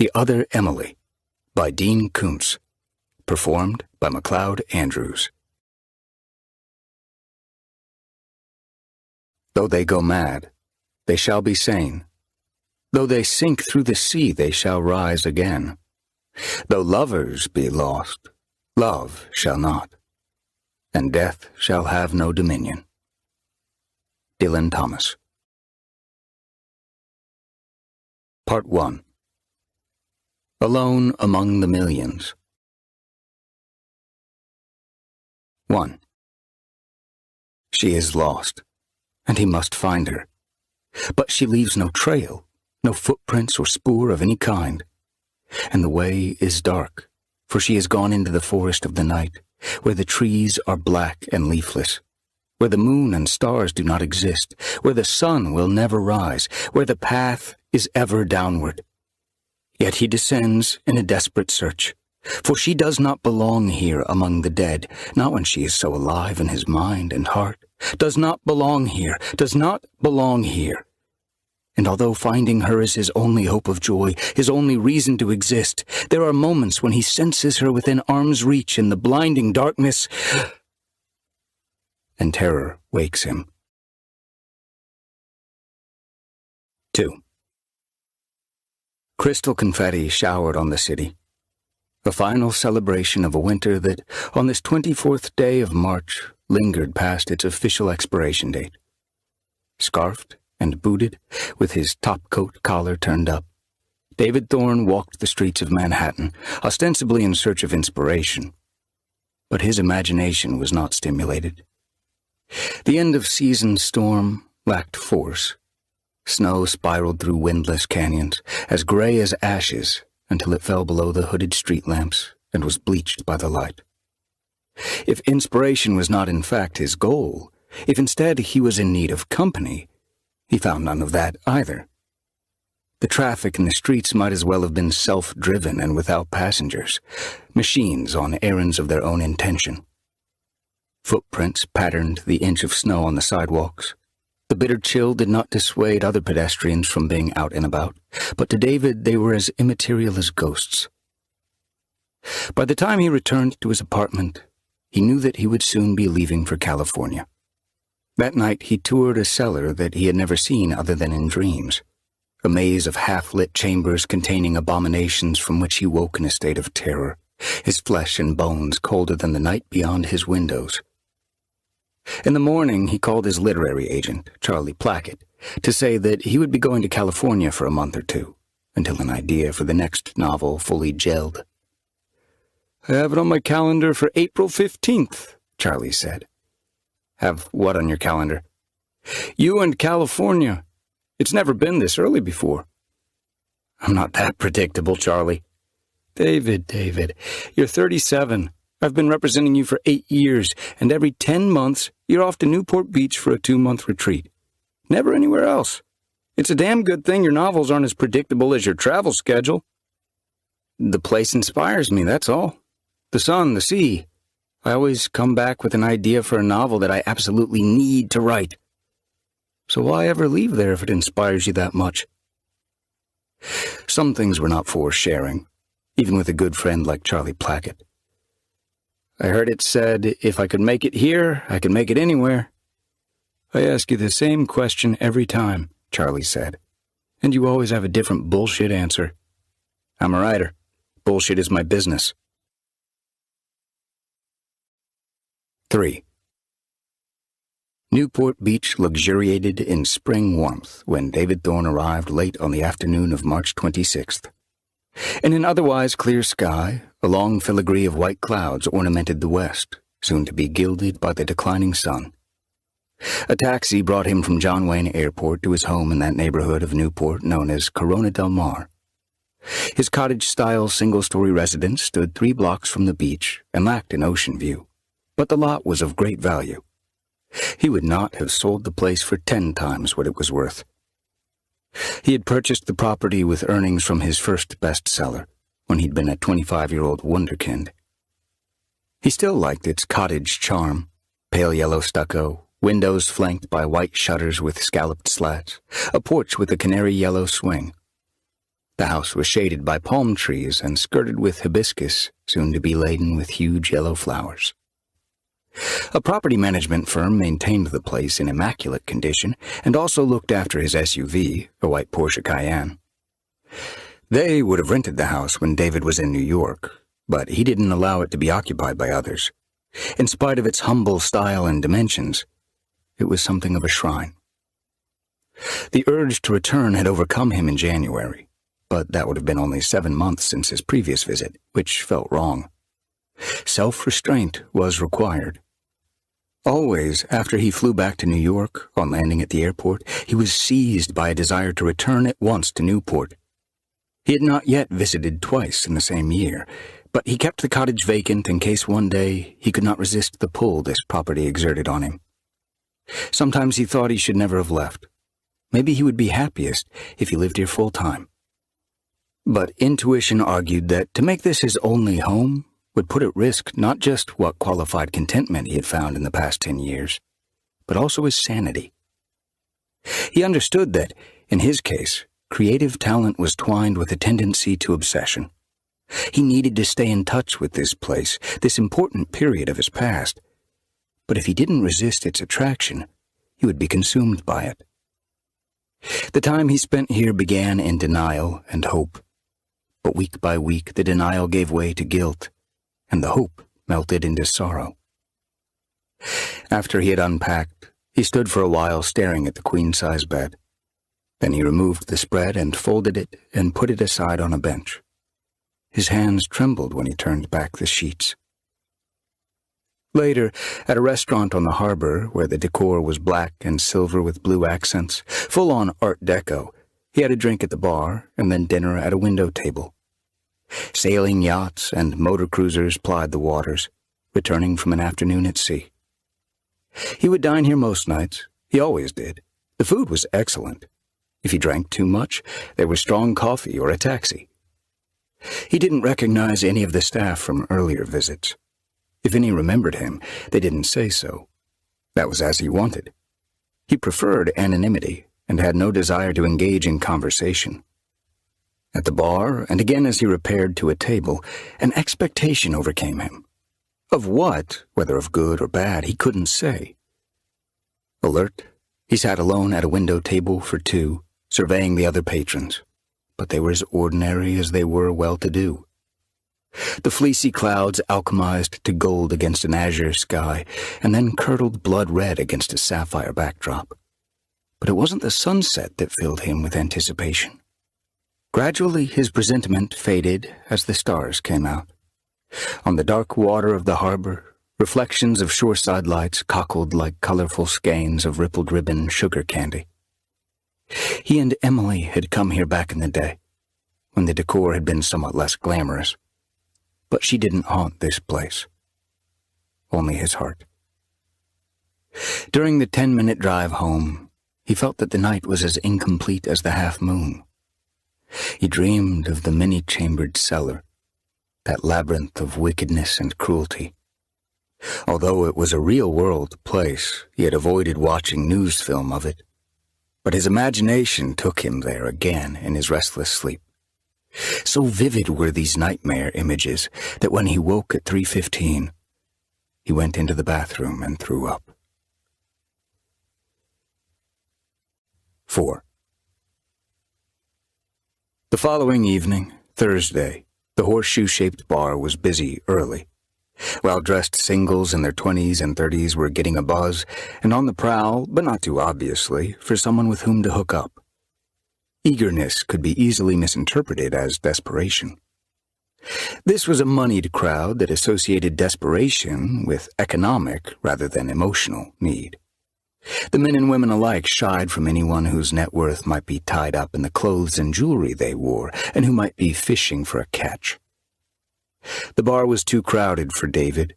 The Other Emily by Dean Koontz. Performed by MacLeod Andrews. Though they go mad, they shall be sane. Though they sink through the sea, they shall rise again. Though lovers be lost, love shall not, and death shall have no dominion. Dylan Thomas. Part 1. Alone among the millions. 1. She is lost, and he must find her. But she leaves no trail, no footprints or spoor of any kind. And the way is dark, for she has gone into the forest of the night, where the trees are black and leafless, where the moon and stars do not exist, where the sun will never rise, where the path is ever downward. Yet he descends in a desperate search, for she does not belong here among the dead, not when she is so alive in his mind and heart, does not belong here, does not belong here. And although finding her is his only hope of joy, his only reason to exist, there are moments when he senses her within arm's reach in the blinding darkness, and terror wakes him. 2. Crystal confetti showered on the city. A final celebration of a winter that, on this 24th day of March, lingered past its official expiration date. Scarfed and booted, with his topcoat collar turned up, David Thorne walked the streets of Manhattan, ostensibly in search of inspiration. But his imagination was not stimulated. The end-of-season storm lacked force. Snow spiraled through windless canyons, as gray as ashes, until it fell below the hooded street lamps and was bleached by the light. If inspiration was not in fact his goal, if instead he was in need of company, he found none of that either. The traffic in the streets might as well have been self-driven and without passengers, machines on errands of their own intention. Footprints patterned the inch of snow on the sidewalks. The bitter chill did not dissuade other pedestrians from being out and about, but to David they were as immaterial as ghosts. By the time he returned to his apartment, he knew that he would soon be leaving for California. That night he toured a cellar that he had never seen other than in dreams, a maze of half-lit chambers containing abominations from which he woke in a state of terror, his flesh and bones colder than the night beyond his windows. In the morning, he called his literary agent, Charlie Plackett, to say that he would be going to California for a month or two, until an idea for the next novel fully gelled. "I have it on my calendar for April 15th, Charlie said. "Have what on your calendar?" "You and California. It's never been this early before." "I'm not that predictable, Charlie." David, you're 37. I've been representing you for 8 years, and every 10 months, you're off to Newport Beach for a 2-month retreat. Never anywhere else. It's a damn good thing your novels aren't as predictable as your travel schedule." "The place inspires me, that's all. The sun, the sea. I always come back with an idea for a novel that I absolutely need to write. So why ever leave there if it inspires you that much?" Some things were not for sharing, even with a good friend like Charlie Plackett. "I heard it said, if I could make it here, I could make it anywhere." "I ask you the same question every time," Charlie said, "and you always have a different bullshit answer." "I'm a writer. Bullshit is my business." 3. Newport Beach luxuriated in spring warmth when David Thorne arrived late on the afternoon of March 26th. In an otherwise clear sky, a long filigree of white clouds ornamented the west, soon to be gilded by the declining sun. A taxi brought him from John Wayne Airport to his home in that neighborhood of Newport known as Corona del Mar. His cottage-style single-story residence stood 3 blocks from the beach and lacked an ocean view, but the lot was of great value. He would not have sold the place for 10 times what it was worth. He had purchased the property with earnings from his first bestseller, when he'd been a 25-year-old wunderkind. He still liked its cottage charm, pale yellow stucco, windows flanked by white shutters with scalloped slats, a porch with a canary yellow swing. The house was shaded by palm trees and skirted with hibiscus, soon to be laden with huge yellow flowers. A property management firm maintained the place in immaculate condition and also looked after his SUV, a white Porsche Cayenne. They would have rented the house when David was in New York, but he didn't allow it to be occupied by others. In spite of its humble style and dimensions, it was something of a shrine. The urge to return had overcome him in January, but that would have been only 7 months since his previous visit, which felt wrong. Self-restraint was required. Always, after he flew back to New York, on landing at the airport, he was seized by a desire to return at once to Newport. He had not yet visited twice in the same year, but he kept the cottage vacant in case one day he could not resist the pull this property exerted on him. Sometimes he thought he should never have left. Maybe he would be happiest if he lived here full-time. But intuition argued that to make this his only home would put at risk not just what qualified contentment he had found in the past 10 years, but also his sanity. He understood that, in his case, creative talent was twined with a tendency to obsession. He needed to stay in touch with this place, this important period of his past. But if he didn't resist its attraction, he would be consumed by it. The time he spent here began in denial and hope. But week by week, the denial gave way to guilt, and the hope melted into sorrow. After he had unpacked, he stood for a while staring at the queen-size bed. Then he removed the spread and folded it and put it aside on a bench. His hands trembled when he turned back the sheets. Later, at a restaurant on the harbor where the decor was black and silver with blue accents, full-on Art Deco, he had a drink at the bar and then dinner at a window table. Sailing yachts and motor cruisers plied the waters, returning from an afternoon at sea. He would dine here most nights. He always did. The food was excellent. If he drank too much, there was strong coffee or a taxi. He didn't recognize any of the staff from earlier visits. If any remembered him, they didn't say so. That was as he wanted. He preferred anonymity and had no desire to engage in conversation. At the bar, and again as he repaired to a table, an expectation overcame him. Of what, whether of good or bad, he couldn't say. Alert, he sat alone at a window table for two, surveying the other patrons, but they were as ordinary as they were well-to-do. The fleecy clouds alchemized to gold against an azure sky, and then curdled blood-red against a sapphire backdrop. But it wasn't the sunset that filled him with anticipation. Gradually, his presentiment faded as the stars came out. On the dark water of the harbor, reflections of shoreside lights cockled like colorful skeins of rippled ribbon sugar candy. He and Emily had come here back in the day, when the decor had been somewhat less glamorous. But she didn't haunt this place. Only his heart. During the 10-minute drive home, he felt that the night was as incomplete as the half-moon. He dreamed of the many-chambered cellar, that labyrinth of wickedness and cruelty. Although it was a real-world place, he had avoided watching news film of it. But his imagination took him there again in his restless sleep. So vivid were these nightmare images that when he woke at 3:15, he went into the bathroom and threw up. 4. The following evening, Thursday, the horseshoe-shaped bar was busy early. Well-dressed singles in their 20s and 30s were getting a buzz, and on the prowl, but not too obviously, for someone with whom to hook up. Eagerness could be easily misinterpreted as desperation. This was a moneyed crowd that associated desperation with economic rather than emotional need. The men and women alike shied from anyone whose net worth might be tied up in the clothes and jewelry they wore, and who might be fishing for a catch. The bar was too crowded for David.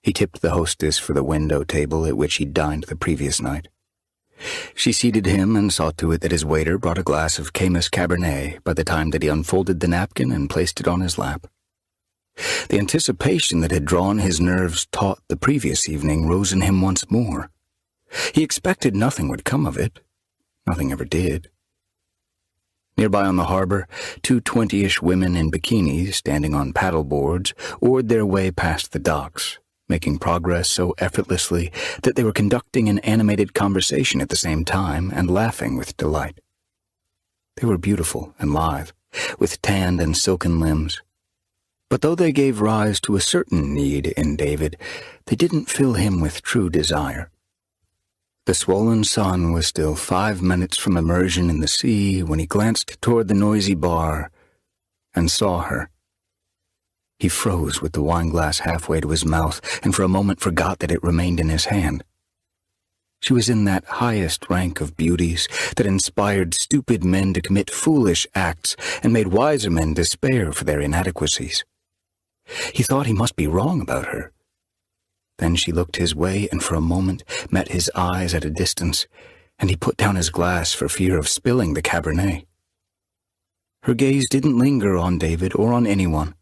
He tipped the hostess for the window table at which he'd dined the previous night. She seated him and saw to it that his waiter brought a glass of Camus Cabernet by the time that he unfolded the napkin and placed it on his lap. The anticipation that had drawn his nerves taut the previous evening rose in him once more. He expected nothing would come of it. Nothing ever did. Nearby on the harbor, two 20-ish women in bikinis standing on paddle boards oared their way past the docks, making progress so effortlessly that they were conducting an animated conversation at the same time and laughing with delight. They were beautiful and lithe, with tanned and silken limbs. But though they gave rise to a certain need in David, they didn't fill him with true desire. The swollen sun was still 5 minutes from immersion in the sea when he glanced toward the noisy bar and saw her. He froze with the wineglass halfway to his mouth and for a moment forgot that it remained in his hand. She was in that highest rank of beauties that inspired stupid men to commit foolish acts and made wiser men despair for their inadequacies. He thought he must be wrong about her. Then she looked his way and for a moment met his eyes at a distance, and he put down his glass for fear of spilling the Cabernet. Her gaze didn't linger on David or on anyone.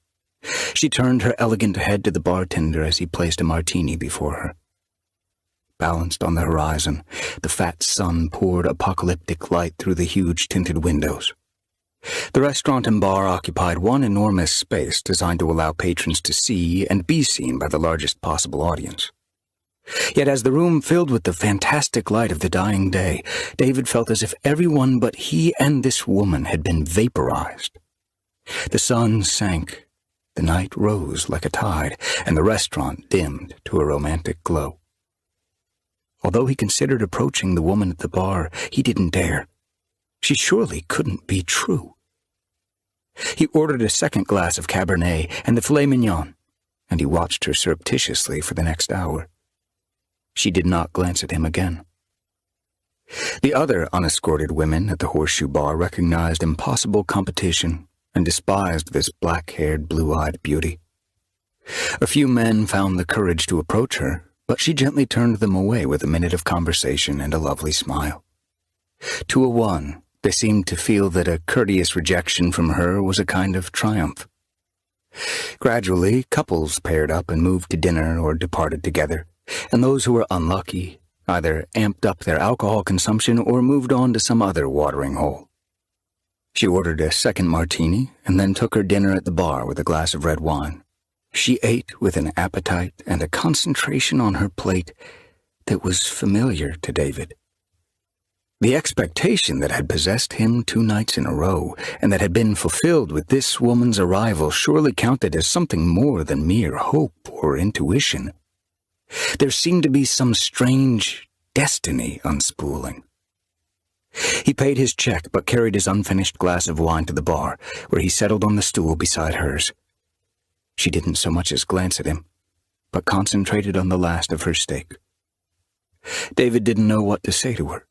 She turned her elegant head to the bartender as he placed a martini before her. Balanced on the horizon, the fat sun poured apocalyptic light through the huge tinted windows. The restaurant and bar occupied one enormous space designed to allow patrons to see and be seen by the largest possible audience. Yet as the room filled with the fantastic light of the dying day, David felt as if everyone but he and this woman had been vaporized. The sun sank, the night rose like a tide, and the restaurant dimmed to a romantic glow. Although he considered approaching the woman at the bar, he didn't dare. She surely couldn't be true. He ordered a second glass of Cabernet and the filet mignon, and he watched her surreptitiously for the next hour. She did not glance at him again. The other unescorted women at the Horseshoe Bar recognized impossible competition and despised this black-haired, blue-eyed beauty. A few men found the courage to approach her, but she gently turned them away with a minute of conversation and a lovely smile. 2-1, they seemed to feel that a courteous rejection from her was a kind of triumph. Gradually, couples paired up and moved to dinner or departed together, and those who were unlucky either amped up their alcohol consumption or moved on to some other watering hole. She ordered a second martini and then took her dinner at the bar with a glass of red wine. She ate with an appetite and a concentration on her plate that was familiar to David. The expectation that had possessed him 2 nights in a row and that had been fulfilled with this woman's arrival surely counted as something more than mere hope or intuition. There seemed to be some strange destiny unspooling. He paid his check but carried his unfinished glass of wine to the bar, where he settled on the stool beside hers. She didn't so much as glance at him, but concentrated on the last of her steak. David didn't know what to say to her.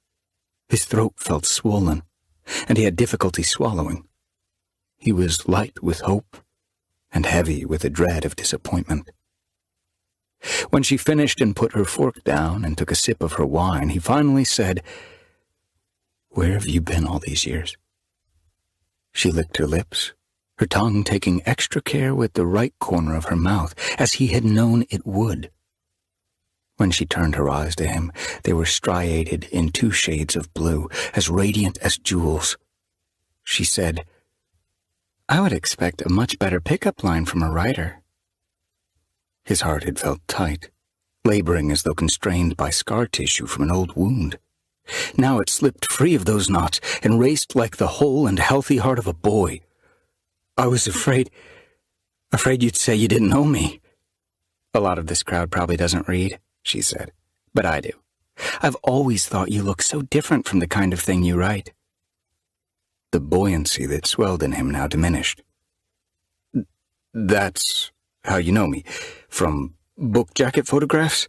His throat felt swollen, and he had difficulty swallowing. He was light with hope and heavy with a dread of disappointment. When she finished and put her fork down and took a sip of her wine, he finally said, "Where have you been all these years?" She licked her lips, her tongue taking extra care with the right corner of her mouth, as he had known it would. When she turned her eyes to him, they were striated in 2 shades of blue, as radiant as jewels. She said, "I would expect a much better pickup line from a writer." His heart had felt tight, laboring as though constrained by scar tissue from an old wound. Now it slipped free of those knots and raced like the whole and healthy heart of a boy. "I was afraid you'd say you didn't know me." "A lot of this crowd probably doesn't read," she said, "but I do. I've always thought you look so different from the kind of thing you write." The buoyancy that swelled in him now diminished. "That's how you know me? From book jacket photographs?"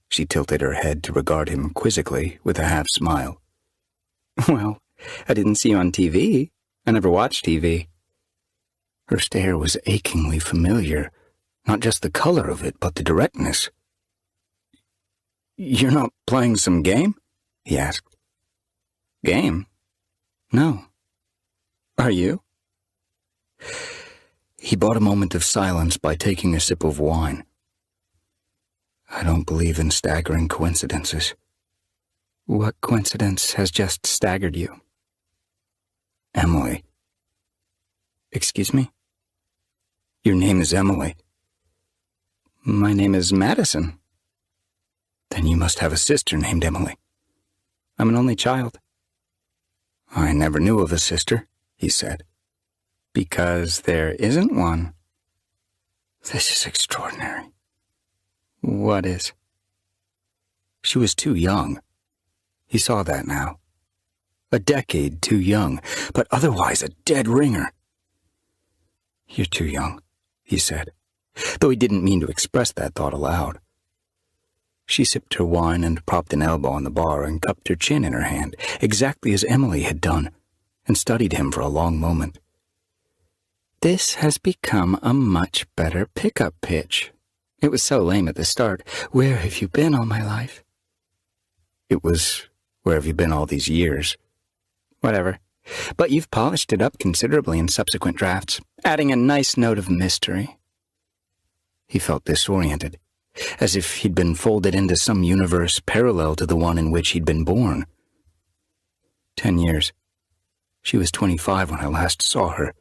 She tilted her head to regard him quizzically with a half-smile. "Well, I didn't see you on TV. I never watched TV." Her stare was achingly familiar, not just the color of it, but the directness. "You're not playing some game?" he asked. "Game? No. Are you?" He bought a moment of silence by taking a sip of wine. "I don't believe in staggering coincidences." "What coincidence has just staggered you?" Emily. Excuse me? Your name is Emily. My name is Maddison. Then you must have a sister named Emily. I'm an only child. I never knew of a sister, he said. Because there isn't one. This is extraordinary. What is? She was too young. He saw that now. A decade too young, but otherwise a dead ringer. You're too young, he said, though he didn't mean to express that thought aloud. She sipped her wine and propped an elbow on the bar and cupped her chin in her hand, exactly as Emily had done, and studied him for a long moment. This has become a much better pickup pitch. It was so lame at the start. Where have you been all my life? It was, where have you been all these years? Whatever. But you've polished it up considerably in subsequent drafts, adding a nice note of mystery. He felt disoriented, as if he'd been folded into some universe parallel to the one in which he'd been born. 10 years. She was 25 when I last saw her.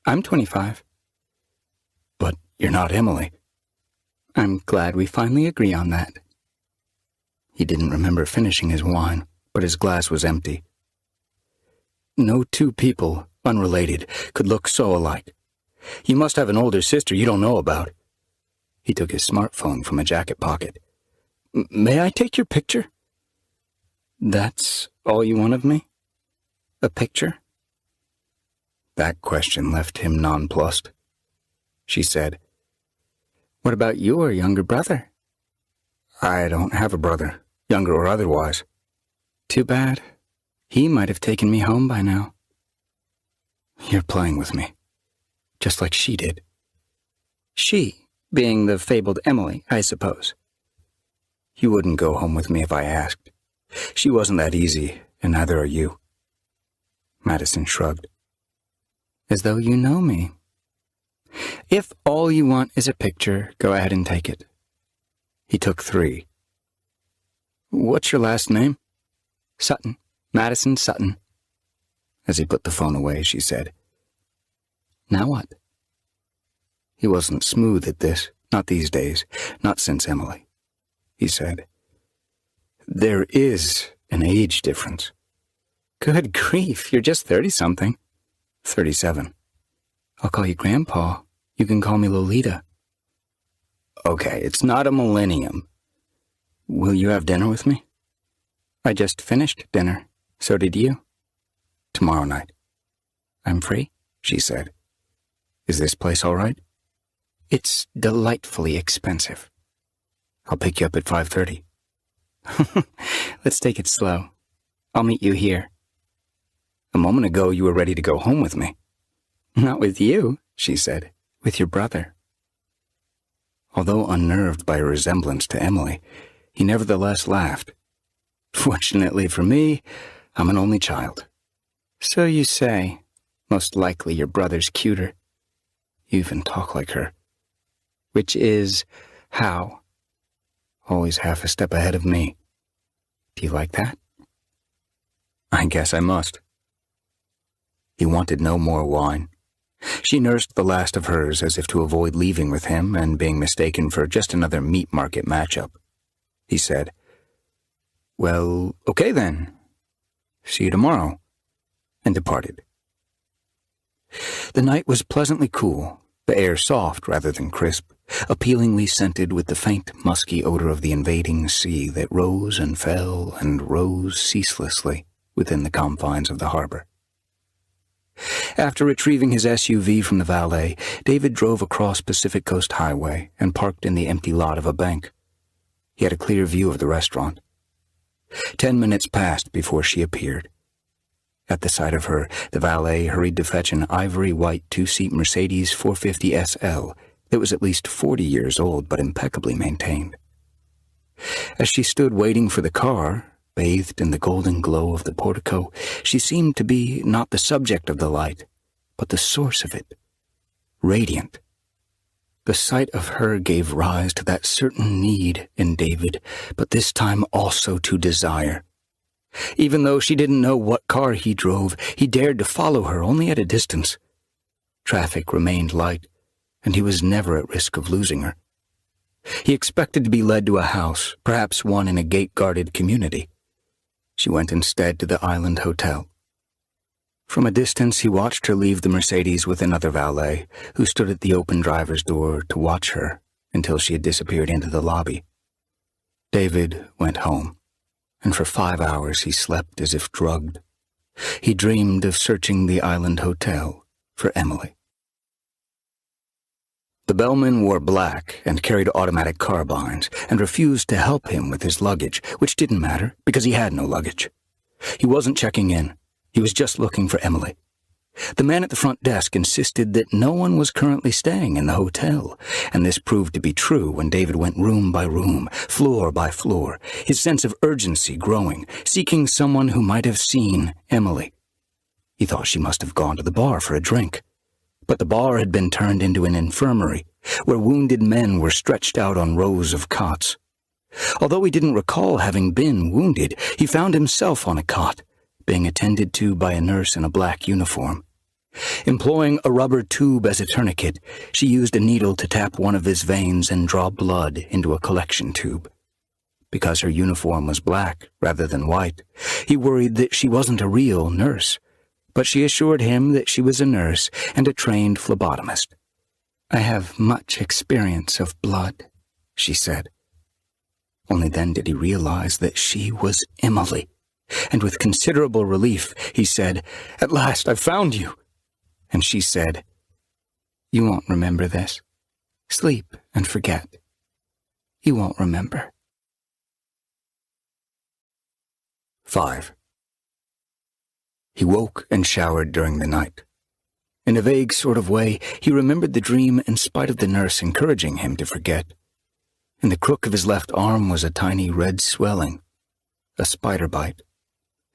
I'm 25. But you're not Emily. I'm glad we finally agree on that. He didn't remember finishing his wine, but his glass was empty. No two people, unrelated, could look so alike. You must have an older sister you don't know about. He took his smartphone from a jacket pocket. May I take your picture? That's all you want of me? A picture? That question left him nonplussed. She said, What about your younger brother? I don't have a brother, younger or otherwise. Too bad. He might have taken me home by now. You're playing with me, just like she did. She, being the fabled Emily, I suppose. You wouldn't go home with me if I asked. She wasn't that easy, and neither are you. Maddison shrugged. As though you know me. If all you want is a picture, go ahead and take it. He took 3. What's your last name? Sutton. Maddison Sutton. As he put the phone away, she said, Now what? He wasn't smooth at this, not these days, not since Emily. He said, There is an age difference. Good grief, you're just 30-something. 37. I'll call you Grandpa. You can call me Lolita. Okay, it's not a millennium. Will you have dinner with me? I just finished dinner. So did you? Tomorrow night. I'm free, she said. Is this place all right? It's delightfully expensive. I'll pick you up at 5:30. Let's take it slow. I'll meet you here. A moment ago you were ready to go home with me. Not with you, she said. With your brother. Although unnerved by a resemblance to Emily, he nevertheless laughed. Fortunately for me, I'm an only child. So you say. Most likely your brother's cuter. You even talk like her. Which is how? Always half a step ahead of me. Do you like that? I guess I must. He wanted no more wine. She nursed the last of hers as if to avoid leaving with him and being mistaken for just another meat market matchup. He said, Well, okay then. See you tomorrow, and departed. The night was pleasantly cool, the air soft rather than crisp, appealingly scented with the faint, musky odor of the invading sea that rose and fell and rose ceaselessly within the confines of the harbor. After retrieving his SUV from the valet, David drove across Pacific Coast Highway and parked in the empty lot of a bank. He had a clear view of the restaurant. 10 minutes passed before she appeared. At the sight of her, the valet hurried to fetch an ivory-white 2-seat Mercedes 450 SL that was at least 40 years old but impeccably maintained. As she stood waiting for the car, bathed in the golden glow of the portico, she seemed to be not the subject of the light, but the source of it, radiant. The sight of her gave rise to that certain need in David, but this time also to desire. Even though she didn't know what car he drove, he dared to follow her only at a distance. Traffic remained light, and he was never at risk of losing her. He expected to be led to a house, perhaps one in a gate-guarded community. She went instead to the Island Hotel. From a distance, he watched her leave the Mercedes with another valet, who stood at the open driver's door to watch her until she had disappeared into the lobby. David went home, and for 5 hours he slept as if drugged. He dreamed of searching the Island Hotel for Emily. The bellman wore black and carried automatic carbines and refused to help him with his luggage, which didn't matter because he had no luggage. He wasn't checking in. He was just looking for Emily. The man at the front desk insisted that no one was currently staying in the hotel, and this proved to be true when David went room by room, floor by floor, his sense of urgency growing, seeking someone who might have seen Emily. He thought she must have gone to the bar for a drink. But the bar had been turned into an infirmary, where wounded men were stretched out on rows of cots. Although he didn't recall having been wounded, he found himself on a cot, being attended to by a nurse in a black uniform. Employing a rubber tube as a tourniquet, she used a needle to tap one of his veins and draw blood into a collection tube. Because her uniform was black rather than white, he worried that she wasn't a real nurse, but she assured him that she was a nurse and a trained phlebotomist. "I have much experience of blood," she said. Only then did he realize that she was Emily, and with considerable relief, he said, "At last, I've found you." And she said, "You won't remember this. Sleep and forget. You won't remember." 5. He woke and showered during the night. In a vague sort of way, he remembered the dream in spite of the nurse encouraging him to forget. In the crook of his left arm was a tiny red swelling, a spider bite.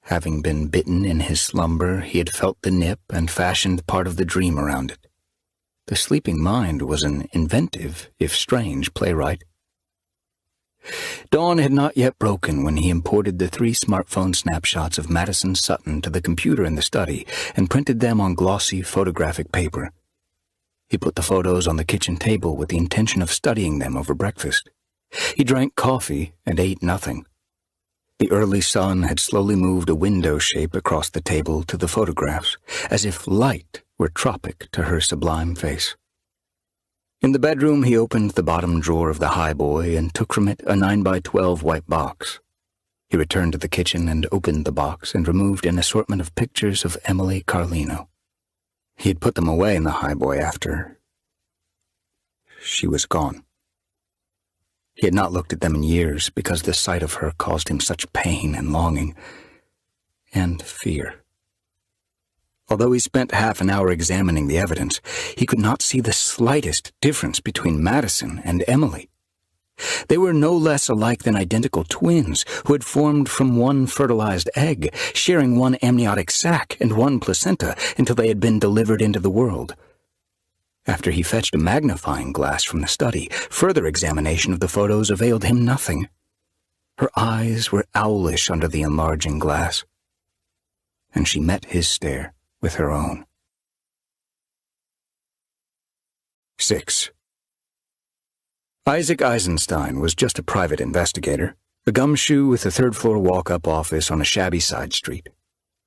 Having been bitten in his slumber, he had felt the nip and fashioned part of the dream around it. The sleeping mind was an inventive, if strange, playwright. Dawn had not yet broken when he imported the 3 smartphone snapshots of Maddison Sutton to the computer in the study and printed them on glossy photographic paper. He put the photos on the kitchen table with the intention of studying them over breakfast. He drank coffee and ate nothing. The early sun had slowly moved a window shape across the table to the photographs, as if light were tropic to her sublime face. In the bedroom, he opened the bottom drawer of the highboy and took from it a 9x12 white box. He returned to the kitchen and opened the box and removed an assortment of pictures of Emily Carlino. He had put them away in the highboy after she was gone. He had not looked at them in years because the sight of her caused him such pain and longing and fear. Although he spent half an hour examining the evidence, he could not see the slightest difference between Maddison and Emily. They were no less alike than identical twins who had formed from one fertilized egg, sharing one amniotic sac and one placenta until they had been delivered into the world. After he fetched a magnifying glass from the study, further examination of the photos availed him nothing. Her eyes were owlish under the enlarging glass, and she met his stare with her own. 6. Isaac Eisenstein was just a private investigator, a gumshoe with a third-floor walk-up office on a shabby side street.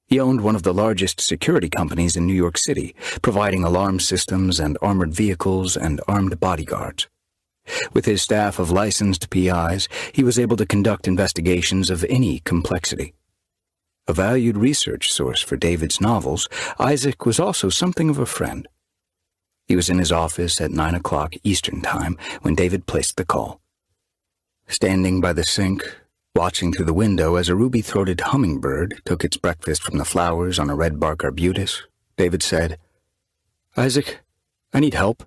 He owned one of the largest security companies in New York City, providing alarm systems and armored vehicles and armed bodyguards. With his staff of licensed PIs, he was able to conduct investigations of any complexity. A valued research source for David's novels, Isaac was also something of a friend. He was in his office at 9 o'clock Eastern Time when David placed the call. Standing by the sink, watching through the window as a ruby-throated hummingbird took its breakfast from the flowers on a red-bark arbutus, David said, "Isaac, I need help."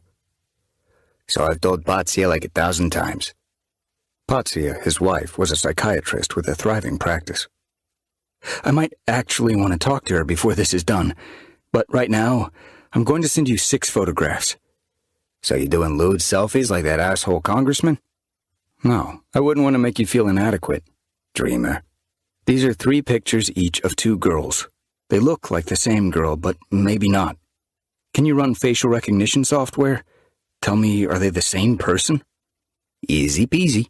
"So I've told Patsy like 1,000 times." Patsy, his wife, was a psychiatrist with a thriving practice. "I might actually want to talk to her before this is done, but right now, I'm going to send you 6 photographs. "So you doing lewd selfies like that asshole congressman?" "No, I wouldn't want to make you feel inadequate." "Dreamer." These are 3 pictures each of 2 girls. They look like the same girl, but maybe not. Can you run facial recognition software? Tell me, are they the same person? Easy peasy.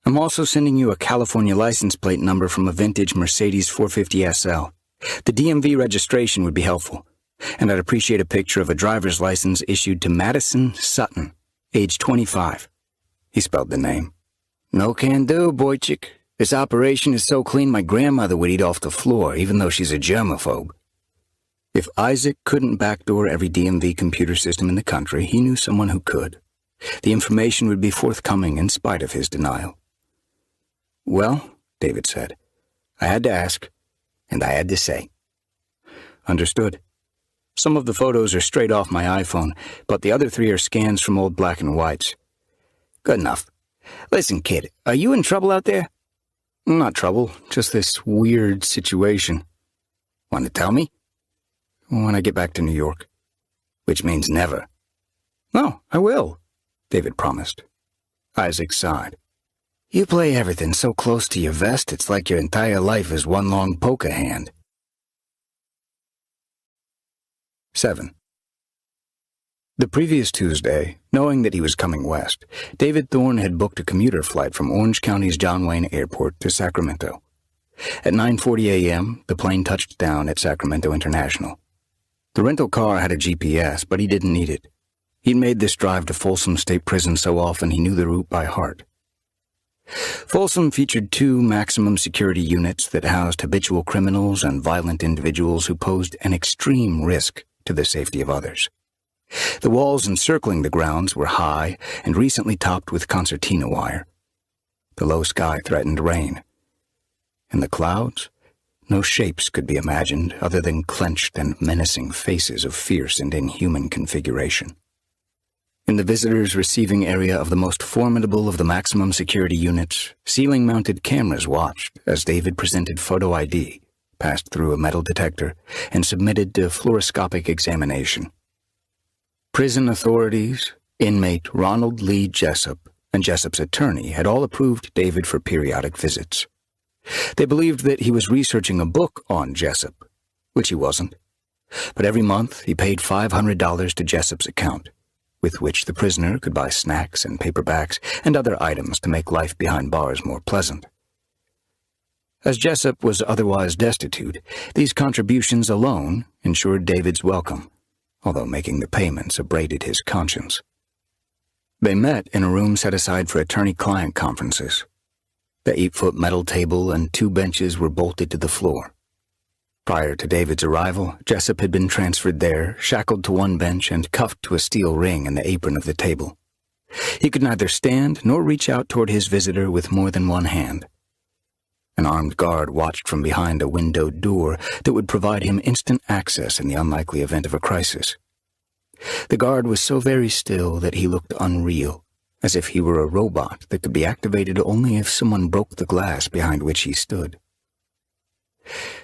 I'm also sending you a California license plate number from a vintage Mercedes 450 SL. The DMV registration would be helpful, and I'd appreciate a picture of a driver's license issued to Maddison Sutton, age 25. He spelled the name. No can do, boychik. This operation is so clean my grandmother would eat off the floor, even though she's a germaphobe. If Isaac couldn't backdoor every DMV computer system in the country, he knew someone who could. The information would be forthcoming in spite of his denial. Well, David said, I had to ask, and I had to say. Understood. Some of the photos are straight off my iPhone, but the other 3 are scans from old black and whites. Good enough. Listen, kid, are you in trouble out there? Not trouble, just this weird situation. Want to tell me? When I get back to New York. Which means never. No, I will, David promised. Isaac sighed. You play everything so close to your vest, it's like your entire life is one long poker hand. 7. The previous Tuesday, knowing that he was coming west, David Thorne had booked a commuter flight from Orange County's John Wayne Airport to Sacramento. At 9:40 a.m., the plane touched down at Sacramento International. The rental car had a GPS, but he didn't need it. He'd made this drive to Folsom State Prison so often he knew the route by heart. Folsom featured 2 maximum security units that housed habitual criminals and violent individuals who posed an extreme risk to the safety of others. The walls encircling the grounds were high and recently topped with concertina wire. The low sky threatened rain. In the clouds, no shapes could be imagined other than clenched and menacing faces of fierce and inhuman configuration. In the visitors' receiving area of the most formidable of the maximum security units, ceiling-mounted cameras watched as David presented photo ID, passed through a metal detector, and submitted to fluoroscopic examination. Prison authorities, inmate Ronny Lee Jessup, and Jessup's attorney had all approved David for periodic visits. They believed that he was researching a book on Jessup, which he wasn't. But every month he paid $500 to Jessup's account, with which the prisoner could buy snacks and paperbacks and other items to make life behind bars more pleasant. As Jessup was otherwise destitute, these contributions alone ensured David's welcome, although making the payments abraded his conscience. They met in a room set aside for attorney-client conferences. The 8-foot metal table and 2 benches were bolted to the floor. Prior to David's arrival, Jessup had been transferred there, shackled to one bench and cuffed to a steel ring in the apron of the table. He could neither stand nor reach out toward his visitor with more than one hand. An armed guard watched from behind a windowed door that would provide him instant access in the unlikely event of a crisis. The guard was so very still that he looked unreal, as if he were a robot that could be activated only if someone broke the glass behind which he stood.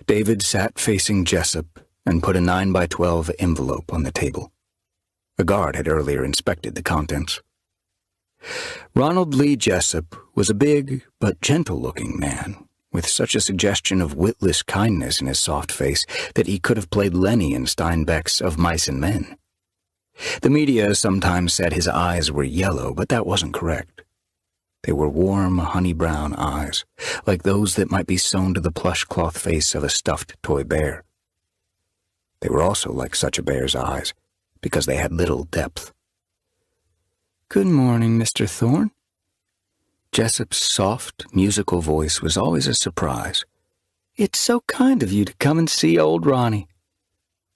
David sat facing Jessup and put a 9x12 envelope on the table. The guard had earlier inspected the contents. Ronny Lee Jessup was a big but gentle-looking man, with such a suggestion of witless kindness in his soft face that he could have played Lenny in Steinbeck's Of Mice and Men. The media sometimes said his eyes were yellow, but that wasn't correct. They were warm, honey-brown eyes, like those that might be sewn to the plush cloth face of a stuffed toy bear. They were also like such a bear's eyes, because they had little depth. "Good morning, Mr. Thorne." Jessup's soft, musical voice was always a surprise. "It's so kind of you to come and see old Ronny."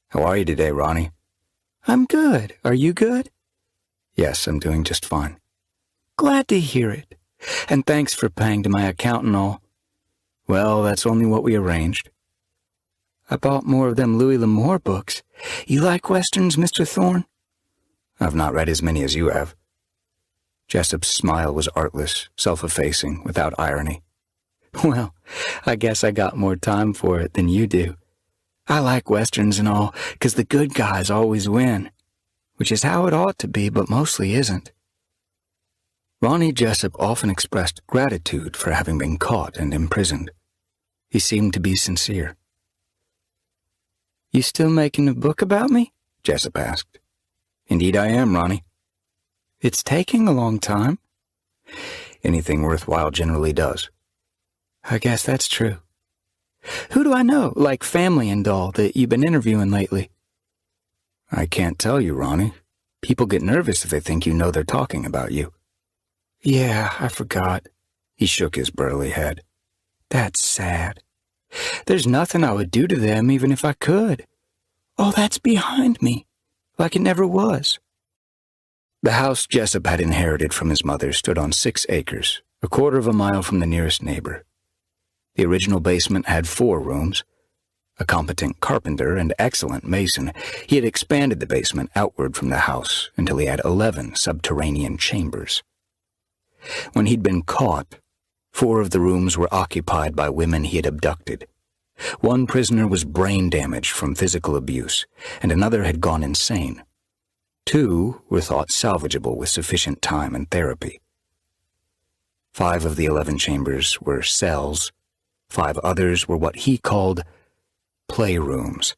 "How are you today, Ronny?" "I'm good. Are you good?" "Yes, I'm doing just fine." "Glad to hear it. And thanks for paying to my account and all." "Well, that's only what we arranged." "I bought more of them Louis L'Amour books. You like westerns, Mr. Thorne?" "I've not read as many as you have." Jessup's smile was artless, self-effacing, without irony. "Well, I guess I got more time for it than you do. I like westerns and all, 'cause the good guys always win, which is how it ought to be, but mostly isn't." Ronny Jessup often expressed gratitude for having been caught and imprisoned. He seemed to be sincere. "You still making a book about me?" Jessup asked. "Indeed I am, Ronny." "It's taking a long time." "Anything worthwhile generally does." "I guess that's true. Who do I know, like family and all, that you've been interviewing lately?" "I can't tell you, Ronny. People get nervous if they think you know they're talking about you." "Yeah, I forgot." He shook his burly head. "That's sad. There's nothing I would do to them even if I could. All that's behind me, like it never was." The house Jessup had inherited from his mother stood on 6 acres, a quarter of a mile from the nearest neighbor. The original basement had 4 rooms. A competent carpenter and excellent mason, he had expanded the basement outward from the house until he had 11 subterranean chambers. When he'd been caught, 4 of the rooms were occupied by women he had abducted. 1 prisoner was brain damaged from physical abuse, and another had gone insane. 2 were thought salvageable with sufficient time and therapy. 5 of the 11 chambers were cells. 5 others were what he called playrooms,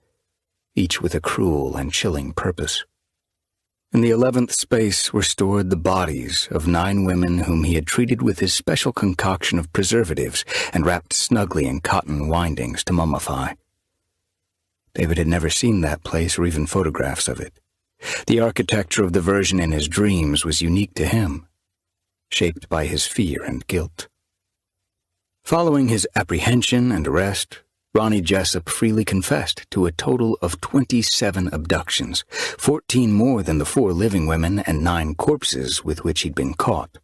each with a cruel and chilling purpose. In the 11th space were stored the bodies of 9 women whom he had treated with his special concoction of preservatives and wrapped snugly in cotton windings to mummify. David had never seen that place or even photographs of it. The architecture of the version in his dreams was unique to him, shaped by his fear and guilt. Following his apprehension and arrest, Ronny Jessup freely confessed to a total of 27 abductions, 14 more than the 4 living women and 9 corpses with which he'd been caught.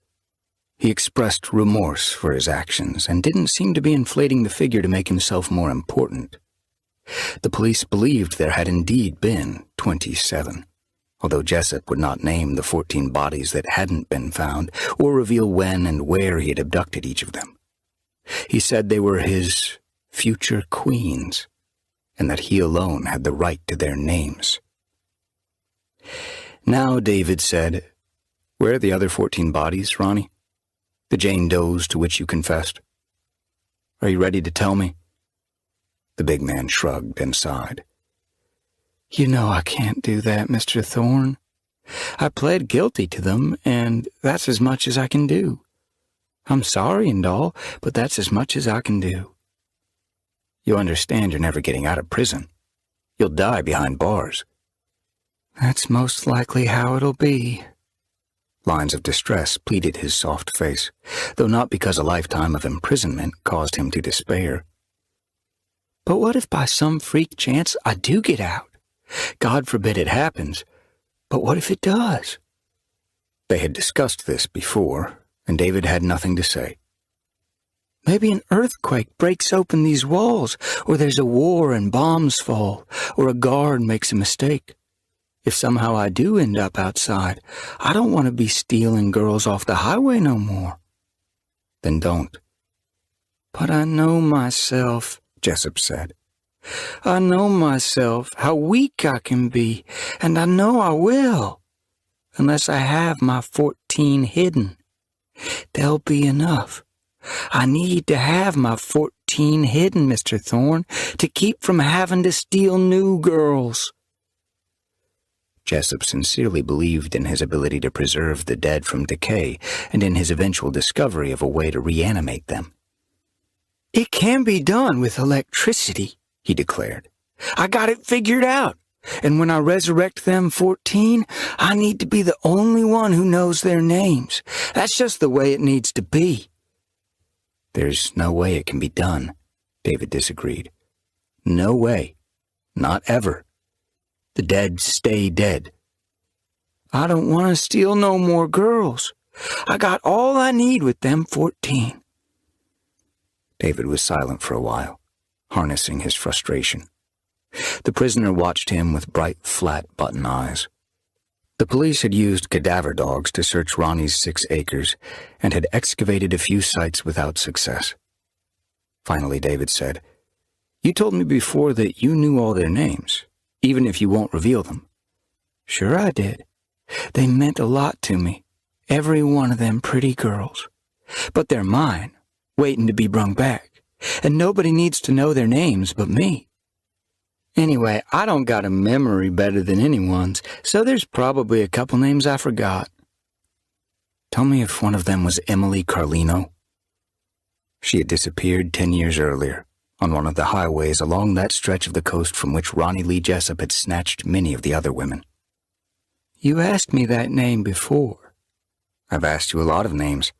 He expressed remorse for his actions and didn't seem to be inflating the figure to make himself more important. The police believed there had indeed been 27, although Jessup would not name the 14 bodies that hadn't been found or reveal when and where he had abducted each of them. He said they were his future queens, and that he alone had the right to their names. Now, David said, "Where are the other 14 bodies, Ronny? The Jane Does to which you confessed? Are you ready to tell me?" The big man shrugged and sighed. "You know I can't do that, Mr. Thorne. I pled guilty to them, and that's as much as I can do. I'm sorry and all, but that's as much as I can do." "You understand you're never getting out of prison. You'll die behind bars." "That's most likely how it'll be." Lines of distress pleated his soft face, though not because a lifetime of imprisonment caused him to despair. "But what if by some freak chance I do get out? God forbid it happens, but what if it does?" They had discussed this before, and David had nothing to say. "Maybe an earthquake breaks open these walls, or there's a war and bombs fall, or a guard makes a mistake. If somehow I do end up outside, I don't want to be stealing girls off the highway no more." "Then don't." "But I know myself," Jessup said. "I know myself, how weak I can be, and I know I will, unless I have my 14 hidden. They'll be enough. I need to have my 14 hidden, Mr. Thorne, to keep from having to steal new girls." Jessup sincerely believed in his ability to preserve the dead from decay and in his eventual discovery of a way to reanimate them. "It can be done with electricity," he declared. "I got it figured out, and when I resurrect them 14, I need to be the only one who knows their names. That's just the way it needs to be." "There's no way it can be done," David disagreed. "No way. Not ever. The dead stay dead." "I don't want to steal no more girls. I got all I need with them 14. David was silent for a while, harnessing his frustration. The prisoner watched him with bright, flat button eyes. The police had used cadaver dogs to search Ronny's 6 acres and had excavated a few sites without success. Finally, David said, "You told me before that you knew all their names, even if you won't reveal them." "Sure I did. They meant a lot to me, every one of them pretty girls. But they're mine, waiting to be brung back. And nobody needs to know their names but me. Anyway, I don't got a memory better than anyone's, so there's probably a couple names I forgot. Tell me if one of them was Emily Carlino. She had disappeared 10 years earlier, on one of the highways along that stretch of the coast from which Ronny Lee Jessup had snatched many of the other women. You asked me that name before. I've asked you a lot of names.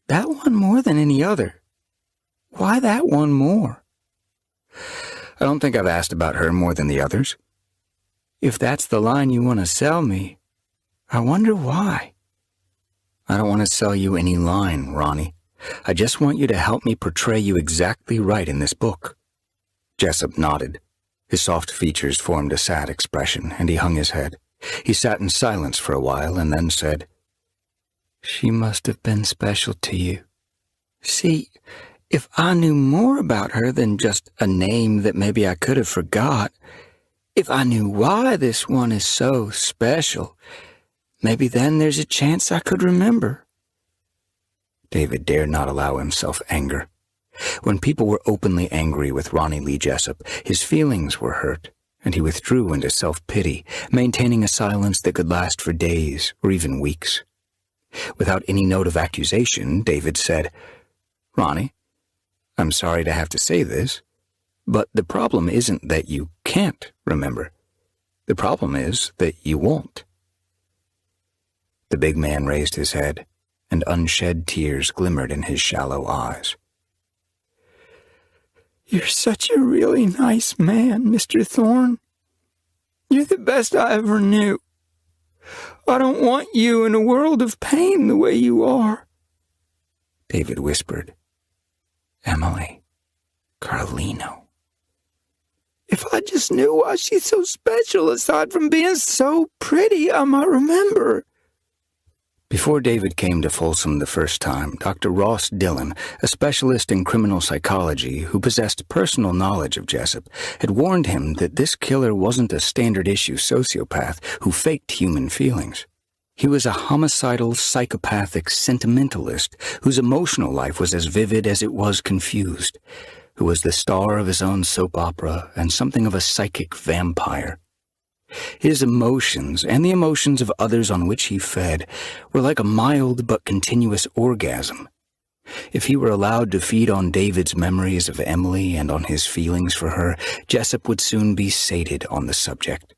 That one more than any other. Why that one more? I don't think I've asked about her more than the others. If that's the line you want to sell me, I wonder why. I don't want to sell you any line, Ronny. I just want you to help me portray you exactly right in this book. Jessup nodded. His soft features formed a sad expression, and he hung his head. He sat in silence for a while and then said, She must have been special to you. See, if I knew more about her than just a name that maybe I could have forgot, if I knew why this one is so special, maybe then there's a chance I could remember. David dared not allow himself anger. When people were openly angry with Ronny Lee Jessup, his feelings were hurt, and he withdrew into self-pity, maintaining a silence that could last for days or even weeks. Without any note of accusation, David said, Ronny, I'm sorry to have to say this, but the problem isn't that you can't remember. The problem is that you won't. The big man raised his head, and unshed tears glimmered in his shallow eyes. You're such a really nice man, Mr. Thorne. You're the best I ever knew. I don't want you in a world of pain the way you are. David whispered. Emily Carlino. If I just knew why she's so special, aside from being so pretty, I might remember. Before David came to Folsom the first time, Dr. Ross Dillon, a specialist in criminal psychology who possessed personal knowledge of Jessup, had warned him that this killer wasn't a standard-issue sociopath who faked human feelings. He was a homicidal, psychopathic sentimentalist whose emotional life was as vivid as it was confused, who was the star of his own soap opera and something of a psychic vampire. His emotions, and the emotions of others on which he fed, were like a mild but continuous orgasm. If he were allowed to feed on David's memories of Emily and on his feelings for her, Jessup would soon be sated on the subject,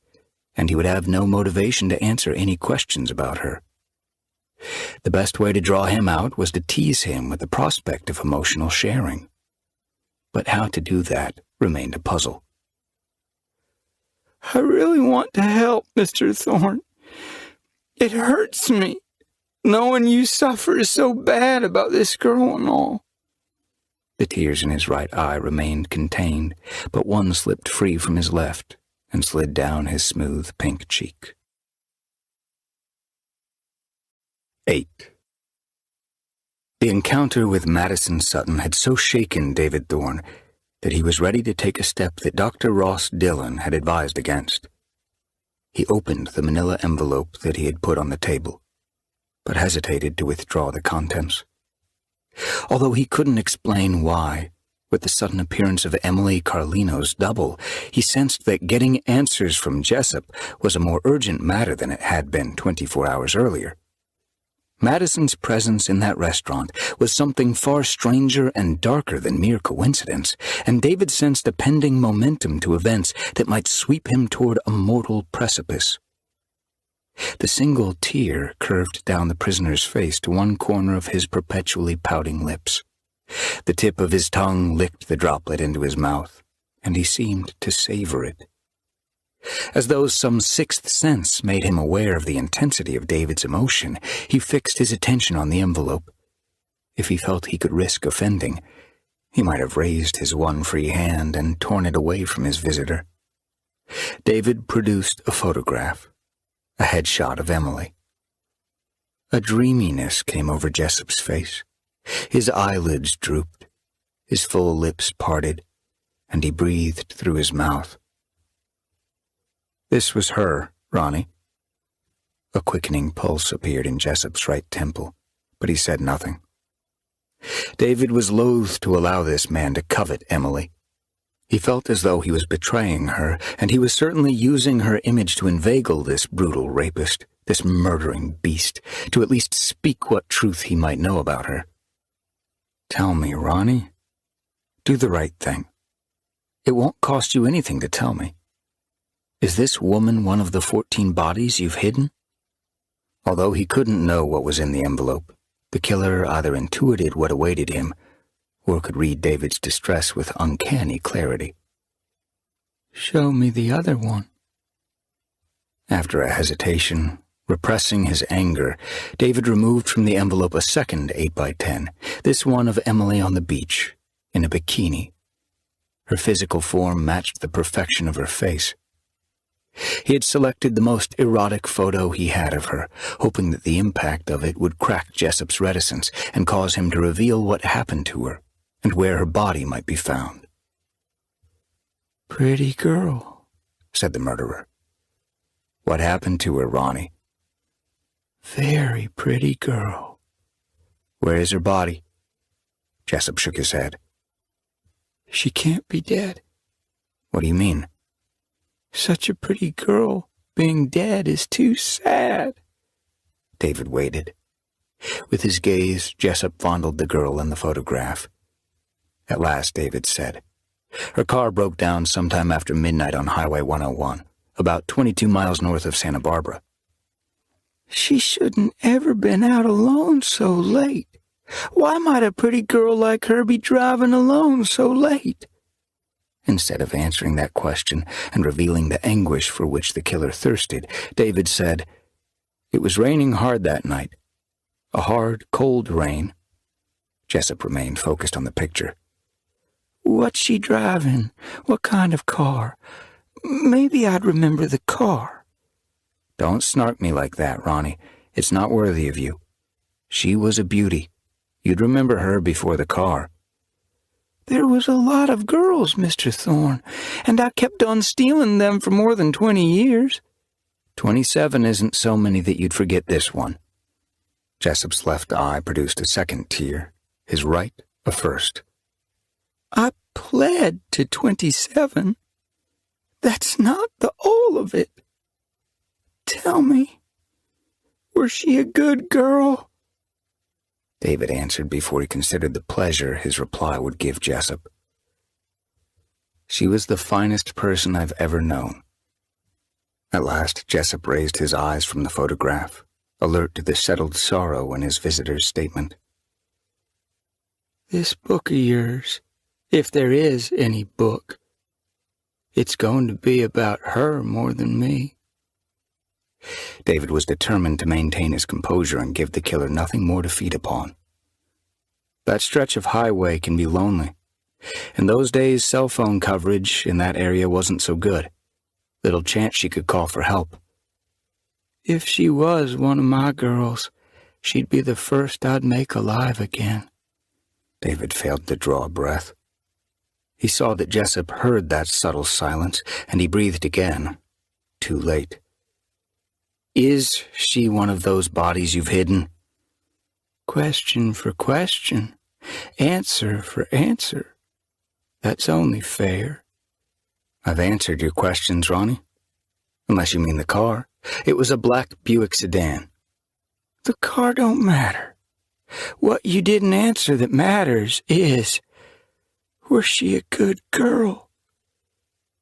and he would have no motivation to answer any questions about her. The best way to draw him out was to tease him with the prospect of emotional sharing. But how to do that remained a puzzle. I really want to help, Mr. Thorne. It hurts me, knowing you suffer so bad about this girl and all. The tears in his right eye remained contained, but one slipped free from his left and slid down his smooth pink cheek. 8. The encounter with Maddison Sutton had so shaken David Thorne that he was ready to take a step that Dr. Ross Dillon had advised against. He opened the manila envelope that he had put on the table, but hesitated to withdraw the contents. Although he couldn't explain why, with the sudden appearance of Emily Carlino's double, he sensed that getting answers from Jessup was a more urgent matter than it had been 24 hours earlier. Maddison's presence in that restaurant was something far stranger and darker than mere coincidence, and David sensed a pending momentum to events that might sweep him toward a mortal precipice. The single tear curved down the prisoner's face to one corner of his perpetually pouting lips. The tip of his tongue licked the droplet into his mouth, and he seemed to savor it. As though some sixth sense made him aware of the intensity of David's emotion, he fixed his attention on the envelope. If he felt he could risk offending, he might have raised his one free hand and torn it away from his visitor. David produced a photograph, a headshot of Emily. A dreaminess came over Jessup's face. His eyelids drooped, his full lips parted, and he breathed through his mouth. This was her, Ronny. A quickening pulse appeared in Jessup's right temple, but he said nothing. David was loath to allow this man to covet Emily. He felt as though he was betraying her, and he was certainly using her image to inveigle this brutal rapist, this murdering beast, to at least speak what truth he might know about her. "Tell me, Ronny. Do the right thing. It won't cost you anything to tell me. Is this woman one of the 14 bodies you've hidden?" Although he couldn't know what was in the envelope, the killer either intuited what awaited him or could read David's distress with uncanny clarity. "Show me the other one." After a hesitation, repressing his anger, David removed from the envelope a second 8x10, this one of Emily on the beach, in a bikini. Her physical form matched the perfection of her face. He had selected the most erotic photo he had of her, hoping that the impact of it would crack Jessup's reticence and cause him to reveal what happened to her and where her body might be found. "Pretty girl," said the murderer. "What happened to her, Ronny?" "Very pretty girl." "Where is her body?" Jessup shook his head. "She can't be dead." "What do you mean?" "Such a pretty girl being dead is too sad." David waited. With his gaze, Jessup fondled the girl in the photograph. At last, David said, "Her car broke down sometime after midnight on Highway 101, about 22 miles north of Santa Barbara." "She shouldn't ever been out alone so late. Why might a pretty girl like her be driving alone so late?" Instead of answering that question and revealing the anguish for which the killer thirsted, David said, "It was raining hard that night. A hard, cold rain." Jessup remained focused on the picture. "What's she driving? What kind of car? Maybe I'd remember the car." "Don't snark me like that, Ronny. It's not worthy of you. She was a beauty. You'd remember her before the car." "There was a lot of girls, Mr. Thorne, and I kept on stealing them for more than 20 years. 27 isn't so many that you'd forget this one." Jessup's left eye produced a second tear, his right a first. "I pled to 27. That's not the all of it. Tell me, was she a good girl?" David answered before he considered the pleasure his reply would give Jessup. "She was the finest person I've ever known." At last, Jessup raised his eyes from the photograph, alert to the settled sorrow in his visitor's statement. "This book of yours, if there is any book, it's going to be about her more than me." David was determined to maintain his composure and give the killer nothing more to feed upon. That stretch of highway can be lonely. In those days, cell phone coverage in that area wasn't so good. Little chance she could call for help. "If she was one of my girls, she'd be the first I'd make alive again." David failed to draw a breath. He saw that Jessup heard that subtle silence, and he breathed again. Too late. "Is she one of those bodies you've hidden?" "Question for question, answer for answer. That's only fair." "I've answered your questions, Ronny. Unless you mean the car. It was a black Buick sedan." "The car don't matter. What you didn't answer that matters is, was she a good girl?"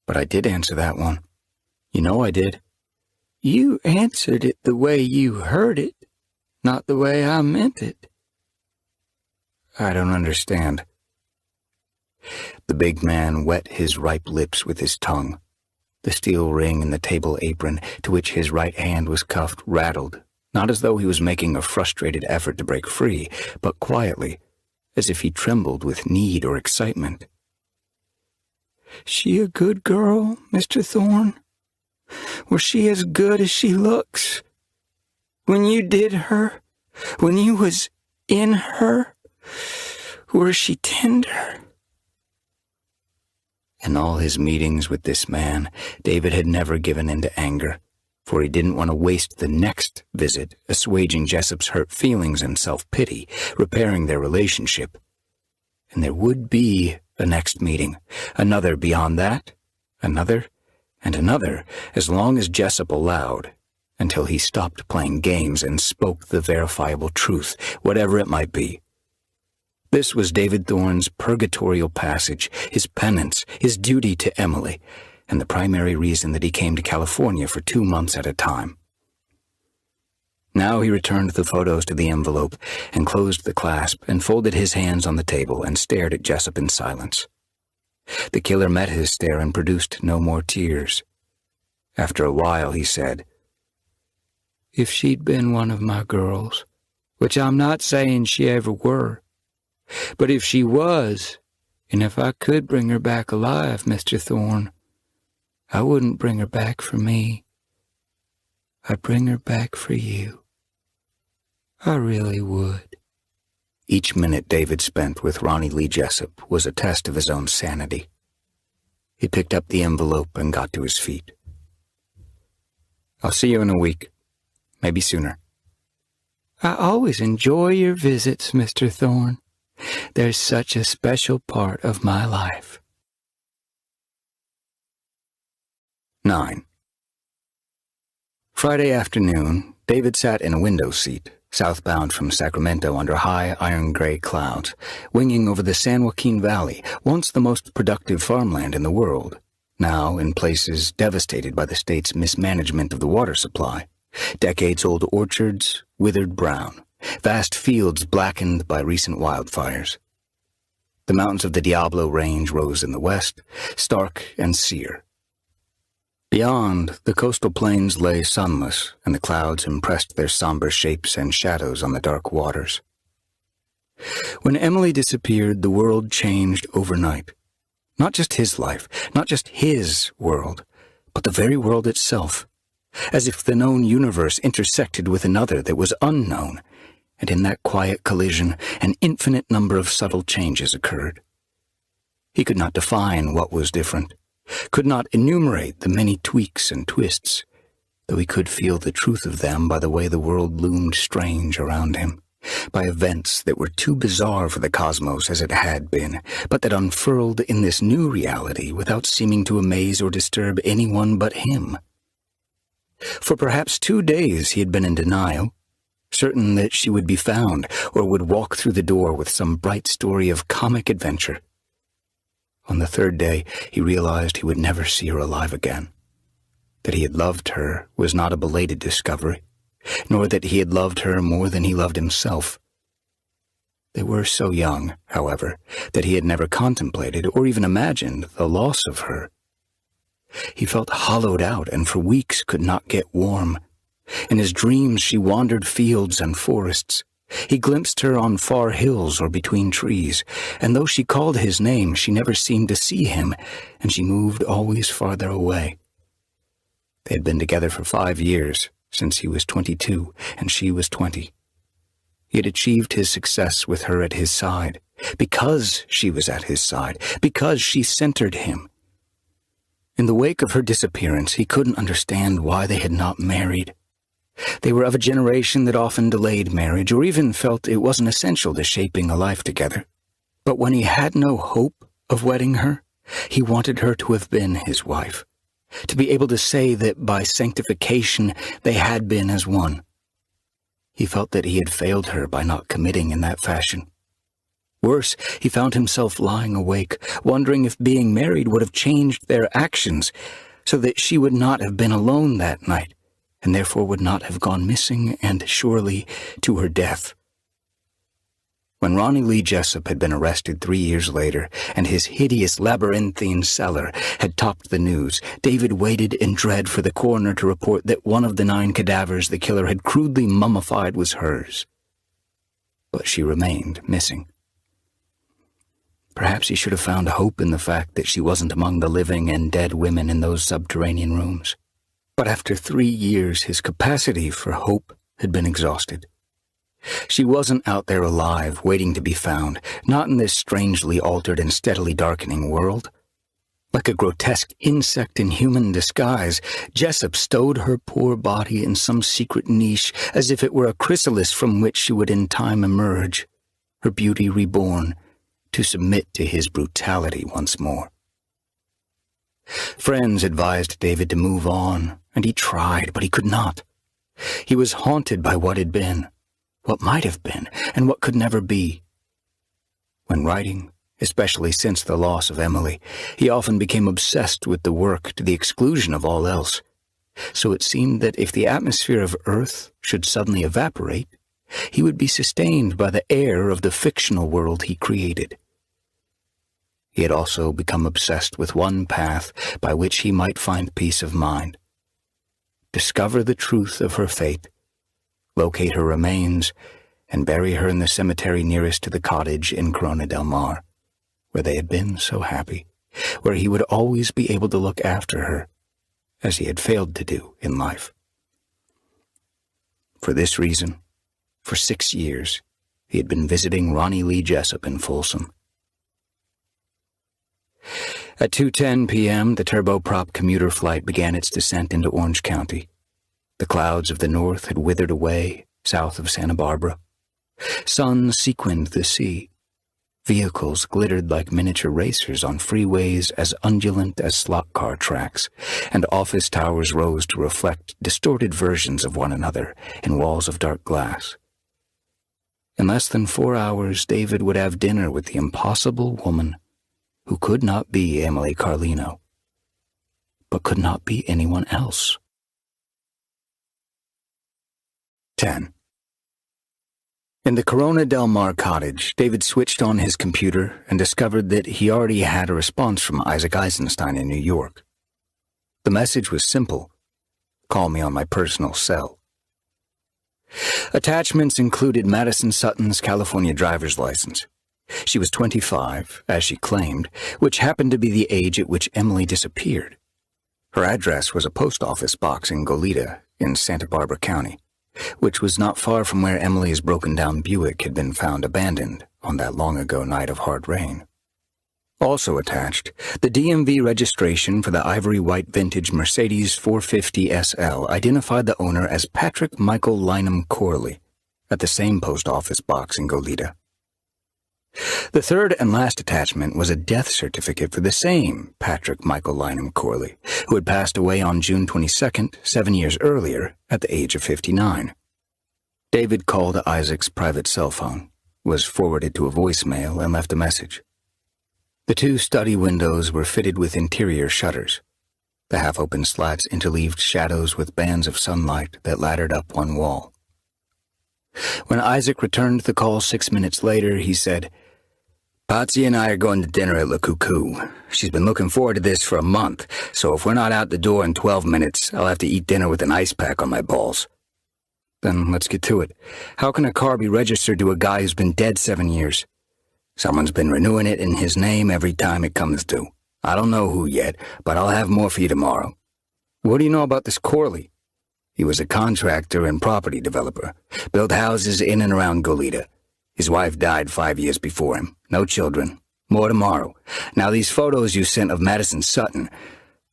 "But I did answer that one. You know I did." "You answered it the way you heard it, not the way I meant it." "I don't understand." The big man wet his ripe lips with his tongue. The steel ring in the table apron to which his right hand was cuffed rattled, not as though he was making a frustrated effort to break free, but quietly, as if he trembled with need or excitement. "She a good girl, Mr. Thorne? Was she as good as she looks? When you did her, when you was in her, was she tender?" In all his meetings with this man, David had never given in to anger. for he didn't want to waste the next visit assuaging Jessup's hurt feelings and self-pity, repairing their relationship. And there would be a next meeting, another beyond that, another, and another, as long as Jessup allowed, until he stopped playing games and spoke the verifiable truth, whatever it might be. This was David Thorne's purgatorial passage, his penance, his duty to Emily, and the primary reason that he came to California for 2 months at a time. Now he returned the photos to the envelope and closed the clasp and folded his hands on the table and stared at Jessup in silence. The killer met his stare and produced no more tears. After a while, he said, "If she'd been one of my girls, which I'm not saying she ever were, but if she was, and if I could bring her back alive, Mr. Thorne, I wouldn't bring her back for me. I'd bring her back for you. I really would." Each minute David spent with Ronny Lee Jessup was a test of his own sanity. He picked up the envelope and got to his feet. "I'll see you in a week. Maybe sooner." "I always enjoy your visits, Mr. Thorne. They're such a special part of my life." 9. Friday afternoon, David sat in a window seat, southbound from Sacramento under high iron-gray clouds, winging over the San Joaquin Valley, once the most productive farmland in the world, now in places devastated by the state's mismanagement of the water supply. Decades-old orchards withered brown, vast fields blackened by recent wildfires. The mountains of the Diablo Range rose in the west, stark and sere. Beyond, the coastal plains lay sunless, and the clouds impressed their somber shapes and shadows on the dark waters. When Emily disappeared, the world changed overnight. Not just his life, not just his world, but the very world itself, as if the known universe intersected with another that was unknown, and in that quiet collision, an infinite number of subtle changes occurred. He could not define what was different, could not enumerate the many tweaks and twists, though he could feel the truth of them by the way the world loomed strange around him, by events that were too bizarre for the cosmos as it had been, but that unfurled in this new reality without seeming to amaze or disturb anyone but him. For perhaps 2 days he had been in denial, certain that she would be found or would walk through the door with some bright story of comic adventure. On the 3rd day, he realized he would never see her alive again. That he had loved her was not a belated discovery, nor that he had loved her more than he loved himself. They were so young, however, that he had never contemplated or even imagined the loss of her. He felt hollowed out and for weeks could not get warm. In his dreams she wandered fields and forests. He glimpsed her on far hills or between trees, and though she called his name, she never seemed to see him, and she moved always farther away. They had been together for 5 years, since he was 22 and she was 20. He had achieved his success with her at his side, because she was at his side, because she centered him. In the wake of her disappearance, he couldn't understand why they had not married. They were of a generation that often delayed marriage or even felt it wasn't essential to shaping a life together. But when he had no hope of wedding her, he wanted her to have been his wife, to be able to say that by sanctification they had been as one. He felt that he had failed her by not committing in that fashion. Worse, he found himself lying awake, wondering if being married would have changed their actions, so that she would not have been alone that night, and therefore would not have gone missing and surely to her death. When Ronny Lee Jessup had been arrested 3 years later, and his hideous labyrinthine cellar had topped the news, David waited in dread for the coroner to report that one of the 9 cadavers the killer had crudely mummified was hers. But she remained missing. Perhaps he should have found hope in the fact that she wasn't among the living and dead women in those subterranean rooms. But after 3 years, his capacity for hope had been exhausted. She wasn't out there alive, waiting to be found, not in this strangely altered and steadily darkening world. Like a grotesque insect in human disguise, Jessup stowed her poor body in some secret niche as if it were a chrysalis from which she would in time emerge, her beauty reborn, to submit to his brutality once more. Friends advised David to move on, and he tried, but he could not. He was haunted by what had been, what might have been, and what could never be. When writing, especially since the loss of Emily, he often became obsessed with the work to the exclusion of all else. So it seemed that if the atmosphere of Earth should suddenly evaporate, he would be sustained by the air of the fictional world he created. He had also become obsessed with one path by which he might find peace of mind. Discover the truth of her fate, locate her remains, and bury her in the cemetery nearest to the cottage in Corona del Mar, where they had been so happy, where he would always be able to look after her, as he had failed to do in life. For this reason, for 6 years, he had been visiting Ronny Lee Jessup in Folsom. At 2:10 p.m., the turboprop commuter flight began its descent into Orange County. The clouds of the north had withered away south of Santa Barbara. Sun sequined the sea. Vehicles glittered like miniature racers on freeways as undulant as slot car tracks, and office towers rose to reflect distorted versions of one another in walls of dark glass. In less than 4 hours, David would have dinner with the impossible woman who could not be Emily Carlino, but could not be anyone else. 10. In the Corona del Mar cottage, David switched on his computer and discovered that he already had a response from Isaac Eisenstein in New York. The message was simple: call me on my personal cell. Attachments included Maddison Sutton's California driver's license. She was 25, as she claimed, which happened to be the age at which Emily disappeared. Her address was a post office box in Goleta, in Santa Barbara County, which was not far from where Emily's broken-down Buick had been found abandoned on that long-ago night of hard rain. Also attached, the DMV registration for the ivory-white vintage Mercedes 450 SL identified the owner as Patrick Michael Lynham Corley, at the same post office box in Goleta. The third and last attachment was a death certificate for the same Patrick Michael Lynham Corley, who had passed away on June 22nd, 7 years earlier, at the age of 59. David called Isaac's private cell phone, was forwarded to a voicemail, and left a message. The 2 study windows were fitted with interior shutters. The half-open slats interleaved shadows with bands of sunlight that laddered up one wall. When Isaac returned the call 6 minutes later, he said, "Patsy and I are going to dinner at Le Cuckoo. She's been looking forward to this for a month, so if we're not out the door in 12 minutes, I'll have to eat dinner with an ice pack on my balls." "Then let's get to it. How can a car be registered to a guy who's been dead 7 years? "Someone's been renewing it in his name every time it comes due. I don't know who yet, but I'll have more for you tomorrow." "What do you know about this Corley?" "He was a contractor and property developer. Built houses in and around Goleta. His wife died 5 years before him. No children. More tomorrow. Now these photos you sent of Maddison Sutton.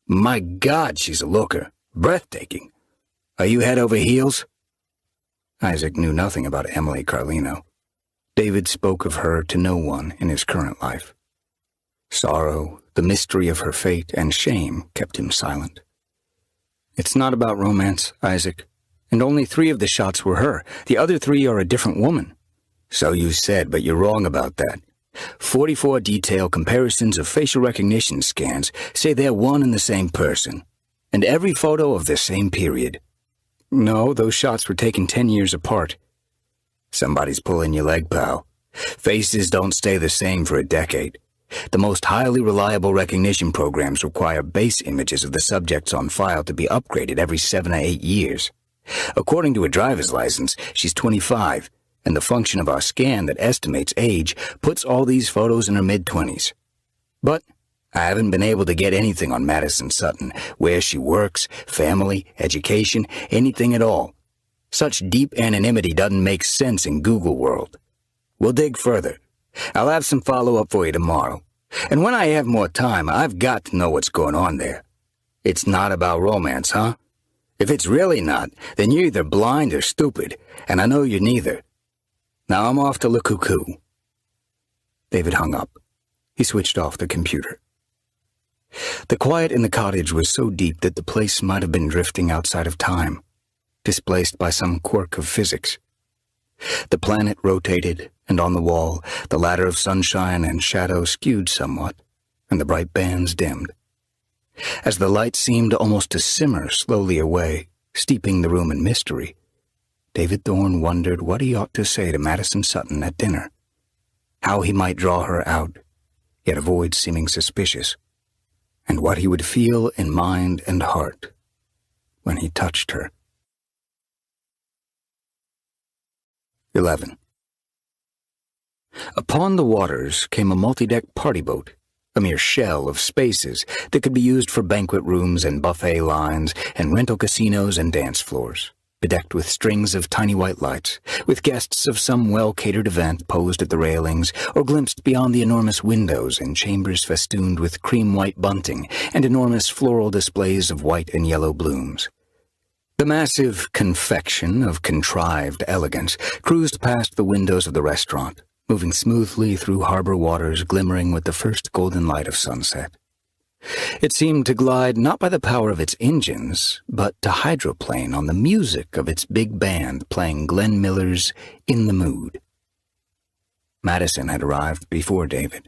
My God, she's a looker. Breathtaking. Are you head over heels?" Isaac knew nothing about Emily Carlino. David spoke of her to no one in his current life. Sorrow, the mystery of her fate, and shame kept him silent. "It's not about romance, Isaac. And only 3 of the shots were her. The other 3 are a different woman." "So you said, but you're wrong about that. 44 detailed comparisons of facial recognition scans say they're one and the same person. And every photo of the same period." "No, those shots were taken 10 years apart." "Somebody's pulling your leg, pal. Faces don't stay the same for a decade. The most highly reliable recognition programs require base images of the subjects on file to be upgraded every 7 or 8 years. According to a driver's license, she's 25, and the function of our scan that estimates age puts all these photos in her mid-20s. But I haven't been able to get anything on Maddison Sutton, where she works, family, education, anything at all. Such deep anonymity doesn't make sense in Google world. We'll dig further. I'll have some follow-up for you tomorrow. And when I have more time, I've got to know what's going on there. It's not about romance, huh? If it's really not, then you're either blind or stupid, and I know you're neither. Now I'm off to Le Cuckoo." David hung up. He switched off the computer. The quiet in the cottage was so deep that the place might have been drifting outside of time, displaced by some quirk of physics. The planet rotated, and on the wall, the ladder of sunshine and shadow skewed somewhat, and the bright bands dimmed. As the light seemed almost to simmer slowly away, steeping the room in mystery, David Thorne wondered what he ought to say to Maddison Sutton at dinner, how he might draw her out, yet avoid seeming suspicious, and what he would feel in mind and heart when he touched her. 11. Upon the waters came a multi-deck party boat, a mere shell of spaces that could be used for banquet rooms and buffet lines and rental casinos and dance floors, bedecked with strings of tiny white lights, with guests of some well-catered event posed at the railings or glimpsed beyond the enormous windows in chambers festooned with cream-white bunting and enormous floral displays of white and yellow blooms. The massive confection of contrived elegance cruised past the windows of the restaurant, moving smoothly through harbor waters glimmering with the first golden light of sunset. It seemed to glide not by the power of its engines, but to hydroplane on the music of its big band playing Glenn Miller's In the Mood. Maddison had arrived before David.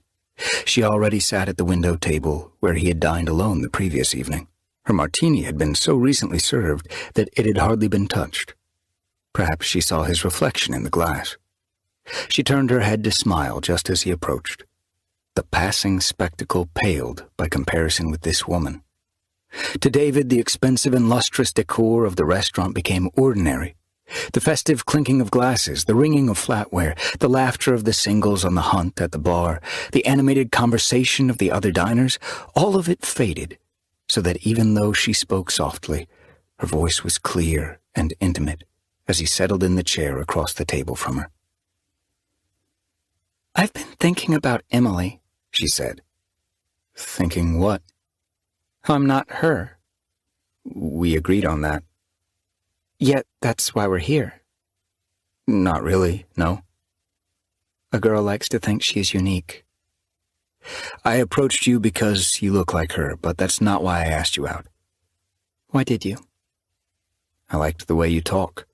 She already sat at the window table where he had dined alone the previous evening. Her martini had been so recently served that it had hardly been touched. Perhaps she saw his reflection in the glass. She turned her head to smile just as he approached. The passing spectacle paled by comparison with this woman. To David, the expensive and lustrous decor of the restaurant became ordinary. The festive clinking of glasses, the ringing of flatware, the laughter of the singles on the hunt at the bar, the animated conversation of the other diners, all of it faded, so that even though she spoke softly, her voice was clear and intimate as he settled in the chair across the table from her. "I've been thinking about Emily," she said. "Thinking what?" "I'm not her." "We agreed on that." "Yet that's why we're here." "Not really, no." "A girl likes to think she's unique." "I approached you because you look like her, but that's not why I asked you out." "Why did you?" "I liked the way you talk."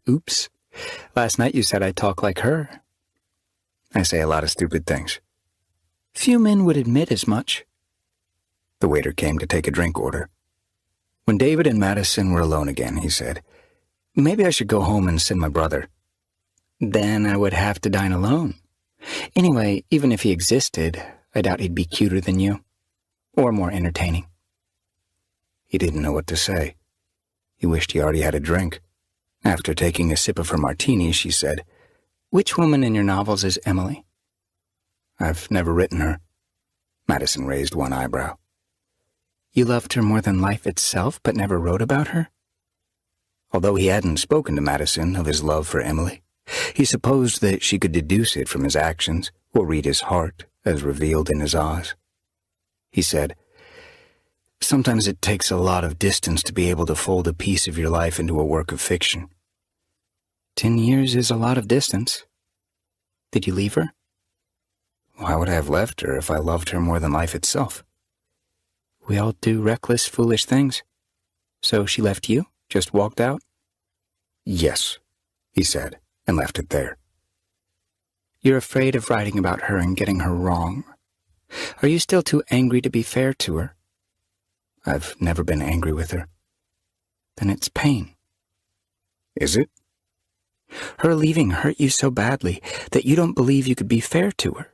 "Oops. Last night you said I talk like her." "I say a lot of stupid things." "Few men would admit as much." The waiter came to take a drink order. When David and Maddison were alone again, he said, "Maybe I should go home and send my brother." "Then I would have to dine alone. Anyway, even if he existed, I doubt he'd be cuter than you. Or more entertaining." He didn't know what to say. He wished he already had a drink. After taking a sip of her martini, she said, "Which woman in your novels is Emily?" "I've never written her." Maddison raised one eyebrow. "You loved her more than life itself, but never wrote about her?" Although he hadn't spoken to Maddison of his love for Emily, he supposed that she could deduce it from his actions or read his heart as revealed in his eyes. He said, "Sometimes it takes a lot of distance to be able to fold a piece of your life into a work of fiction." 10 years is a lot of distance. Did you leave her? Why would I have left her if I loved her more than life itself? We all do reckless, foolish things. So she left you? Just walked out? Yes, he said, and left it there. You're afraid of writing about her and getting her wrong. Are you still too angry to be fair to her? I've never been angry with her. Then it's pain. Is it? Her leaving hurt you so badly that you don't believe you could be fair to her,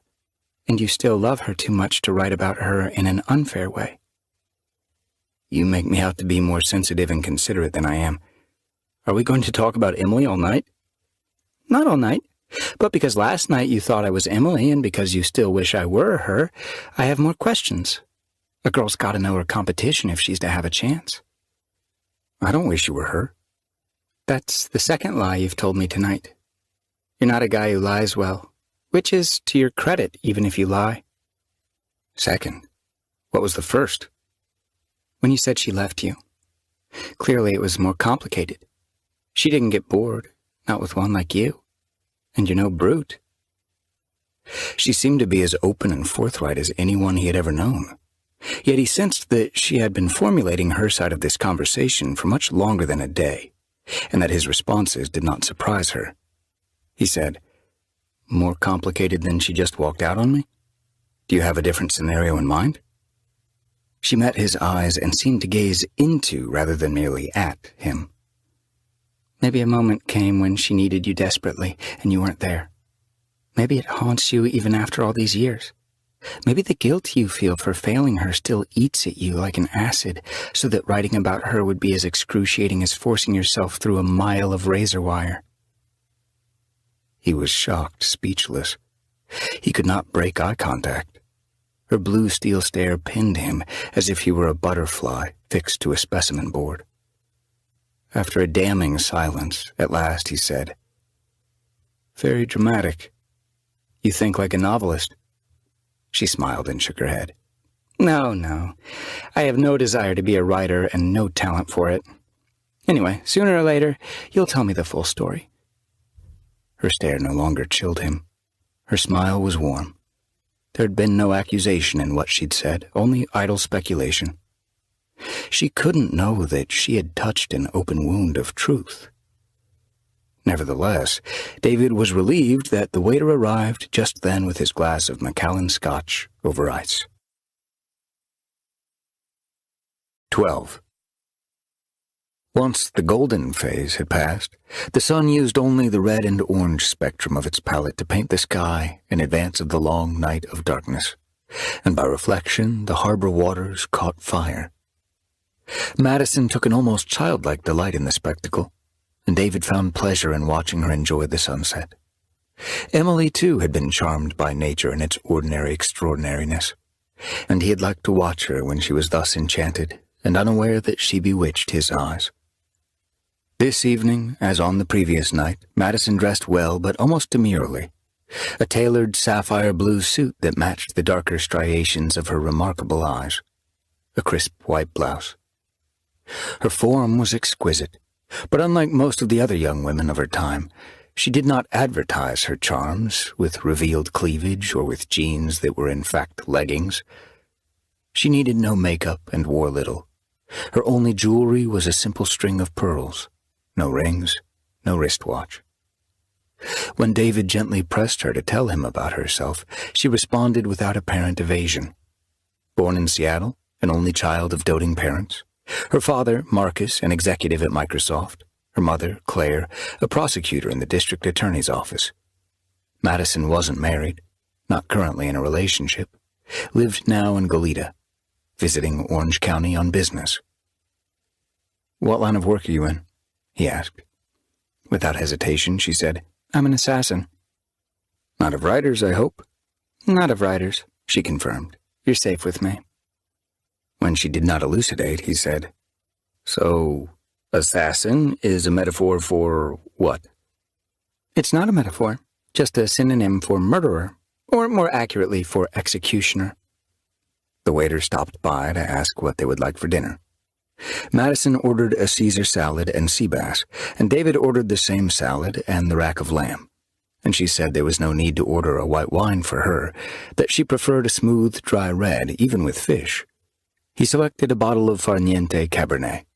and you still love her too much to write about her in an unfair way. You make me out to be more sensitive and considerate than I am. Are we going to talk about Emily all night? Not all night, but because last night you thought I was Emily and because you still wish I were her, I have more questions. A girl's got to know her competition if she's to have a chance. I don't wish you were her. That's the second lie you've told me tonight. You're not a guy who lies well, which is to your credit even if you lie. Second? What was the first? When you said she left you. Clearly it was more complicated. She didn't get bored, not with one like you. And you're no brute. She seemed to be as open and forthright as anyone he had ever known. Yet he sensed that she had been formulating her side of this conversation for much longer than a day, and that his responses did not surprise her. He said, "More complicated than she just walked out on me? Do you have a different scenario in mind?" She met his eyes and seemed to gaze into rather than merely at him. Maybe a moment came when she needed you desperately, and you weren't there. Maybe it haunts you even after all these years. Maybe the guilt you feel for failing her still eats at you like an acid, so that writing about her would be as excruciating as forcing yourself through a mile of razor wire. He was shocked, speechless. He could not break eye contact. Her blue steel stare pinned him as if he were a butterfly fixed to a specimen board. After a damning silence, at last he said, "Very dramatic. You think like a novelist." She smiled and shook her head. No. I have no desire to be a writer and no talent for it. Anyway, sooner or later, you'll tell me the full story. Her stare no longer chilled him. Her smile was warm. There had been no accusation in what she'd said, only idle speculation. She couldn't know that she had touched an open wound of truth. Nevertheless, David was relieved that the waiter arrived just then with his glass of Macallan Scotch over ice. 12. Once the golden phase had passed, the sun used only the red and orange spectrum of its palette to paint the sky in advance of the long night of darkness, and by reflection the harbor waters caught fire. Maddison took an almost childlike delight in the spectacle, and David found pleasure in watching her enjoy the sunset. Emily, too, had been charmed by nature in its ordinary extraordinariness, and he had liked to watch her when she was thus enchanted and unaware that she bewitched his eyes. This evening, as on the previous night, Maddison dressed well but almost demurely, a tailored sapphire blue suit that matched the darker striations of her remarkable eyes, a crisp white blouse. Her form was exquisite, but unlike most of the other young women of her time, she did not advertise her charms with revealed cleavage or with jeans that were in fact leggings. She needed no makeup and wore little. Her only jewelry was a simple string of pearls. No rings, no wristwatch. When David gently pressed her to tell him about herself, she responded without apparent evasion. Born in Seattle, an only child of doting parents, her father, Marcus, an executive at Microsoft, her mother, Claire, a prosecutor in the district attorney's office. Maddison wasn't married, not currently in a relationship, lived now in Goleta, visiting Orange County on business. "What line of work are you in?" he asked. Without hesitation, she said, "I'm an assassin." "Not of writers, I hope?" "Not of writers," she confirmed. "You're safe with me." When she did not elucidate, he said, "So, assassin is a metaphor for what?" "It's not a metaphor, just a synonym for murderer, or more accurately for executioner." The waiter stopped by to ask what they would like for dinner. Maddison ordered a Caesar salad and sea bass, and David ordered the same salad and the rack of lamb, and she said there was no need to order a white wine for her, that she preferred a smooth, dry red, even with fish. He selected a bottle of Farniente Cabernet.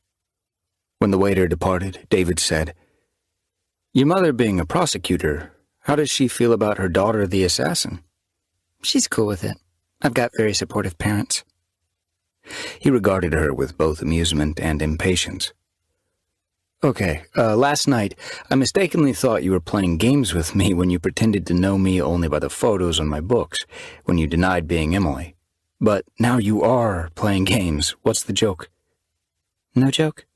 When the waiter departed, David said, "Your mother being a prosecutor, how does she feel about her daughter the assassin?" "She's cool with it. I've got very supportive parents." He regarded her with both amusement and impatience. "Okay, last night, I mistakenly thought you were playing games with me when you pretended to know me only by the photos on my books, when you denied being Emily. But now you are playing games. What's the joke?" "No joke.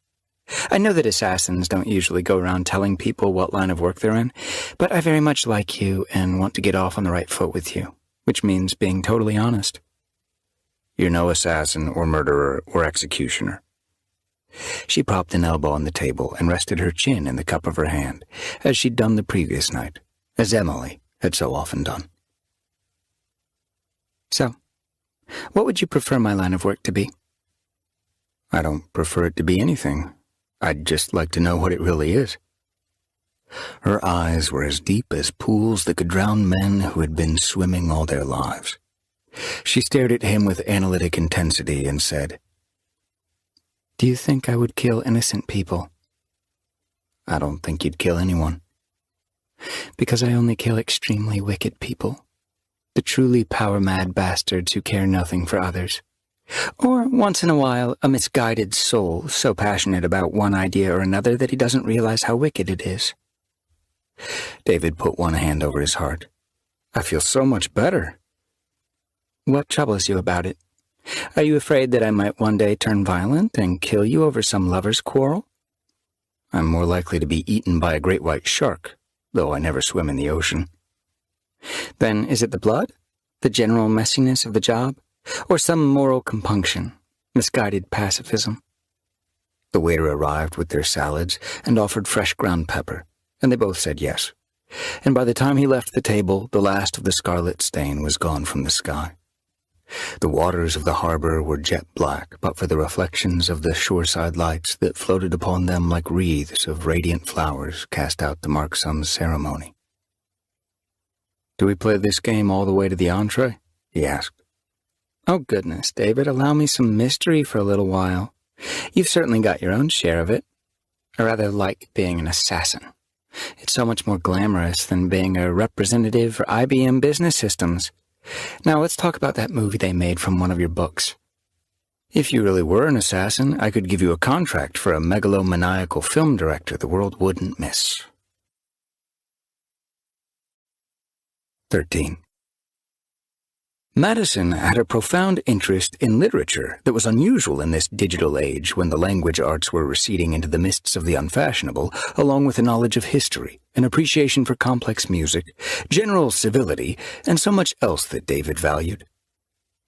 I know that assassins don't usually go around telling people what line of work they're in, but I very much like you and want to get off on the right foot with you, which means being totally honest." "You're no assassin or murderer or executioner." She propped an elbow on the table and rested her chin in the cup of her hand, as she'd done the previous night, as Emily had so often done. "So, What would you prefer my line of work to be? I don't prefer it to be anything. I'd just like to know what it really is. Her eyes were as deep as pools that could drown men who had been swimming all their lives. She stared at him with analytic intensity and said, Do you think I would kill innocent people? I don't think you'd kill anyone. Because I only kill extremely wicked people. The truly power-mad bastards who care nothing for others. Or, once in a while, a misguided soul so passionate about one idea or another that he doesn't realize how wicked it is. David put one hand over his heart. I feel so much better. What troubles you about it? Are you afraid that I might one day turn violent and kill you over some lover's quarrel? I'm more likely to be eaten by a great white shark, though I never swim in the ocean. Then is it the blood? The general messiness of the job? Or some moral compunction, misguided pacifism? The waiter arrived with their salads and offered fresh ground pepper, and they both said yes. And by the time he left the table, the last of the scarlet stain was gone from the sky. The waters of the harbor were jet black, but for the reflections of the shoreside lights that floated upon them like wreaths of radiant flowers cast out to mark some ceremony. Do we play this game all the way to the entree? He asked. Oh, goodness, David, allow me some mystery for a little while. You've certainly got your own share of it. I rather like being an assassin. It's so much more glamorous than being a representative for IBM Business Systems. Now let's talk about that movie they made from one of your books. If you really were an assassin, I could give you a contract for a megalomaniacal film director the world wouldn't miss. 13. Maddison had a profound interest in literature that was unusual in this digital age when the language arts were receding into the mists of the unfashionable, along with a knowledge of history, an appreciation for complex music, general civility, and so much else that David valued.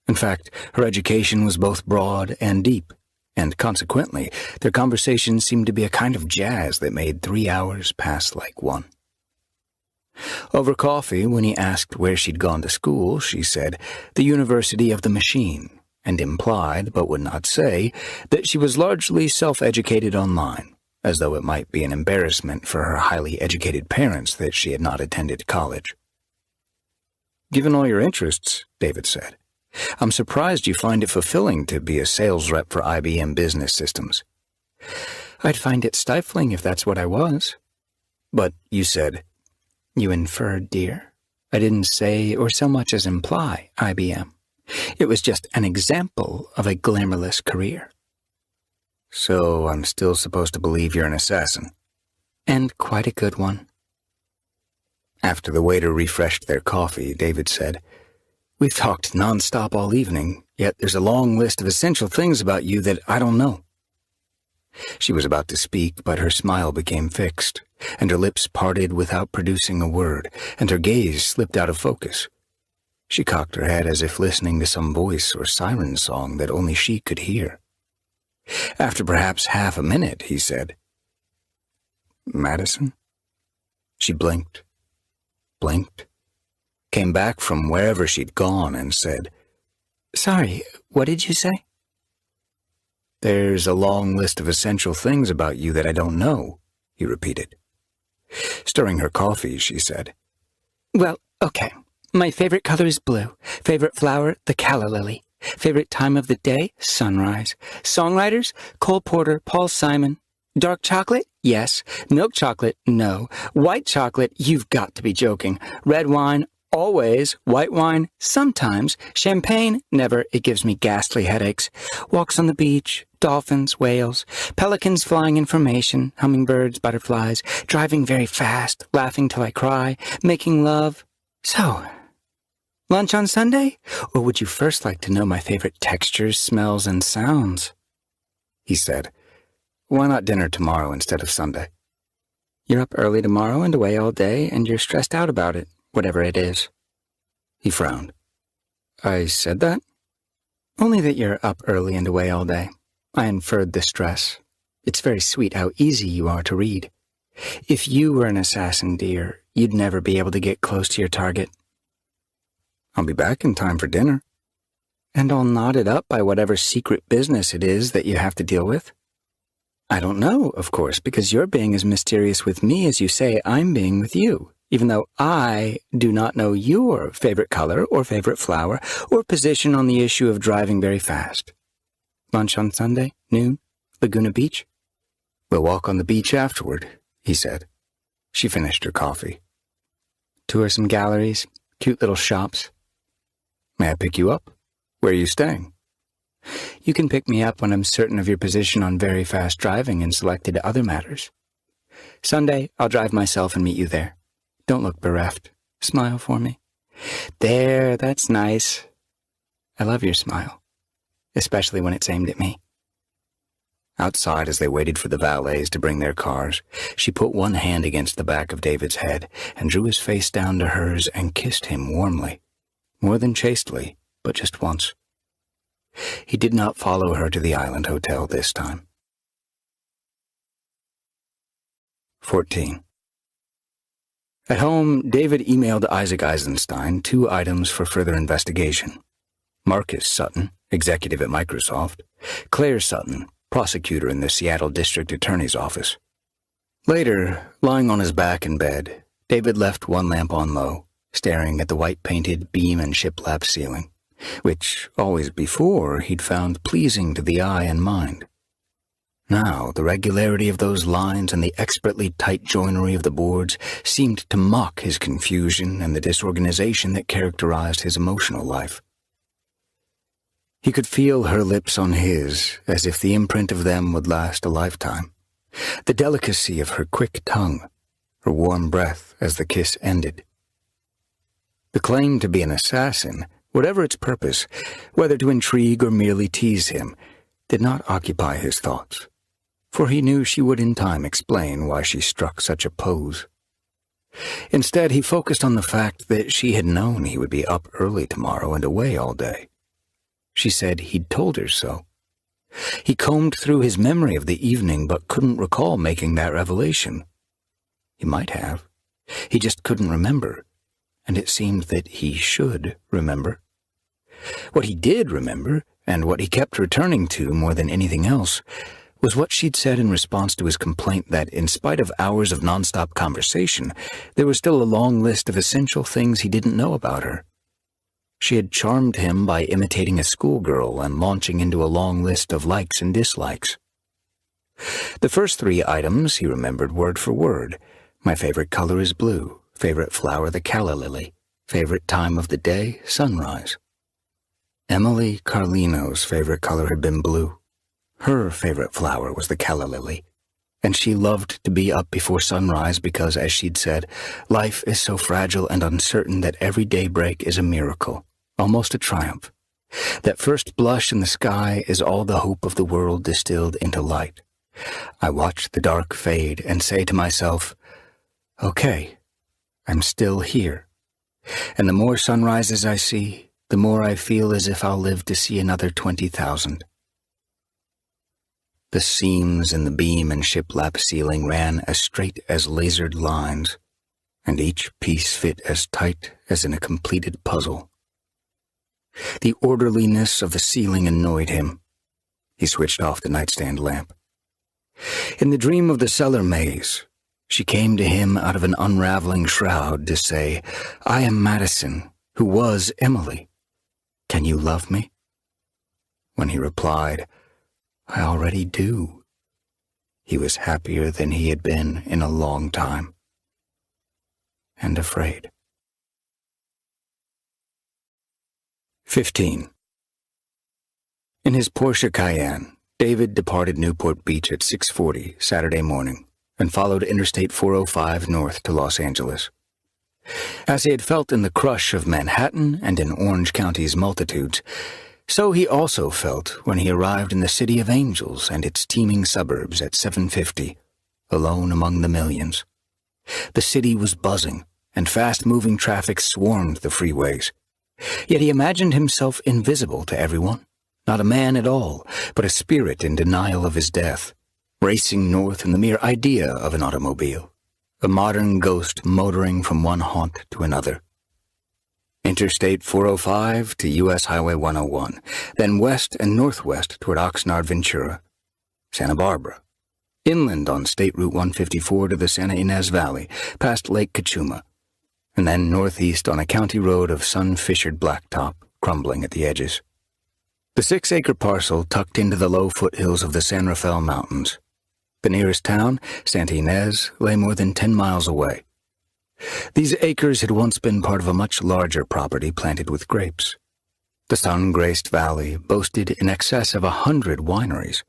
In fact, her education was both broad and deep, and consequently, their conversations seemed to be a kind of jazz that made 3 hours pass like one. Over coffee, when he asked where she'd gone to school, she said, the University of the Machine, and implied, but would not say, that she was largely self-educated online, as though it might be an embarrassment for her highly educated parents that she had not attended college. Given all your interests, David said, I'm surprised you find it fulfilling to be a sales rep for IBM Business Systems. I'd find it stifling if that's what I was. But you said... You inferred, dear. I didn't say or so much as imply IBM. It was just an example of a glamourless career. So I'm still supposed to believe you're an assassin. And quite a good one. After the waiter refreshed their coffee, David said, We've talked nonstop all evening, yet there's a long list of essential things about you that I don't know. She was about to speak, but her smile became fixed, and her lips parted without producing a word, and her gaze slipped out of focus. She cocked her head as if listening to some voice or siren song that only she could hear. After perhaps half a minute, he said, Maddison? She blinked, came back from wherever she'd gone and said, Sorry, what did you say? There's a long list of essential things about you that I don't know, he repeated. Stirring her coffee, she said, Well, okay. My favorite color is blue. Favorite flower, the calla lily. Favorite time of the day, sunrise. Songwriters, Cole Porter, Paul Simon. Dark chocolate? Yes. Milk chocolate? No. White chocolate? You've got to be joking. Red wine? Always. White wine? Sometimes. Champagne? Never. It gives me ghastly headaches. Walks on the beach. Dolphins, whales, pelicans flying information, hummingbirds, butterflies, driving very fast, laughing till I cry, making love. So, lunch on Sunday? Or would you first like to know my favorite textures, smells, and sounds? He said, Why not dinner tomorrow instead of Sunday? You're up early tomorrow and away all day, and you're stressed out about it, whatever it is. He frowned. I said that? Only that you're up early and away all day. I inferred the stress. It's very sweet how easy you are to read. If you were an assassin, dear, you'd never be able to get close to your target. I'll be back in time for dinner. And all knotted up by whatever secret business it is that you have to deal with? I don't know, of course, because you're being as mysterious with me as you say I'm being with you, even though I do not know your favorite color or favorite flower or position on the issue of driving very fast. Lunch on Sunday, noon, Laguna Beach? We'll walk on the beach afterward, he said. She finished her coffee. Tour some galleries, cute little shops. May I pick you up? Where are you staying? You can pick me up when I'm certain of your position on very fast driving and selected other matters. Sunday, I'll drive myself and meet you there. Don't look bereft. Smile for me. There, that's nice. I love your smile, especially when it's aimed at me. Outside, as they waited for the valets to bring their cars, she put one hand against the back of David's head and drew his face down to hers and kissed him warmly, more than chastely, but just once. He did not follow her to the island hotel this time. 14. At home, David emailed Isaac Eisenstein 2 items for further investigation. Marcus Sutton, executive at Microsoft, Claire Sutton, prosecutor in the Seattle District Attorney's Office. Later, lying on his back in bed, David left one lamp on low, staring at the white-painted beam and shiplap ceiling, which, always before, he'd found pleasing to the eye and mind. Now, the regularity of those lines and the expertly tight joinery of the boards seemed to mock his confusion and the disorganization that characterized his emotional life. He could feel her lips on his, as if the imprint of them would last a lifetime, the delicacy of her quick tongue, her warm breath as the kiss ended. The claim to be an assassin, whatever its purpose, whether to intrigue or merely tease him, did not occupy his thoughts, for he knew she would in time explain why she struck such a pose. Instead, he focused on the fact that she had known he would be up early tomorrow and away all day. She said he'd told her so. He combed through his memory of the evening but couldn't recall making that revelation. He might have. He just couldn't remember, and it seemed that he should remember. What he did remember, and what he kept returning to more than anything else, was what she'd said in response to his complaint that, in spite of hours of nonstop conversation, there was still a long list of essential things he didn't know about her. She had charmed him by imitating a schoolgirl and launching into a long list of likes and dislikes. The first 3 items he remembered word for word. My favorite color is blue, favorite flower the calla lily, favorite time of the day, sunrise. Emily Carlino's favorite color had been blue. Her favorite flower was the calla lily, and she loved to be up before sunrise because, as she'd said, life is so fragile and uncertain that every daybreak is a miracle, almost a triumph. That first blush in the sky is all the hope of the world distilled into light. I watch the dark fade and say to myself, okay, I'm still here. And the more sunrises I see, the more I feel as if I'll live to see another 20,000. The seams in the beam and shiplap ceiling ran as straight as lasered lines, and each piece fit as tight as in a completed puzzle. The orderliness of the ceiling annoyed him. He switched off the nightstand lamp. In the dream of the cellar maze, she came to him out of an unraveling shroud to say, I am Maddison, who was Emily. Can you love me? When he replied, I already do, he was happier than he had been in a long time, and afraid. 15. In his Porsche Cayenne, David departed Newport Beach at 6:40 Saturday morning and followed Interstate 405 north to Los Angeles. As he had felt in the crush of Manhattan and in Orange County's multitudes, so he also felt when he arrived in the City of Angels and its teeming suburbs at 7:50, alone among the millions. The city was buzzing, and fast-moving traffic swarmed the freeways. Yet he imagined himself invisible to everyone, not a man at all, but a spirit in denial of his death, racing north in the mere idea of an automobile, a modern ghost motoring from one haunt to another. Interstate 405 to U.S. Highway 101, then west and northwest toward Oxnard, Ventura, Santa Barbara, inland on State Route 154 to the Santa Ynez Valley, past Lake Cachuma, and then northeast on a county road of sun-fissured blacktop, crumbling at the edges. The 6-acre parcel tucked into the low foothills of the San Rafael Mountains. The nearest town, Santa Ynez, lay more than 10 miles away. These acres had once been part of a much larger property planted with grapes. The sun-graced valley boasted in excess of 100 wineries,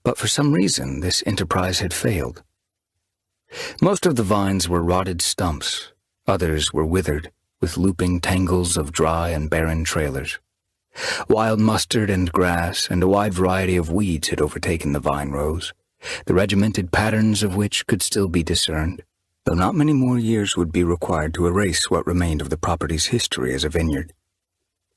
but for some reason this enterprise had failed. Most of the vines were rotted stumps, others were withered, with looping tangles of dry and barren trailers. Wild mustard and grass and a wide variety of weeds had overtaken the vine rows, the regimented patterns of which could still be discerned, though not many more years would be required to erase what remained of the property's history as a vineyard.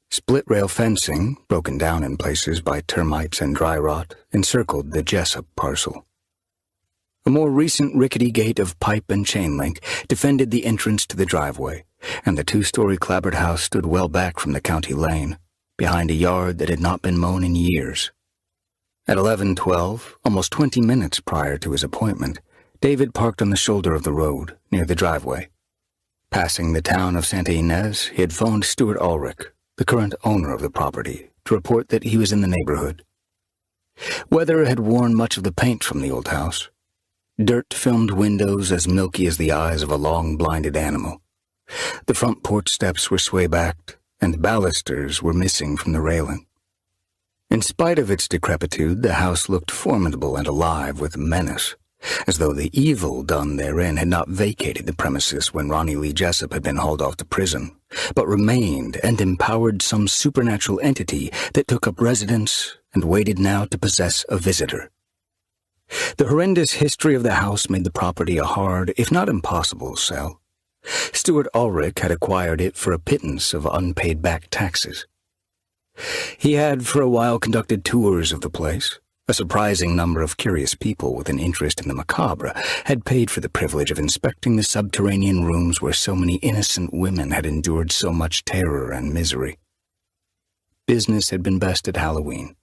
Split-rail fencing, broken down in places by termites and dry rot, encircled the Jessup parcel. A more recent rickety gate of pipe and chain link defended the entrance to the driveway, and the 2-story clapboard house stood well back from the county lane, behind a yard that had not been mown in years. At 11:12, almost 20 minutes prior to his appointment, David parked on the shoulder of the road, near the driveway. Passing the town of Santa Ynez, he had phoned Stuart Ulrich, the current owner of the property, to report that he was in the neighborhood. Weather had worn much of the paint from the old house. Dirt-filmed windows as milky as the eyes of a long-blinded animal. The front porch steps were sway-backed, and balusters were missing from the railing. In spite of its decrepitude, the house looked formidable and alive with menace, as though the evil done therein had not vacated the premises when Ronny Lee Jessup had been hauled off to prison, but remained and empowered some supernatural entity that took up residence and waited now to possess a visitor. The horrendous history of the house made the property a hard, if not impossible, sell. Stuart Ulrich had acquired it for a pittance of unpaid back taxes. He had for a while conducted tours of the place. A surprising number of curious people with an interest in the macabre had paid for the privilege of inspecting the subterranean rooms where so many innocent women had endured so much terror and misery. Business had been best at Halloween.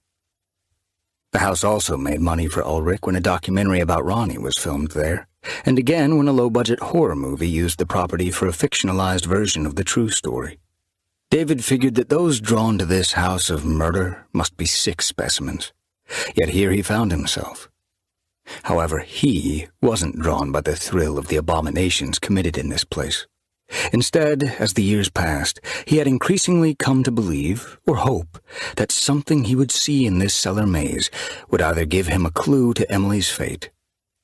The house also made money for Ulrich when a documentary about Ronny was filmed there, and again when a low-budget horror movie used the property for a fictionalized version of the true story. David figured that those drawn to this house of murder must be sick specimens. Yet here he found himself. However, he wasn't drawn by the thrill of the abominations committed in this place. Instead, as the years passed, he had increasingly come to believe, or hope, that something he would see in this cellar maze would either give him a clue to Emily's fate,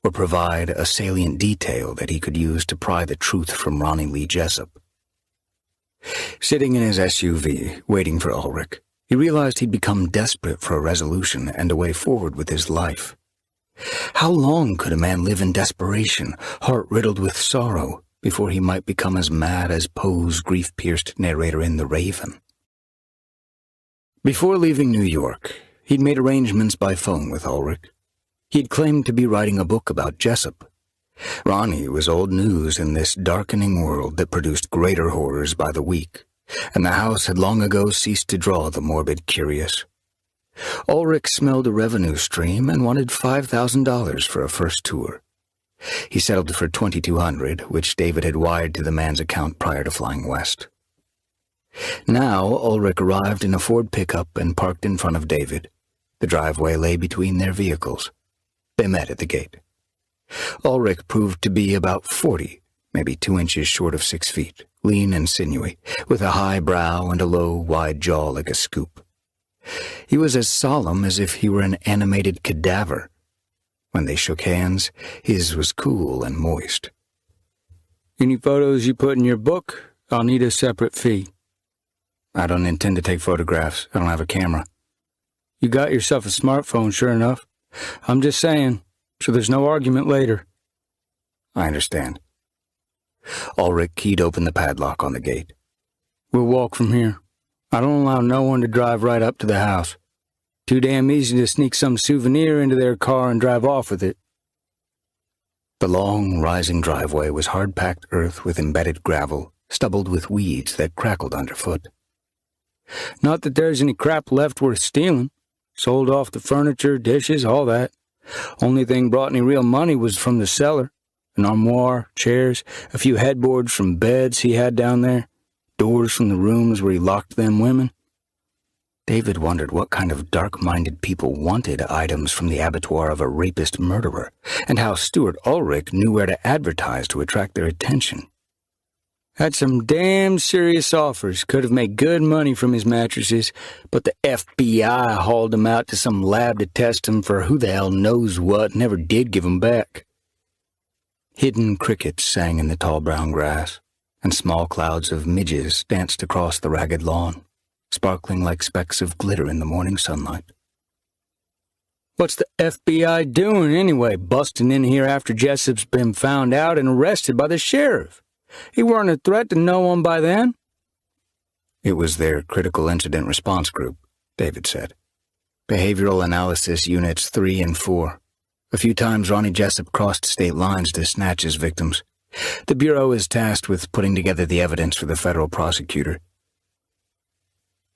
or provide a salient detail that he could use to pry the truth from Ronny Lee Jessup. Sitting in his SUV, waiting for Ulrich, he realized he'd become desperate for a resolution and a way forward with his life. How long could a man live in desperation, heart-riddled with sorrow, before he might become as mad as Poe's grief-pierced narrator in The Raven? Before leaving New York, he'd made arrangements by phone with Ulrich. He'd claimed to be writing a book about Jessup. Ronny was old news in this darkening world that produced greater horrors by the week, and the house had long ago ceased to draw the morbid curious. Ulrich smelled a revenue stream and wanted $5,000 for a first tour. He settled for $2,200, which David had wired to the man's account prior to flying west. Now Ulrich arrived in a Ford pickup and parked in front of David. The driveway lay between their vehicles. They met at the gate. Ulrich proved to be about 40, maybe 2 inches short of 6 feet, lean and sinewy, with a high brow and a low, wide jaw like a scoop. He was as solemn as if he were an animated cadaver. When they shook hands, his was cool and moist. "Any photos you put in your book? I'll need a separate fee." "I don't intend to take photographs. I don't have a camera." "You got yourself a smartphone, sure enough. I'm just saying, so there's no argument later." "I understand." Ulrich keyed open the padlock on the gate. "We'll walk from here. I don't allow no one to drive right up to the house. Too damn easy to sneak some souvenir into their car and drive off with it." The long, rising driveway was hard-packed earth with embedded gravel stubbled with weeds that crackled underfoot. Not that there's any crap left worth stealing. Sold off the furniture, dishes, all that. Only thing brought any real money was from the cellar. An armoire, chairs, a few headboards from beds he had down there, doors from the rooms where he locked them women. David wondered what kind of dark-minded people wanted items from the abattoir of a rapist murderer, and how Stuart Ulrich knew where to advertise to attract their attention. Had some damn serious offers, could have made good money from his mattresses, but the FBI hauled him out to some lab to test him for who the hell knows what, never did give him back. Hidden crickets sang in the tall brown grass, and small clouds of midges danced across the ragged lawn, sparkling like specks of glitter in the morning sunlight. What's the FBI doing anyway, busting in here after Jessup's been found out and arrested by the sheriff? He weren't a threat to no one by then. It was their critical incident response group, David said. Behavioral analysis units 3 and 4. A few times Ronny Jessup crossed state lines to snatch his victims. The Bureau is tasked with putting together the evidence for the federal prosecutor.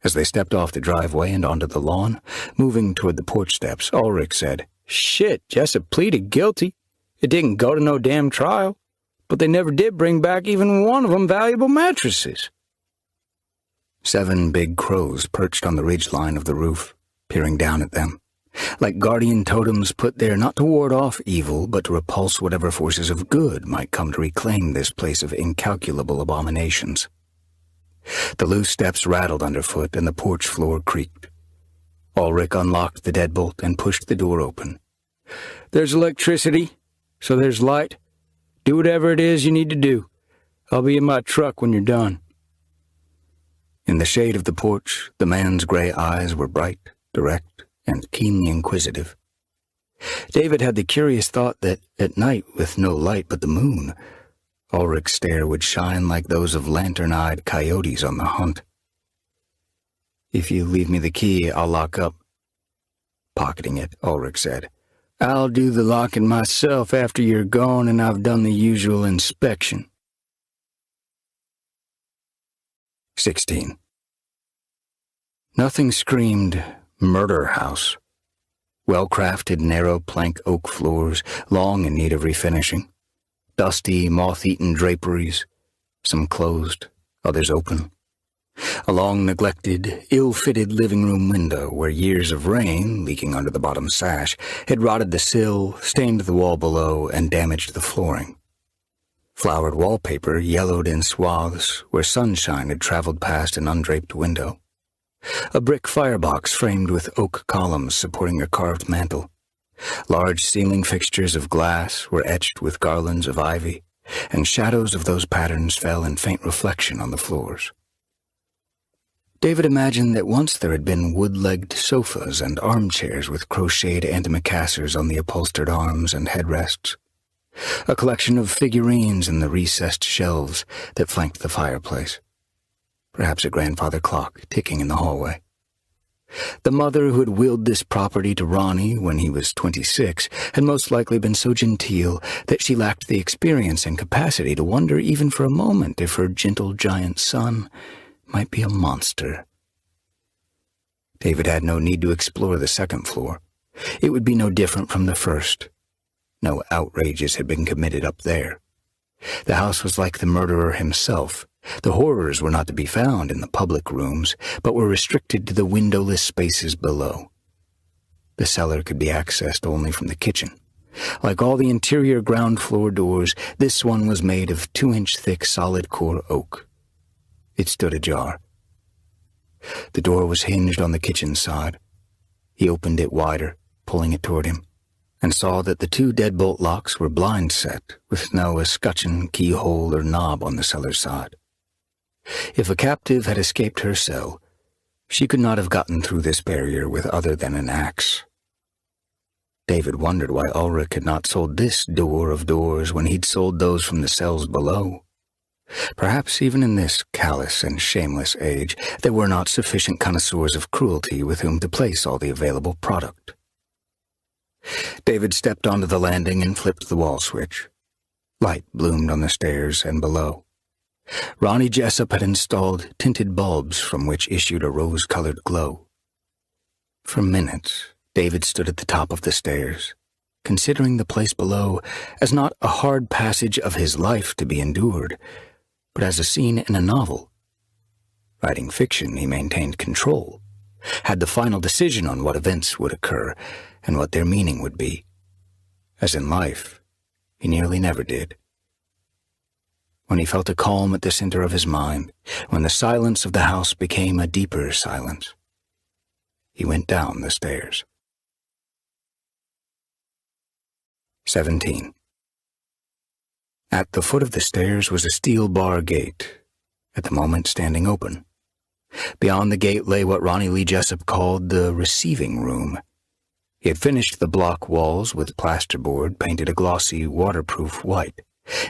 As they stepped off the driveway and onto the lawn, moving toward the porch steps, Ulrich said, "Shit, Jessup pleaded guilty. It didn't go to no damn trial. But they never did bring back even one of them valuable mattresses." 7 big crows perched on the ridgeline of the roof, peering down at them, like guardian totems put there not to ward off evil, but to repulse whatever forces of good might come to reclaim this place of incalculable abominations. The loose steps rattled underfoot, and the porch floor creaked. Ulrich unlocked the deadbolt and pushed the door open. "There's electricity, so there's light. Do whatever it is you need to do. I'll be in my truck when you're done." In the shade of the porch, the man's gray eyes were bright, direct, and keenly inquisitive. David had the curious thought that, at night with no light but the moon, Ulrich's stare would shine like those of lantern-eyed coyotes on the hunt. "If you leave me the key, I'll lock up." Pocketing it, Ulrich said, "I'll do the locking myself after you're gone and I've done the usual inspection." 16. Nothing screamed murder house. Well-crafted narrow plank oak floors, long in need of refinishing. Dusty, moth-eaten draperies, some closed, others open. A long-neglected, ill-fitted living room window where years of rain, leaking under the bottom sash, had rotted the sill, stained the wall below, and damaged the flooring. Flowered wallpaper yellowed in swaths where sunshine had traveled past an undraped window. A brick firebox framed with oak columns supporting a carved mantel. Large ceiling fixtures of glass were etched with garlands of ivy, and shadows of those patterns fell in faint reflection on the floors. David imagined that once there had been wood-legged sofas and armchairs with crocheted antimacassars on the upholstered arms and headrests, a collection of figurines in the recessed shelves that flanked the fireplace, perhaps a grandfather clock ticking in the hallway. The mother who had willed this property to Ronny when he was 26 had most likely been so genteel that she lacked the experience and capacity to wonder even for a moment if her gentle giant son might be a monster. David had no need to explore the second floor. It would be no different from the first. No outrages had been committed up there. The house was like the murderer himself. The horrors were not to be found in the public rooms, but were restricted to the windowless spaces below. The cellar could be accessed only from the kitchen. Like all the interior ground floor doors, this one was made of 2-inch thick solid core oak. It stood ajar. The door was hinged on the kitchen side. He opened it wider, pulling it toward him, and saw that the 2 deadbolt locks were blind set, with no escutcheon, keyhole, or knob on the cellar side. If a captive had escaped her cell, she could not have gotten through this barrier with other than an axe. David wondered why Ulrich had not sold this door of doors when he'd sold those from the cells below. Perhaps even in this callous and shameless age, there were not sufficient connoisseurs of cruelty with whom to place all the available product. David stepped onto the landing and flipped the wall switch. Light bloomed on the stairs and below. Ronny Jessup had installed tinted bulbs from which issued a rose-colored glow. For minutes, David stood at the top of the stairs, considering the place below as not a hard passage of his life to be endured, but as a scene in a novel. Writing fiction, he maintained control, had the final decision on what events would occur and what their meaning would be. As in life, he nearly never did. When he felt a calm at the center of his mind, when the silence of the house became a deeper silence, he went down the stairs. 17. At the foot of the stairs was a steel bar gate, at the moment standing open. Beyond the gate lay what Ronny Lee Jessup called the receiving room. He had finished the block walls with plasterboard painted a glossy, waterproof white,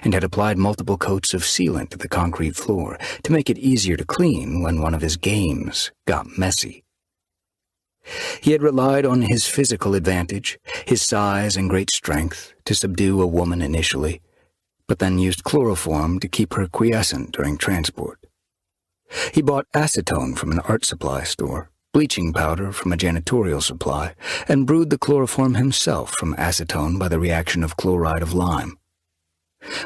and had applied multiple coats of sealant to the concrete floor to make it easier to clean when one of his games got messy. He had relied on his physical advantage, his size and great strength, to subdue a woman initially, but then used chloroform to keep her quiescent during transport. He bought acetone from an art supply store, bleaching powder from a janitorial supply, and brewed the chloroform himself from acetone by the reaction of chloride of lime.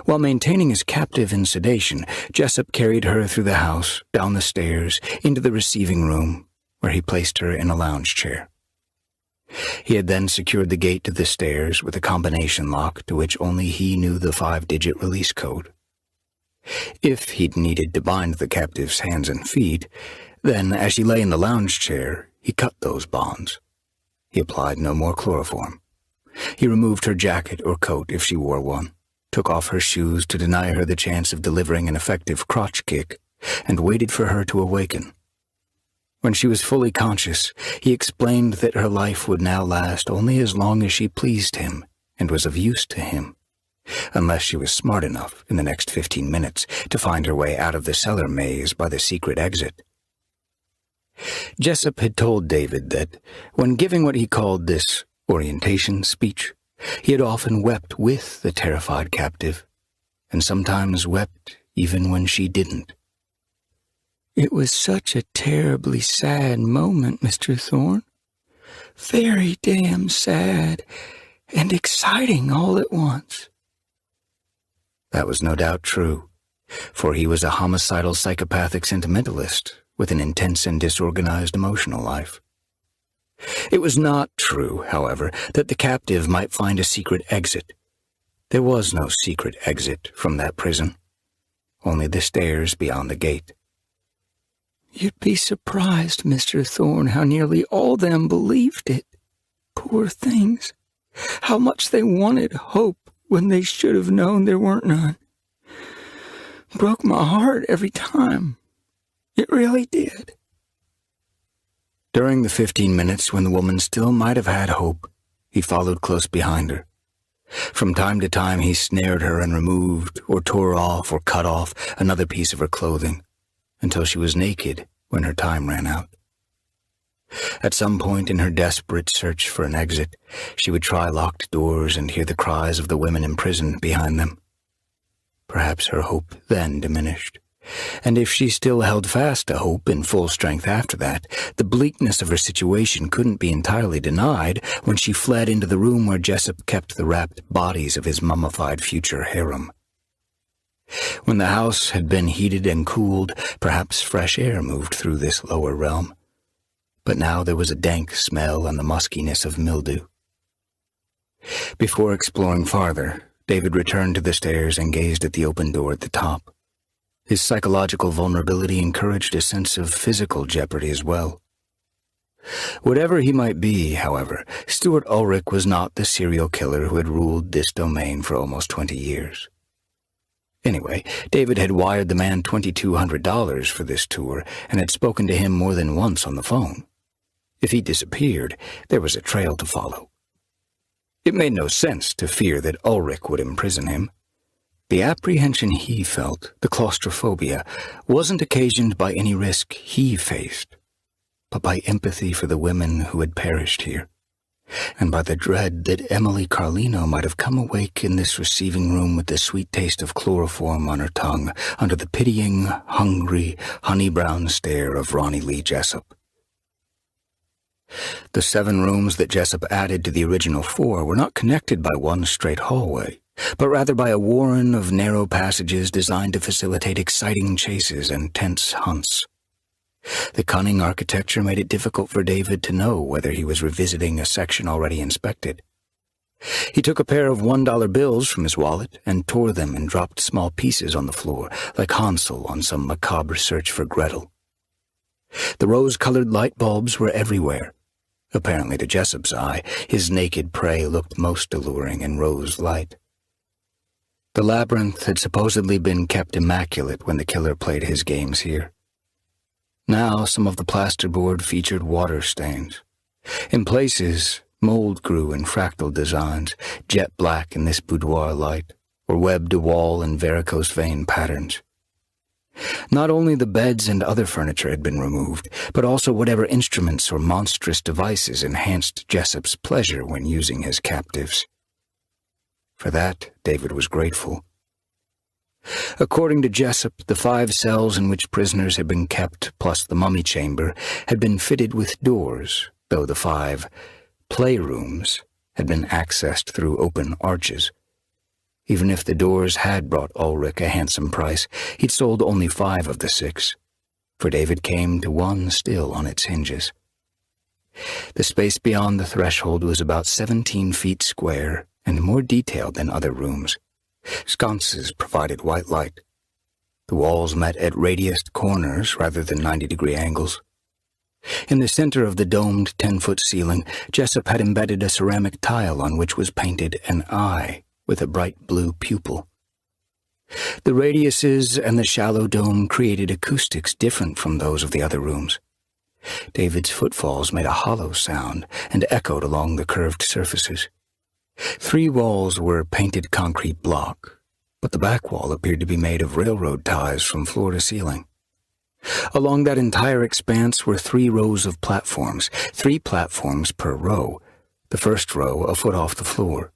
While maintaining his captive in sedation, Jessup carried her through the house, down the stairs, into the receiving room, where he placed her in a lounge chair. He had then secured the gate to the stairs with a combination lock to which only he knew the 5-digit release code. If he'd needed to bind the captive's hands and feet, then, as she lay in the lounge chair, he cut those bonds. He applied no more chloroform. He removed her jacket or coat if she wore one, took off her shoes to deny her the chance of delivering an effective crotch kick, and waited for her to awaken. When she was fully conscious, he explained that her life would now last only as long as she pleased him and was of use to him, unless she was smart enough in the next 15 minutes to find her way out of the cellar maze by the secret exit. Jessup had told David that, when giving what he called this orientation speech, he had often wept with the terrified captive, and sometimes wept even when she didn't. "It was such a terribly sad moment, Mr. Thorne. Very damn sad and exciting all at once." That was no doubt true, for he was a homicidal psychopathic sentimentalist with an intense and disorganized emotional life. It was not true, however, that the captive might find a secret exit. There was no secret exit from that prison, only the stairs beyond the gate. "You'd be surprised, Mr. Thorne, how nearly all them believed it. Poor things. How much they wanted hope when they should have known there weren't none. Broke my heart every time. It really did." During the 15 minutes when the woman still might have had hope, he followed close behind her. From time to time he snared her and removed, or tore off, or cut off another piece of her clothing, until she was naked when her time ran out. At some point in her desperate search for an exit, she would try locked doors and hear the cries of the women imprisoned behind them. Perhaps her hope then diminished, and if she still held fast to hope in full strength after that, the bleakness of her situation couldn't be entirely denied when she fled into the room where Jessup kept the wrapped bodies of his mummified future harem. When the house had been heated and cooled, perhaps fresh air moved through this lower realm. But now there was a dank smell and the muskiness of mildew. Before exploring farther, David returned to the stairs and gazed at the open door at the top. His psychological vulnerability encouraged a sense of physical jeopardy as well. Whatever he might be, however, Stuart Ulrich was not the serial killer who had ruled this domain for almost 20 years. Anyway, David had wired the man $2,200 for this tour and had spoken to him more than once on the phone. If he disappeared, there was a trail to follow. It made no sense to fear that Ulrich would imprison him. The apprehension he felt, the claustrophobia, wasn't occasioned by any risk he faced, but by empathy for the women who had perished here. and by the dread that Emily Carlino might have come awake in this receiving room with the sweet taste of chloroform on her tongue under the pitying, hungry, honey-brown stare of Ronny Lee Jessup. The 7 rooms that Jessup added to the original 4 were not connected by one straight hallway, but rather by a warren of narrow passages designed to facilitate exciting chases and tense hunts. The cunning architecture made it difficult for David to know whether he was revisiting a section already inspected. He took a pair of $1 bills from his wallet and tore them and dropped small pieces on the floor, like Hansel on some macabre search for Gretel. The rose-colored light bulbs were everywhere. Apparently to Jessup's eye, his naked prey looked most alluring in rose light. The labyrinth had supposedly been kept immaculate when the killer played his games here. Now some of the plasterboard featured water stains. In places, mold grew in fractal designs, jet black in this boudoir light, or webbed a wall in varicose vein patterns. Not only the beds and other furniture had been removed, but also whatever instruments or monstrous devices enhanced Jessup's pleasure when using his captives. For that, David was grateful. According to Jessup, the 5 cells in which prisoners had been kept, plus the mummy chamber, had been fitted with doors, though the 5 playrooms had been accessed through open arches. Even if the doors had brought Ulrich a handsome price, he'd sold only 5 of the 6, for David came to one still on its hinges. The space beyond the threshold was about 17 feet square and more detailed than other rooms. Sconces provided white light. The walls met at radiused corners rather than 90-degree angles. In the center of the domed 10-foot ceiling, Jessup had embedded a ceramic tile on which was painted an eye with a bright blue pupil. The radiuses and the shallow dome created acoustics different from those of the other rooms. David's footfalls made a hollow sound and echoed along the curved surfaces. 3 walls were painted concrete block, but the back wall appeared to be made of railroad ties from floor to ceiling. Along that entire expanse were 3 rows of platforms, 3 platforms per row, the first row a foot off the floor.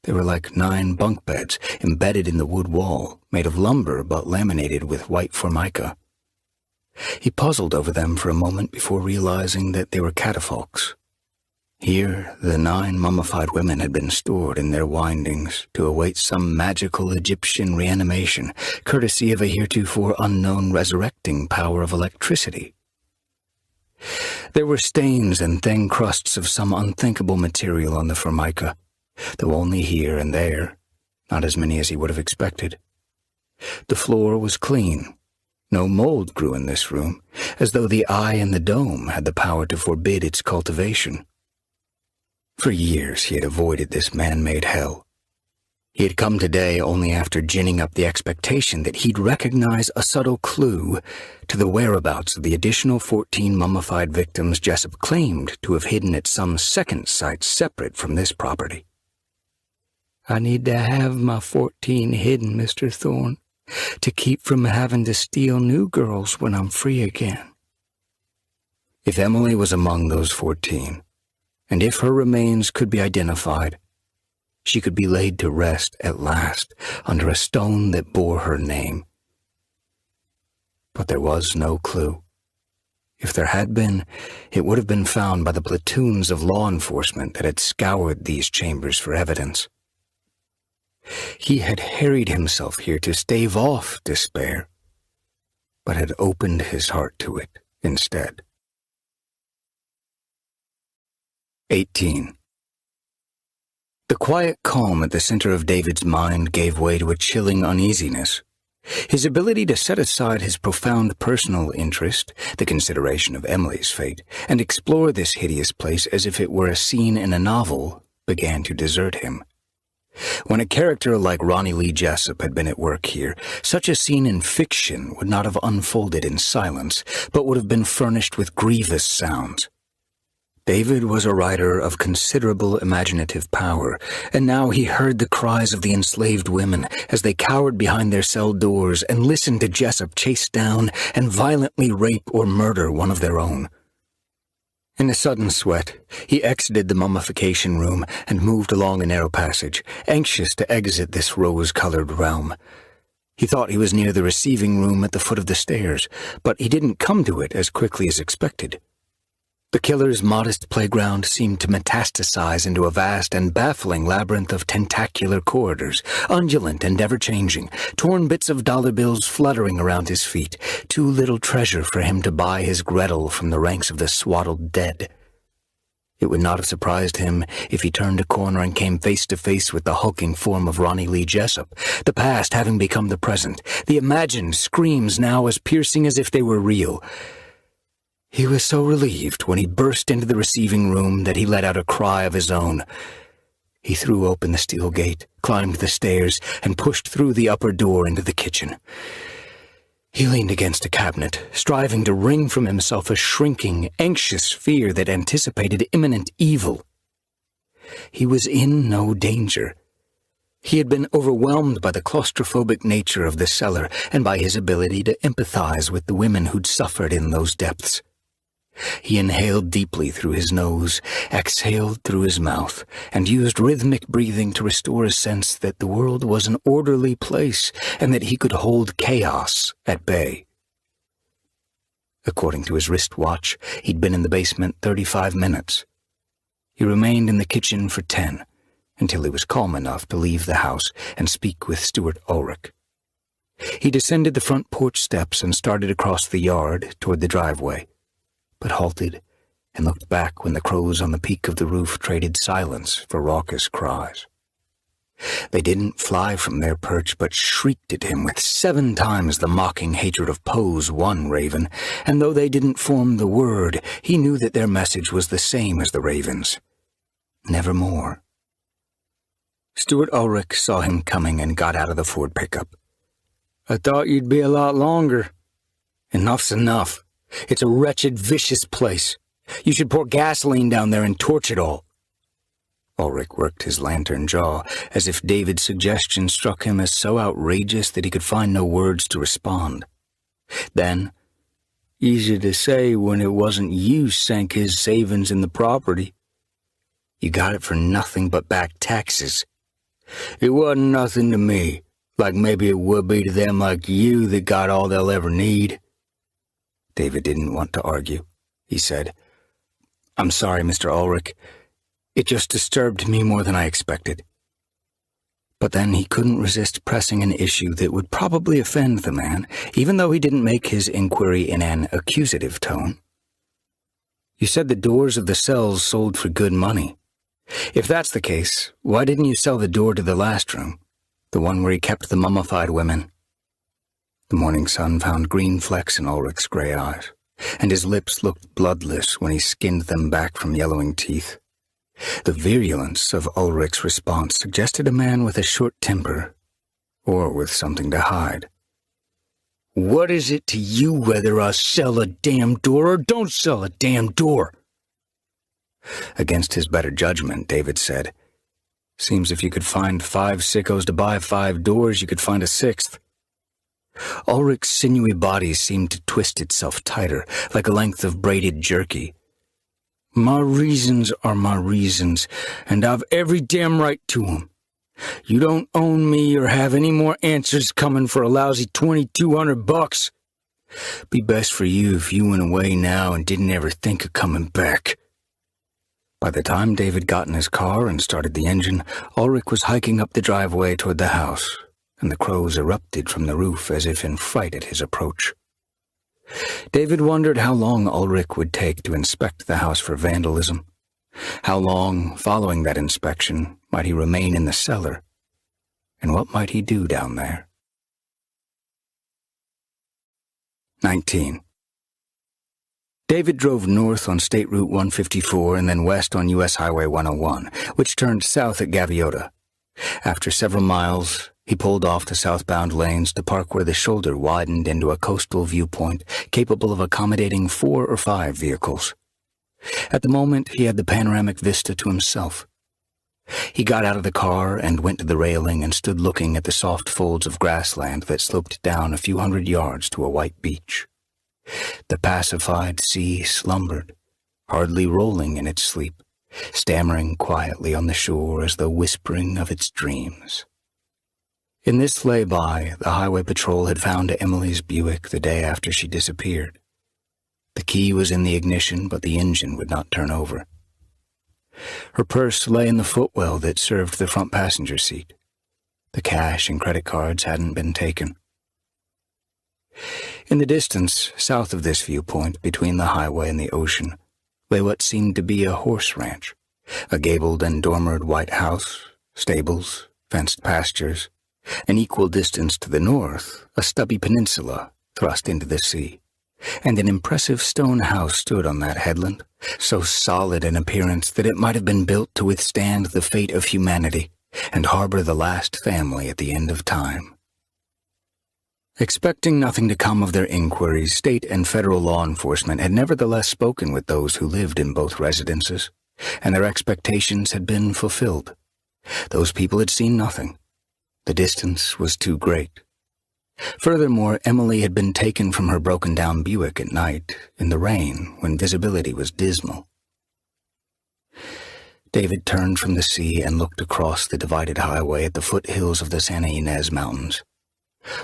They were like 9 bunk beds embedded in the wood wall, made of lumber but laminated with white formica. He puzzled over them for a moment before realizing that they were catafalques. Here, the 9 mummified women had been stored in their windings to await some magical Egyptian reanimation, courtesy of a heretofore unknown resurrecting power of electricity. There were stains and thin crusts of some unthinkable material on the formica, though only here and there, not as many as he would have expected. The floor was clean. No mold grew in this room, as though the eye in the dome had the power to forbid its cultivation. For years he had avoided this man-made hell. He had come today only after ginning up the expectation that he'd recognize a subtle clue to the whereabouts of the additional 14 mummified victims Jessup claimed to have hidden at some second site separate from this property. I need to have my 14 hidden, Mr. Thorne, to keep from having to steal new girls when I'm free again. If Emily was among those 14, and if her remains could be identified, she could be laid to rest at last under a stone that bore her name. But there was no clue. If there had been, it would have been found by the platoons of law enforcement that had scoured these chambers for evidence. He had harried himself here to stave off despair, but had opened his heart to it instead. 18. The quiet calm at the center of David's mind gave way to a chilling uneasiness. His ability to set aside his profound personal interest, the consideration of Emily's fate, and explore this hideous place as if it were a scene in a novel, began to desert him. When a character like Ronny Lee Jessup had been at work here, such a scene in fiction would not have unfolded in silence, but would have been furnished with grievous sounds. David was a writer of considerable imaginative power, and now he heard the cries of the enslaved women as they cowered behind their cell doors and listened to Jessup chase down and violently rape or murder one of their own. In a sudden sweat, he exited the mummification room and moved along a narrow passage, anxious to exit this rose-colored realm. He thought he was near the receiving room at the foot of the stairs, but he didn't come to it as quickly as expected. The killer's modest playground seemed to metastasize into a vast and baffling labyrinth of tentacular corridors, undulant and ever-changing, torn bits of dollar bills fluttering around his feet, too little treasure for him to buy his Gretel from the ranks of the swaddled dead. It would not have surprised him if he turned a corner and came face to face with the hulking form of Ronny Lee Jessup, the past having become the present, the imagined screams now as piercing as if they were real. He was so relieved when he burst into the receiving room that he let out a cry of his own. He threw open the steel gate, climbed the stairs, and pushed through the upper door into the kitchen. He leaned against a cabinet, striving to wring from himself a shrinking, anxious fear that anticipated imminent evil. He was in no danger. He had been overwhelmed by the claustrophobic nature of the cellar and by his ability to empathize with the women who'd suffered in those depths. He inhaled deeply through his nose, exhaled through his mouth, and used rhythmic breathing to restore a sense that the world was an orderly place and that he could hold chaos at bay. According to his wristwatch, he'd been in the basement 35 minutes. He remained in the kitchen for 10, until he was calm enough to leave the house and speak with Stuart Ulrich. He descended the front porch steps and started across the yard toward the driveway, but halted and looked back when the crows on the peak of the roof traded silence for raucous cries. They didn't fly from their perch, but shrieked at him with 7 times the mocking hatred of Poe's one raven, and though they didn't form the word, he knew that their message was the same as the raven's. Nevermore. Stuart Ulrich saw him coming and got out of the Ford pickup. I thought you'd be a lot longer. Enough's enough. It's a wretched, vicious place. You should pour gasoline down there and torch it all. Ulrich worked his lantern jaw, as if David's suggestion struck him as so outrageous that he could find no words to respond. Then, easy to say when it wasn't you sank his savings in the property. You got it for nothing but back taxes. It wasn't nothing to me, like maybe it would be to them like you that got all they'll ever need. David didn't want to argue. He said, I'm sorry, Mr. Ulrich. It just disturbed me more than I expected. But then he couldn't resist pressing an issue that would probably offend the man, even though he didn't make his inquiry in an accusative tone. You said the doors of the cells sold for good money. If that's the case, why didn't you sell the door to the last room, the one where he kept the mummified women? The morning sun found green flecks in Ulrich's gray eyes, and his lips looked bloodless when he skinned them back from yellowing teeth. The virulence of Ulrich's response suggested a man with a short temper, or with something to hide. What is it to you whether I sell a damn door or don't sell a damn door? Against his better judgment, David said, Seems if you could find 5 sickos to buy 5 doors, you could find a 6th. Ulrich's sinewy body seemed to twist itself tighter, like a length of braided jerky. My reasons are my reasons, and I've every damn right to 'em. You don't own me or have any more answers coming for a lousy $2,200. Be best for you if you went away now and didn't ever think of coming back. By the time David got in his car and started the engine, Ulrich was hiking up the driveway toward the house, and the crows erupted from the roof as if in fright at his approach. David wondered how long Ulrich would take to inspect the house for vandalism. How long, following that inspection, might he remain in the cellar? And what might he do down there? 19. David drove north on State Route 154 and then west on U.S. Highway 101, which turned south at Gaviota. After several miles, he pulled off the southbound lanes to park where the shoulder widened into a coastal viewpoint capable of accommodating 4 or 5 vehicles. At the moment, he had the panoramic vista to himself. He got out of the car and went to the railing and stood looking at the soft folds of grassland that sloped down a few hundred yards to a white beach. The pacified sea slumbered, hardly rolling in its sleep, stammering quietly on the shore as though whispering of its dreams. In this lay-by, the highway patrol had found Emily's Buick the day after she disappeared. The key was in the ignition, but the engine would not turn over. Her purse lay in the footwell that served the front passenger seat. The cash and credit cards hadn't been taken. In the distance, south of this viewpoint, between the highway and the ocean, lay what seemed to be a horse ranch, a gabled and dormered white house, stables, fenced pastures. An equal distance to the north, a stubby peninsula thrust into the sea, and an impressive stone house stood on that headland, so solid in appearance that it might have been built to withstand the fate of humanity and harbor the last family at the end of time. Expecting nothing to come of their inquiries, state and federal law enforcement had nevertheless spoken with those who lived in both residences, and their expectations had been fulfilled. Those people had seen nothing. The distance was too great. Furthermore, Emily had been taken from her broken-down Buick at night, in the rain, when visibility was dismal. David turned from the sea and looked across the divided highway at the foothills of the Santa Ynez Mountains.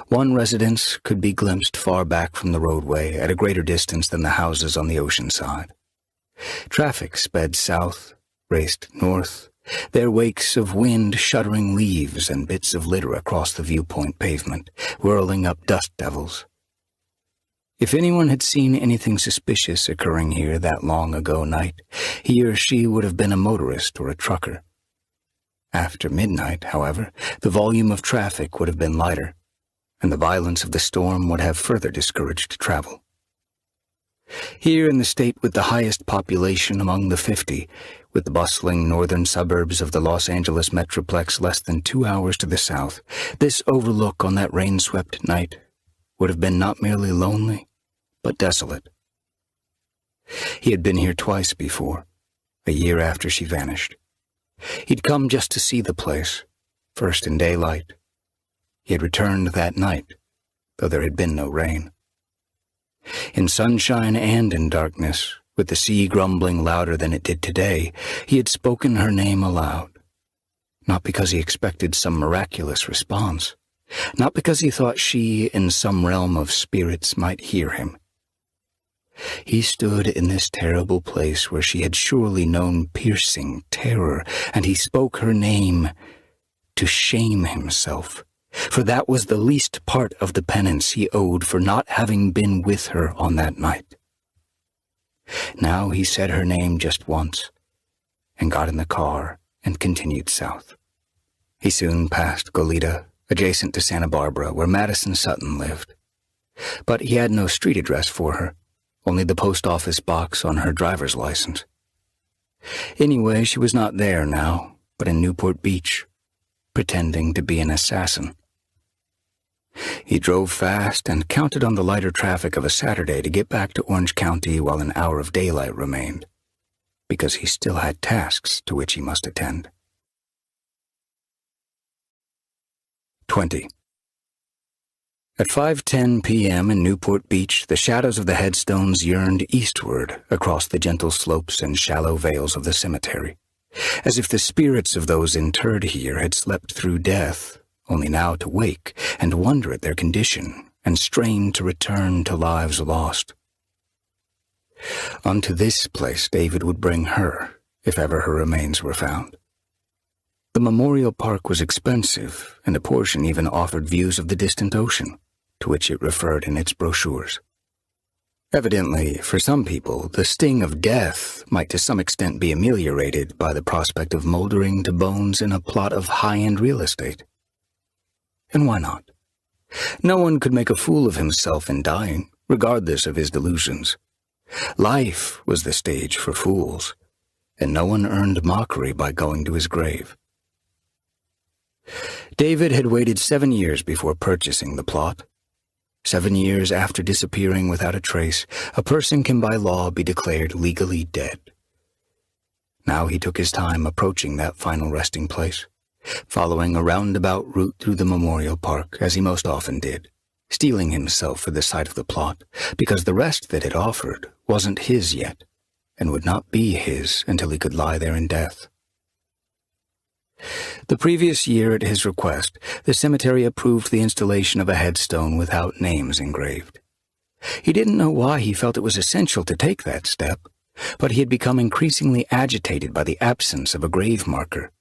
One residence could be glimpsed far back from the roadway at a greater distance than the houses on the ocean side. Traffic sped south, raced north, their wakes of wind shuddering leaves and bits of litter across the viewpoint pavement, whirling up dust devils. If anyone had seen anything suspicious occurring here that long ago night, he or she would have been a motorist or a trucker. After midnight, however, the volume of traffic would have been lighter, and the violence of the storm would have further discouraged travel. Here in the state with the highest population among the 50, with the bustling northern suburbs of the Los Angeles metroplex less than 2 hours to the south, this overlook on that rain-swept night would have been not merely lonely, but desolate. He had been here twice before, a year after she vanished. He'd come just to see the place, first in daylight. He had returned that night, though there had been no rain. In sunshine and in darkness, with the sea grumbling louder than it did today, he had spoken her name aloud. Not because he expected some miraculous response, not because he thought she, in some realm of spirits, might hear him. He stood in this terrible place where she had surely known piercing terror, and he spoke her name to shame himself, for that was the least part of the penance he owed for not having been with her on that night. Now he said her name just once, and got in the car and continued south. He soon passed Goleta, adjacent to Santa Barbara, where Maddison Sutton lived. But he had no street address for her, only the post office box on her driver's license. Anyway, she was not there now, but in Newport Beach, pretending to be an assassin. He drove fast and counted on the lighter traffic of a Saturday to get back to Orange County while an hour of daylight remained, because he still had tasks to which he must attend. 20. At 5:10 p.m. in Newport Beach, the shadows of the headstones yearned eastward across the gentle slopes and shallow vales of the cemetery, as if the spirits of those interred here had slept through death, only now to wake and wonder at their condition and strain to return to lives lost. Unto this place David would bring her, if ever her remains were found. The memorial park was expensive, and a portion even offered views of the distant ocean, to which it referred in its brochures. Evidently, for some people, the sting of death might to some extent be ameliorated by the prospect of moldering to bones in a plot of high-end real estate. And why not? No one could make a fool of himself in dying, regardless of his delusions. Life was the stage for fools, and no one earned mockery by going to his grave. David had waited 7 years before purchasing the plot. 7 years after disappearing without a trace, a person can by law be declared legally dead. Now he took his time approaching that final resting place, following a roundabout route through the memorial park, as he most often did, steeling himself for the sight of the plot, because the rest that it offered wasn't his yet, and would not be his until he could lie there in death. The previous year, at his request, the cemetery approved the installation of a headstone without names engraved. He didn't know why he felt it was essential to take that step, but he had become increasingly agitated by the absence of a grave marker.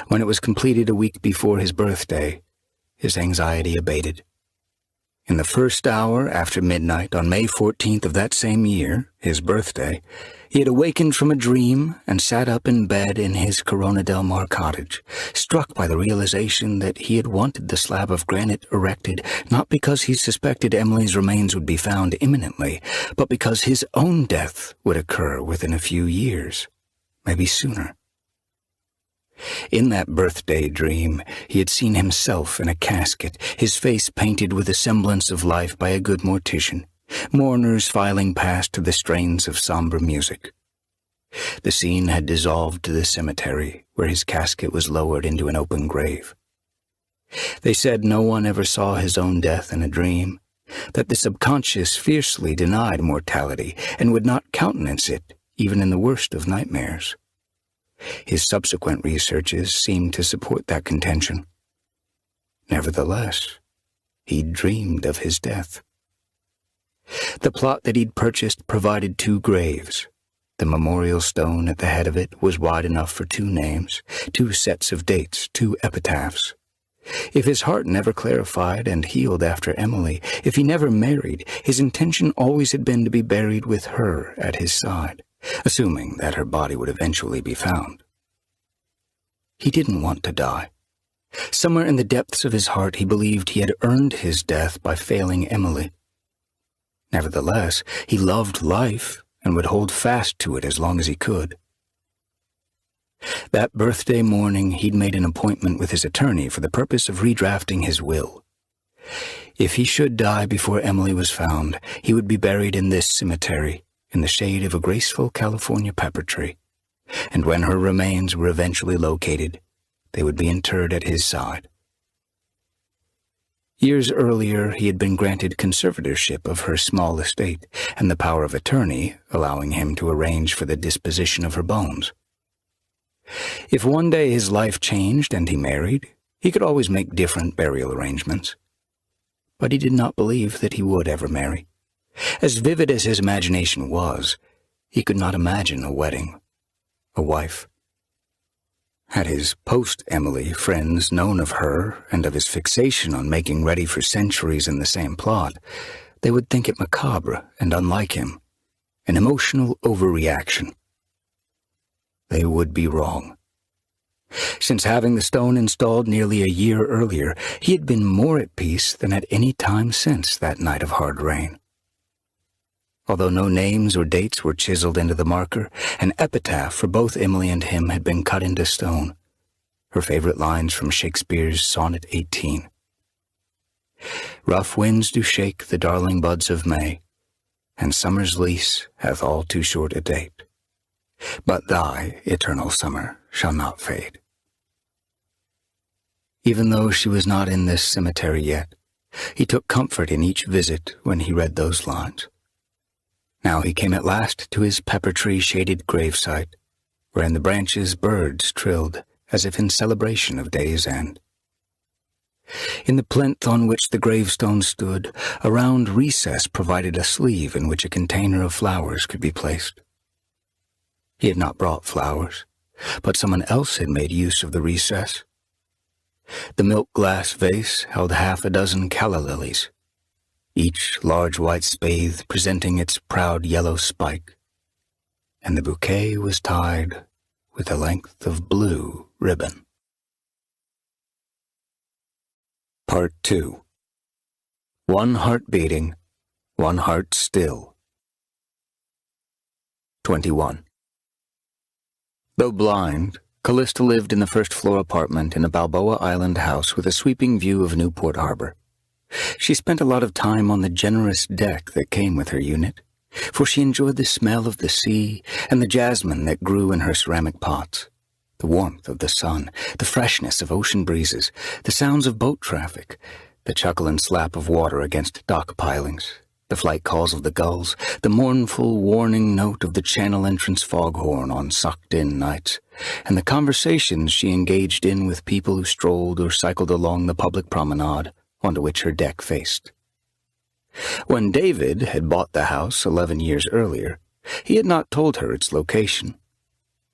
When it was completed a week before his birthday, his anxiety abated. In the first hour after midnight on May 14th of that same year, his birthday, he had awakened from a dream and sat up in bed in his Corona del Mar cottage, struck by the realization that he had wanted the slab of granite erected not because he suspected Emily's remains would be found imminently, but because his own death would occur within a few years, maybe sooner. In that birthday dream, he had seen himself in a casket, his face painted with a semblance of life by a good mortician, mourners filing past to the strains of somber music. The scene had dissolved to the cemetery, where his casket was lowered into an open grave. They said no one ever saw his own death in a dream, that the subconscious fiercely denied mortality and would not countenance it, even in the worst of nightmares. His subsequent researches seemed to support that contention. Nevertheless, he dreamed of his death. The plot that he'd purchased provided 2 graves. The memorial stone at the head of it was wide enough for 2 names, 2 sets of dates, 2 epitaphs. If his heart never clarified and healed after Emily, if he never married, his intention always had been to be buried with her at his side, assuming that her body would eventually be found. He didn't want to die. Somewhere in the depths of his heart he believed he had earned his death by failing Emily. Nevertheless, he loved life and would hold fast to it as long as he could. That birthday morning, he'd made an appointment with his attorney for the purpose of redrafting his will. If he should die before Emily was found, he would be buried in this cemetery, in the shade of a graceful California pepper tree, and when her remains were eventually located, they would be interred at his side. Years earlier, he had been granted conservatorship of her small estate and the power of attorney, allowing him to arrange for the disposition of her bones. If one day his life changed and he married, he could always make different burial arrangements. But he did not believe that he would ever marry. As vivid as his imagination was, he could not imagine a wedding, a wife. Had his post-Emily friends known of her and of his fixation on making ready for centuries in the same plot, they would think it macabre and unlike him, an emotional overreaction. They would be wrong. Since having the stone installed nearly a year earlier, he had been more at peace than at any time since that night of hard rain. Although no names or dates were chiseled into the marker, an epitaph for both Emily and him had been cut into stone, her favorite lines from Shakespeare's Sonnet 18. Rough winds do shake the darling buds of May, and summer's lease hath all too short a date. But thy eternal summer shall not fade. Even though she was not in this cemetery yet, he took comfort in each visit when he read those lines. Now he came at last to his pepper tree-shaded gravesite, where in the branches birds trilled as if in celebration of day's end. In the plinth on which the gravestone stood, a round recess provided a sleeve in which a container of flowers could be placed. He had not brought flowers, but someone else had made use of the recess. The milk-glass vase held 6 calla lilies, each large white spathe presenting its proud yellow spike, and the bouquet was tied with a length of blue ribbon. Part 2. One heart beating, one heart still. 21. Though blind, Calista lived in the first-floor apartment in a Balboa Island house with a sweeping view of Newport Harbor. She spent a lot of time on the generous deck that came with her unit, for she enjoyed the smell of the sea and the jasmine that grew in her ceramic pots, the warmth of the sun, the freshness of ocean breezes, the sounds of boat traffic, the chuckle and slap of water against dock pilings, The flight calls of the gulls, the mournful warning note of the channel entrance foghorn on sucked-in nights, and the conversations she engaged in with people who strolled or cycled along the public promenade onto which her deck faced. When David had bought the house 11 years earlier, he had not told her its location.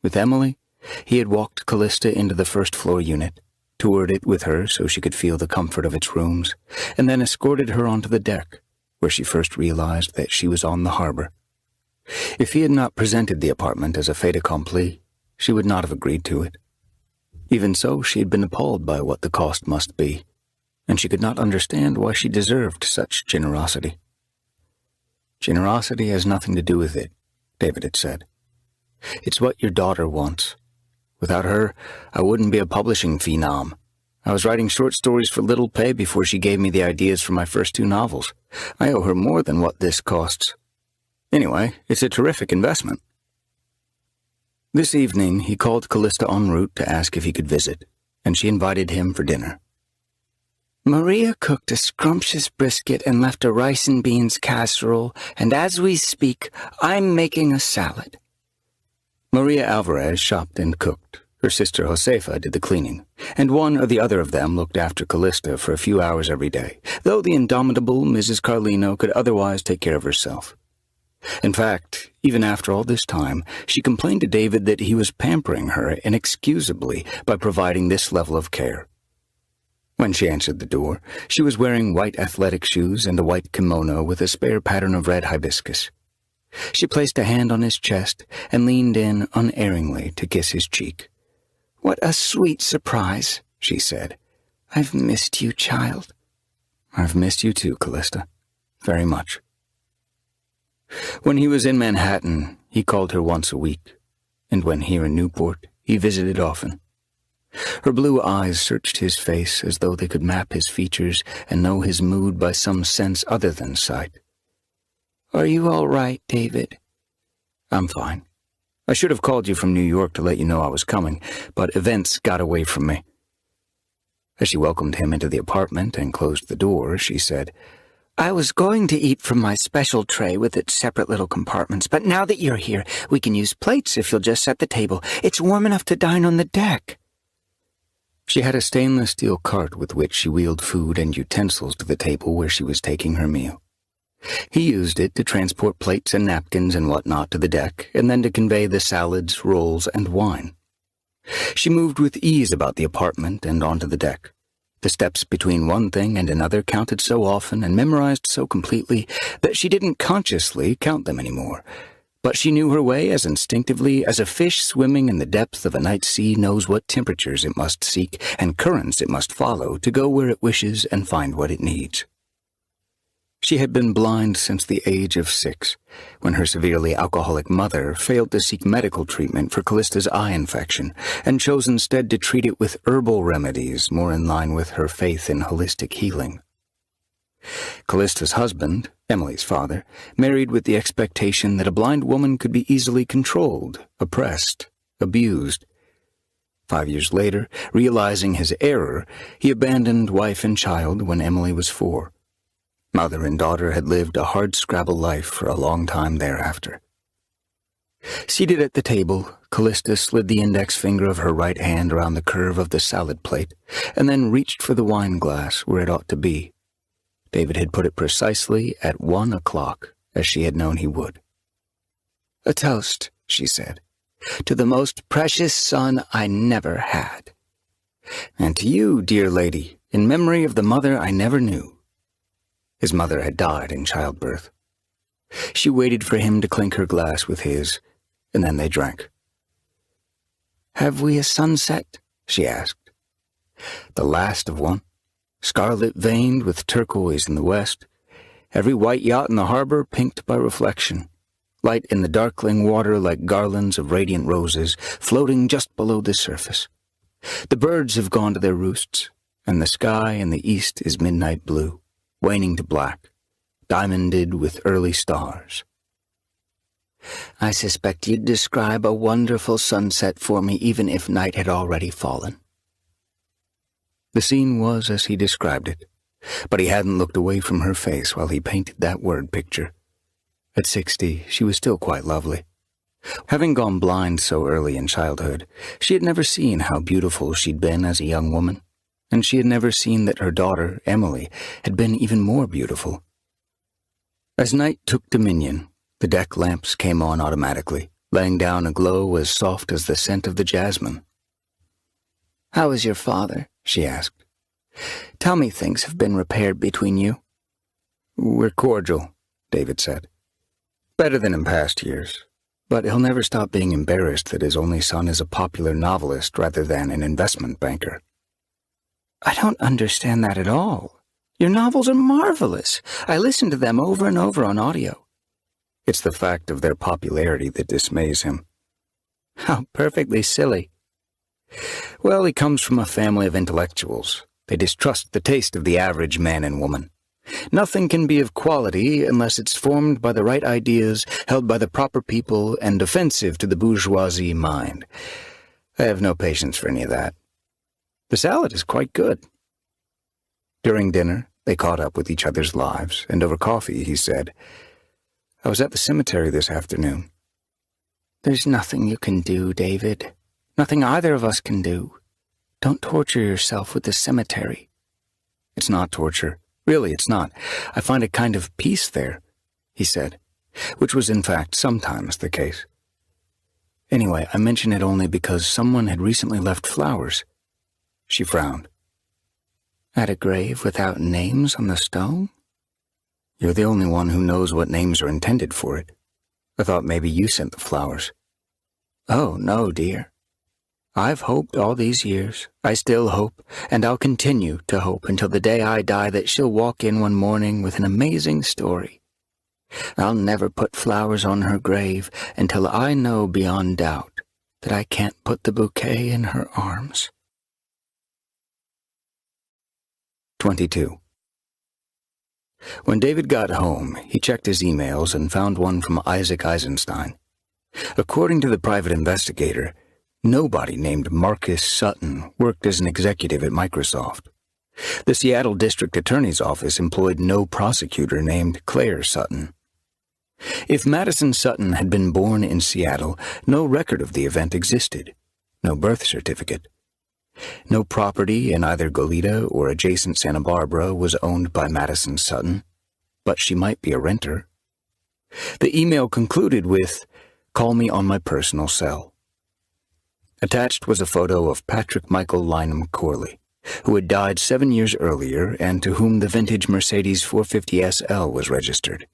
With Emily, he had walked Calista into the first-floor unit, toured it with her so she could feel the comfort of its rooms, and then escorted her onto the deck, where she first realized that she was on the harbor. If he had not presented the apartment as a fait accompli, she would not have agreed to it. Even so, she had been appalled by what the cost must be, and she could not understand why she deserved such generosity. Generosity has nothing to do with it, David had said. It's what your daughter wants. Without her, I wouldn't be a publishing phenom. I was writing short stories for little pay before she gave me the ideas for my first 2 novels. I owe her more than what this costs. Anyway, it's a terrific investment. This evening, he called Calista en route to ask if he could visit, and she invited him for dinner. Maria cooked a scrumptious brisket and left a rice and beans casserole, and as we speak, I'm making a salad. Maria Alvarez shopped and cooked. Her sister Josefa did the cleaning, and one or the other of them looked after Calista for a few hours every day, though the indomitable Mrs. Carlino could otherwise take care of herself. In fact, even after all this time, she complained to David that he was pampering her inexcusably by providing this level of care. When she answered the door, she was wearing white athletic shoes and a white kimono with a spare pattern of red hibiscus. She placed a hand on his chest and leaned in unerringly to kiss his cheek. "What a sweet surprise," she said. "I've missed you, child." "I've missed you too, Calista. Very much." When he was in Manhattan, he called her once a week, and when here in Newport, he visited often. Her blue eyes searched his face as though they could map his features and know his mood by some sense other than sight. "Are you all right, David?" "I'm fine. I should have called you from New York to let you know I was coming, but events got away from me." As she welcomed him into the apartment and closed the door, she said, "I was going to eat from my special tray with its separate little compartments, but now that you're here, we can use plates if you'll just set the table. It's warm enough to dine on the deck." She had a stainless steel cart with which she wheeled food and utensils to the table where she was taking her meal. He used it to transport plates and napkins and whatnot to the deck, and then to convey the salads, rolls, and wine. She moved with ease about the apartment and onto the deck. The steps between one thing and another counted so often and memorized so completely that she didn't consciously count them anymore. But she knew her way as instinctively as a fish swimming in the depth of a night sea knows what temperatures it must seek and currents it must follow to go where it wishes and find what it needs. She had been blind since the age of 6, when her severely alcoholic mother failed to seek medical treatment for Calista's eye infection and chose instead to treat it with herbal remedies more in line with her faith in holistic healing. Calista's husband, Emily's father, married with the expectation that a blind woman could be easily controlled, oppressed, abused. 5 years later, realizing his error, he abandoned wife and child when Emily was 4. Mother and daughter had lived a hardscrabble life for a long time thereafter. Seated at the table, Calista slid the index finger of her right hand around the curve of the salad plate, and then reached for the wine glass where it ought to be. David had put it precisely at 1 o'clock, as she had known he would. "A toast," she said, "to the most precious son I never had." "And to you, dear lady, in memory of the mother I never knew." His mother had died in childbirth. She waited for him to clink her glass with his, and then they drank. "Have we a sunset?" she asked. The last of one, scarlet-veined with turquoise in the west, every white yacht in the harbor pinked by reflection, light in the darkling water like garlands of radiant roses floating just below the surface. The birds have gone to their roosts, and the sky in the east is midnight blue, waning to black, diamonded with early stars. "I suspect you'd describe a wonderful sunset for me even if night had already fallen." The scene was as he described it, but he hadn't looked away from her face while he painted that word picture. At 60, she was still quite lovely. Having gone blind so early in childhood, she had never seen how beautiful she'd been as a young woman, and she had never seen that her daughter, Emily, had been even more beautiful. As night took dominion, the deck lamps came on automatically, laying down a glow as soft as the scent of the jasmine. "How is your father?" she asked. "Tell me things have been repaired between you." "We're cordial," David said. "Better than in past years. But he'll never stop being embarrassed that his only son is a popular novelist rather than an investment banker." "I don't understand that at all. Your novels are marvelous. I listen to them over and over on audio." "It's the fact of their popularity that dismays him." "How perfectly silly." "Well, he comes from a family of intellectuals. They distrust the taste of the average man and woman. Nothing can be of quality unless it's formed by the right ideas, held by the proper people, and offensive to the bourgeoisie mind. I have no patience for any of that. The salad is quite good." During dinner, they caught up with each other's lives, and over coffee he said, "I was at the cemetery this afternoon." "There's nothing you can do, David. Nothing either of us can do. Don't torture yourself with the cemetery." "It's not torture. Really, it's not. I find a kind of peace there," he said, which was in fact sometimes the case. "Anyway, I mention it only because someone had recently left flowers." She frowned. "At a grave without names on the stone?" "You're the only one who knows what names are intended for it. I thought maybe you sent the flowers." "Oh, no, dear. I've hoped all these years. I still hope, and I'll continue to hope until the day I die that she'll walk in one morning with an amazing story. I'll never put flowers on her grave until I know beyond doubt that I can't put the bouquet in her arms." 22. When David got home, he checked his emails and found one from Isaac Eisenstein. According to the private investigator, nobody named Marcus Sutton worked as an executive at Microsoft. The Seattle District Attorney's Office employed no prosecutor named Claire Sutton. If Maddison Sutton had been born in Seattle, no record of the event existed, no birth certificate. No property in either Goleta or adjacent Santa Barbara was owned by Maddison Sutton, but she might be a renter. The email concluded with, "Call me on my personal cell." Attached was a photo of Patrick Michael Lynham Corley, who had died 7 years earlier and to whom the vintage Mercedes 450 SL was registered.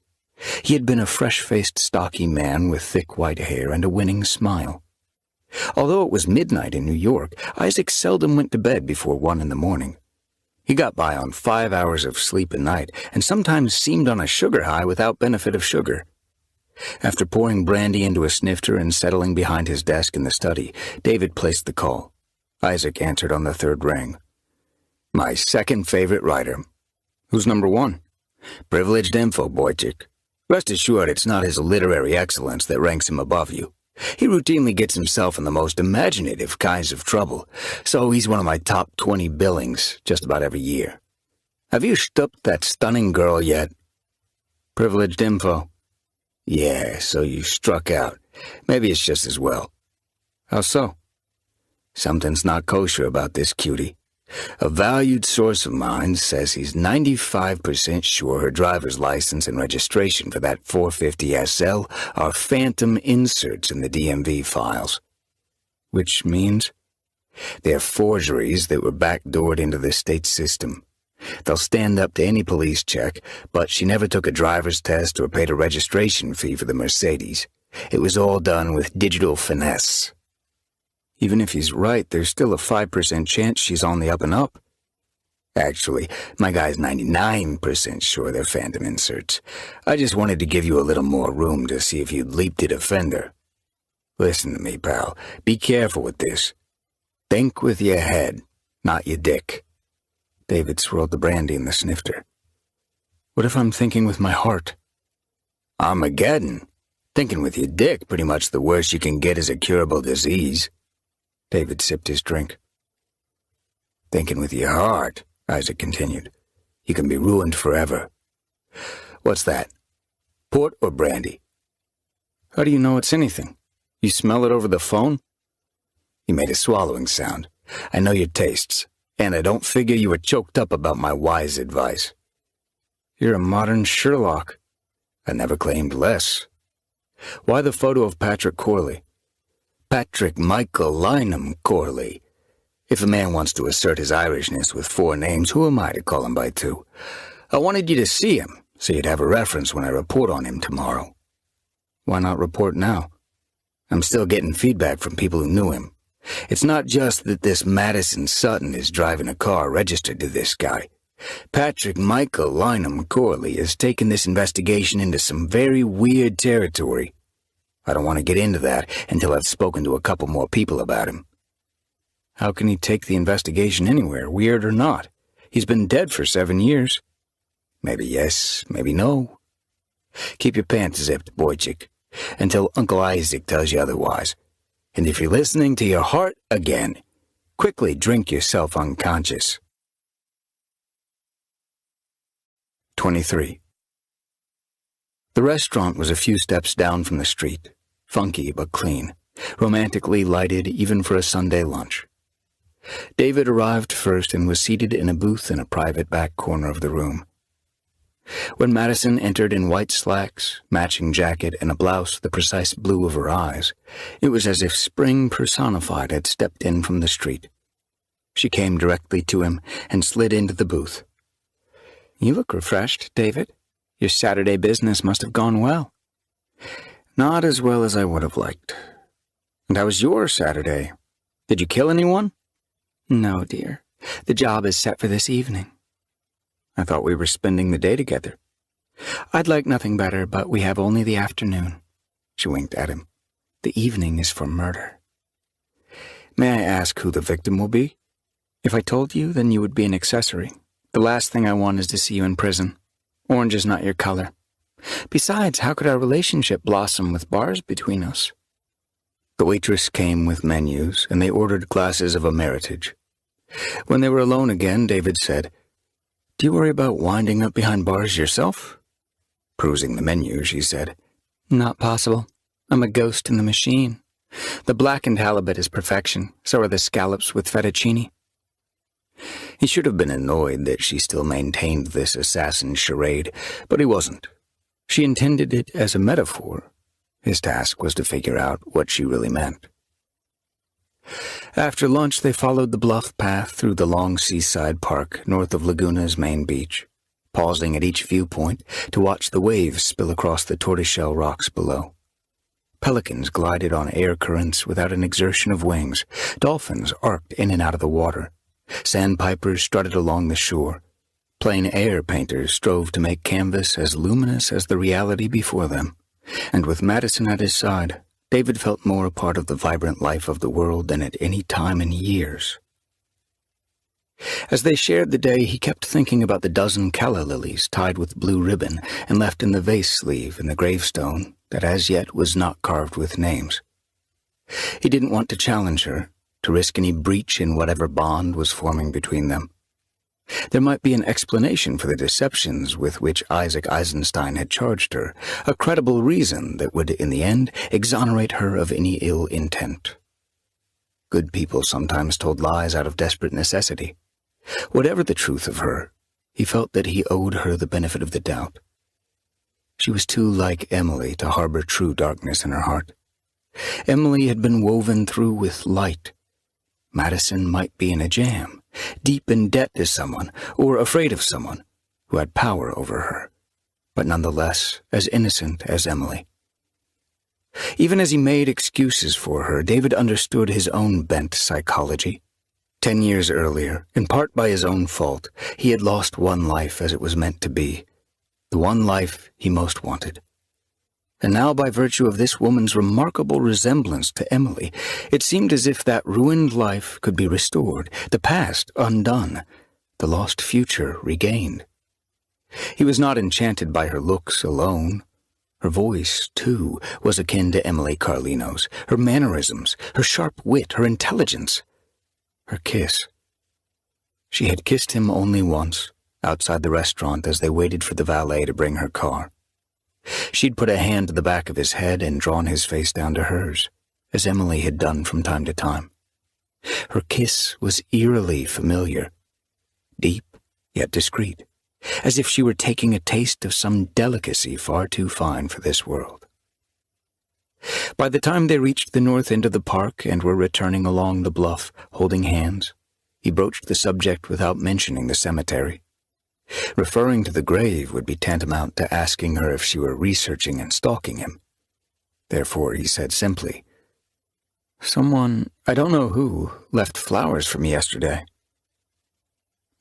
He had been a fresh-faced, stocky man with thick white hair and a winning smile. Although it was midnight in New York, Isaac seldom went to bed before 1 in the morning. He got by on 5 hours of sleep a night and sometimes seemed on a sugar high without benefit of sugar. After pouring brandy into a snifter and settling behind his desk in the study, David placed the call. Isaac answered on the third ring. "My second favorite writer." "Who's number one?" "Privileged info, Boychik. Rest assured it's not his literary excellence that ranks him above you. He routinely gets himself in the most imaginative kinds of trouble, so he's one of my top 20 billings just about every year. Have you stooped that stunning girl yet?" "Privileged info." "Yeah, so you struck out. Maybe it's just as well." "How so?" "Something's not kosher about this cutie. A valued source of mine says he's 95% sure her driver's license and registration for that 450 SL are phantom inserts in the DMV files." "Which means?" "They're forgeries that were backdoored into the state system. They'll stand up to any police check, but she never took a driver's test or paid a registration fee for the Mercedes. It was all done with digital finesse." "Even if he's right, there's still a 5% chance she's on the up and up." "Actually, my guy's 99% sure they're phantom inserts. I just wanted to give you a little more room to see if you'd leap to defend her. Listen to me, pal. Be careful with this. Think with your head, not your dick." David swirled the brandy in the snifter. "What if I'm thinking with my heart?" "Armageddon. Thinking with your dick, pretty much the worst you can get is a curable disease." David sipped his drink. "Thinking with your heart," Isaac continued. you can be ruined forever. What's that? Port or brandy? How do you know it's anything? You smell it over the phone? You made a swallowing sound. I know your tastes, and I don't figure you were choked up about my wise advice. You're a modern Sherlock. I never claimed less. Why the photo of Patrick Corley? Patrick Michael Lynham Corley. If a man wants to assert his Irishness with 4 names, who am I to call him by 2? I wanted you to see him, so you'd have a reference when I report on him tomorrow. Why not report now? I'm still getting feedback from people who knew him. It's not just that this Maddison Sutton is driving a car registered to this guy. Patrick Michael Lynham Corley has taken this investigation into some very weird territory. I don't want to get into that until I've spoken to a couple more people about him. How can he take the investigation anywhere, weird or not? He's been dead for 7 years. Maybe yes, maybe no. Keep your pants zipped, boychick, until Uncle Isaac tells you otherwise. And if you're listening to your heart again, quickly drink yourself unconscious. 23. The restaurant was a few steps down from the street, funky but clean, romantically lighted even for a Sunday lunch. David arrived first and was seated in a booth in a private back corner of the room. When Maddison entered in white slacks, matching jacket, and a blouse the precise blue of her eyes, it was as if spring personified had stepped in from the street. She came directly to him and slid into the booth. "You look refreshed, David. Your Saturday business must have gone well." "Not as well as I would have liked." "And how was your Saturday? Did you kill anyone?" "No, dear. The job is set for this evening." "I thought we were spending the day together." "I'd like nothing better, but we have only the afternoon." She winked at him. "The evening is for murder." "May I ask who the victim will be?" "If I told you, then you would be an accessory. The last thing I want is to see you in prison. Orange is not your color. Besides, how could our relationship blossom with bars between us?" The waitress came with menus, and they ordered glasses of Emeritage. When they were alone again, David said, "Do you worry about winding up behind bars yourself?" Perusing the menu, she said, "Not possible. I'm a ghost in the machine. The blackened halibut is perfection, so are the scallops with fettuccine." He should have been annoyed that she still maintained this assassin charade, but he wasn't. She intended it as a metaphor. His task was to figure out what she really meant. After lunch, they followed the bluff path through the long seaside park north of Laguna's main beach, pausing at each viewpoint to watch the waves spill across the tortoiseshell rocks below. Pelicans glided on air currents without an exertion of wings. Dolphins arced in and out of the water. Sandpipers strutted along the shore. Plein air painters strove to make canvas as luminous as the reality before them. And with Maddison at his side, David felt more a part of the vibrant life of the world than at any time in years. As they shared the day, he kept thinking about the dozen calla lilies tied with blue ribbon and left in the vase sleeve in the gravestone that as yet was not carved with names. He didn't want to challenge her, to risk any breach in whatever bond was forming between them. There might be an explanation for the deceptions with which Isaac Eisenstein had charged her, a credible reason that would, in the end, exonerate her of any ill intent. Good people sometimes told lies out of desperate necessity. Whatever the truth of her, he felt that he owed her the benefit of the doubt. She was too like Emily to harbor true darkness in her heart. Emily had been woven through with light. Maddison might be in a jam, deep in debt to someone, or afraid of someone who had power over her, but nonetheless as innocent as Emily. Even as he made excuses for her, David understood his own bent psychology. 10 years earlier, in part by his own fault, he had lost one life as it was meant to be, the one life he most wanted. And now, by virtue of this woman's remarkable resemblance to Emily, it seemed as if that ruined life could be restored, the past undone, the lost future regained. He was not enchanted by her looks alone. Her voice, too, was akin to Emily Carlino's, her mannerisms, her sharp wit, her intelligence, her kiss. She had kissed him only once, outside the restaurant as they waited for the valet to bring her car. She'd put a hand to the back of his head and drawn his face down to hers, as Emily had done from time to time. Her kiss was eerily familiar, deep yet discreet, as if she were taking a taste of some delicacy far too fine for this world. By the time they reached the north end of the park and were returning along the bluff, holding hands, he broached the subject without mentioning the cemetery. Referring to the grave would be tantamount to asking her if she were researching and stalking him. Therefore, he said simply, "Someone, I don't know who, left flowers for me yesterday."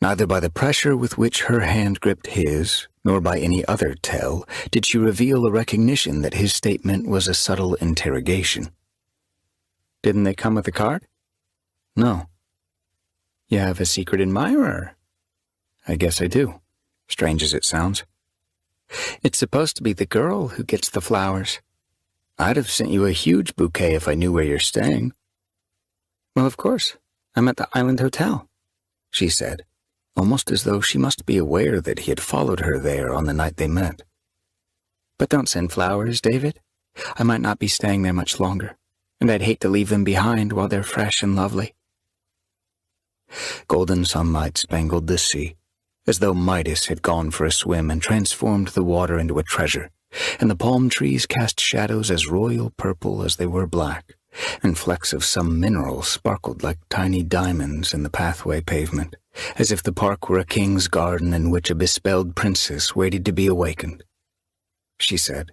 Neither by the pressure with which her hand gripped his, nor by any other tell, did she reveal a recognition that his statement was a subtle interrogation. "Didn't they come with a card?" "No." "You have a secret admirer?" "I guess I do, strange as it sounds." "It's supposed to be the girl who gets the flowers. I'd have sent you a huge bouquet if I knew where you're staying." "Well, of course. I'm at the Island Hotel," she said, almost as though she must be aware that he had followed her there on the night they met. "But don't send flowers, David. I might not be staying there much longer, and I'd hate to leave them behind while they're fresh and lovely." Golden sunlight spangled the sea, as though Midas had gone for a swim and transformed the water into a treasure, and the palm trees cast shadows as royal purple as they were black, and flecks of some mineral sparkled like tiny diamonds in the pathway pavement, as if the park were a king's garden in which a bespelled princess waited to be awakened. She said,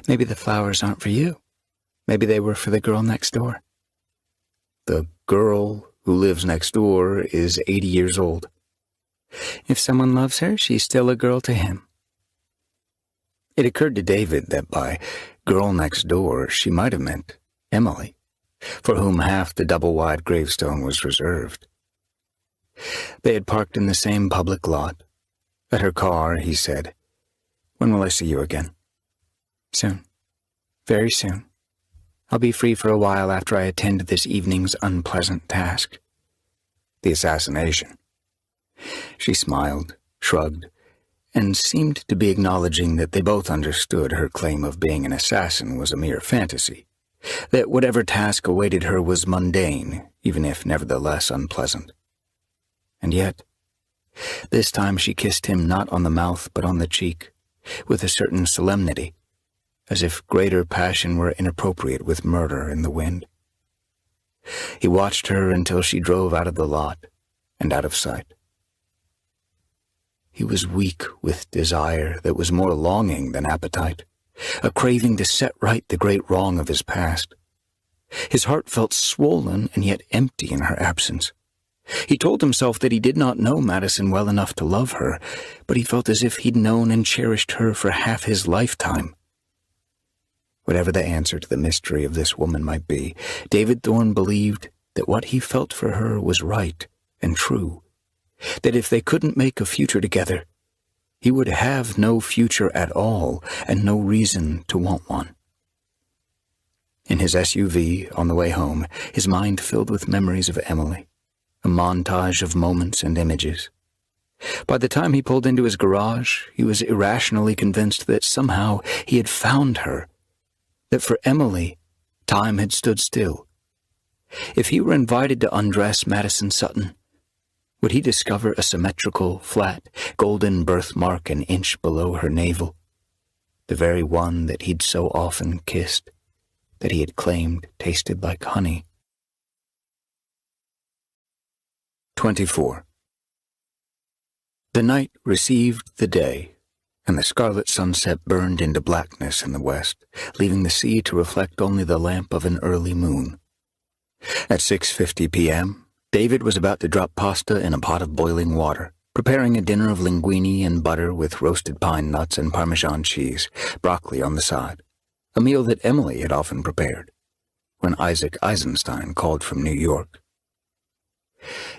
"Maybe the flowers aren't for you. Maybe they were for the girl next door." "The girl who lives next door is 80 years old." "If someone loves her, she's still a girl to him." It occurred to David that by girl next door she might have meant Emily, for whom half the double-wide gravestone was reserved. They had parked in the same public lot. At her car, he said, "When will I see you again?" "Soon. Very soon. I'll be free for a while after I attend to this evening's unpleasant task." "The assassination." She smiled, shrugged, and seemed to be acknowledging that they both understood her claim of being an assassin was a mere fantasy, that whatever task awaited her was mundane, even if nevertheless unpleasant. And yet, this time she kissed him not on the mouth but on the cheek, with a certain solemnity, as if greater passion were inappropriate with murder in the wind. He watched her until she drove out of the lot and out of sight. He was weak with desire that was more longing than appetite, a craving to set right the great wrong of his past. His heart felt swollen and yet empty in her absence. He told himself that he did not know Maddison well enough to love her, but he felt as if he'd known and cherished her for half his lifetime. Whatever the answer to the mystery of this woman might be, David Thorne believed that what he felt for her was right and true, that if they couldn't make a future together, he would have no future at all and no reason to want one. In his SUV, on the way home, his mind filled with memories of Emily, a montage of moments and images. By the time he pulled into his garage, he was irrationally convinced that somehow he had found her, that for Emily, time had stood still. If he were invited to undress Maddison Sutton, would he discover a symmetrical, flat, golden birthmark an inch below her navel, the very one that he'd so often kissed, that he had claimed tasted like honey? 24. The night received the day, and the scarlet sunset burned into blackness in the west, leaving the sea to reflect only the lamp of an early moon. At 6:50 p.m., David was about to drop pasta in a pot of boiling water, preparing a dinner of linguine and butter with roasted pine nuts and Parmesan cheese, broccoli on the side, a meal that Emily had often prepared, when Isaac Eisenstein called from New York.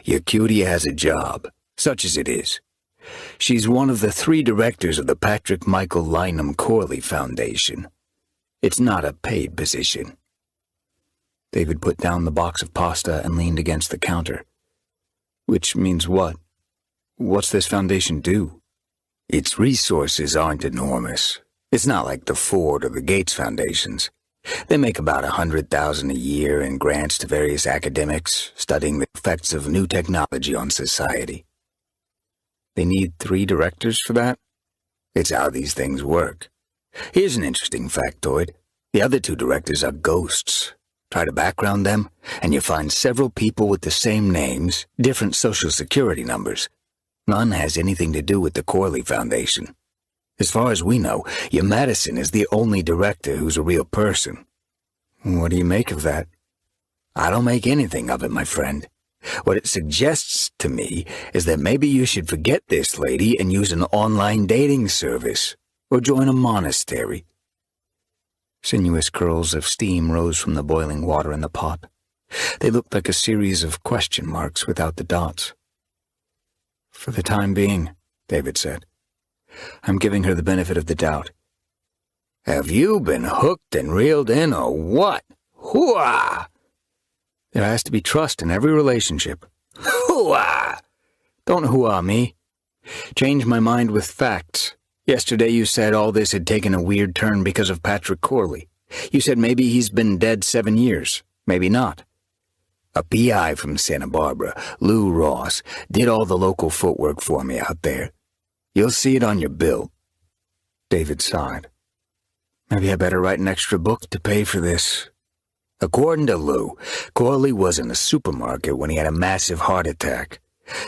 "Your cutie has a job, such as it is. She's one of the 3 directors of the Patrick Michael Lynham Corley Foundation. It's not a paid position." David put down the box of pasta and leaned against the counter. "Which means what?" What's this foundation do? Its resources aren't enormous. It's not like the Ford or the Gates Foundations. They make about $100,000 a year in grants to various academics studying the effects of new technology on society. They need 3 directors for that? It's how these things work. Here's an interesting factoid. The other 2 directors are ghosts. Try to background them, and you find several people with the same names, different social security numbers. None has anything to do with the Corley Foundation. As far as we know, your Maddison is the only director who's a real person. What do you make of that? I don't make anything of it, my friend. What it suggests to me is that maybe you should forget this lady and use an online dating service, or join a monastery. Sinuous curls of steam rose from the boiling water in the pot. They looked like a series of question marks without the dots. For the time being, David said, I'm giving her the benefit of the doubt. Have you been hooked and reeled in, or what? Hooah! There has to be trust in every relationship. Hooah! Don't hooah me. Change my mind with facts. Yesterday you said all this had taken a weird turn because of Patrick Corley. You said maybe he's been dead 7 years. Maybe not. A PI from Santa Barbara, Lou Ross, did all the local footwork for me out there. You'll see it on your bill. David sighed. Maybe I better write an extra book to pay for this. According to Lou, Corley was in a supermarket when he had a massive heart attack.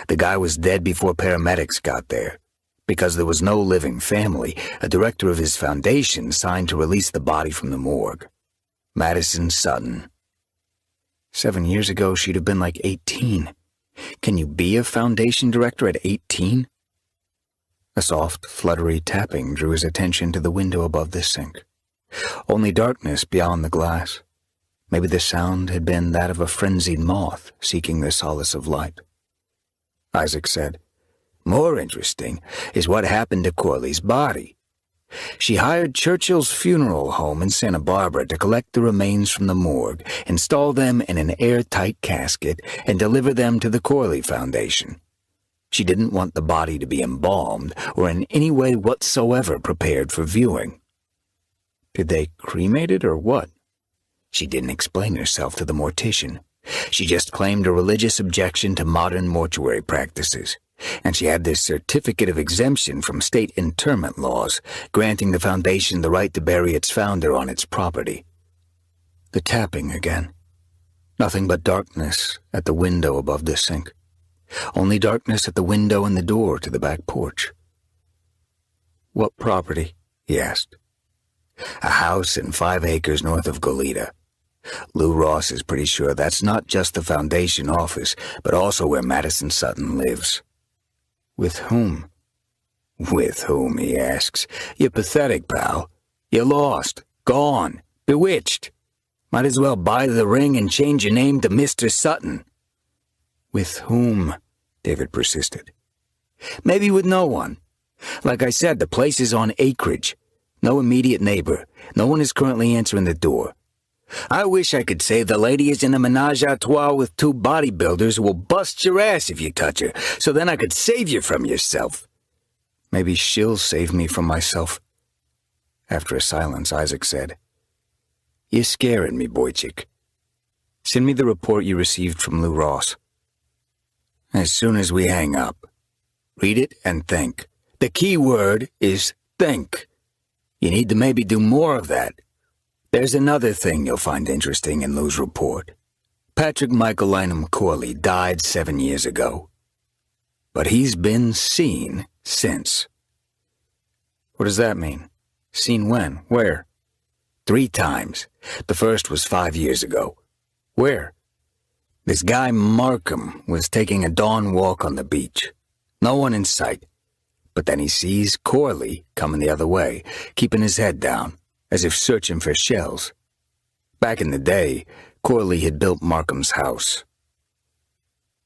The guy was dead before paramedics got there. Because there was no living family, a director of his foundation signed to release the body from the morgue. Maddison Sutton. 7 years ago, she'd have been like 18. Can you be a foundation director at 18? A soft, fluttery tapping drew his attention to the window above the sink. Only darkness beyond the glass. Maybe the sound had been that of a frenzied moth seeking the solace of light. Isaac said, More interesting is what happened to Corley's body. She hired Churchill's funeral home in Santa Barbara to collect the remains from the morgue, install them in an airtight casket, and deliver them to the Corley Foundation. She didn't want the body to be embalmed or in any way whatsoever prepared for viewing. Did they cremate it or what? She didn't explain herself to the mortician. She just claimed a religious objection to modern mortuary practices, and she had this certificate of exemption from state interment laws, granting the foundation the right to bury its founder on its property. The tapping again. Nothing but darkness at the window above the sink. Only darkness at the window and the door to the back porch. What property? He asked. A house in 5 acres north of Goleta. Lou Ross is pretty sure that's not just the foundation office, but also where Maddison Sutton lives. With whom? With whom, he asks. You're pathetic, pal. You're lost, gone, bewitched. Might as well buy the ring and change your name to Mr. Sutton. With whom? David persisted. Maybe with no one. Like I said, the place is on acreage. No immediate neighbor. No one is currently answering the door. I wish I could say the lady is in a menage a trois with 2 bodybuilders who will bust your ass if you touch her, so then I could save you from yourself. Maybe she'll save me from myself. After a silence, Isaac said, You're scaring me, Boychik. Send me the report you received from Lou Ross. As soon as we hang up. Read it and think. The key word is think. You need to maybe do more of that. There's another thing you'll find interesting in Lou's report. Patrick Michael Lynham Corley died 7 years ago. But he's been seen since. What does that mean? Seen when? Where? 3 times. The first was 5 years ago. Where? This guy Markham was taking a dawn walk on the beach. No one in sight. But then he sees Corley coming the other way, keeping his head down, as if searching for shells. Back in the day, Corley had built Markham's house.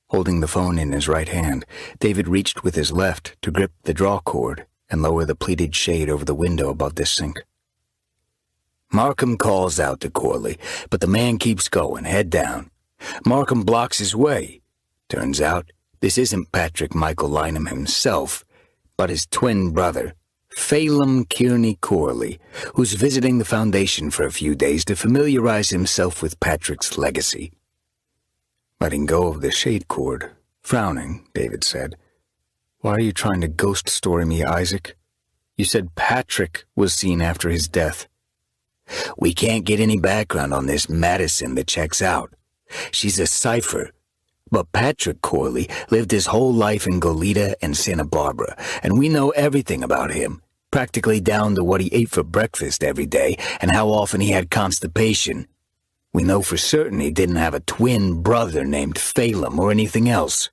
Holding the phone in his right hand, David reached with his left to grip the draw cord and lower the pleated shade over the window above the sink. Markham calls out to Corley, but the man keeps going, head down. Markham blocks his way. Turns out, This isn't Patrick Michael Lynham himself, but his twin brother, Phelim Kearney Corley, who's visiting the Foundation for a few days to familiarize himself with Patrick's legacy. Letting go of the shade cord, frowning, David said, "Why are you trying to ghost story me, Isaac? You said Patrick was seen after his death." "We can't get any background on this Maddison that checks out. She's a cipher. But Patrick Corley lived his whole life in Goleta and Santa Barbara, and we know everything about him, practically down to what he ate for breakfast every day and how often he had constipation. We know for certain he didn't have a twin brother named Phelim or anything else.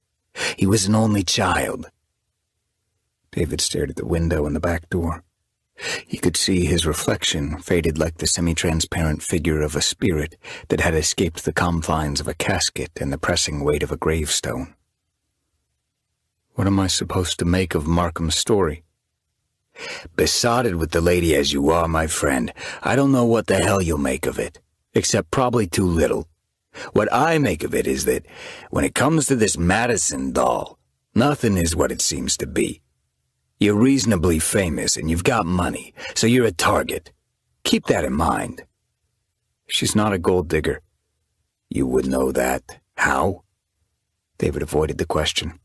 He was an only child." David stared at the window and the back door. He could see his reflection faded like the semi-transparent figure of a spirit that had escaped the confines of a casket and the pressing weight of a gravestone. "What am I supposed to make of Markham's story?" "Besotted with the lady as you are, my friend, I don't know what the hell you'll make of it, except probably too little. What I make of it is that, when it comes to this Maddison doll, nothing is what it seems to be. You're reasonably famous and you've got money, so you're a target. Keep that in mind." "She's not a gold digger." "You would know that. How?" David avoided the question.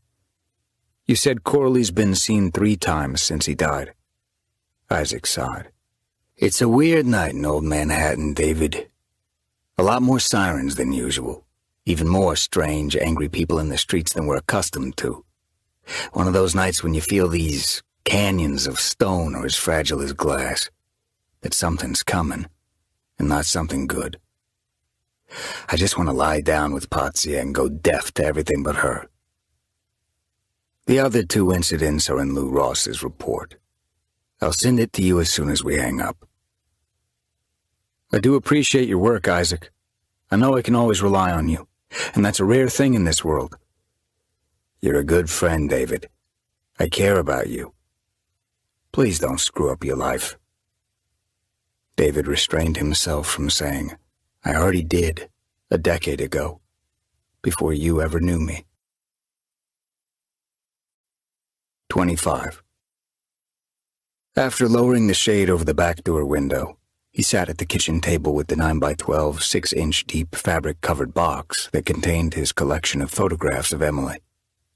"You said Corley's been seen 3 times since he died." Isaac sighed. "It's a weird night in old Manhattan, David. A lot more sirens than usual. Even more strange, angry people in the streets than we're accustomed to. One of those nights when you feel these canyons of stone are as fragile as glass, that something's coming, and not something good. I just want to lie down with Patsy and go deaf to everything but her." The other 2 incidents are in Lou Ross's report. I'll send it to you as soon as we hang up. "I do appreciate your work, Isaac. I know I can always rely on you, and that's a rare thing in this world." "You're a good friend, David. I care about you. Please don't screw up your life." David restrained himself from saying, "I already did, a decade ago, before you ever knew me." 25. After lowering the shade over the back door window, he sat at the kitchen table with the 9x12, 6-inch deep fabric-covered box that contained his collection of photographs of Emily,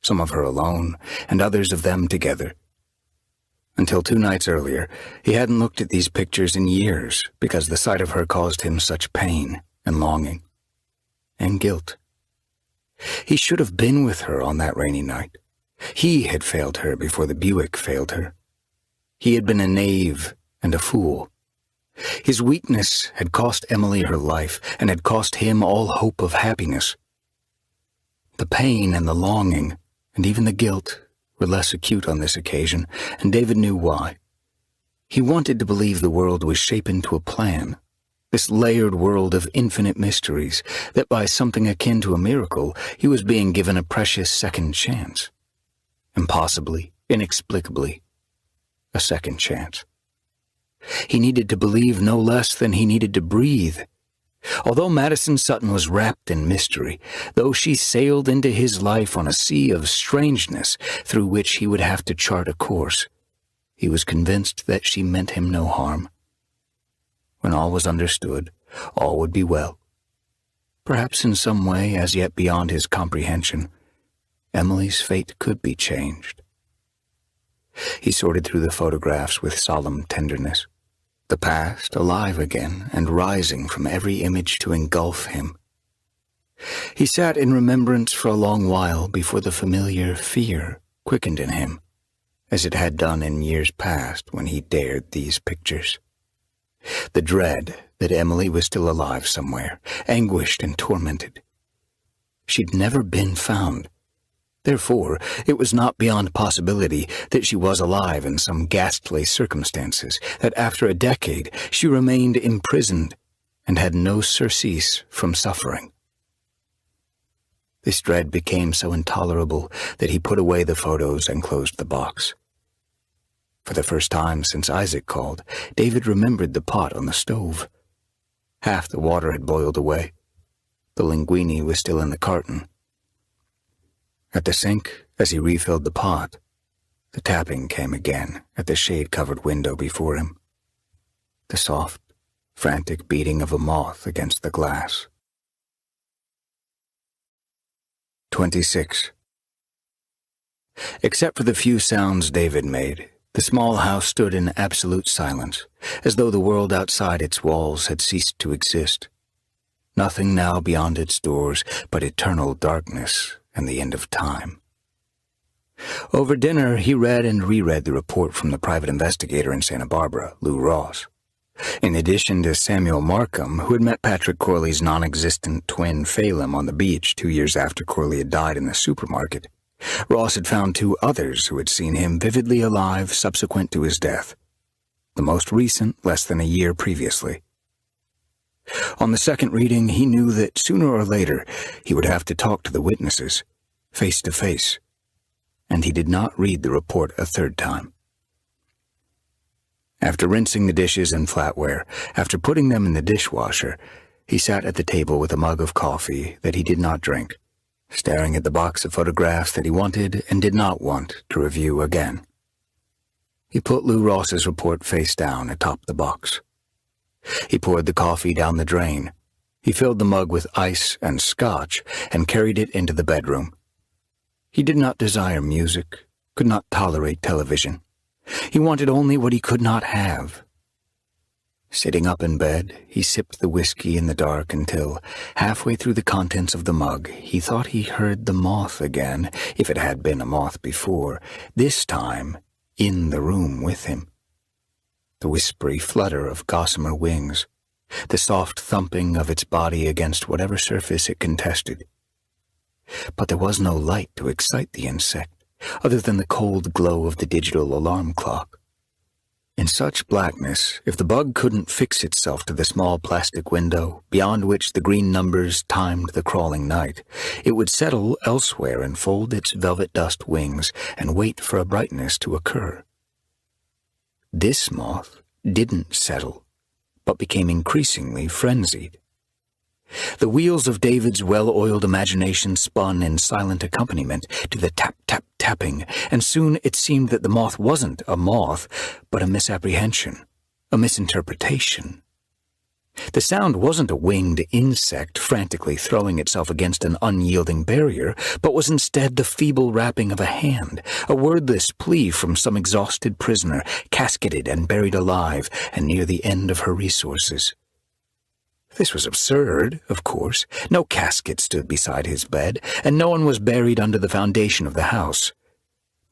some of her alone and others of them together. Until 2 nights earlier, he hadn't looked at these pictures in years because the sight of her caused him such pain and longing and guilt. He should have been with her on that rainy night. He had failed her before the Buick failed her. He had been a knave and a fool. His weakness had cost Emily her life and had cost him all hope of happiness. The pain and the longing, and even the guilt, were less acute on this occasion, and David knew why. He wanted to believe the world was shapen to a plan, this layered world of infinite mysteries, that by something akin to a miracle, he was being given a precious second chance. Impossibly, inexplicably, a second chance. He needed to believe no less than he needed to breathe. Although Maddison Sutton was wrapped in mystery, though she sailed into his life on a sea of strangeness through which he would have to chart a course, he was convinced that she meant him no harm. When all was understood, all would be well. Perhaps in some way as yet beyond his comprehension, Emily's fate could be changed. He sorted through the photographs with solemn tenderness, the past alive again and rising from every image to engulf him. He sat in remembrance for a long while before the familiar fear quickened in him, as it had done in years past when he dared these pictures. The dread that Emily was still alive somewhere, anguished and tormented. She'd never been found. Therefore, it was not beyond possibility that she was alive in some ghastly circumstances, that after a decade she remained imprisoned and had no surcease from suffering. This dread became so intolerable that he put away the photos and closed the box. For the first time since Isaac called, David remembered the pot on the stove. Half the water had boiled away. The linguine was still in the carton. At the sink, As he refilled the pot, the tapping came again at the shade-covered window before him. The soft, frantic beating of a moth against the glass. 26. Except for the few sounds David made, the small house stood in absolute silence, as though the world outside its walls had ceased to exist. Nothing now beyond its doors but eternal darkness and the end of time. Over dinner, he read and reread the report from the private investigator in Santa Barbara, Lou Ross. In addition to Samuel Markham, who had met Patrick Corley's non-existent twin Phelim on the beach 2 years after Corley had died in the supermarket, Ross had found 2 others who had seen him vividly alive subsequent to his death, the most recent less than a year previously. On the second reading, he knew that sooner or later he would have to talk to the witnesses, face to face, and he did not read the report a third time. After rinsing the dishes and flatware, after putting them in the dishwasher, he sat at the table with a mug of coffee that he did not drink, staring at the box of photographs that he wanted and did not want to review again. He put Lou Ross's report face down atop the box. He poured the coffee down the drain. He filled the mug with ice and scotch and carried it into the bedroom. He did not desire music, could not tolerate television. He wanted only what he could not have. Sitting up in bed, he sipped the whiskey in the dark until, halfway through the contents of the mug, he thought he heard the moth again, if it had been a moth before, this time in the room with him. The whispery flutter of gossamer wings, the soft thumping of its body against whatever surface it contested. But there was no light to excite the insect, other than the cold glow of the digital alarm clock. In such blackness, if the bug couldn't fix itself to the small plastic window, beyond which the green numbers timed the crawling night, it would settle elsewhere and fold its velvet dust wings and wait for a brightness to occur. This moth didn't settle, but became increasingly frenzied. The wheels of David's well-oiled imagination spun in silent accompaniment to the tap-tap-tapping, and soon it seemed that the moth wasn't a moth, but a misapprehension, a misinterpretation. The sound wasn't a winged insect frantically throwing itself against an unyielding barrier, but was instead the feeble rapping of a hand, a wordless plea from some exhausted prisoner, casketed and buried alive and near the end of her resources. This was absurd, of course. No casket stood beside his bed, and no one was buried under the foundation of the house.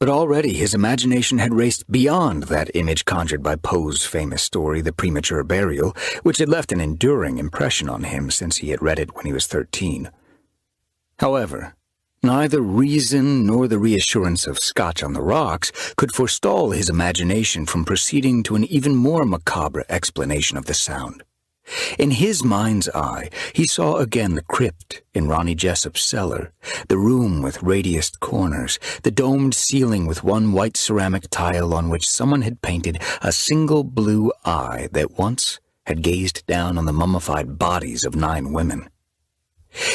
But already his imagination had raced beyond that image conjured by Poe's famous story, The Premature Burial, which had left an enduring impression on him since he had read it when he was 13. However, neither reason nor the reassurance of Scotch on the rocks could forestall his imagination from proceeding to an even more macabre explanation of the sound. In his mind's eye, he saw again the crypt in Ronny Jessup's cellar, the room with radiused corners, the domed ceiling with one white ceramic tile on which someone had painted a single blue eye that once had gazed down on the mummified bodies of 9 women.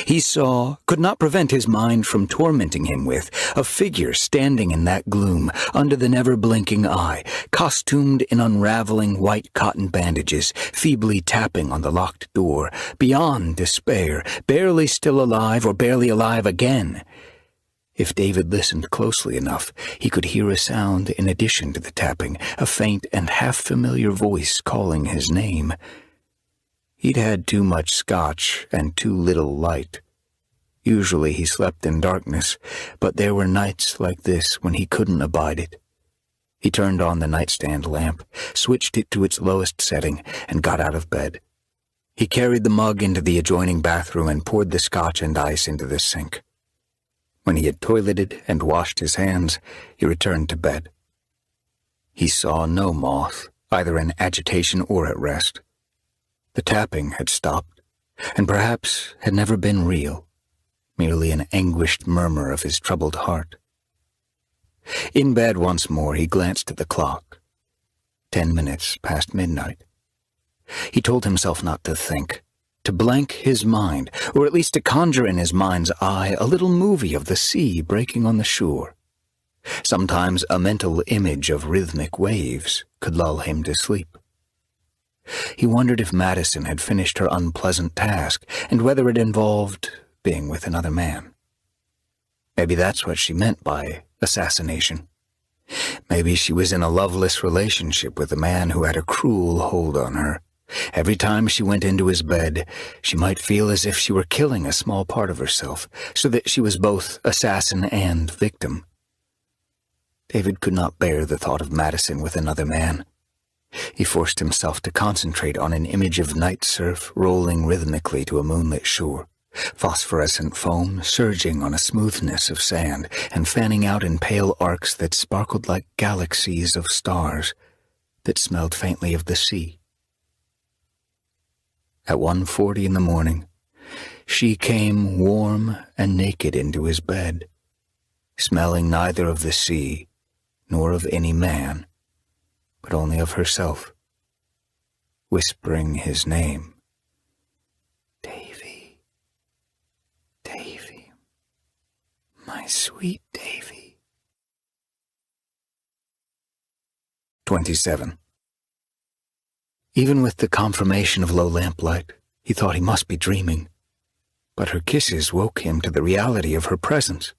He saw, could not prevent his mind from tormenting him with, a figure standing in that gloom, under the never-blinking eye, costumed in unraveling white cotton bandages, feebly tapping on the locked door, beyond despair, barely still alive or barely alive again. If David listened closely enough, he could hear a sound in addition to the tapping, a faint and half-familiar voice calling his name. He'd had too much scotch and too little light. Usually he slept in darkness, but there were nights like this when he couldn't abide it. He turned on the nightstand lamp, switched it to its lowest setting, and got out of bed. He carried the mug into the adjoining bathroom and poured the scotch and ice into the sink. When he had toileted and washed his hands, he returned to bed. He saw no moth, either in agitation or at rest. The tapping had stopped, and perhaps had never been real, merely an anguished murmur of his troubled heart. In bed once more, he glanced at the clock. 10 minutes past midnight. He told himself not to think, to blank his mind, or at least to conjure in his mind's eye a little movie of the sea breaking on the shore, Sometimes a mental image of rhythmic waves could lull him to sleep. He wondered if Maddison had finished her unpleasant task and whether it involved being with another man. Maybe that's what she meant by assassination. Maybe she was in a loveless relationship with a man who had a cruel hold on her. Every time she went into his bed, she might feel as if she were killing a small part of herself, so that she was both assassin and victim. David could not bear the thought of Maddison with another man. He forced himself to concentrate on an image of night surf rolling rhythmically to a moonlit shore, phosphorescent foam surging on a smoothness of sand and fanning out in pale arcs that sparkled like galaxies of stars that smelled faintly of the sea. At 1:40 in the morning, she came warm and naked into his bed, smelling neither of the sea nor of any man, but only of herself, whispering his name. Davy, Davy, my sweet Davy. 27. Even with the confirmation of low lamplight, he thought he must be dreaming. But her kisses woke him to the reality of her presence.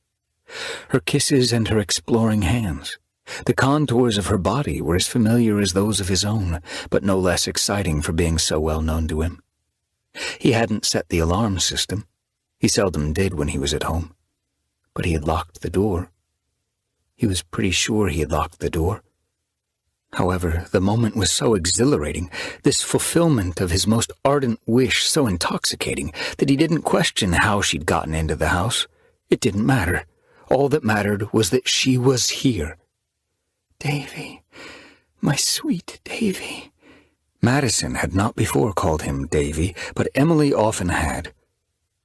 Her kisses and her exploring hands. The contours of her body were as familiar as those of his own, but no less exciting for being so well known to him. He hadn't set the alarm system. He seldom did when he was at home. But he had locked the door. He was pretty sure he had locked the door. However, the moment was so exhilarating, this fulfillment of his most ardent wish so intoxicating, that he didn't question how she'd gotten into the house. It didn't matter. All that mattered was that she was here. Davy, my sweet Davy. Maddison had not before called him Davy, but Emily often had.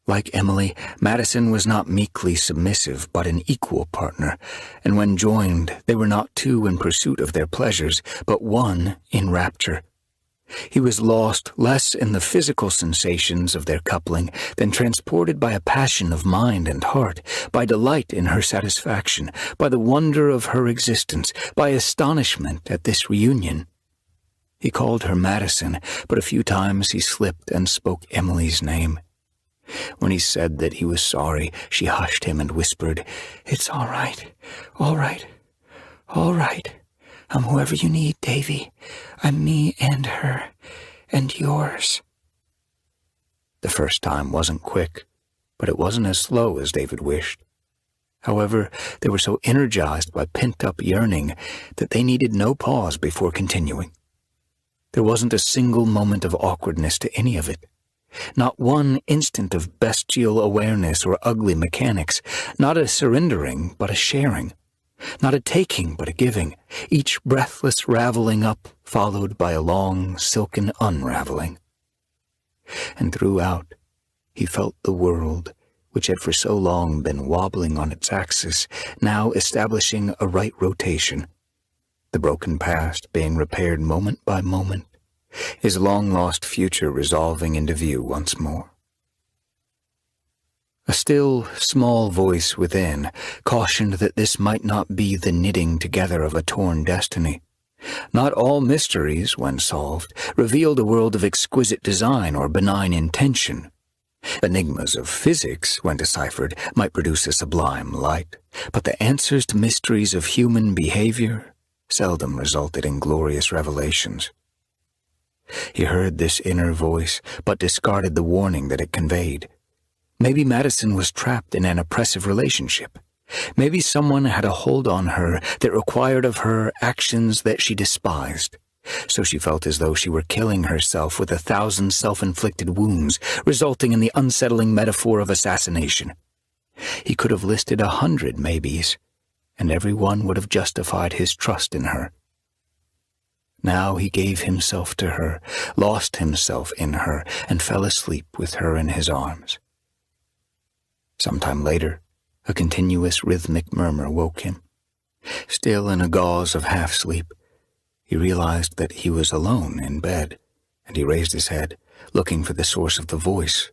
Like Emily, Maddison was not meekly submissive, but an equal partner, and when joined, they were not two in pursuit of their pleasures, but one in rapture. He was lost less in the physical sensations of their coupling than transported by a passion of mind and heart, by delight in her satisfaction, by the wonder of her existence, by astonishment at this reunion. He called her Maddison, but a few times he slipped and spoke Emily's name. When he said that he was sorry, she hushed him and whispered, "It's all right, all right, all right. I'm whoever you need, Davy. I'm me and her, and yours." The first time wasn't quick, but it wasn't as slow as David wished. However, they were so energized by pent-up yearning that they needed no pause before continuing. There wasn't a single moment of awkwardness to any of it. Not one instant of bestial awareness or ugly mechanics, not a surrendering, but a sharing, not a taking, but a giving, each breathless raveling up followed by a long, silken unraveling. And throughout, he felt the world, which had for so long been wobbling on its axis, now establishing a right rotation, the broken past being repaired moment by moment, his long-lost future resolving into view once more. A still, small voice within cautioned that this might not be the knitting together of a torn destiny. Not all mysteries, when solved, revealed a world of exquisite design or benign intention. Enigmas of physics, when deciphered, might produce a sublime light, but the answers to mysteries of human behavior seldom resulted in glorious revelations. He heard this inner voice, but discarded the warning that it conveyed. Maybe Maddison was trapped in an oppressive relationship. Maybe someone had a hold on her that required of her actions that she despised. So she felt as though she were killing herself with 1,000 self-inflicted wounds, resulting in the unsettling metaphor of assassination. He could have listed 100 maybes, and every one would have justified his trust in her. Now he gave himself to her, lost himself in her, and fell asleep with her in his arms. Sometime later, a continuous rhythmic murmur woke him. Still in a gauze of half-sleep, he realized that he was alone in bed, and he raised his head, looking for the source of the voice.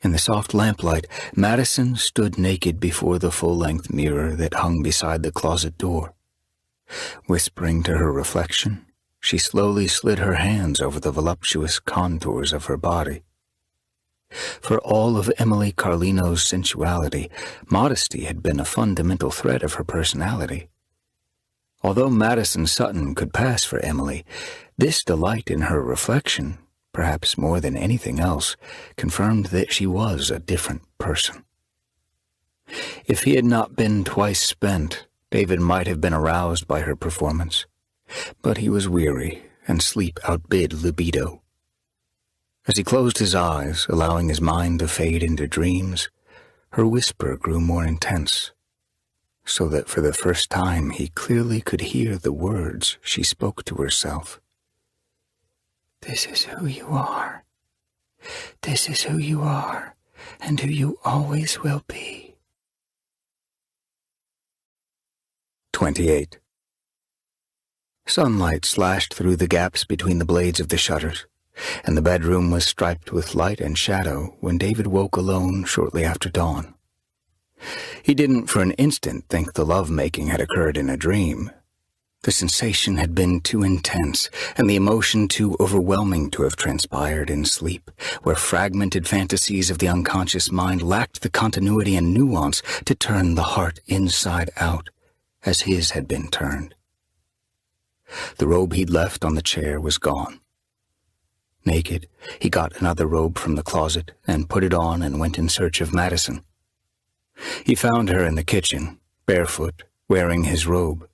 In the soft lamplight, Maddison stood naked before the full-length mirror that hung beside the closet door. Whispering to her reflection, she slowly slid her hands over the voluptuous contours of her body. For all of Emily Carlino's sensuality, modesty had been a fundamental thread of her personality. Although Maddison Sutton could pass for Emily, this delight in her reflection, perhaps more than anything else, confirmed that she was a different person. If he had not been twice spent, David might have been aroused by her performance, but he was weary, and sleep outbid libido. As he closed his eyes, allowing his mind to fade into dreams, her whisper grew more intense, so that for the first time he clearly could hear the words she spoke to herself. This is who you are. This is who you are, and who you always will be. 28. Sunlight slashed through the gaps between the blades of the shutters, and the bedroom was striped with light and shadow when David woke alone shortly after dawn. He didn't for an instant think the love-making had occurred in a dream. The sensation had been too intense, and the emotion too overwhelming to have transpired in sleep, where fragmented fantasies of the unconscious mind lacked the continuity and nuance to turn the heart inside out, as his had been turned. The robe he'd left on the chair was gone. Naked, he got another robe from the closet and put it on and went in search of Maddison. He found her in the kitchen, barefoot, wearing his robe.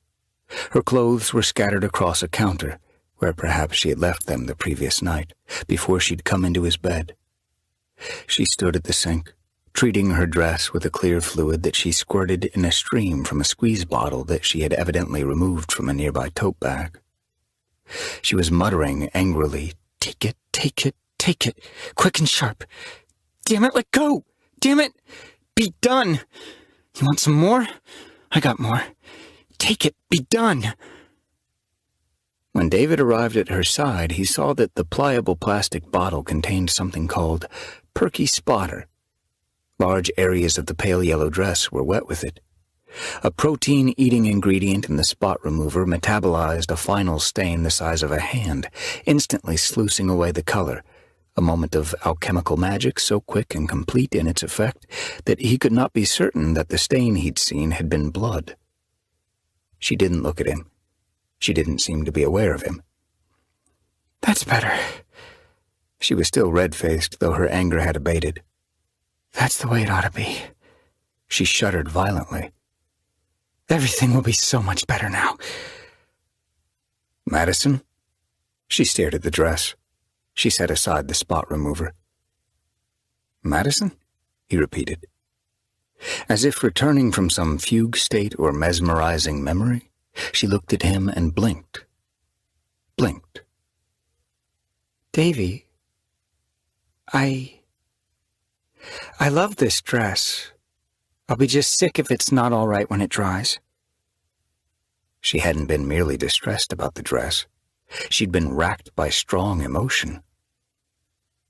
Her clothes were scattered across a counter, where perhaps she had left them the previous night, before she'd come into his bed. She stood at the sink, treating her dress with a clear fluid that she squirted in a stream from a squeeze bottle that she had evidently removed from a nearby tote bag. She was muttering angrily, "Take it, take it, take it, quick and sharp. Damn it, let go! Damn it! Be done! You want some more? I got more. Take it, be done!" When David arrived at her side, he saw that the pliable plastic bottle contained something called Perky Spotter. Large areas of the pale yellow dress were wet with it. A protein-eating ingredient in the spot remover metabolized a final stain the size of a hand, instantly sluicing away the color, a moment of alchemical magic so quick and complete in its effect that he could not be certain that the stain he'd seen had been blood. She didn't look at him. She didn't seem to be aware of him. "That's better." She was still red-faced, though her anger had abated. "That's the way it ought to be." She shuddered violently. "Everything will be so much better now." "Maddison?" She stared at the dress. She set aside the spot remover. "Maddison?" he repeated. As if returning from some fugue state or mesmerizing memory, she looked at him and blinked. Blinked. "Davy, I love this dress. I'll be just sick if it's not all right when it dries." She hadn't been merely distressed about the dress. She'd been racked by strong emotion.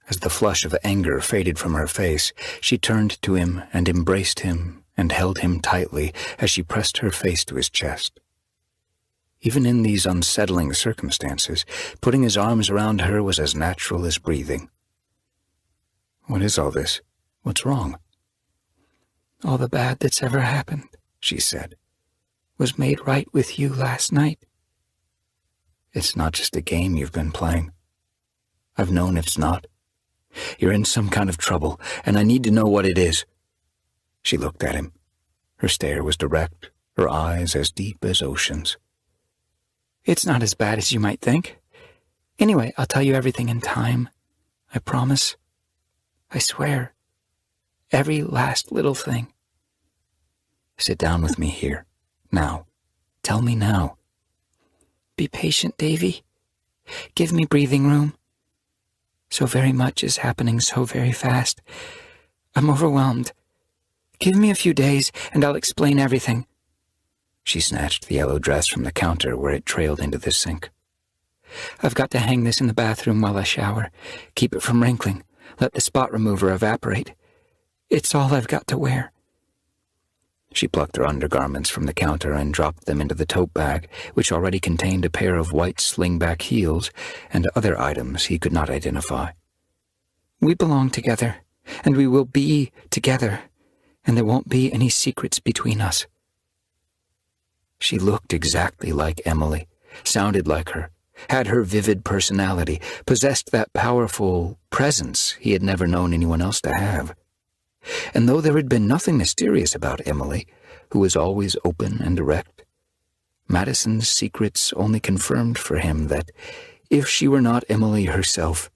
As the flush of anger faded from her face, she turned to him and embraced him and held him tightly as she pressed her face to his chest. Even in these unsettling circumstances, putting his arms around her was as natural as breathing. "What is all this? What's wrong?" "All the bad that's ever happened," she said, "was made right with you last night." "It's not just a game you've been playing. I've known it's not. You're in some kind of trouble, and I need to know what it is." She looked at him. Her stare was direct, her eyes as deep as oceans. "It's not as bad as you might think. Anyway, I'll tell you everything in time. I promise. I swear. Every last little thing." "Sit down with me here. Now. Tell me now." "Be patient, Davy. Give me breathing room. So very much is happening so very fast. I'm overwhelmed. Give me a few days, and I'll explain everything." She snatched the yellow dress from the counter where it trailed into the sink. "I've got to hang this in the bathroom while I shower. Keep it from wrinkling. Let the spot remover evaporate. It's all I've got to wear." She plucked her undergarments from the counter and dropped them into the tote bag, which already contained a pair of white slingback heels and other items he could not identify. "We belong together, and we will be together, and there won't be any secrets between us." She looked exactly like Emily, sounded like her, had her vivid personality, possessed that powerful presence he had never known anyone else to have. And though there had been nothing mysterious about Emily, who was always open and direct, Maddison's secrets only confirmed for him that, if she were not Emily herself,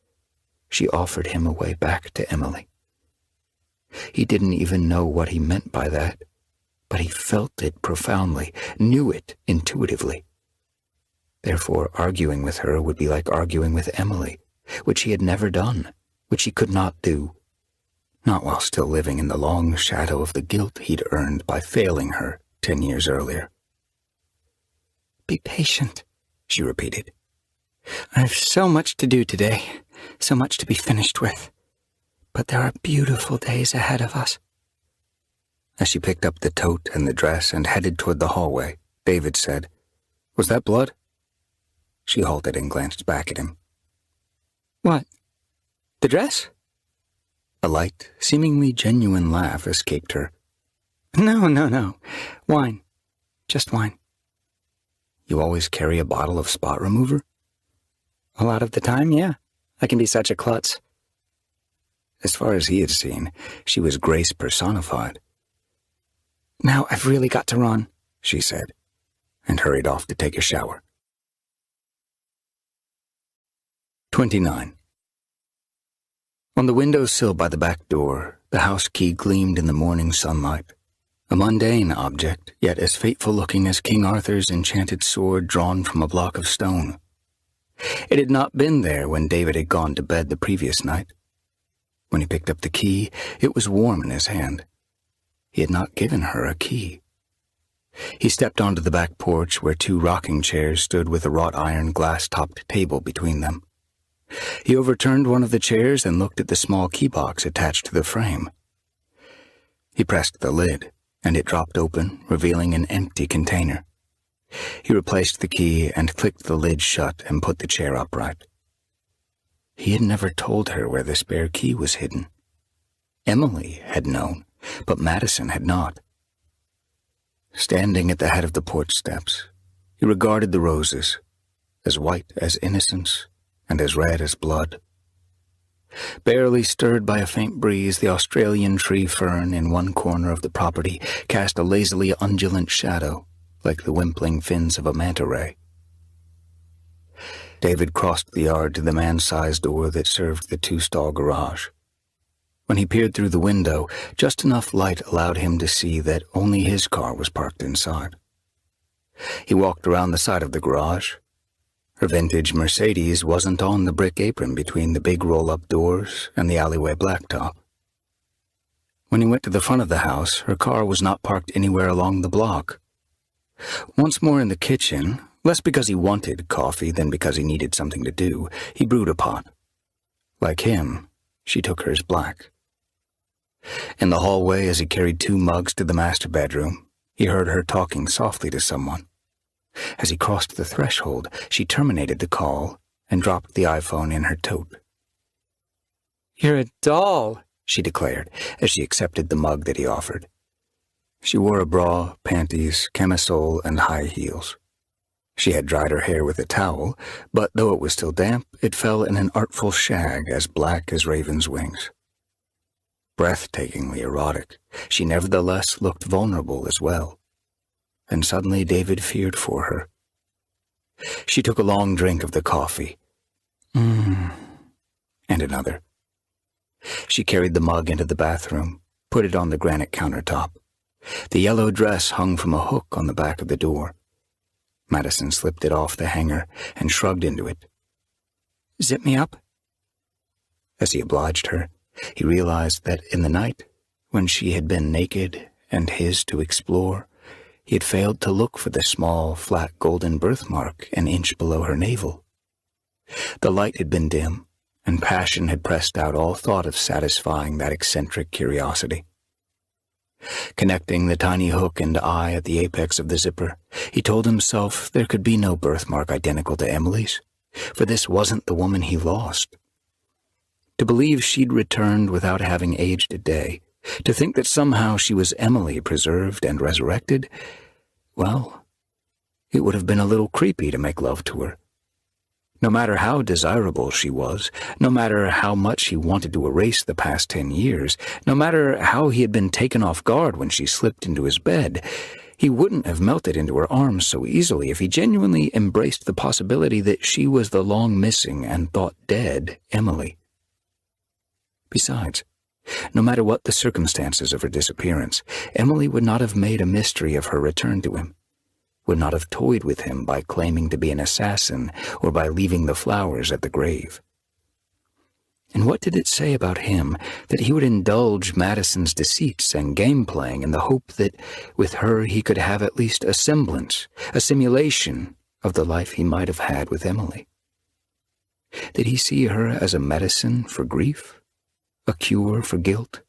she offered him a way back to Emily. He didn't even know what he meant by that, but he felt it profoundly, knew it intuitively. Therefore, arguing with her would be like arguing with Emily, which he had never done, which he could not do, not while still living in the long shadow of the guilt he'd earned by failing her 10 years earlier. "Be patient," she repeated. "I've so much to do today, so much to be finished with. But there are beautiful days ahead of us." As she picked up the tote and the dress and headed toward the hallway, David said, "Was that blood?" She halted and glanced back at him. "What? The dress?" A light, seemingly genuine laugh escaped her. No. Wine. Just wine." "You always carry a bottle of spot remover?" "A lot of the time, yeah. I can be such a klutz." As far as he had seen, she was grace personified. "Now I've really got to run," she said, and hurried off to take a shower. 29. On the windowsill by the back door, the house key gleamed in the morning sunlight. A mundane object, yet as fateful-looking as King Arthur's enchanted sword drawn from a block of stone. It had not been there when David had gone to bed the previous night. When he picked up the key, it was warm in his hand. He had not given her a key. He stepped onto the back porch where 2 rocking chairs stood with a wrought iron glass-topped table between them. He overturned one of the chairs and looked at the small key box attached to the frame. He pressed the lid, and it dropped open, revealing an empty container. He replaced the key and clicked the lid shut and put the chair upright. He had never told her where the spare key was hidden. Emily had known, but Maddison had not. Standing at the head of the porch steps, he regarded the roses, as white as innocence and as red as blood. Barely stirred by a faint breeze, the Australian tree fern in one corner of the property cast a lazily undulant shadow, like the wimpling fins of a manta ray. David crossed the yard to the man-sized door that served the 2-stall garage. When he peered through the window, just enough light allowed him to see that only his car was parked inside. He walked around the side of the garage. Her vintage Mercedes wasn't on the brick apron between the big roll-up doors and the alleyway blacktop. When he went to the front of the house, her car was not parked anywhere along the block. Once more in the kitchen, less because he wanted coffee than because he needed something to do, he brewed a pot. Like him, she took hers black. In the hallway, as he carried 2 mugs to the master bedroom, he heard her talking softly to someone. As he crossed the threshold, she terminated the call and dropped the iPhone in her tote. "You're a doll," she declared as she accepted the mug that he offered. She wore a bra, panties, camisole, and high heels. She had dried her hair with a towel, but though it was still damp, it fell in an artful shag as black as raven's wings. Breathtakingly erotic, she nevertheless looked vulnerable as well. And suddenly David feared for her. She took a long drink of the coffee. And another. She carried the mug into the bathroom, put it on the granite countertop. The yellow dress hung from a hook on the back of the door. Maddison slipped it off the hanger and shrugged into it. "Zip me up?" As he obliged her, he realized that in the night, when she had been naked and his to explore, he had failed to look for the small, flat golden birthmark an inch below her navel. The light had been dim, and passion had pressed out all thought of satisfying that eccentric curiosity. Connecting the tiny hook and eye at the apex of the zipper, he told himself there could be no birthmark identical to Emily's, for this wasn't the woman he lost. To believe she'd returned without having aged a day, to think that somehow she was Emily preserved and resurrected, well, it would have been a little creepy to make love to her. No matter how desirable she was, no matter how much he wanted to erase the past 10 years, no matter how he had been taken off guard when she slipped into his bed, he wouldn't have melted into her arms so easily if he genuinely embraced the possibility that she was the long-missing and thought-dead Emily. Besides, no matter what the circumstances of her disappearance, Emily would not have made a mystery of her return to him, would not have toyed with him by claiming to be an assassin or by leaving the flowers at the grave. And what did it say about him that he would indulge Maddison's deceits and game-playing in the hope that with her he could have at least a semblance, a simulation of the life he might have had with Emily? Did he see her as a medicine for grief, a cure for guilt?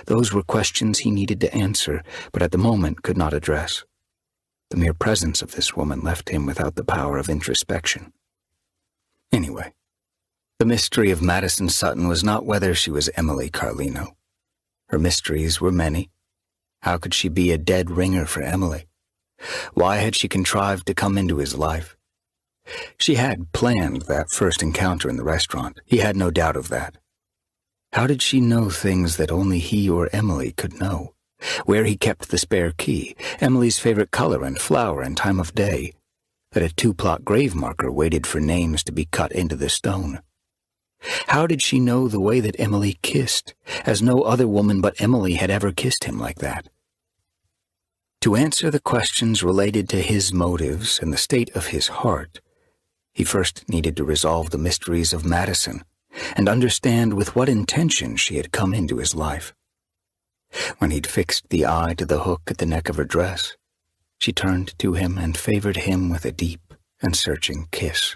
Those were questions he needed to answer, but at the moment could not address. The mere presence of this woman left him without the power of introspection. Anyway, the mystery of Maddison Sutton was not whether she was Emily Carlino. Her mysteries were many. How could she be a dead ringer for Emily? Why had she contrived to come into his life? She had planned that first encounter in the restaurant. He had no doubt of that. How did she know things that only he or Emily could know? Where he kept the spare key, Emily's favorite color and flower and time of day, that a 2-plot grave marker waited for names to be cut into the stone. How did she know the way that Emily kissed, as no other woman but Emily had ever kissed him like that? To answer the questions related to his motives and the state of his heart, he first needed to resolve the mysteries of Maddison and understand with what intention she had come into his life. When he'd fixed the eye to the hook at the neck of her dress, she turned to him and favored him with a deep and searching kiss.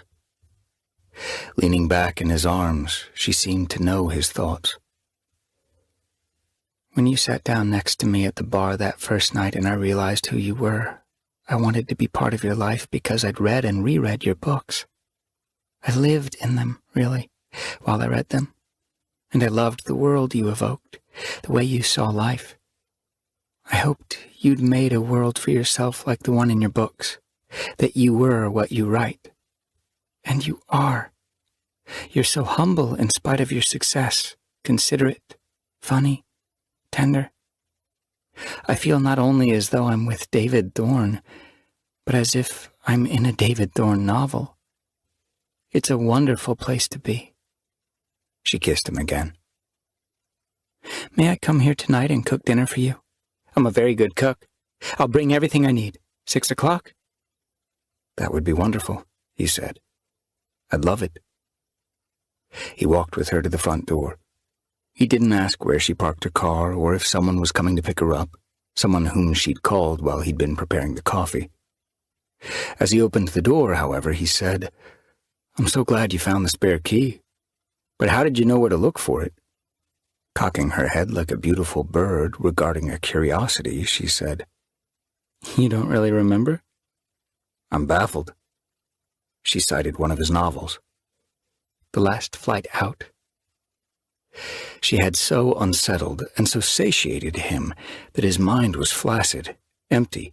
Leaning back in his arms, she seemed to know his thoughts. When you sat down next to me at the bar that first night and I realized who you were, I wanted to be part of your life because I'd read and reread your books. I lived in them, really, while I read them, and I loved the world you evoked. The way you saw life. I hoped you'd made a world for yourself like the one in your books, that you were what you write. And you are. You're so humble in spite of your success, considerate, funny, tender. I feel not only as though I'm with David Thorne, but as if I'm in a David Thorne novel. It's a wonderful place to be. She kissed him again. May I come here tonight and cook dinner for you? I'm a very good cook. I'll bring everything I need. 6 o'clock? That would be wonderful, he said. I'd love it. He walked with her to the front door. He didn't ask where she parked her car or if someone was coming to pick her up, someone whom she'd called while he'd been preparing the coffee. As he opened the door, however, he said, "I'm so glad you found the spare key. But how did you know where to look for it?" Cocking her head like a beautiful bird regarding a curiosity, she said, "You don't really remember?" "I'm baffled." She cited one of his novels. The Last Flight Out. She had so unsettled and so satiated him that his mind was flaccid, empty,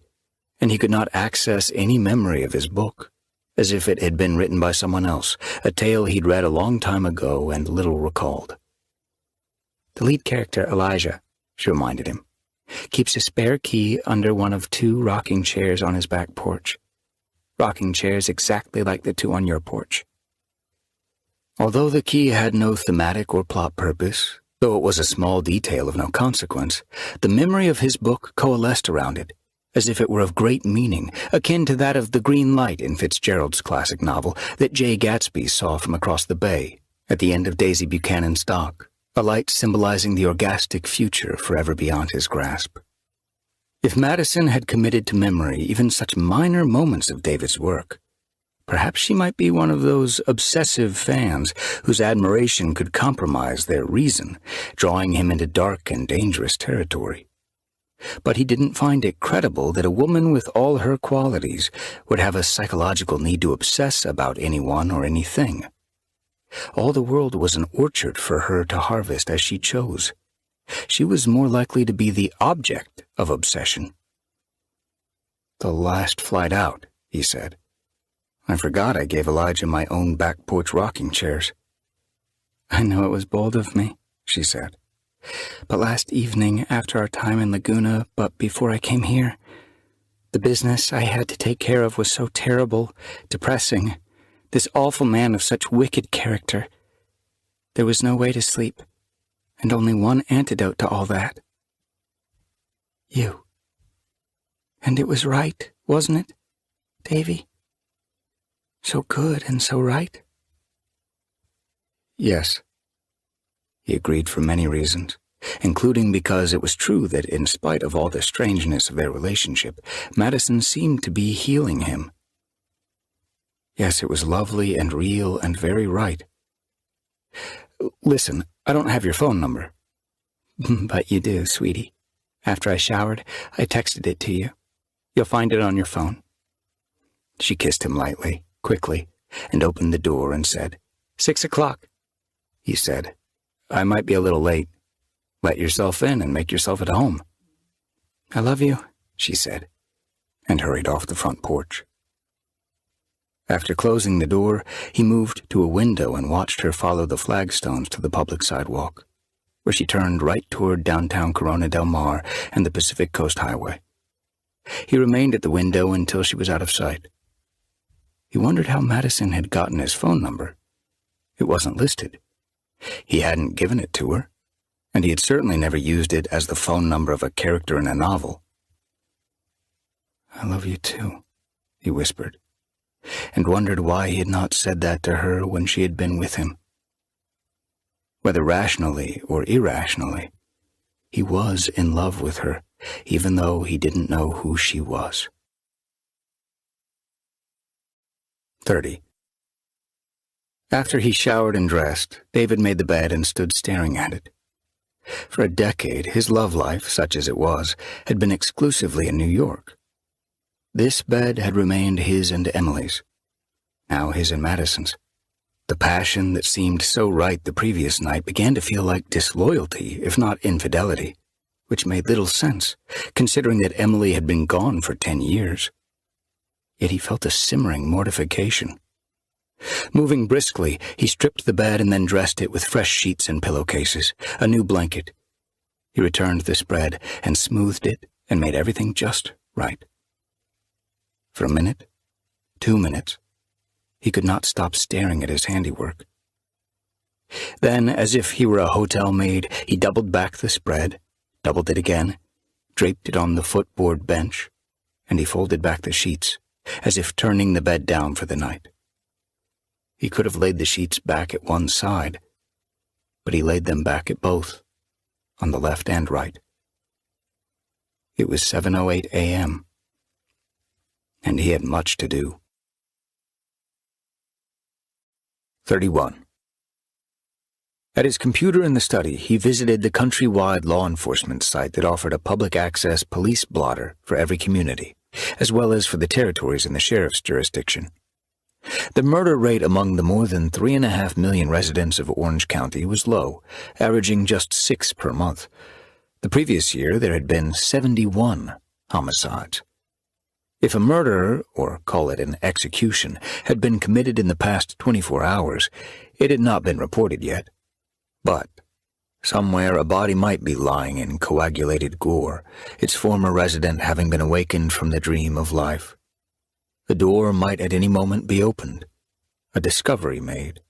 and he could not access any memory of his book, as if it had been written by someone else, a tale he'd read a long time ago and little recalled. The lead character, Elijah, she reminded him, keeps a spare key under one of 2 rocking chairs on his back porch. Rocking chairs exactly like the 2 on your porch. Although the key had no thematic or plot purpose, though it was a small detail of no consequence, the memory of his book coalesced around it, as if it were of great meaning, akin to that of the green light in Fitzgerald's classic novel that Jay Gatsby saw from across the bay at the end of Daisy Buchanan's dock, a light symbolizing the orgastic future forever beyond his grasp. If Maddison had committed to memory even such minor moments of David's work, Perhaps she might be one of those obsessive fans whose admiration could compromise their reason, drawing him into dark and dangerous territory. But he didn't find it credible that a woman with all her qualities would have a psychological need to obsess about anyone or anything. All the world was an orchard for her to harvest as she chose. She was more likely to be the object of obsession. "The last flight out," he said. "I forgot I gave Elijah my own back porch rocking chairs." "I know it was bold of me," she said. "But last evening, after our time in Laguna, but before I came here, the business I had to take care of was so terrible, depressing. This awful man of such wicked character. There was no way to sleep, and only one antidote to all that. You. And it was right, wasn't it, Davy? So good and so right?" "Yes," he agreed for many reasons, including because it was true that in spite of all the strangeness of their relationship, Maddison seemed to be healing him. Yes, it was lovely and real and very right. "Listen, I don't have your phone number." "But you do, sweetie. After I showered, I texted it to you. You'll find it on your phone." She kissed him lightly, quickly, and opened the door and said, 6 o'clock. He said, "I might be a little late. Let yourself in and make yourself at home." "I love you," she said, and hurried off the front porch. After closing the door, he moved to a window and watched her follow the flagstones to the public sidewalk, where she turned right toward downtown Corona del Mar and the Pacific Coast Highway. He remained at the window until she was out of sight. He wondered how Maddison had gotten his phone number. It wasn't listed. He hadn't given it to her, and he had certainly never used it as the phone number of a character in a novel. "I love you too," he whispered, and wondered why he had not said that to her when she had been with him. Whether rationally or irrationally, he was in love with her, even though he didn't know who she was. 30. After he showered and dressed, David made the bed and stood staring at it. For a decade, his love life, such as it was, had been exclusively in New York. This bed had remained his and Emily's, now his and Maddison's. The passion that seemed so right the previous night began to feel like disloyalty, if not infidelity, which made little sense, considering that Emily had been gone for 10 years. Yet he felt a simmering mortification. Moving briskly, he stripped the bed and then dressed it with fresh sheets and pillowcases, a new blanket. He returned the spread and smoothed it and made everything just right. For a minute, 2 minutes, he could not stop staring at his handiwork. Then, as if he were a hotel maid, he doubled back the spread, doubled it again, draped it on the footboard bench, and he folded back the sheets, as if turning the bed down for the night. He could have laid the sheets back at one side, but he laid them back at both, on the left and right. It was 7:08 a.m., and he had much to do. 31. At his computer in the study, he visited the countrywide law enforcement site that offered a public access police blotter for every community, as well as for the territories in the sheriff's jurisdiction. The murder rate among the more than 3.5 million residents of Orange County was low, averaging just 6 per month. The previous year, there had been 71 homicides. If a murder, or call it an execution, had been committed in the past 24 hours, it had not been reported yet. But somewhere a body might be lying in coagulated gore, its former resident having been awakened from the dream of life. The door might at any moment be opened, a discovery made.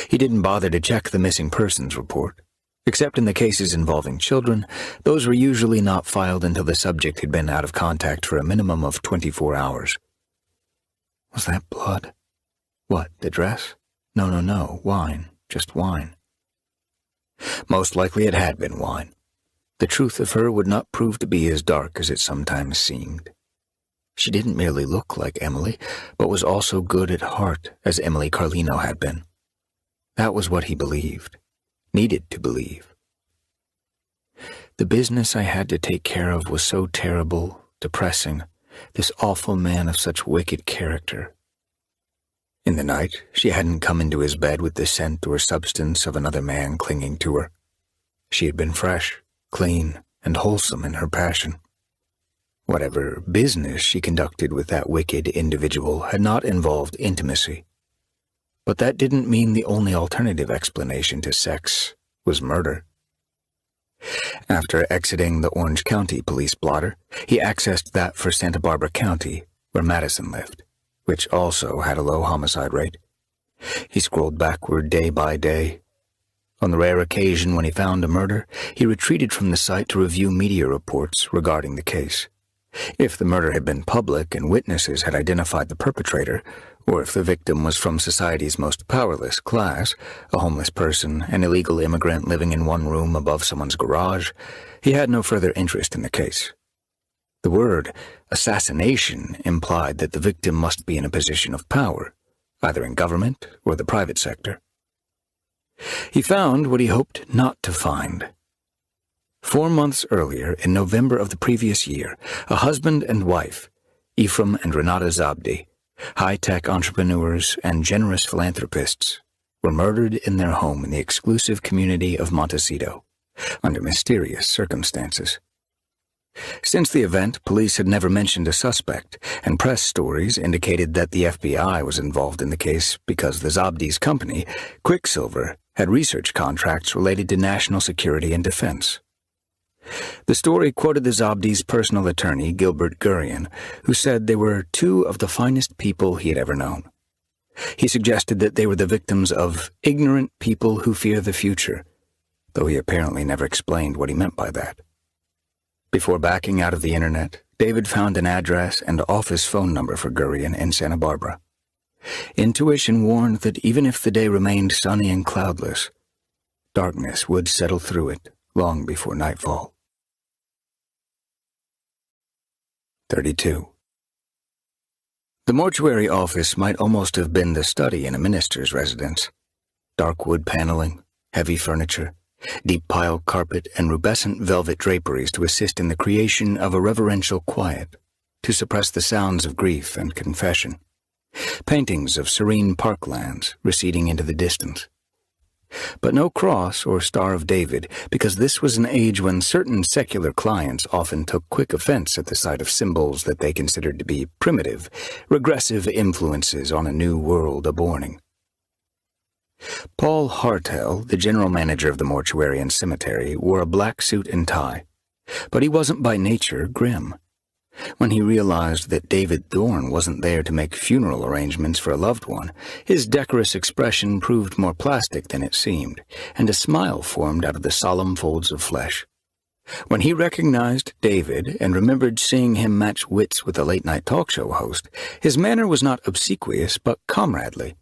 He didn't bother to check the missing persons report. Except in the cases involving children, those were usually not filed until the subject had been out of contact for a minimum of 24 hours. Was that blood? What, the dress? No, wine, just wine. Most likely it had been wine. The truth of her would not prove to be as dark as it sometimes seemed. She didn't merely look like Emily, but was also good at heart, as Emily Carlino had been. That was what he believed, needed to believe. The business I had to take care of was so terrible, depressing, this awful man of such wicked character. In the night, she hadn't come into his bed with the scent or substance of another man clinging to her. She had been fresh, clean, and wholesome in her passion. Whatever business she conducted with that wicked individual had not involved intimacy. But that didn't mean the only alternative explanation to sex was murder. After exiting the Orange County police blotter, he accessed that for Santa Barbara County, where Maddison lived, which also had a low homicide rate. He scrolled backward day by day. On the rare occasion when he found a murder, he retreated from the site to review media reports regarding the case. If the murder had been public and witnesses had identified the perpetrator, or if the victim was from society's most powerless class, a homeless person, an illegal immigrant living in one room above someone's garage, he had no further interest in the case. The word assassination implied that the victim must be in a position of power, either in government or the private sector. He found what he hoped not to find. 4 months earlier, in November of the previous year, a husband and wife, Ephraim and Renata Zabdi, high-tech entrepreneurs and generous philanthropists, were murdered in their home in the exclusive community of Montecito, under mysterious circumstances. Since the event, police had never mentioned a suspect, and press stories indicated that the FBI was involved in the case because the Zabdi's company, Quicksilver, had research contracts related to national security and defense. The story quoted the Zabdi's personal attorney, Gilbert Gurian, who said they were two of the finest people he had ever known. He suggested that they were the victims of ignorant people who fear the future, though he apparently never explained what he meant by that. Before backing out of the internet, David found an address and office phone number for Gurian in Santa Barbara. Intuition warned that even if the day remained sunny and cloudless, darkness would settle through it long before nightfall. 32. The mortuary office might almost have been the study in a minister's residence. Dark wood paneling, heavy furniture, deep pile carpet, and rubescent velvet draperies to assist in the creation of a reverential quiet, to suppress the sounds of grief and confession. Paintings of serene parklands receding into the distance. But no cross or Star of David, because this was an age when certain secular clients often took quick offense at the sight of symbols that they considered to be primitive, regressive influences on a new world aborning. Paul Hartel, the general manager of the mortuary and cemetery, wore a black suit and tie, but he wasn't by nature grim. When he realized that David Thorne wasn't there to make funeral arrangements for a loved one, his decorous expression proved more plastic than it seemed, and a smile formed out of the solemn folds of flesh. When he recognized David and remembered seeing him match wits with a late-night talk show host, his manner was not obsequious but comradely.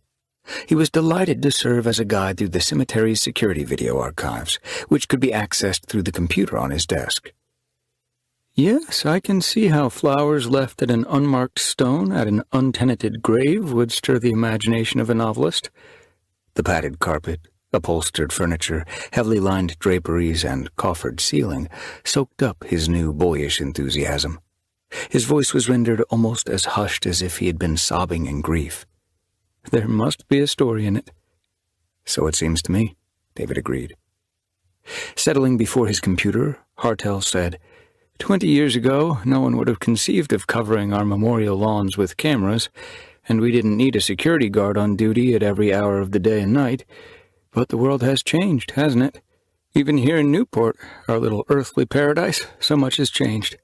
He was delighted to serve as a guide through the cemetery's security video archives, which could be accessed through the computer on his desk. Yes, I can see how flowers left at an unmarked stone at an untenanted grave would stir the imagination of a novelist. The padded carpet, upholstered furniture, heavily lined draperies, and coffered ceiling soaked up his new boyish enthusiasm. His voice was rendered almost as hushed as if he had been sobbing in grief. There must be a story in it. So it seems to me, David agreed. Settling before his computer, Hartel said, 20 years ago, no one would have conceived of covering our memorial lawns with cameras, and we didn't need a security guard on duty at every hour of the day and night. But the world has changed, hasn't it? Even here in Newport, our little earthly paradise, so much has changed.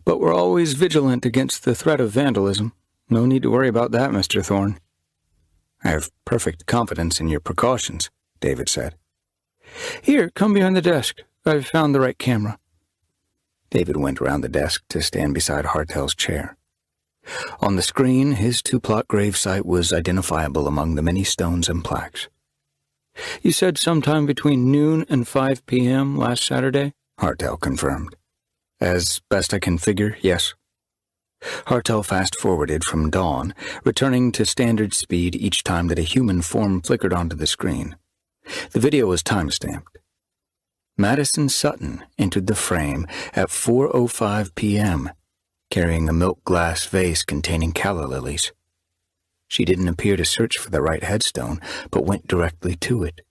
But we're always vigilant against the threat of vandalism. No need to worry about that, Mr. Thorne. I have perfect confidence in your precautions, David said. Here, come behind the desk. I've found the right camera. David went round the desk to stand beside Hartel's chair. On the screen, his two-plot gravesite was identifiable among the many stones and plaques. You said sometime between noon and 5 p.m. last Saturday? Hartel confirmed. As best I can figure, yes. Hartel fast-forwarded from dawn, returning to standard speed each time that a human form flickered onto the screen. The video was time-stamped. Maddison Sutton entered the frame at 4:05 p.m., carrying a milk glass vase containing calla lilies. She didn't appear to search for the right headstone, but went directly to it,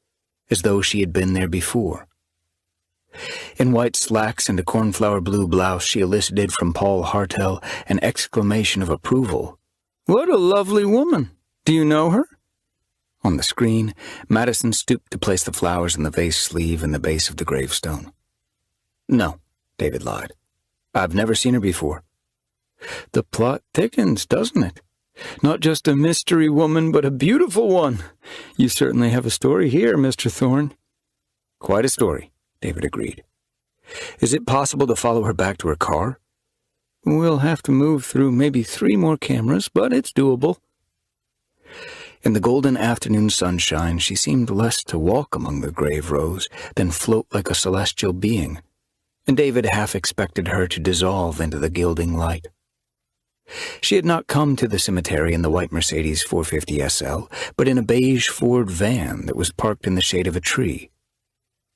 as though she had been there before. In white slacks and a cornflower blue blouse, she elicited from Paul Hartel an exclamation of approval. "What a lovely woman! Do you know her?" On the screen, Maddison stooped to place the flowers in the vase sleeve in the base of the gravestone. "No," David lied. "I've never seen her before." "The plot thickens, doesn't it? Not just a mystery woman, but a beautiful one. You certainly have a story here, Mr. Thorne." "Quite a story," David agreed. "Is it possible to follow her back to her car?" "We'll have to move through maybe 3 more cameras, but it's doable." In the golden afternoon sunshine, she seemed less to walk among the grave rows than float like a celestial being, and David half expected her to dissolve into the gilding light. She had not come to the cemetery in the white Mercedes 450 SL, but in a beige Ford van that was parked in the shade of a tree.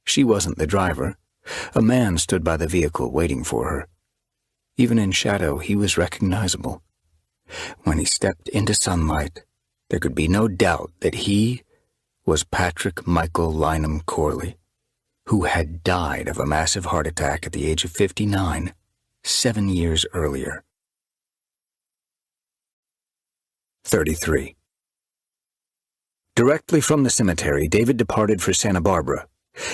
She wasn't the driver. A man stood by the vehicle waiting for her. Even in shadow, he was recognizable. When he stepped into sunlight, there could be no doubt that he was Patrick Michael Lynham Corley, who had died of a massive heart attack at the age of 59, 7 years earlier. 33. Directly from the cemetery, David departed for Santa Barbara.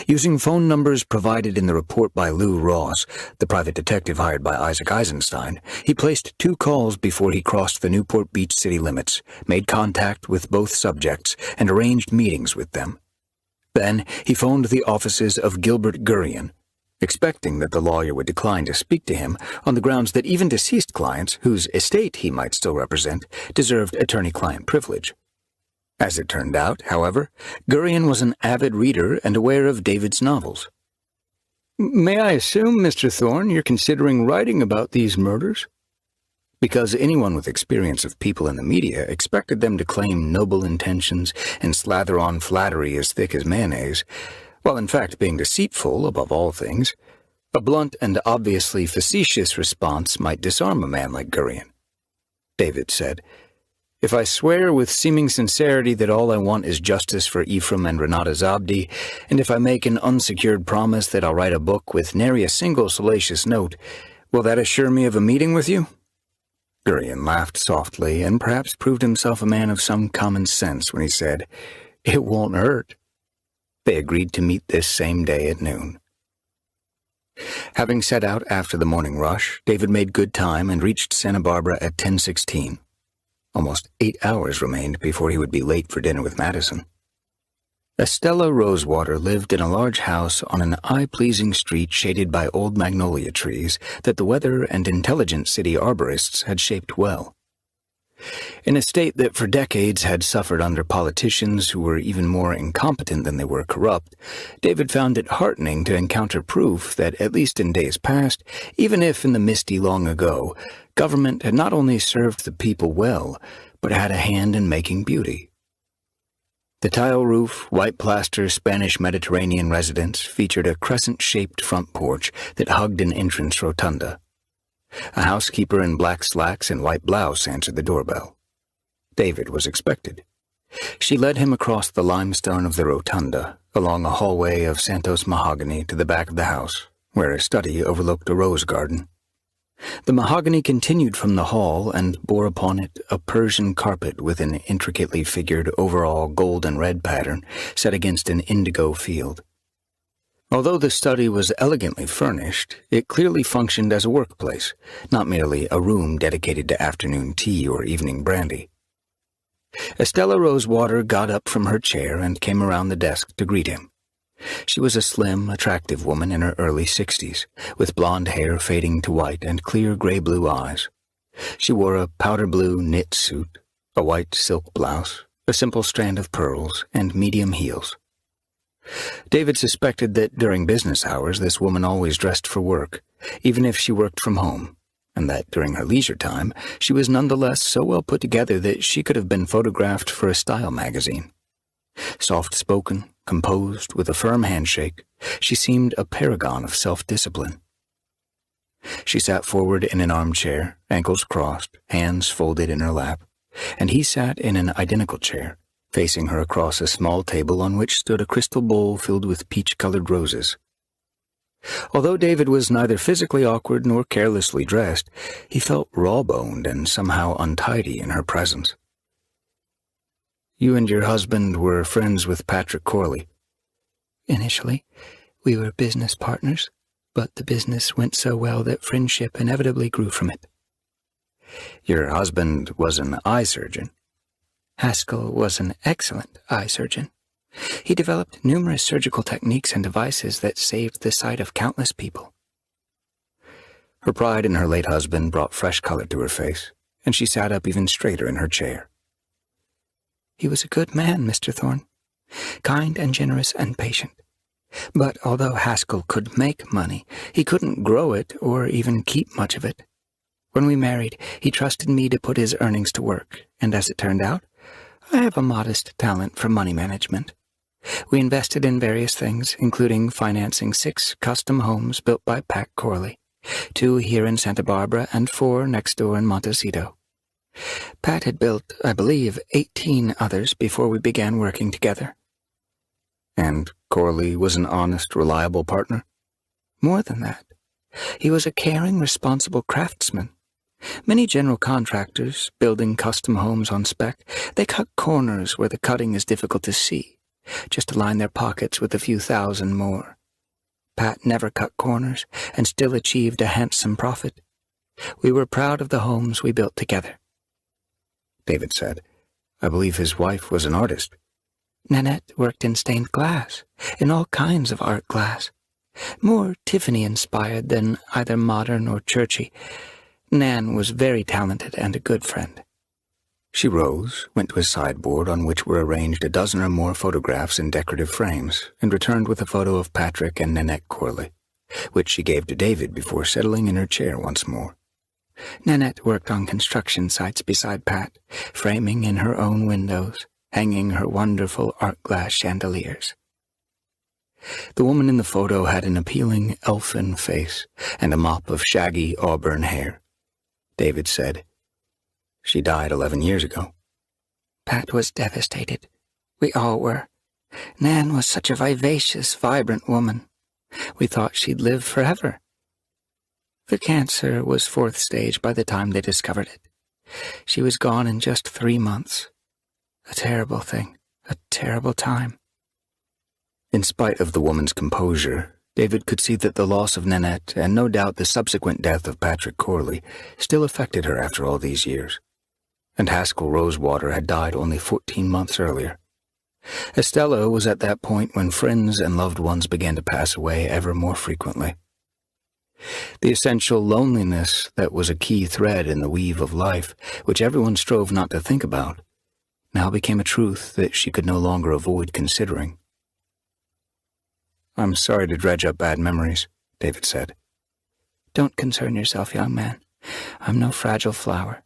Using phone numbers provided in the report by Lou Ross, the private detective hired by Isaac Eisenstein, he placed 2 calls before he crossed the Newport Beach city limits, made contact with both subjects, and arranged meetings with them. Then he phoned the offices of Gilbert Gurian, expecting that the lawyer would decline to speak to him on the grounds that even deceased clients, whose estate he might still represent, deserved attorney-client privilege. As it turned out, however, Gurian was an avid reader and aware of David's novels. "May I assume, Mr. Thorne, you're considering writing about these murders?" Because anyone with experience of people in the media expected them to claim noble intentions and slather on flattery as thick as mayonnaise, while in fact being deceitful above all things, a blunt and obviously facetious response might disarm a man like Gurian. David said, "If I swear with seeming sincerity that all I want is justice for Ephraim and Renata Zabdi, and if I make an unsecured promise that I'll write a book with nary a single salacious note, will that assure me of a meeting with you?" Gurian laughed softly and perhaps proved himself a man of some common sense when he said, "It won't hurt." They agreed to meet this same day at noon. Having set out after the morning rush, David made good time and reached Santa Barbara at 10:16. Almost 8 hours remained before he would be late for dinner with Maddison. Estella Rosewater lived in a large house on an eye-pleasing street shaded by old magnolia trees that the weather and intelligent city arborists had shaped well. In a state that for decades had suffered under politicians who were even more incompetent than they were corrupt, David found it heartening to encounter proof that, at least in days past, even if in the misty long ago, government had not only served the people well, but had a hand in making beauty. The tile roof, white plaster Spanish Mediterranean residence featured a crescent-shaped front porch that hugged an entrance rotunda. A housekeeper in black slacks and white blouse answered the doorbell. David was expected. She led him across the limestone of the rotunda, along a hallway of Santos mahogany to the back of the house, where a study overlooked a rose garden. The mahogany continued from the hall and bore upon it a Persian carpet with an intricately figured overall gold and red pattern set against an indigo field. Although the study was elegantly furnished, it clearly functioned as a workplace, not merely a room dedicated to afternoon tea or evening brandy. Estella Rosewater got up from her chair and came around the desk to greet him. She was a slim, attractive woman in her early 60s, with blonde hair fading to white and clear gray-blue eyes. She wore a powder-blue knit suit, a white silk blouse, a simple strand of pearls, and medium heels. David suspected that during business hours this woman always dressed for work, even if she worked from home, and that during her leisure time she was nonetheless so well put together that she could have been photographed for a style magazine. Soft-spoken, composed, with a firm handshake, she seemed a paragon of self-discipline. She sat forward in an armchair, ankles crossed, hands folded in her lap, and he sat in an identical chair, facing her across a small table on which stood a crystal bowl filled with peach-colored roses. Although David was neither physically awkward nor carelessly dressed, he felt raw-boned and somehow untidy in her presence. "You and your husband were friends with Patrick Corley." "Initially, we were business partners, but the business went so well that friendship inevitably grew from it." "Your husband was an eye surgeon." "Haskell was an excellent eye surgeon. He developed numerous surgical techniques and devices that saved the sight of countless people." Her pride in her late husband brought fresh color to her face, and she sat up even straighter in her chair. "He was a good man, Mr. Thorne, kind and generous and patient. But although Haskell could make money, he couldn't grow it or even keep much of it. When we married, he trusted me to put his earnings to work, and as it turned out, I have a modest talent for money management. We invested in various things, including financing 6 custom homes built by Pat Corley, 2 here in Santa Barbara and 4 next door in Montecito. Pat had built, I believe, 18 others before we began working together." "And Corley was an honest, reliable partner?" "More than that. He was a caring, responsible craftsman. Many general contractors, building custom homes on spec, they cut corners where the cutting is difficult to see, just to line their pockets with a few thousand more. Pat never cut corners and still achieved a handsome profit. We were proud of the homes we built together." David said, "I believe his wife was an artist." "Nanette worked in stained glass, in all kinds of art glass. More Tiffany-inspired than either modern or churchy. Nan was very talented and a good friend." She rose, went to a sideboard on which were arranged a dozen or more photographs in decorative frames, and returned with a photo of Patrick and Nanette Corley, which she gave to David before settling in her chair once more. "Nanette worked on construction sites beside Pat, framing in her own windows, hanging her wonderful art glass chandeliers." The woman in the photo had an appealing elfin face and a mop of shaggy auburn hair. David said, "She died 11 years ago." "Pat was devastated. We all were. Nan was such a vivacious, vibrant woman. We thought she'd live forever. The cancer was 4th stage by the time they discovered it. She was gone in just 3 months. A terrible thing, a terrible time." In spite of the woman's composure, David could see that the loss of Nanette, and no doubt the subsequent death of Patrick Corley, still affected her after all these years. And Haskell Rosewater had died only 14 months earlier. Estella was at that point when friends and loved ones began to pass away ever more frequently. The essential loneliness that was a key thread in the weave of life, which everyone strove not to think about, now became a truth that she could no longer avoid considering. "I'm sorry to dredge up bad memories," David said. "Don't concern yourself, young man. I'm no fragile flower.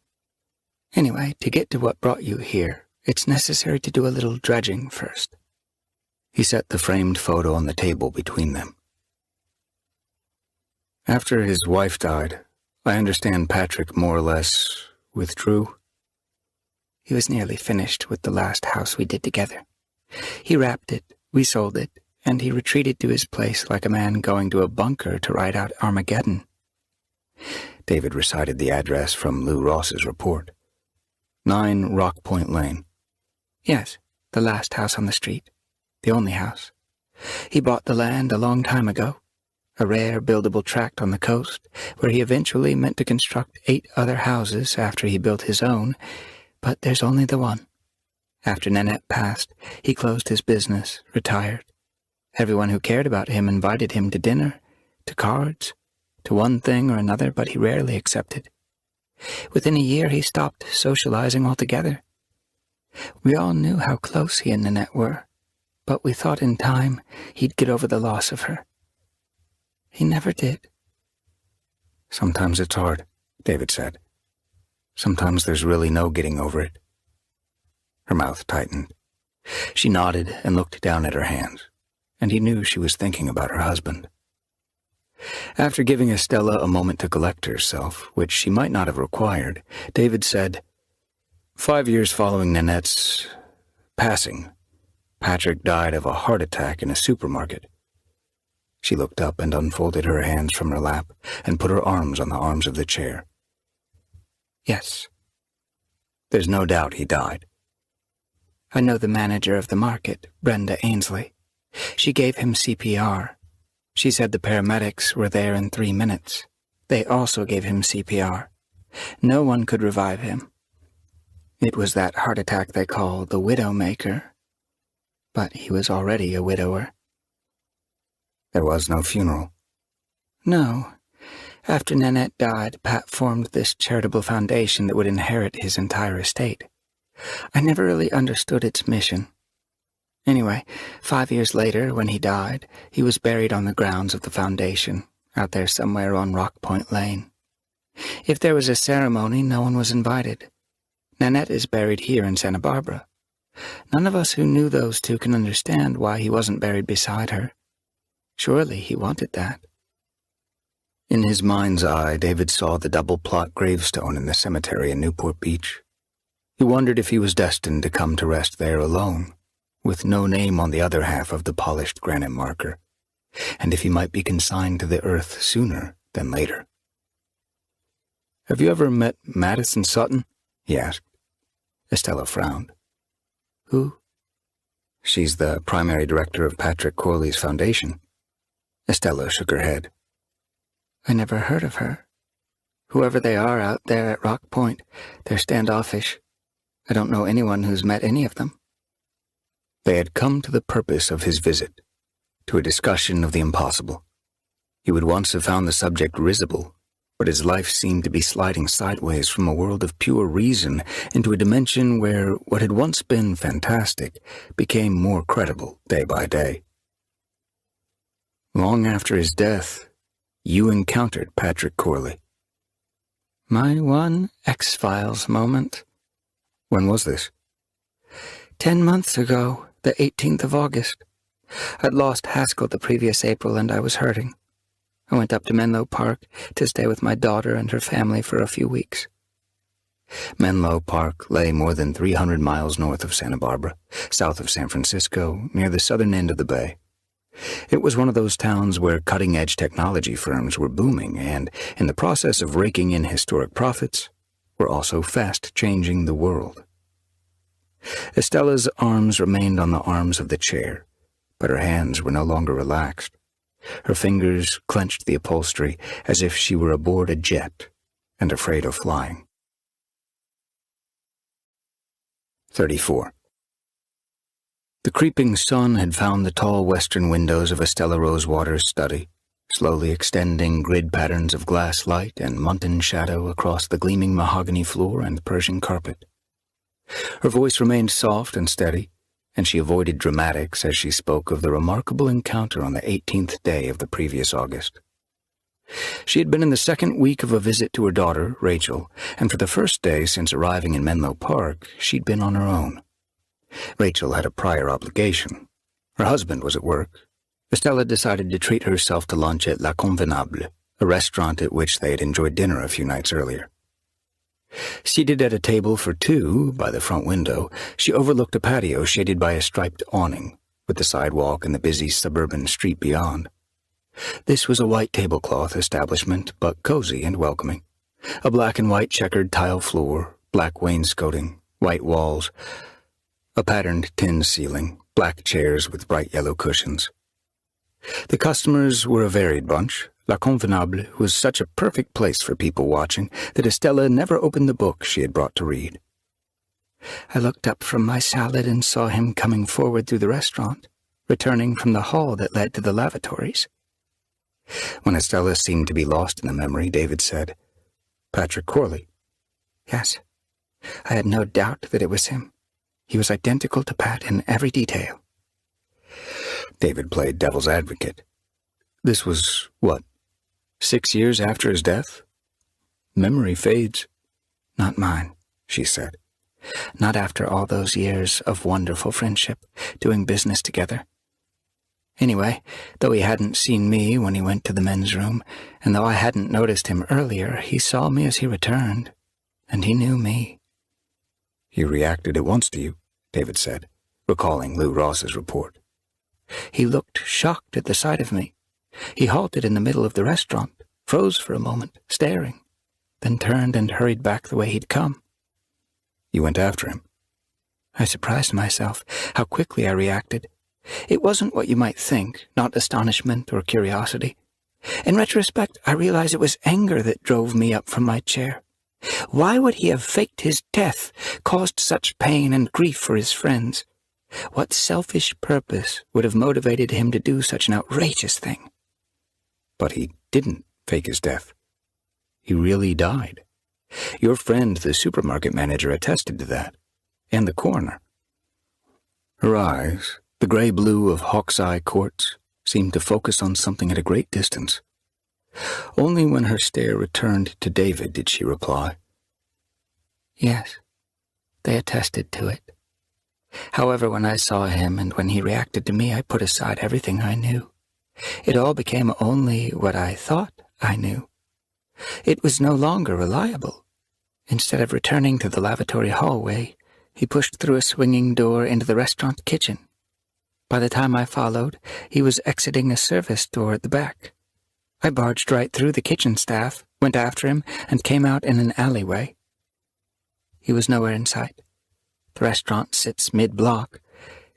Anyway, to get to what brought you here, it's necessary to do a little dredging first." He set the framed photo on the table between them. "After his wife died, I understand Patrick more or less withdrew." "He was nearly finished with the last house we did together. He wrapped it, we sold it, and he retreated to his place like a man going to a bunker to ride out Armageddon." David recited the address from Lou Ross's report. 9 Rock Point Lane. "Yes, the last house on the street. The only house. He bought the land a long time ago. A rare buildable tract on the coast, where he eventually meant to construct 8 other houses after he built his own, but there's only the one. After Nanette passed, he closed his business, retired. Everyone who cared about him invited him to dinner, to cards, to one thing or another, but he rarely accepted. Within a year, he stopped socializing altogether. We all knew how close he and Nanette were, but we thought in time he'd get over the loss of her. He never did." "Sometimes it's hard," David said. Sometimes there's really no getting over it. Her mouth tightened. She nodded and looked down at her hands, and he knew she was thinking about her husband. After giving Estella a moment to collect herself, which she might not have required, David said, 5 years following Nanette's passing, Patrick died of a heart attack in a supermarket. She looked up and unfolded her hands from her lap and put her arms on the arms of the chair. Yes. There's no doubt he died. I know the manager of the market, Brenda Ainsley. She gave him CPR. She said the paramedics were there in 3 minutes. They also gave him CPR. No one could revive him. It was that heart attack they call the Widowmaker. But he was already a widower. There was no funeral. No. After Nanette died, Pat formed this charitable foundation that would inherit his entire estate. I never really understood its mission. Anyway, 5 years later, when he died, he was buried on the grounds of the foundation, out there somewhere on Rock Point Lane. If there was a ceremony, no one was invited. Nanette is buried here in Santa Barbara. None of us who knew those two can understand why he wasn't buried beside her. Surely he wanted that. In his mind's eye, David saw the double-plot gravestone in the cemetery in Newport Beach. He wondered if he was destined to come to rest there alone, with no name on the other half of the polished granite marker, and if he might be consigned to the earth sooner than later. Have you ever met Maddison Sutton? He asked. Estella frowned. Who? She's the primary director of Patrick Corley's foundation. Estella shook her head. I never heard of her. Whoever they are out there at Rock Point, they're standoffish. I don't know anyone who's met any of them. They had come to the purpose of his visit, to a discussion of the impossible. He would once have found the subject risible, but his life seemed to be sliding sideways from a world of pure reason into a dimension where what had once been fantastic became more credible day by day. Long after his death, you encountered Patrick Corley. My one X-Files moment. When was this? 10 months ago, the 18th of August. I'd lost Haskell the previous April and I was hurting. I went up to Menlo Park to stay with my daughter and her family for a few weeks. Menlo Park lay more than 300 miles north of Santa Barbara, south of San Francisco, near the southern end of the bay. It was one of those towns where cutting-edge technology firms were booming and, in the process of raking in historic profits, were also fast-changing the world. Estella's arms remained on the arms of the chair, but her hands were no longer relaxed. Her fingers clenched the upholstery as if she were aboard a jet and afraid of flying. 34. The creeping sun had found the tall western windows of Estella Rosewater's study, slowly extending grid patterns of glass light and muntin shadow across the gleaming mahogany floor and Persian carpet. Her voice remained soft and steady, and she avoided dramatics as she spoke of the remarkable encounter on the 18th day of the previous August. She had been in the second week of a visit to her daughter, Rachel, and for the first day since arriving in Menlo Park, she'd been on her own. Rachel had a prior obligation. Her husband was at work. Estella decided to treat herself to lunch at La Convenable, a restaurant at which they had enjoyed dinner a few nights earlier. Seated at a table for two by the front window, she overlooked a patio shaded by a striped awning, with the sidewalk and the busy suburban street beyond. This was a white tablecloth establishment, but cozy and welcoming. A black and white checkered tile floor, black wainscoting, white walls, a patterned tin ceiling, black chairs with bright yellow cushions. The customers were a varied bunch. La Convenable was such a perfect place for people watching that Estella never opened the book she had brought to read. I looked up from my salad and saw him coming forward through the restaurant, returning from the hall that led to the lavatories. When Estella seemed to be lost in the memory, David said, "Patrick Corley." Yes, I had no doubt that it was him. He was identical to Pat in every detail. David played devil's advocate. This was, what, 6 years after his death? Memory fades. Not mine, she said. Not after all those years of wonderful friendship, doing business together. Anyway, though he hadn't seen me when he went to the men's room, and though I hadn't noticed him earlier, he saw me as he returned, and he knew me. He reacted at once to you, David said, recalling Lou Ross's report. He looked shocked at the sight of me. He halted in the middle of the restaurant, froze for a moment, staring, then turned and hurried back the way he'd come. You went after him. I surprised myself how quickly I reacted. It wasn't what you might think, not astonishment or curiosity. In retrospect, I realize it was anger that drove me up from my chair. Why would he have faked his death, caused such pain and grief for his friends? What selfish purpose would have motivated him to do such an outrageous thing? But he didn't fake his death. He really died. Your friend, the supermarket manager, attested to that, and the coroner. Her eyes, the gray-blue of hawk's eye quartz, seemed to focus on something at a great distance. Only when her stare returned to David did she reply. Yes, they attested to it. However, when I saw him and when he reacted to me, I put aside everything I knew. It all became only what I thought I knew. It was no longer reliable. Instead of returning to the lavatory hallway, he pushed through a swinging door into the restaurant kitchen. By the time I followed, he was exiting a service door at the back. I barged right through the kitchen staff, went after him, and came out in an alleyway. He was nowhere in sight. The restaurant sits mid-block.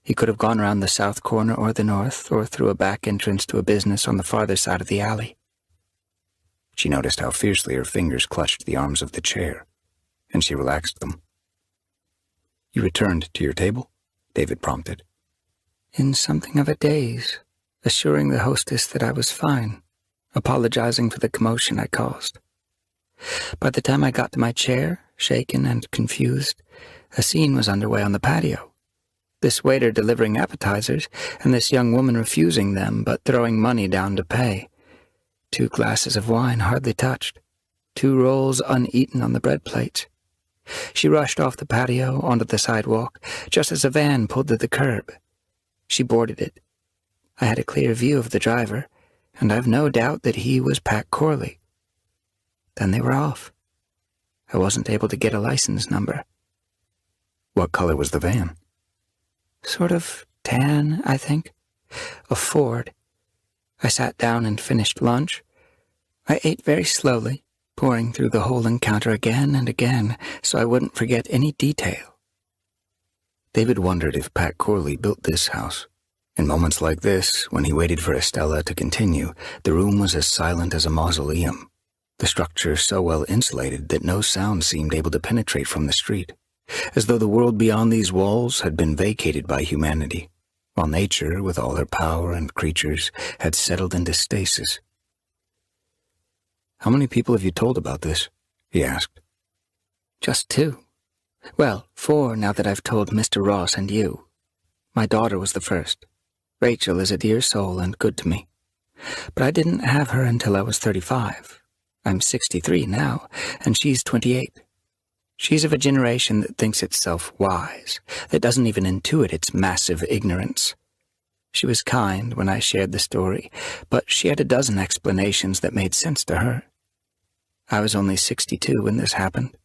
He could have gone around the south corner or the north, or through a back entrance to a business on the farther side of the alley. She noticed how fiercely her fingers clutched the arms of the chair, and she relaxed them. You returned to your table? David prompted. In something of a daze, assuring the hostess that I was fine, apologizing for the commotion I caused. By the time I got to my chair, shaken and confused, a scene was underway on the patio. This waiter delivering appetizers, and this young woman refusing them but throwing money down to pay. 2 glasses of wine hardly touched, 2 rolls uneaten on the bread plates. She rushed off the patio onto the sidewalk, just as a van pulled to the curb. She boarded it. I had a clear view of the driver, and I've no doubt that he was Pat Corley. Then they were off. I wasn't able to get a license number. What color was the van? Sort of tan, I think. A Ford. I sat down and finished lunch. I ate very slowly, pouring through the whole encounter again and again so I wouldn't forget any detail. David wondered if Pat Corley built this house. In moments like this, when he waited for Estella to continue, the room was as silent as a mausoleum, the structure so well insulated that no sound seemed able to penetrate from the street, as though the world beyond these walls had been vacated by humanity, while nature, with all her power and creatures, had settled into stasis. How many people have you told about this? He asked. Just 2. Well, 4 now that I've told Mr. Ross and you. My daughter was the first. Rachel is a dear soul and good to me. But I didn't have her until I was 35. I'm 63 now, and she's 28. She's of a generation that thinks itself wise, that doesn't even intuit its massive ignorance. She was kind when I shared the story, but she had a dozen explanations that made sense to her. I was only 62 when this happened,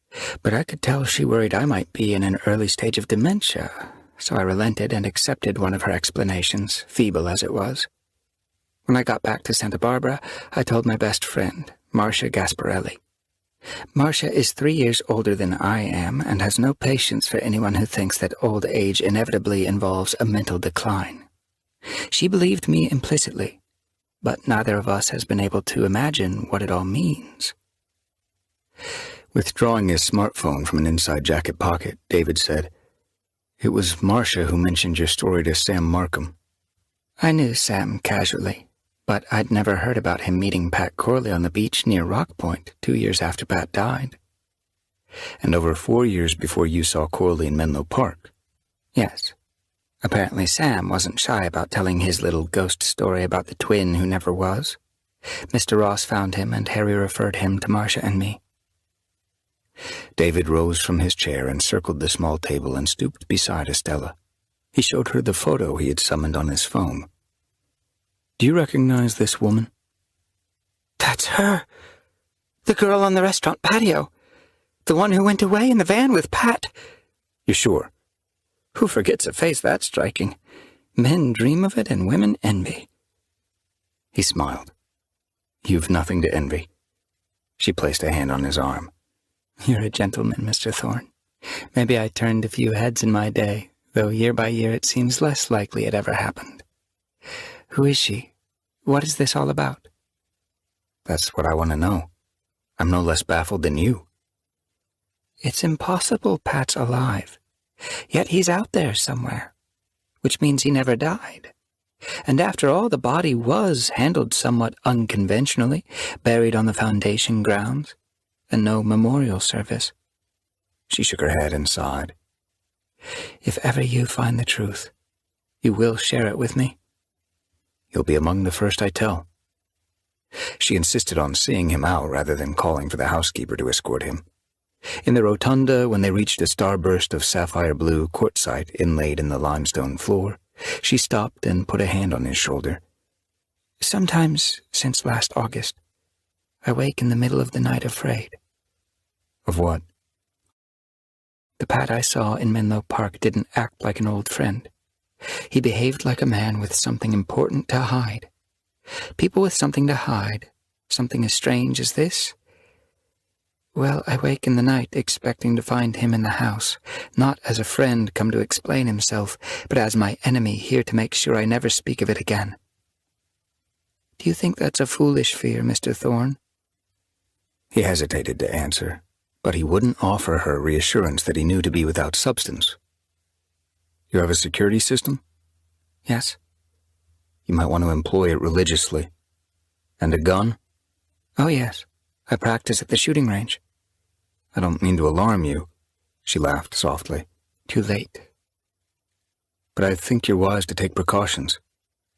but I could tell she worried I might be in an early stage of dementia, so I relented and accepted one of her explanations, feeble as it was. When I got back to Santa Barbara, I told my best friend, Marcia Gasparelli. Marcia is 3 years older than I am and has no patience for anyone who thinks that old age inevitably involves a mental decline. She believed me implicitly, but neither of us has been able to imagine what it all means. Withdrawing his smartphone from an inside jacket pocket, David said, "It was Marcia who mentioned your story to Sam Markham." I knew Sam casually, but I'd never heard about him meeting Pat Corley on the beach near Rock Point 2 years after Pat died. And over 4 years before you saw Corley in Menlo Park. Yes. Apparently Sam wasn't shy about telling his little ghost story about the twin who never was. Mr. Ross found him and Harry referred him to Marcia and me. David rose from his chair and circled the small table and stooped beside Estella. He showed her the photo he had summoned on his phone. "Do you recognize this woman?" "That's her. The girl on the restaurant patio. The one who went away in the van with Pat." "You're sure?" "Who forgets a face that striking? Men dream of it and women envy." He smiled. "You've nothing to envy." She placed a hand on his arm. "You're a gentleman, Mr. Thorne. Maybe I turned a few heads in my day, though year by year it seems less likely it ever happened. Who is she? What is this all about?" "That's what I want to know. I'm no less baffled than you." "It's impossible Pat's alive. Yet he's out there somewhere, which means he never died. And after all, the body was handled somewhat unconventionally, buried on the foundation grounds, and no memorial service." She shook her head and sighed. "If ever you find the truth, you will share it with me?" "You'll be among the first I tell." She insisted on seeing him out rather than calling for the housekeeper to escort him. In the rotunda, when they reached a starburst of sapphire blue quartzite inlaid in the limestone floor, she stopped and put a hand on his shoulder. "Sometimes, since last August, I wake in the middle of the night afraid." "Of what?" "The Pat I saw in Menlo Park didn't act like an old friend. He behaved like a man with something important to hide. People with something to hide, something as strange as this? Well, I wake in the night expecting to find him in the house, not as a friend come to explain himself, but as my enemy here to make sure I never speak of it again. Do you think that's a foolish fear, Mr. Thorne?" He hesitated to answer, but he wouldn't offer her reassurance that he knew to be without substance. "You have a security system?" "Yes." "You might want to employ it religiously. And a gun?" "Oh, yes. I practice at the shooting range." "I don't mean to alarm you." She laughed softly. "Too late." "But I think you're wise to take precautions.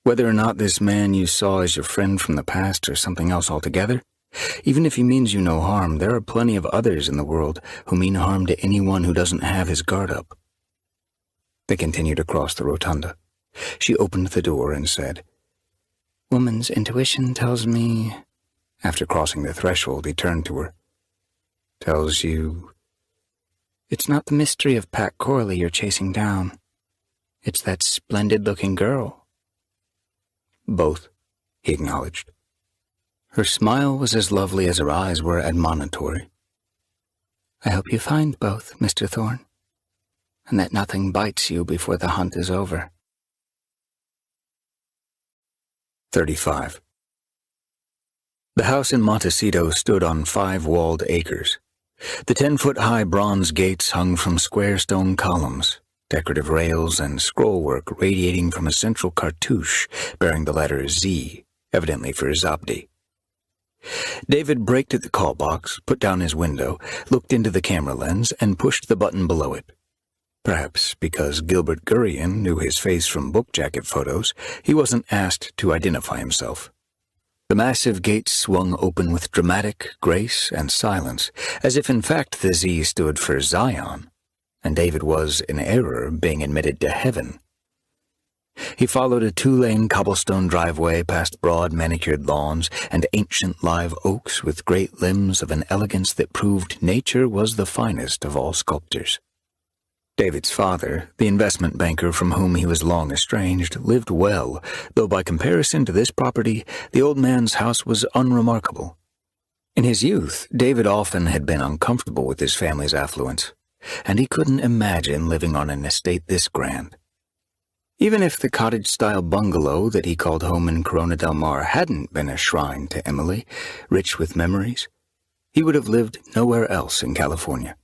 Whether or not this man you saw is your friend from the past or something else altogether, even if he means you no harm, there are plenty of others in the world who mean harm to anyone who doesn't have his guard up." They continued across the rotunda. She opened the door and said, "Woman's intuition tells me—" After crossing the threshold, he turned to her. "Tells you—" "It's not the mystery of Pat Corley you're chasing down. It's that splendid-looking girl." "Both," he acknowledged. Her smile was as lovely as her eyes were admonitory. "I hope you find both, Mr. Thorne, and that nothing bites you before the hunt is over." 35. The house in Montecito stood on 5 walled acres. The 10-foot-high bronze gates hung from square stone columns, decorative rails and scrollwork radiating from a central cartouche bearing the letter Z, evidently for Zabdi. David braked at the call box, put down his window, looked into the camera lens, and pushed the button below it. Perhaps because Gilbert Gurian knew his face from book jacket photos, he wasn't asked to identify himself. The massive gates swung open with dramatic grace and silence, as if in fact the Z stood for Zion, and David was, in error, being admitted to heaven. He followed a 2-lane cobblestone driveway past broad manicured lawns and ancient live oaks with great limbs of an elegance that proved nature was the finest of all sculptors. David's father, the investment banker from whom he was long estranged, lived well, though by comparison to this property, the old man's house was unremarkable. In his youth, David often had been uncomfortable with his family's affluence, and he couldn't imagine living on an estate this grand. Even if the cottage-style bungalow that he called home in Corona del Mar hadn't been a shrine to Emily, rich with memories, he would have lived nowhere else in California.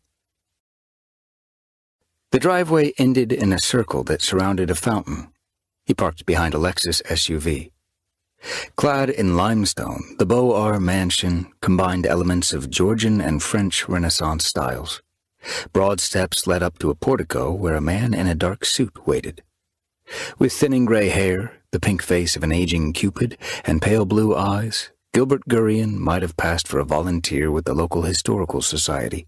The driveway ended in a circle that surrounded a fountain. He parked behind a Lexus SUV. Clad in limestone, the Beau Art mansion combined elements of Georgian and French Renaissance styles. Broad steps led up to a portico where a man in a dark suit waited. With thinning gray hair, the pink face of an aging Cupid, and pale blue eyes, Gilbert Gurian might have passed for a volunteer with the local historical society,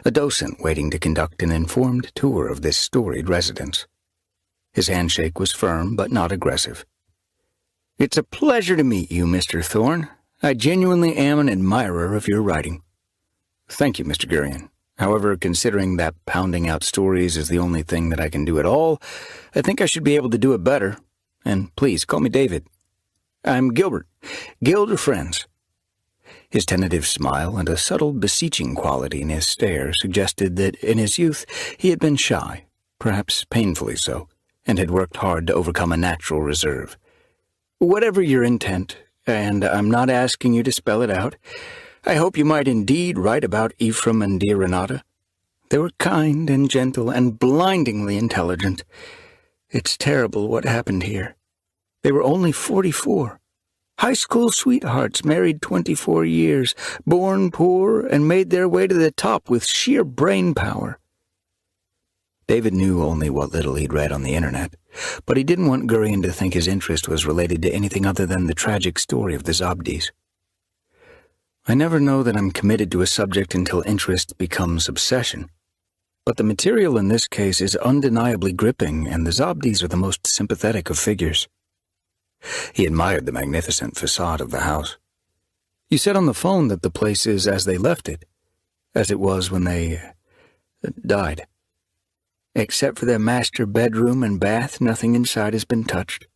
a docent waiting to conduct an informed tour of this storied residence. His handshake was firm but not aggressive. "It's a pleasure to meet you, Mr. Thorne. I genuinely am an admirer of your writing." "Thank you, Mr. Gurion. However, considering that pounding out stories is the only thing that I can do at all, I think I should be able to do it better. And please, call me David." "I'm Gilbert. Guild are friends." His tentative smile and a subtle beseeching quality in his stare suggested that in his youth he had been shy, perhaps painfully so, and had worked hard to overcome a natural reserve. "Whatever your intent, and I'm not asking you to spell it out, I hope you might indeed write about Ephraim and dear Renata. They were kind and gentle and blindingly intelligent. It's terrible what happened here. They were only 44. High school sweethearts, married 24 years, born poor, and made their way to the top with sheer brain power." David knew only what little he'd read on the internet, but he didn't want Gurion to think his interest was related to anything other than the tragic story of the Zabdis. "I never know that I'm committed to a subject until interest becomes obsession. But the material in this case is undeniably gripping, and the Zabdis are the most sympathetic of figures." He admired the magnificent facade of the house. "You said on the phone that the place is as they left it, as it was when they died. Except for their master bedroom and bath, nothing inside has been touched.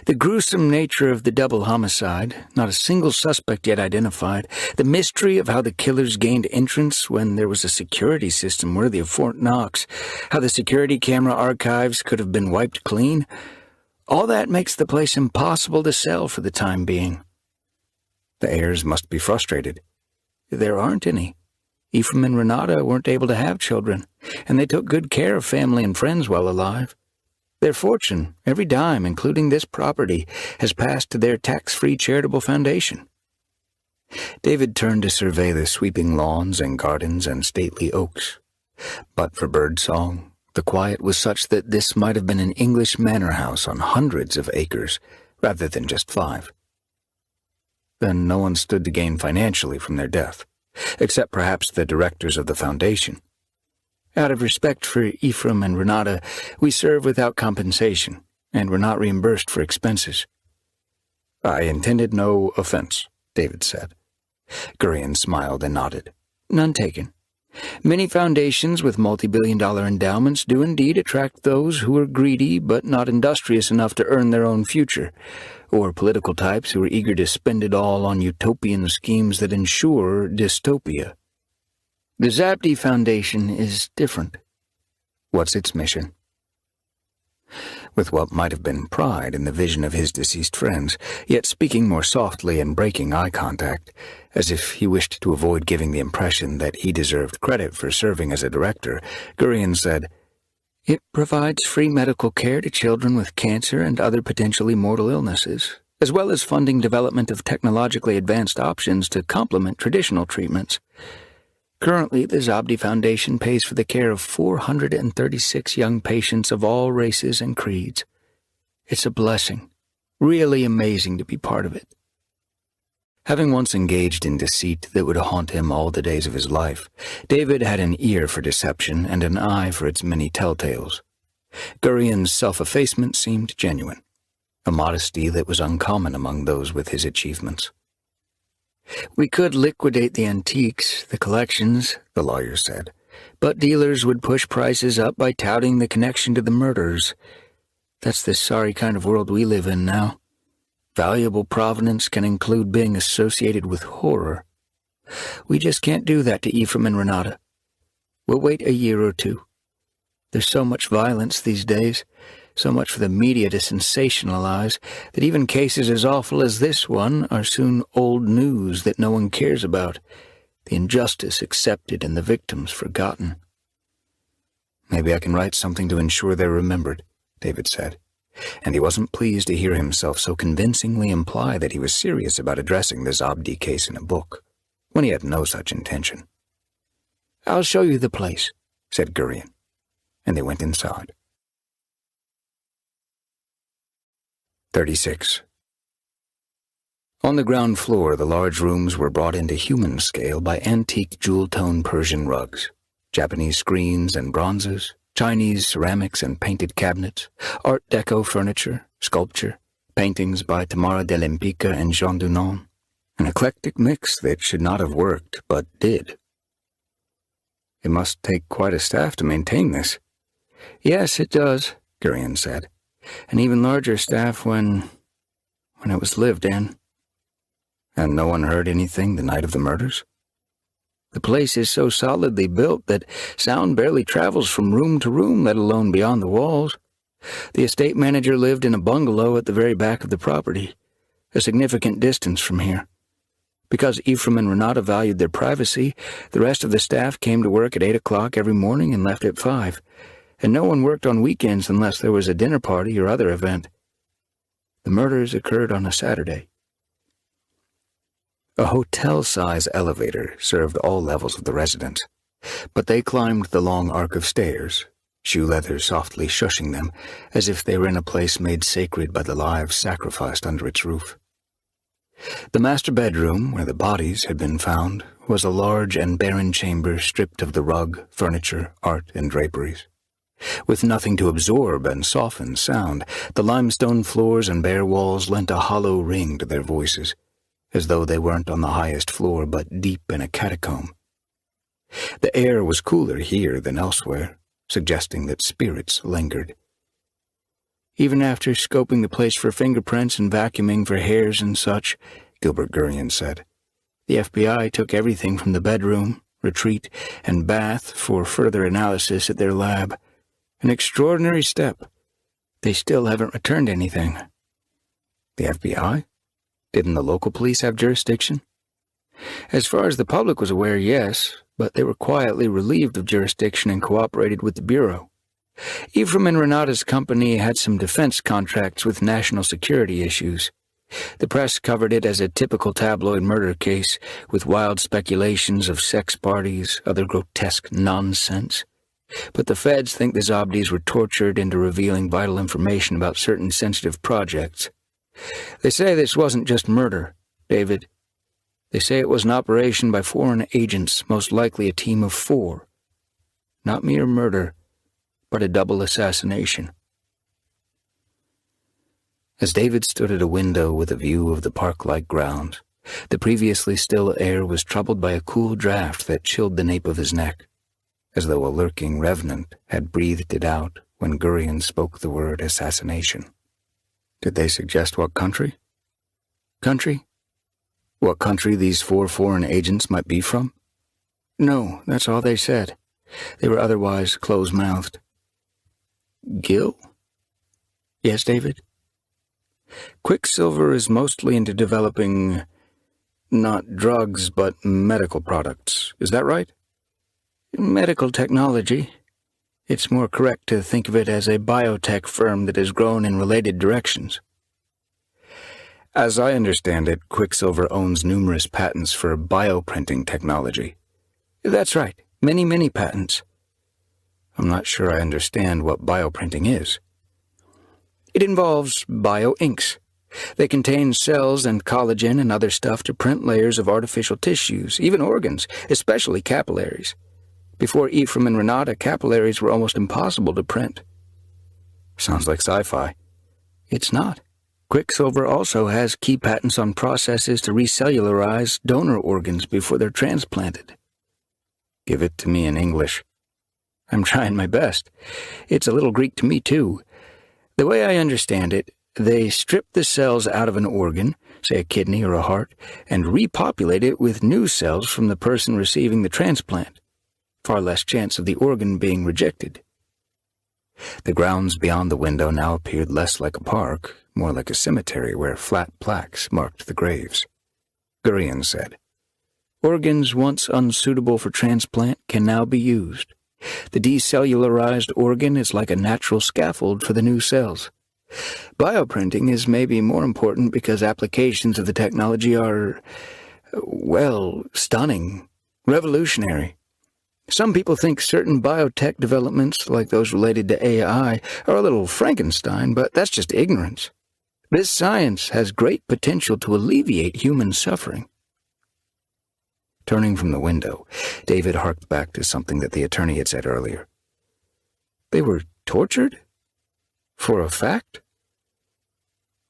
The gruesome nature of the double homicide, not a single suspect yet identified, the mystery of how the killers gained entrance when there was a security system worthy of Fort Knox, how the security camera archives could have been wiped clean, all that makes the place impossible to sell for the time being." "The heirs must be frustrated." "There aren't any. Ephraim and Renata weren't able to have children, and they took good care of family and friends while alive. Their fortune, every dime, including this property, has passed to their tax-free charitable foundation." David turned to survey the sweeping lawns and gardens and stately oaks. But for birdsong, the quiet was such that this might have been an English manor house on hundreds of acres, rather than just 5. Then no one stood to gain financially from their death, except perhaps the directors of the foundation. "Out of respect for Ephraim and Renata, we serve without compensation, and were not reimbursed for expenses." "I intended no offense," David said. Gurion smiled and nodded. "None taken. Many foundations with multi-billion-dollar endowments do indeed attract those who are greedy but not industrious enough to earn their own future, or political types who are eager to spend it all on utopian schemes that ensure dystopia. The Zabdi Foundation is different." "What's its mission?" With what might have been pride in the vision of his deceased friends, yet speaking more softly and breaking eye contact, as if he wished to avoid giving the impression that he deserved credit for serving as a director, Gurion said, "It provides free medical care to children with cancer and other potentially mortal illnesses, as well as funding development of technologically advanced options to complement traditional treatments. Currently, the Zabdi Foundation pays for the care of 436 young patients of all races and creeds. It's a blessing, really amazing to be part of it." Having once engaged in deceit that would haunt him all the days of his life, David had an ear for deception and an eye for its many telltales. Gurion's self-effacement seemed genuine, a modesty that was uncommon among those with his achievements. "We could liquidate the antiques, the collections," the lawyer said, "but dealers would push prices up by touting the connection to the murders. That's the sorry kind of world we live in now. Valuable provenance can include being associated with horror. We just can't do that to Ephraim and Renata. We'll wait a year or two. There's so much violence these days, so much for the media to sensationalize, that even cases as awful as this one are soon old news that no one cares about, the injustice accepted and the victims forgotten." "Maybe I can write something to ensure they're remembered," David said, and he wasn't pleased to hear himself so convincingly imply that he was serious about addressing the Zabdi case in a book, when he had no such intention. "I'll show you the place," said Gurion, and they went inside. 36. On the ground floor, the large rooms were brought into human scale by antique jewel-tone Persian rugs, Japanese screens and bronzes, Chinese ceramics and painted cabinets, Art Deco furniture, sculpture, paintings by Tamara de Lempicka and Jean Dunon. An eclectic mix that should not have worked, but did. It must take quite a staff to maintain this. Yes, it does, Gurion said. An even larger staff when it was lived in. And no one heard anything the night of the murders? The place is so solidly built that sound barely travels from room to room, let alone beyond the walls. The estate manager lived in a bungalow at the very back of the property, a significant distance from here. Because Ephraim and Renata valued their privacy, the rest of the staff came to work at 8 o'clock every morning and left at 5, and no one worked on weekends unless there was a dinner party or other event. The murders occurred on a Saturday. A hotel-size elevator served all levels of the residence, but they climbed the long arc of stairs, shoe leather softly shushing them, as if they were in a place made sacred by the lives sacrificed under its roof. The master bedroom, where the bodies had been found, was a large and barren chamber stripped of the rug, furniture, art, and draperies. With nothing to absorb and soften sound, the limestone floors and bare walls lent a hollow ring to their voices, as though they weren't on the highest floor but deep in a catacomb. The air was cooler here than elsewhere, suggesting that spirits lingered. Even after scoping the place for fingerprints and vacuuming for hairs and such, Gilbert Gurion said, the FBI took everything from the bedroom, retreat, and bath for further analysis at their lab. An extraordinary step. They still haven't returned anything. The FBI? Didn't the local police have jurisdiction? As far as the public was aware, yes, but they were quietly relieved of jurisdiction and cooperated with the Bureau. Ephraim and Renata's company had some defense contracts with national security issues. The press covered it as a typical tabloid murder case, with wild speculations of sex parties, other grotesque nonsense. But the feds think the Zobdis were tortured into revealing vital information about certain sensitive projects. They say this wasn't just murder, David. They say it was an operation by foreign agents, most likely a team of 4. Not mere murder, but a double assassination. As David stood at a window with a view of the park-like grounds, the previously still air was troubled by a cool draft that chilled the nape of his neck, as though a lurking revenant had breathed it out when Gurion spoke the word assassination. Did they suggest what country? Country? What country these 4 foreign agents might be from? No, that's all they said. They were otherwise close-mouthed. Gil? Yes, David? Quicksilver is mostly into developing, not drugs, but medical products. Is that right? Medical technology. It's more correct to think of it as a biotech firm that has grown in related directions. As I understand it, Quicksilver owns numerous patents for bioprinting technology. That's right. Many, many patents. I'm not sure I understand what bioprinting is. It involves bioinks. They contain cells and collagen and other stuff to print layers of artificial tissues, even organs, especially capillaries. Before Ephraim and Renata, capillaries were almost impossible to print. Sounds like sci-fi. It's not. Quicksilver also has key patents on processes to recellularize donor organs before they're transplanted. Give it to me in English. I'm trying my best. It's a little Greek to me, too. The way I understand it, they strip the cells out of an organ, say a kidney or a heart, and repopulate it with new cells from the person receiving the transplant. Far less chance of the organ being rejected. The grounds beyond the window now appeared less like a park, more like a cemetery where flat plaques marked the graves. Gurion said, Organs once unsuitable for transplant can now be used. The decellularized organ is like a natural scaffold for the new cells. Bioprinting is maybe more important because applications of the technology are, well, stunning, revolutionary. Some people think certain biotech developments, like those related to AI, are a little Frankenstein, but that's just ignorance. This science has great potential to alleviate human suffering. Turning from the window, David harked back to something that the attorney had said earlier. They were tortured? For a fact?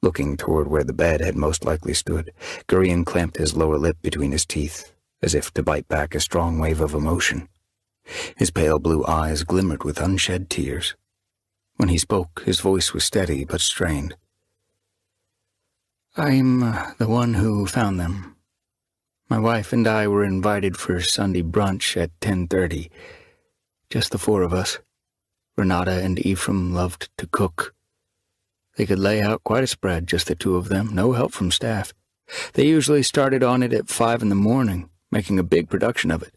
Looking toward where the bed had most likely stood, Gurion clamped his lower lip between his teeth, as if to bite back a strong wave of emotion. His pale blue eyes glimmered with unshed tears. When he spoke, his voice was steady but strained. I'm the one who found them. My wife and I were invited for Sunday brunch at 10:30. Just the four of us. Renata and Ephraim loved to cook. They could lay out quite a spread, just the two of them, no help from staff. They usually started on it at 5 a.m, making a big production of it,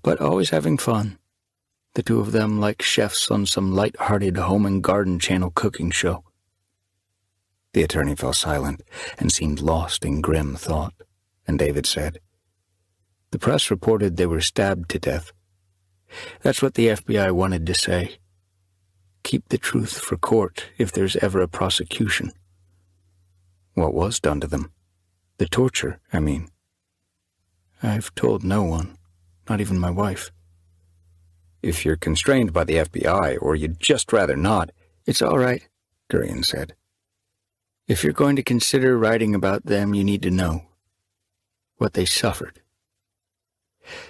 but always having fun. The two of them like chefs on some light-hearted home and garden channel cooking show. The attorney fell silent and seemed lost in grim thought, and David said, The press reported they were stabbed to death. That's what the FBI wanted to say. Keep the truth for court if there's ever a prosecution. What was done to them? The torture, I mean. I've told no one, not even my wife. If you're constrained by the FBI, or you'd just rather not... It's all right, Gurion said. If you're going to consider writing about them, you need to know what they suffered.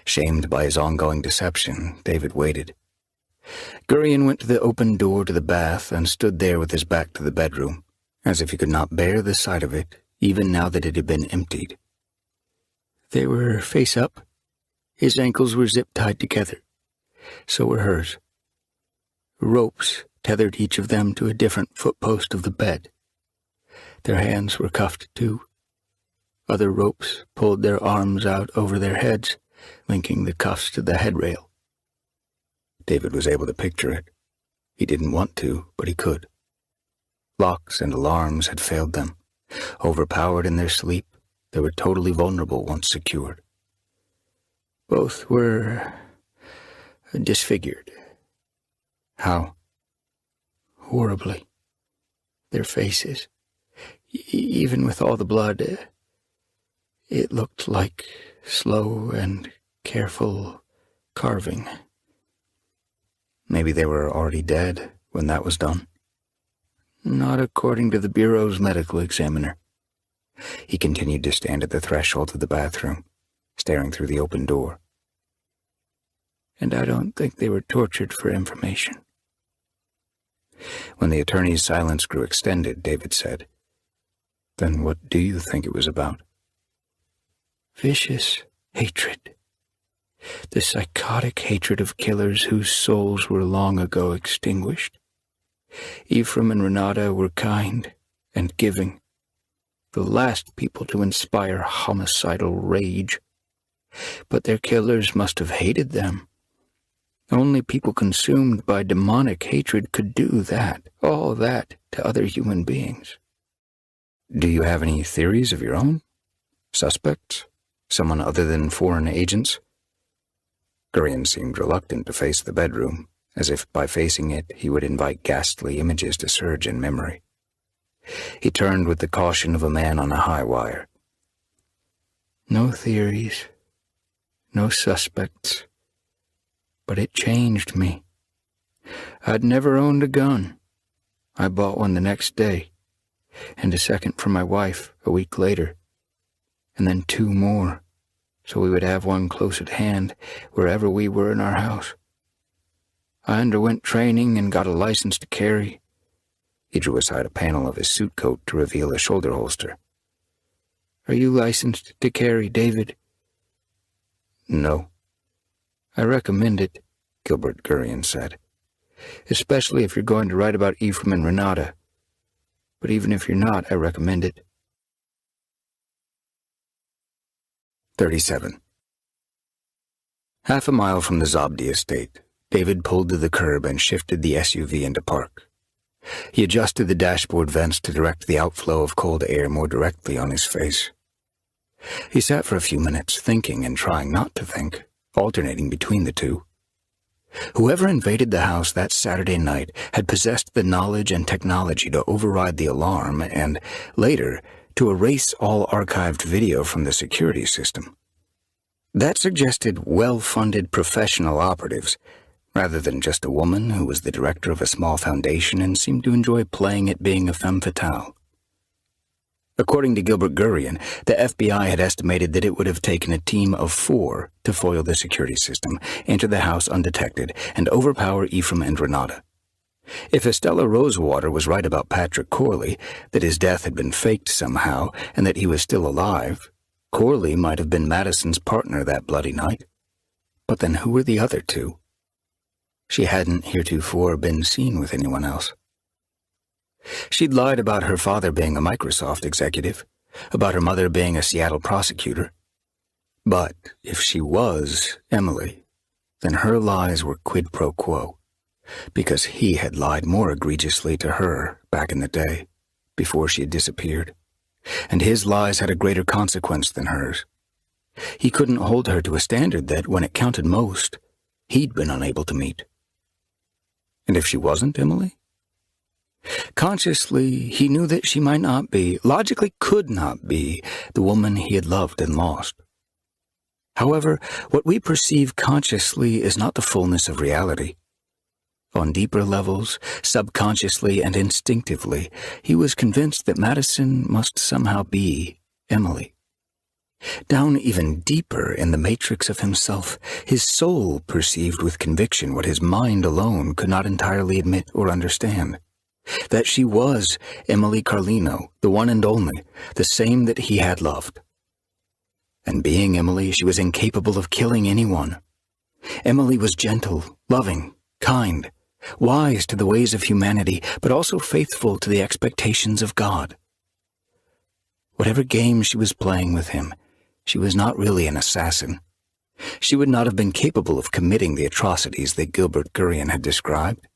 Shamed by his ongoing deception, David waited. Gurion went to the open door to the bath and stood there with his back to the bedroom, as if he could not bear the sight of it, even now that it had been emptied. They were face up. His ankles were zip-tied together. So were hers. Ropes tethered each of them to a different footpost of the bed. Their hands were cuffed too. Other ropes pulled their arms out over their heads, linking the cuffs to the headrail. David was able to picture it. He didn't want to, but he could. Locks and alarms had failed them. Overpowered in their sleep, they were totally vulnerable once secured. Both were disfigured. How? Horribly. Their faces, even with all the blood, it looked like slow and careful carving. Maybe they were already dead when that was done. Not according to the Bureau's medical examiner. He continued to stand at the threshold of the bathroom, staring through the open door. And I don't think they were tortured for information. When the attorney's silence grew extended, David said, Then what do you think it was about? Vicious hatred. The psychotic hatred of killers whose souls were long ago extinguished. Ephraim and Renata were kind and giving, the last people to inspire homicidal rage. But their killers must have hated them. Only people consumed by demonic hatred could do that, all that, to other human beings. Do you have any theories of your own? Suspects? Someone other than foreign agents? Gurion seemed reluctant to face the bedroom, as if by facing it he would invite ghastly images to surge in memory. He turned with the caution of a man on a high wire. No theories, no suspects, but it changed me. I'd never owned a gun. I bought one the next day, and a second for my wife a week later, and then 2 more, so we would have one close at hand wherever we were in our house. I underwent training and got a license to carry. He drew aside a panel of his suit coat to reveal a shoulder holster. Are you licensed to carry, David? No. I recommend it, Gilbert Gurion said. Especially if you're going to write about Ephraim and Renata. But even if you're not, I recommend it. 37. Half a mile from the Zobdi estate, David pulled to the curb and shifted the SUV into park. He adjusted the dashboard vents to direct the outflow of cold air more directly on his face. He sat for a few minutes, thinking and trying not to think, alternating between the two. Whoever invaded the house that Saturday night had possessed the knowledge and technology to override the alarm and, later, to erase all archived video from the security system. That suggested well-funded professional operatives, rather than just a woman who was the director of a small foundation and seemed to enjoy playing at being a femme fatale. According to Gilbert Gurion, the FBI had estimated that it would have taken a team of 4 to foil the security system, enter the house undetected, and overpower Ephraim and Renata. If Estella Rosewater was right about Patrick Corley, that his death had been faked somehow, and that he was still alive, Corley might have been Maddison's partner that bloody night. But then who were the other 2? She hadn't heretofore been seen with anyone else. She'd lied about her father being a Microsoft executive, about her mother being a Seattle prosecutor. But if she was Emily, then her lies were quid pro quo, because he had lied more egregiously to her back in the day, before she had disappeared, and his lies had a greater consequence than hers. He couldn't hold her to a standard that, when it counted most, he'd been unable to meet. And if she wasn't Emily? Consciously, he knew that she might not be, logically could not be, the woman he had loved and lost. However, what we perceive consciously is not the fullness of reality. On deeper levels, subconsciously and instinctively, he was convinced that Maddison must somehow be Emily. Down even deeper in the matrix of himself, his soul perceived with conviction what his mind alone could not entirely admit or understand. That she was Emily Carlino, the one and only, the same that he had loved. And being Emily, she was incapable of killing anyone. Emily was gentle, loving, kind, wise to the ways of humanity, but also faithful to the expectations of God. Whatever game she was playing with him, she was not really an assassin. She would not have been capable of committing the atrocities that Gilbert Gurion had described,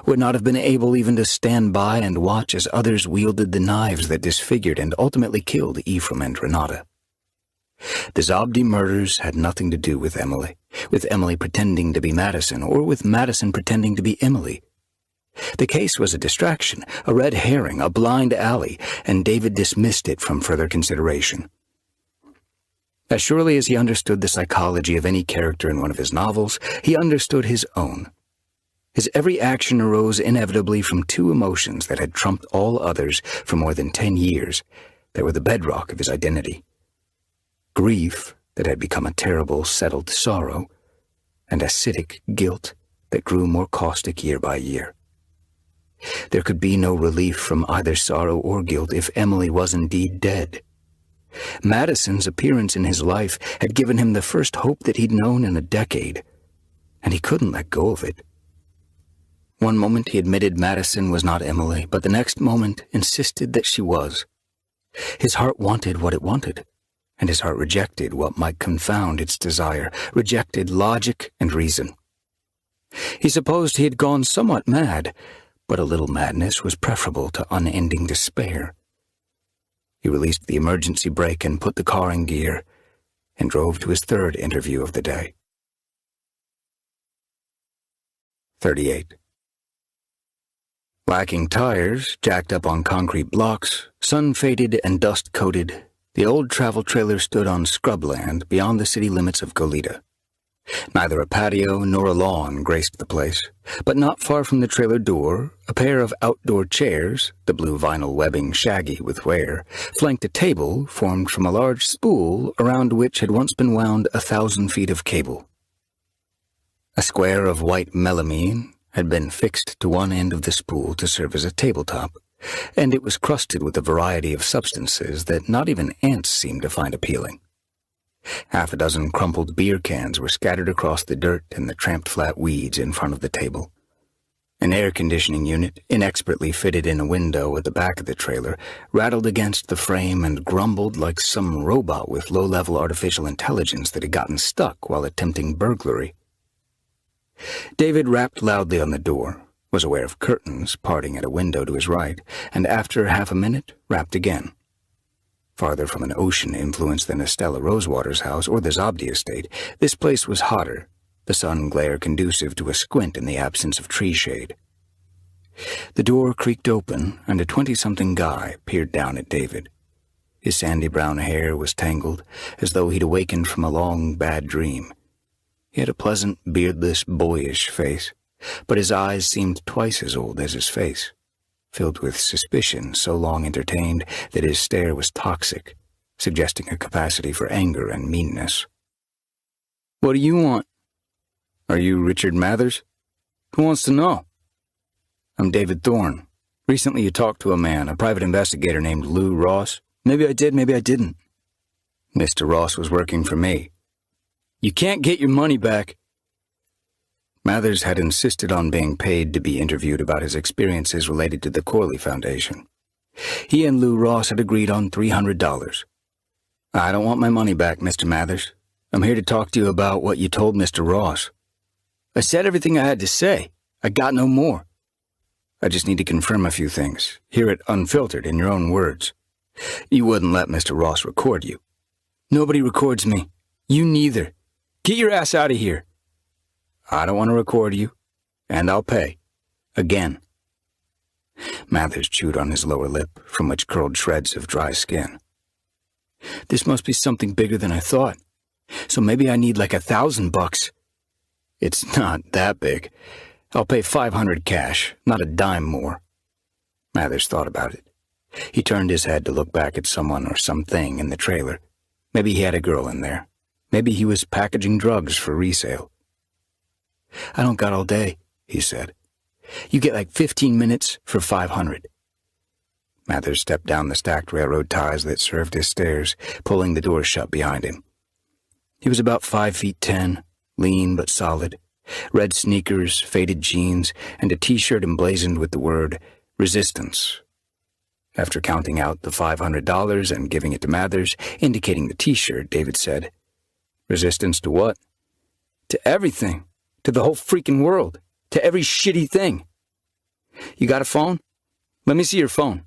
would not have been able even to stand by and watch as others wielded the knives that disfigured and ultimately killed Ephraim and Renata. The Zobdi murders had nothing to do with Emily pretending to be Maddison, or with Maddison pretending to be Emily. The case was a distraction, a red herring, a blind alley, and David dismissed it from further consideration. As surely as he understood the psychology of any character in one of his novels, he understood his own. His every action arose inevitably from 2 emotions that had trumped all others for more than 10 years, that were the bedrock of his identity. Grief that had become a terrible, settled sorrow, and acidic guilt that grew more caustic year by year. There could be no relief from either sorrow or guilt if Emily was indeed dead. Maddison's appearance in his life had given him the first hope that he'd known in a decade, and he couldn't let go of it. One moment he admitted Maddison was not Emily, but the next moment insisted that she was. His heart wanted what it wanted, and his heart rejected what might confound its desire, rejected logic and reason. He supposed he had gone somewhat mad, but a little madness was preferable to unending despair. He released the emergency brake and put the car in gear, and drove to his 3rd interview of the day. 38. Lacking tires, jacked up on concrete blocks, sun-faded and dust-coated, the old travel trailer stood on scrubland beyond the city limits of Goleta. Neither a patio nor a lawn graced the place, but not far from the trailer door, a pair of outdoor chairs, the blue vinyl webbing shaggy with wear, flanked a table formed from a large spool around which had once been wound 1,000 feet of cable. A square of white melamine had been fixed to one end of the spool to serve as a tabletop, and it was crusted with a variety of substances that not even ants seemed to find appealing. 6 crumpled beer cans were scattered across the dirt and the tramped flat weeds in front of the table. An air conditioning unit, inexpertly fitted in a window at the back of the trailer, rattled against the frame and grumbled like some robot with low-level artificial intelligence that had gotten stuck while attempting burglary. David rapped loudly on the door, was aware of curtains parting at a window to his right, and after half a minute, rapped again. Farther from an ocean influence than Estella Rosewater's house or the Zobdi estate, this place was hotter, the sun glare conducive to a squint in the absence of tree shade. The door creaked open, and a 20-something guy peered down at David. His sandy brown hair was tangled, as though he'd awakened from a long, bad dream. He had a pleasant, beardless, boyish face, but his eyes seemed twice as old as his face, filled with suspicion so long entertained that his stare was toxic, suggesting a capacity for anger and meanness. "What do you want?" "Are you Richard Mathers?" "Who wants to know?" "I'm David Thorne. Recently you talked to a man, a private investigator named Lou Ross." "Maybe I did, maybe I didn't." "Mr. Ross was working for me." "You can't get your money back." Mathers had insisted on being paid to be interviewed about his experiences related to the Corley Foundation. He and Lou Ross had agreed on $300. "I don't want my money back, Mr. Mathers. I'm here to talk to you about what you told Mr. Ross." "I said everything I had to say. I got no more." "I just need to confirm a few things. Hear it unfiltered in your own words. You wouldn't let Mr. Ross record you." "Nobody records me. You neither. Get your ass out of here." "I don't want to record you, and I'll pay. Again." Mathers chewed on his lower lip, from which curled shreds of dry skin. "This must be something bigger than I thought. So maybe I need like $1,000. "It's not that big. I'll pay $500 cash, not a dime more." Mathers thought about it. He turned his head to look back at someone or something in the trailer. Maybe he had a girl in there. Maybe he was packaging drugs for resale. "I don't got all day," he said. "You get like 15 minutes for $500. Mathers stepped down the stacked railroad ties that served as stairs, pulling the door shut behind him. He was about 5'10", lean but solid, red sneakers, faded jeans, and a T-shirt emblazoned with the word Resistance. After counting out the $500 and giving it to Mathers, indicating the T-shirt, David said, "Resistance to what?" "To everything. To the whole freaking world. To every shitty thing. You got a phone? Let me see your phone."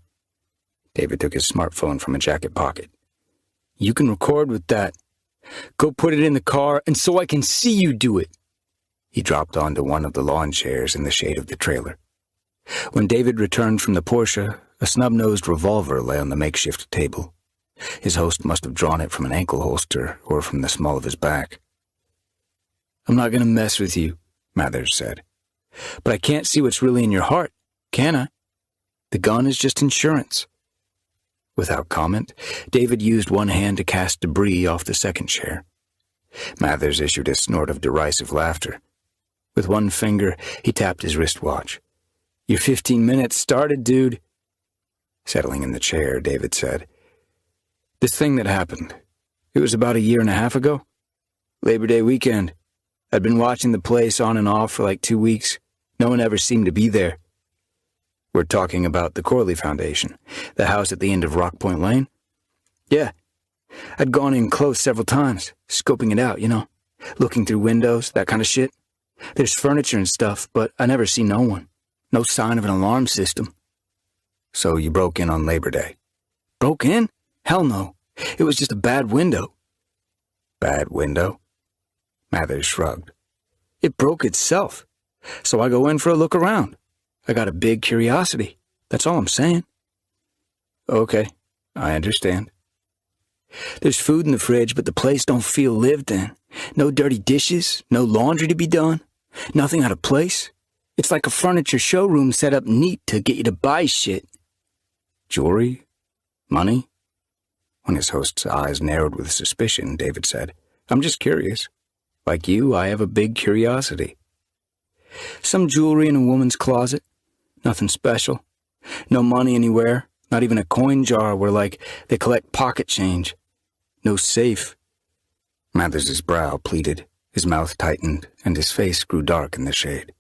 David took his smartphone from a jacket pocket. "You can record with that. Go put it in the car, and so I can see you do it." He dropped onto one of the lawn chairs in the shade of the trailer. When David returned from the Porsche, a snub-nosed revolver lay on the makeshift table. His host must have drawn it from an ankle holster or from the small of his back. "I'm not going to mess with you," Mathers said. "But I can't see what's really in your heart, can I? The gun is just insurance." Without comment, David used one hand to cast debris off the second chair. Mathers issued a snort of derisive laughter. With one finger, he tapped his wristwatch. "Your 15 minutes started, dude." Settling in the chair, David said, "This thing that happened, it was about 1.5 years ago? Labor Day weekend. I'd been watching the place on and off for like 2 weeks. No one ever seemed to be there." "We're talking about the Corley Foundation, the house at the end of Rock Point Lane?" "Yeah. I'd gone in close several times, scoping it out, looking through windows, that kind of shit. There's furniture and stuff, but I never see no one. No sign of an alarm system." "So you broke in on Labor Day?" "Broke in? Hell no. It was just a bad window." "Bad window?" Mathers shrugged. "It broke itself. So I go in for a look around. I got a big curiosity. That's all I'm saying." "Okay, I understand." "There's food in the fridge, but the place don't feel lived in. No dirty dishes, no laundry to be done, nothing out of place. It's like a furniture showroom set up neat to get you to buy shit." "Jewelry? Money?" When his host's eyes narrowed with suspicion, David said, "I'm just curious. Like you, I have a big curiosity." "Some jewelry in a woman's closet. Nothing special. No money anywhere, not even a coin jar where, they collect pocket change. No safe." Mathers's brow pleated, his mouth tightened, and his face grew dark in the shade.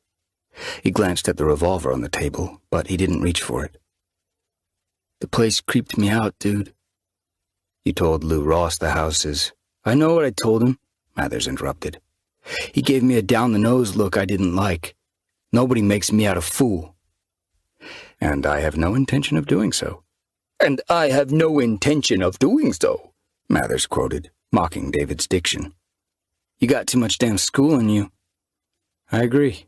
He glanced at the revolver on the table, but he didn't reach for it. "The place creeped me out, dude." "You told Lou Ross the house is—" "I know what I told him," Mathers interrupted. "He gave me a down-the-nose look I didn't like. Nobody makes me out a fool." "And I have no intention of doing so." "And I have no intention of doing so," Mathers quoted, mocking David's diction. "You got too much damn school in you." "I agree.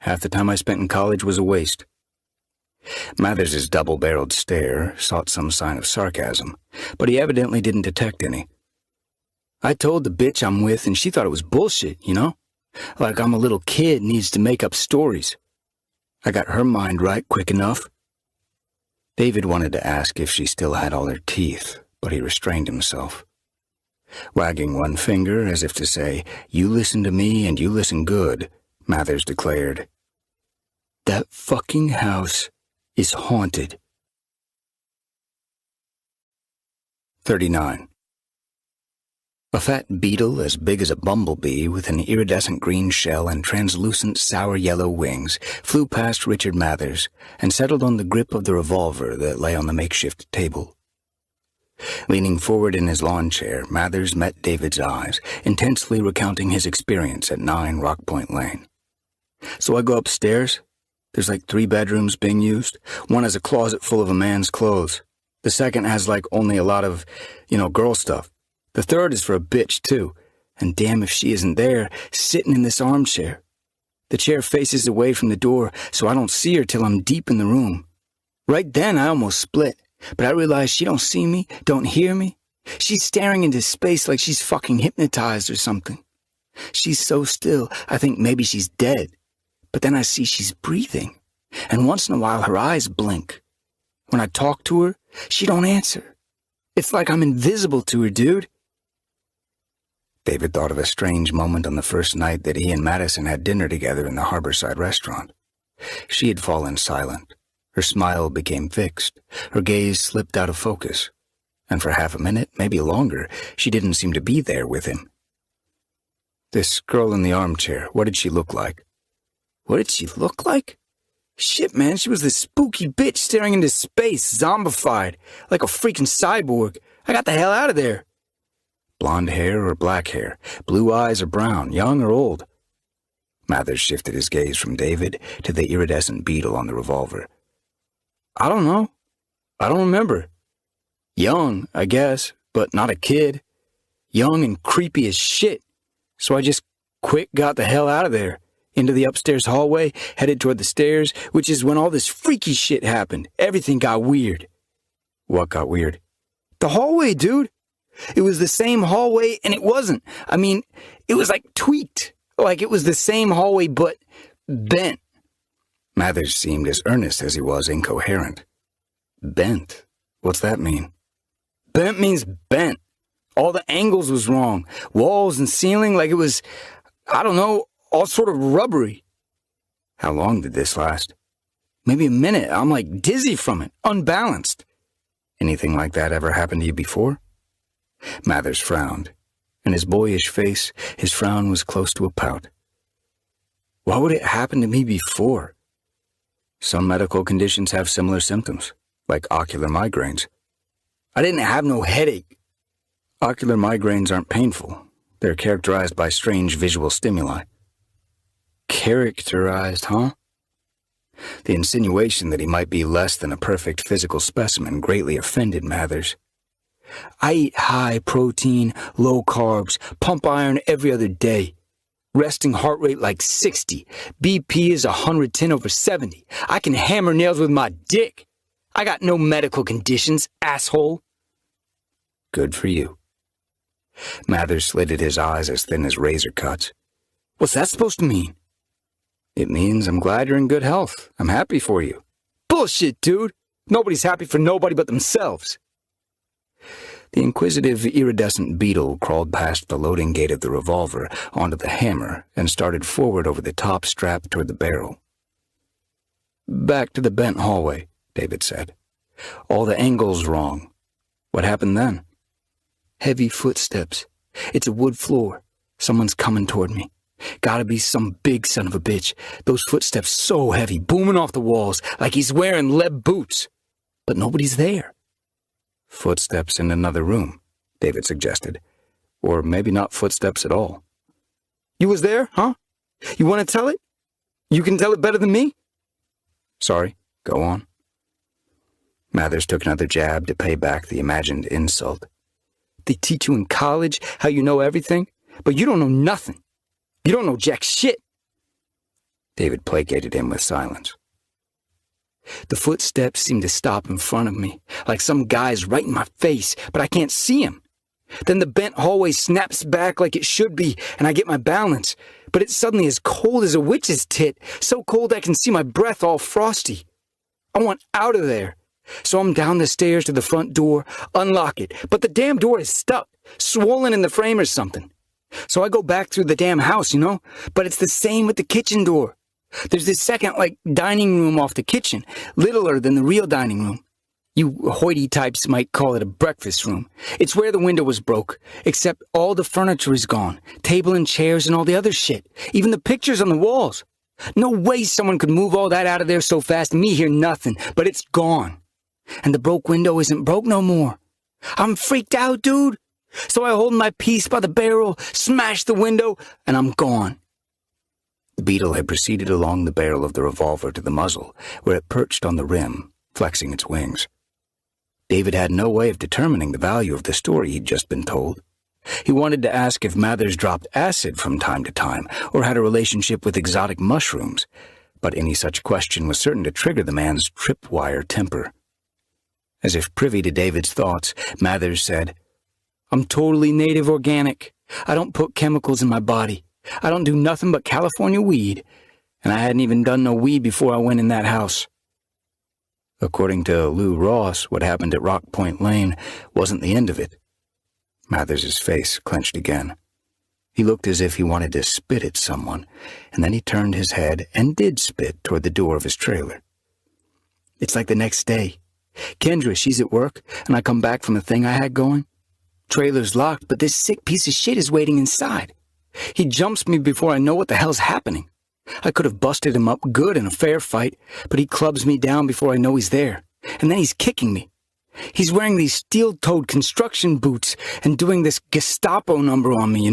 Half the time I spent in college was a waste." Mathers's double-barreled stare sought some sign of sarcasm, but he evidently didn't detect any. I told the bitch I'm with and she thought it was bullshit, you know? Like I'm a little kid needs to make up stories. I got her mind right quick enough. David wanted to ask if she still had all her teeth, but he restrained himself. Wagging one finger as if to say, "You listen to me and you listen good," Mathers declared, "That fucking house is haunted." 39. A fat beetle as big as a bumblebee with an iridescent green shell and translucent sour yellow wings flew past Richard Mathers and settled on the grip of the revolver that lay on the makeshift table. Leaning forward in his lawn chair, Mathers met David's eyes, intensely recounting his experience at 9 Rock Point Lane. So I go upstairs. There's like 3 bedrooms being used. One has a closet full of a man's clothes. The second has like only a lot of, girl stuff. The third is for a bitch, too. And damn if she isn't there, sitting in this armchair. The chair faces away from the door, so I don't see her till I'm deep in the room. Right then, I almost split. But I realize she don't see me, don't hear me. She's staring into space like she's fucking hypnotized or something. She's so still, I think maybe she's dead. But then I see she's breathing. And once in a while, her eyes blink. When I talk to her, she don't answer. It's like I'm invisible to her, dude. David thought of a strange moment on the first night that he and Maddison had dinner together in the Harborside restaurant. She had fallen silent. Her smile became fixed. Her gaze slipped out of focus. And for half a minute, maybe longer, she didn't seem to be there with him. This girl in the armchair, what did she look like? What did she look like? Shit, man, she was this spooky bitch staring into space, zombified, like a freaking cyborg. I got the hell out of there. Blonde hair or black hair, blue eyes or brown, young or old? Mathers shifted his gaze from David to the iridescent beetle on the revolver. I don't know. I don't remember. Young, I guess, but not a kid. Young and creepy as shit. So I just quick got the hell out of there. Into the upstairs hallway, headed toward the stairs, which is when all this freaky shit happened. Everything got weird. What got weird? The hallway, dude. It was the same hallway, and it wasn't. I mean, it was like tweaked. Like it was the same hallway, but bent. Mathers seemed as earnest as he was incoherent. Bent? What's that mean? Bent means bent. All the angles was wrong. Walls and ceiling, like it was, I don't know, all sort of rubbery. How long did this last? Maybe a minute. I'm like dizzy from it, unbalanced. Anything like that ever happened to you before? Mathers frowned. In his boyish face, his frown was close to a pout. Why would it happen to me before? Some medical conditions have similar symptoms, like ocular migraines. I didn't have no headache. Ocular migraines aren't painful. They're characterized by strange visual stimuli. Characterized, huh? The insinuation that he might be less than a perfect physical specimen greatly offended Mathers. I eat high protein, low carbs, pump iron every other day. Resting heart rate like 60. BP is 110/70. I can hammer nails with my dick. I got no medical conditions, asshole. Good for you. Mathers slitted his eyes as thin as razor cuts. What's that supposed to mean? It means I'm glad you're in good health. I'm happy for you. Bullshit, dude. Nobody's happy for nobody but themselves. The inquisitive, iridescent beetle crawled past the loading gate of the revolver onto the hammer and started forward over the top strap toward the barrel. Back to the bent hallway, David said. All the angles wrong. What happened then? Heavy footsteps. It's a wood floor. Someone's coming toward me. Gotta be some big son of a bitch. Those footsteps so heavy, booming off the walls, like he's wearing lead boots. But nobody's there. Footsteps in another room, David suggested. Or maybe not footsteps at all. You was there, huh? You want to tell it? You can tell it better than me? Sorry, go on. Mathers took another jab to pay back the imagined insult. They teach you in college how you know everything, but you don't know nothing. You don't know jack shit. David placated him with silence. The footsteps seem to stop in front of me, like some guy's right in my face, but I can't see him. Then the bent hallway snaps back like it should be, and I get my balance, but it's suddenly as cold as a witch's tit, so cold I can see my breath all frosty. I want out of there. So I'm down the stairs to the front door, unlock it, but the damn door is stuck, swollen in the frame or something. So I go back through the damn house, but it's the same with the kitchen door. There's this second, dining room off the kitchen, littler than the real dining room. You hoity types might call it a breakfast room. It's where the window was broke, except all the furniture is gone, table and chairs and all the other shit, even the pictures on the walls. No way someone could move all that out of there so fast, me hear nothing, but it's gone. And the broke window isn't broke no more. I'm freaked out, dude. So I hold my piece by the barrel, smash the window, and I'm gone. The beetle had proceeded along the barrel of the revolver to the muzzle, where it perched on the rim, flexing its wings. David had no way of determining the value of the story he'd just been told. He wanted to ask if Mathers dropped acid from time to time, or had a relationship with exotic mushrooms, but any such question was certain to trigger the man's tripwire temper. As if privy to David's thoughts, Mathers said, "I'm totally native organic. I don't put chemicals in my body. I don't do nothing but California weed, and I hadn't even done no weed before I went in that house." According to Lou Ross, what happened at Rock Point Lane wasn't the end of it. Mathers's face clenched again. He looked as if he wanted to spit at someone, and then he turned his head and did spit toward the door of his trailer. "It's like the next day. Kendra, she's at work, and I come back from a thing I had going. Trailer's locked, but this sick piece of shit is waiting inside. He jumps me before I know what the hell's happening. I could have busted him up good in a fair fight, but he clubs me down before I know he's there, and then he's kicking me. He's wearing these steel-toed construction boots and doing this Gestapo number on me,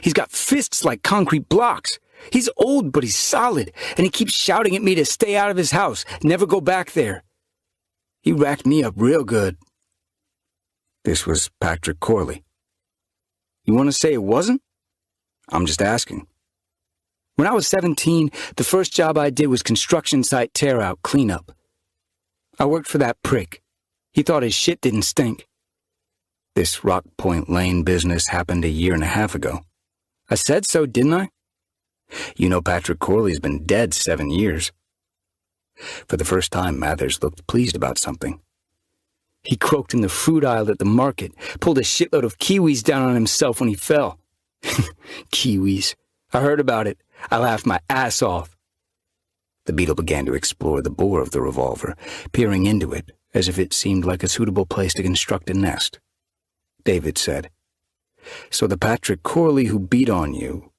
He's got fists like concrete blocks. He's old, but he's solid, and he keeps shouting at me to stay out of his house, never go back there. He racked me up real good." This was Patrick Corley. "You want to say it wasn't?" "I'm just asking." "When I was 17, the first job I did was construction site tear-out cleanup. I worked for that prick. He thought his shit didn't stink." "This Rock Point Lane business happened 1.5 years ago." "I said so, didn't I?" "You know Patrick Corley's been dead 7 years. For the first time, Mathers looked pleased about something. "He croaked in the fruit aisle at the market, pulled a shitload of kiwis down on himself when he fell." "Kiwis. I heard about it. I laughed my ass off." The beetle began to explore the bore of the revolver, peering into it as if it seemed like a suitable place to construct a nest. David said, "So the Patrick Corley who beat on you,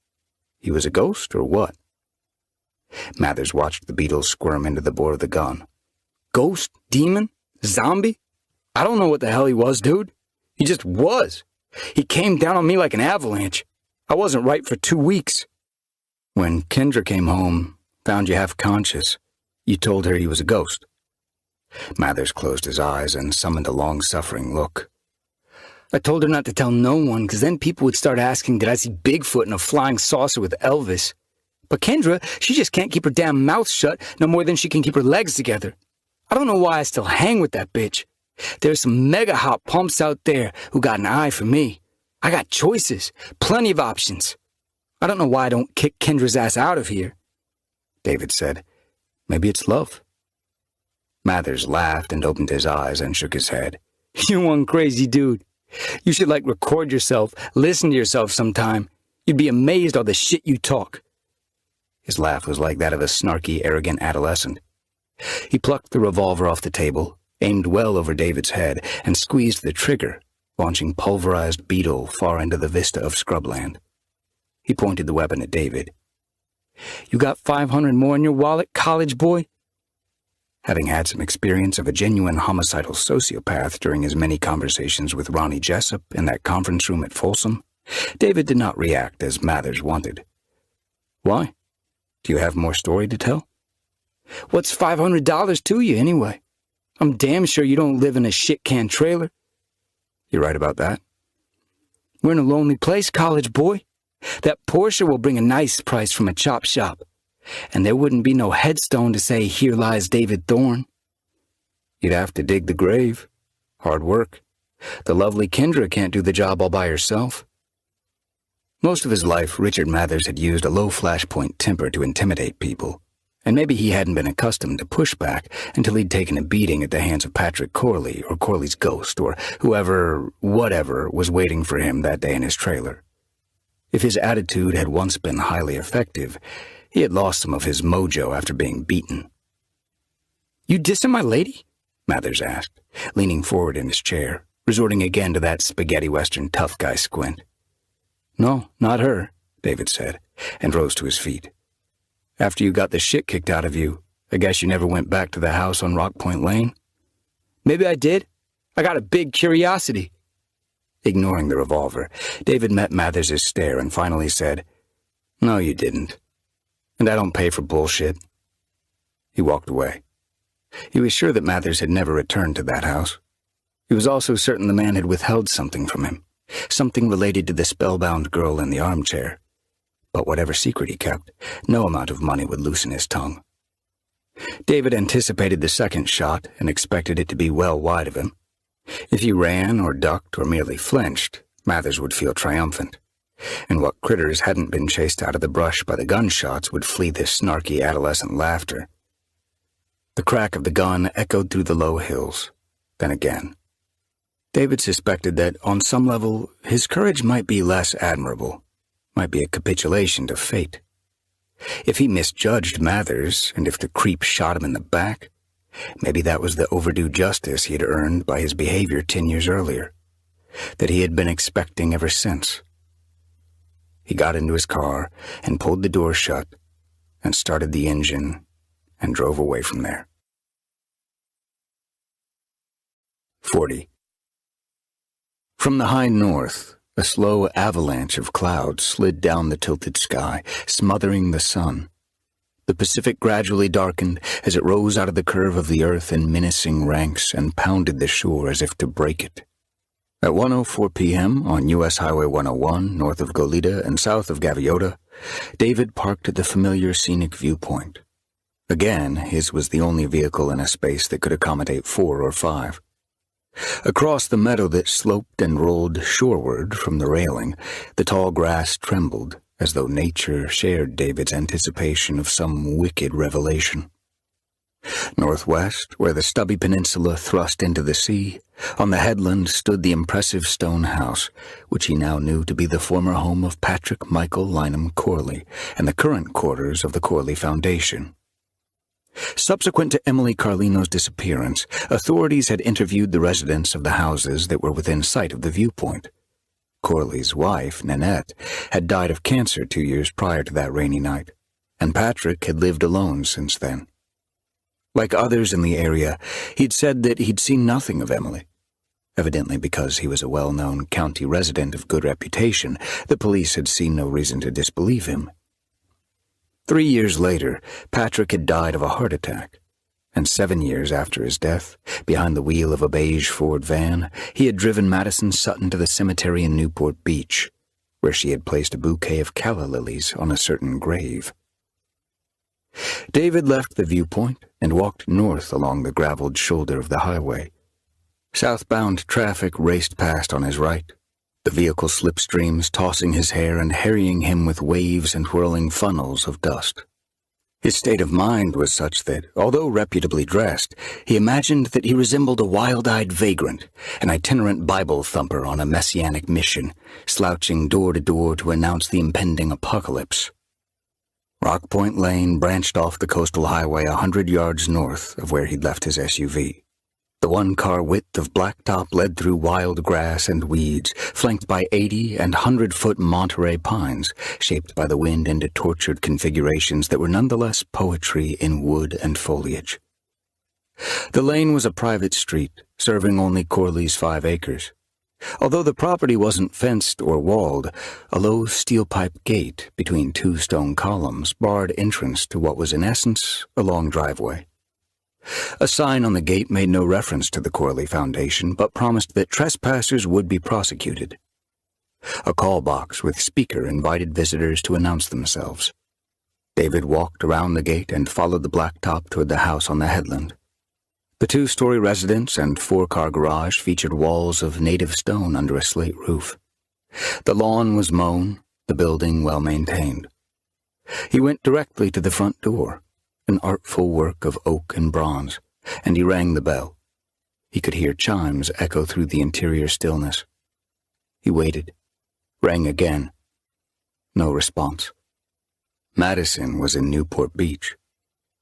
he was a ghost or what?" Mathers watched the beetle squirm into the bore of the gun. "Ghost? Demon? Zombie? I don't know what the hell he was, dude. He just was. He came down on me like an avalanche. I wasn't right for 2 weeks. When Kendra came home, found you half conscious, you told her he was a ghost." Mathers closed his eyes and summoned a long-suffering look. "I told her not to tell no one, because then people would start asking did I see Bigfoot in a flying saucer with Elvis. But Kendra, she just can't keep her damn mouth shut no more than she can keep her legs together. I don't know why I still hang with that bitch. There's some mega hot pumps out there who got an eye for me. I got choices, plenty of options. I don't know why I don't kick Kendra's ass out of here." David said, "Maybe it's love." Mathers laughed and opened his eyes and shook his head. "You're one crazy dude. You should record yourself, listen to yourself sometime. You'd be amazed all the shit you talk." His laugh was like that of a snarky, arrogant adolescent. He plucked the revolver off the table, aimed well over David's head, and squeezed the trigger, launching pulverized beetle far into the vista of scrubland. He pointed the weapon at David. "You got 500 more in your wallet, college boy?" Having had some experience of a genuine homicidal sociopath during his many conversations with Ronny Jessup in that conference room at Folsom, David did not react as Mathers wanted. "Why? Do you have more story to tell?" "What's $500 to you, anyway? I'm damn sure you don't live in a shit-can trailer." "You're right about that." "We're in a lonely place, college boy. That Porsche will bring a nice price from a chop shop. And there wouldn't be no headstone to say, "Here lies David Thorne." You'd have to dig the grave. Hard work. The lovely Kendra can't do the job all by herself. Most of his life, Richard Mathers had used a low flashpoint temper to intimidate people, and maybe he hadn't been accustomed to pushback until he'd taken a beating at the hands of Patrick Corley or Corley's ghost or whatever was waiting for him that day in his trailer. If his attitude had once been highly effective, he had lost some of his mojo after being beaten. "You dissing my lady?" Mathers asked, leaning forward in his chair, resorting again to that spaghetti western tough guy squint. "No, not her," David said, and rose to his feet. "After you got the shit kicked out of you, I guess you never went back to the house on Rock Point Lane?" "Maybe I did. I got a big curiosity." Ignoring the revolver, David met Mathers' stare and finally said, "No, you didn't. And I don't pay for bullshit." He walked away. He was sure that Mathers had never returned to that house. He was also certain the man had withheld something from him, something related to the spellbound girl in the armchair. But whatever secret he kept, no amount of money would loosen his tongue. David anticipated the second shot and expected it to be well wide of him. If he ran or ducked or merely flinched, Mathers would feel triumphant. And what critters hadn't been chased out of the brush by the gunshots would flee this snarky adolescent laughter. The crack of the gun echoed through the low hills, then again. David suspected that, on some level, his courage might be less admirable, might be a capitulation to fate. If he misjudged Mathers, and if the creep shot him in the back, maybe that was the overdue justice he had earned by his behavior 10 years earlier, that he had been expecting ever since. He got into his car and pulled the door shut and started the engine and drove away from there. 40. From the high north, a slow avalanche of clouds slid down the tilted sky, smothering the sun. The Pacific gradually darkened as it rose out of the curve of the earth in menacing ranks and pounded the shore as if to break it. At 1:04 p.m. on U.S. Highway 101, north of Goleta and south of Gaviota, David parked at the familiar scenic viewpoint. Again, his was the only vehicle in a space that could accommodate 4 or 5. Across the meadow that sloped and rolled shoreward from the railing, the tall grass trembled, as though nature shared David's anticipation of some wicked revelation. Northwest, where the stubby peninsula thrust into the sea, on the headland stood the impressive stone house, which he now knew to be the former home of Patrick Michael Lynham Corley and the current quarters of the Corley Foundation. Subsequent to Emily Carlino's disappearance, authorities had interviewed the residents of the houses that were within sight of the viewpoint. Corley's wife, Nanette, had died of cancer 2 years prior to that rainy night, and Patrick had lived alone since then. Like others in the area, he'd said that he'd seen nothing of Emily. Evidently because he was a well-known county resident of good reputation, the police had seen no reason to disbelieve him. 3 years later, Patrick had died of a heart attack, and 7 years after his death, behind the wheel of a beige Ford van, he had driven Maddison Sutton to the cemetery in Newport Beach, where she had placed a bouquet of calla lilies on a certain grave. David left the viewpoint and walked north along the graveled shoulder of the highway. Southbound traffic raced past on his right, the vehicle slipstreams tossing his hair and harrying him with waves and whirling funnels of dust. His state of mind was such that, although reputably dressed, he imagined that he resembled a wild-eyed vagrant, an itinerant Bible thumper on a messianic mission, slouching door to door to announce the impending apocalypse. Rock Point Lane branched off the coastal highway 100 yards north of where he'd left his SUV. The one-car width of blacktop led through wild grass and weeds, flanked by 80 and 100-foot Monterey pines, shaped by the wind into tortured configurations that were nonetheless poetry in wood and foliage. The lane was a private street, serving only Corley's 5 acres. Although the property wasn't fenced or walled, a low steel-pipe gate between 2 stone columns barred entrance to what was in essence a long driveway. A sign on the gate made no reference to the Corley Foundation, but promised that trespassers would be prosecuted. A call box with speaker invited visitors to announce themselves. David walked around the gate and followed the blacktop toward the house on the headland. The 2-story residence and 4-car garage featured walls of native stone under a slate roof. The lawn was mown, the building well-maintained. He went directly to the front door, an artful work of oak and bronze, and he rang the bell. He could hear chimes echo through the interior stillness. He waited, rang again. No response. Maddison was in Newport Beach.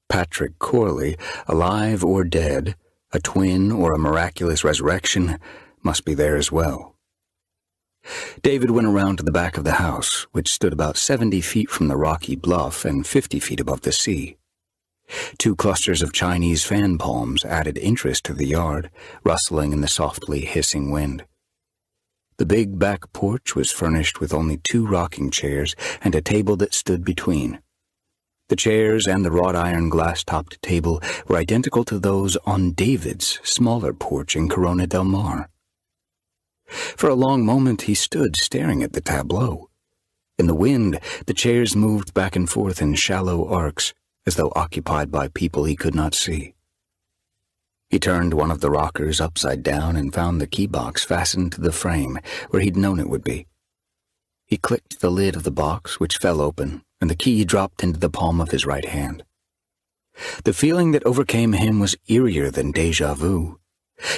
Patrick Corley, alive or dead, a twin or a miraculous resurrection, must be there as well. David went around to the back of the house, which stood about 70 feet from the rocky bluff and 50 feet above the sea. 2 clusters of Chinese fan palms added interest to the yard, rustling in the softly hissing wind. The big back porch was furnished with only 2 rocking chairs and a table that stood between. The chairs and the wrought iron glass-topped table were identical to those on David's smaller porch in Corona del Mar. For a long moment he stood staring at the tableau. In the wind, the chairs moved back and forth in shallow arcs, as though occupied by people he could not see. He turned one of the rockers upside down and found the key box fastened to the frame where he'd known it would be. He clicked the lid of the box, which fell open, and the key dropped into the palm of his right hand. The feeling that overcame him was eerier than déjà vu.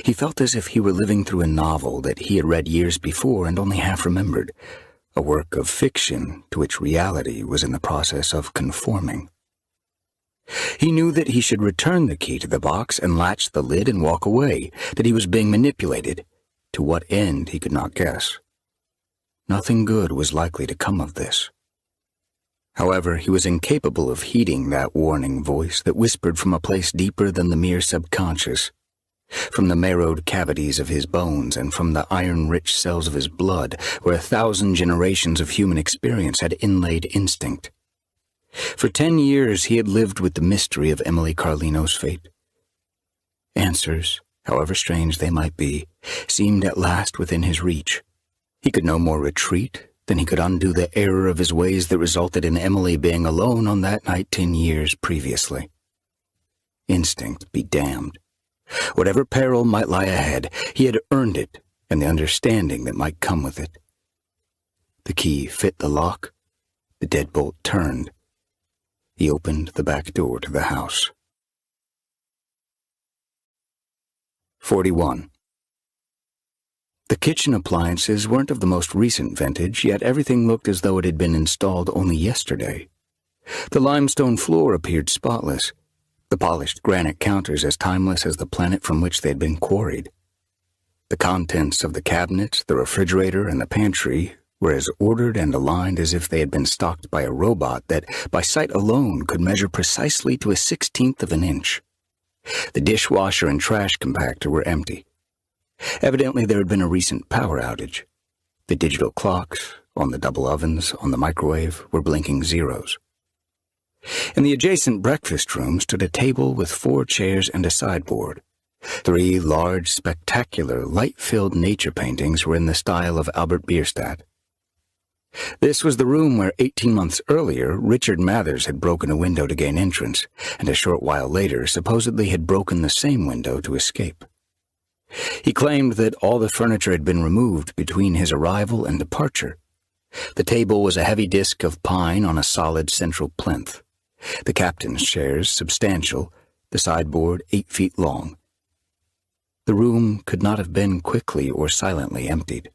He felt as if he were living through a novel that he had read years before and only half remembered, a work of fiction to which reality was in the process of conforming. He knew that he should return the key to the box and latch the lid and walk away, that he was being manipulated. To what end he could not guess. Nothing good was likely to come of this. However, he was incapable of heeding that warning voice that whispered from a place deeper than the mere subconscious, from the marrowed cavities of his bones and from the iron-rich cells of his blood, where 1,000 generations of human experience had inlaid instinct. For 10 years he had lived with the mystery of Emily Carlino's fate. Answers, however strange they might be, seemed at last within his reach. He could no more retreat than he could undo the error of his ways that resulted in Emily being alone on that night 10 years previously. Instinct be damned. Whatever peril might lie ahead, he had earned it and the understanding that might come with it. The key fit the lock. The deadbolt turned. He opened the back door to the house. 41. The kitchen appliances weren't of the most recent vintage, yet everything looked as though it had been installed only yesterday. The limestone floor appeared spotless, the polished granite counters as timeless as the planet from which they had been quarried. The contents of the cabinets, the refrigerator, and the pantry were as ordered and aligned as if they had been stocked by a robot that, by sight alone, could measure precisely to a 1/16 of an inch. The dishwasher and trash compactor were empty. Evidently there had been a recent power outage. The digital clocks, on the double ovens, on the microwave, were blinking zeros. In the adjacent breakfast room stood a table with 4 chairs and a sideboard. 3 large, spectacular, light-filled nature paintings were in the style of Albert Bierstadt. This was the room where 18 months earlier Richard Mathers had broken a window to gain entrance, and a short while later supposedly had broken the same window to escape. He claimed that all the furniture had been removed between his arrival and departure. The table was a heavy disc of pine on a solid central plinth. The captain's chairs substantial, the sideboard 8 feet long. The room could not have been quickly or silently emptied.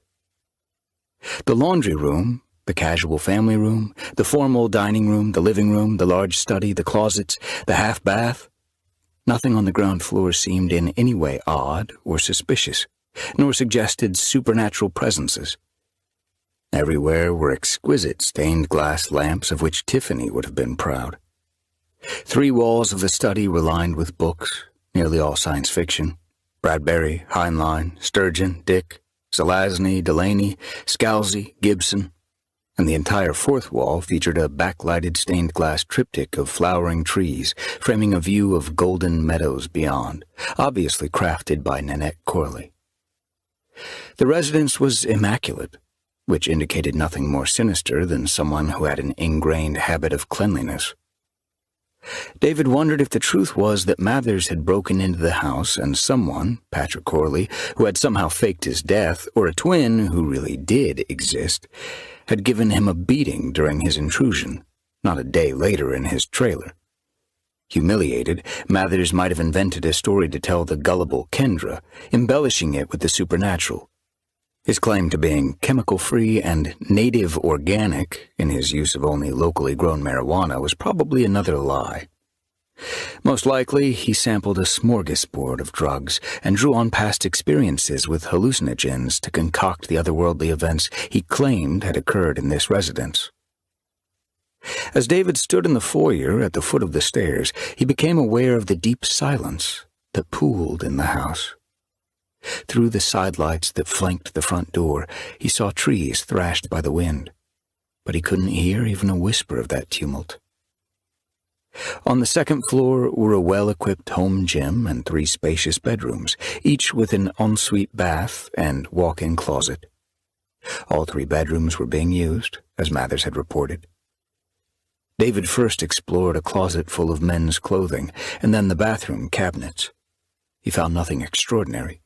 The laundry room, the casual family room, the formal dining room, the living room, the large study, the closets, the half-bath. Nothing on the ground floor seemed in any way odd or suspicious, nor suggested supernatural presences. Everywhere were exquisite stained glass lamps of which Tiffany would have been proud. 3 walls of the study were lined with books, nearly all science fiction. Bradbury, Heinlein, Sturgeon, Dick, Zelazny, Delaney, Scalzi, Gibson, and the entire 4th wall featured a backlighted stained glass triptych of flowering trees, framing a view of golden meadows beyond, obviously crafted by Nanette Corley. The residence was immaculate, which indicated nothing more sinister than someone who had an ingrained habit of cleanliness. David wondered if the truth was that Mathers had broken into the house and someone, Patrick Corley, who had somehow faked his death, or a twin who really did exist, had given him a beating during his intrusion, not a day later in his trailer. Humiliated, Mathers might have invented a story to tell the gullible Kendra, embellishing it with the supernatural. His claim to being chemical-free and native organic in his use of only locally grown marijuana was probably another lie. Most likely, he sampled a smorgasbord of drugs and drew on past experiences with hallucinogens to concoct the otherworldly events he claimed had occurred in this residence. As David stood in the foyer at the foot of the stairs, he became aware of the deep silence that pooled in the house. Through the sidelights that flanked the front door, he saw trees thrashed by the wind, but he couldn't hear even a whisper of that tumult. On the second floor were a well-equipped home gym and 3 spacious bedrooms, each with an ensuite bath and walk-in closet. All 3 bedrooms were being used, as Mathers had reported. David first explored a closet full of men's clothing, and then the bathroom cabinets. He found nothing extraordinary.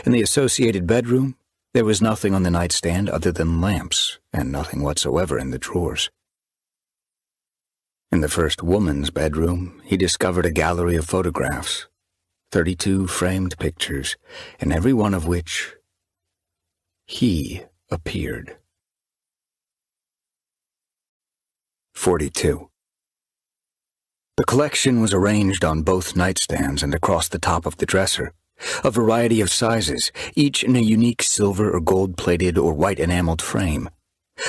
In the associated bedroom, there was nothing on the nightstand other than lamps, and nothing whatsoever in the drawers. In the first woman's bedroom, he discovered a gallery of photographs, 32 framed pictures, in every one of which he appeared. 42. The collection was arranged on both nightstands and across the top of the dresser, a variety of sizes, each in a unique silver or gold-plated or white enameled frame.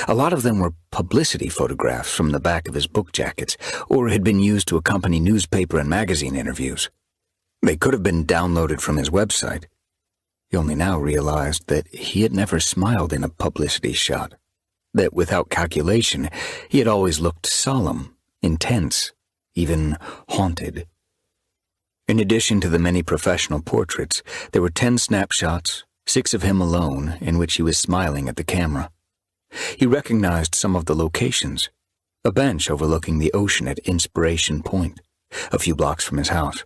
A lot of them were publicity photographs from the back of his book jackets, or had been used to accompany newspaper and magazine interviews. They could have been downloaded from his website. He only now realized that he had never smiled in a publicity shot, that without calculation he had always looked solemn, intense, even haunted. In addition to the many professional portraits, there were 10 snapshots, 6 of him alone, in which he was smiling at the camera. He recognized some of the locations: a bench overlooking the ocean at Inspiration Point, a few blocks from his house;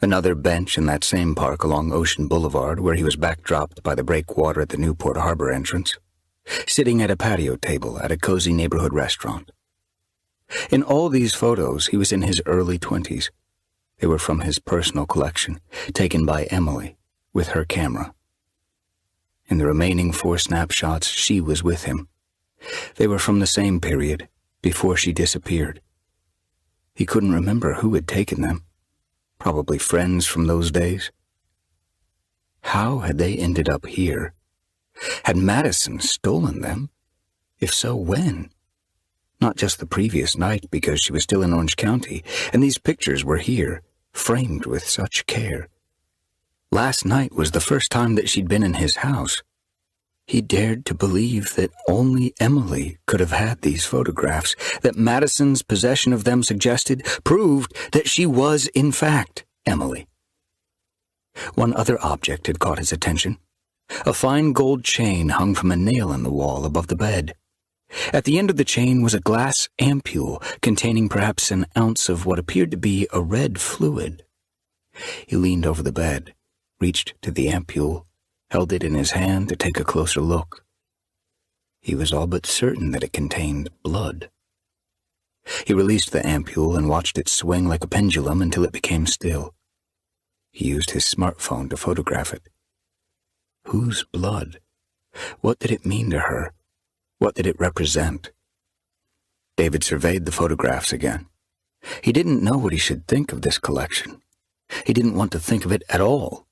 another bench in that same park along Ocean Boulevard where he was backdropped by the breakwater at the Newport harbor entrance; sitting at a patio table at a cozy neighborhood restaurant. In all these photos, he was in his early 20s. They were from his personal collection, taken by Emily, with her camera. In the remaining 4 snapshots, she was with him. They were from the same period, before she disappeared. He couldn't remember who had taken them. Probably friends from those days. How had they ended up here? Had Maddison stolen them? If so, when? Not just the previous night, because she was still in Orange County, and these pictures were here, framed with such care. Last night was the first time that she'd been in his house. He dared to believe that only Emily could have had these photographs, that Maddison's possession of them proved that she was, in fact, Emily. One other object had caught his attention: a fine gold chain hung from a nail in the wall above the bed. At the end of the chain was a glass ampule containing perhaps an ounce of what appeared to be a red fluid. He leaned over the bed, reached to the ampule, held it in his hand to take a closer look. He was all but certain that it contained blood. He released the ampule and watched it swing like a pendulum until it became still. He used his smartphone to photograph it. Whose blood? What did it mean to her? What did it represent? David surveyed the photographs again. He didn't know what he should think of this collection. He didn't want to think of it at all.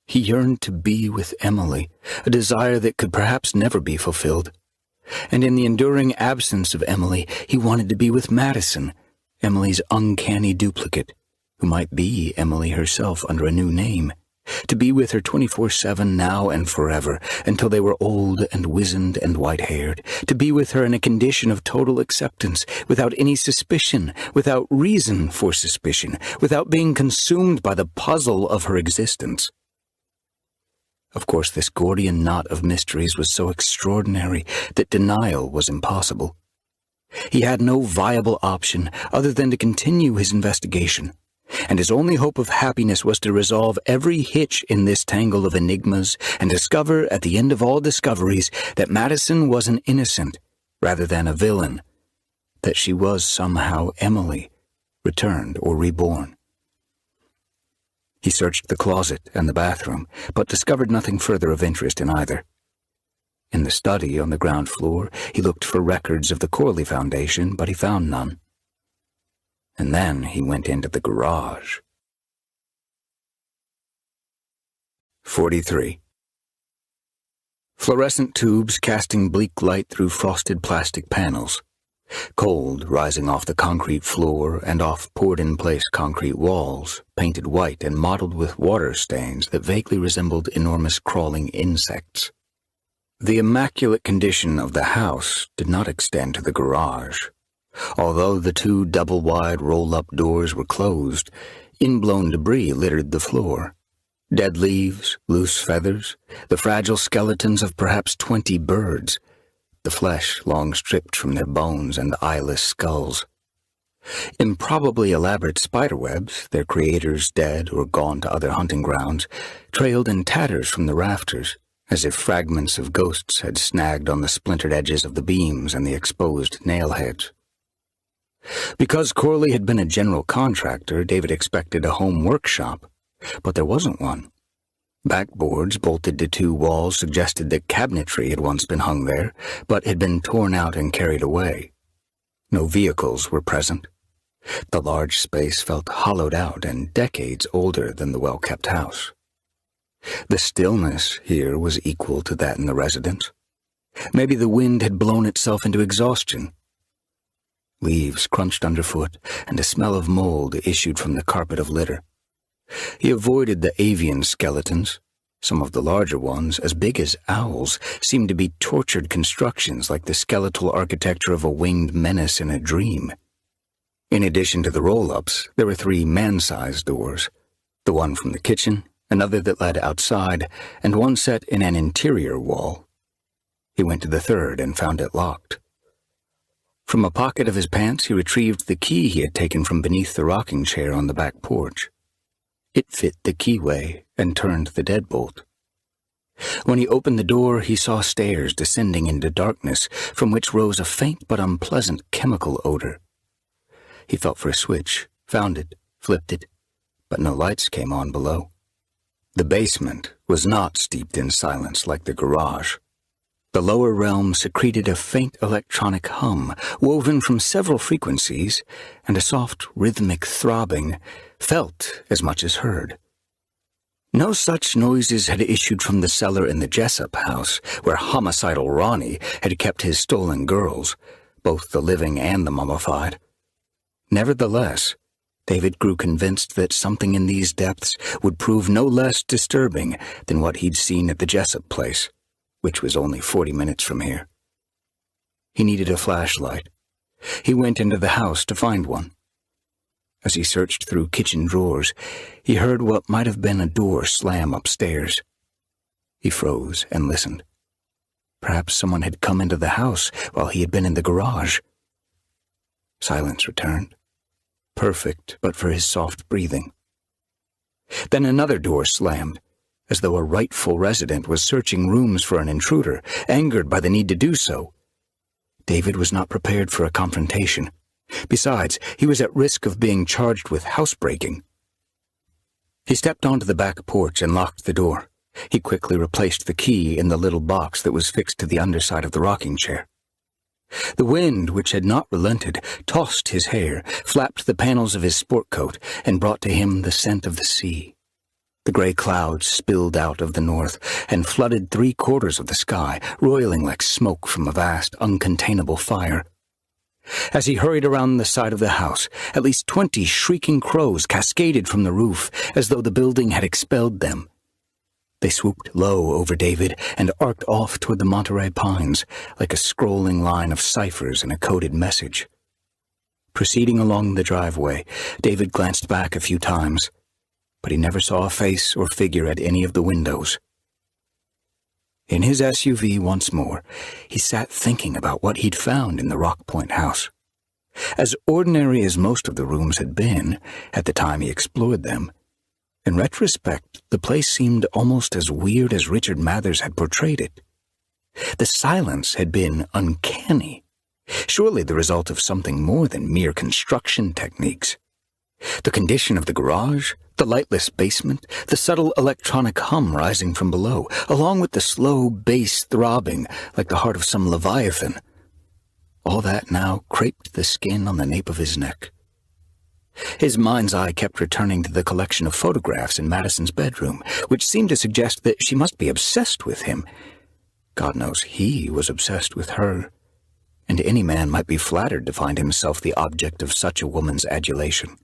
He yearned to be with Emily, a desire that could perhaps never be fulfilled. And in the enduring absence of Emily, he wanted to be with Maddison, Emily's uncanny duplicate, who might be Emily herself under a new name, to be with her 24/7 now and forever, until they were old and wizened and white-haired, to be with her in a condition of total acceptance, without any suspicion, without reason for suspicion, without being consumed by the puzzle of her existence. Of course, this Gordian knot of mysteries was so extraordinary that denial was impossible. He had no viable option other than to continue his investigation, and his only hope of happiness was to resolve every hitch in this tangle of enigmas and discover at the end of all discoveries that Maddison was an innocent rather than a villain, that she was somehow Emily, returned or reborn. He searched the closet and the bathroom, but discovered nothing further of interest in either. In the study on the ground floor, he looked for records of the Corley Foundation, but he found none. And then he went into the garage. 43. Fluorescent tubes casting bleak light through frosted plastic panels. Cold rising off the concrete floor and off poured-in-place concrete walls, painted white and mottled with water stains that vaguely resembled enormous crawling insects. The immaculate condition of the house did not extend to the garage. Although the two double-wide roll-up doors were closed, in-blown debris littered the floor. Dead leaves, loose feathers, the fragile skeletons of perhaps 20 birds, the flesh long stripped from their bones and eyeless skulls. Improbably elaborate spiderwebs, their creators dead or gone to other hunting grounds, trailed in tatters from the rafters, as if fragments of ghosts had snagged on the splintered edges of the beams and the exposed nail heads. Because Corley had been a general contractor, David expected a home workshop, but there wasn't one. Backboards bolted to two walls suggested that cabinetry had once been hung there, but had been torn out and carried away. No vehicles were present. The large space felt hollowed out and decades older than the well-kept house. The stillness here was equal to that in the residence. Maybe the wind had blown itself into exhaustion. Leaves crunched underfoot, and a smell of mold issued from the carpet of litter. He avoided the avian skeletons. Some of the larger ones, as big as owls, seemed to be tortured constructions like the skeletal architecture of a winged menace in a dream. In addition to the roll-ups, there were 3 man-sized doors, the one from the kitchen, another that led outside, and one set in an interior wall. He went to the third and found it locked. From a pocket of his pants, he retrieved the key he had taken from beneath the rocking chair on the back porch. It fit the keyway and turned the deadbolt. When he opened the door, he saw stairs descending into darkness from which rose a faint but unpleasant chemical odor. He felt for a switch, found it, flipped it, but no lights came on below. The basement was not steeped in silence like the garage. The lower realm secreted a faint electronic hum, woven from several frequencies, and a soft rhythmic throbbing, felt as much as heard. No such noises had issued from the cellar in the Jessup house, where homicidal Ronny had kept his stolen girls, both the living and the mummified. Nevertheless, David grew convinced that something in these depths would prove no less disturbing than what he'd seen at the Jessup place, which was only 40 minutes from here. He needed a flashlight. He went into the house to find one. As he searched through kitchen drawers, he heard what might have been a door slam upstairs. He froze and listened. Perhaps someone had come into the house while he had been in the garage. Silence returned, perfect but for his soft breathing. Then another door slammed, as though a rightful resident was searching rooms for an intruder, angered by the need to do so. David was not prepared for a confrontation. Besides, he was at risk of being charged with housebreaking. He stepped onto the back porch and locked the door. He quickly replaced the key in the little box that was fixed to the underside of the rocking chair. The wind, which had not relented, tossed his hair, flapped the panels of his sport coat, and brought to him the scent of the sea. The gray clouds spilled out of the north and flooded 3/4 of the sky, roiling like smoke from a vast, uncontainable fire. As he hurried around the side of the house, at least 20 shrieking crows cascaded from the roof, as though the building had expelled them. They swooped low over David and arced off toward the Monterey Pines, like a scrolling line of ciphers in a coded message. Proceeding along the driveway, David glanced back a few times, but he never saw a face or figure at any of the windows. In his SUV once more, he sat thinking about what he'd found in the Rock Point house. As ordinary as most of the rooms had been at the time he explored them, in retrospect, the place seemed almost as weird as Richard Mathers had portrayed it. The silence had been uncanny, surely the result of something more than mere construction techniques. The condition of the garage, the lightless basement, the subtle electronic hum rising from below, along with the slow bass throbbing like the heart of some leviathan, all that now creped the skin on the nape of his neck. His mind's eye kept returning to the collection of photographs in Maddison's bedroom, which seemed to suggest that she must be obsessed with him. God knows he was obsessed with her, and any man might be flattered to find himself the object of such a woman's adulation.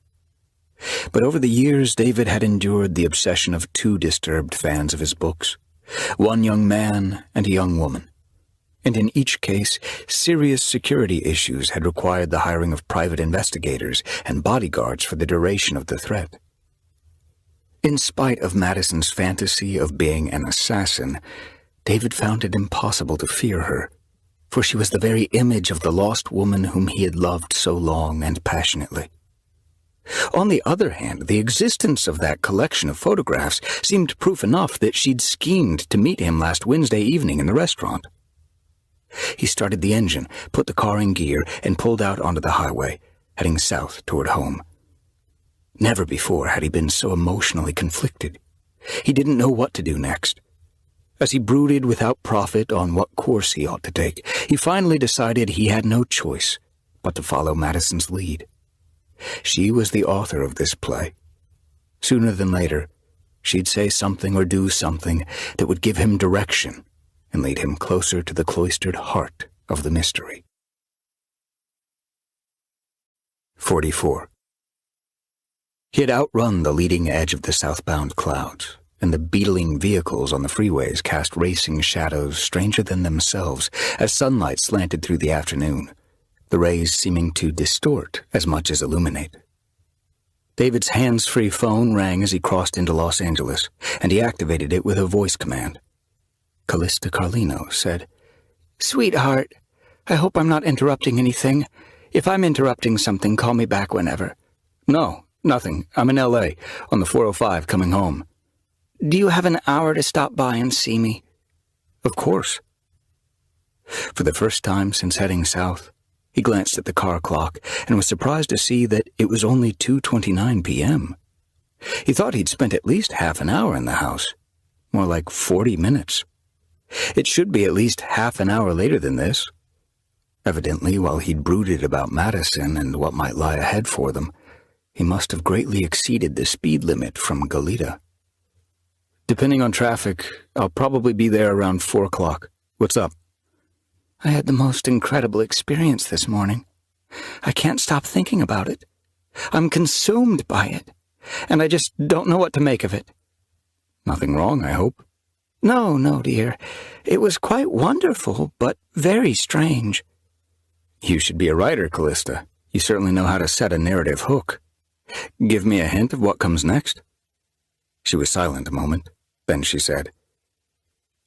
But over the years, David had endured the obsession of two disturbed fans of his books, one young man and a young woman. And in each case, serious security issues had required the hiring of private investigators and bodyguards for the duration of the threat. In spite of Maddison's fantasy of being an assassin, David found it impossible to fear her, for she was the very image of the lost woman whom he had loved so long and passionately. On the other hand, the existence of that collection of photographs seemed proof enough that she'd schemed to meet him last Wednesday evening in the restaurant. He started the engine, put the car in gear, and pulled out onto the highway, heading south toward home. Never before had he been so emotionally conflicted. He didn't know what to do next. As he brooded without profit on what course he ought to take, he finally decided he had no choice but to follow Maddison's lead. She was the author of this play. Sooner than later, she'd say something or do something that would give him direction and lead him closer to the cloistered heart of the mystery. 44. He had outrun the leading edge of the southbound clouds, and the beetling vehicles on the freeways cast racing shadows stranger than themselves as sunlight slanted through the afternoon, the rays seeming to distort as much as illuminate. David's hands-free phone rang as he crossed into Los Angeles, and he activated it with a voice command. Calista Carlino said, "Sweetheart, I hope I'm not interrupting anything. If I'm interrupting something, call me back whenever." "No, nothing. I'm in L.A., on the 405 coming home." "Do you have an hour to stop by and see me?" "Of course." For the first time since heading south, he glanced at the car clock and was surprised to see that it was only 2:29 p.m. He thought he'd spent at least half an hour in the house, more like 40 minutes. It should be at least half an hour later than this. Evidently, while he'd brooded about Maddison and what might lie ahead for them, he must have greatly exceeded the speed limit from Goleta. "Depending on traffic, I'll probably be there around 4 o'clock. What's up?" "I had the most incredible experience this morning. I can't stop thinking about it. I'm consumed by it, and I just don't know what to make of it." "Nothing wrong, I hope?" No, dear. It was quite wonderful, but very strange." "You should be a writer, Calista. You certainly know how to set a narrative hook. Give me a hint of what comes next." She was silent a moment. Then she said,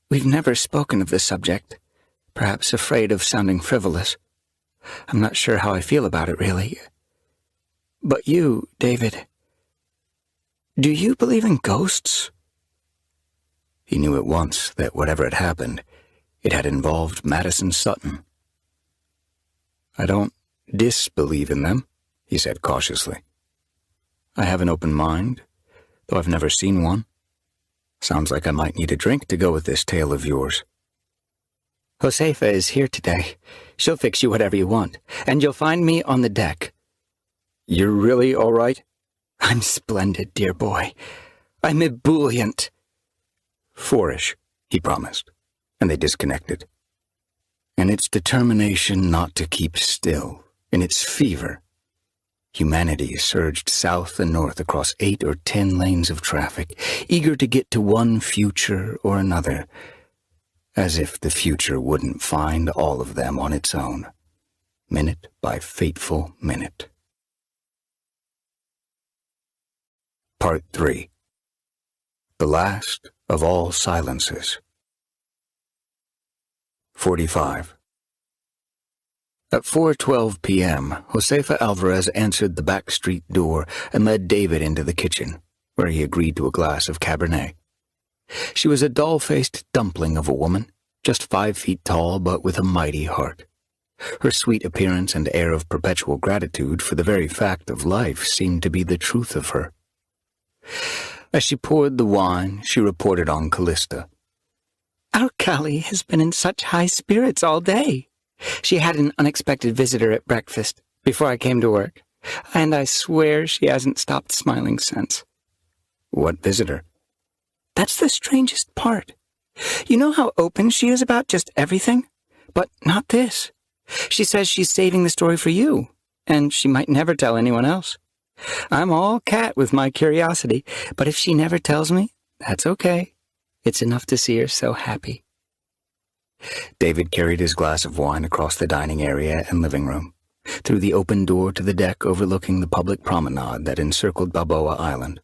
"We've never spoken of this subject, perhaps afraid of sounding frivolous. I'm not sure how I feel about it, really. But you, David, do you believe in ghosts?" He knew at once that whatever had happened, it had involved Maddison Sutton. "I don't disbelieve in them," he said cautiously. "I have an open mind, though I've never seen one. Sounds like I might need a drink to go with this tale of yours." "Josefa is here today. She'll fix you whatever you want, and you'll find me on the deck." "You're really all right?" "I'm splendid, dear boy. I'm ebullient." "4-ish," he promised, and they disconnected. In its determination not to keep still, in its fever, humanity surged south and north across 8 or 10 lanes of traffic, eager to get to one future or another, as if the future wouldn't find all of them on its own, minute by fateful minute. Part 3. The last of all silences. 45. At 4:12 p.m., Josefa Alvarez answered the back street door and led David into the kitchen, where he agreed to a glass of Cabernet. She was a doll-faced dumpling of a woman, just 5 feet tall but with a mighty heart. Her sweet appearance and air of perpetual gratitude for the very fact of life seemed to be the truth of her. As she poured the wine, she reported on Calista. Our Callie has been in such high spirits all day. She had an unexpected visitor at breakfast before I came to work, and I swear she hasn't stopped smiling since. What visitor? That's the strangest part. You know how open she is about just everything? But not this. She says she's saving the story for you, and she might never tell anyone else. I'm all cat with my curiosity, but if she never tells me, that's okay. It's enough to see her so happy. David carried his glass of wine across the dining area and living room, through the open door to the deck overlooking the public promenade that encircled Balboa Island.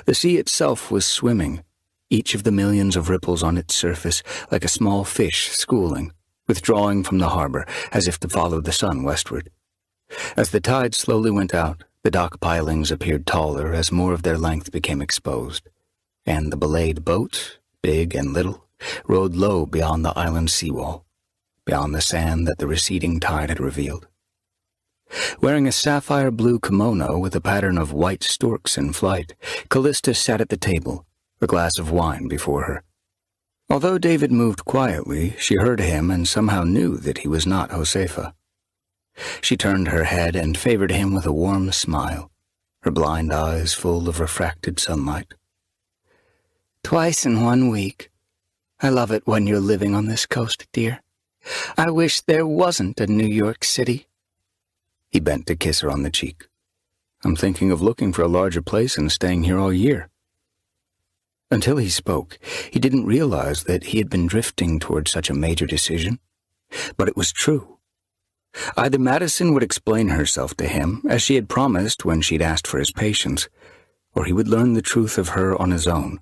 The sea itself was swimming, each of the millions of ripples on its surface like a small fish schooling, withdrawing from the harbor as if to follow the sun westward. As the tide slowly went out, the dock pilings appeared taller as more of their length became exposed, and the belayed boats, big and little, rode low beyond the island's seawall, beyond the sand that the receding tide had revealed. Wearing a sapphire blue kimono with a pattern of white storks in flight, Calista sat at the table, a glass of wine before her. Although David moved quietly, she heard him and somehow knew that he was not Josefa. She turned her head and favored him with a warm smile, her blind eyes full of refracted sunlight. Twice in 1 week. I love it when you're living on this coast, dear. I wish there wasn't a New York City. He bent to kiss her on the cheek. I'm thinking of looking for a larger place and staying here all year. Until he spoke, he didn't realize that he had been drifting toward such a major decision. But it was true. Either Maddison would explain herself to him, as she had promised when she'd asked for his patience, or he would learn the truth of her on his own.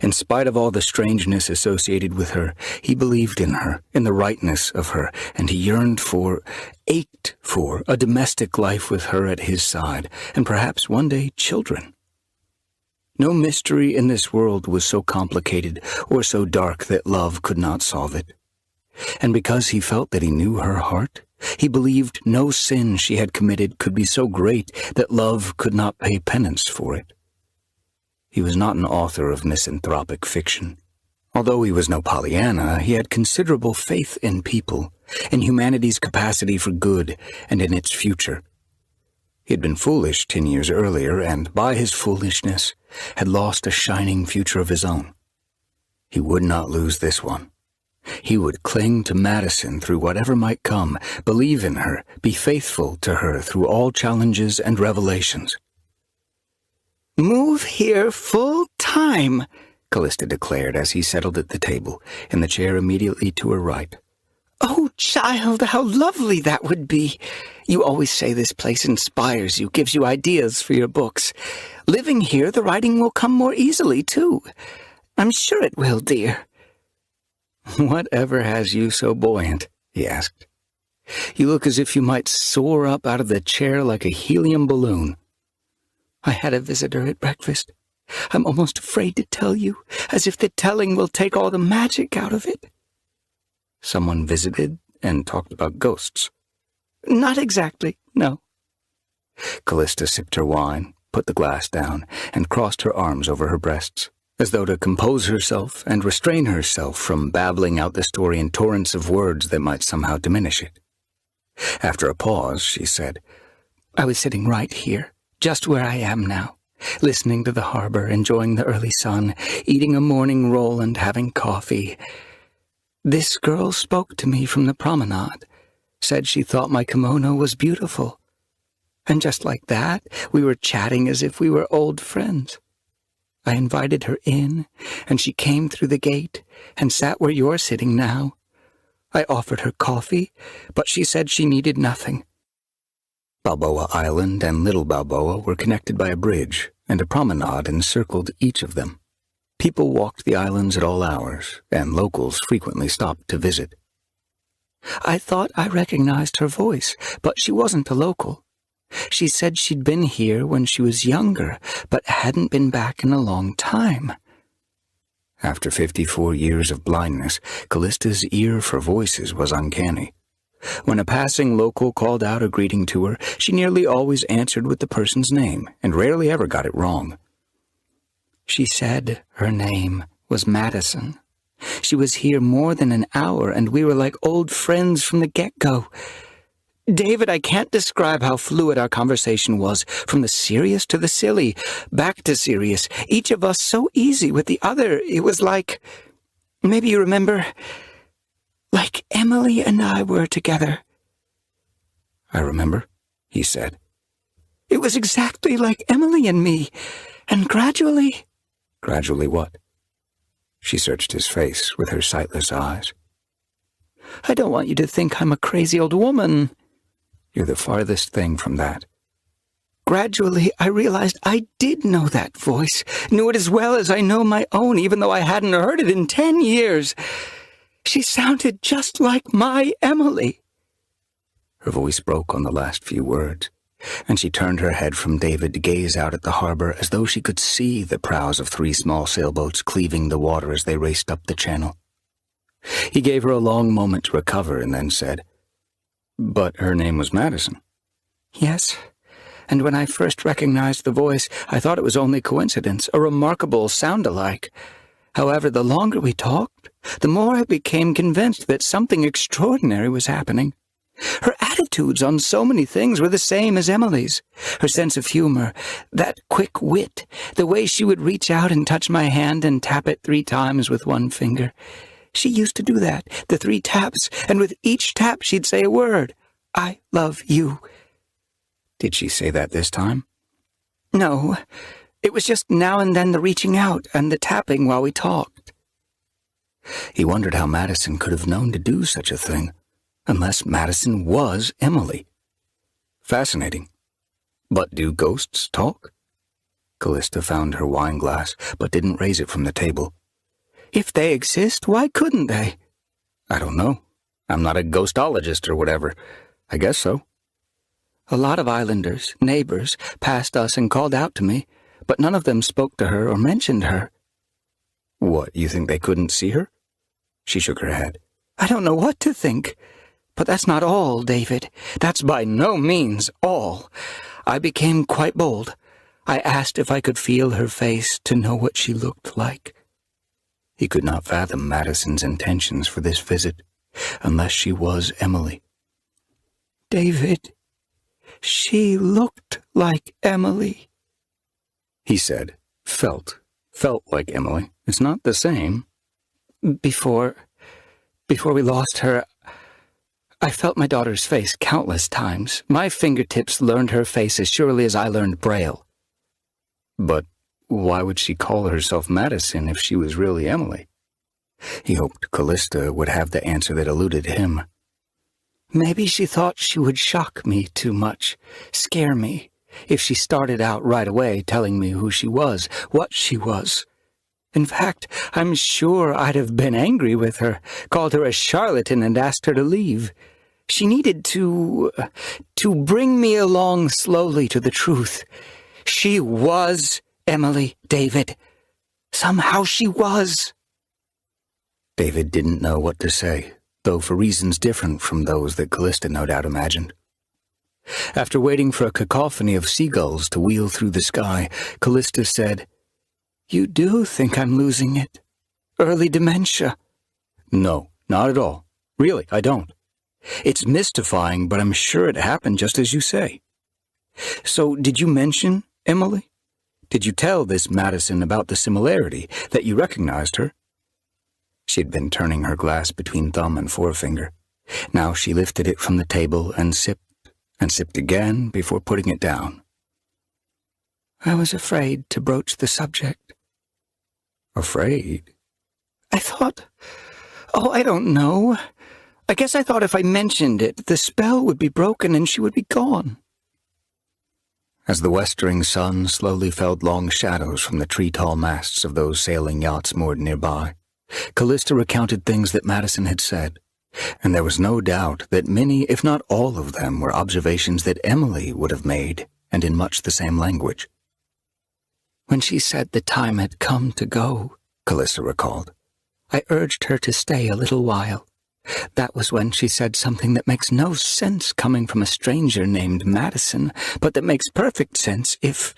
In spite of all the strangeness associated with her, he believed in her, in the rightness of her, and he yearned for, ached for, a domestic life with her at his side, and perhaps one day children. No mystery in this world was so complicated or so dark that love could not solve it. And because he felt that he knew her heart, he believed no sin she had committed could be so great that love could not pay penance for it. He was not an author of misanthropic fiction. Although he was no Pollyanna, he had considerable faith in people, in humanity's capacity for good, and in its future. He had been foolish 10 years earlier, and by his foolishness had lost a shining future of his own. He would not lose this one. He would cling to Maddison through whatever might come, believe in her, be faithful to her through all challenges and revelations. Move here full-time, Calista declared as he settled at the table, in the chair immediately to her right. Oh, child, how lovely that would be. You always say this place inspires you, gives you ideas for your books. Living here, the writing will come more easily, too. I'm sure it will, dear. Whatever has you so buoyant? He asked. You look as if you might soar up out of the chair like a helium balloon. I had a visitor at breakfast. I'm almost afraid to tell you, as if the telling will take all the magic out of it. Someone visited and talked about ghosts? Not exactly, no. Calista sipped her wine, put the glass down, and crossed her arms over her breasts, as though to compose herself and restrain herself from babbling out the story in torrents of words that might somehow diminish it. After a pause, she said, I was sitting right here, just where I am now, listening to the harbor, enjoying the early sun, eating a morning roll and having coffee. This girl spoke to me from the promenade, said she thought my kimono was beautiful. And just like that, we were chatting as if we were old friends. I invited her in, and she came through the gate and sat where you're sitting now. I offered her coffee, but she said she needed nothing. Balboa Island and Little Balboa were connected by a bridge, and a promenade encircled each of them. People walked the islands at all hours, and locals frequently stopped to visit. I thought I recognized her voice, but she wasn't a local. She said she'd been here when she was younger, but hadn't been back in a long time. After 54 years of blindness, Callista's ear for voices was uncanny. When a passing local called out a greeting to her, she nearly always answered with the person's name, and rarely ever got it wrong. She said her name was Maddison. She was here more than an hour, and we were like old friends from the get-go. David, I can't describe how fluid our conversation was, from the serious to the silly, back to serious, each of us so easy with the other. It was like, maybe you remember, like Emily and I were together. I remember, he said. It was exactly like Emily and me, and gradually... Gradually what? She searched his face with her sightless eyes. I don't want you to think I'm a crazy old woman. You're the farthest thing from that. Gradually, I realized I did know that voice, knew it as well as I know my own, even though I hadn't heard it in 10 years. She sounded just like my Emily. Her voice broke on the last few words, and she turned her head from David to gaze out at the harbor as though she could see the prows of 3 small sailboats cleaving the water as they raced up the channel. He gave her a long moment to recover and then said, "But her name was Maddison." "Yes, and when I first recognized the voice, I thought it was only coincidence, a remarkable sound-alike. However, the longer we talked, the more I became convinced that something extraordinary was happening. Her attitudes on so many things were the same as Emily's. Her sense of humor, that quick wit, the way she would reach out and touch my hand and tap it 3 times with one finger. She used to do that, the 3 taps, and with each tap she'd say a word. I love you. Did she say that this time? No, it was just now and then the reaching out and the tapping while we talked. He wondered how Maddison could have known to do such a thing, unless Maddison was Emily. Fascinating. But do ghosts talk? Calista found her wine glass, but didn't raise it from the table. If they exist, why couldn't they? I don't know. I'm not a ghostologist or whatever. I guess so. A lot of islanders, neighbors, passed us and called out to me, but none of them spoke to her or mentioned her. What, you think they couldn't see her? She shook her head. I don't know what to think. But that's not all, David. That's by no means all. I became quite bold. I asked if I could feel her face to know what she looked like. He could not fathom Maddison's intentions for this visit, unless she was Emily. David, she looked like Emily, he said. Felt like Emily. It's not the same. Before we lost her, I felt my daughter's face countless times. My fingertips learned her face as surely as I learned Braille. But why would she call herself Maddison if she was really Emily? He hoped Calista would have the answer that eluded him. Maybe she thought she would shock me too much, scare me, if she started out right away telling me who she was, what she was. In fact, I'm sure I'd have been angry with her, called her a charlatan and asked her to leave. She needed to bring me along slowly to the truth. She was Emily, David. Somehow she was. David didn't know what to say, though for reasons different from those that Calista no doubt imagined. After waiting for a cacophony of seagulls to wheel through the sky, Calista said, You do think I'm losing it? Early dementia? No, not at all. Really, I don't. It's mystifying, but I'm sure it happened just as you say. So, did you mention Emily? Did you tell this Maddison about the similarity, that you recognized her? She had been turning her glass between thumb and forefinger. Now she lifted it from the table and sipped again before putting it down. I was afraid to broach the subject. Afraid? I thought, I don't know. I guess I thought if I mentioned it, the spell would be broken and she would be gone. As the westering sun slowly felled long shadows from the tree-tall masts of those sailing yachts moored nearby, Calista recounted things that Maddison had said, and there was no doubt that many, if not all of them, were observations that Emily would have made, and in much the same language. When she said the time had come to go, Calista recalled, I urged her to stay a little while. That was when she said something that makes no sense coming from a stranger named Maddison, but that makes perfect sense if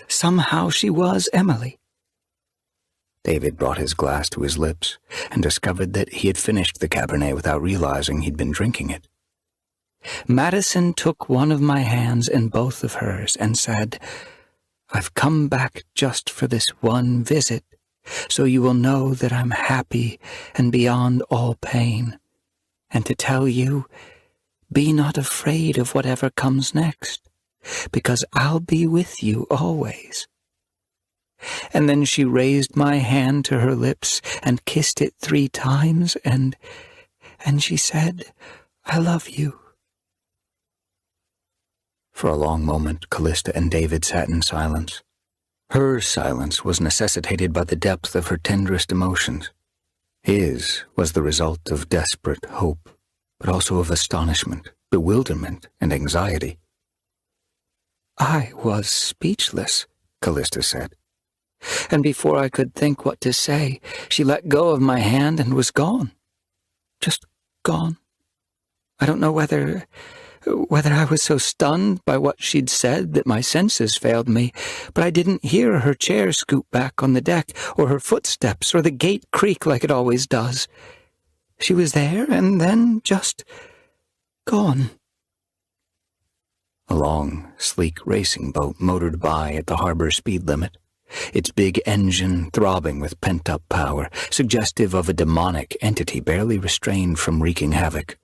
somehow she was Emily. David brought his glass to his lips and discovered that he had finished the Cabernet without realizing he'd been drinking it. Maddison took one of my hands in both of hers and said, I've come back just for this one visit, so you will know that I'm happy and beyond all pain, and to tell you, be not afraid of whatever comes next, because I'll be with you always. And then she raised my hand to her lips and kissed it 3 times, and she said, I love you. For a long moment, Calista and David sat in silence. Her silence was necessitated by the depth of her tenderest emotions. His was the result of desperate hope, but also of astonishment, bewilderment, and anxiety. I was speechless, Calista said. And before I could think what to say, she let go of my hand and was gone. Just gone. I don't know whether I was so stunned by what she'd said that my senses failed me, but I didn't hear her chair scoot back on the deck, or her footsteps, or the gate creak like it always does. She was there, and then just gone. A long, sleek racing boat motored by at the harbor speed limit, its big engine throbbing with pent-up power, suggestive of a demonic entity barely restrained from wreaking havoc.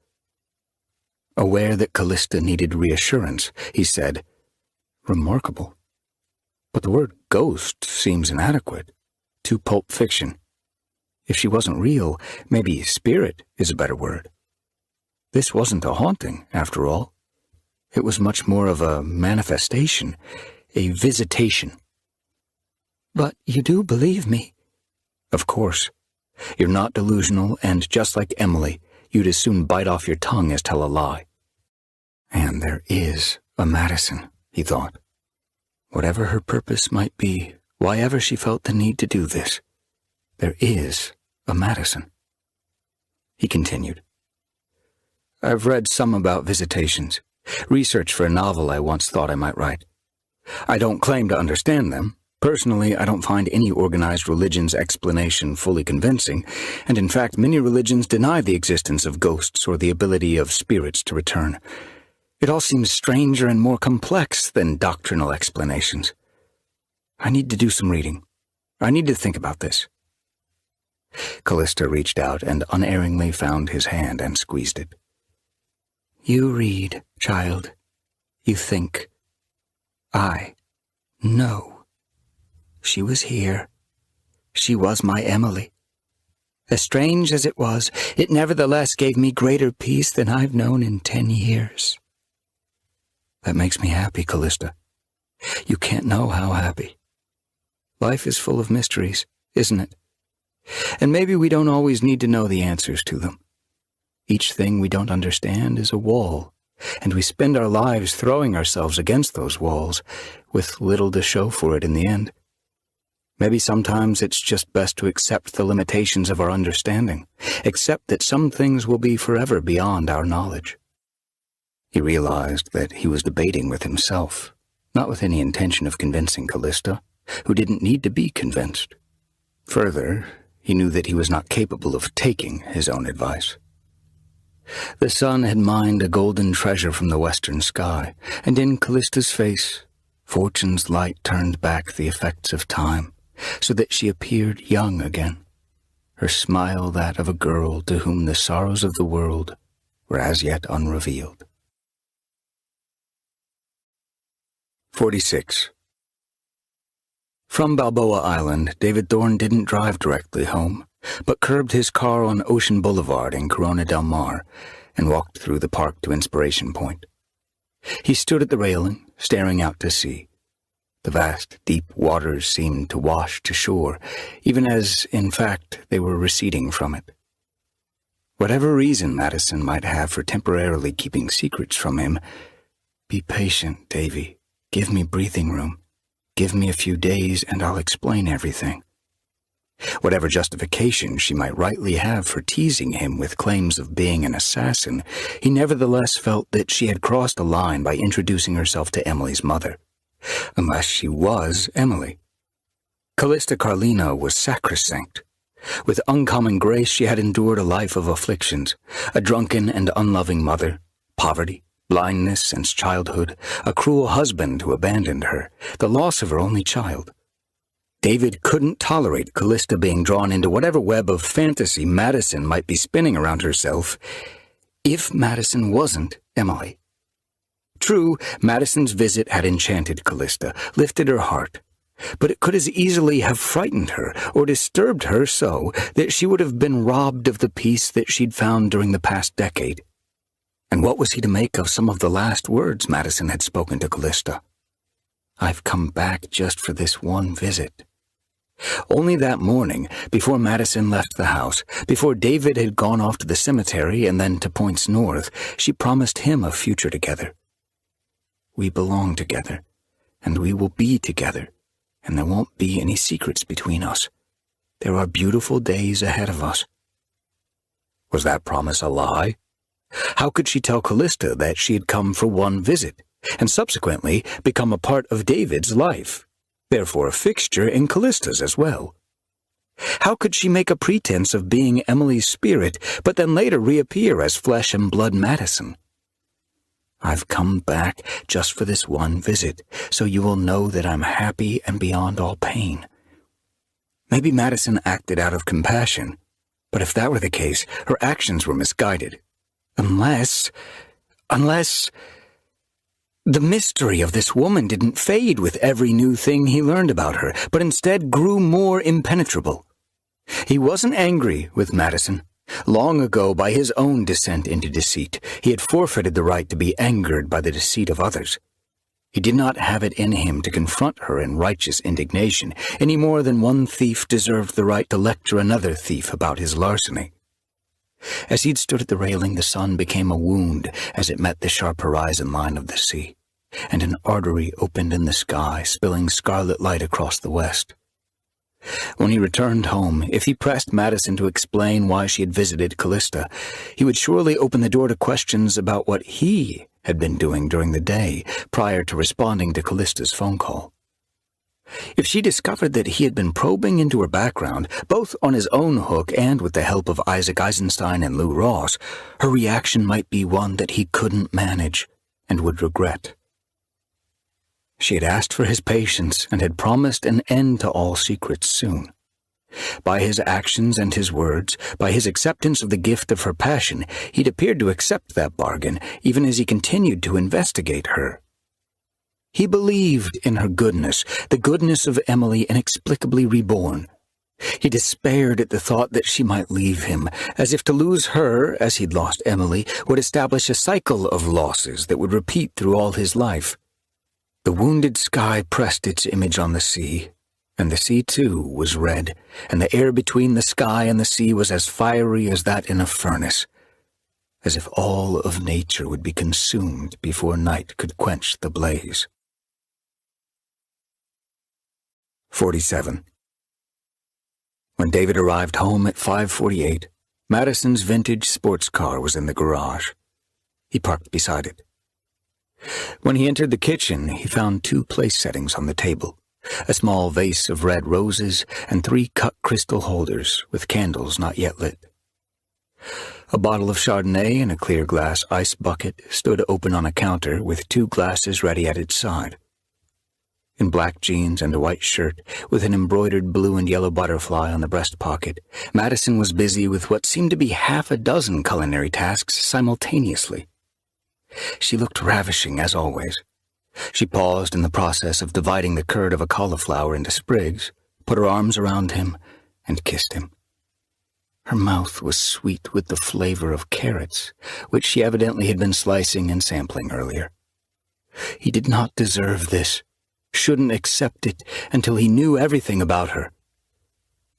Aware that Calista needed reassurance, he said, Remarkable. But the word ghost seems inadequate. Too pulp fiction. If she wasn't real, maybe spirit is a better word. This wasn't a haunting, after all. It was much more of a manifestation, a visitation. But you do believe me? Of course. You're not delusional, and just like Emily, you'd as soon bite off your tongue as tell a lie. And there is a Maddison, he thought. Whatever her purpose might be, why ever she felt the need to do this, there is a Maddison. He continued. I've read some about visitations, research for a novel I once thought I might write. I don't claim to understand them. Personally, I don't find any organized religion's explanation fully convincing, and in fact, many religions deny the existence of ghosts or the ability of spirits to return. It all seems stranger and more complex than doctrinal explanations. I need to do some reading. I need to think about this. Calista reached out and unerringly found his hand and squeezed it. You read, child. You think. I know. She was here. She was my Emily. As strange as it was, it nevertheless gave me greater peace than I've known in 10 years. That makes me happy, Calista. You can't know how happy. Life is full of mysteries, isn't it? And maybe we don't always need to know the answers to them. Each thing we don't understand is a wall, and we spend our lives throwing ourselves against those walls, with little to show for it in the end. Maybe sometimes it's just best to accept the limitations of our understanding, accept that some things will be forever beyond our knowledge. He realized that he was debating with himself, not with any intention of convincing Calista, who didn't need to be convinced. Further, he knew that he was not capable of taking his own advice. The sun had mined a golden treasure from the western sky, and in Callista's face, fortune's light turned back the effects of time, so that she appeared young again, her smile that of a girl to whom the sorrows of the world were as yet unrevealed. 46. From Balboa Island, David Thorne didn't drive directly home, but curbed his car on Ocean Boulevard in Corona del Mar and walked through the park to Inspiration Point. He stood at the railing, staring out to sea. The vast, deep waters seemed to wash to shore, even as, in fact, they were receding from it. Whatever reason Maddison might have for temporarily keeping secrets from him, "Be patient, Davy. Give me breathing room. Give me a few days and I'll explain everything." Whatever justification she might rightly have for teasing him with claims of being an assassin, he nevertheless felt that she had crossed a line by introducing herself to Emily's mother. Unless she was Emily. Calista Carlino was sacrosanct. With uncommon grace she had endured a life of afflictions, a drunken and unloving mother, poverty, blindness since childhood, a cruel husband who abandoned her, the loss of her only child. David couldn't tolerate Calista being drawn into whatever web of fantasy Maddison might be spinning around herself, if Maddison wasn't Emily. True, Maddison's visit had enchanted Calista, lifted her heart, but it could as easily have frightened her or disturbed her so that she would have been robbed of the peace that she'd found during the past decade. And what was he to make of some of the last words Maddison had spoken to Calista? "I've come back just for this one visit." Only that morning, before Maddison left the house, before David had gone off to the cemetery and then to Points North, she promised him a future together. "We belong together, and we will be together, and there won't be any secrets between us. There are beautiful days ahead of us." Was that promise a lie? How could she tell Calista that she had come for one visit, and subsequently become a part of David's life, therefore a fixture in Callista's as well? How could she make a pretense of being Emily's spirit, but then later reappear as flesh and blood Maddison? "I've come back just for this one visit, so you will know that I'm happy and beyond all pain." Maybe Maddison acted out of compassion, but if that were the case, her actions were misguided. Unless... The mystery of this woman didn't fade with every new thing he learned about her, but instead grew more impenetrable. He wasn't angry with Maddison. Long ago, by his own descent into deceit, he had forfeited the right to be angered by the deceit of others. He did not have it in him to confront her in righteous indignation, any more than one thief deserved the right to lecture another thief about his larceny. As he'd stood at the railing, the sun became a wound as it met the sharp horizon line of the sea, and an artery opened in the sky, spilling scarlet light across the west. When he returned home, if he pressed Maddison to explain why she had visited Calista, he would surely open the door to questions about what he had been doing during the day prior to responding to Callista's phone call. If she discovered that he had been probing into her background, both on his own hook and with the help of Isaac Eisenstein and Lou Ross, her reaction might be one that he couldn't manage and would regret. She had asked for his patience and had promised an end to all secrets soon. By his actions and his words, by his acceptance of the gift of her passion, he'd appeared to accept that bargain, even as he continued to investigate her. He believed in her goodness, the goodness of Emily inexplicably reborn. He despaired at the thought that she might leave him, as if to lose her, as he'd lost Emily, would establish a cycle of losses that would repeat through all his life. The wounded sky pressed its image on the sea, and the sea, too, was red, and the air between the sky and the sea was as fiery as that in a furnace, as if all of nature would be consumed before night could quench the blaze. 47. When David arrived home at 5:48, Maddison's vintage sports car was in the garage. He parked beside it. When he entered the kitchen, he found 2 place settings on the table, a small vase of red roses and 3 cut crystal holders with candles not yet lit. A bottle of Chardonnay and a clear glass ice bucket stood open on a counter with 2 glasses ready at its side. In black jeans and a white shirt, with an embroidered blue and yellow butterfly on the breast pocket, Maddison was busy with what seemed to be half a dozen culinary tasks simultaneously. She looked ravishing, as always. She paused in the process of dividing the curd of a cauliflower into sprigs, put her arms around him, and kissed him. Her mouth was sweet with the flavor of carrots, which she evidently had been slicing and sampling earlier. He did not deserve this, shouldn't accept it until he knew everything about her.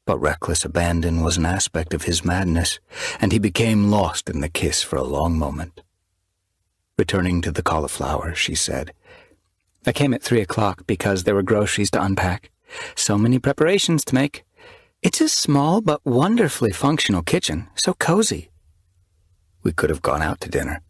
But reckless abandon was an aspect of his madness, and he became lost in the kiss for a long moment. Returning to the cauliflower, she said, I came at 3 o'clock because there were groceries to unpack. So many preparations to make. It's a small but wonderfully functional kitchen, so cozy. We could have gone out to dinner.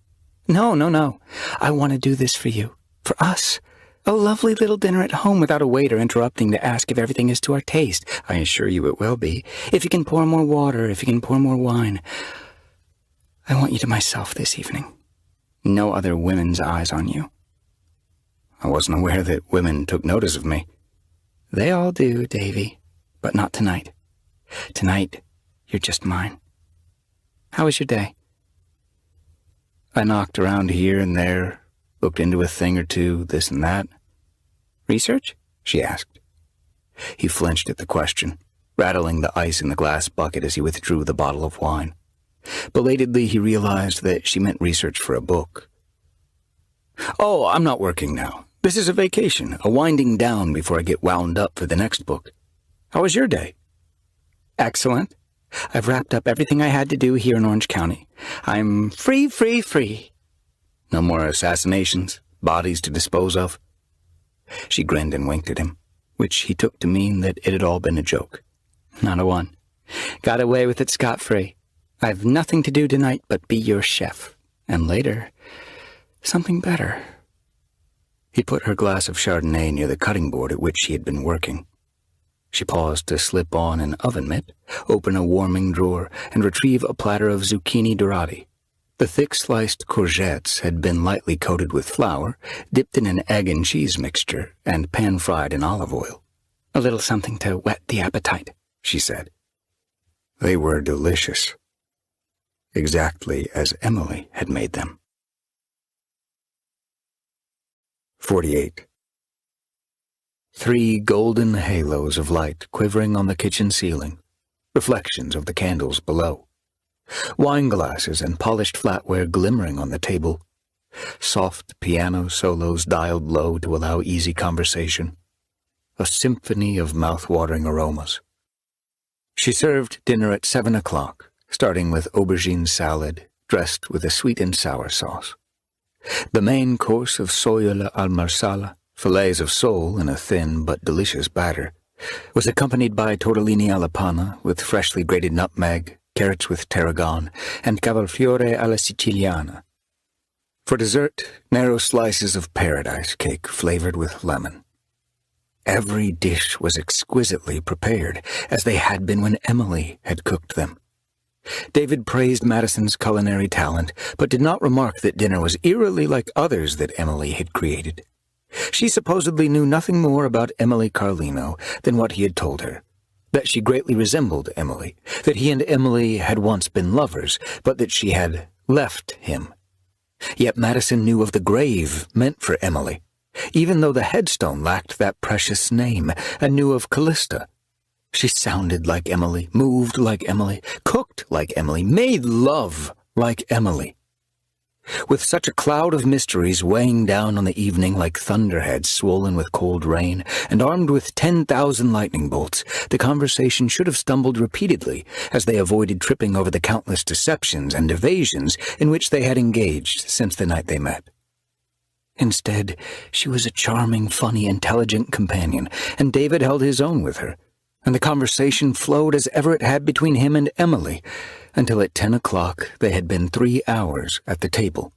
No. I want to do this for you, for us. A lovely little dinner at home without a waiter interrupting to ask if everything is to our taste. I assure you it will be. If you can pour more water, if you can pour more wine. I want you to myself this evening. No other women's eyes on you. I wasn't aware that women took notice of me. They all do, Davy, but not tonight. Tonight, you're just mine. How was your day? I knocked around here and there, looked into a thing or two, this and that. Research? She asked. He flinched at the question, rattling the ice in the glass bucket as he withdrew the bottle of wine. Belatedly, he realized that she meant research for a book. Oh, I'm not working now. This is a vacation, a winding down before I get wound up for the next book. How was your day? Excellent. I've wrapped up everything I had to do here in Orange County. I'm free. No more assassinations, bodies to dispose of? She grinned and winked at him, which he took to mean that it had all been a joke. Not a one. Got away with it scot-free. I've nothing to do tonight but be your chef. And later, something better. He put her glass of Chardonnay near the cutting board at which she had been working. She paused to slip on an oven mitt, open a warming drawer, and retrieve a platter of zucchini dorati. The thick-sliced courgettes had been lightly coated with flour, dipped in an egg and cheese mixture, and pan-fried in olive oil. A little something to whet the appetite, she said. They were delicious, exactly as Emily had made them. 48. 3 golden halos of light quivering on the kitchen ceiling, reflections of the candles below. Wine glasses and polished flatware glimmering on the table. Soft piano solos dialed low to allow easy conversation. A symphony of mouth-watering aromas. She served dinner at 7 o'clock, starting with aubergine salad, dressed with a sweet and sour sauce. The main course of soiola al marsala, fillets of sole in a thin but delicious batter, was accompanied by tortellini alla panna with freshly grated nutmeg, carrots with tarragon, and cavolfiore alla siciliana. For dessert, narrow slices of paradise cake flavored with lemon. Every dish was exquisitely prepared, as they had been when Emily had cooked them. David praised Maddison's culinary talent, but did not remark that dinner was eerily like others that Emily had created. She supposedly knew nothing more about Emily Carlino than what he had told her, that she greatly resembled Emily, that he and Emily had once been lovers, but that she had left him. Yet Maddison knew of the grave meant for Emily, even though the headstone lacked that precious name, and knew of Calista. She sounded like Emily, moved like Emily, cooked like Emily, made love like Emily. With such a cloud of mysteries weighing down on the evening like thunderheads swollen with cold rain, and armed with 10,000 lightning bolts, the conversation should have stumbled repeatedly as they avoided tripping over the countless deceptions and evasions in which they had engaged since the night they met. Instead, she was a charming, funny, intelligent companion, and David held his own with her, and the conversation flowed as ever it had between him and Emily, until at 10 o'clock they had been 3 hours at the table.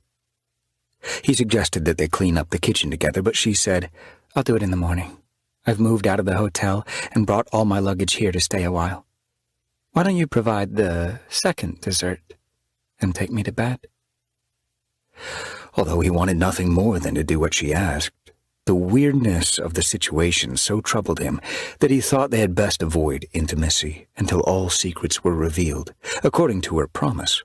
He suggested that they clean up the kitchen together, but she said, "I'll do it in the morning. I've moved out of the hotel and brought all my luggage here to stay a while. Why don't you provide the second dessert and take me to bed?" Although he wanted nothing more than to do what she asked, the weirdness of the situation so troubled him that he thought they had best avoid intimacy until all secrets were revealed, according to her promise.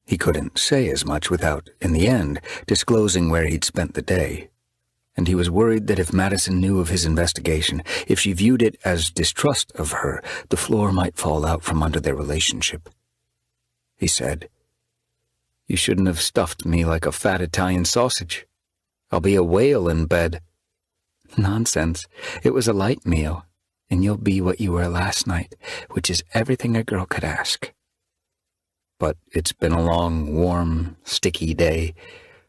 He couldn't say as much without, in the end, disclosing where he'd spent the day, and he was worried that if Maddison knew of his investigation, if she viewed it as distrust of her, the floor might fall out from under their relationship. He said, "You shouldn't have stuffed me like a fat Italian sausage. I'll be a whale in bed." "Nonsense. It was a light meal, and you'll be what you were last night, which is everything a girl could ask." "But it's been a long, warm, sticky day.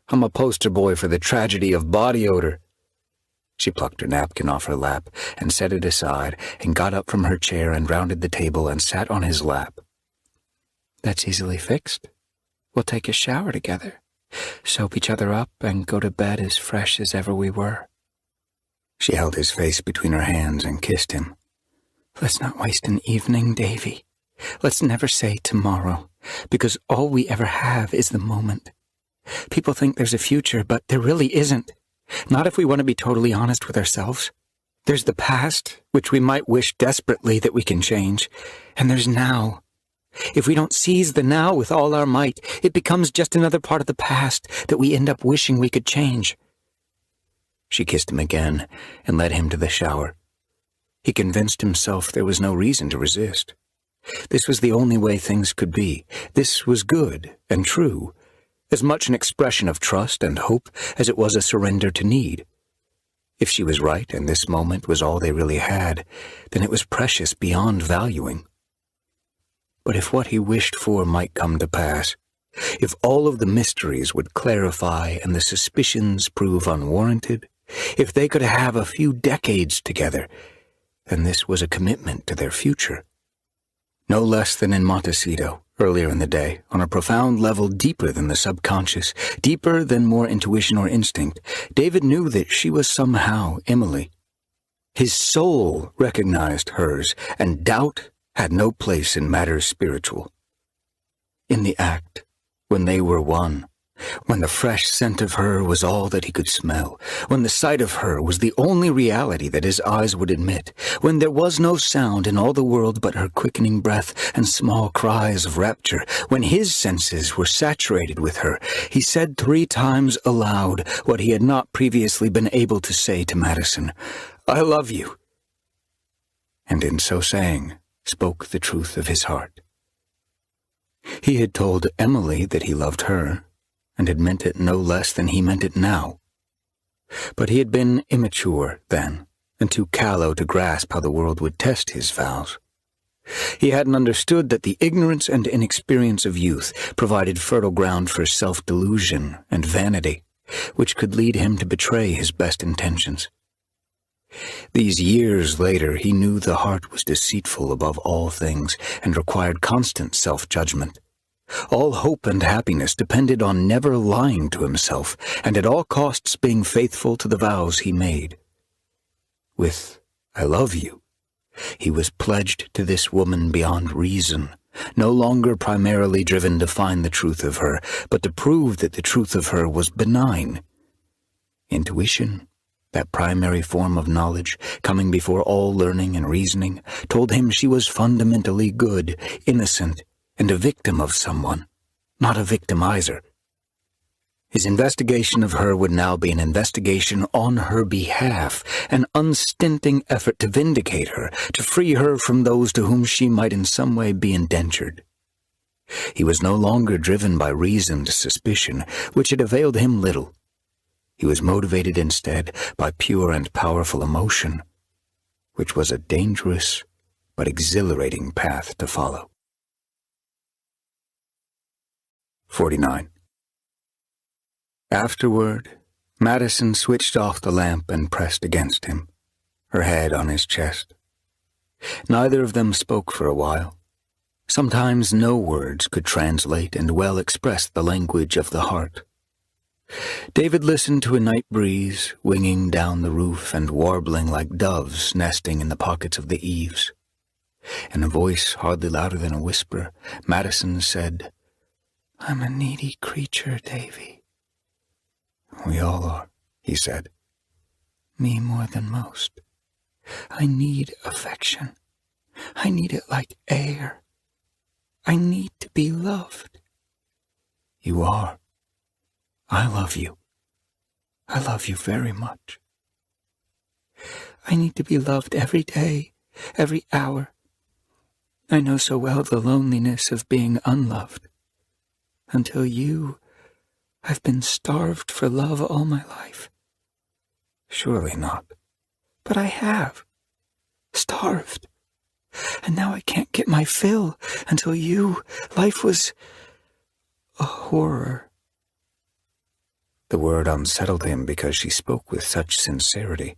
I'm a poster boy for the tragedy of body odor." She plucked her napkin off her lap and set it aside and got up from her chair and rounded the table and sat on his lap. "That's easily fixed. We'll take a shower together, soap each other up, and go to bed as fresh as ever we were." She held his face between her hands and kissed him. "Let's not waste an evening, Davy. Let's never say tomorrow, because all we ever have is the moment. People think there's a future, but there really isn't. Not if we want to be totally honest with ourselves. There's the past, which we might wish desperately that we can change, and there's now. If we don't seize the now with all our might, it becomes just another part of the past that we end up wishing we could change." She kissed him again and led him to the shower. He convinced himself there was no reason to resist. This was the only way things could be. This was good and true, as much an expression of trust and hope as it was a surrender to need. If she was right and this moment was all they really had, then it was precious beyond valuing. But if what he wished for might come to pass, if all of the mysteries would clarify and the suspicions prove unwarranted, if they could have a few decades together, then this was a commitment to their future. No less than in Montecito, earlier in the day, on a profound level deeper than the subconscious, deeper than more intuition or instinct, David knew that she was somehow Emily. His soul recognized hers, and doubt had no place in matters spiritual. In the act, when they were one, when the fresh scent of her was all that he could smell, when the sight of her was the only reality that his eyes would admit, when there was no sound in all the world but her quickening breath and small cries of rapture, when his senses were saturated with her, he said 3 times aloud what he had not previously been able to say to Maddison, "I love you," and in so saying, spoke the truth of his heart. He had told Emily that he loved her, and had meant it no less than he meant it now. But he had been immature then, and too callow to grasp how the world would test his vows. He hadn't understood that the ignorance and inexperience of youth provided fertile ground for self-delusion and vanity, which could lead him to betray his best intentions. These years later, he knew the heart was deceitful above all things and required constant self-judgment. All hope and happiness depended on never lying to himself and at all costs being faithful to the vows he made. With "I love you," he was pledged to this woman beyond reason, no longer primarily driven to find the truth of her, but to prove that the truth of her was benign. Intuition, that primary form of knowledge, coming before all learning and reasoning, told him she was fundamentally good, innocent, and a victim of someone, not a victimizer. His investigation of her would now be an investigation on her behalf, an unstinting effort to vindicate her, to free her from those to whom she might in some way be indentured. He was no longer driven by reasoned suspicion, which had availed him little. He was motivated instead by pure and powerful emotion, which was a dangerous but exhilarating path to follow. 49. Afterward, Maddison switched off the lamp and pressed against him, her head on his chest. Neither of them spoke for a while. Sometimes no words could translate and well express the language of the heart. David listened to a night breeze winging down the roof and warbling like doves nesting in the pockets of the eaves. In a voice hardly louder than a whisper, Maddison said, "I'm a needy creature, Davy." "We all are," he said. "Me more than most. I need affection. I need it like air. I need to be loved." "You are. I love you. I love you very much." "I need to be loved every day, every hour. I know so well the loneliness of being unloved. Until you I've been starved for love all my life. Surely not. But I have. Starved. And now I can't get my fill until you. Life was a horror. The word unsettled him because she spoke with such sincerity.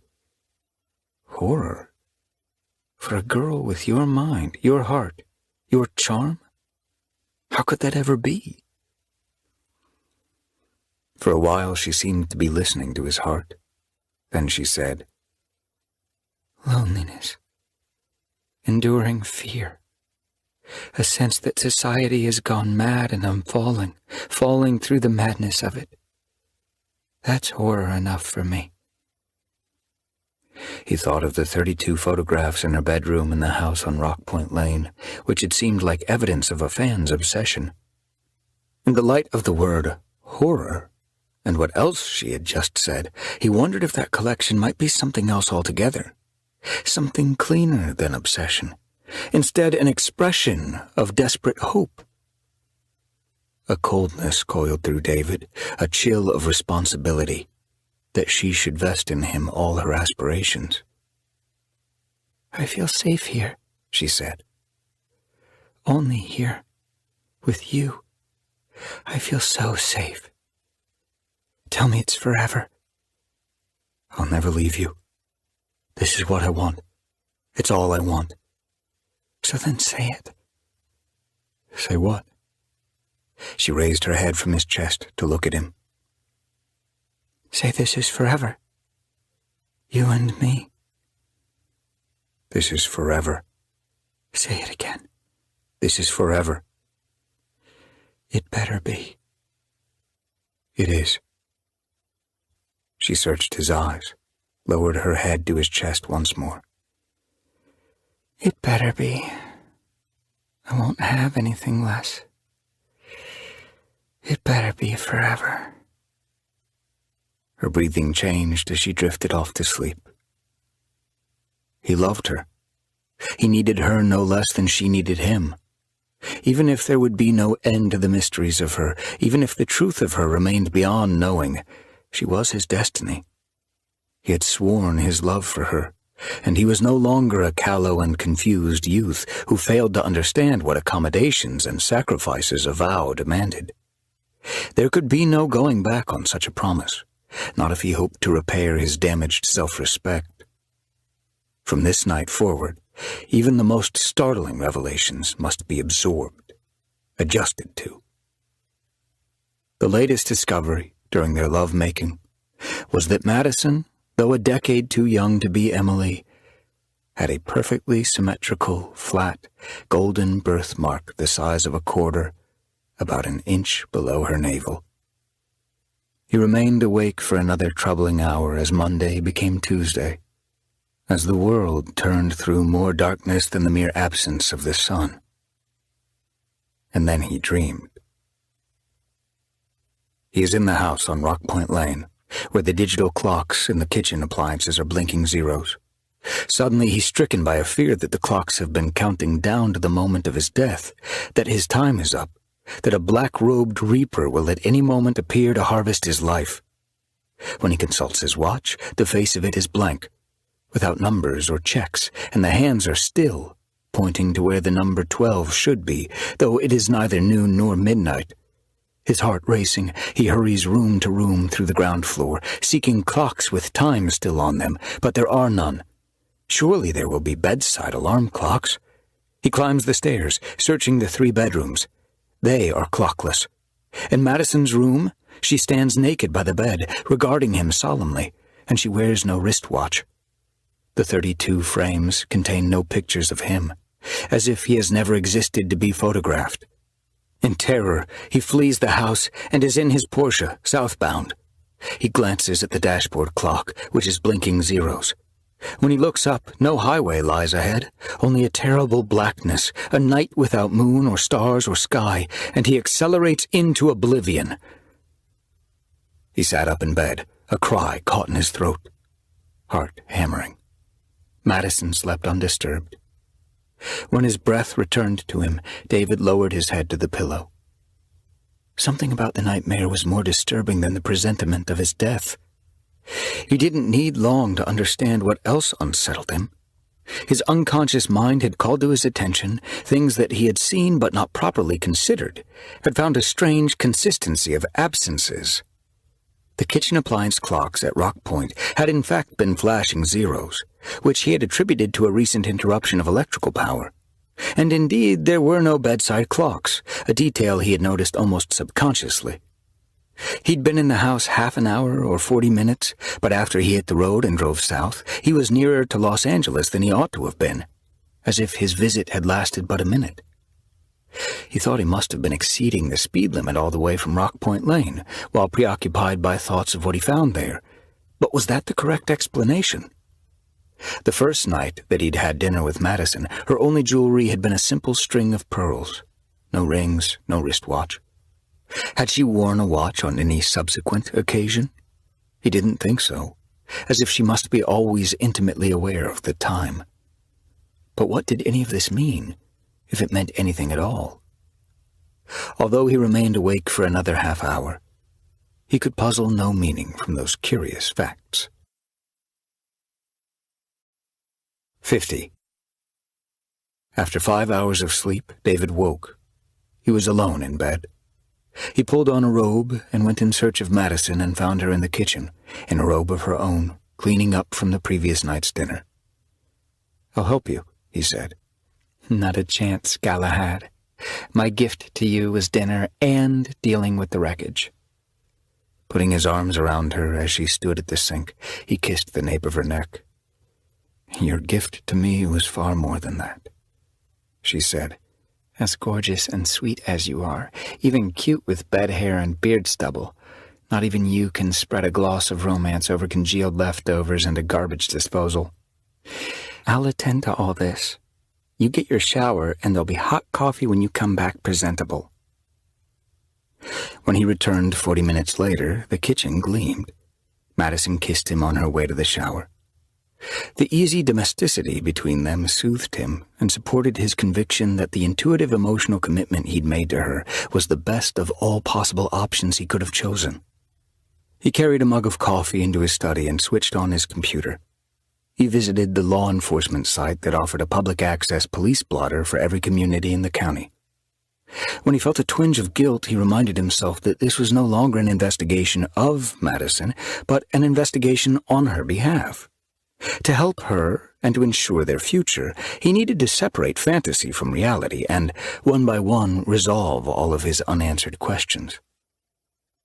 Horror? For a girl with your mind, your heart, your charm? How could that ever be? For a while she seemed to be listening to his heart. Then she said, Loneliness. Enduring fear. A sense that society has gone mad and I'm falling through the madness of it. That's horror enough for me. He thought of the 32 photographs in her bedroom in the house on Rock Point Lane, which had seemed like evidence of a fan's obsession. In the light of the word horror, and what else she had just said, he wondered if that collection might be something else altogether. Something cleaner than obsession. Instead, an expression of desperate hope. A coldness coiled through David, a chill of responsibility, that she should vest in him all her aspirations. I feel safe here, she said. Only here, with you. I feel so safe. Tell me it's forever. I'll never leave you. This is what I want. It's all I want. So then say it. Say what? She raised her head from his chest to look at him. Say this is forever. You and me. This is forever. Say it again. This is forever. It better be. It is. She searched his eyes, lowered her head to his chest once more. It better be. I won't have anything less. It better be forever. Her breathing changed as she drifted off to sleep. He loved her. He needed her no less than she needed him. Even if there would be no end to the mysteries of her, even if the truth of her remained beyond knowing, she was his destiny. He had sworn his love for her, and he was no longer a callow and confused youth who failed to understand what accommodations and sacrifices a vow demanded. There could be no going back on such a promise, not if he hoped to repair his damaged self-respect. From this night forward, even the most startling revelations must be absorbed, adjusted to. The latest discovery during their love-making was that Maddison, though a decade too young to be Emily, had a perfectly symmetrical, flat, golden birthmark the size of a quarter, about an inch below her navel. He remained awake for another troubling hour as Monday became Tuesday, as the world turned through more darkness than the mere absence of the sun. And then he dreamed. He is in the house on Rock Point Lane, where the digital clocks in the kitchen appliances are blinking zeros. Suddenly he's stricken by a fear that the clocks have been counting down to the moment of his death, that his time is up, that a black-robed reaper will at any moment appear to harvest his life. When he consults his watch, the face of it is blank, without numbers or checks, and the hands are still, pointing to where the number 12 should be, though it is neither noon nor midnight. His heart racing, he hurries room to room through the ground floor, seeking clocks with time still on them, but there are none. Surely there will be bedside alarm clocks. He climbs the stairs, searching the 3 bedrooms. They are clockless. In Maddison's room, she stands naked by the bed, regarding him solemnly, and she wears no wristwatch. The 32 frames contain no pictures of him, as if he has never existed to be photographed. In terror, he flees the house and is in his Porsche, southbound. He glances at the dashboard clock, which is blinking zeros. When he looks up, no highway lies ahead, only a terrible blackness, a night without moon or stars or sky, and he accelerates into oblivion. He sat up in bed, a cry caught in his throat, heart hammering. Maddison slept undisturbed. When his breath returned to him, David lowered his head to the pillow. Something about the nightmare was more disturbing than the presentiment of his death. He didn't need long to understand what else unsettled him. His unconscious mind had called to his attention things that he had seen but not properly considered, had found a strange consistency of absences. The kitchen appliance clocks at Rock Point had in fact been flashing zeros, which he had attributed to a recent interruption of electrical power. And indeed, there were no bedside clocks, a detail he had noticed almost subconsciously. He'd been in the house half an hour or 40 minutes, but after he hit the road and drove south, he was nearer to Los Angeles than he ought to have been, as if his visit had lasted but a minute. He thought he must have been exceeding the speed limit all the way from Rock Point Lane, while preoccupied by thoughts of what he found there. But was that the correct explanation? The first night that he'd had dinner with Maddison, her only jewelry had been a simple string of pearls. No rings, no wristwatch. Had she worn a watch on any subsequent occasion? He didn't think so, as if she must be always intimately aware of the time. But what did any of this mean, if it meant anything at all? Although he remained awake for another half hour, he could puzzle no meaning from those curious facts. 50. After 5 hours of sleep, David woke. He was alone in bed. He pulled on a robe and went in search of Maddison and found her in the kitchen, in a robe of her own, cleaning up from the previous night's dinner. "I'll help you," he said. "Not a chance, Galahad. My gift to you was dinner and dealing with the wreckage." Putting his arms around her as she stood at the sink, he kissed the nape of her neck. "Your gift to me was far more than that," she said. "As gorgeous and sweet as you are, even cute with bed hair and beard stubble, not even you can spread a gloss of romance over congealed leftovers and a garbage disposal. I'll attend to all this. You get your shower, and there'll be hot coffee when you come back presentable." When he returned 40 minutes later, the kitchen gleamed. Maddison kissed him on her way to the shower. The easy domesticity between them soothed him and supported his conviction that the intuitive emotional commitment he'd made to her was the best of all possible options he could have chosen. He carried a mug of coffee into his study and switched on his computer. He visited the law enforcement site that offered a public access police blotter for every community in the county. When he felt a twinge of guilt, he reminded himself that this was no longer an investigation of Maddison, but an investigation on her behalf. To help her and to ensure their future, he needed to separate fantasy from reality and, one by one, resolve all of his unanswered questions.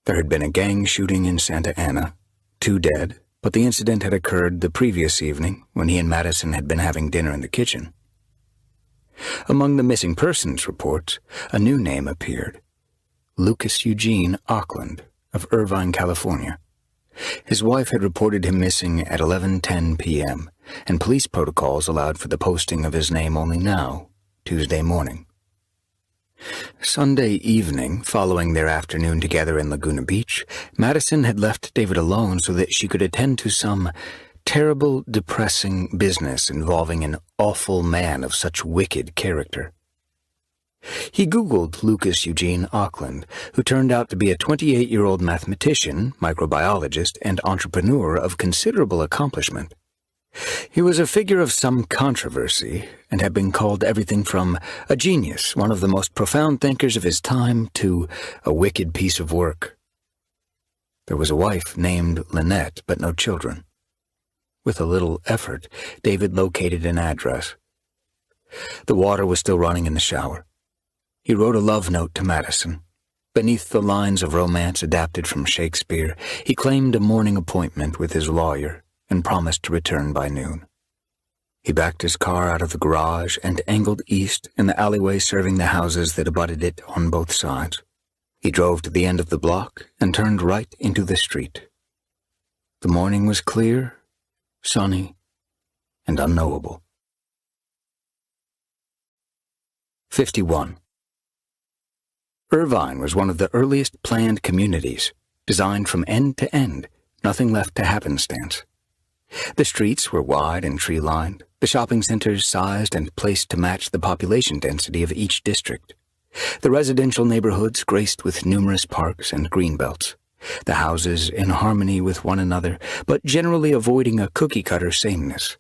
There had been a gang shooting in Santa Ana, 2 dead, but the incident had occurred the previous evening when he and Maddison had been having dinner in the kitchen. Among the missing persons reports, a new name appeared: Lucas Eugene Auckland of Irvine, California. His wife had reported him missing at 11:10 p.m., and police protocols allowed for the posting of his name only now, Tuesday morning. Sunday evening, following their afternoon together in Laguna Beach, Maddison had left David alone so that she could attend to some terrible, depressing business involving an awful man of such wicked character. He Googled Lucas Eugene Auckland, who turned out to be a 28-year-old mathematician, microbiologist, and entrepreneur of considerable accomplishment. He was a figure of some controversy, and had been called everything from a genius, one of the most profound thinkers of his time, to a wicked piece of work. There was a wife named Lynette, but no children. With a little effort, David located an address. The water was still running in the shower. He wrote a love note to Maddison. Beneath the lines of romance adapted from Shakespeare, he claimed a morning appointment with his lawyer and promised to return by noon. He backed his car out of the garage and angled east in the alleyway serving the houses that abutted it on both sides. He drove to the end of the block and turned right into the street. The morning was clear, sunny, and unknowable. 51. Irvine was one of the earliest planned communities, designed from end to end, nothing left to happenstance. The streets were wide and tree-lined, the shopping centers sized and placed to match the population density of each district. The residential neighborhoods graced with numerous parks and greenbelts, the houses in harmony with one another, but generally avoiding a cookie-cutter sameness.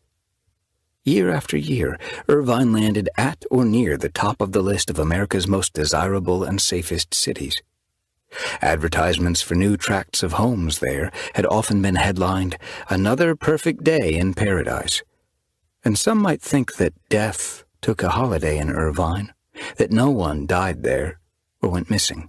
Year after year, Irvine landed at or near the top of the list of America's most desirable and safest cities. Advertisements for new tracts of homes there had often been headlined, "Another perfect day in paradise." And some might think that death took a holiday in Irvine, that no one died there or went missing.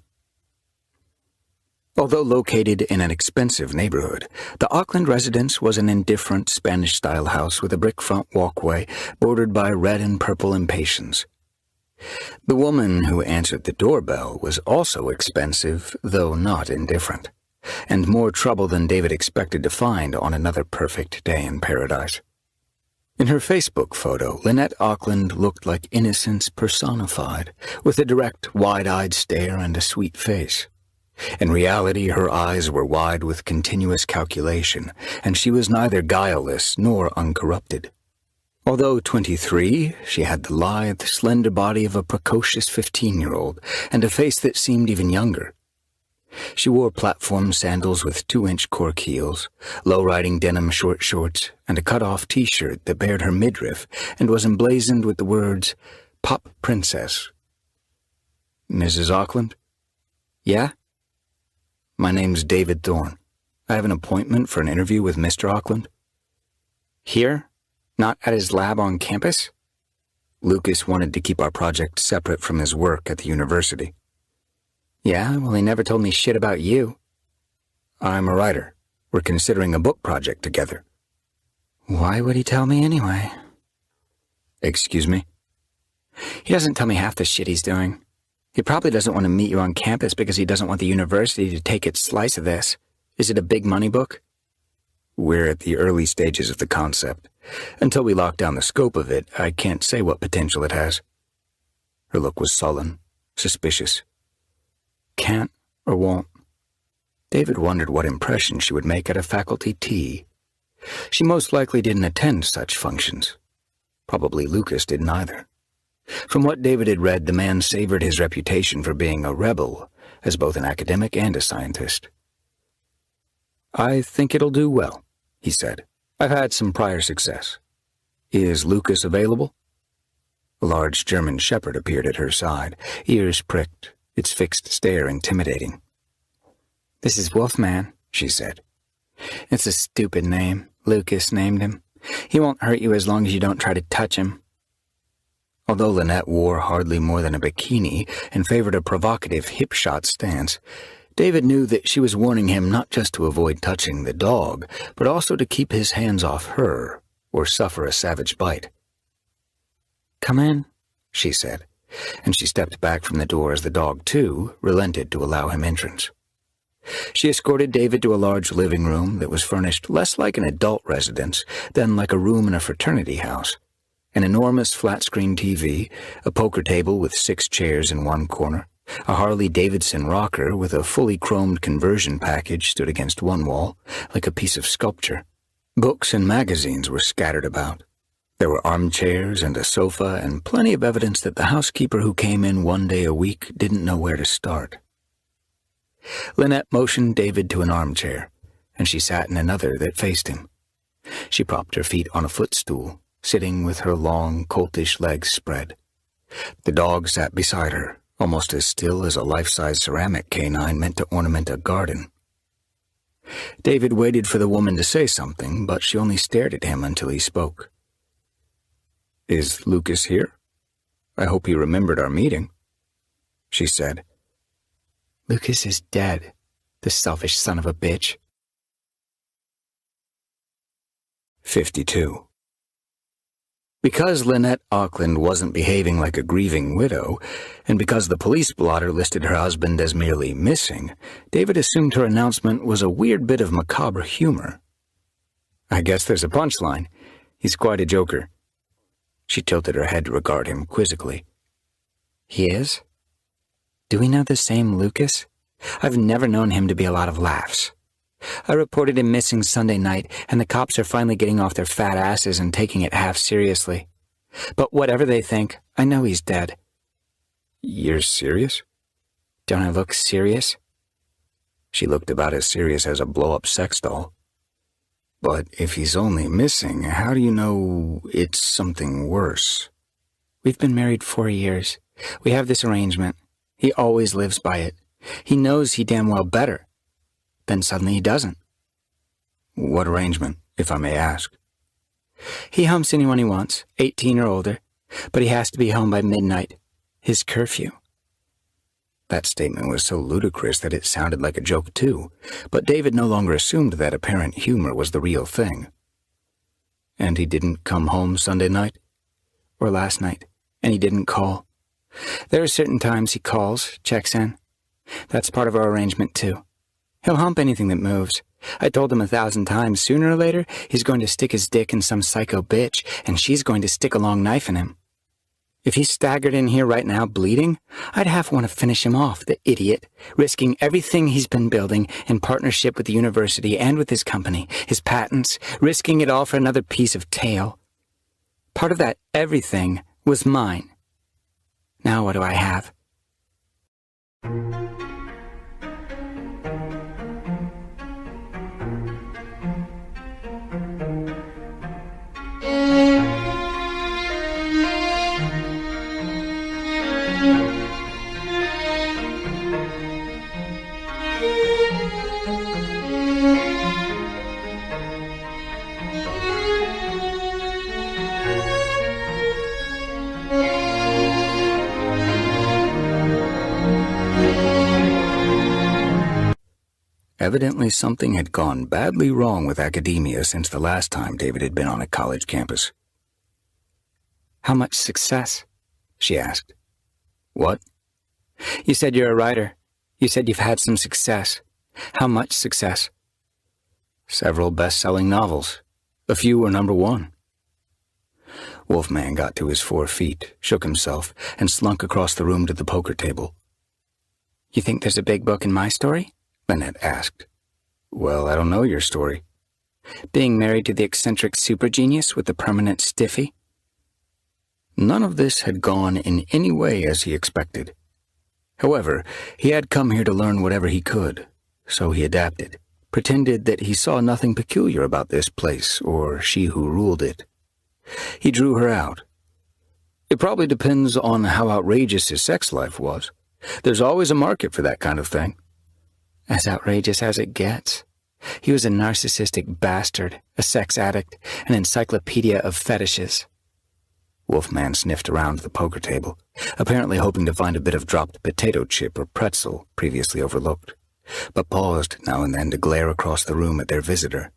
Although located in an expensive neighborhood, the Auckland residence was an indifferent Spanish-style house with a brick front walkway bordered by red and purple impatiens. The woman who answered the doorbell was also expensive, though not indifferent, and more trouble than David expected to find on another perfect day in paradise. In her Facebook photo, Lynette Auckland looked like innocence personified, with a direct, wide-eyed stare and a sweet face. In reality, her eyes were wide with continuous calculation, and she was neither guileless nor uncorrupted. Although 23, she had the lithe, slender body of a precocious 15-year-old, and a face that seemed even younger. She wore platform sandals with 2-inch cork heels, low-riding denim short shorts, and a cut-off T-shirt that bared her midriff and was emblazoned with the words, "Pop Princess." "Mrs. Auckland?" "Yeah?" "My name's David Thorne. I have an appointment for an interview with Mr. Auckland." "Here? Not at his lab on campus?" "Lucas wanted to keep our project separate from his work at the university." "Yeah, well, he never told me shit about you." "I'm a writer. We're considering a book project together." "Why would he tell me anyway?" "Excuse me?" "He doesn't tell me half the shit he's doing. He probably doesn't want to meet you on campus because he doesn't want the university to take its slice of this. Is it a big money book?" "We're at the early stages of the concept. Until we lock down the scope of it, I can't say what potential it has." Her look was sullen, suspicious. "Can't or won't?" David wondered what impression she would make at a faculty tea. She most likely didn't attend such functions. Probably Lucas didn't either. From what David had read, the man savored his reputation for being a rebel, as both an academic and a scientist. "I think it'll do well," he said. "I've had some prior success. Is Lucas available?" A large German shepherd appeared at her side, ears pricked, its fixed stare intimidating. "This is Wolfman," she said. "It's a stupid name. Lucas named him. He won't hurt you as long as you don't try to touch him." Although Lynette wore hardly more than a bikini and favored a provocative hip-shot stance, David knew that she was warning him not just to avoid touching the dog, but also to keep his hands off her or suffer a savage bite. "Come in," she said, and she stepped back from the door as the dog, too, relented to allow him entrance. She escorted David to a large living room that was furnished less like an adult residence than like a room in a fraternity house. An enormous flat-screen TV, a poker table with 6 chairs in one corner, a Harley-Davidson rocker with a fully chromed conversion package stood against one wall, like a piece of sculpture. Books and magazines were scattered about. There were armchairs and a sofa and plenty of evidence that the housekeeper who came in one day a week didn't know where to start. Lynette motioned David to an armchair, and she sat in another that faced him. She propped her feet on a footstool, sitting with her long, coltish legs spread. The dog sat beside her, almost as still as a life-size ceramic canine meant to ornament a garden. David waited for the woman to say something, but she only stared at him until he spoke. "Is Lucas here? I hope he remembered our meeting," she said. "Lucas is dead, the selfish son of a bitch." 52. Because Lynette Auckland wasn't behaving like a grieving widow, and because the police blotter listed her husband as merely missing, David assumed her announcement was a weird bit of macabre humor. "I guess there's a punchline. He's quite a joker." She tilted her head to regard him quizzically. "He is? Do we know the same Lucas? I've never known him to be a lot of laughs. I reported him missing Sunday night, and the cops are finally getting off their fat asses and taking it half seriously. But whatever they think, I know he's dead." You're serious? Don't I look serious? She looked about as serious as a blow-up sex doll. But if he's only missing, how do you know it's something worse? We've been married 4 years. We have this arrangement. He always lives by it. He knows he damn well better. Then suddenly he doesn't. What arrangement, if I may ask? He humps anyone he wants, 18 or older, but he has to be home by midnight. His curfew. That statement was so ludicrous that it sounded like a joke too, but David no longer assumed that apparent humor was the real thing. And he didn't come home Sunday night? Or last night, and he didn't call. There are certain times he calls, checks in. That's part of our arrangement too. He'll hump anything that moves. I told him 1,000 times, sooner or later, he's going to stick his dick in some psycho bitch, and she's going to stick a long knife in him. If he staggered in here right now bleeding, I'd half want to finish him off, the idiot, risking everything he's been building in partnership with the university and with his company, his patents, risking it all for another piece of tail. Part of that everything was mine. Now what do I have? Evidently something had gone badly wrong with academia since the last time David had been on a college campus. How much success? She asked. What? You said you're a writer. You said you've had some success. How much success? Several best-selling novels. A few were #1. Wolfman got to his 4 feet, shook himself, and slunk across the room to the poker table. You think there's a big book in my story? Lynette asked. Well, I don't know your story. Being married to the eccentric super genius with the permanent stiffy? None of this had gone in any way as he expected. However, he had come here to learn whatever he could, so he adapted, pretended that he saw nothing peculiar about this place or she who ruled it. He drew her out. It probably depends on how outrageous his sex life was. There's always a market for that kind of thing. As outrageous as it gets. He was a narcissistic bastard, a sex addict, an encyclopedia of fetishes. Wolfman sniffed around the poker table, apparently hoping to find a bit of dropped potato chip or pretzel previously overlooked, but paused now and then to glare across the room at their visitor.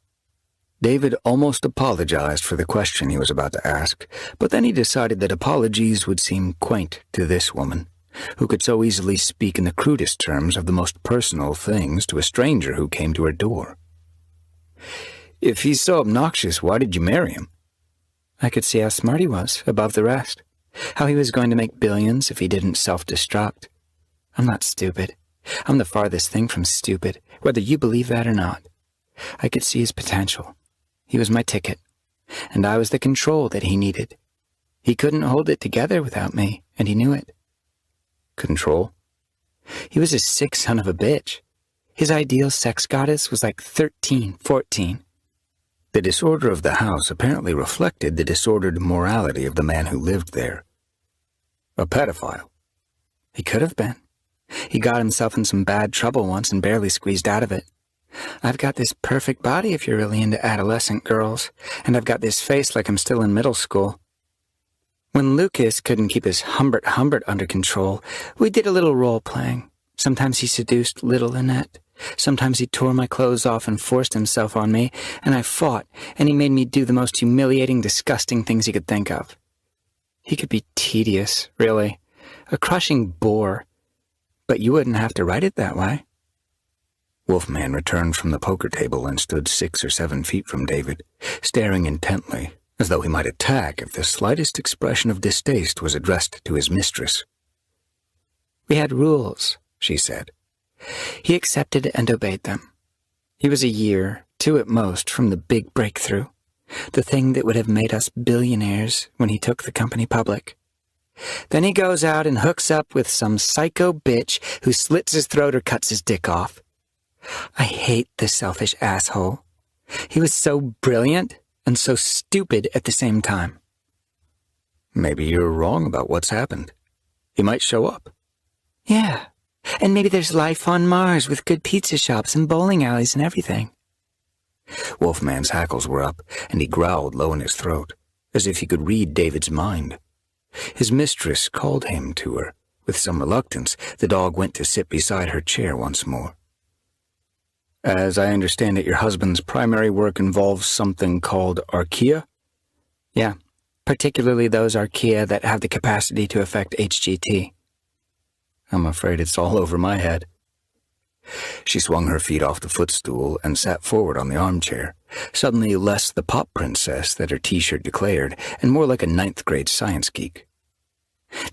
David almost apologized for the question he was about to ask, but then he decided that apologies would seem quaint to this woman, who could so easily speak in the crudest terms of the most personal things to a stranger who came to her door. If he's so obnoxious, why did you marry him? I could see how smart he was, above the rest. How he was going to make billions if he didn't self-destruct. I'm not stupid. I'm the farthest thing from stupid, whether you believe that or not. I could see his potential. He was my ticket, and I was the control that he needed. He couldn't hold it together without me, and he knew it. Control? He was a sick son of a bitch. His ideal sex goddess was like 13, 14. The disorder of the house apparently reflected the disordered morality of the man who lived there. A pedophile. He could have been. He got himself in some bad trouble once and barely squeezed out of it. I've got this perfect body if you're really into adolescent girls, and I've got this face like I'm still in middle school. When Lucas couldn't keep his Humbert under control, we did a little role-playing. Sometimes he seduced little Lynette. Sometimes he tore my clothes off and forced himself on me, and I fought, and he made me do the most humiliating, disgusting things he could think of. He could be tedious, really. A crushing bore. But you wouldn't have to write it that way. Wolfman returned from the poker table and stood 6 or 7 feet from David, staring intently, as though he might attack if the slightest expression of distaste was addressed to his mistress. We had rules, she said. He accepted and obeyed them. He was a year, 2 at most, from the big breakthrough, the thing that would have made us billionaires when he took the company public. Then he goes out and hooks up with some psycho bitch who slits his throat or cuts his dick off. I hate this selfish asshole. He was so brilliant and so stupid at the same time. Maybe you're wrong about what's happened. He might show up. Yeah, and maybe there's life on Mars with good pizza shops and bowling alleys and everything. Wolfman's hackles were up, and he growled low in his throat, as if he could read David's mind. His mistress called him to her. With some reluctance, the dog went to sit beside her chair once more. As I understand it, your husband's primary work involves something called archaea? Yeah, particularly those archaea that have the capacity to affect HGT. I'm afraid it's all over my head. She swung her feet off the footstool and sat forward on the armchair, suddenly less the pop princess that her t-shirt declared, and more like a ninth-grade science geek.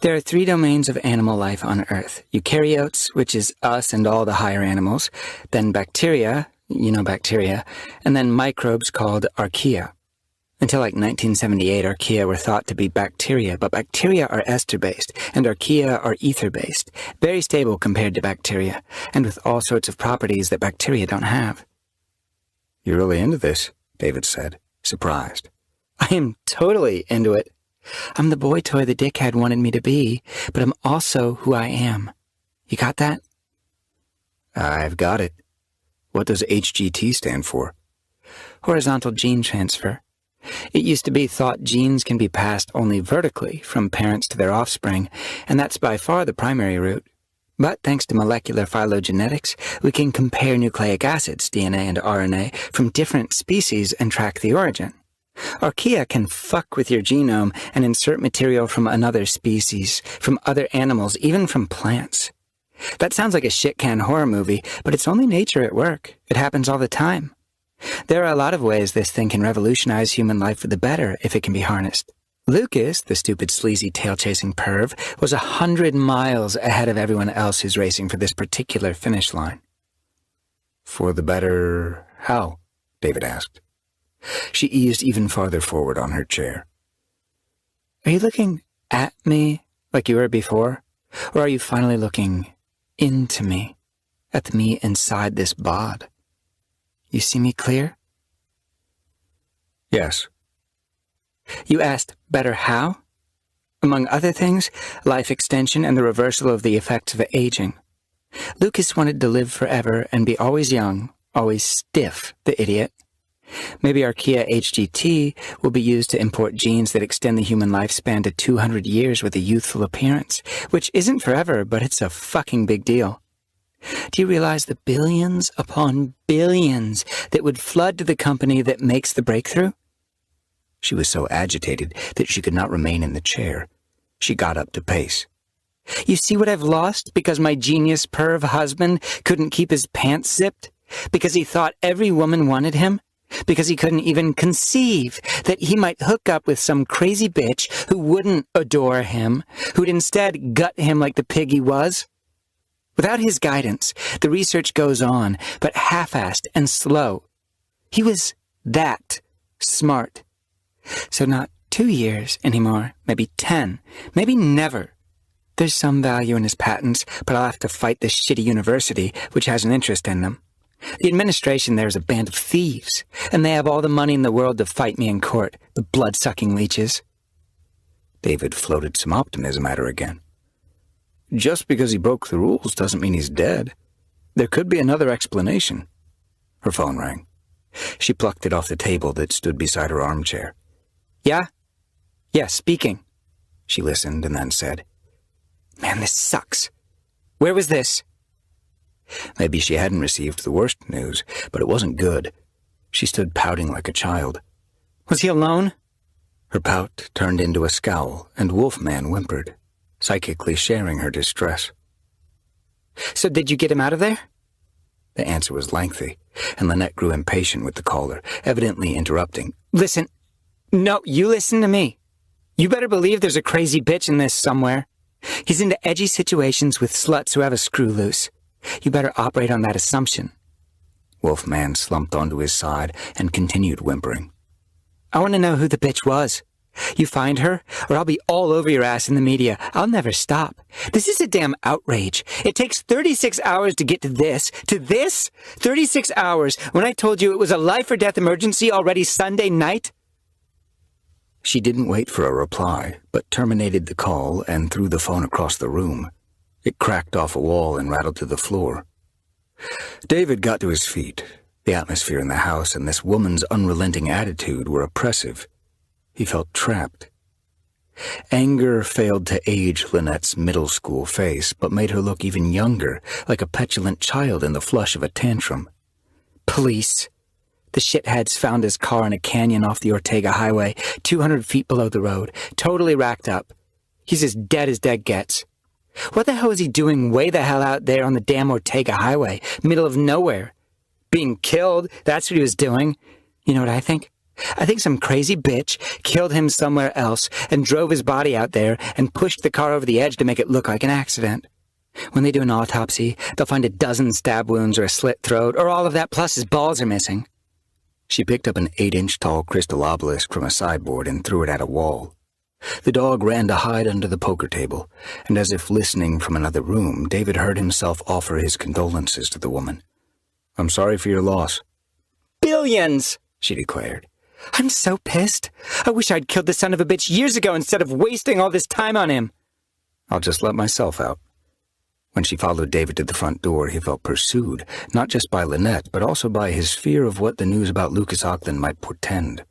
There are 3 domains of animal life on Earth. Eukaryotes, which is us and all the higher animals, then bacteria, bacteria, and then microbes called archaea. Until like 1978, archaea were thought to be bacteria, but bacteria are ester-based, and archaea are ether-based, very stable compared to bacteria, and with all sorts of properties that bacteria don't have. You're really into this, David said, surprised. I am totally into it. I'm the boy toy the dickhead wanted me to be, but I'm also who I am. You got that? I've got it. What does HGT stand for? Horizontal gene transfer. It used to be thought genes can be passed only vertically from parents to their offspring, and that's by far the primary route. But thanks to molecular phylogenetics, we can compare nucleic acids, DNA and RNA, from different species and track the origin. Archaea can fuck with your genome and insert material from another species, from other animals, even from plants. That sounds like a shit-can horror movie, but it's only nature at work. It happens all the time. There are a lot of ways this thing can revolutionize human life for the better if it can be harnessed. Lucas, the stupid, sleazy, tail-chasing perv, was 100 miles ahead of everyone else who's racing for this particular finish line. For the better how? David asked. She eased even farther forward on her chair. Are you looking at me like you were before? Or are you finally looking into me, at the me inside this bod? You see me clear? Yes. You asked better how? Among other things, life extension and the reversal of the effects of aging. Lucas wanted to live forever and be always young, always stiff, the idiot. Maybe Archaea HGT will be used to import genes that extend the human lifespan to 200 years with a youthful appearance, which isn't forever, but it's a fucking big deal. Do you realize the billions upon billions that would flood to the company that makes the breakthrough? She was so agitated that she could not remain in the chair. She got up to pace. You see what I've lost because my genius perv husband couldn't keep his pants zipped? Because he thought every woman wanted him? Because he couldn't even conceive that he might hook up with some crazy bitch who wouldn't adore him, who'd instead gut him like the pig he was? Without his guidance, the research goes on, but half-assed and slow. He was that smart. So not 2 years anymore, maybe 10, maybe never. There's some value in his patents, but I'll have to fight this shitty university, which has an interest in them. The administration there is a band of thieves, and they have all the money in the world to fight me in court, the blood-sucking leeches. David floated some optimism at her again. Just because he broke the rules doesn't mean he's dead. There could be another explanation. Her phone rang. She plucked it off the table that stood beside her armchair. Yeah? Yeah, speaking. She listened and then said, Man, this sucks. Where was this? Maybe she hadn't received the worst news, but it wasn't good. She stood pouting like a child. Was he alone? Her pout turned into a scowl, and Wolfman whimpered, psychically sharing her distress. So did you get him out of there? The answer was lengthy, and Lynette grew impatient with the caller, evidently interrupting. Listen. No, you listen to me. You better believe there's a crazy bitch in this somewhere. He's into edgy situations with sluts who have a screw loose. You better operate on that assumption. Wolfman slumped onto his side and continued whimpering. I want to know who the bitch was. You find her, or I'll be all over your ass in the media. I'll never stop. This is a damn outrage. It takes 36 hours to get to this. To this? 36 hours when I told you it was a life-or-death emergency already Sunday night? She didn't wait for a reply, but terminated the call and threw the phone across the room. It cracked off a wall and rattled to the floor. David got to his feet. The atmosphere in the house and this woman's unrelenting attitude were oppressive. He felt trapped. Anger failed to age Lynette's middle school face, but made her look even younger, like a petulant child in the flush of a tantrum. Police. The shitheads found his car in a canyon off the Ortega Highway, 200 feet below the road, totally racked up. He's as dead gets. What the hell is he doing way the hell out there on the damn Ortega Highway, middle of nowhere? Being killed, that's what he was doing. You know what I think? I think some crazy bitch killed him somewhere else and drove his body out there and pushed the car over the edge to make it look like an accident. When they do an autopsy, they'll find a dozen stab wounds or a slit throat, or all of that plus his balls are missing. She picked up an 8-inch-tall crystal obelisk from a sideboard and threw it at a wall. The dog ran to hide under the poker table, and as if listening from another room, David heard himself offer his condolences to the woman. "I'm sorry for your loss." "Billions!" she declared. "I'm so pissed. I wish I'd killed the son of a bitch years ago instead of wasting all this time on him." "I'll just let myself out." When she followed David to the front door, he felt pursued, not just by Lynette, but also by his fear of what the news about Lucas Auckland might portend.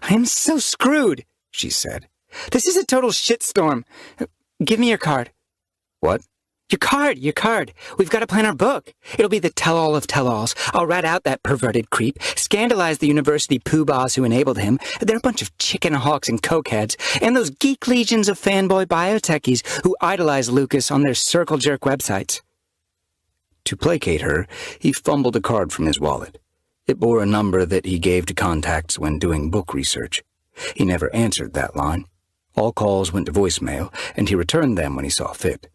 "I am so screwed," she said. "This is a total shitstorm. Give me your card." "What?" Your card. We've got to plan our book. It'll be the tell-all of tell-alls. I'll rat out that perverted creep, scandalize the university poobahs who enabled him. They're a bunch of chicken hawks and cokeheads, and those geek legions of fanboy biotechies who idolize Lucas on their circle jerk websites. To placate her, he fumbled a card from his wallet. It bore a number that he gave to contacts when doing book research. He never answered that line. All calls went to voicemail, and he returned them when he saw fit.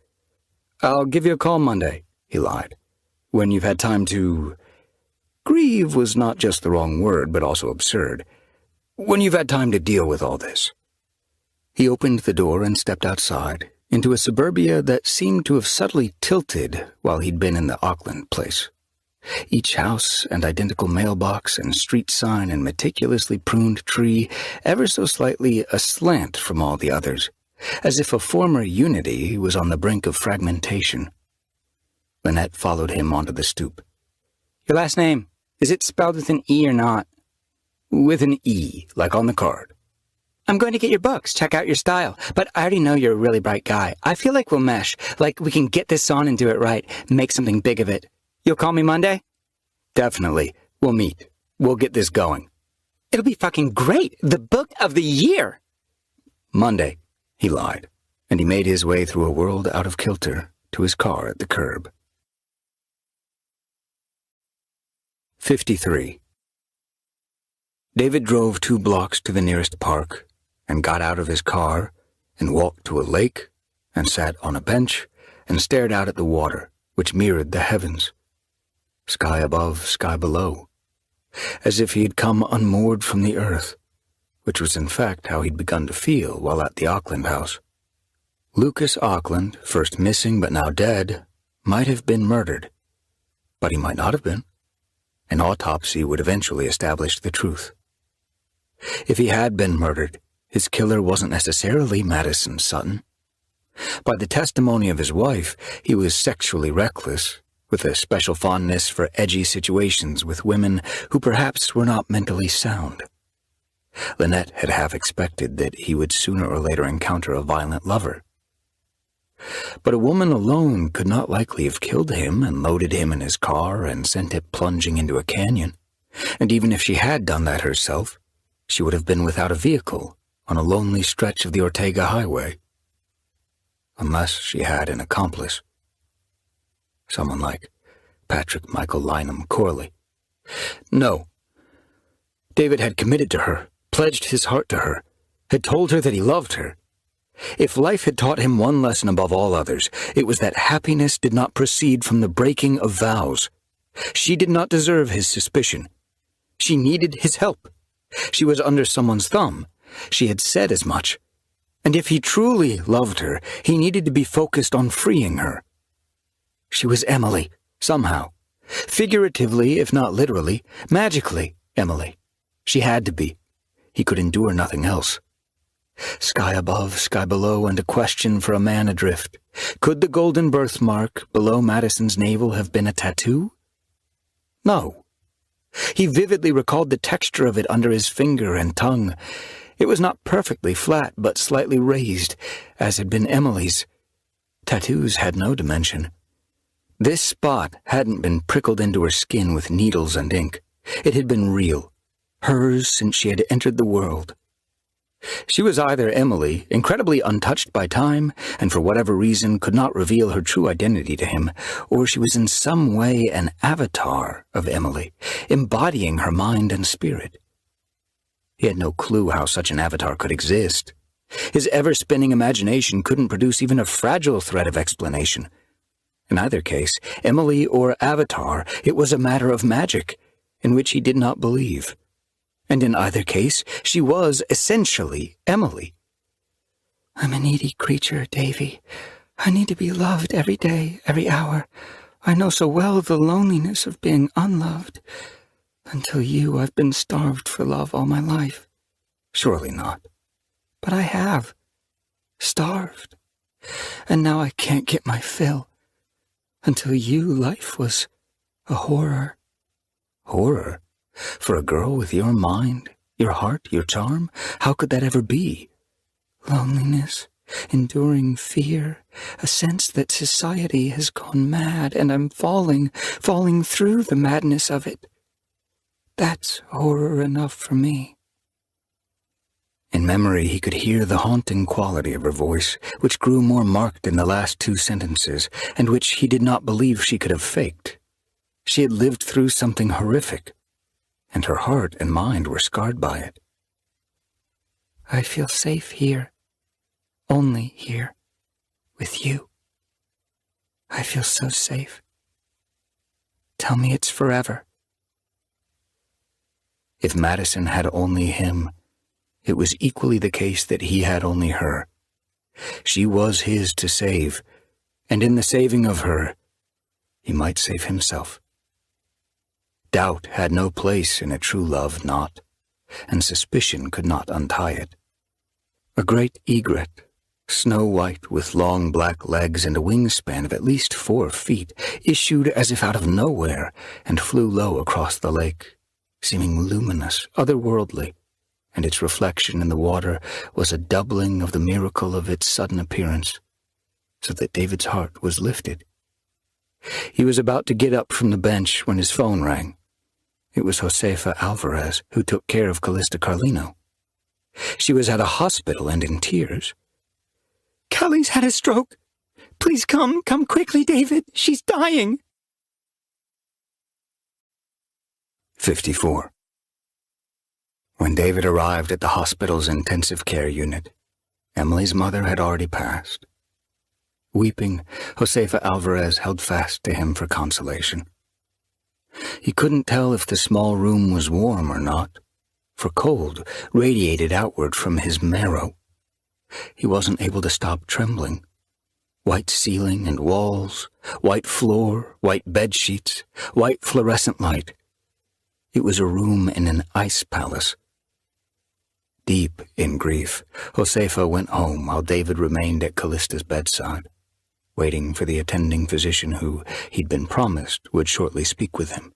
"I'll give you a call Monday," he lied. "When you've had time to—" Grieve was not just the wrong word, but also absurd. "When you've had time to deal with all this." He opened the door and stepped outside, into a suburbia that seemed to have subtly tilted while he'd been in the Auckland place. Each house and identical mailbox and street sign and meticulously pruned tree ever so slightly aslant from all the others, as if a former unity was on the brink of fragmentation. Lynette followed him onto the stoop. "Your last name, is it spelled with an E or not?" "With an E, like on the card." "I'm going to get your books, check out your style, but I already know you're a really bright guy. I feel like we'll mesh, like we can get this on and do it right, make something big of it. You'll call me Monday?" "Definitely. We'll meet. We'll get this going." "It'll be fucking great. The book of the year." "Monday," he lied, and he made his way through a world out of kilter to his car at the curb. 53. David drove 2 blocks to the nearest park and got out of his car and walked to a lake and sat on a bench and stared out at the water, which mirrored the heavens. Sky above, sky below, as if he had come unmoored from the earth, which was in fact how he'd begun to feel while at the Auckland house. Lucas Auckland, first missing but now dead, might have been murdered, but he might not have been. An autopsy would eventually establish the truth. If he had been murdered, his killer wasn't necessarily Maddison Sutton. By the testimony of his wife, he was sexually reckless, with a special fondness for edgy situations with women who perhaps were not mentally sound. Lynette had half expected that he would sooner or later encounter a violent lover. But a woman alone could not likely have killed him and loaded him in his car and sent it plunging into a canyon. And even if she had done that herself, she would have been without a vehicle on a lonely stretch of the Ortega Highway. Unless she had an accomplice. Someone like Patrick Michael Lynham Corley. No. David had committed to her, pledged his heart to her, had told her that he loved her. If life had taught him one lesson above all others, it was that happiness did not proceed from the breaking of vows. She did not deserve his suspicion. She needed his help. She was under someone's thumb, She had said as much. And if he truly loved her, he needed to be focused on freeing her. She was Emily, somehow. Figuratively, if not literally, magically, Emily. She had to be. He could endure nothing else. Sky above, sky below, and a question for a man adrift. Could the golden birthmark below Maddison's navel have been a tattoo? No. He vividly recalled the texture of it under his finger and tongue. It was not perfectly flat, but slightly raised, as had been Emily's. Tattoos had no dimension. This spot hadn't been prickled into her skin with needles and ink. It had been real, hers since she had entered the world. She was either Emily, incredibly untouched by time, and for whatever reason could not reveal her true identity to him, or she was in some way an avatar of Emily, embodying her mind and spirit. He had no clue how such an avatar could exist. His ever-spinning imagination couldn't produce even a fragile thread of explanation. In either case, Emily or avatar, it was a matter of magic, in which he did not believe. And in either case, she was essentially Emily. I'm a needy creature, Davy. I need to be loved every day, every hour. I know so well the loneliness of being unloved. Until you, I've been starved for love all my life. Surely not. But I have. Starved. And now I can't get my fill. Until you, life was a horror. Horror? For a girl with your mind, your heart, your charm? How could that ever be? Loneliness, enduring fear, a sense that society has gone mad and I'm falling through the madness of it. That's horror enough for me. In memory, he could hear the haunting quality of her voice, which grew more marked in the last two sentences, and which he did not believe she could have faked. She had lived through something horrific, and her heart and mind were scarred by it. I feel safe here, only here, with you. I feel so safe. Tell me it's forever. If Maddison had only him, it was equally the case that he had only her. She was his to save, and in the saving of her, he might save himself. Doubt had no place in a true love knot, and suspicion could not untie it. A great egret, snow-white with long black legs and a wingspan of at least 4 feet, issued as if out of nowhere and flew low across the lake, seeming luminous, otherworldly, and its reflection in the water was a doubling of the miracle of its sudden appearance, so that David's heart was lifted. He was about to get up from the bench when his phone rang. It was Josefa Alvarez, who took care of Calista Carlino. She was at a hospital and in tears. "Callie's had a stroke. Please come quickly, David. She's dying." 54. When David arrived at the hospital's intensive care unit, Emily's mother had already passed. Weeping, Josefa Alvarez held fast to him for consolation. He couldn't tell if the small room was warm or not, for cold radiated outward from his marrow. He wasn't able to stop trembling. White ceiling and walls, white floor, white bed sheets, white fluorescent light. It was a room in an ice palace. Deep in grief, Josefa went home while David remained at Calista's bedside, waiting for the attending physician who, he'd been promised, would shortly speak with him.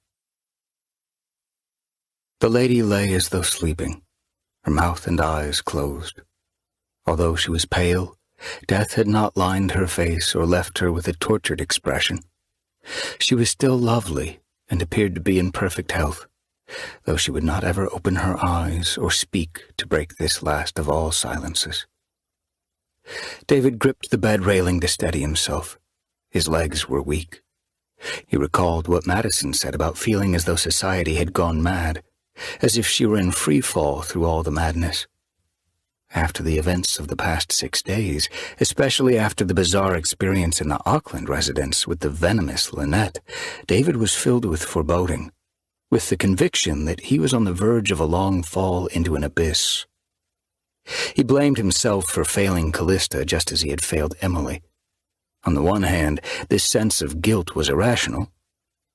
The lady lay as though sleeping, her mouth and eyes closed. Although she was pale, death had not lined her face or left her with a tortured expression. She was still lovely and appeared to be in perfect health, though she would not ever open her eyes or speak to break this last of all silences. David gripped the bed railing to steady himself. His legs were weak. He recalled what Maddison said about feeling as though society had gone mad, as if she were in free fall through all the madness. After the events of the past 6 days, especially after the bizarre experience in the Auckland residence with the venomous Lynette, David was filled with foreboding, with the conviction that he was on the verge of a long fall into an abyss. He blamed himself for failing Calista just as he had failed Emily. On the one hand, this sense of guilt was irrational.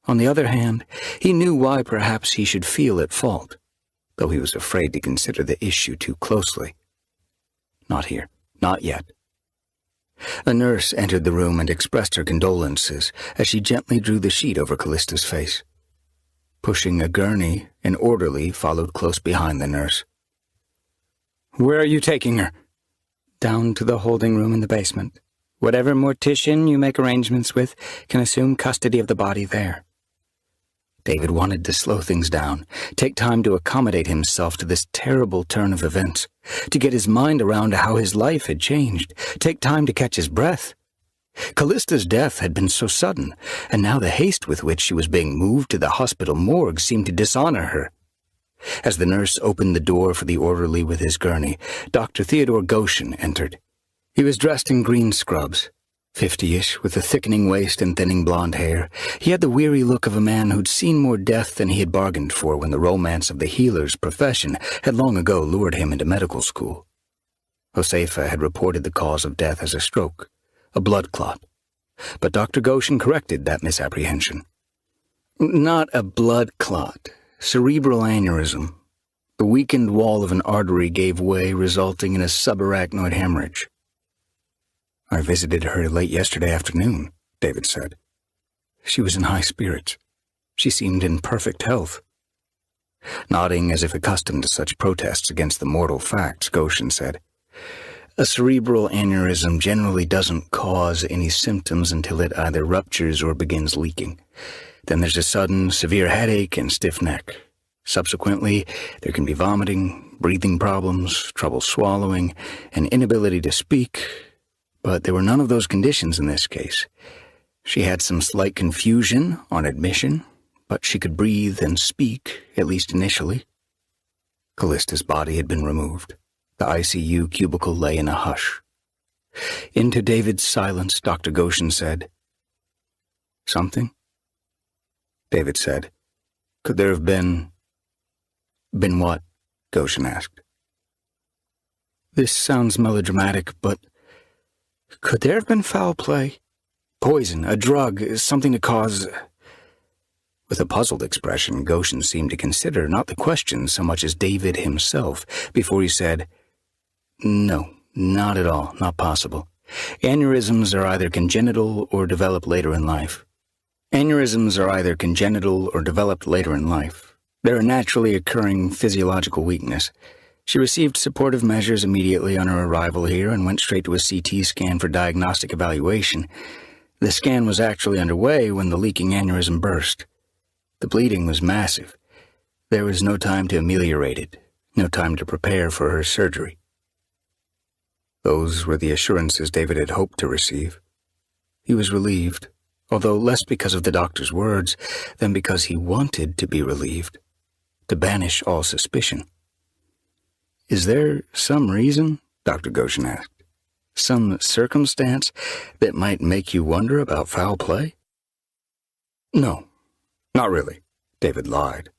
On the other hand, he knew why perhaps he should feel at fault, though he was afraid to consider the issue too closely. Not here. Not yet. A nurse entered the room and expressed her condolences as she gently drew the sheet over Callista's face. Pushing a gurney, an orderly followed close behind the nurse. "Where are you taking her?" "Down to the holding room in the basement. Whatever mortician you make arrangements with can assume custody of the body there." David wanted to slow things down, take time to accommodate himself to this terrible turn of events, to get his mind around how his life had changed, take time to catch his breath. Callista's death had been so sudden, and now the haste with which she was being moved to the hospital morgue seemed to dishonor her. As the nurse opened the door for the orderly with his gurney, Dr. Theodore Goshen entered. He was dressed in green scrubs, 50-ish, with a thickening waist and thinning blonde hair. He had the weary look of a man who'd seen more death than he had bargained for when the romance of the healer's profession had long ago lured him into medical school. Josefa had reported the cause of death as a stroke, a blood clot, but Dr. Goshen corrected that misapprehension. Not a blood clot, cerebral aneurysm. The weakened wall of an artery gave way, resulting in a subarachnoid hemorrhage. "I visited her late yesterday afternoon," David said. "She was in high spirits. She seemed in perfect health." Nodding as if accustomed to such protests against the mortal facts, Goshen said, "A cerebral aneurysm generally doesn't cause any symptoms until it either ruptures or begins leaking. Then there's a sudden, severe headache and stiff neck. Subsequently, there can be vomiting, breathing problems, trouble swallowing, and inability to speak. But there were none of those conditions in this case. She had some slight confusion on admission, but she could breathe and speak, at least initially." Callista's body had been removed. The ICU cubicle lay in a hush. Into David's silence, Dr. Goshen said, "Something?" David said, "Could there have been..." "Been what?" Goshen asked. "This sounds melodramatic, but could there have been foul play? Poison, a drug, something to cause..." With a puzzled expression, Goshen seemed to consider not the question so much as David himself before he said, "No, not at all, not possible. Aneurysms are either congenital or develop later in life. They're a naturally occurring physiological weakness. She received supportive measures immediately on her arrival here and went straight to a CT scan for diagnostic evaluation. The scan was actually underway when the leaking aneurysm burst. The bleeding was massive. There was no time to ameliorate it, no time to prepare for her surgery." Those were the assurances David had hoped to receive. He was relieved, although less because of the doctor's words than because he wanted to be relieved, to banish all suspicion. "Is there some reason," Dr. Goshen asked, "some circumstance that might make you wonder about foul play?" "No, not really," David lied.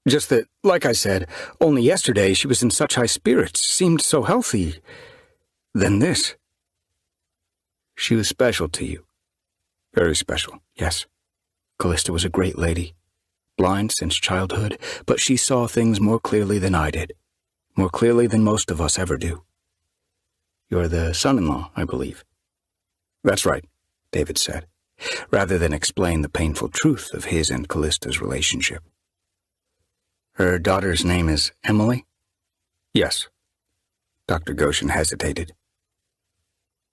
"Just that, like I said, only yesterday she was in such high spirits, seemed so healthy. Then this." "She was special to you." "Very special, yes. Calista was a great lady, blind since childhood, but she saw things more clearly than I did, more clearly than most of us ever do." "You're the son-in-law, I believe." "That's right," David said, rather than explain the painful truth of his and Callista's relationship. "Her daughter's name is Emily?" "Yes." Dr. Goshen hesitated.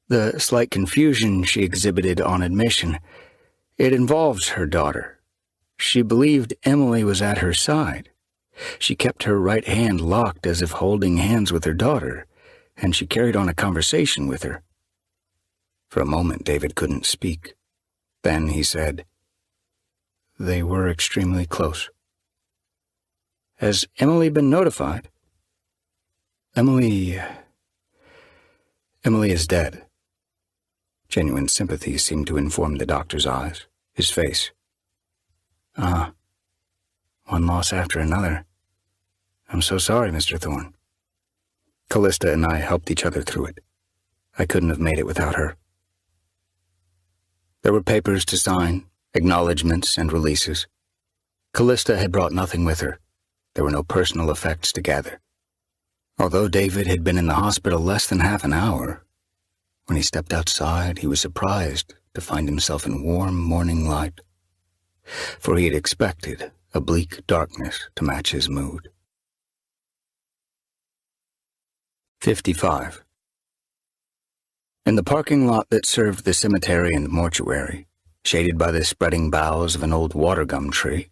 "The slight confusion she exhibited on admission, it involves her daughter. She believed Emily was at her side. She kept her right hand locked as if holding hands with her daughter, and she carried on a conversation with her." For a moment, David couldn't speak. Then he said, "They were extremely close." "Has Emily been notified?" Emily is dead." Genuine sympathy seemed to inform the doctor's eyes, his face. "Ah, one loss after another. I'm so sorry, Mr. Thorne." Calista and I helped each other through it. I couldn't have made it without her. There were papers to sign, acknowledgments and releases. Calista had brought nothing with her. There were no personal effects to gather. Although David had been in the hospital less than half an hour, when he stepped outside, he was surprised to find himself in warm morning light, for he had expected a bleak darkness to match his mood. 55. In the parking lot that served the cemetery and mortuary, shaded by the spreading boughs of an old water gum tree,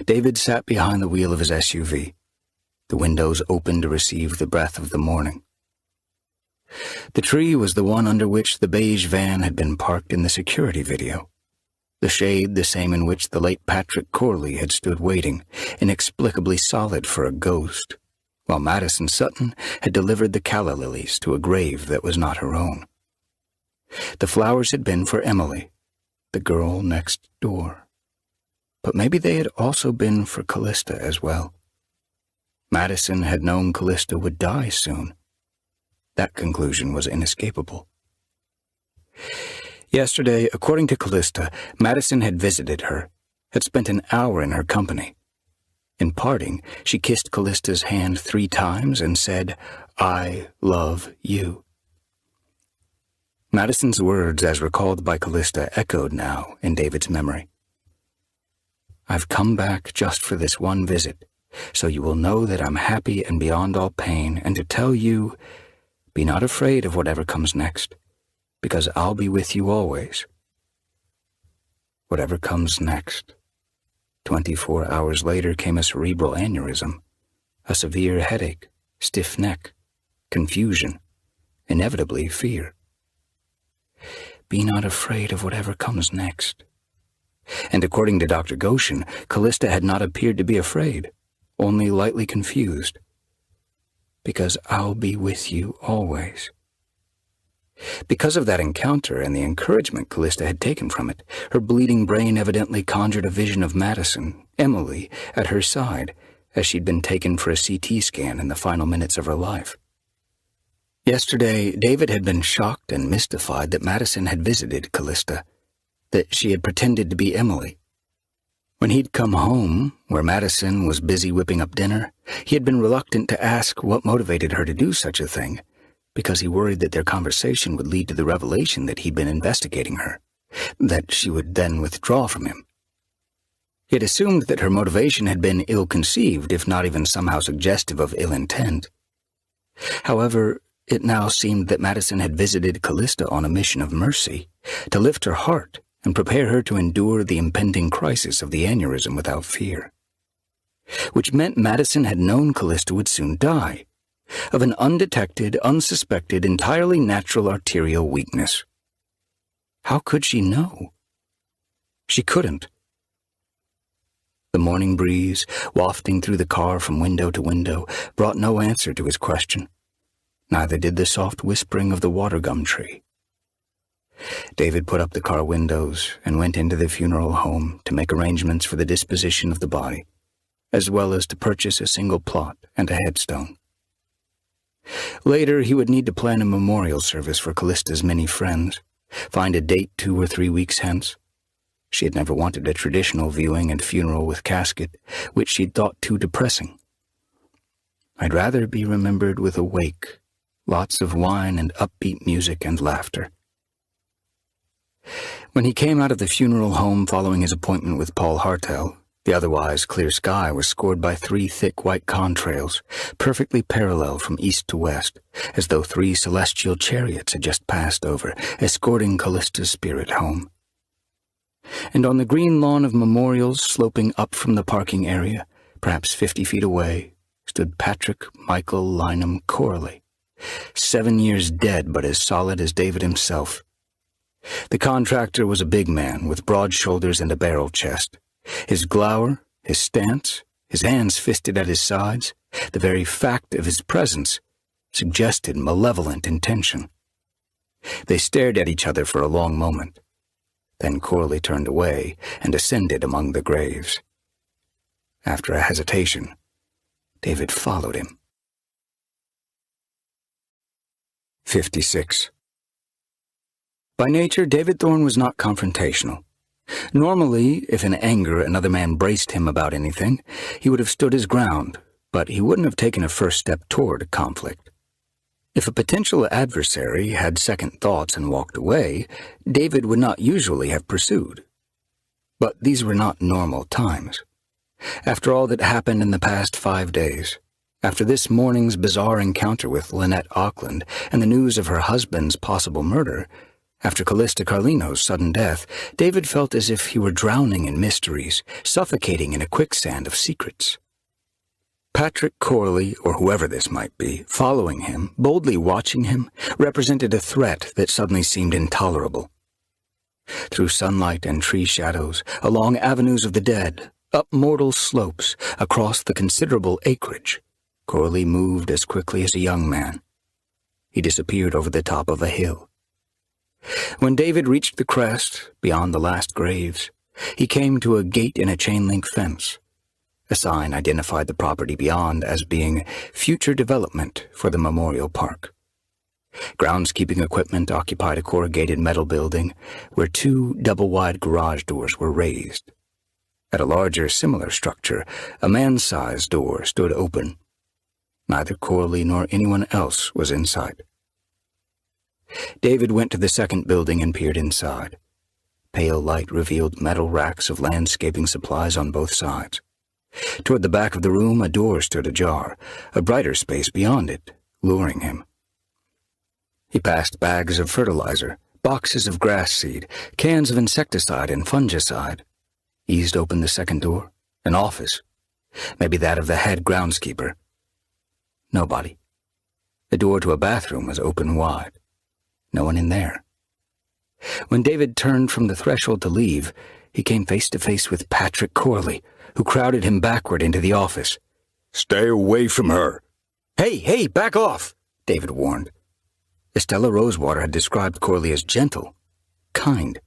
David sat behind the wheel of his SUV, the windows open to receive the breath of the morning. The tree was the one under which the beige van had been parked in the security video, the shade the same in which the late Patrick Corley had stood waiting, inexplicably solid for a ghost, while Maddison Sutton had delivered the calla lilies to a grave that was not her own. The flowers had been for Emily, the girl next door. But maybe they had also been for Calista as well. Maddison had known Calista would die soon. That conclusion was inescapable. Yesterday, according to Calista, Maddison had visited her, had spent an hour in her company. In parting, she kissed Callista's hand 3 times and said, "I love you." Maddison's words, as recalled by Calista, echoed now in David's memory. "I've come back just for this one visit, so you will know that I'm happy and beyond all pain, and to tell you, be not afraid of whatever comes next, because I'll be with you always." Whatever comes next. 24 hours later came a cerebral aneurysm, a severe headache, stiff neck, confusion, inevitably fear. Be not afraid of whatever comes next. And according to Dr. Goshen, Calista had not appeared to be afraid, only lightly confused. Because I'll be with you always. Because of that encounter and the encouragement Calista had taken from it, her bleeding brain evidently conjured a vision of Maddison, Emily, at her side, as she'd been taken for a CT scan in the final minutes of her life. Yesterday, David had been shocked and mystified that Maddison had visited Calista, that she had pretended to be Emily. When he'd come home, where Maddison was busy whipping up dinner, he had been reluctant to ask what motivated her to do such a thing, because he worried that their conversation would lead to the revelation that he'd been investigating her, that she would then withdraw from him. He had assumed that her motivation had been ill-conceived, if not even somehow suggestive of ill intent. However, it now seemed that Maddison had visited Calista on a mission of mercy, to lift her heart and prepare her to endure the impending crisis of the aneurysm without fear. Which meant Maddison had known Calista would soon die, of an undetected, unsuspected, entirely natural arterial weakness. How could she know? She couldn't. The morning breeze, wafting through the car from window to window, brought no answer to his question. Neither did the soft whispering of the water gum tree. David put up the car windows and went into the funeral home to make arrangements for the disposition of the body, as well as to purchase a single plot and a headstone. Later, he would need to plan a memorial service for Callista's many friends, find a date 2 or 3 weeks hence. She had never wanted a traditional viewing and funeral with casket, which she'd thought too depressing. "I'd rather be remembered with a wake, lots of wine and upbeat music and laughter." When he came out of the funeral home following his appointment with Paul Hartel, the otherwise clear sky was scored by 3 thick white contrails, perfectly parallel from east to west, as though 3 celestial chariots had just passed over, escorting Callista's spirit home. And on the green lawn of memorials sloping up from the parking area, perhaps 50 feet away, stood Patrick Michael Lynham Corley, 7 years dead but as solid as David himself. The contractor was a big man with broad shoulders and a barrel chest. His glower, his stance, his hands fisted at his sides, the very fact of his presence, suggested malevolent intention. They stared at each other for a long moment. Then Corley turned away and ascended among the graves. After a hesitation, David followed him. 56. By nature, David Thorne was not confrontational. Normally, if in anger another man braced him about anything, he would have stood his ground, but he wouldn't have taken a first step toward a conflict. If a potential adversary had second thoughts and walked away, David would not usually have pursued. But these were not normal times. After all that happened in the past 5 days, after this morning's bizarre encounter with Lynette Auckland and the news of her husband's possible murder, after Calista Carlino's sudden death, David felt as if he were drowning in mysteries, suffocating in a quicksand of secrets. Patrick Corley, or whoever this might be, following him, boldly watching him, represented a threat that suddenly seemed intolerable. Through sunlight and tree shadows, along avenues of the dead, up mortal slopes, across the considerable acreage, Corley moved as quickly as a young man. He disappeared over the top of a hill. When David reached the crest, beyond the last graves, he came to a gate in a chain-link fence. A sign identified the property beyond as being future development for the memorial park. Groundskeeping equipment occupied a corrugated metal building where 2 double-wide garage doors were raised. At a larger, similar structure, a man-sized door stood open. Neither Corley nor anyone else was inside. David went to the second building and peered inside. Pale light revealed metal racks of landscaping supplies on both sides. Toward the back of the room, a door stood ajar, a brighter space beyond it, luring him. He passed bags of fertilizer, boxes of grass seed, cans of insecticide and fungicide. Eased open the second door, an office, maybe that of the head groundskeeper. Nobody. The door to a bathroom was open wide. No one in there. When David turned from the threshold to leave, he came face to face with Patrick Corley, who crowded him backward into the office. "Stay away from her." Hey, back off," David warned. Estella Rosewater had described Corley as gentle, kind.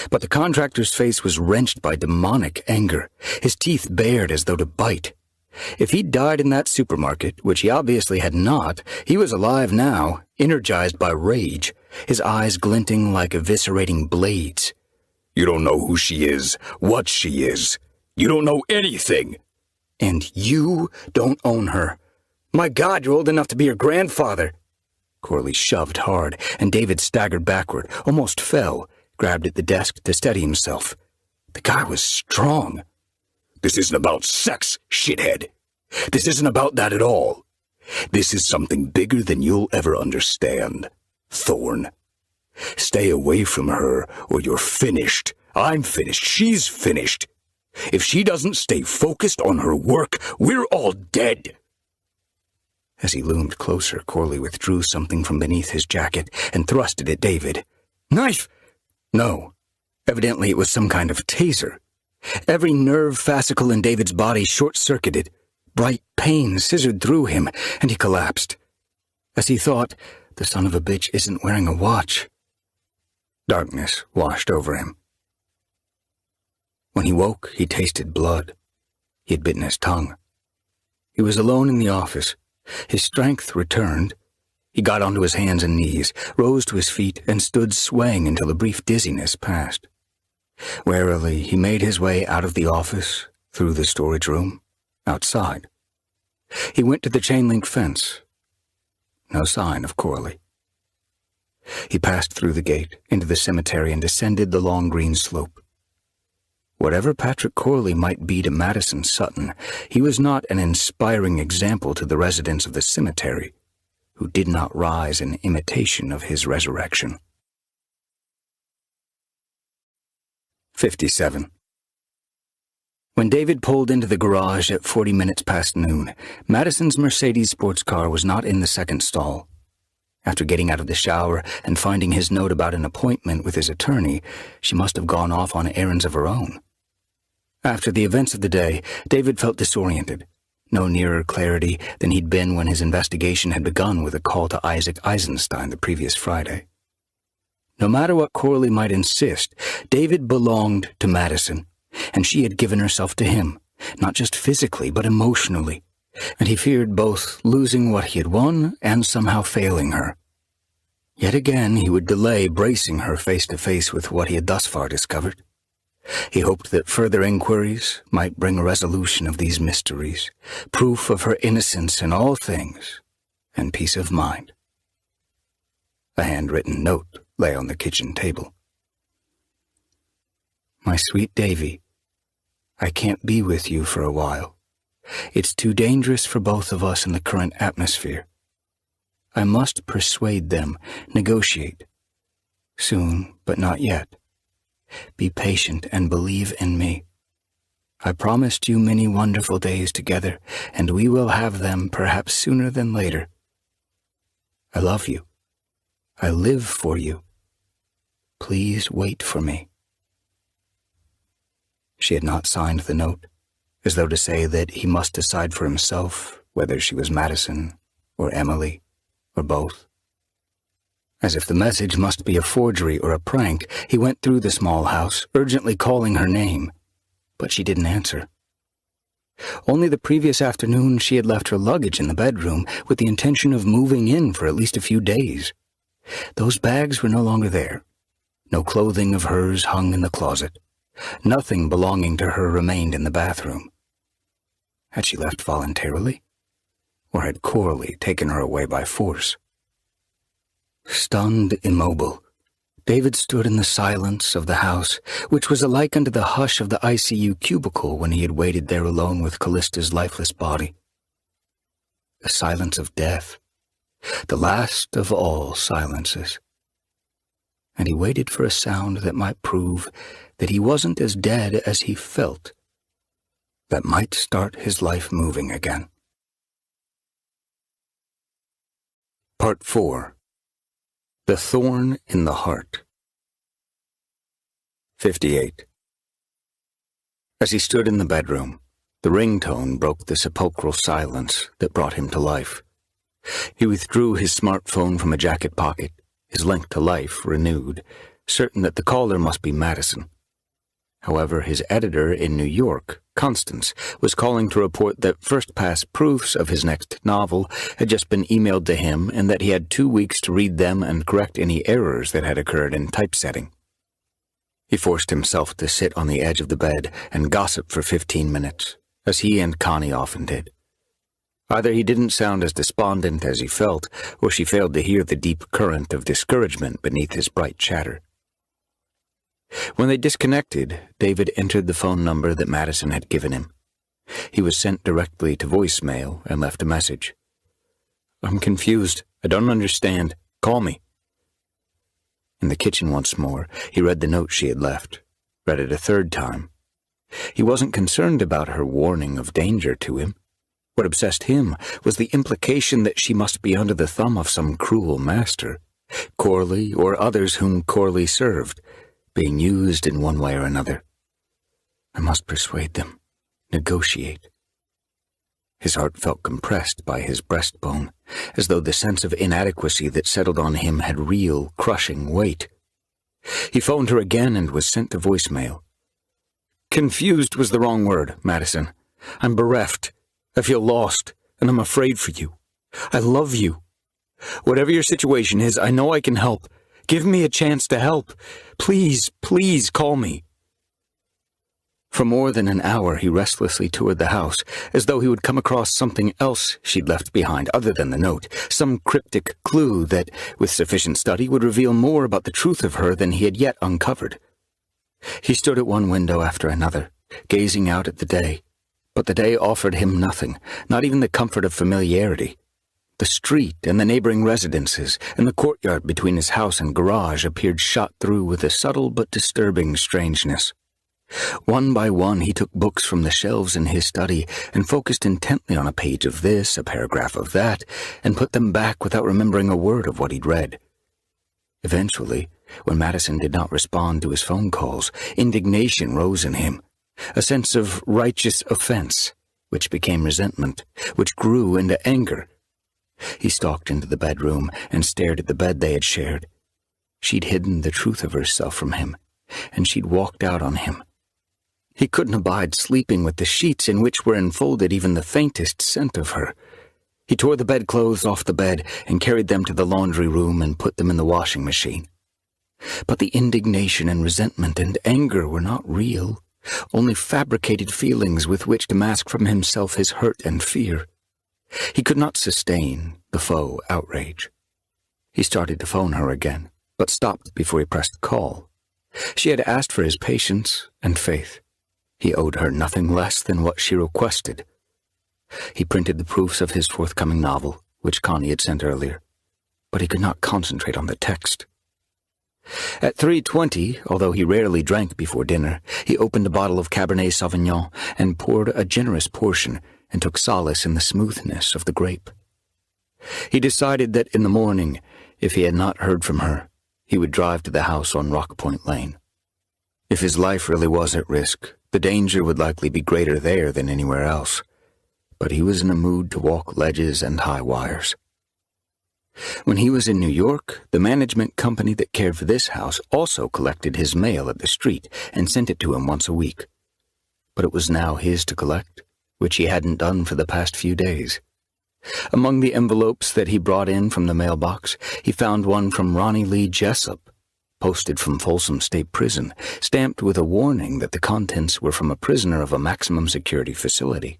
But the contractor's face was wrenched by demonic anger, his teeth bared as though to bite. If he'd died in that supermarket, which he obviously had not, he was alive now, energized by rage, his eyes glinting like eviscerating blades. "You don't know who she is, what she is. You don't know anything." "And you don't own her. My God, you're old enough to be her grandfather." Corley shoved hard, and David staggered backward, almost fell, grabbed at the desk to steady himself. The guy was strong. "This isn't about sex, shithead. This isn't about that at all. This is something bigger than you'll ever understand, Thorne. Stay away from her, or you're finished. I'm finished. She's finished. If she doesn't stay focused on her work, we're all dead." As he loomed closer, Corley withdrew something from beneath his jacket and thrust it at David. "Knife!" No. Evidently it was some kind of taser. Every nerve fascicle in David's body short-circuited. Bright pain scissored through him, and he collapsed. As he thought, the son of a bitch isn't wearing a watch. Darkness washed over him. When he woke, he tasted blood. He had bitten his tongue. He was alone in the office. His strength returned. He got onto his hands and knees, rose to his feet, and stood swaying until a brief dizziness passed. Warily, he made his way out of the office, through the storage room, outside. He went to the chain-link fence. No sign of Corley. He passed through the gate, into the cemetery, and descended the long green slope. Whatever Patrick Corley might be to Maddison Sutton, he was not an inspiring example to the residents of the cemetery, who did not rise in imitation of his resurrection. 57. When David pulled into the garage at 40 minutes past noon, Maddison's Mercedes sports car was not in the second stall. After getting out of the shower and finding his note about an appointment with his attorney, she must have gone off on errands of her own. After the events of the day, David felt disoriented, no nearer clarity than he'd been when his investigation had begun with a call to Isaac Eisenstein the previous Friday. No matter what Corley might insist, David belonged to Maddison, and she had given herself to him, not just physically but emotionally, and he feared both losing what he had won and somehow failing her. Yet again he would delay bracing her face to face with what he had thus far discovered. He hoped that further inquiries might bring a resolution of these mysteries, proof of her innocence in all things, and peace of mind. A handwritten note lay on the kitchen table. My sweet Davy, I can't be with you for a while. It's too dangerous for both of us in the current atmosphere. I must persuade them, negotiate. Soon, but not yet. Be patient and believe in me. I promised you many wonderful days together, and we will have them perhaps sooner than later. I love you. I live for you. Please wait for me. She had not signed the note, as though to say that he must decide for himself whether she was Maddison or Emily or both. As if the message must be a forgery or a prank, he went through the small house, urgently calling her name, but she didn't answer. Only the previous afternoon she had left her luggage in the bedroom with the intention of moving in for at least a few days. Those bags were no longer there. No clothing of hers hung in the closet. Nothing belonging to her remained in the bathroom. Had she left voluntarily? Or had Corley taken her away by force? Stunned, immobile, David stood in the silence of the house, which was alike unto the hush of the ICU cubicle when he had waited there alone with Calista's lifeless body. The silence of death, the last of all silences. And he waited for a sound that might prove that he wasn't as dead as he felt, that might start his life moving again. Part 4. The Thorn in the Heart. 58. As he stood in the bedroom, the ringtone broke the sepulchral silence that brought him to life. He withdrew his smartphone from a jacket pocket, his link to life renewed, certain that the caller must be Maddison. However, his editor in New York, Constance, was calling to report that first-pass proofs of his next novel had just been emailed to him and that he had 2 weeks to read them and correct any errors that had occurred in typesetting. He forced himself to sit on the edge of the bed and gossip for 15 minutes, as he and Connie often did. Either he didn't sound as despondent as he felt, or she failed to hear the deep current of discouragement beneath his bright chatter. When they disconnected, David entered the phone number that Maddison had given him. He was sent directly to voicemail and left a message. I'm confused. I don't understand. Call me. In the kitchen once more, he read the note she had left, read it a third time. He wasn't concerned about her warning of danger to him. What obsessed him was the implication that she must be under the thumb of some cruel master, Corley or others whom Corley served, being used in one way or another. I must persuade them, negotiate. His heart felt compressed by his breastbone, as though the sense of inadequacy that settled on him had real, crushing weight. He phoned her again and was sent to voicemail. Confused was the wrong word, Maddison. I'm bereft. I feel lost, and I'm afraid for you. I love you. Whatever your situation is, I know I can help. Give me a chance to help. Please, please call me. For more than an hour he restlessly toured the house, as though he would come across something else she'd left behind other than the note, some cryptic clue that, with sufficient study, would reveal more about the truth of her than he had yet uncovered. He stood at one window after another, gazing out at the day, but the day offered him nothing, not even the comfort of familiarity. The street and the neighboring residences and the courtyard between his house and garage appeared shot through with a subtle but disturbing strangeness. One by one he took books from the shelves in his study and focused intently on a page of this, a paragraph of that, and put them back without remembering a word of what he'd read. Eventually, when Maddison did not respond to his phone calls, indignation rose in him, a sense of righteous offense, which became resentment, which grew into anger. He stalked into the bedroom and stared at the bed they had shared. She'd hidden the truth of herself from him, and she'd walked out on him. He couldn't abide sleeping with the sheets in which were enfolded even the faintest scent of her. He tore the bedclothes off the bed and carried them to the laundry room and put them in the washing machine. But the indignation and resentment and anger were not real, only fabricated feelings with which to mask from himself his hurt and fear. He could not sustain the faux outrage. He started to phone her again, but stopped before he pressed call. She had asked for his patience and faith. He owed her nothing less than what she requested. He printed the proofs of his forthcoming novel, which Connie had sent earlier, but he could not concentrate on the text. At 3:20, although he rarely drank before dinner, he opened a bottle of Cabernet Sauvignon and poured a generous portion and took solace in the smoothness of the grape. He decided that in the morning, if he had not heard from her, he would drive to the house on Rock Point Lane. If his life really was at risk, the danger would likely be greater there than anywhere else. But he was in a mood to walk ledges and high wires. When he was in New York, the management company that cared for this house also collected his mail at the street and sent it to him once a week. But it was now his to collect, which he hadn't done for the past few days. Among the envelopes that he brought in from the mailbox, he found one from Ronny Lee Jessup, posted from Folsom State Prison, stamped with a warning that the contents were from a prisoner of a maximum security facility.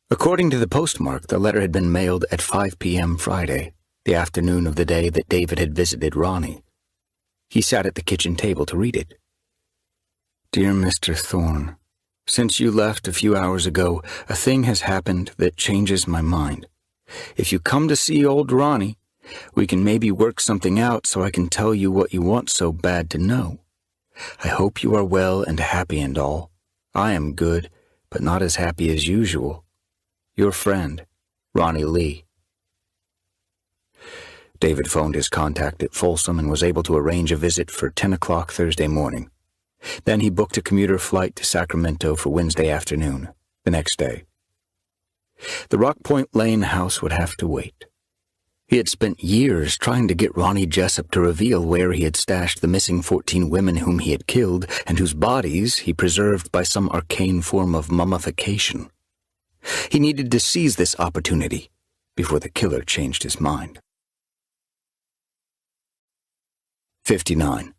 According to the postmark, the letter had been mailed at 5 p.m. Friday, the afternoon of the day that David had visited Ronny. He sat at the kitchen table to read it. Dear Mr. Thorne, since you left a few hours ago, a thing has happened that changes my mind. If you come to see old Ronny, we can maybe work something out so I can tell you what you want so bad to know. I hope you are well and happy and all. I am good, but not as happy as usual. Your friend, Ronny Lee. David phoned his contact at Folsom and was able to arrange a visit for 10 o'clock Thursday morning. Then he booked a commuter flight to Sacramento for Wednesday afternoon, the next day. The Rock Point Lane house would have to wait. He had spent years trying to get Ronny Jessup to reveal where he had stashed the missing 14 women whom he had killed and whose bodies he preserved by some arcane form of mummification. He needed to seize this opportunity before the killer changed his mind. 59.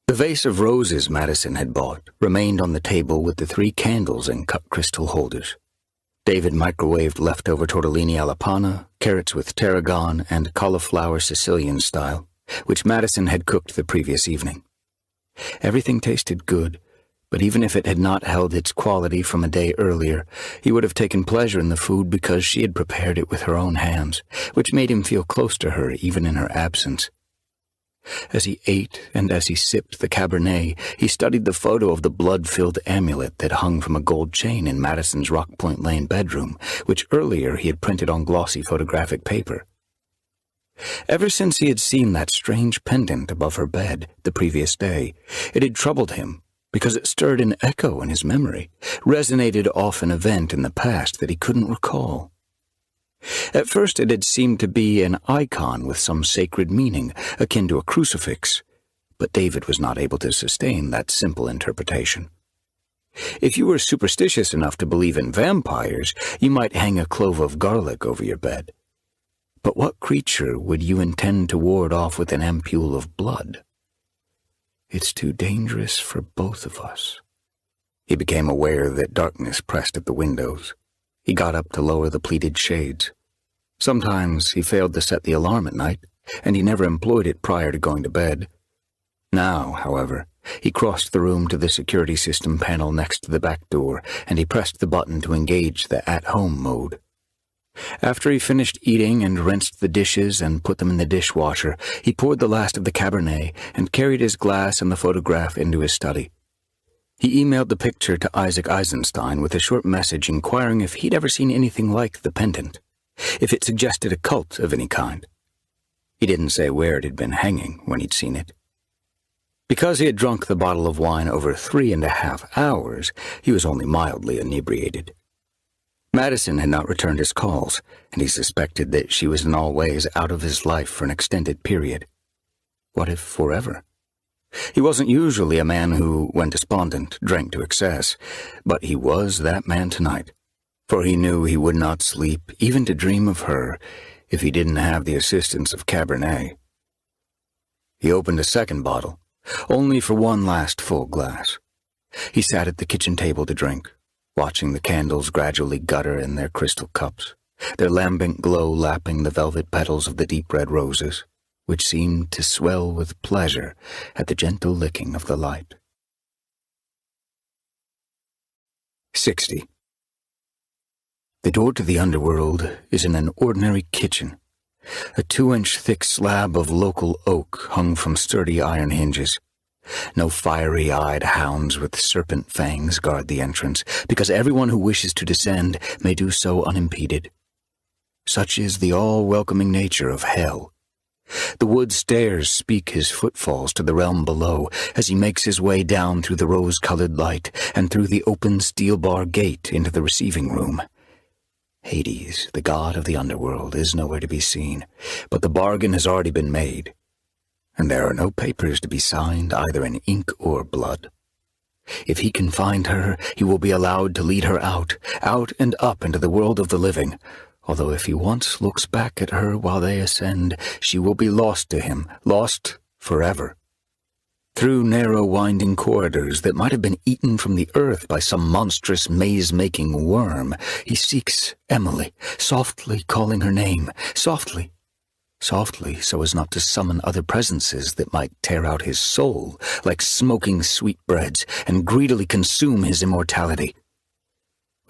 The vase of roses Maddison had bought remained on the table with the 3 candles in cut crystal holders. David microwaved leftover tortellini alla panna, carrots with tarragon, and cauliflower Sicilian style, which Maddison had cooked the previous evening. Everything tasted good, but even if it had not held its quality from a day earlier, he would have taken pleasure in the food because she had prepared it with her own hands, which made him feel close to her even in her absence. As he ate and as he sipped the Cabernet, he studied the photo of the blood-filled amulet that hung from a gold chain in Maddison's Rock Point Lane bedroom, which earlier he had printed on glossy photographic paper. Ever since he had seen that strange pendant above her bed the previous day, it had troubled him because it stirred an echo in his memory, resonated off an event in the past that he couldn't recall. At first it had seemed to be an icon with some sacred meaning, akin to a crucifix, but David was not able to sustain that simple interpretation. If you were superstitious enough to believe in vampires, you might hang a clove of garlic over your bed. But what creature would you intend to ward off with an ampule of blood? It's too dangerous for both of us. He became aware that darkness pressed at the windows. He got up to lower the pleated shades. Sometimes he failed to set the alarm at night, and he never employed it prior to going to bed. Now, however, he crossed the room to the security system panel next to the back door, and he pressed the button to engage the at-home mode. After he finished eating and rinsed the dishes and put them in the dishwasher, he poured the last of the Cabernet and carried his glass and the photograph into his study. He emailed the picture to Isaac Eisenstein with a short message inquiring if he'd ever seen anything like the pendant, if it suggested a cult of any kind. He didn't say where it had been hanging when he'd seen it. Because he had drunk the bottle of wine over 3.5 hours, he was only mildly inebriated. Maddison had not returned his calls, and he suspected that she was in all ways out of his life for an extended period. What if forever? He wasn't usually a man who, when despondent, drank to excess, but he was that man tonight. for he knew he would not sleep, even to dream of her, if he didn't have the assistance of Cabernet. He opened a second bottle, only for one last full glass. He sat at the kitchen table to drink, watching the candles gradually gutter in their crystal cups, their lambent glow lapping the velvet petals of the deep red roses, which seemed to swell with pleasure at the gentle licking of the light. 60. The door to the underworld is in an ordinary kitchen, a 2-inch thick slab of local oak hung from sturdy iron hinges. No fiery-eyed hounds with serpent fangs guard the entrance, because everyone who wishes to descend may do so unimpeded. Such is the all-welcoming nature of hell. The wood stairs speak his footfalls to the realm below as he makes his way down through the rose-colored light and through the open steel bar gate into the receiving room. Hades, the god of the underworld, is nowhere to be seen, but the bargain has already been made, and there are no papers to be signed either in ink or blood. If he can find her, he will be allowed to lead her out and up into the world of the living, although if he once looks back at her while they ascend, she will be lost to him, lost forever. Through narrow winding corridors that might have been eaten from the earth by some monstrous maze-making worm, he seeks Emily, softly calling her name, softly so as not to summon other presences that might tear out his soul like smoking sweetbreads and greedily consume his immortality.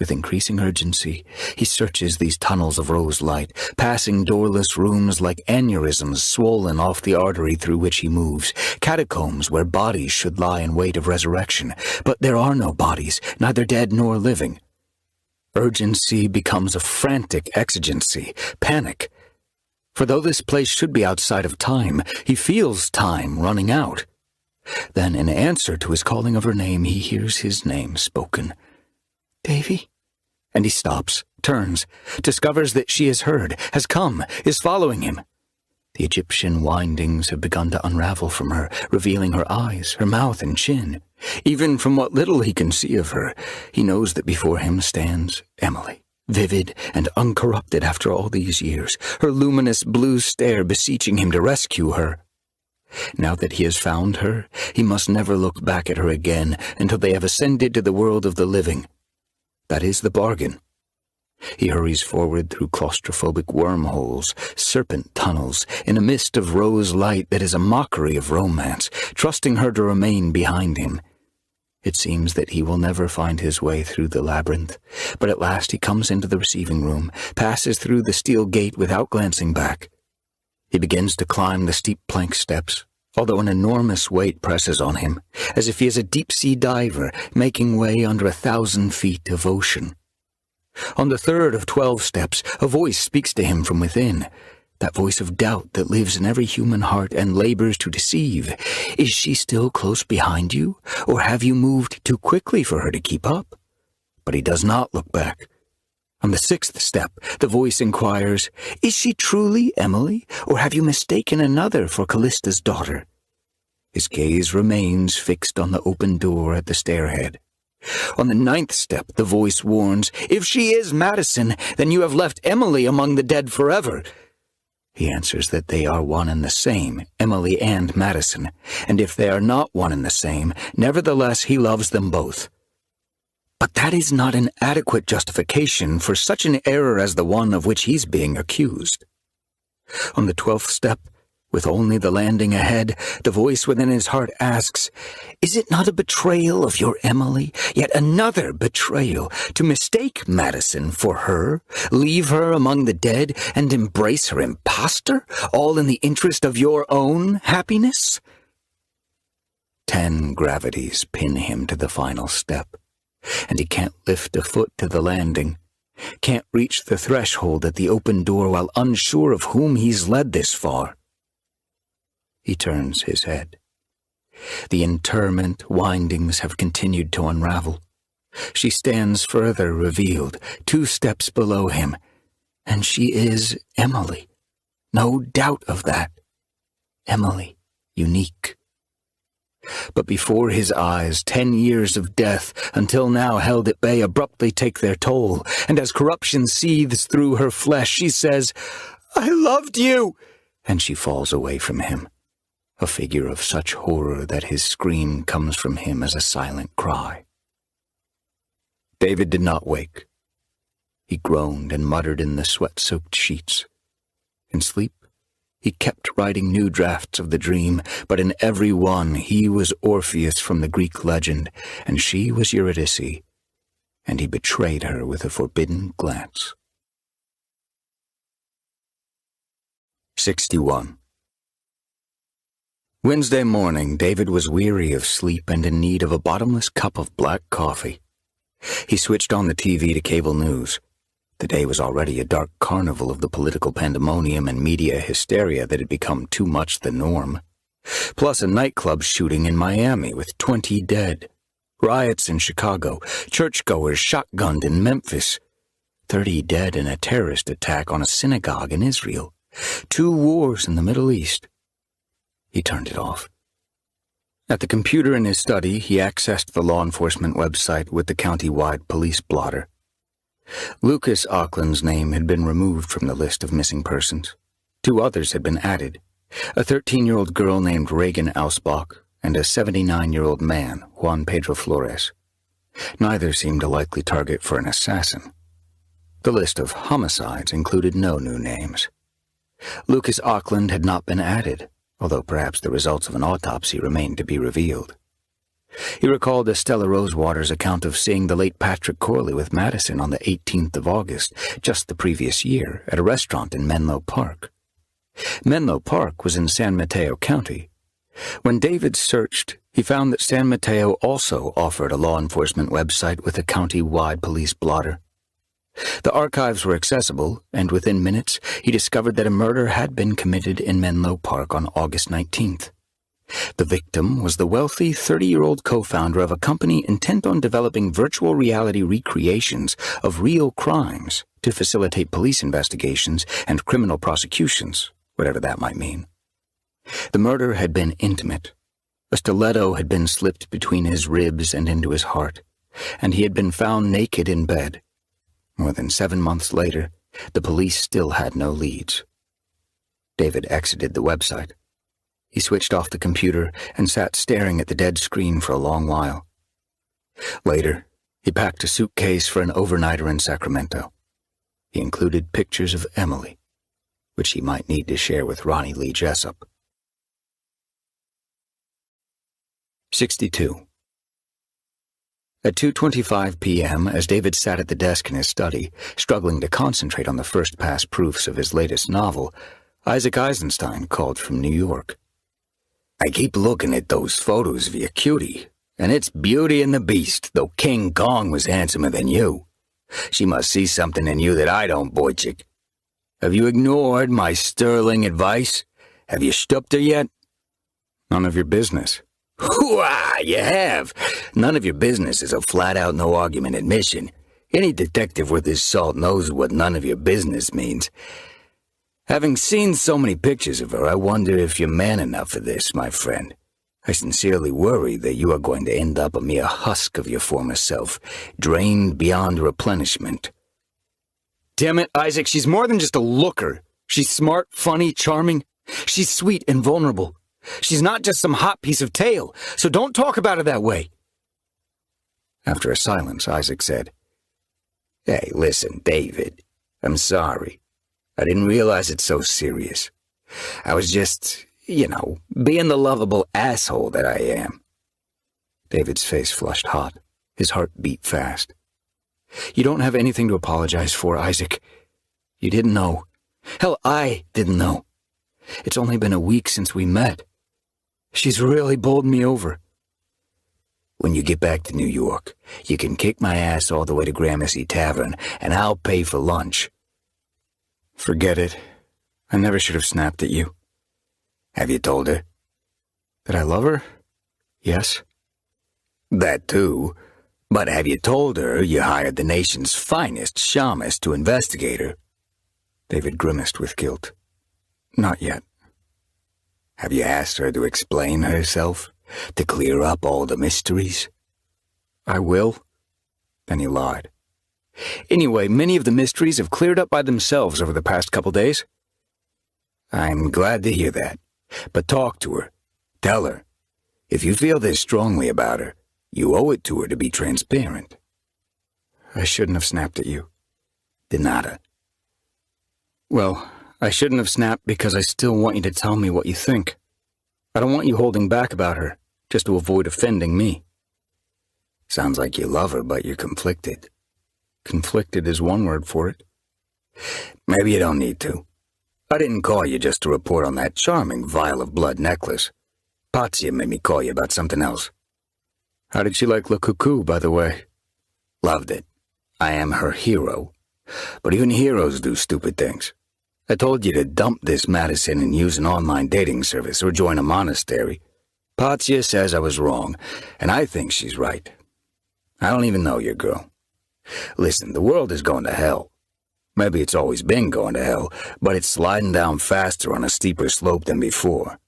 With increasing urgency, he searches these tunnels of rose light, passing doorless rooms like aneurysms swollen off the artery through which he moves, catacombs where bodies should lie in wait of resurrection, but there are no bodies, neither dead nor living. Urgency becomes a frantic exigency, panic. For though this place should be outside of time, he feels time running out. Then, in answer to his calling of her name, he hears his name spoken. "Davy?" And he stops, turns, discovers that she has heard, has come, is following him. The Egyptian windings have begun to unravel from her, revealing her eyes, her mouth and chin. Even from what little he can see of her, he knows that before him stands Emily, vivid and uncorrupted after all these years, her luminous blue stare beseeching him to rescue her. Now that he has found her, he must never look back at her again until they have ascended to the world of the living. That is the bargain. He hurries forward through claustrophobic wormholes, serpent tunnels, in a mist of rose light that is a mockery of romance, trusting her to remain behind him. It seems that he will never find his way through the labyrinth, but at last he comes into the receiving room, passes through the steel gate without glancing back. He begins to climb the steep plank steps, although an enormous weight presses on him, as if he is a deep-sea diver making way under 1,000 feet of ocean. On the third of 12 steps, a voice speaks to him from within, that voice of doubt that lives in every human heart and labors to deceive. Is she still close behind you, or have you moved too quickly for her to keep up? But he does not look back. On the 6th step, the voice inquires, "Is she truly Emily, or have you mistaken another for Calista's daughter?" His gaze remains fixed on the open door at the stairhead. On the 9th step, the voice warns, "If she is Maddison, then you have left Emily among the dead forever." He answers that they are one and the same, Emily and Maddison, and if they are not one and the same, nevertheless he loves them both. But that is not an adequate justification for such an error as the one of which he's being accused. On the 12th step, with only the landing ahead, the voice within his heart asks, "Is it not a betrayal of your Emily, yet another betrayal, to mistake Maddison for her, leave her among the dead, and embrace her impostor, all in the interest of your own happiness?" 10 gravities pin him to the final step, and he can't lift a foot to the landing, can't reach the threshold at the open door while unsure of whom he's led this far. He turns his head. The interment windings have continued to unravel. She stands further revealed, 2 steps below him, and she is Emily. No doubt of that. Emily, unique. But before his eyes, 10 years of death, until now held at bay, abruptly take their toll, and as corruption seethes through her flesh, she says, "I loved you!" and she falls away from him, a figure of such horror that his scream comes from him as a silent cry. David did not wake. He groaned and muttered in the sweat-soaked sheets. In sleep, he kept writing new drafts of the dream, but in every one he was Orpheus from the Greek legend, and she was Eurydice, and he betrayed her with a forbidden glance. 61. Wednesday morning, David was weary of sleep and in need of a bottomless cup of black coffee. He switched on the TV to cable news. The day was already a dark carnival of the political pandemonium and media hysteria that had become too much the norm. Plus a nightclub shooting in Miami with 20 dead. Riots in Chicago, churchgoers shotgunned in Memphis. 30 dead in a terrorist attack on a synagogue in Israel. 2 wars in the Middle East. He turned it off. At the computer in his study, he accessed the law enforcement website with the county-wide police blotter. Lucas Auckland's name had been removed from the list of missing persons. 2 others had been added, a 13-year-old girl named Reagan Ausbach and a 79-year-old man, Juan Pedro Flores. Neither seemed a likely target for an assassin. The list of homicides included no new names. Lucas Auckland had not been added, although perhaps the results of an autopsy remained to be revealed. He recalled Estella Rosewater's account of seeing the late Patrick Corley with Maddison on the 18th of August, just the previous year, at a restaurant in Menlo Park. Menlo Park was in San Mateo County. When David searched, he found that San Mateo also offered a law enforcement website with a county-wide police blotter. The archives were accessible, and within minutes he discovered that a murder had been committed in Menlo Park on August 19th. The victim was the wealthy 30-year-old co-founder of a company intent on developing virtual reality recreations of real crimes to facilitate police investigations and criminal prosecutions, whatever that might mean. The murder had been intimate. A stiletto had been slipped between his ribs and into his heart, and he had been found naked in bed. More than 7 months later, the police still had no leads. David exited the website. He switched off the computer and sat staring at the dead screen for a long while. Later, he packed a suitcase for an overnighter in Sacramento. He included pictures of Emily, which he might need to share with Ronny Lee Jessup. 62. At 2:25 p.m., as David sat at the desk in his study, struggling to concentrate on the first-pass proofs of his latest novel, Isaac Eisenstein called from New York. "I keep looking at those photos of your cutie, and it's Beauty and the Beast, though King Kong was handsomer than you. She must see something in you that I don't, Boychik. Have you ignored my sterling advice? Have you stooped her yet?" "None of your business." "Hooah, you have. None of your business is a flat-out no-argument admission. Any detective worth his salt knows what none of your business means. Having seen so many pictures of her, I wonder if you're man enough for this, my friend. I sincerely worry that you are going to end up a mere husk of your former self, drained beyond replenishment." Damn it, Isaac, she's more than just a looker. She's smart, funny, charming. She's sweet and vulnerable. She's not just some hot piece of tail, so don't talk about her that way. After a silence, Isaac said, "Hey, listen, David. I'm sorry. I didn't realize it's so serious. I was just, being the lovable asshole that I am." David's face flushed hot. His heart beat fast. "You don't have anything to apologize for, Isaac. You didn't know. Hell, I didn't know. It's only been a week since we met. She's really bowled me over." "When you get back to New York, you can kick my ass all the way to Gramercy Tavern, and I'll pay for lunch." "Forget it. I never should have snapped at you." "Have you told her?" "That I love her? Yes." "That too. But have you told her you hired the nation's finest shamus to investigate her?" David grimaced with guilt. "Not yet." "Have you asked her to explain herself? to clear up all the mysteries? I will. Then he lied. Anyway, many of the mysteries have cleared up by themselves over the past couple days. I'm glad to hear that. But talk to her. Tell her. If you feel this strongly about her, you owe it to her to be transparent. I shouldn't have snapped at you. De nada. Well, I shouldn't have snapped because I still want you to tell me what you think. I don't want you holding back about her, just to avoid offending me. Sounds like you love her, but you're conflicted. Conflicted is one word for it. Maybe you don't need to. I didn't call you just to report on that charming vial of blood necklace. Patsy made me call you about something else. How did she like Le Cuckoo, by the way? Loved it. I am her hero. But even heroes do stupid things. I told you to dump this Maddison and use an online dating service or join a monastery. Patsy says I was wrong, and I think she's right. I don't even know your girl. Listen, the world is going to hell. Maybe it's always been going to hell, but it's sliding down faster on a steeper slope than before.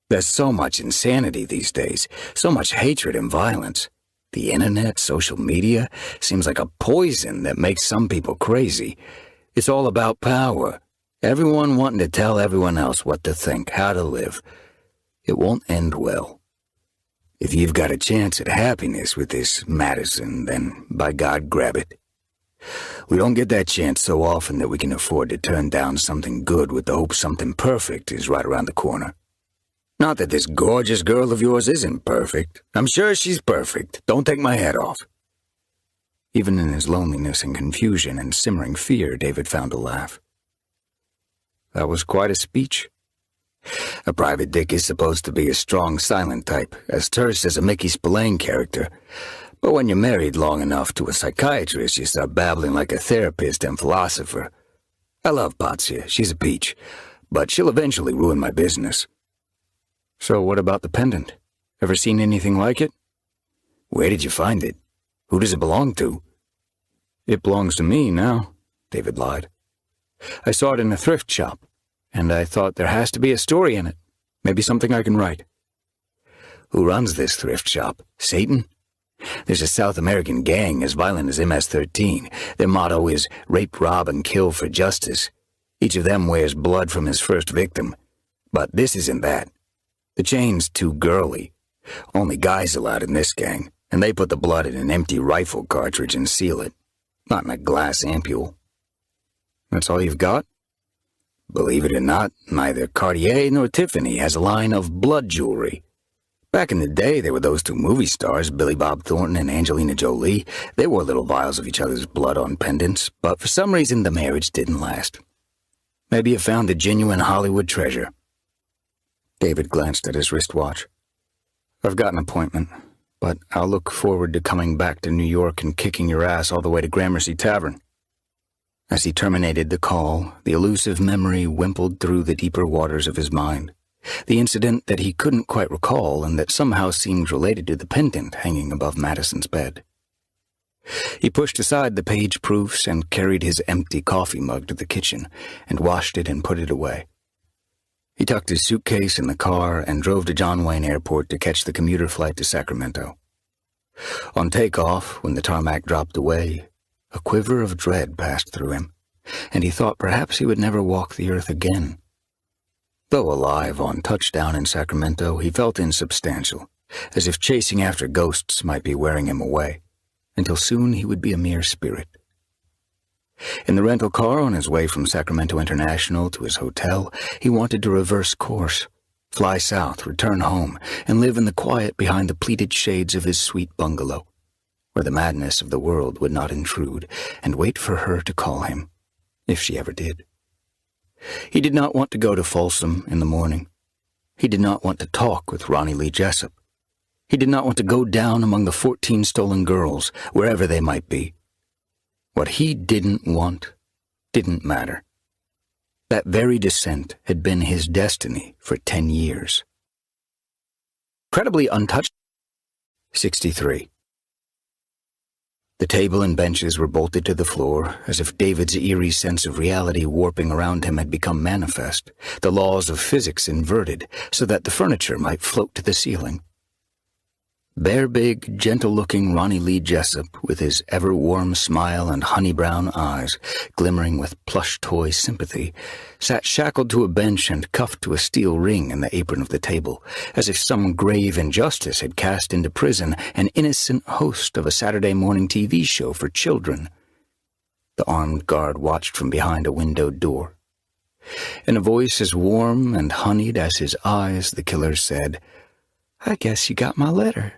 There's so much insanity these days, so much hatred and violence. The internet, social media, seems like a poison that makes some people crazy. It's all about power. Everyone wanting to tell everyone else what to think, how to live. It won't end well. If you've got a chance at happiness with this Maddison, then by God, grab it. We don't get that chance so often that we can afford to turn down something good with the hope something perfect is right around the corner. Not that this gorgeous girl of yours isn't perfect. I'm sure she's perfect. Don't take my head off. Even in his loneliness and confusion and simmering fear, David found a laugh. That was quite a speech. A private dick is supposed to be a strong, silent type, as terse as a Mickey Spillane character. But when you're married long enough to a psychiatrist, you start babbling like a therapist and philosopher. I love Patsy. She's a peach. But she'll eventually ruin my business. So what about the pendant? Ever seen anything like it? Where did you find it? Who does it belong to? It belongs to me now, David lied. I saw it in a thrift shop, and I thought there has to be a story in it. Maybe something I can write. Who runs this thrift shop? Satan? There's a South American gang as violent as MS-13. Their motto is rape, rob, and kill for justice. Each of them wears blood from his first victim. But this isn't that. The chain's too girly. Only guys allowed in this gang, and they put the blood in an empty rifle cartridge and seal it. Not in a glass ampule. That's all you've got? Believe it or not, neither Cartier nor Tiffany has a line of blood jewelry. Back in the day, there were those two movie stars, Billy Bob Thornton and Angelina Jolie. They wore little vials of each other's blood on pendants, but for some reason the marriage didn't last. Maybe you found a genuine Hollywood treasure. David glanced at his wristwatch. I've got an appointment, but I'll look forward to coming back to New York and kicking your ass all the way to Gramercy Tavern. As he terminated the call, the elusive memory wimpled through the deeper waters of his mind. The incident that he couldn't quite recall and that somehow seemed related to the pendant hanging above Maddison's bed. He pushed aside the page proofs and carried his empty coffee mug to the kitchen and washed it and put it away. He tucked his suitcase in the car and drove to John Wayne Airport to catch the commuter flight to Sacramento. On takeoff, when the tarmac dropped away, a quiver of dread passed through him, and he thought perhaps he would never walk the earth again. Though alive on touchdown in Sacramento, he felt insubstantial, as if chasing after ghosts might be wearing him away, until soon he would be a mere spirit. In the rental car on his way from Sacramento International to his hotel, he wanted to reverse course, fly south, return home, and live in the quiet behind the pleated shades of his sweet bungalow, where the madness of the world would not intrude, and wait for her to call him, if she ever did. He did not want to go to Folsom in the morning. He did not want to talk with Ronny Lee Jessup. He did not want to go down among the 14 stolen girls, wherever they might be. What he didn't want didn't matter. That very descent had been his destiny for 10 years. Incredibly untouched. 63. The table and benches were bolted to the floor, as if David's eerie sense of reality warping around him had become manifest, the laws of physics inverted, so that the furniture might float to the ceiling. Bare-big, gentle-looking Ronny Lee Jessup, with his ever-warm smile and honey-brown eyes, glimmering with plush toy sympathy, sat shackled to a bench and cuffed to a steel ring in the apron of the table, as if some grave injustice had cast into prison an innocent host of a Saturday morning TV show for children. The armed guard watched from behind a windowed door. In a voice as warm and honeyed as his eyes, the killer said, "I guess you got my letter.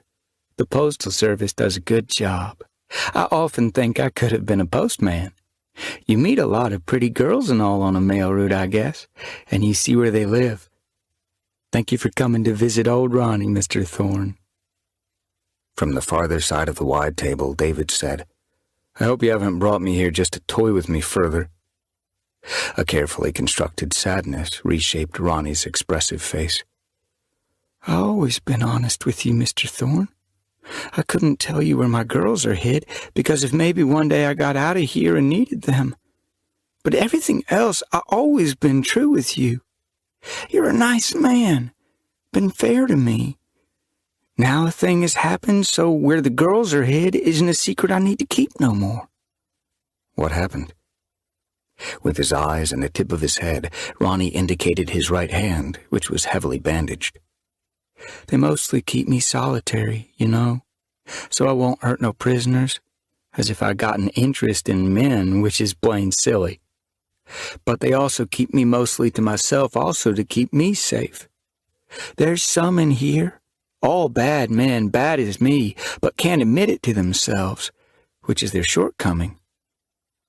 The Postal Service does a good job. I often think I could have been a postman. You meet a lot of pretty girls and all on a mail route, I guess, and you see where they live. Thank you for coming to visit old Ronny, Mr. Thorne." From the farther side of the wide table, David said, "I hope you haven't brought me here just to toy with me further." A carefully constructed sadness reshaped Ronny's expressive face. "I've always been honest with you, Mr. Thorne. I couldn't tell you where my girls are hid, because if maybe one day I got out of here and needed them. But everything else, I've always been true with you. You're a nice man, been fair to me. Now a thing has happened, so where the girls are hid isn't a secret I need to keep no more." What happened? With his eyes and the tip of his head, Ronny indicated his right hand, which was heavily bandaged. "They mostly keep me solitary, you know, so I won't hurt no prisoners, as if I got an interest in men, which is plain silly. But they also keep me mostly to myself also to keep me safe. There's some in here, all bad men, bad as me, but can't admit it to themselves, which is their shortcoming.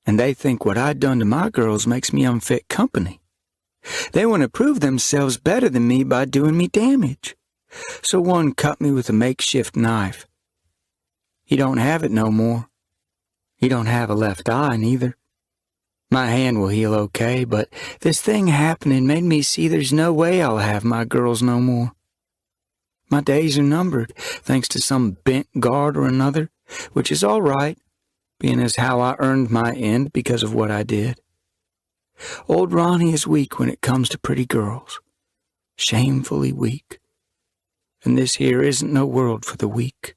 And they think what I done to my girls makes me unfit company. They want to prove themselves better than me by doing me damage. So one cut me with a makeshift knife. He don't have it no more. He don't have a left eye, neither. My hand will heal okay, but this thing happening made me see there's no way I'll have my girls no more. My days are numbered, thanks to some bent guard or another, which is all right, being as how I earned my end because of what I did. Old Ronny is weak when it comes to pretty girls. Shamefully weak. And this here isn't no world for the weak."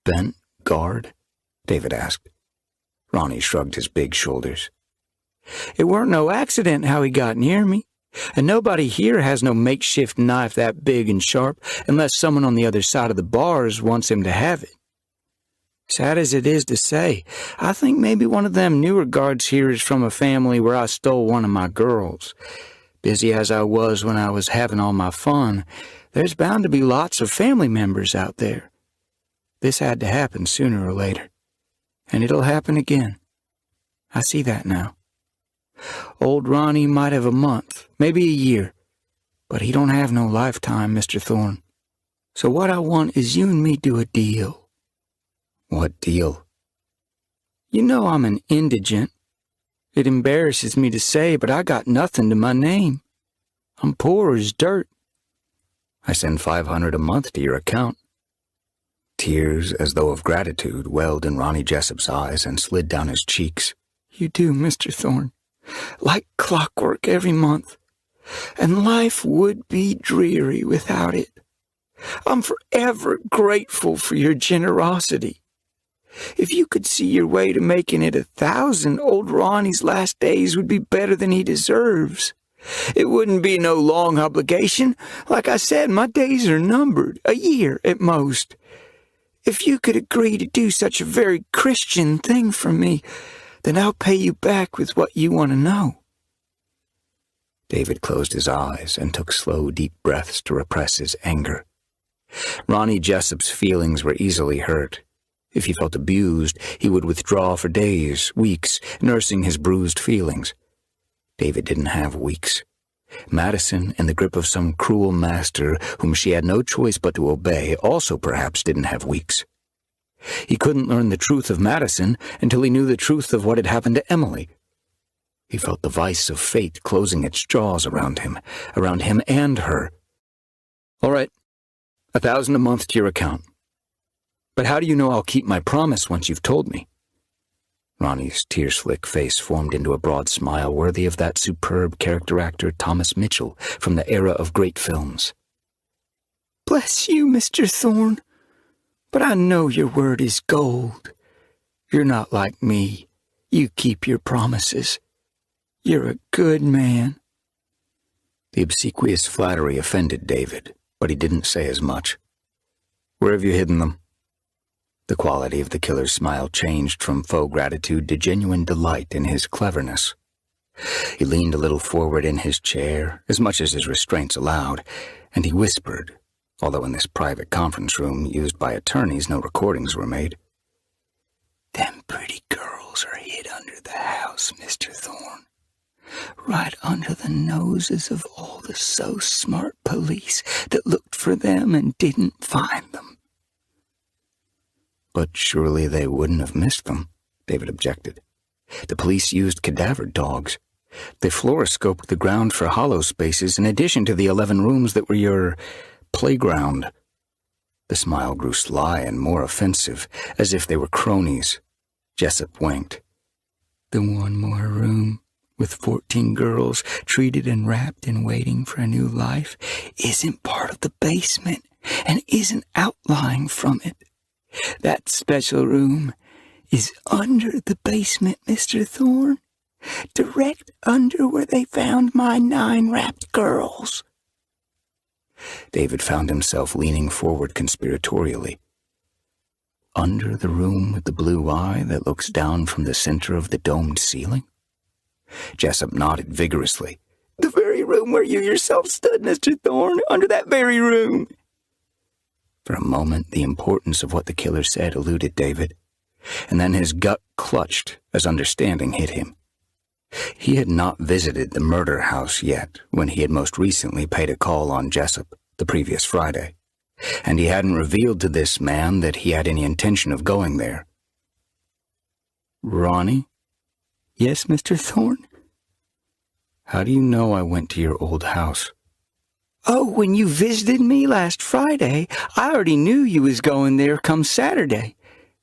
"Bent guard?" David asked. Ronny shrugged his big shoulders. "It weren't no accident how he got near me, and nobody here has no makeshift knife that big and sharp unless someone on the other side of the bars wants him to have it. Sad as it is to say, I think maybe one of them newer guards here is from a family where I stole one of my girls. Busy as I was when I was having all my fun, there's bound to be lots of family members out there. This had to happen sooner or later, and it'll happen again. I see that now. Old Ronny might have a month, maybe a year, but he don't have no lifetime, Mr. Thorne. So what I want is you and me do a deal." "What deal?" "You know I'm an indigent. It embarrasses me to say, but I got nothing to my name. I'm poor as dirt." "I send $500 a month to your account." Tears, as though of gratitude, welled in Ronny Jessup's eyes and slid down his cheeks. "You do, Mr. Thorne, like clockwork every month, and life would be dreary without it. I'm forever grateful for your generosity. If you could see your way to making it 1,000, old Ronny's last days would be better than he deserves. It wouldn't be no long obligation. Like I said, my days are numbered, a year at most. If you could agree to do such a very Christian thing for me, then I'll pay you back with what you want to know." David closed his eyes and took slow, deep breaths to repress his anger. Ronny Jessup's feelings were easily hurt. If he felt abused, he would withdraw for days, weeks, nursing his bruised feelings. David didn't have weeks. Maddison, in the grip of some cruel master whom she had no choice but to obey, also perhaps didn't have weeks. He couldn't learn the truth of Maddison until he knew the truth of what had happened to Emily. He felt the vice of fate closing its jaws around him and her. "All right, 1,000 a month to your account. But how do you know I'll keep my promise once you've told me?" Ronny's tear-slick face formed into a broad smile worthy of that superb character actor Thomas Mitchell from the era of great films. Bless you, Mr. Thorne. But I know your word is gold. You're not like me. You keep your promises. You're a good man." The obsequious flattery offended David, but he didn't say as much. "Where have you hidden them?" The quality of the killer's smile changed from faux gratitude to genuine delight in his cleverness. He leaned a little forward in his chair, as much as his restraints allowed, and he whispered, although in this private conference room used by attorneys no recordings were made. "Them pretty girls are hid under the house, Mr. Thorne. Right under the noses of all the so-smart police that looked for them and didn't find them." "But surely they wouldn't have missed them," David objected. "The police used cadaver dogs. They fluoroscoped the ground for hollow spaces in addition to the 11 rooms that were your playground." The smile grew sly and more offensive, as if they were cronies. Jessup winked. "The one more room with 14 girls treated and wrapped and waiting for a new life isn't part of the basement and isn't outlying from it. That special room is under the basement, Mr. Thorne, direct under where they found my 9 wrapped girls." David found himself leaning forward conspiratorially. "Under the room with the blue eye that looks down from the center of the domed ceiling?" Jessup nodded vigorously. "The very room where you yourself stood, Mr. Thorne, under that very room." For a moment, the importance of what the killer said eluded David, and then his gut clutched as understanding hit him. He had not visited the murder house yet when he had most recently paid a call on Jessup the previous Friday, and he hadn't revealed to this man that he had any intention of going there. "Ronny?" "Yes, Mr. Thorne?" "How do you know I went to your old house?" "Oh, when you visited me last Friday, I already knew you was going there come Saturday.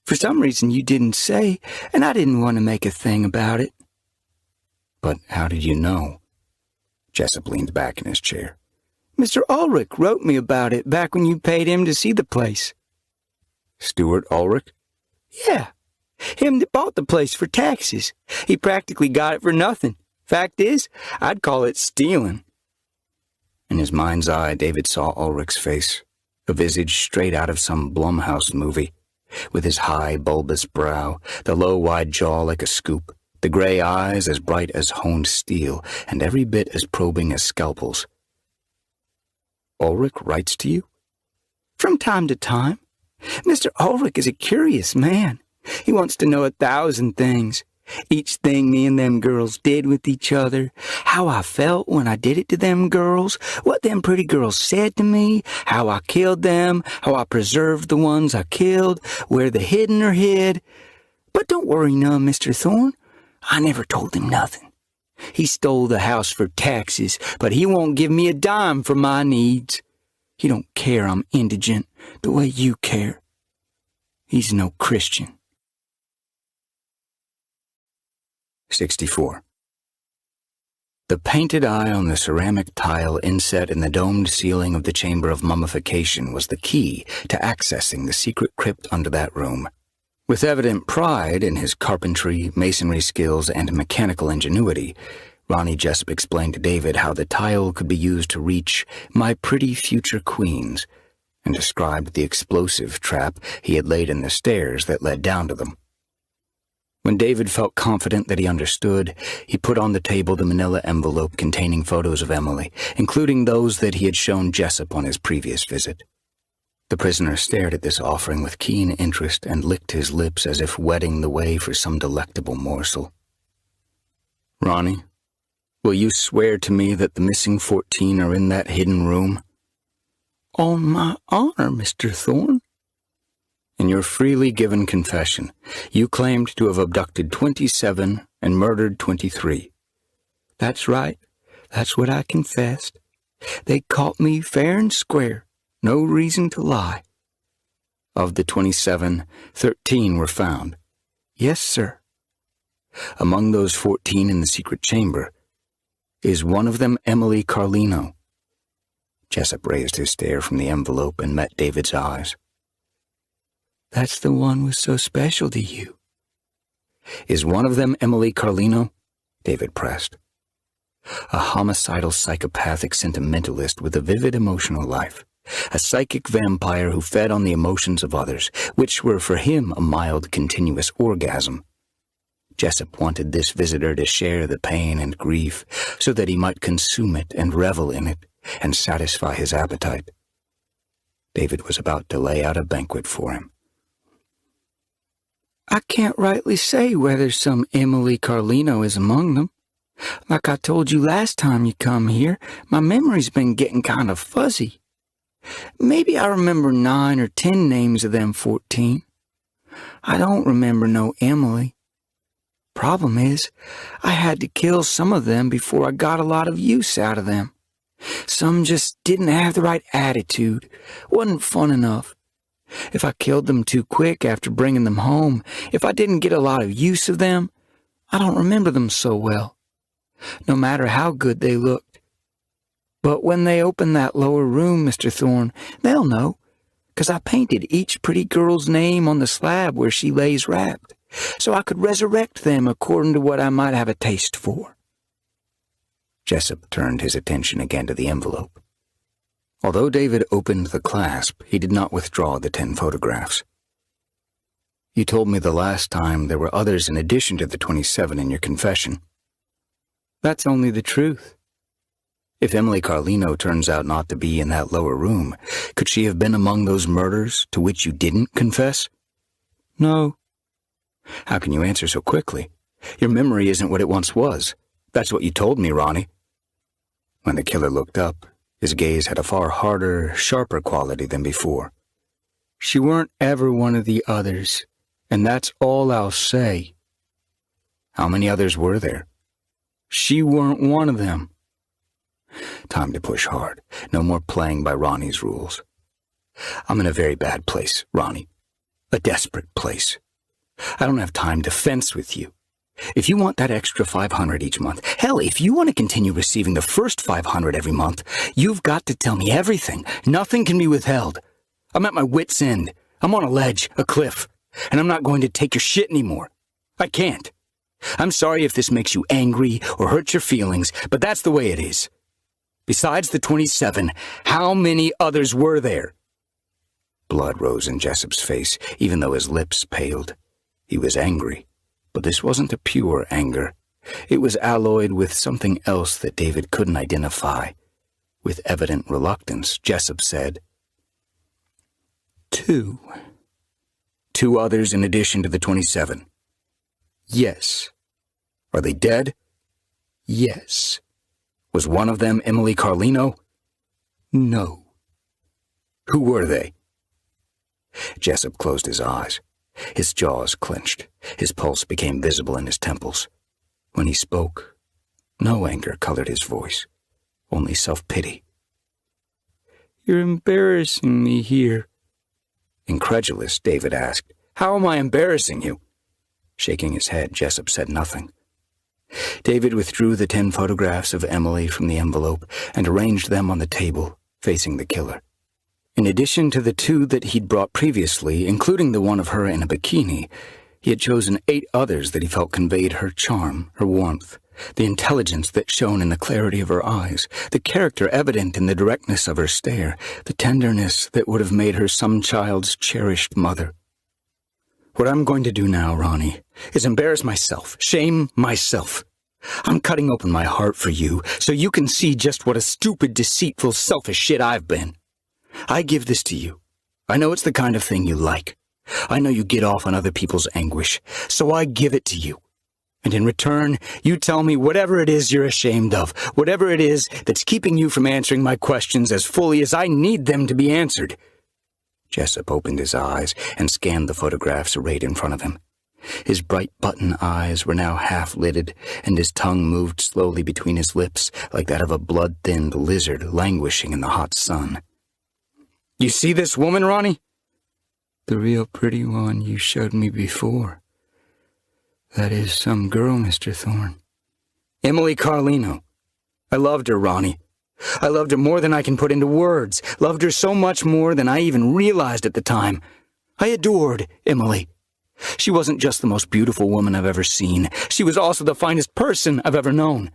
For some reason you didn't say, and I didn't want to make a thing about it." "But how did you know?" Jessup leaned back in his chair. "Mr. Ulrich wrote me about it back when you paid him to see the place." "Stuart Ulrich?" "Yeah, him that bought the place for taxes. He practically got it for nothing. Fact is, I'd call it stealing." In his mind's eye, David saw Ulrich's face, a visage straight out of some Blumhouse movie, with his high, bulbous brow, the low, wide jaw like a scoop, the gray eyes as bright as honed steel, and every bit as probing as scalpels. "Ulrich writes to you?" "From time to time. Mr. Ulrich is a curious man. He wants to know 1,000 things. Each thing me and them girls did with each other, how I felt when I did it to them girls, what them pretty girls said to me, how I killed them, how I preserved the ones I killed, where the hidden are hid. But don't worry none, Mr. Thorne. I never told him nothing. He stole the house for taxes, but he won't give me a dime for my needs. He don't care I'm indigent the way you care. He's no Christian." 64. The painted eye on the ceramic tile inset in the domed ceiling of the chamber of mummification was the key to accessing the secret crypt under that room. With evident pride in his carpentry, masonry skills, and mechanical ingenuity, Ronny Jessup explained to David how the tile could be used to reach my pretty future queens, and described the explosive trap he had laid in the stairs that led down to them. When David felt confident that he understood, he put on the table the manila envelope containing photos of Emily, including those that he had shown Jessup on his previous visit. The prisoner stared at this offering with keen interest and licked his lips as if wetting the way for some delectable morsel. "Ronny, will you swear to me that the missing 14 are in that hidden room?" "On my honor, Mr. Thorne." In your freely given confession, you claimed to have abducted 27 and murdered 23. "That's right. That's what I confessed. They caught me fair and square. No reason to lie." Of the 27, 13 were found. "Yes, sir." Among those 14 in the secret chamber, is one of them Emily Carlino? Jessup raised his stare from the envelope and met David's eyes. That's the one who's so special to you. Is one of them Emily Carlino? David pressed. A homicidal psychopathic sentimentalist with a vivid emotional life. A psychic vampire who fed on the emotions of others, which were for him a mild, continuous orgasm. Jessup wanted this visitor to share the pain and grief so that he might consume it and revel in it and satisfy his appetite. David was about to lay out a banquet for him. I can't rightly say whether some Emily Carlino is among them. Like I told you last time you come here, my memory's been getting kind of fuzzy. Maybe I remember 9 or 10 names of them 14. I don't remember no Emily. Problem is, I had to kill some of them before I got a lot of use out of them. Some just didn't have the right attitude, wasn't fun enough. If I killed them too quick after bringing them home, if I didn't get a lot of use of them, I don't remember them so well, no matter how good they looked. But when they open that lower room, Mr. Thorne, they'll know, 'cause I painted each pretty girl's name on the slab where she lays wrapped, so I could resurrect them according to what I might have a taste for. Jessup turned his attention again to the envelope. Although David opened the clasp, he did not withdraw the 10 photographs. You told me the last time there were others in addition to the 27 in your confession. That's only the truth. If Emily Carlino turns out not to be in that lower room, could she have been among those murders to which you didn't confess? No. How can you answer so quickly? Your memory isn't what it once was. That's what you told me, Ronny. When the killer looked up, his gaze had a far harder, sharper quality than before. She weren't ever one of the others, and that's all I'll say. How many others were there? She weren't one of them. Time to push hard. No more playing by Ronny's rules. I'm in a very bad place, Ronny. A desperate place. I don't have time to fence with you. If you want that extra $500 each month, hell, if you want to continue receiving the first $500 every month, you've got to tell me everything. Nothing can be withheld. I'm at my wit's end. I'm on a ledge, a cliff, and I'm not going to take your shit anymore. I can't. I'm sorry if this makes you angry or hurts your feelings, but that's the way it is. Besides the 27, how many others were there? Blood rose in Jessup's face, even though his lips paled. He was angry, but this wasn't a pure anger. It was alloyed with something else that David couldn't identify. With evident reluctance, Jessup said, 2. 2 others in addition to the 27? Yes. Are they dead? Yes. Was one of them Emily Carlino? No. Who were they? Jessup closed his eyes. His jaws clenched. His pulse became visible in his temples. When he spoke, no anger colored his voice, only self-pity. You're embarrassing me here. Incredulous, David asked, How am I embarrassing you? Shaking his head, Jessup said nothing. David withdrew the 10 photographs of Emily from the envelope and arranged them on the table, facing the killer. In addition to the 2 that he'd brought previously, including the one of her in a bikini, he had chosen 8 others that he felt conveyed her charm, her warmth, the intelligence that shone in the clarity of her eyes, the character evident in the directness of her stare, the tenderness that would have made her some child's cherished mother. What I'm going to do now, Ronny, is embarrass myself, shame myself. I'm cutting open my heart for you so you can see just what a stupid, deceitful, selfish shit I've been. I give this to you. I know it's the kind of thing you like. I know you get off on other people's anguish, so I give it to you. And in return, you tell me whatever it is you're ashamed of, whatever it is that's keeping you from answering my questions as fully as I need them to be answered. Jessup opened his eyes and scanned the photographs arrayed in front of him. His bright button eyes were now half-lidded, and his tongue moved slowly between his lips like that of a blood-thinned lizard languishing in the hot sun. You see this woman, Ronny? The real pretty one you showed me before. That is some girl, Mr. Thorne. Emily Carlino. I loved her, Ronny. I loved her more than I can put into words, loved her so much more than I even realized at the time. I adored Emily. She wasn't just the most beautiful woman I've ever seen. She was also the finest person I've ever known.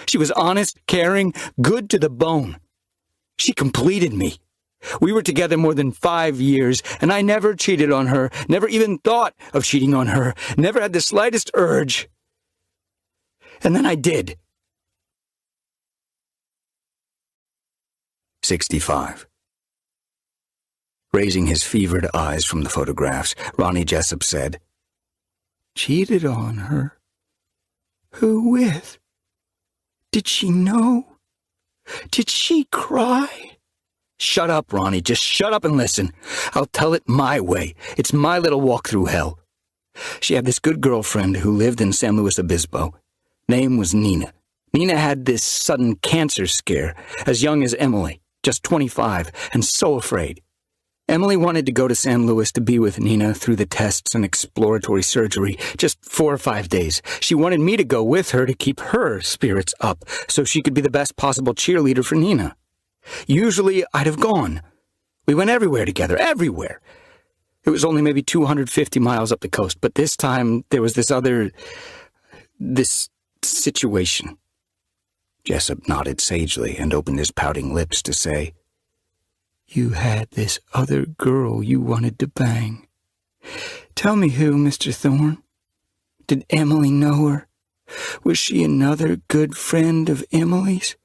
She was honest, caring, good to the bone. She completed me. We were together more than 5 years, and I never cheated on her, never even thought of cheating on her, never had the slightest urge. And then I did. 65. Raising his fevered eyes from the photographs, Ronny Jessup said, Cheated on her? Who with? Did she know? Did she cry? Shut up, Ronny. Just shut up and listen. I'll tell it my way. It's my little walk through hell. She had this good girlfriend who lived in San Luis Obispo. Name was Nina. Nina had this sudden cancer scare, as young as Emily, just 25, and so afraid. Emily wanted to go to San Luis to be with Nina through the tests and exploratory surgery, just 4 or 5 days. She wanted me to go with her to keep her spirits up, so she could be the best possible cheerleader for Nina. Usually, I'd have gone. We went everywhere together, everywhere. It was only maybe 250 miles up the coast, but this time there was this situation. Jessup nodded sagely and opened his pouting lips to say, You had this other girl you wanted to bang. Tell me who, Mr. Thorne. Did Emily know her? Was she another good friend of Emily's?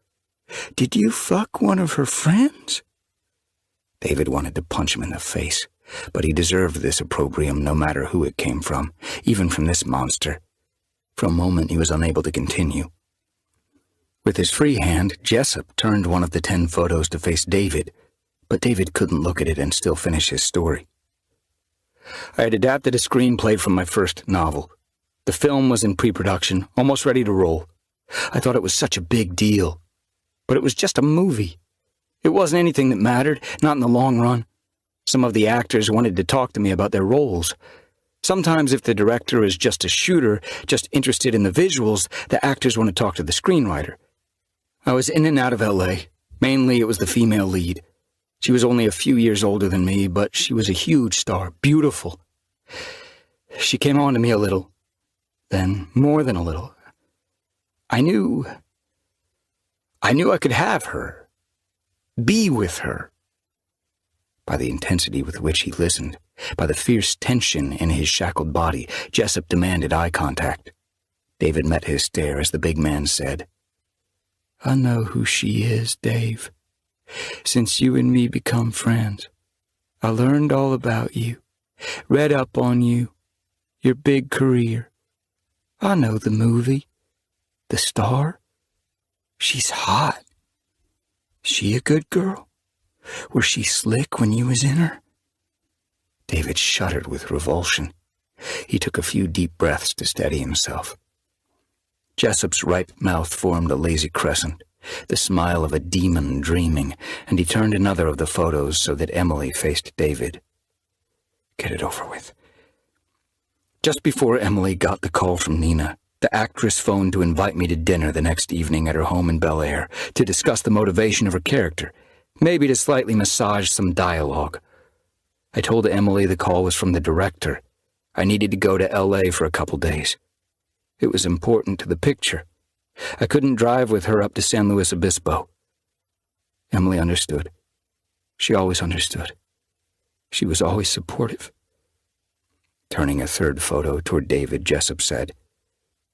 Did you fuck one of her friends? David wanted to punch him in the face, but he deserved this opprobrium no matter who it came from, even from this monster. For a moment he was unable to continue. With his free hand, Jessup turned one of the 10 photos to face David, but David couldn't look at it and still finish his story. I had adapted a screenplay from my first novel. The film was in pre-production, almost ready to roll. I thought it was such a big deal. But it was just a movie. It wasn't anything that mattered, not in the long run. Some of the actors wanted to talk to me about their roles. Sometimes if the director is just a shooter, just interested in the visuals, the actors want to talk to the screenwriter. I was in and out of L.A. Mainly it was the female lead. She was only a few years older than me, but she was a huge star, beautiful. She came on to me a little, then more than a little. I knew I could have her, be with her. By the intensity with which he listened, by the fierce tension in his shackled body, Jessup demanded eye contact. David met his stare as the big man said, I know who she is, Dave. Since you and me become friends, I learned all about you, read up on you, your big career. I know the movie, the star. She's hot. She a good girl? Was she slick when you was in her? David shuddered with revulsion. He took a few deep breaths to steady himself. Jessup's ripe mouth formed a lazy crescent, the smile of a demon dreaming, and he turned another of the photos so that Emily faced David. Get it over with. Just before Emily got the call from Nina, the actress phoned to invite me to dinner the next evening at her home in Bel Air to discuss the motivation of her character, maybe to slightly massage some dialogue. I told Emily the call was from the director. I needed to go to L.A. for a couple days. It was important to the picture. I couldn't drive with her up to San Luis Obispo. Emily understood. She always understood. She was always supportive. Turning a third photo toward David, Jessup said,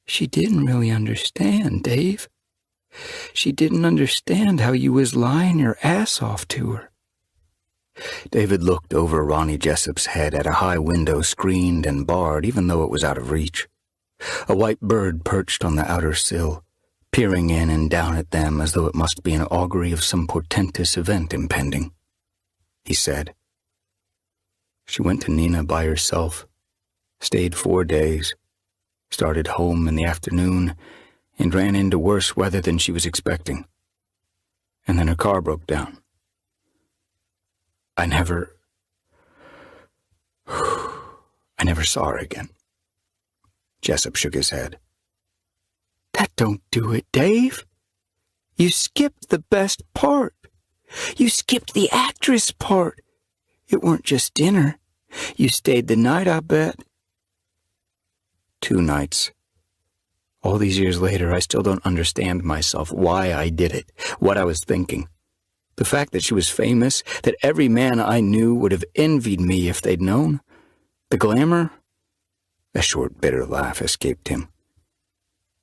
She didn't really understand, Dave. She didn't understand how you was lying your ass off to her. David looked over Ronny Jessup's head at a high window screened and barred even though it was out of reach. A white bird perched on the outer sill, peering in and down at them as though it must be an augury of some portentous event impending. He said, She went to Nina by herself, stayed 4 days, started home in the afternoon, and ran into worse weather than she was expecting. And then her car broke down. I never saw her again. Jessup shook his head. That don't do it, Dave. You skipped the best part. You skipped the actress part. It weren't just dinner. You stayed the night, I bet. 2 nights. All these years later, I still don't understand myself, why I did it, what I was thinking. The fact that she was famous, that every man I knew would have envied me if they'd known. The glamour? A short, bitter laugh escaped him.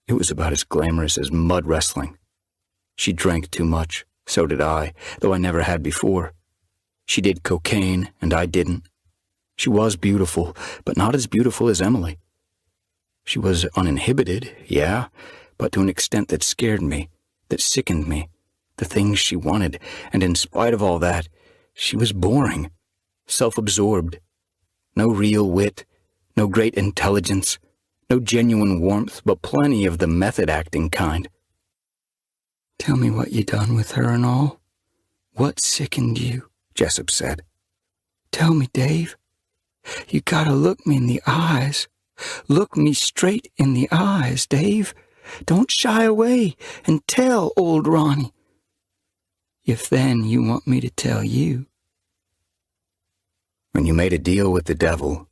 It was about as glamorous as mud wrestling. She drank too much, so did I, though I never had before. She did cocaine, and I didn't. She was beautiful, but not as beautiful as Emily. She was uninhibited, yeah, but to an extent that scared me, that sickened me, the things she wanted, and in spite of all that, she was boring, self-absorbed. No real wit, no great intelligence, no genuine warmth, but plenty of the method-acting kind. Tell me what you done with her and all. What sickened you? Jessup said. Tell me, Dave. You gotta look me in the eyes. Look me straight in the eyes, Dave. Don't shy away and tell old Ronny. If then you want me to tell you. When you made a deal with the devil,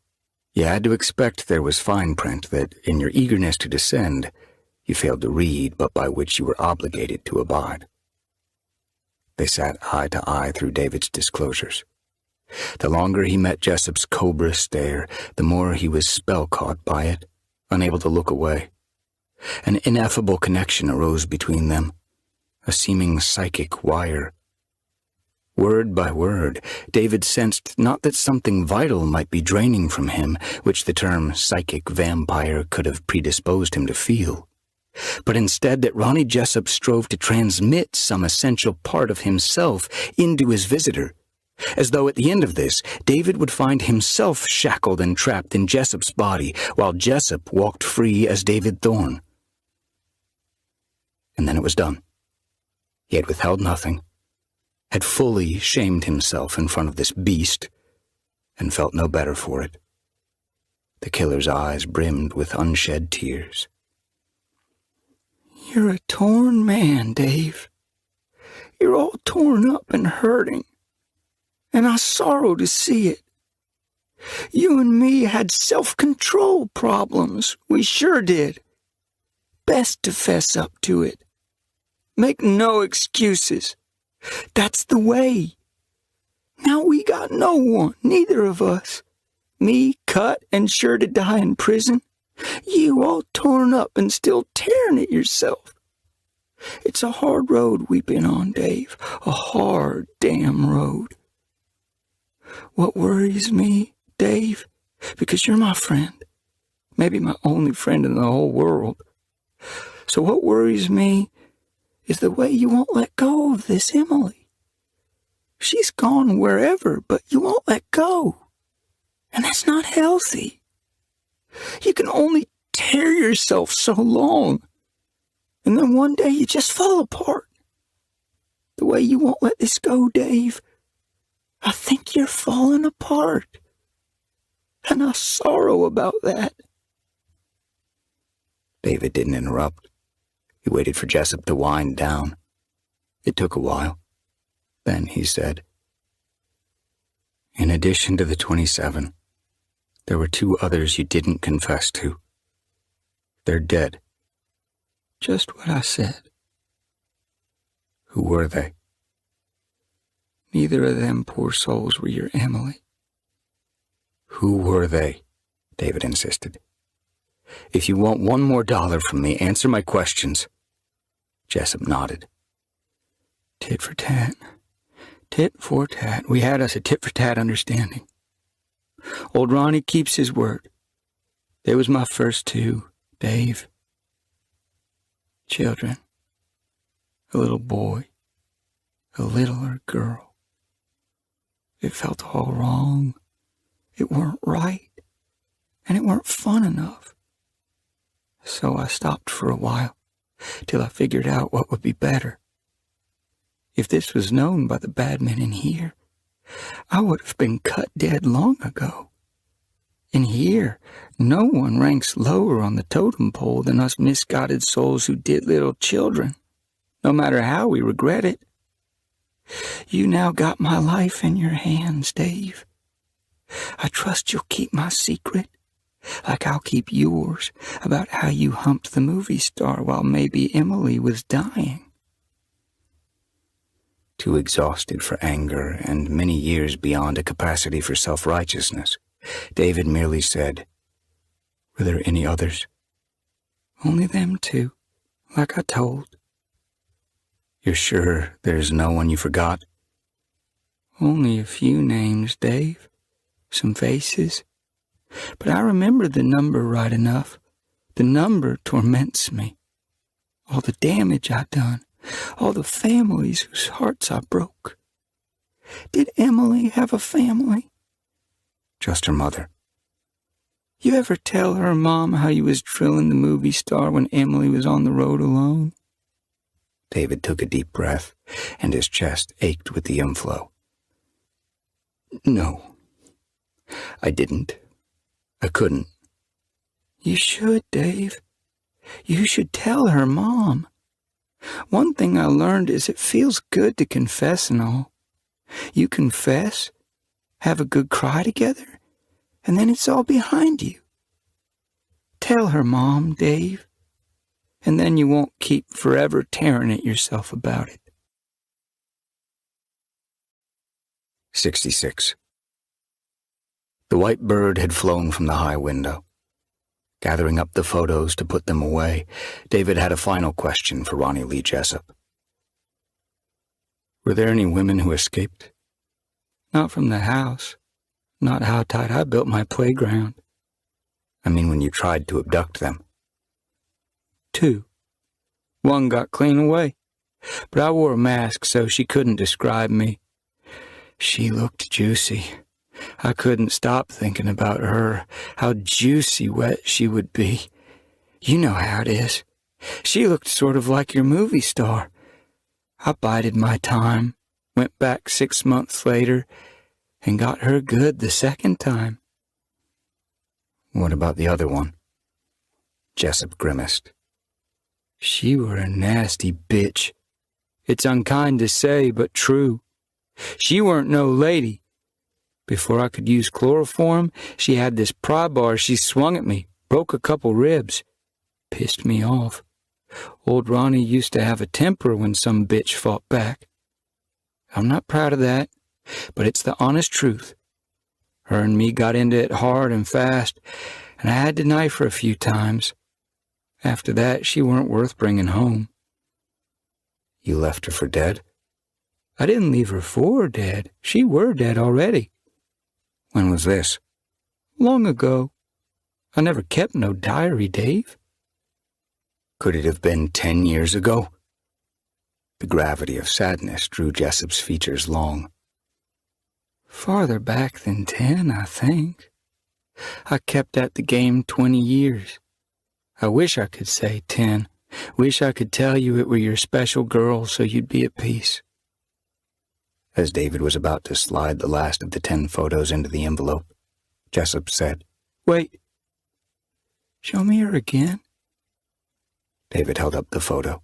you had to expect there was fine print that, in your eagerness to descend, you failed to read, but by which you were obligated to abide. They sat eye to eye through David's disclosures. The longer he met Jessup's cobra stare, the more he was spell-caught by it, unable to look away. An ineffable connection arose between them, a seeming psychic wire. Word by word, David sensed not that something vital might be draining from him, which the term psychic vampire could have predisposed him to feel, but instead that Ronny Jessup strove to transmit some essential part of himself into his visitor, as though at the end of this, David would find himself shackled and trapped in Jessup's body, while Jessup walked free as David Thorne. And then it was done. He had withheld nothing, had fully shamed himself in front of this beast, and felt no better for it. The killer's eyes brimmed with unshed tears. You're a torn man, Dave. You're all torn up and hurting, and I sorrow to see it. You and me had self-control problems, we sure did. Best to fess up to it. Make no excuses. That's the way. Now we got no one, neither of us. Me cut and sure to die in prison. You all torn up and still tearing at yourself. It's a hard road we've been on, Dave. A hard damn road. What worries me, Dave, because you're my friend, maybe my only friend in the whole world. So what worries me is the way you won't let go of this Emily. She's gone wherever, but you won't let go. And that's not healthy. You can only tear yourself so long, and then one day you just fall apart. The way you won't let this go, Dave, I think you're falling apart. And I sorrow about that. David didn't interrupt. He waited for Jessup to wind down. It took a while. Then he said, "In addition to the 27, there were 2 others you didn't confess to. They're dead." Just what I said. Who were they? Neither of them poor souls were your Emily. Who were they? David insisted. If you want $1 more from me, answer my questions. Jessup nodded. Tit for tat. Tit for tat. We had us a tit-for-tat understanding. Old Ronny keeps his word. They was my first 2, Dave. Children. A little boy. A littler girl. It felt all wrong. It weren't right. And it weren't fun enough. So I stopped for a while, till I figured out what would be better. If this was known by the bad men in here, I would have been cut dead long ago. In here, no one ranks lower on the totem pole than us misguided souls who did little children. no matter how we regret it. You now got my life in your hands, Dave. I trust you'll keep my secret, like I'll keep yours, about how you humped the movie star while maybe Emily was dying. Too exhausted for anger and many years beyond a capacity for self-righteousness, David merely said, "Were there any others?" Only them two, like I told. You're sure there's no one you forgot? Only a few names, Dave. Some faces. But I remember the number right enough. The number torments me. All the damage I've done. All the families whose hearts I broke. Did Emily have a family? Just her mother. You ever tell her mom how you was drilling the movie star when Emily was on the road alone? David took a deep breath, and his chest ached with the inflow. No, I didn't. I couldn't. You should, Dave. You should tell her mom. One thing I learned is it feels good to confess and all. You confess, have a good cry together, and then it's all behind you. Tell her mom, Dave, and then you won't keep forever tearing at yourself about it. 66. The white bird had flown from the high window. Gathering up the photos to put them away, David had a final question for Ronny Lee Jessup. Were there any women who escaped? Not from the house. Not how tight I built my playground. I mean when you tried to abduct them. 2. One got clean away, but I wore a mask so she couldn't describe me. She looked juicy. I couldn't stop thinking about her, how juicy wet she would be. You know how it is. She looked sort of like your movie star. I bided my time, went back 6 months later, and got her good the second time. What about the other one? Jessup grimaced. She were a nasty bitch. It's unkind to say, but true. She weren't no lady. Before I could use chloroform, she had this pry bar she swung at me, broke a couple ribs. Pissed me off. Old Ronny used to have a temper when some bitch fought back. I'm not proud of that, but it's the honest truth. Her and me got into it hard and fast, and I had to knife her a few times. After that, she weren't worth bringing home. You left her for dead? I didn't leave her for dead. She were dead already. When was this? Long ago. I never kept no diary, Dave. Could it have been 10 years ago? The gravity of sadness drew Jessup's features long. Farther back than 10, I think. I kept at the game 20 years. I wish I could say 10. Wish I could tell you it were your special girl so you'd be at peace. As David was about to slide the last of the 10 photos into the envelope, Jessup said, "Wait. Show me her again." David held up the photo.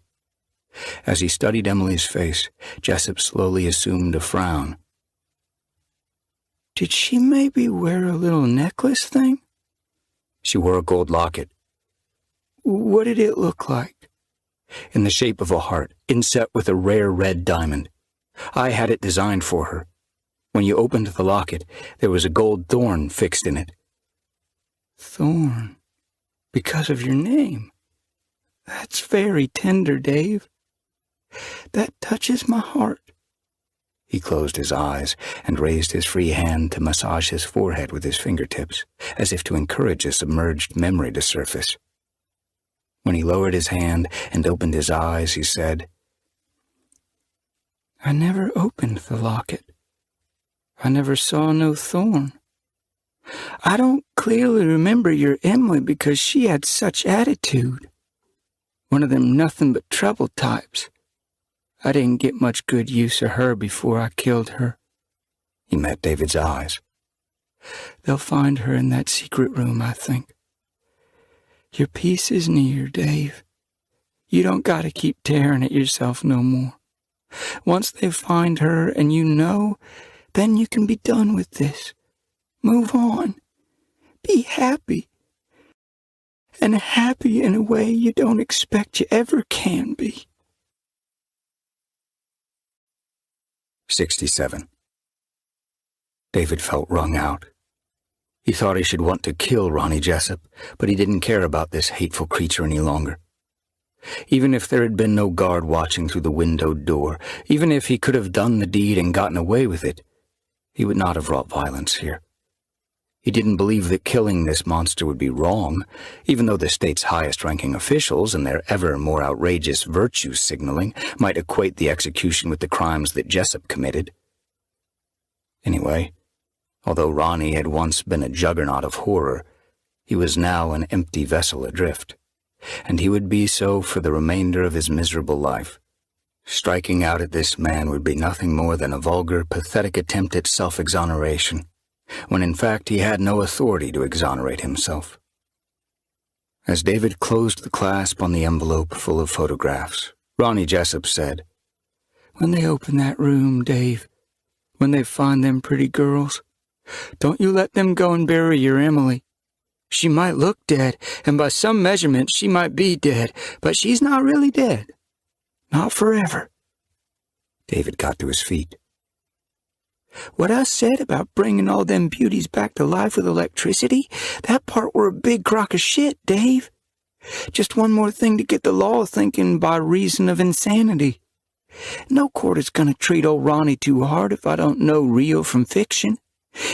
As he studied Emily's face, Jessup slowly assumed a frown. Did she maybe wear a little necklace thing? She wore a gold locket. What did it look like? In the shape of a heart, inset with a rare red diamond. I had it designed for her. When you opened the locket, there was a gold thorn fixed in it. Thorn? Because of your name? That's very tender, Dave. That touches my heart. He closed his eyes and raised his free hand to massage his forehead with his fingertips, as if to encourage a submerged memory to surface. When he lowered his hand and opened his eyes, he said, I never opened the locket. I never saw no thorn. I don't clearly remember your Emily because she had such attitude. One of them nothing but trouble types. I didn't get much good use of her before I killed her. He met David's eyes. They'll find her in that secret room, I think. Your peace is near, Dave. You don't gotta keep tearing at yourself no more. Once they find her and you know, then you can be done with this. Move on. Be happy. And happy in a way you don't expect you ever can be. 67. David felt wrung out. He thought he should want to kill Ronny Jessup, but he didn't care about this hateful creature any longer. Even if there had been no guard watching through the windowed door, even if he could have done the deed and gotten away with it, he would not have wrought violence here. He didn't believe that killing this monster would be wrong, even though the state's highest-ranking officials and their ever more outrageous virtue signaling might equate the execution with the crimes that Jessup committed. Anyway, although Ronny had once been a juggernaut of horror, he was now an empty vessel adrift, and he would be so for the remainder of his miserable life. Striking out at this man would be nothing more than a vulgar, pathetic attempt at self-exoneration, when in fact he had no authority to exonerate himself. As David closed the clasp on the envelope full of photographs, Ronny Jessup said, "When they open that room, Dave, when they find them pretty girls, don't you let them go and bury your Emily. She might look dead, and by some measurements she might be dead, but she's not really dead. Not forever." David got to his feet. "What I said about bringing all them beauties back to life with electricity, that part were a big crock of shit, Dave. Just one more thing to get the law thinking by reason of insanity. No court is gonna treat old Ronny too hard if I don't know real from fiction.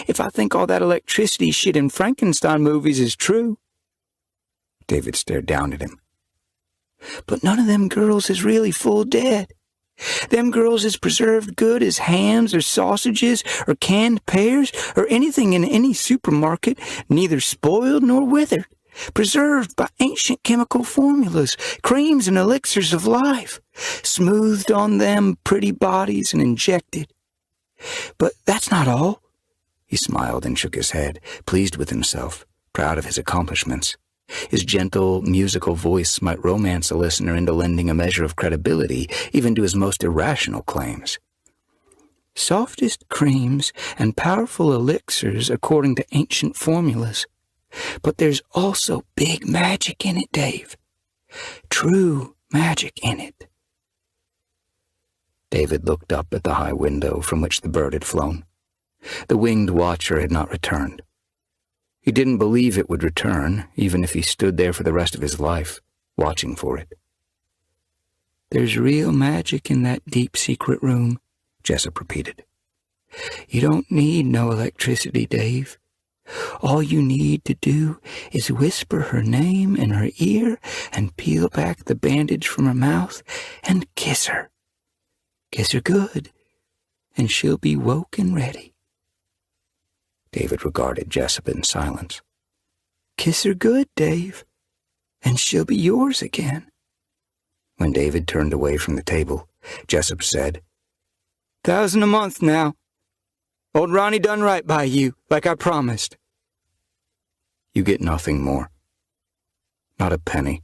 If I think all that electricity shit in Frankenstein movies is true." David stared down at him. "But none of them girls is really full dead. Them girls is preserved good as hams or sausages or canned pears or anything in any supermarket, neither spoiled nor withered, preserved by ancient chemical formulas, creams and elixirs of life, smoothed on them pretty bodies and injected. But that's not all." He smiled and shook his head, pleased with himself, proud of his accomplishments. His gentle, musical voice might romance a listener into lending a measure of credibility even to his most irrational claims. "Softest creams and powerful elixirs according to ancient formulas. But there's also big magic in it, Dave. True magic in it." David looked up at the high window from which the bird had flown. The winged watcher had not returned. He didn't believe it would return, even if he stood there for the rest of his life, watching for it. "There's real magic in that deep secret room," Jessup repeated. "You don't need no electricity, Dave. All you need to do is whisper her name in her ear and peel back the bandage from her mouth and kiss her. Kiss her good, and she'll be woke and ready." David regarded Jessup in silence. "Kiss her good, Dave, and she'll be yours again." When David turned away from the table, Jessup said, $1,000 a month now. Old Ronny done right by you, like I promised." "You get nothing more. Not a penny."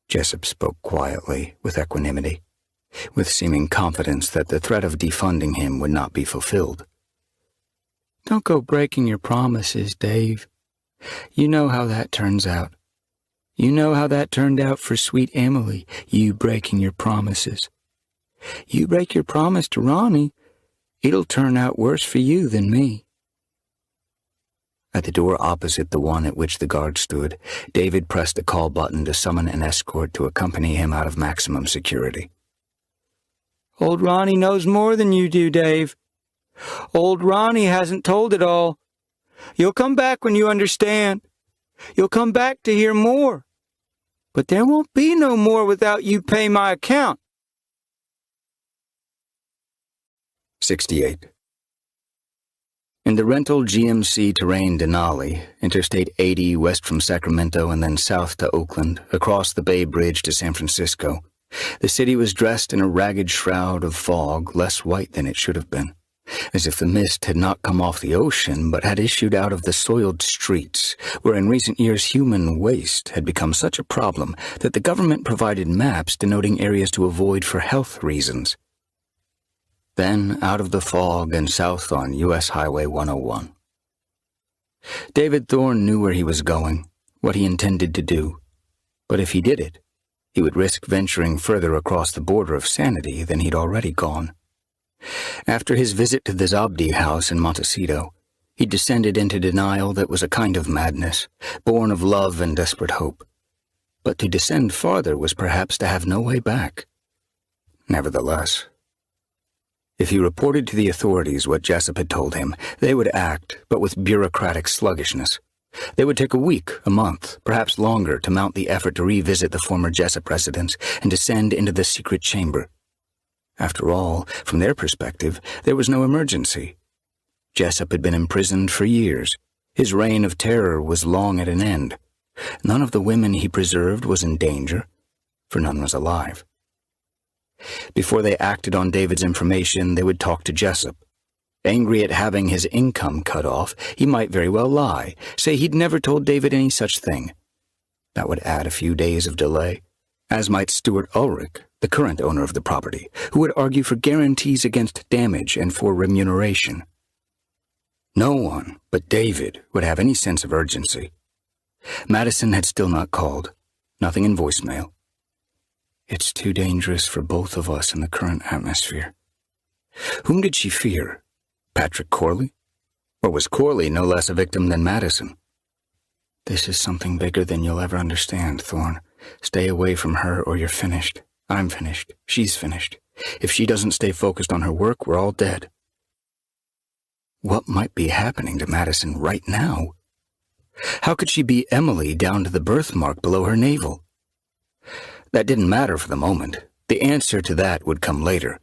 Jessup spoke quietly, with equanimity, with seeming confidence that the threat of defunding him would not be fulfilled. "Don't go breaking your promises, Dave. You know how that turns out. You know how that turned out for sweet Emily, you breaking your promises. You break your promise to Ronny, it'll turn out worse for you than me." At the door opposite the one at which the guard stood, David pressed the call button to summon an escort to accompany him out of maximum security. "Old Ronny knows more than you do, Dave. Old Ronny hasn't told it all. You'll come back when you understand. You'll come back to hear more. But there won't be no more without you pay my account." 68. In the rental GMC terrain Denali, Interstate 80 west from Sacramento and then south to Oakland, across the Bay Bridge to San Francisco, the city was dressed in a ragged shroud of fog less white than it should have been, as if the mist had not come off the ocean but had issued out of the soiled streets, where in recent years human waste had become such a problem that the government provided maps denoting areas to avoid for health reasons. Then out of the fog and south on U.S. Highway 101. David Thorne knew where he was going, what he intended to do, but if he did it, he would risk venturing further across the border of sanity than he'd already gone. After his visit to the Zabdi house in Montecito, he descended into denial that was a kind of madness, born of love and desperate hope. But to descend farther was perhaps to have no way back. Nevertheless, if he reported to the authorities what Jessup had told him, they would act, but with bureaucratic sluggishness. They would take a week, a month, perhaps longer to mount the effort to revisit the former Jessup residence and descend into the secret chamber. After all, from their perspective, there was no emergency. Jessup had been imprisoned for years. His reign of terror was long at an end. None of the women he preserved was in danger, for none was alive. Before they acted on David's information, they would talk to Jessup. Angry at having his income cut off, he might very well lie, say he'd never told David any such thing. That would add a few days of delay, as might Stuart Ulrich, the current owner of the property, who would argue for guarantees against damage and for remuneration. No one but David would have any sense of urgency. Maddison had still not called, nothing in voicemail. It's too dangerous for both of us in the current atmosphere. Whom did she fear? Patrick Corley? Or was Corley no less a victim than Maddison? This is something bigger than you'll ever understand, Thorne. Stay away from her or you're finished. I'm finished. She's finished. If she doesn't stay focused on her work, we're all dead. What might be happening to Maddison right now? How could she be Emily down to the birthmark below her navel? That didn't matter for the moment. The answer to that would come later.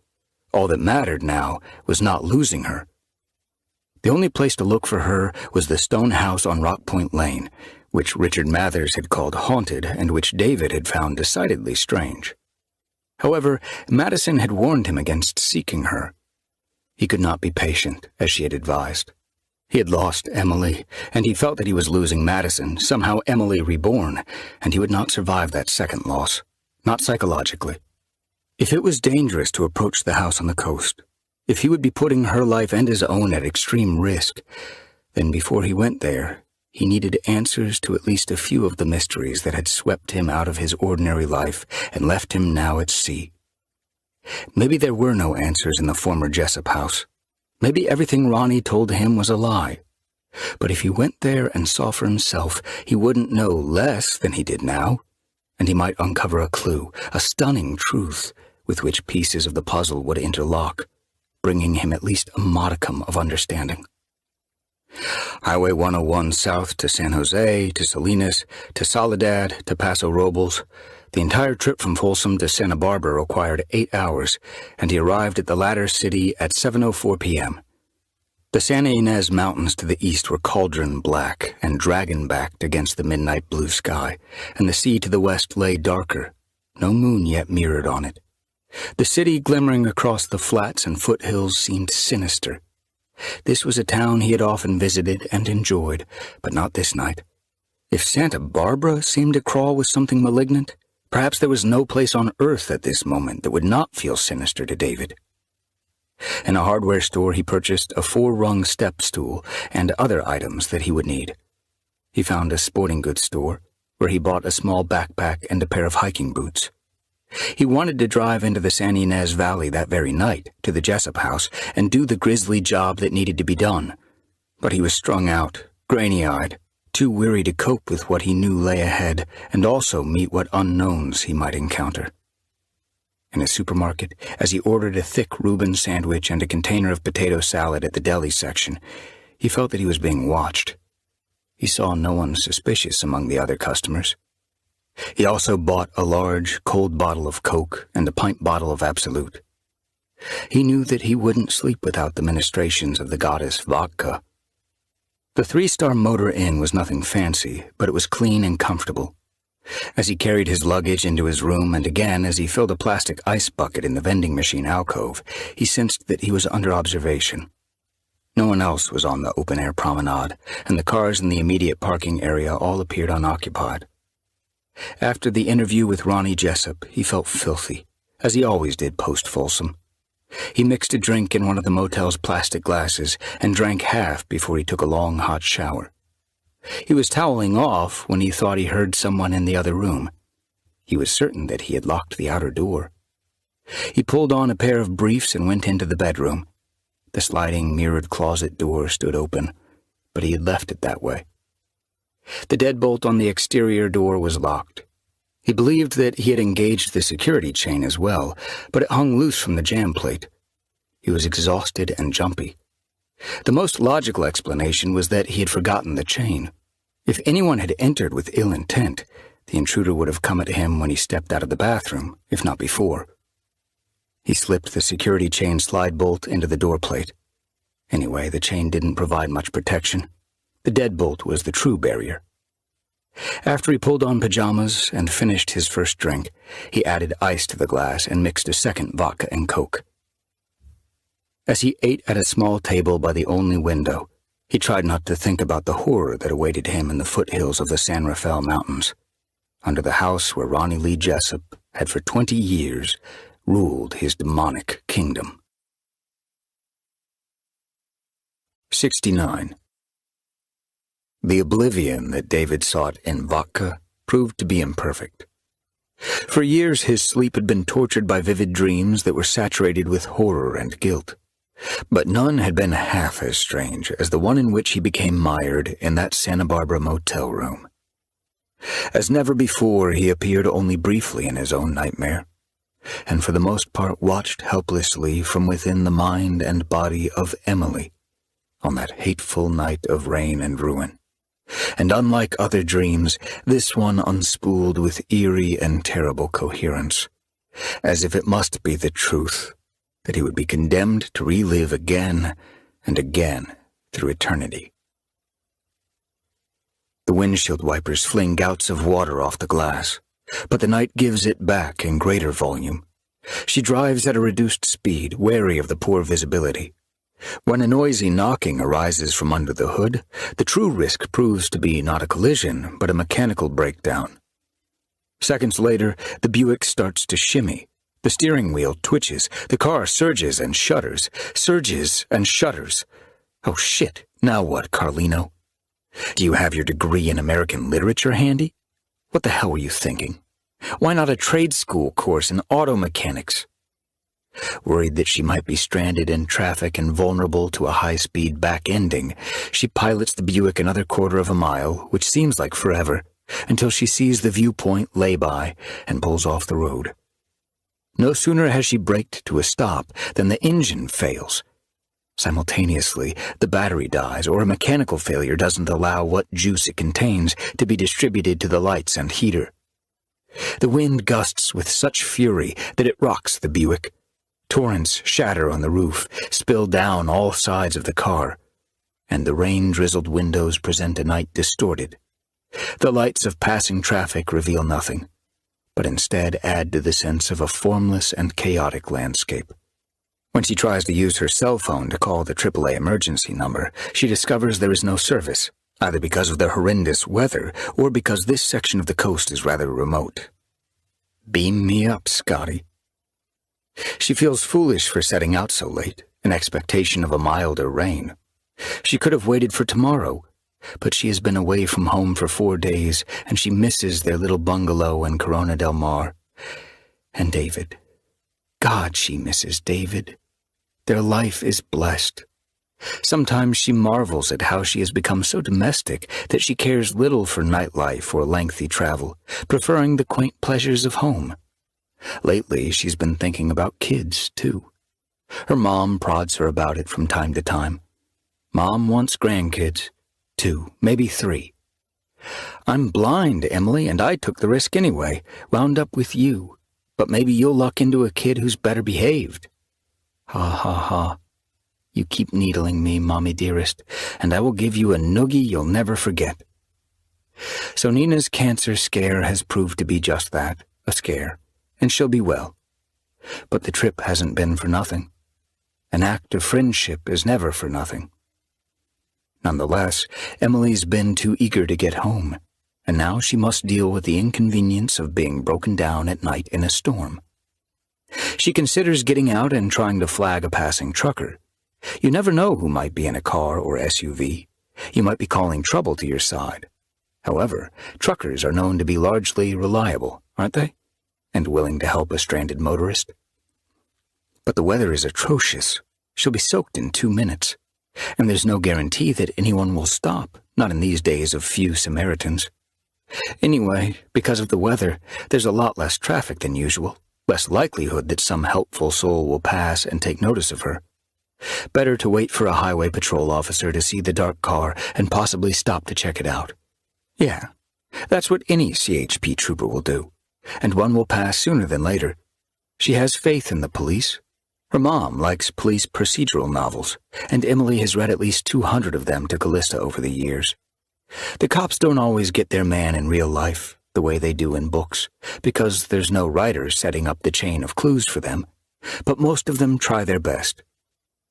All that mattered now was not losing her. The only place to look for her was the stone house on Rock Point Lane, which Richard Mathers had called haunted and which David had found decidedly strange. However, Maddison had warned him against seeking her. He could not be patient, as she had advised. He had lost Emily, and he felt that he was losing Maddison, somehow Emily reborn, and he would not survive that second loss, not psychologically. If it was dangerous to approach the house on the coast, if he would be putting her life and his own at extreme risk, then before he went there, he needed answers to at least a few of the mysteries that had swept him out of his ordinary life and left him now at sea. Maybe there were no answers in the former Jessup house. Maybe everything Ronny told him was a lie. But if he went there and saw for himself, he wouldn't know less than he did now, and he might uncover a clue, a stunning truth, with which pieces of the puzzle would interlock, bringing him at least a modicum of understanding. Highway 101 south to San Jose, to Salinas, to Soledad, to Paso Robles. The entire trip from Folsom to Santa Barbara required 8 hours, and he arrived at the latter city at 7:04 p.m. The Santa Ynez Mountains to the east were cauldron black and dragon-backed against the midnight blue sky, and the sea to the west lay darker, no moon yet mirrored on it. The city glimmering across the flats and foothills seemed sinister. This was a town he had often visited and enjoyed, but not this night. If Santa Barbara seemed to crawl with something malignant, perhaps there was no place on earth at this moment that would not feel sinister to David. In a hardware store, he purchased a 4-rung step stool and other items that he would need. He found a sporting goods store, where he bought a small backpack and a pair of hiking boots. He wanted to drive into the San Ynez Valley that very night, to the Jessup house, and do the grisly job that needed to be done. But he was strung out, grainy-eyed, too weary to cope with what he knew lay ahead, and also meet what unknowns he might encounter. In a supermarket, as he ordered a thick Reuben sandwich and a container of potato salad at the deli section, he felt that he was being watched. He saw no one suspicious among the other customers. He also bought a large, cold bottle of Coke and a pint bottle of Absolute. He knew that he wouldn't sleep without the ministrations of the goddess Vodka. The 3-star Motor Inn was nothing fancy, but it was clean and comfortable. As he carried his luggage into his room, and again as he filled a plastic ice bucket in the vending machine alcove, he sensed that he was under observation. No one else was on the open-air promenade, and the cars in the immediate parking area all appeared unoccupied. After the interview with Ronny Jessup, he felt filthy, as he always did post-Folsom. He mixed a drink in one of the motel's plastic glasses and drank half before he took a long, hot shower. He was toweling off when he thought he heard someone in the other room. He was certain that he had locked the outer door. He pulled on a pair of briefs and went into the bedroom. The sliding, mirrored closet door stood open, but he had left it that way. The deadbolt on the exterior door was locked. He believed that he had engaged the security chain as well, but it hung loose from the jam plate. He was exhausted and jumpy. The most logical explanation was that he had forgotten the chain. If anyone had entered with ill intent, the intruder would have come at him when he stepped out of the bathroom, if not before. He slipped the security chain slide bolt into the door plate. Anyway, the chain didn't provide much protection. The deadbolt was the true barrier. After he pulled on pajamas and finished his first drink, he added ice to the glass and mixed a second vodka and Coke. As he ate at a small table by the only window, he tried not to think about the horror that awaited him in the foothills of the San Rafael Mountains, under the house where Ronny Lee Jessup had for 20 years ruled his demonic kingdom. 69. The oblivion that David sought in vodka proved to be imperfect. For years his sleep had been tortured by vivid dreams that were saturated with horror and guilt. But none had been half as strange as the one in which he became mired in that Santa Barbara motel room. As never before, he appeared only briefly in his own nightmare, and for the most part watched helplessly from within the mind and body of Emily on that hateful night of rain and ruin. And unlike other dreams, this one unspooled with eerie and terrible coherence, as if it must be the truth that he would be condemned to relive again and again through eternity. The windshield wipers fling gouts of water off the glass, but the night gives it back in greater volume. She drives at a reduced speed, wary of the poor visibility. When a noisy knocking arises from under the hood, the true risk proves to be not a collision, but a mechanical breakdown. Seconds later, the Buick starts to shimmy. The steering wheel twitches. The car surges and shudders. Surges and shudders. Oh shit, now what, Carlino? Do you have your degree in American literature handy? What the hell were you thinking? Why not a trade school course in auto mechanics? Worried that she might be stranded in traffic and vulnerable to a high-speed back-ending, she pilots the Buick another quarter of a mile, which seems like forever, until she sees the viewpoint lay by and pulls off the road. No sooner has she braked to a stop than the engine fails. Simultaneously, the battery dies, or a mechanical failure doesn't allow what juice it contains to be distributed to the lights and heater. The wind gusts with such fury that it rocks the Buick. Torrents shatter on the roof, spill down all sides of the car, and the rain-drizzled windows present a night distorted. The lights of passing traffic reveal nothing, but instead add to the sense of a formless and chaotic landscape. When she tries to use her cell phone to call the AAA emergency number, she discovers there is no service, either because of the horrendous weather or because this section of the coast is rather remote. Beam me up, Scotty. She feels foolish for setting out so late, in expectation of a milder rain. She could have waited for tomorrow, but she has been away from home for 4 days, and she misses their little bungalow in Corona del Mar. And David. God, she misses David. Their life is blessed. Sometimes she marvels at how she has become so domestic that she cares little for nightlife or lengthy travel, preferring the quaint pleasures of home. Lately, she's been thinking about kids, too. Her mom prods her about it from time to time. Mom wants grandkids. 2, maybe 3. I'm blind, Emily, and I took the risk anyway, wound up with you. But maybe you'll luck into a kid who's better behaved. Ha ha ha. You keep needling me, Mommy dearest, and I will give you a noogie you'll never forget. So Nina's cancer scare has proved to be just that, a scare, and she'll be well. But the trip hasn't been for nothing. An act of friendship is never for nothing, Nonetheless, Emily's been too eager to get home, and now she must deal with the inconvenience of being broken down at night in a storm. She considers getting out and trying to flag a passing trucker. You never know who might be in a car or SUV. You might be calling trouble to your side. However, truckers are known to be largely reliable, aren't they? And willing to help a stranded motorist. But the weather is atrocious. She'll be soaked in 2 minutes. And there's no guarantee that anyone will stop, not in these days of few Samaritans. Anyway, because of the weather, there's a lot less traffic than usual, less likelihood that some helpful soul will pass and take notice of her. Better to wait for a highway patrol officer to see the dark car and possibly stop to check it out. Yeah, that's what any CHP trooper will do, and one will pass sooner than later. She has faith in the police. Her mom likes police procedural novels, and Emily has read at least 200 of them to Calista over the years. The cops don't always get their man in real life, the way they do in books, because there's no writer setting up the chain of clues for them, but most of them try their best.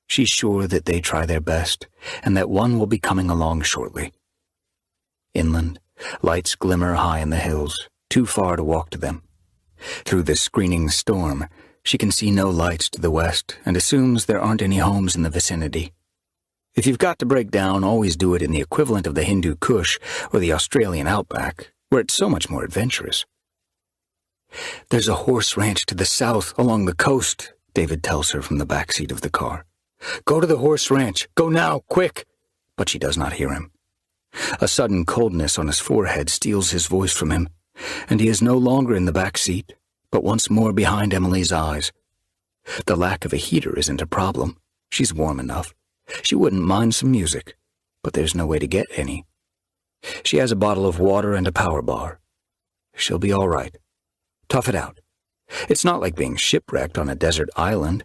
She's sure that they try their best, and that one will be coming along shortly. Inland, lights glimmer high in the hills, too far to walk to them. Through the screening storm, she can see no lights to the west and assumes there aren't any homes in the vicinity. If you've got to break down, always do it in the equivalent of the Hindu Kush or the Australian outback, where it's so much more adventurous. There's a horse ranch to the south along the coast, David tells her from the back seat of the car. Go to the horse ranch. Go now, quick! But she does not hear him. A sudden coldness on his forehead steals his voice from him, and he is no longer in the back seat, but once more behind Emily's eyes. The lack of a heater isn't a problem. She's warm enough. She wouldn't mind some music, but there's no way to get any. She has a bottle of water and a power bar. She'll be all right. Tough it out. It's not like being shipwrecked on a desert island.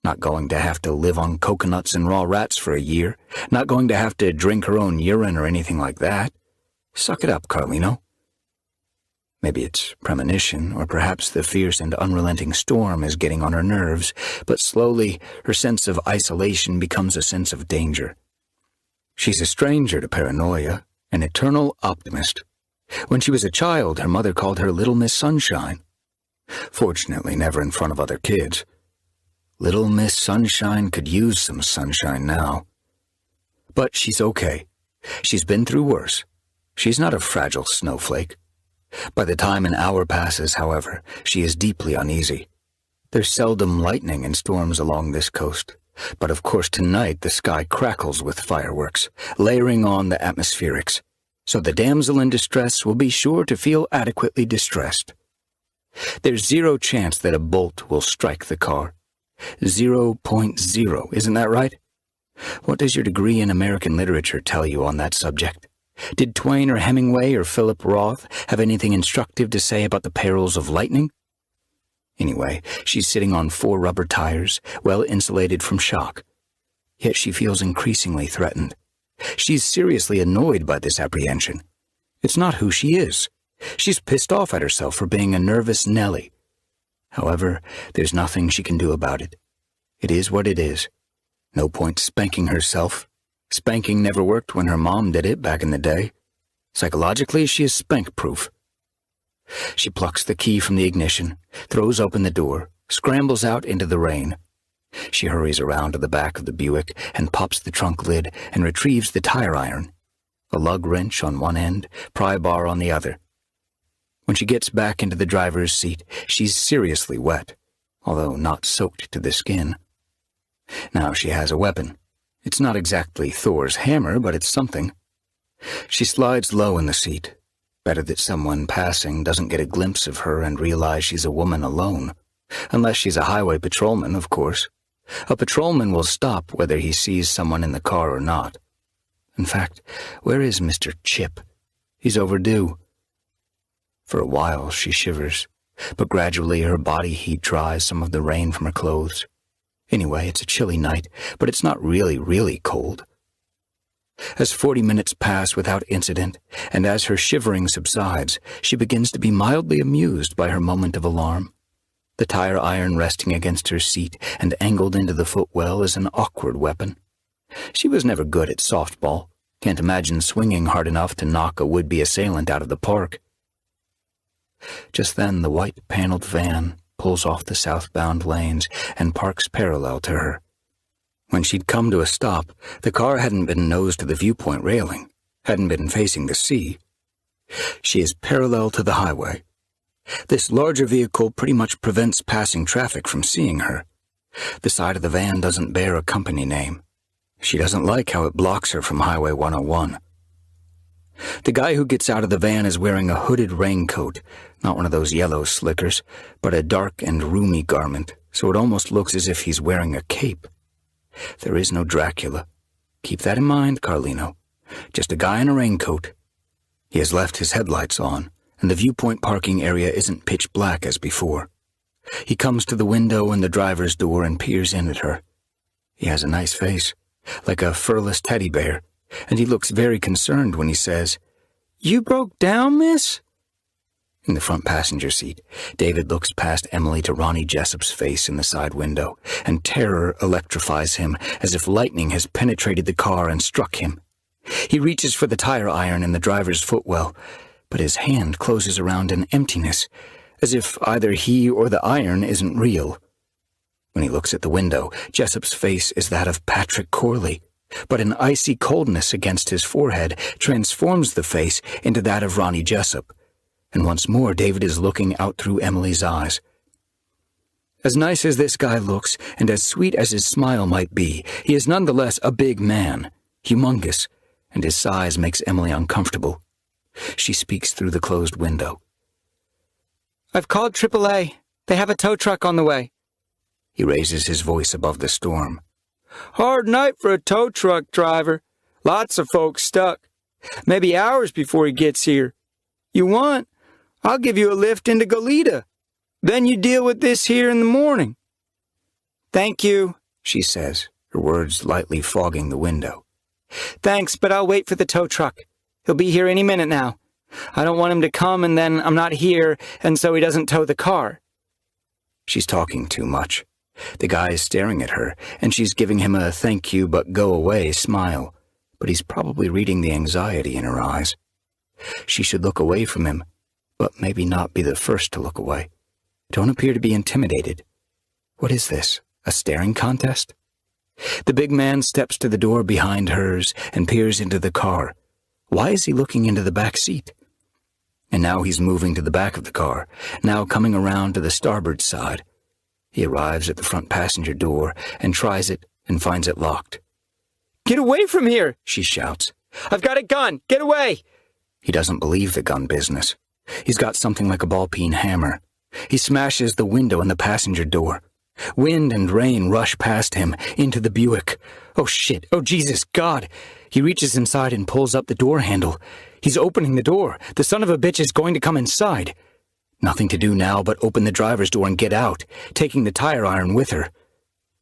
Not going to have to live on coconuts and raw rats for a year. Not going to have to drink her own urine or anything like that. Suck it up, Carlino. Maybe it's premonition, or perhaps the fierce and unrelenting storm is getting on her nerves, but slowly her sense of isolation becomes a sense of danger. She's a stranger to paranoia, an eternal optimist. When she was a child, her mother called her Little Miss Sunshine. Fortunately, never in front of other kids. Little Miss Sunshine could use some sunshine now. But she's okay. She's been through worse. She's not a fragile snowflake. By the time an hour passes, however, she is deeply uneasy. There's seldom lightning in storms along this coast, but of course tonight the sky crackles with fireworks, layering on the atmospherics, so the damsel in distress will be sure to feel adequately distressed. There's zero chance that a bolt will strike the car. 0.0, isn't that right? What does your degree in American literature tell you on that subject? Did Twain or Hemingway or Philip Roth have anything instructive to say about the perils of lightning? Anyway, she's sitting on 4 rubber tires, well insulated from shock. Yet she feels increasingly threatened. She's seriously annoyed by this apprehension. It's not who she is. She's pissed off at herself for being a nervous Nellie. However, there's nothing she can do about it. It is what it is. No point spanking herself. Spanking never worked when her mom did it back in the day. Psychologically, she is spank-proof. She plucks the key from the ignition, throws open the door, scrambles out into the rain. She hurries around to the back of the Buick and pops the trunk lid and retrieves the tire iron. A lug wrench on one end, pry bar on the other. When she gets back into the driver's seat, she's seriously wet, although not soaked to the skin. Now she has a weapon. It's not exactly Thor's hammer, but it's something. She slides low in the seat. Better that someone passing doesn't get a glimpse of her and realize she's a woman alone. Unless she's a highway patrolman, of course. A patrolman will stop whether he sees someone in the car or not. In fact, where is Mr. Chip? He's overdue. For a while she shivers, but gradually her body heat dries some of the rain from her clothes. Anyway, it's a chilly night, but it's not really cold. As 40 minutes pass without incident, and as her shivering subsides, she begins to be mildly amused by her moment of alarm. The tire iron resting against her seat and angled into the footwell is an awkward weapon. She was never good at softball, Can't imagine swinging hard enough to knock a would-be assailant out of the park. Just then, the white paneled van pulls off the southbound lanes and parks parallel to her. When she'd come to a stop, the car hadn't been nose to the viewpoint railing, hadn't been facing the sea. She is parallel to the highway. This larger vehicle pretty much prevents passing traffic from seeing her. The side of the van doesn't bear a company name. She doesn't like how it blocks her from Highway 101. The guy who gets out of the van is wearing a hooded raincoat, not one of those yellow slickers, but a dark and roomy garment, so it almost looks as if he's wearing a cape. There is no Dracula. Keep that in mind, Carlino. Just a guy in a raincoat. He has left his headlights on, and the viewpoint parking area isn't pitch black as before. He comes to the window in the driver's door and peers in at her. He has a nice face, like a furless teddy bear, and he looks very concerned when he says, "You broke down, miss?" In the front passenger seat, David looks past Emily to Ronny Jessup's face in the side window, and terror electrifies him as if lightning has penetrated the car and struck him. He reaches for the tire iron in the driver's footwell, but his hand closes around an emptiness, as if either he or the iron isn't real. When he looks at the window, Jessup's face is that of Patrick Corley, but an icy coldness against his forehead transforms the face into that of Ronny Jessup. And once more David is looking out through Emily's eyes. As nice as this guy looks, and as sweet as his smile might be, he is nonetheless a big man, humongous, and his size makes Emily uncomfortable. She speaks through the closed window. "I've called AAA. They have a tow truck on the way." He raises his voice above the storm. Hard night for a tow truck driver. Lots of folks stuck. Maybe hours before he gets here. You want? I'll give you a lift into Goleta. Then you deal with this here in the morning." "Thank you," she says, her words lightly fogging the window. "Thanks, but I'll wait for the tow truck. He'll be here any minute now. I don't want him to come and then I'm not here, and so he doesn't tow the car." She's talking too much. The guy is staring at her, and she's giving him a thank you but go away smile, but he's probably reading the anxiety in her eyes. She should look away from him, but maybe not be the first to look away. Don't appear to be intimidated. What is this, a staring contest? The big man steps to the door behind hers and peers into the car. Why is he looking into the back seat? And now he's moving to the back of the car, now coming around to the starboard side. He arrives at the front passenger door and tries it and finds it locked. "Get away from here," she shouts. "I've got a gun. Get away." He doesn't believe the gun business. He's got something like a ball-peen hammer. He smashes the window in the passenger door. Wind and rain rush past him, into the Buick. Oh shit, oh Jesus, God! He reaches inside and pulls up the door handle. He's opening the door. The son of a bitch is going to come inside. Nothing to do now but open the driver's door and get out, taking the tire iron with her.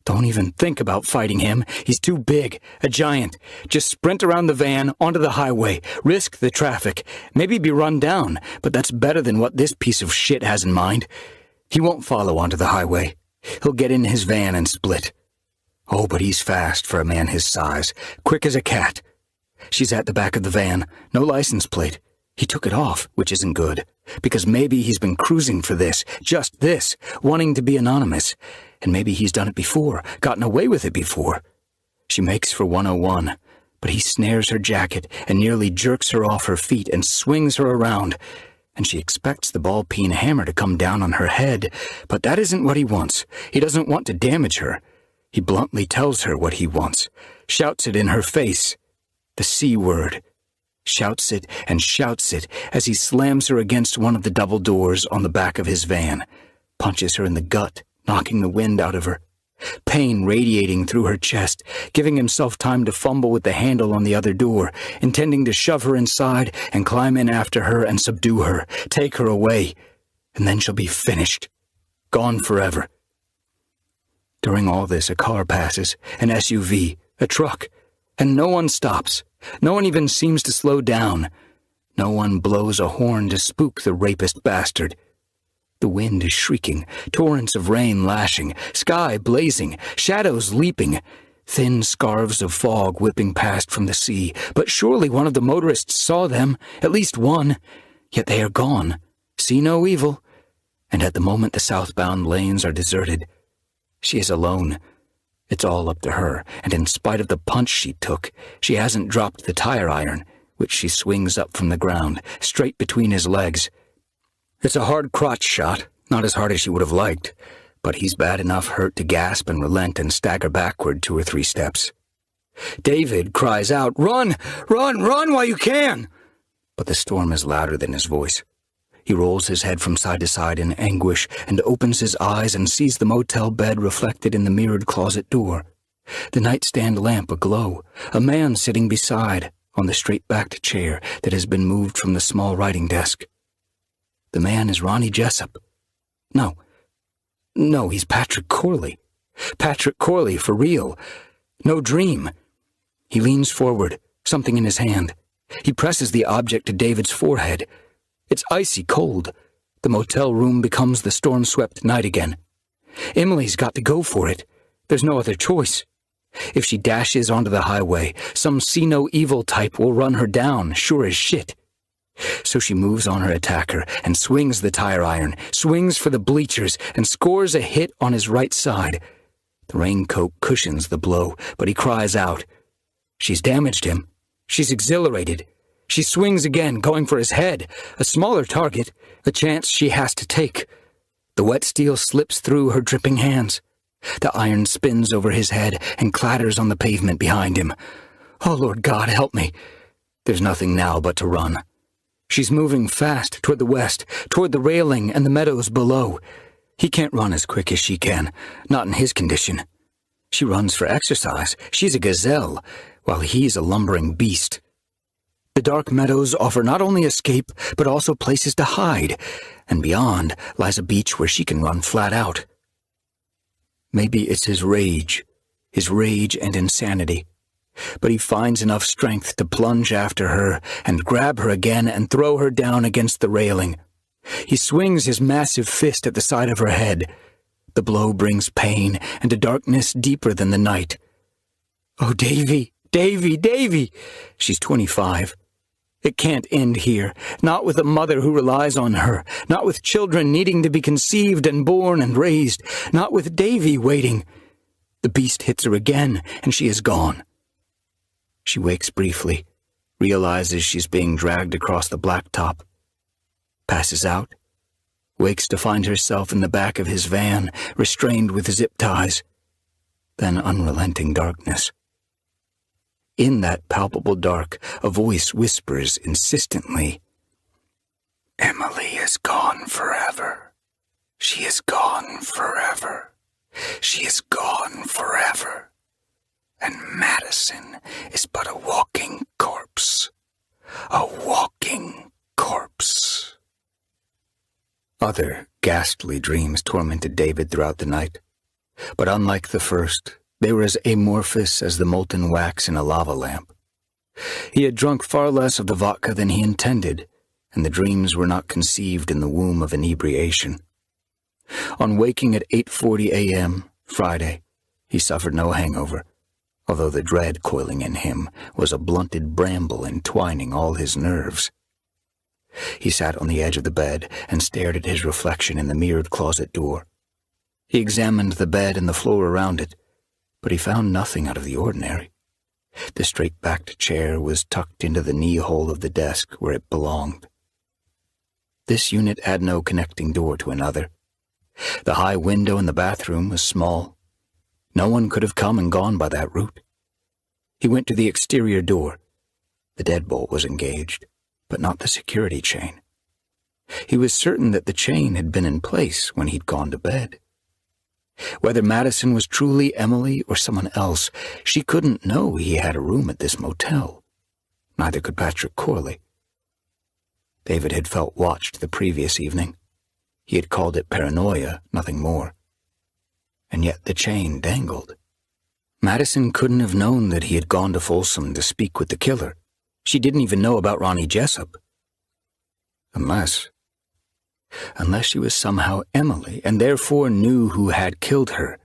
Don't even think about fighting him. He's too big, a giant. Just sprint around the van, onto the highway, risk the traffic, maybe be run down, but that's better than what this piece of shit has in mind. He won't follow onto the highway. He'll get in his van and split. Oh, but he's fast for a man his size, quick as a cat. She's at the back of the van, no license plate. He took it off, which isn't good, because maybe he's been cruising for this, just this, wanting to be anonymous. And maybe he's done it before, gotten away with it before. She makes for 101, but he snares her jacket and nearly jerks her off her feet and swings her around. And she expects the ball-peen hammer to come down on her head, but that isn't what he wants. He doesn't want to damage her. He bluntly tells her what he wants, shouts it in her face. The C word. Shouts it and shouts it as he slams her against one of the double doors on the back of his van, punches her in the gut, knocking the wind out of her. Pain radiating through her chest, giving himself time to fumble with the handle on the other door, intending to shove her inside and climb in after her and subdue her, take her away, and then she'll be finished, gone forever. During all this, a car passes, an SUV, a truck, and no one stops. No one even seems to slow down. No one blows a horn to spook the rapist bastard. The wind is shrieking, torrents of rain lashing, sky blazing, shadows leaping. thin scarves of fog whipping past from the sea, but surely one of the motorists saw them, at least one. Yet they are gone. See no evil. And at the moment the southbound lanes are deserted. She is alone. It's all up to her, and in spite of the punch she took, she hasn't dropped the tire iron, which she swings up from the ground, straight between his legs. It's a hard crotch shot, not as hard as she would have liked, but he's bad enough hurt to gasp and relent and stagger backward 2 or 3 steps. David cries out, "Run! Run! Run while you can!" But the storm is louder than his voice. He rolls his head from side to side in anguish and opens his eyes and sees the motel bed reflected in the mirrored closet door, the nightstand lamp aglow, a man sitting beside on the straight-backed chair that has been moved from the small writing desk. The man is Ronny Jessup. No, he's Patrick Corley. Patrick Corley, for real. No dream. He leans forward, something in his hand. He presses the object to David's forehead. It's icy cold. The motel room becomes the storm-swept night again. Emily's got to go for it. There's no other choice. If she dashes onto the highway, some see-no-evil type will run her down, sure as shit. So she moves on her attacker and swings the tire iron, swings for the bleachers, and scores a hit on his right side. The raincoat cushions the blow, but he cries out. She's damaged him. She's exhilarated. She swings again, going for his head, a smaller target, a chance she has to take. The wet steel slips through her dripping hands. The iron spins over his head and clatters on the pavement behind him. Oh, Lord God, help me. There's nothing now but to run. She's moving fast toward the west, toward the railing and the meadows below. He can't run as quick as she can, not in his condition. She runs for exercise. She's a gazelle, while he's a lumbering beast. The dark meadows offer not only escape, but also places to hide, and beyond lies a beach where she can run flat out. Maybe it's his rage and insanity. But he finds enough strength to plunge after her and grab her again and throw her down against the railing. He swings his massive fist at the side of her head. The blow brings pain and a darkness deeper than the night. Oh, Davy, Davy, Davy! She's 25. It can't end here, not with a mother who relies on her, not with children needing to be conceived and born and raised, not with Davy waiting. The beast hits her again, and she is gone. She wakes briefly, realizes she's being dragged across the blacktop, passes out, wakes to find herself in the back of his van, restrained with zip ties, then unrelenting darkness. In that palpable dark, a voice whispers insistently, "Emily is gone forever. She is gone forever. She is gone forever. And Maddison is but a walking corpse. A walking corpse." Other ghastly dreams tormented David throughout the night, but unlike the first, they were as amorphous as the molten wax in a lava lamp. He had drunk far less of the vodka than he intended, and the dreams were not conceived in the womb of inebriation. On waking at 8:40 a.m., Friday, he suffered no hangover, although the dread coiling in him was a blunted bramble entwining all his nerves. He sat on the edge of the bed and stared at his reflection in the mirrored closet door. He examined the bed and the floor around it, but he found nothing out of the ordinary. The straight-backed chair was tucked into the knee-hole of the desk where it belonged. This unit had no connecting door to another. The high window in the bathroom was small. No one could have come and gone by that route. He went to the exterior door. The deadbolt was engaged, but not the security chain. He was certain that the chain had been in place when he'd gone to bed. Whether Maddison was truly Emily or someone else, she couldn't know he had a room at this motel. Neither could Patrick Corley. David had felt watched the previous evening. He had called it paranoia, nothing more. And yet the chain dangled. Maddison couldn't have known that he had gone to Folsom to speak with the killer. She didn't even know about Ronny Jessup. Unless she was somehow Emily and therefore knew who had killed her.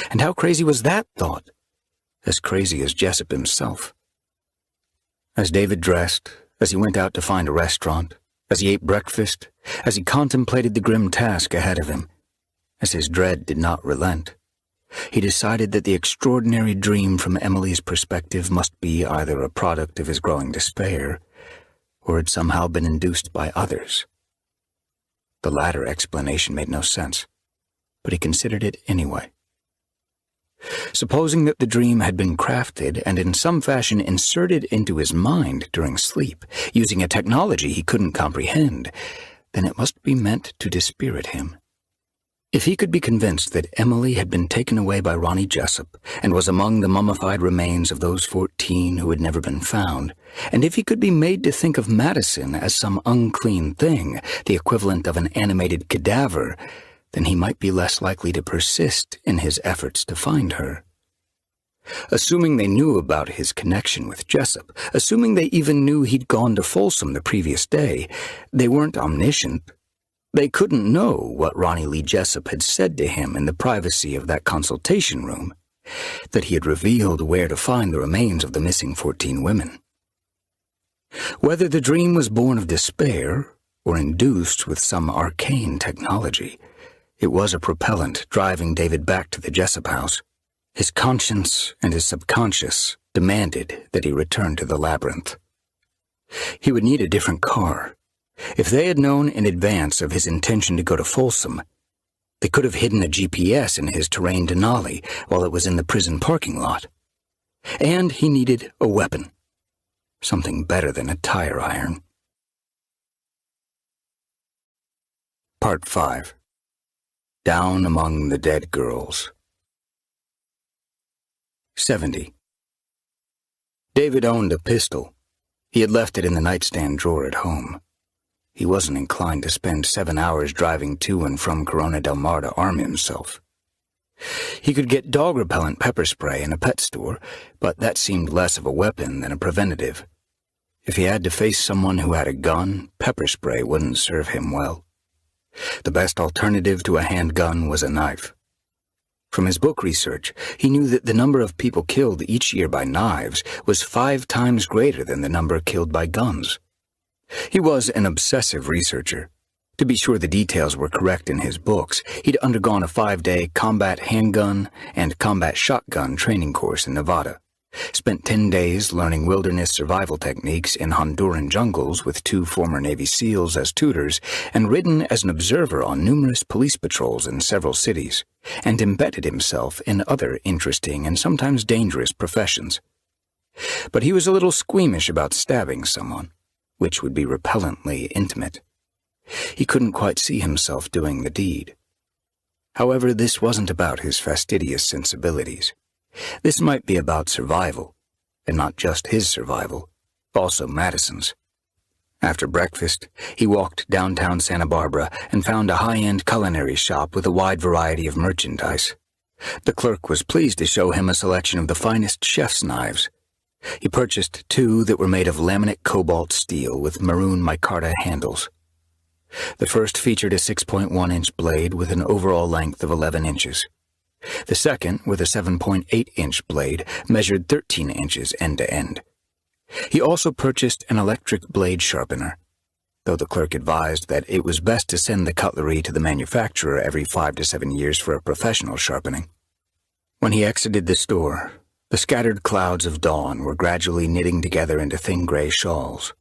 And how crazy was that thought? as crazy as Jessup himself. As David dressed, as he went out to find a restaurant, as he ate breakfast, as he contemplated the grim task ahead of him, as his dread did not relent, he decided that the extraordinary dream from Emily's perspective must be either a product of his growing despair, or had somehow been induced by others. The latter explanation made no sense, but he considered it anyway. Supposing that the dream had been crafted and in some fashion inserted into his mind during sleep, using a technology he couldn't comprehend, then it must be meant to dispirit him. If he could be convinced that Emily had been taken away by Ronny Jessup and was among the mummified remains of those 14 who had never been found, and if he could be made to think of Maddison as some unclean thing, the equivalent of an animated cadaver, then he might be less likely to persist in his efforts to find her. Assuming they knew about his connection with Jessup, assuming they even knew he'd gone to Folsom the previous day, they weren't omniscient. They couldn't know what Ronny Lee Jessup had said to him in the privacy of that consultation room, that he had revealed where to find the remains of the missing 14 women. Whether the dream was born of despair or induced with some arcane technology, it was a propellant driving David back to the Jessup house. His conscience and his subconscious demanded that he return to the labyrinth. He would need a different car. If they had known in advance of his intention to go to Folsom, they could have hidden a GPS in his terrain Denali while it was in the prison parking lot. And he needed a weapon. Something better than a tire iron. Part 5. Down Among the Dead Girls. 70. David owned a pistol. He had left it in the nightstand drawer at home. He wasn't inclined to spend 7 hours driving to and from Corona del Mar to arm himself. He could get dog-repellent pepper spray in a pet store, but that seemed less of a weapon than a preventative. If he had to face someone who had a gun, pepper spray wouldn't serve him well. The best alternative to a handgun was a knife. From his book research, he knew that the number of people killed each year by knives was 5 times greater than the number killed by guns. He was an obsessive researcher. To be sure the details were correct in his books, he'd undergone a 5-day combat handgun and combat shotgun training course in Nevada, spent 10 days learning wilderness survival techniques in Honduran jungles with 2 former Navy SEALs as tutors, and ridden as an observer on numerous police patrols in several cities, and embedded himself in other interesting and sometimes dangerous professions. But he was a little squeamish about stabbing someone, which would be repellently intimate. He couldn't quite see himself doing the deed. However, this wasn't about his fastidious sensibilities. This might be about survival, and not just his survival, also Maddison's. After breakfast, he walked downtown Santa Barbara and found a high-end culinary shop with a wide variety of merchandise. The clerk was pleased to show him a selection of the finest chef's knives. He purchased 2 that were made of laminate cobalt steel with maroon micarta handles. The first featured a 6.1-inch blade with an overall length of 11 inches. The second, with a 7.8-inch blade, measured 13 inches end to end. He also purchased an electric blade sharpener, though the clerk advised that it was best to send the cutlery to the manufacturer every 5 to 7 years for a professional sharpening. When he exited the store, the scattered clouds of dawn were gradually knitting together into thin gray shawls.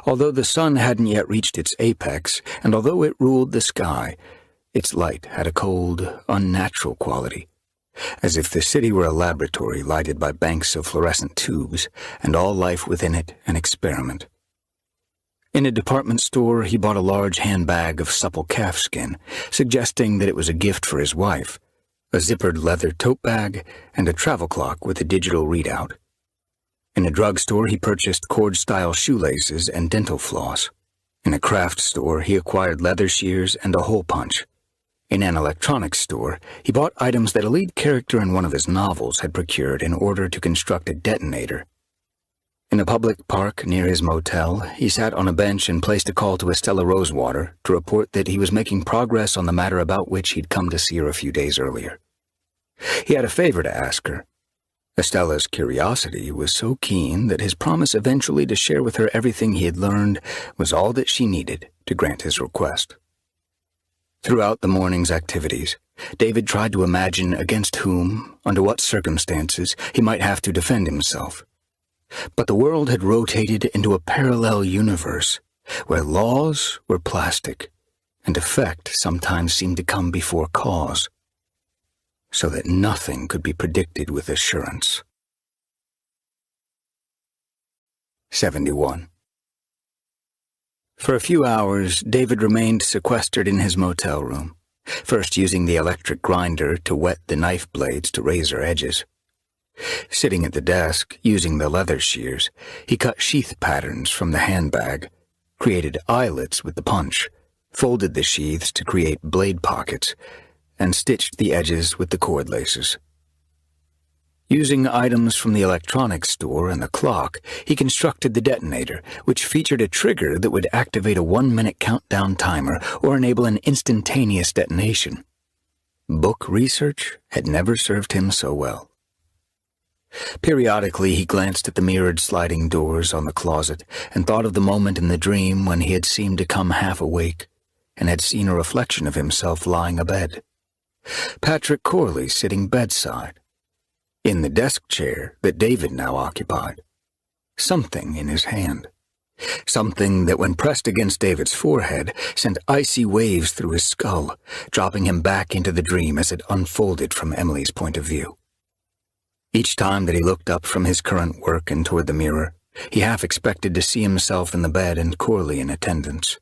Although the sun hadn't yet reached its apex, and although it ruled the sky, its light had a cold, unnatural quality, as if the city were a laboratory lighted by banks of fluorescent tubes, and all life within it an experiment. In a department store, he bought a large handbag of supple calfskin, suggesting that it was a gift for his wife, a zippered leather tote bag, and a travel clock with a digital readout. In a drugstore, he purchased cord-style shoelaces and dental floss. In a craft store, he acquired leather shears and a hole punch. In an electronics store, he bought items that a lead character in one of his novels had procured in order to construct a detonator. In a public park near his motel, he sat on a bench and placed a call to Estella Rosewater to report that he was making progress on the matter about which he'd come to see her a few days earlier. He had a favor to ask her. Estella's curiosity was so keen that his promise eventually to share with her everything he had learned was all that she needed to grant his request. Throughout the morning's activities, David tried to imagine against whom, under what circumstances, he might have to defend himself. But the world had rotated into a parallel universe where laws were plastic and effect sometimes seemed to come before cause, so that nothing could be predicted with assurance. 71. For a few hours, David remained sequestered in his motel room, first using the electric grinder to wet the knife blades to razor edges. Sitting at the desk, using the leather shears, he cut sheath patterns from the handbag, created eyelets with the punch, folded the sheaths to create blade pockets, and stitched the edges with the cord laces. Using items from the electronics store and the clock, he constructed the detonator, which featured a trigger that would activate a 1-minute countdown timer or enable an instantaneous detonation. Book research had never served him so well. Periodically, he glanced at the mirrored sliding doors on the closet and thought of the moment in the dream when he had seemed to come half awake and had seen a reflection of himself lying abed. Patrick Corley sitting bedside, in the desk chair that David now occupied, something in his hand. Something that, when pressed against David's forehead, sent icy waves through his skull, dropping him back into the dream as it unfolded from Emily's point of view. Each time that he looked up from his current work and toward the mirror, he half expected to see himself in the bed and Corley in attendance.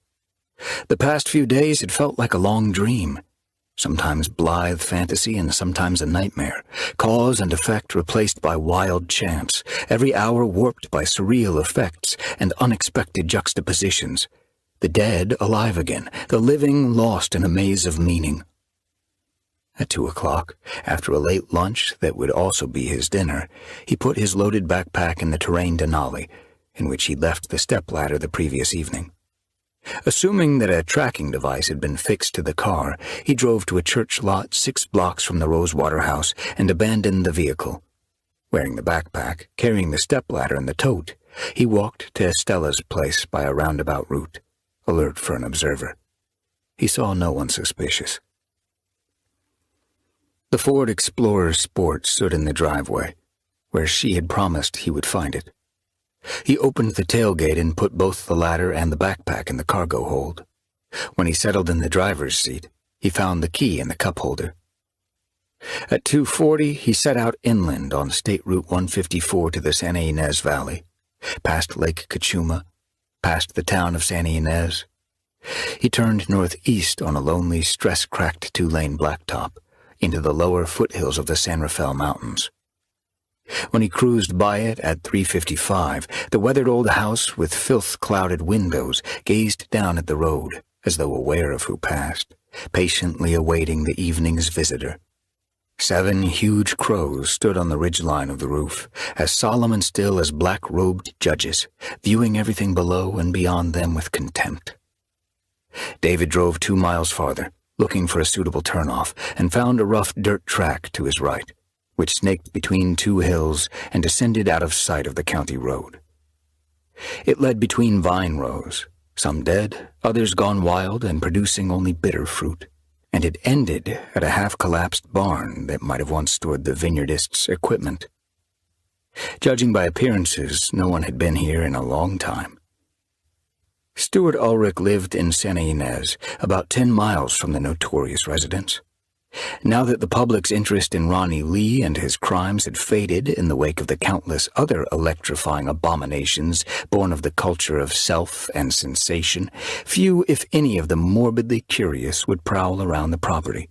The past few days had felt like a long dream, sometimes blithe fantasy and sometimes a nightmare, cause and effect replaced by wild chance, every hour warped by surreal effects and unexpected juxtapositions, the dead alive again, the living lost in a maze of meaning. At 2 o'clock, after a late lunch that would also be his dinner, he put his loaded backpack in the terrain Denali, in which he left the stepladder the previous evening. Assuming that a tracking device had been fixed to the car, he drove to a church lot 6 blocks from the Rosewater house and abandoned the vehicle. Wearing the backpack, carrying the stepladder and the tote, he walked to Estella's place by a roundabout route, alert for an observer. He saw no one suspicious. The Ford Explorer Sport stood in the driveway, where she had promised he would find it. He opened the tailgate and put both the ladder and the backpack in the cargo hold. When he settled in the driver's seat, he found the key in the cup holder. At 2:40, he set out inland on State Route 154 to the Santa Ynez Valley, past Lake Cachuma, past the town of Santa Ynez. He turned northeast on a lonely, stress-cracked 2-lane blacktop into the lower foothills of the San Rafael Mountains. When he cruised by it at 3:55, the weathered old house with filth-clouded windows gazed down at the road, as though aware of who passed, patiently awaiting the evening's visitor. 7 huge crows stood on the ridgeline of the roof, as solemn and still as black-robed judges, viewing everything below and beyond them with contempt. David drove 2 miles farther, looking for a suitable turnoff, and found a rough dirt track to his right, which snaked between 2 hills and descended out of sight of the county road. It led between vine rows, some dead, others gone wild and producing only bitter fruit, and it ended at a half-collapsed barn that might have once stored the vineyardist's equipment. Judging by appearances, no one had been here in a long time. Stuart Ulrich lived in Santa Ynez, about 10 miles from the notorious residence. Now that the public's interest in Ronny Lee and his crimes had faded in the wake of the countless other electrifying abominations born of the culture of self and sensation, few, if any, of the morbidly curious would prowl around the property.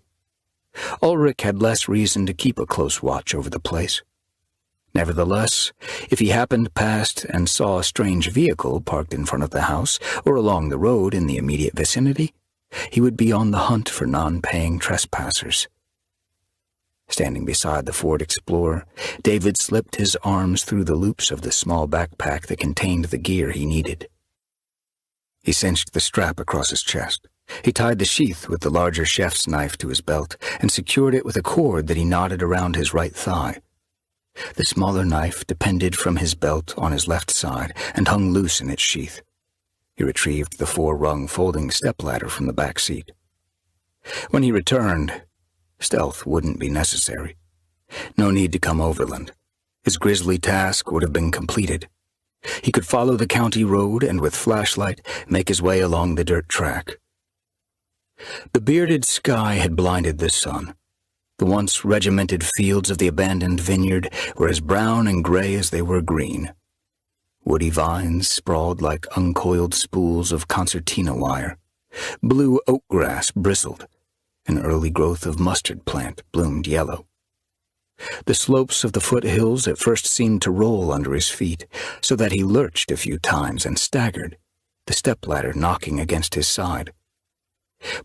Ulrich had less reason to keep a close watch over the place. Nevertheless, if he happened past and saw a strange vehicle parked in front of the house or along the road in the immediate vicinity, he would be on the hunt for non-paying trespassers. Standing beside the Ford Explorer, David slipped his arms through the loops of the small backpack that contained the gear he needed. He cinched the strap across his chest. He tied the sheath with the larger chef's knife to his belt and secured it with a cord that he knotted around his right thigh. The smaller knife depended from his belt on his left side and hung loose in its sheath. He retrieved the 4-rung folding stepladder from the back seat. When he returned, stealth wouldn't be necessary. No need to come overland. His grisly task would have been completed. He could follow the county road and with flashlight make his way along the dirt track. The bearded sky had blinded the sun. The once regimented fields of the abandoned vineyard were as brown and gray as they were green. Woody vines sprawled like uncoiled spools of concertina wire. Blue oak grass bristled. An early growth of mustard plant bloomed yellow. The slopes of the foothills at first seemed to roll under his feet, so that he lurched a few times and staggered, the stepladder knocking against his side.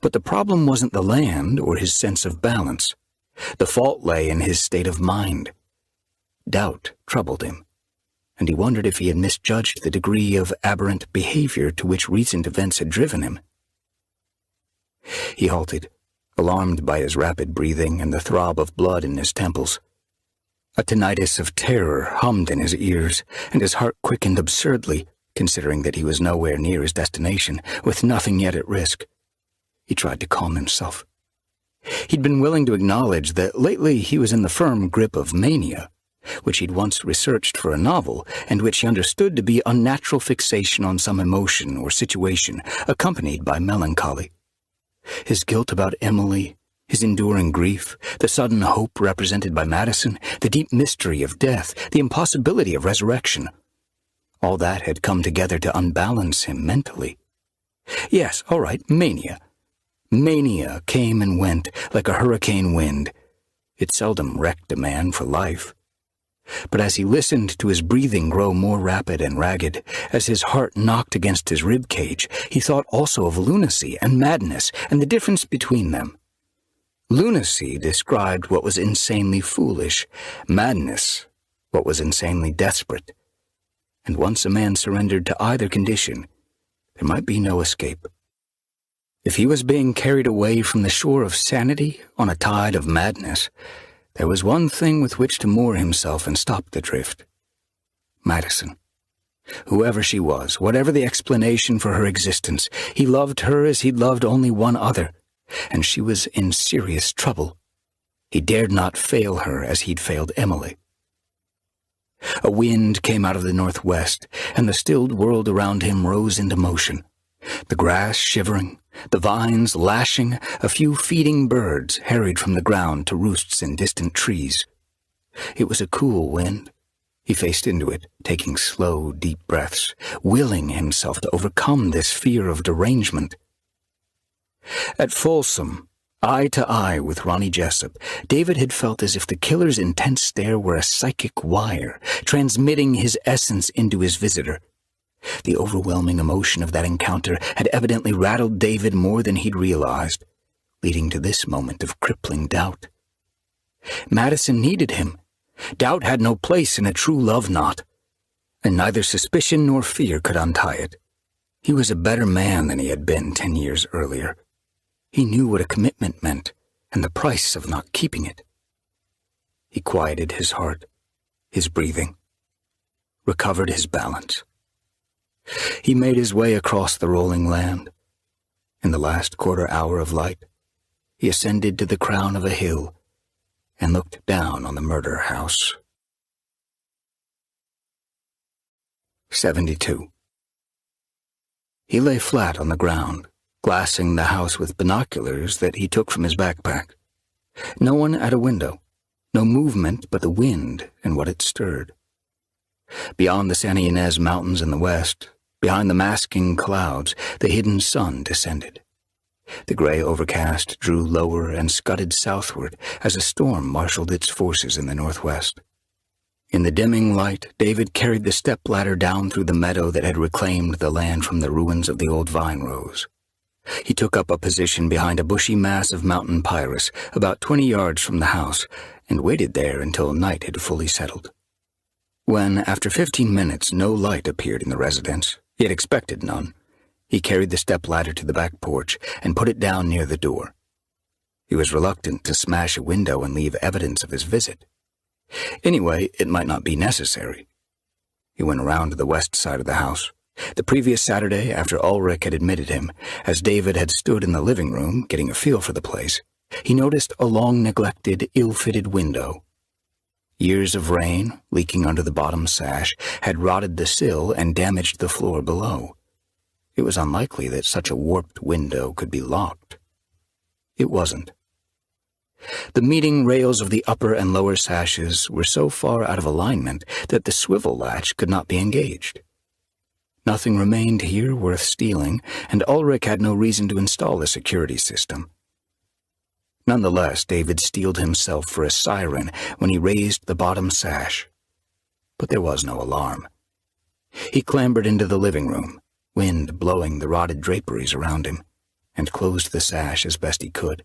But the problem wasn't the land or his sense of balance. The fault lay in his state of mind. Doubt troubled him, and he wondered if he had misjudged the degree of aberrant behavior to which recent events had driven him. He halted, alarmed by his rapid breathing and the throb of blood in his temples. A tinnitus of terror hummed in his ears, and his heart quickened absurdly, considering that he was nowhere near his destination, with nothing yet at risk. He tried to calm himself. He'd been willing to acknowledge that lately he was in the firm grip of mania, which he'd once researched for a novel, and which he understood to be unnatural fixation on some emotion or situation, accompanied by melancholy. His guilt about Emily, his enduring grief, the sudden hope represented by Maddison, the deep mystery of death, the impossibility of resurrection. All that had come together to unbalance him mentally. Yes, all right, mania. Mania came and went like a hurricane wind. It seldom wrecked a man for life. But as he listened to his breathing grow more rapid and ragged, as his heart knocked against his rib cage, he thought also of lunacy and madness and the difference between them. Lunacy described what was insanely foolish, madness what was insanely desperate. And once a man surrendered to either condition, there might be no escape. If he was being carried away from the shore of sanity on a tide of madness, there was one thing with which to moor himself and stop the drift. Maddison. Whoever she was, whatever the explanation for her existence, he loved her as he'd loved only one other, and she was in serious trouble. He dared not fail her as he'd failed Emily. A wind came out of the northwest, and the stilled world around him rose into motion. The grass shivering, the vines lashing, a few feeding birds harried from the ground to roosts in distant trees. It was a cool wind. He faced into it, taking slow, deep breaths, willing himself to overcome this fear of derangement. At Folsom, eye to eye with Ronny Jessup, David had felt as if the killer's intense stare were a psychic wire, transmitting his essence into his visitor. The overwhelming emotion of that encounter had evidently rattled David more than he'd realized, leading to this moment of crippling doubt. Maddison needed him. Doubt had no place in a true love knot, and neither suspicion nor fear could untie it. He was a better man than he had been 10 years earlier. He knew what a commitment meant, and the price of not keeping it. He quieted his heart, his breathing, recovered his balance. He made his way across the rolling land. In the last quarter hour of light, he ascended to the crown of a hill and looked down on the murder house. 72. He lay flat on the ground, glassing the house with binoculars that he took from his backpack. No one at a window, no movement but the wind and what it stirred. Beyond the Santa Ynez Mountains in the west, behind the masking clouds, the hidden sun descended. The gray overcast drew lower and scudded southward as a storm marshaled its forces in the northwest. In the dimming light, David carried the stepladder down through the meadow that had reclaimed the land from the ruins of the old vine rows. He took up a position behind a bushy mass of mountain pyrus about 20 yards from the house and waited there until night had fully settled. When, after 15 minutes, no light appeared in the residence, he had expected none, he carried the stepladder to the back porch and put it down near the door. He was reluctant to smash a window and leave evidence of his visit. Anyway, it might not be necessary. He went around to the west side of the house. The previous Saturday, after Ulrich had admitted him, as David had stood in the living room, getting a feel for the place, he noticed a long-neglected, ill-fitted window. Years of rain, leaking under the bottom sash, had rotted the sill and damaged the floor below. It was unlikely that such a warped window could be locked. It wasn't. The meeting rails of the upper and lower sashes were so far out of alignment that the swivel latch could not be engaged. Nothing remained here worth stealing, and Ulrich had no reason to install a security system. Nonetheless, David steeled himself for a siren when he raised the bottom sash. But there was no alarm. He clambered into the living room, wind blowing the rotted draperies around him, and closed the sash as best he could.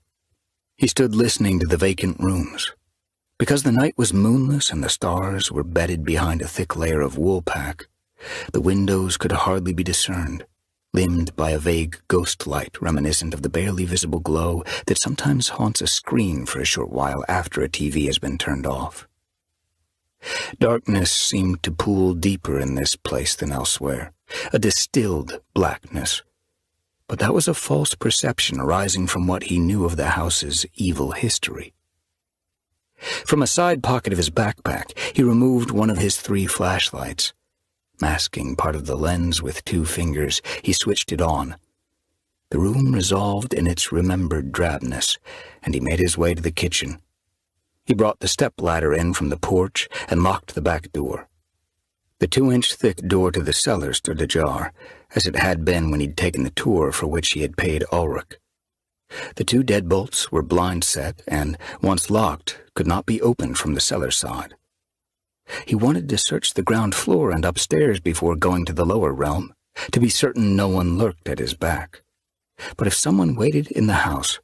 He stood listening to the vacant rooms. Because the night was moonless and the stars were bedded behind a thick layer of woolpack, the windows could hardly be discerned, limned by a vague ghost light reminiscent of the barely visible glow that sometimes haunts a screen for a short while after a TV has been turned off. Darkness seemed to pool deeper in this place than elsewhere, a distilled blackness. But that was a false perception arising from what he knew of the house's evil history. From a side pocket of his backpack, he removed one of his 3 flashlights. Masking part of the lens with 2 fingers, he switched it on. The room resolved in its remembered drabness, and he made his way to the kitchen. He brought the stepladder in from the porch and locked the back door. The 2-inch thick door to the cellar stood ajar, as it had been when he'd taken the tour for which he had paid Ulrich. The 2 deadbolts were blind set and, once locked, could not be opened from the cellar side. He wanted to search the ground floor and upstairs before going to the lower realm, to be certain no one lurked at his back. But if someone waited in the house,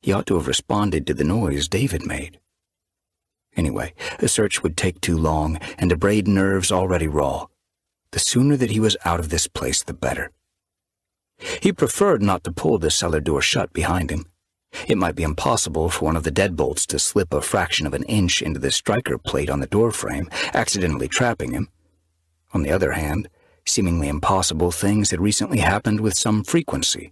he ought to have responded to the noise David made. Anyway, the search would take too long, and to braid nerves already raw. The sooner that he was out of this place, the better. He preferred not to pull the cellar door shut behind him. It might be impossible for one of the deadbolts to slip a fraction of an inch into the striker plate on the doorframe, accidentally trapping him. On the other hand, seemingly impossible things had recently happened with some frequency.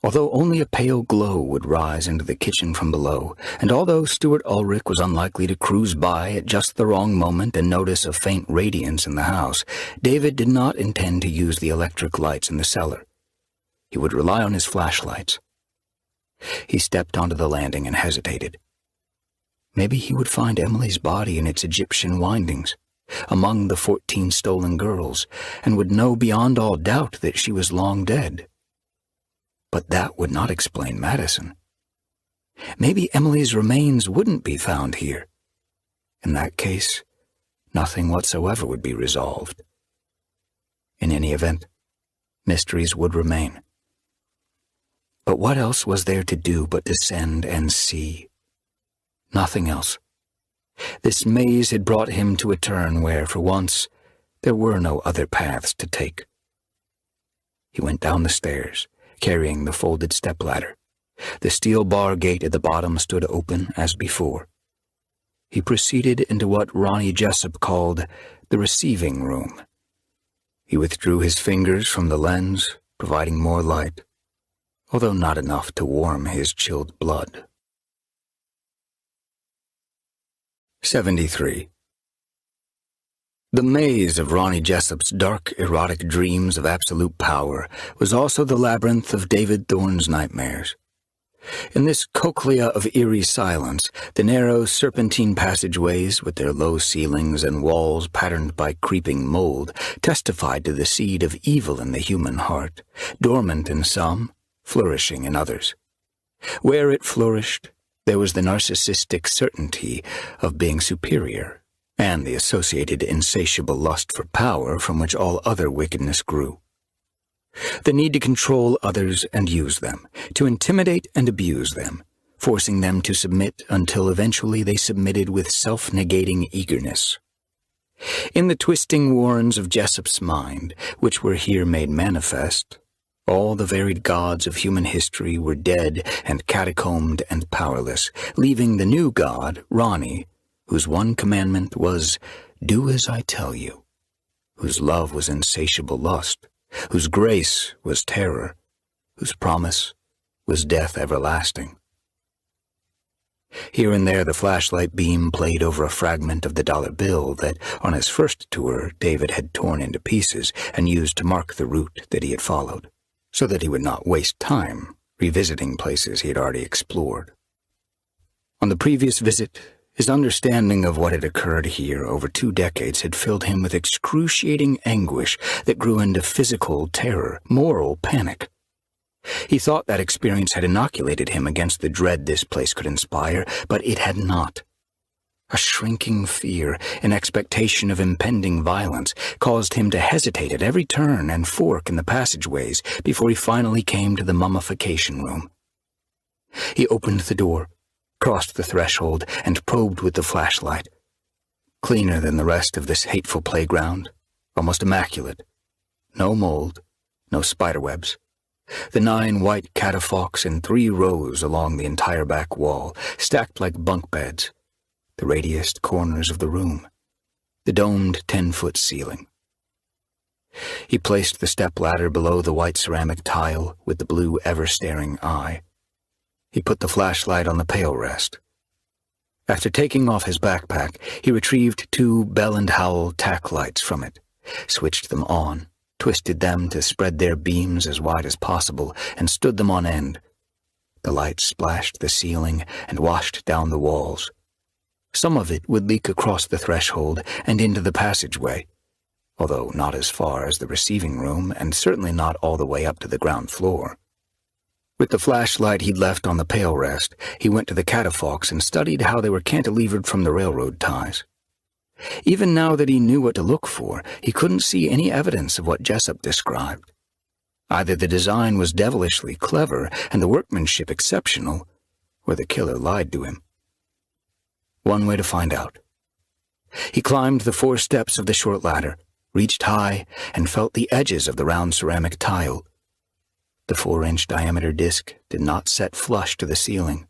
Although only a pale glow would rise into the kitchen from below, and although Stuart Ulrich was unlikely to cruise by at just the wrong moment and notice a faint radiance in the house, David did not intend to use the electric lights in the cellar. He would rely on his flashlights. He stepped onto the landing and hesitated. Maybe he would find Emily's body in its Egyptian windings, among the 14 stolen girls, and would know beyond all doubt that she was long dead. But that would not explain Maddison. Maybe Emily's remains wouldn't be found here. In that case, nothing whatsoever would be resolved. In any event, mysteries would remain. But what else was there to do but descend and see? Nothing else. This maze had brought him to a turn where, for once, there were no other paths to take. He went down the stairs, carrying the folded stepladder. The steel bar gate at the bottom stood open as before. He proceeded into what Ronny Jessup called the receiving room. He withdrew his fingers from the lens, providing more light, although not enough to warm his chilled blood. 73. The maze of Ronny Jessup's dark, erotic dreams of absolute power was also the labyrinth of David Thorne's nightmares. In this cochlea of eerie silence, the narrow, serpentine passageways, with their low ceilings and walls patterned by creeping mold, testified to the seed of evil in the human heart, dormant in some, flourishing in others. Where it flourished, there was the narcissistic certainty of being superior, and the associated insatiable lust for power from which all other wickedness grew. The need to control others and use them, to intimidate and abuse them, forcing them to submit until eventually they submitted with self-negating eagerness. In the twisting warrens of Jessup's mind, which were here made manifest, all the varied gods of human history were dead and catacombed and powerless, leaving the new god, Ronny, whose one commandment was, "Do as I tell you," whose love was insatiable lust, whose grace was terror, whose promise was death everlasting. Here and there the flashlight beam played over a fragment of the dollar bill that, on his first tour, David had torn into pieces and used to mark the route that he had followed, so that he would not waste time revisiting places he had already explored. On the previous visit, his understanding of what had occurred here over 2 decades had filled him with excruciating anguish that grew into physical terror, moral panic. He thought that experience had inoculated him against the dread this place could inspire, but it had not. A shrinking fear, an expectation of impending violence, caused him to hesitate at every turn and fork in the passageways before he finally came to the mummification room. He opened the door, crossed the threshold, and probed with the flashlight. Cleaner than the rest of this hateful playground, almost immaculate. No mold, no spiderwebs. The 9 white catafalques in 3 rows along the entire back wall, stacked like bunk beds. The radiused corners of the room. The domed 10-foot ceiling. He placed the stepladder below the white ceramic tile with the blue ever-staring eye. He put the flashlight on the pail rest. After taking off his backpack, he retrieved 2 Bell and Howell tack lights from it, switched them on, twisted them to spread their beams as wide as possible, and stood them on end. The light splashed the ceiling and washed down the walls. Some of it would leak across the threshold and into the passageway, although not as far as the receiving room and certainly not all the way up to the ground floor. With the flashlight he'd left on the pail rest, he went to the catafalques and studied how they were cantilevered from the railroad ties. Even now that he knew what to look for, he couldn't see any evidence of what Jessup described. Either the design was devilishly clever and the workmanship exceptional, or the killer lied to him. One way to find out. He climbed the 4 steps of the short ladder, reached high, and felt the edges of the round ceramic tile. The 4-inch diameter disc did not set flush to the ceiling,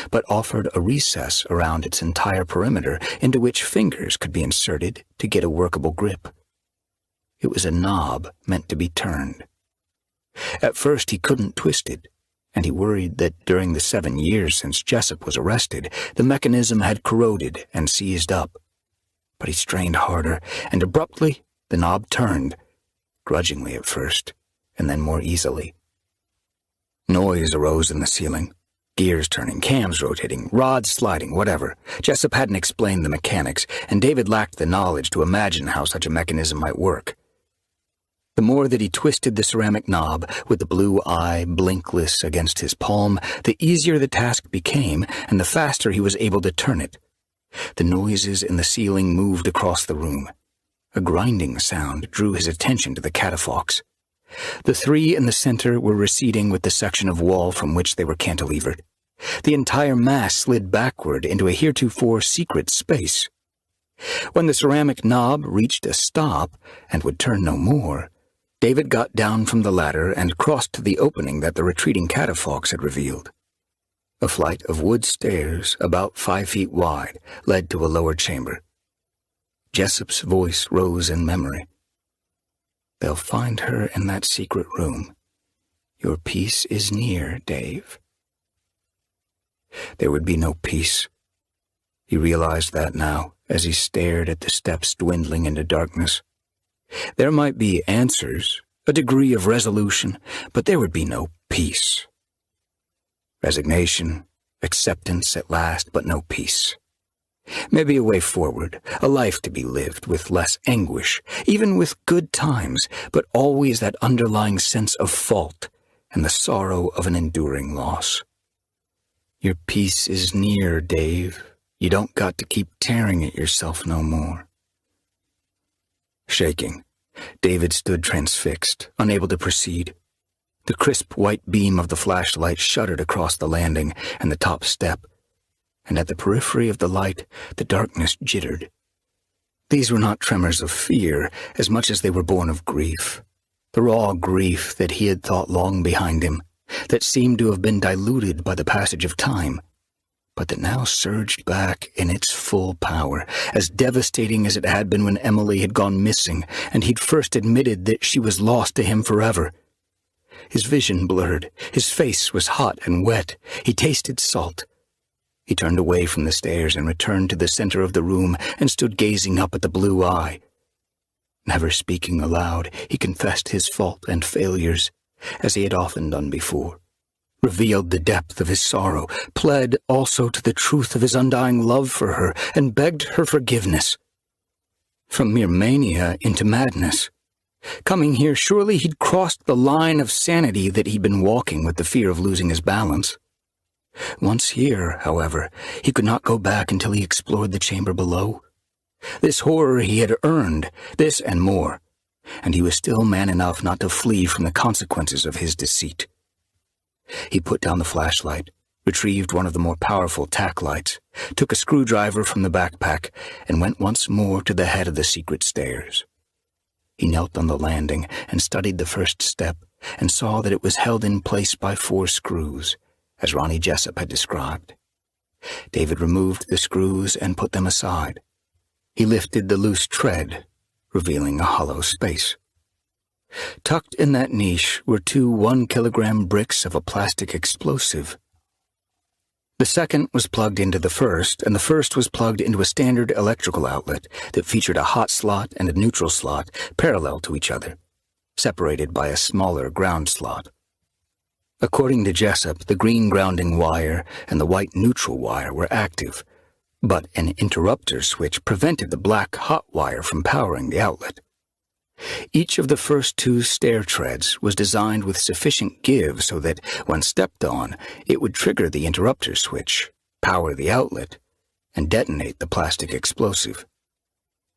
but offered a recess around its entire perimeter into which fingers could be inserted to get a workable grip. It was a knob meant to be turned. At first he couldn't twist it, and he worried that during the 7 years since Jessup was arrested, the mechanism had corroded and seized up. But he strained harder, and abruptly the knob turned, grudgingly at first, and then more easily. Noise arose in the ceiling. Gears turning, cams rotating, rods sliding, whatever. Jessup hadn't explained the mechanics, and David lacked the knowledge to imagine how such a mechanism might work. The more that he twisted the ceramic knob, with the blue eye blinkless against his palm, the easier the task became, and the faster he was able to turn it. The noises in the ceiling moved across the room. A grinding sound drew his attention to the catafalques. The 3 in the center were receding with the section of wall from which they were cantilevered. The entire mass slid backward into a heretofore secret space. When the ceramic knob reached a stop and would turn no more, David got down from the ladder and crossed to the opening that the retreating catafalques had revealed. A flight of wood stairs, about 5 feet wide, led to a lower chamber. Jessup's voice rose in memory. "They'll find her in that secret room. Your peace is near, Dave." There would be no peace. He realized that now, as he stared at the steps dwindling into darkness. There might be answers, a degree of resolution, but there would be no peace. Resignation, acceptance at last, but no peace. Maybe a way forward, a life to be lived with less anguish, even with good times, but always that underlying sense of fault and the sorrow of an enduring loss. Your peace is near, Dave. You don't got to keep tearing at yourself no more. Shaking, David stood transfixed, unable to proceed. The crisp white beam of the flashlight shuddered across the landing and the top step, and at the periphery of the light, the darkness jittered. These were not tremors of fear as much as they were born of grief, the raw grief that he had thought long behind him, that seemed to have been diluted by the passage of time. but that now surged back in its full power, as devastating as it had been when Emily had gone missing and he'd first admitted that she was lost to him forever. His vision blurred. His face was hot and wet. He tasted salt. He turned away from the stairs and returned to the center of the room and stood gazing up at the blue eye. Never speaking aloud, he confessed his fault and failures, as he had often done before, revealed the depth of his sorrow, pled also to the truth of his undying love for her, and begged her forgiveness. From mere mania into madness. Coming here, surely he'd crossed the line of sanity that he'd been walking with the fear of losing his balance. Once here, however, he could not go back until he explored the chamber below. This horror he had earned, this and more, and he was still man enough not to flee from the consequences of his deceit. He put down the flashlight, retrieved one of the more powerful tack lights, took a screwdriver from the backpack, and went once more to the head of the secret stairs. He knelt on the landing and studied the first step, and saw that it was held in place by 4 screws, as Ronny Jessup had described. David removed the screws and put them aside. He lifted the loose tread, revealing a hollow space. Tucked in that niche were 2 1-kilogram bricks of a plastic explosive. The second was plugged into the first, and the first was plugged into a standard electrical outlet that featured a hot slot and a neutral slot parallel to each other, separated by a smaller ground slot. According to Jessup, the green grounding wire and the white neutral wire were active, but an interrupter switch prevented the black hot wire from powering the outlet. Each of the first 2 stair treads was designed with sufficient give so that, when stepped on, it would trigger the interrupter switch, power the outlet, and detonate the plastic explosive.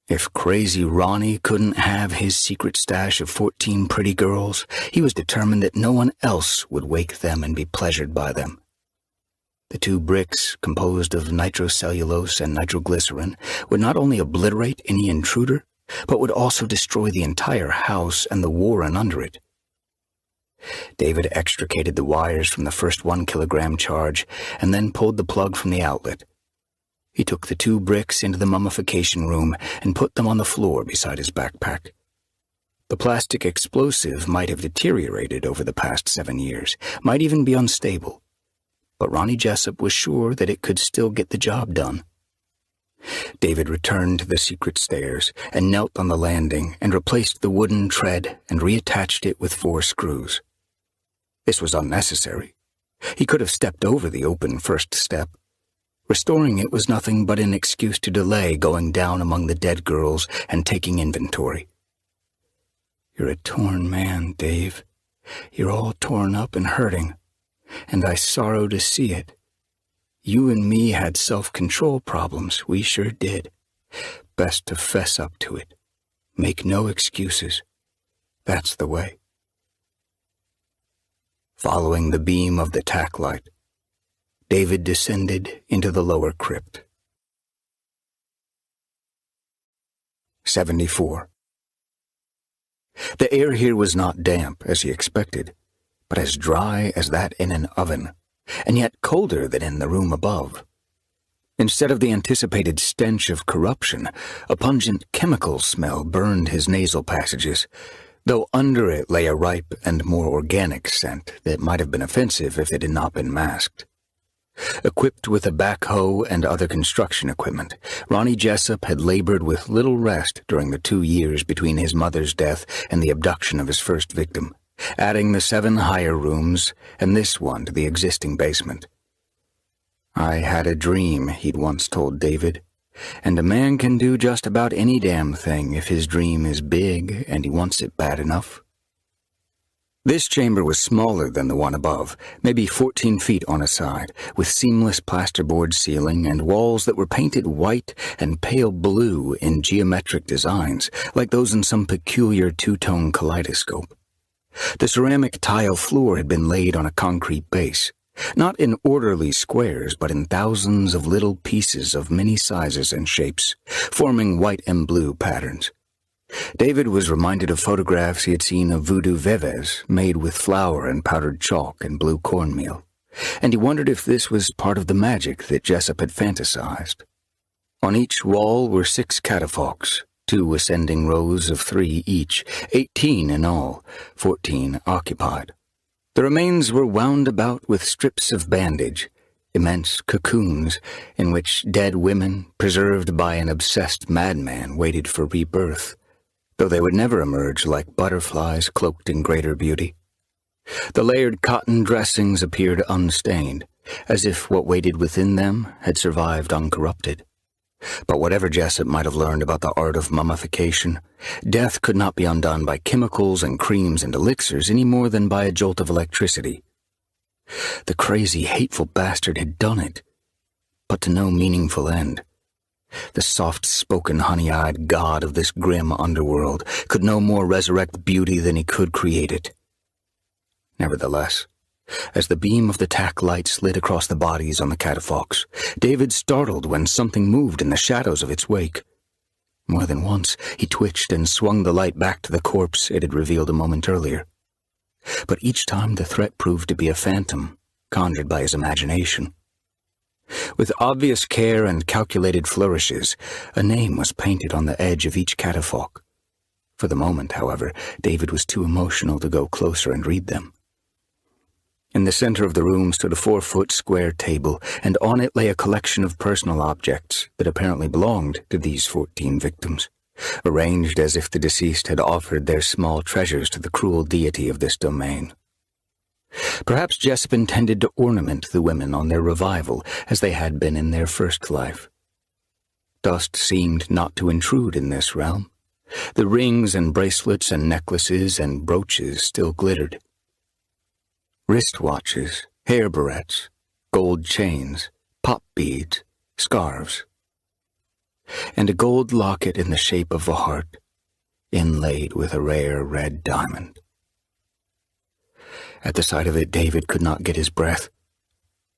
If crazy Ronny couldn't have his secret stash of 14 pretty girls, he was determined that no one else would wake them and be pleasured by them. The 2 bricks, composed of nitrocellulose and nitroglycerin, would not only obliterate any intruder, but would also destroy the entire house and the warren under it. David extricated the wires from the first 1-kilogram charge and then pulled the plug from the outlet. He took the 2 bricks into the mummification room and put them on the floor beside his backpack. The plastic explosive might have deteriorated over the past 7 years, might even be unstable, but Ronny Jessup was sure that it could still get the job done. David returned to the secret stairs and knelt on the landing and replaced the wooden tread and reattached it with 4 screws. This was unnecessary. He could have stepped over the open first step. Restoring it was nothing but an excuse to delay going down among the dead girls and taking inventory. "You're a torn man, Dave. You're all torn up and hurting, and I sorrow to see it. You and me had self-control problems, we sure did. Best to fess up to it. Make no excuses. That's the way." Following the beam of the tack light, David descended into the lower crypt. 74. The air here was not damp, as he expected, but as dry as that in an oven, and yet colder than in the room above. Instead of the anticipated stench of corruption, a pungent chemical smell burned his nasal passages, though under it lay a ripe and more organic scent that might have been offensive if it had not been masked. Equipped with a backhoe and other construction equipment, Ronny Jessup had labored with little rest during the 2 years between his mother's death and the abduction of his first victim, adding the 7 higher rooms and this one to the existing basement. "I had a dream," he'd once told David, "and a man can do just about any damn thing if his dream is big and he wants it bad enough." This chamber was smaller than the one above, maybe 14 feet on a side, with seamless plasterboard ceiling and walls that were painted white and pale blue in geometric designs, like those in some peculiar 2-tone kaleidoscope. The ceramic tile floor had been laid on a concrete base, not in orderly squares, but in thousands of little pieces of many sizes and shapes, forming white and blue patterns. David was reminded of photographs he had seen of voodoo veves made with flour and powdered chalk and blue cornmeal, and he wondered if this was part of the magic that Jessup had fantasized. On each wall were 6 catafalques, 2 ascending rows of 3 each, 18 in all, 14 occupied. The remains were wound about with strips of bandage, immense cocoons in which dead women, preserved by an obsessed madman, waited for rebirth, though they would never emerge like butterflies cloaked in greater beauty. The layered cotton dressings appeared unstained, as if what waited within them had survived uncorrupted. But whatever Jessup might have learned about the art of mummification, death could not be undone by chemicals and creams and elixirs any more than by a jolt of electricity. The crazy, hateful bastard had done it, but to no meaningful end. The soft-spoken, honey-eyed god of this grim underworld could no more resurrect beauty than he could create it. Nevertheless, as the beam of the tack light slid across the bodies on the catafalques, David startled when something moved in the shadows of its wake. More than once, he twitched and swung the light back to the corpse it had revealed a moment earlier. But each time the threat proved to be a phantom, conjured by his imagination. With obvious care and calculated flourishes, a name was painted on the edge of each catafalque. For the moment, however, David was too emotional to go closer and read them. In the center of the room stood a 4-foot square table, and on it lay a collection of personal objects that apparently belonged to these 14 victims, arranged as if the deceased had offered their small treasures to the cruel deity of this domain. Perhaps Jessup intended to ornament the women on their revival as they had been in their first life. Dust seemed not to intrude in this realm. The rings and bracelets and necklaces and brooches still glittered. Wristwatches, hair barrettes, gold chains, pop beads, scarves, and a gold locket in the shape of a heart, inlaid with a rare red diamond. At the sight of it, David could not get his breath.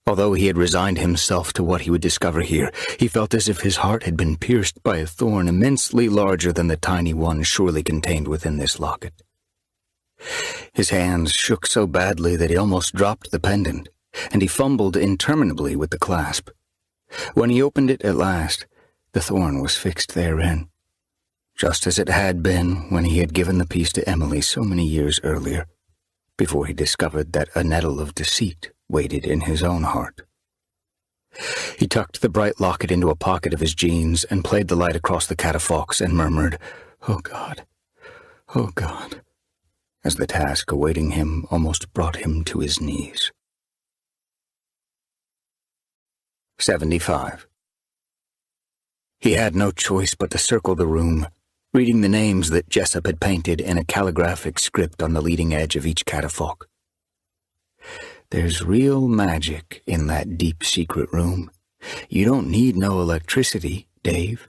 Although he had resigned himself to what he would discover here, he felt as if his heart had been pierced by a thorn immensely larger than the tiny one surely contained within this locket. His hands shook so badly that he almost dropped the pendant, and he fumbled interminably with the clasp. When he opened it at last, the thorn was fixed therein, just as it had been when he had given the piece to Emily so many years earlier, before he discovered that a nettle of deceit waited in his own heart. He tucked the bright locket into a pocket of his jeans and played the light across the catafalques and murmured, "Oh God, oh God," as the task awaiting him almost brought him to his knees. 75. He had no choice but to circle the room, reading the names that Jessup had painted in a calligraphic script on the leading edge of each catafalque. There's real magic in that deep secret room. You don't need no electricity, Dave.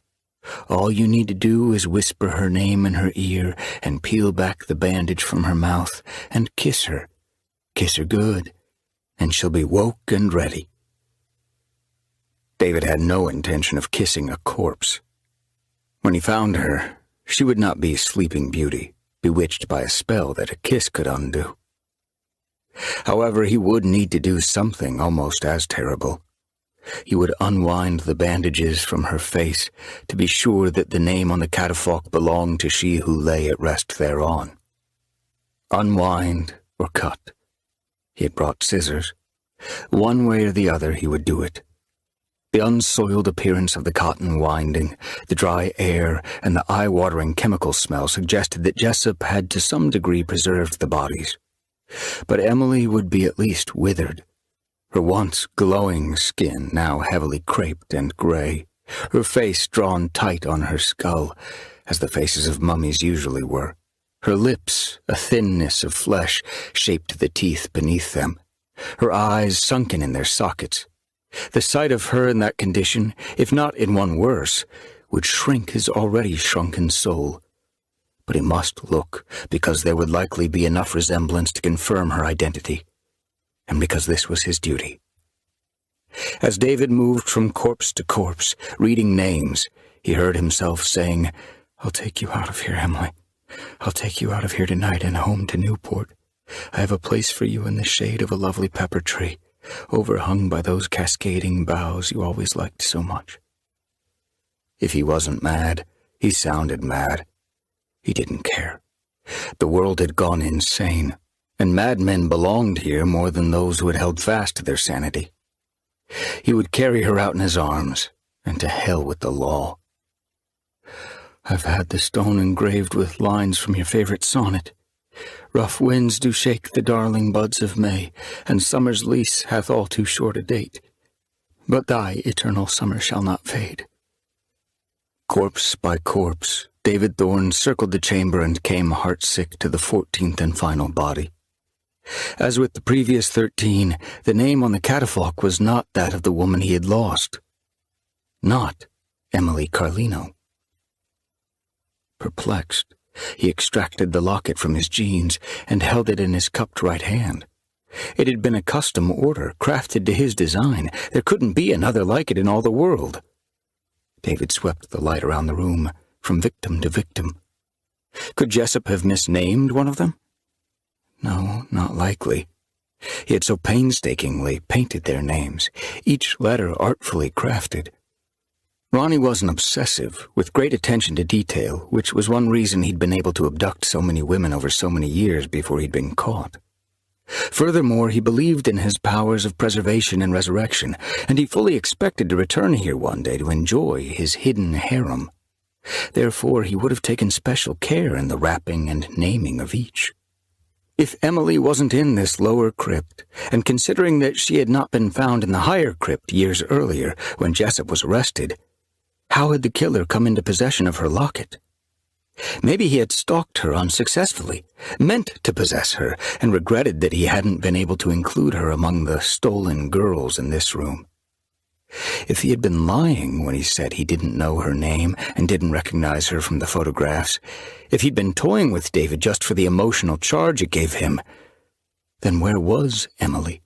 All you need to do is whisper her name in her ear and peel back the bandage from her mouth and kiss her. Kiss her good, and she'll be woke and ready. David had no intention of kissing a corpse. When he found her, she would not be Sleeping Beauty, bewitched by a spell that a kiss could undo. However, he would need to do something almost as terrible. He would unwind the bandages from her face to be sure that the name on the catafalque belonged to she who lay at rest thereon. Unwind or cut. He had brought scissors. One way or the other he would do it. The unsoiled appearance of the cotton winding, the dry air, and the eye-watering chemical smell suggested that Jessup had to some degree preserved the bodies. But Emily would be at least withered. Her once glowing skin now heavily creped and gray, her face drawn tight on her skull, as the faces of mummies usually were. Her lips, a thinness of flesh, shaped the teeth beneath them, her eyes sunken in their sockets. The sight of her in that condition, if not in one worse, would shrink his already shrunken soul. But he must look, because there would likely be enough resemblance to confirm her identity, and because this was his duty. As David moved from corpse to corpse, reading names, he heard himself saying, "I'll take you out of here, Emily. I'll take you out of here tonight and home to Newport. I have a place for you in the shade of a lovely pepper tree. overhung by those cascading boughs you always liked so much. If he wasn't mad, he sounded mad. He didn't care. The world had gone insane, and madmen belonged here more than those who had held fast to their sanity. He would carry her out in his arms, and to hell with the law. I've had the stone engraved with lines from your favorite sonnet. Rough winds do shake the darling buds of May, and summer's lease hath all too short a date. But thy eternal summer shall not fade. Corpse by corpse, David Thorne circled the chamber and came heartsick to the 14th and final body. As with the previous 13, the name on the catafalque was not that of the woman he had lost. Not Emily Carlino. Perplexed, he extracted the locket from his jeans and held it in his cupped right hand. It had been a custom order, crafted to his design. There couldn't be another like it in all the world. David swept the light around the room, from victim to victim. Could Jessup have misnamed one of them? No, not likely. He had so painstakingly painted their names, each letter artfully crafted. Ronny was an obsessive, with great attention to detail, which was one reason he'd been able to abduct so many women over so many years before he'd been caught. Furthermore, he believed in his powers of preservation and resurrection, and he fully expected to return here one day to enjoy his hidden harem. Therefore, he would have taken special care in the wrapping and naming of each. If Emily wasn't in this lower crypt, and considering that she had not been found in the higher crypt years earlier when Jessup was arrested, how had the killer come into possession of her locket? Maybe he had stalked her unsuccessfully, meant to possess her, and regretted that he hadn't been able to include her among the stolen girls in this room. If he had been lying when he said he didn't know her name and didn't recognize her from the photographs, if he'd been toying with David just for the emotional charge it gave him, then where was Emily?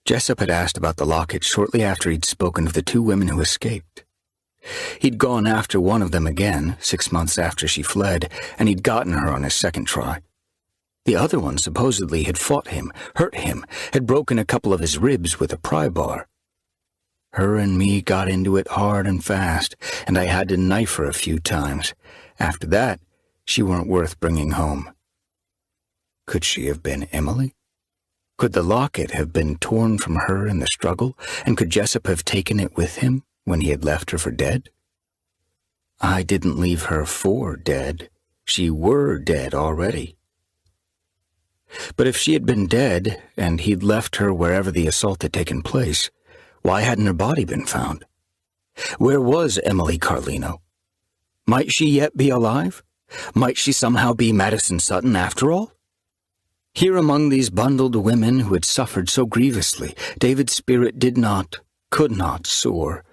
Jessup had asked about the locket shortly after he'd spoken of the two women who escaped. He'd gone after one of them again, 6 months after she fled, and he'd gotten her on his second try. The other one supposedly had fought him, hurt him, had broken a couple of his ribs with a pry bar. Her and me got into it hard and fast, and I had to knife her a few times. After that, she weren't worth bringing home. Could she have been Emily? Could the locket have been torn from her in the struggle, and could Jessup have taken it with him when he had left her for dead? I didn't leave her for dead. She were dead already. But if she had been dead, and he'd left her wherever the assault had taken place, why hadn't her body been found? Where was Emily Carlino? Might she yet be alive? Might she somehow be Maddison Sutton after all? Here among these bundled women who had suffered so grievously, David's spirit could not soar,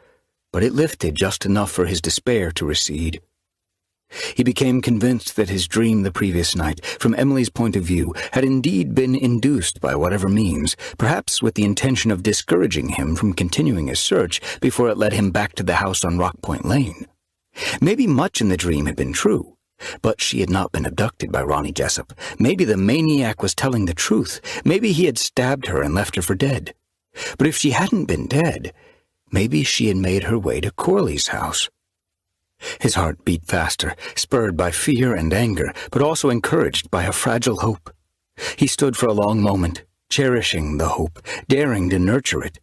but it lifted just enough for his despair to recede. He became convinced that his dream the previous night, from Emily's point of view, had indeed been induced by whatever means, perhaps with the intention of discouraging him from continuing his search before it led him back to the house on Rock Point Lane. Maybe much in the dream had been true, but she had not been abducted by Ronny Jessup. Maybe the maniac was telling the truth. Maybe he had stabbed her and left her for dead. But if she hadn't been dead, maybe she had made her way to Corley's house. His heart beat faster, spurred by fear and anger, but also encouraged by a fragile hope. He stood for a long moment, cherishing the hope, daring to nurture it.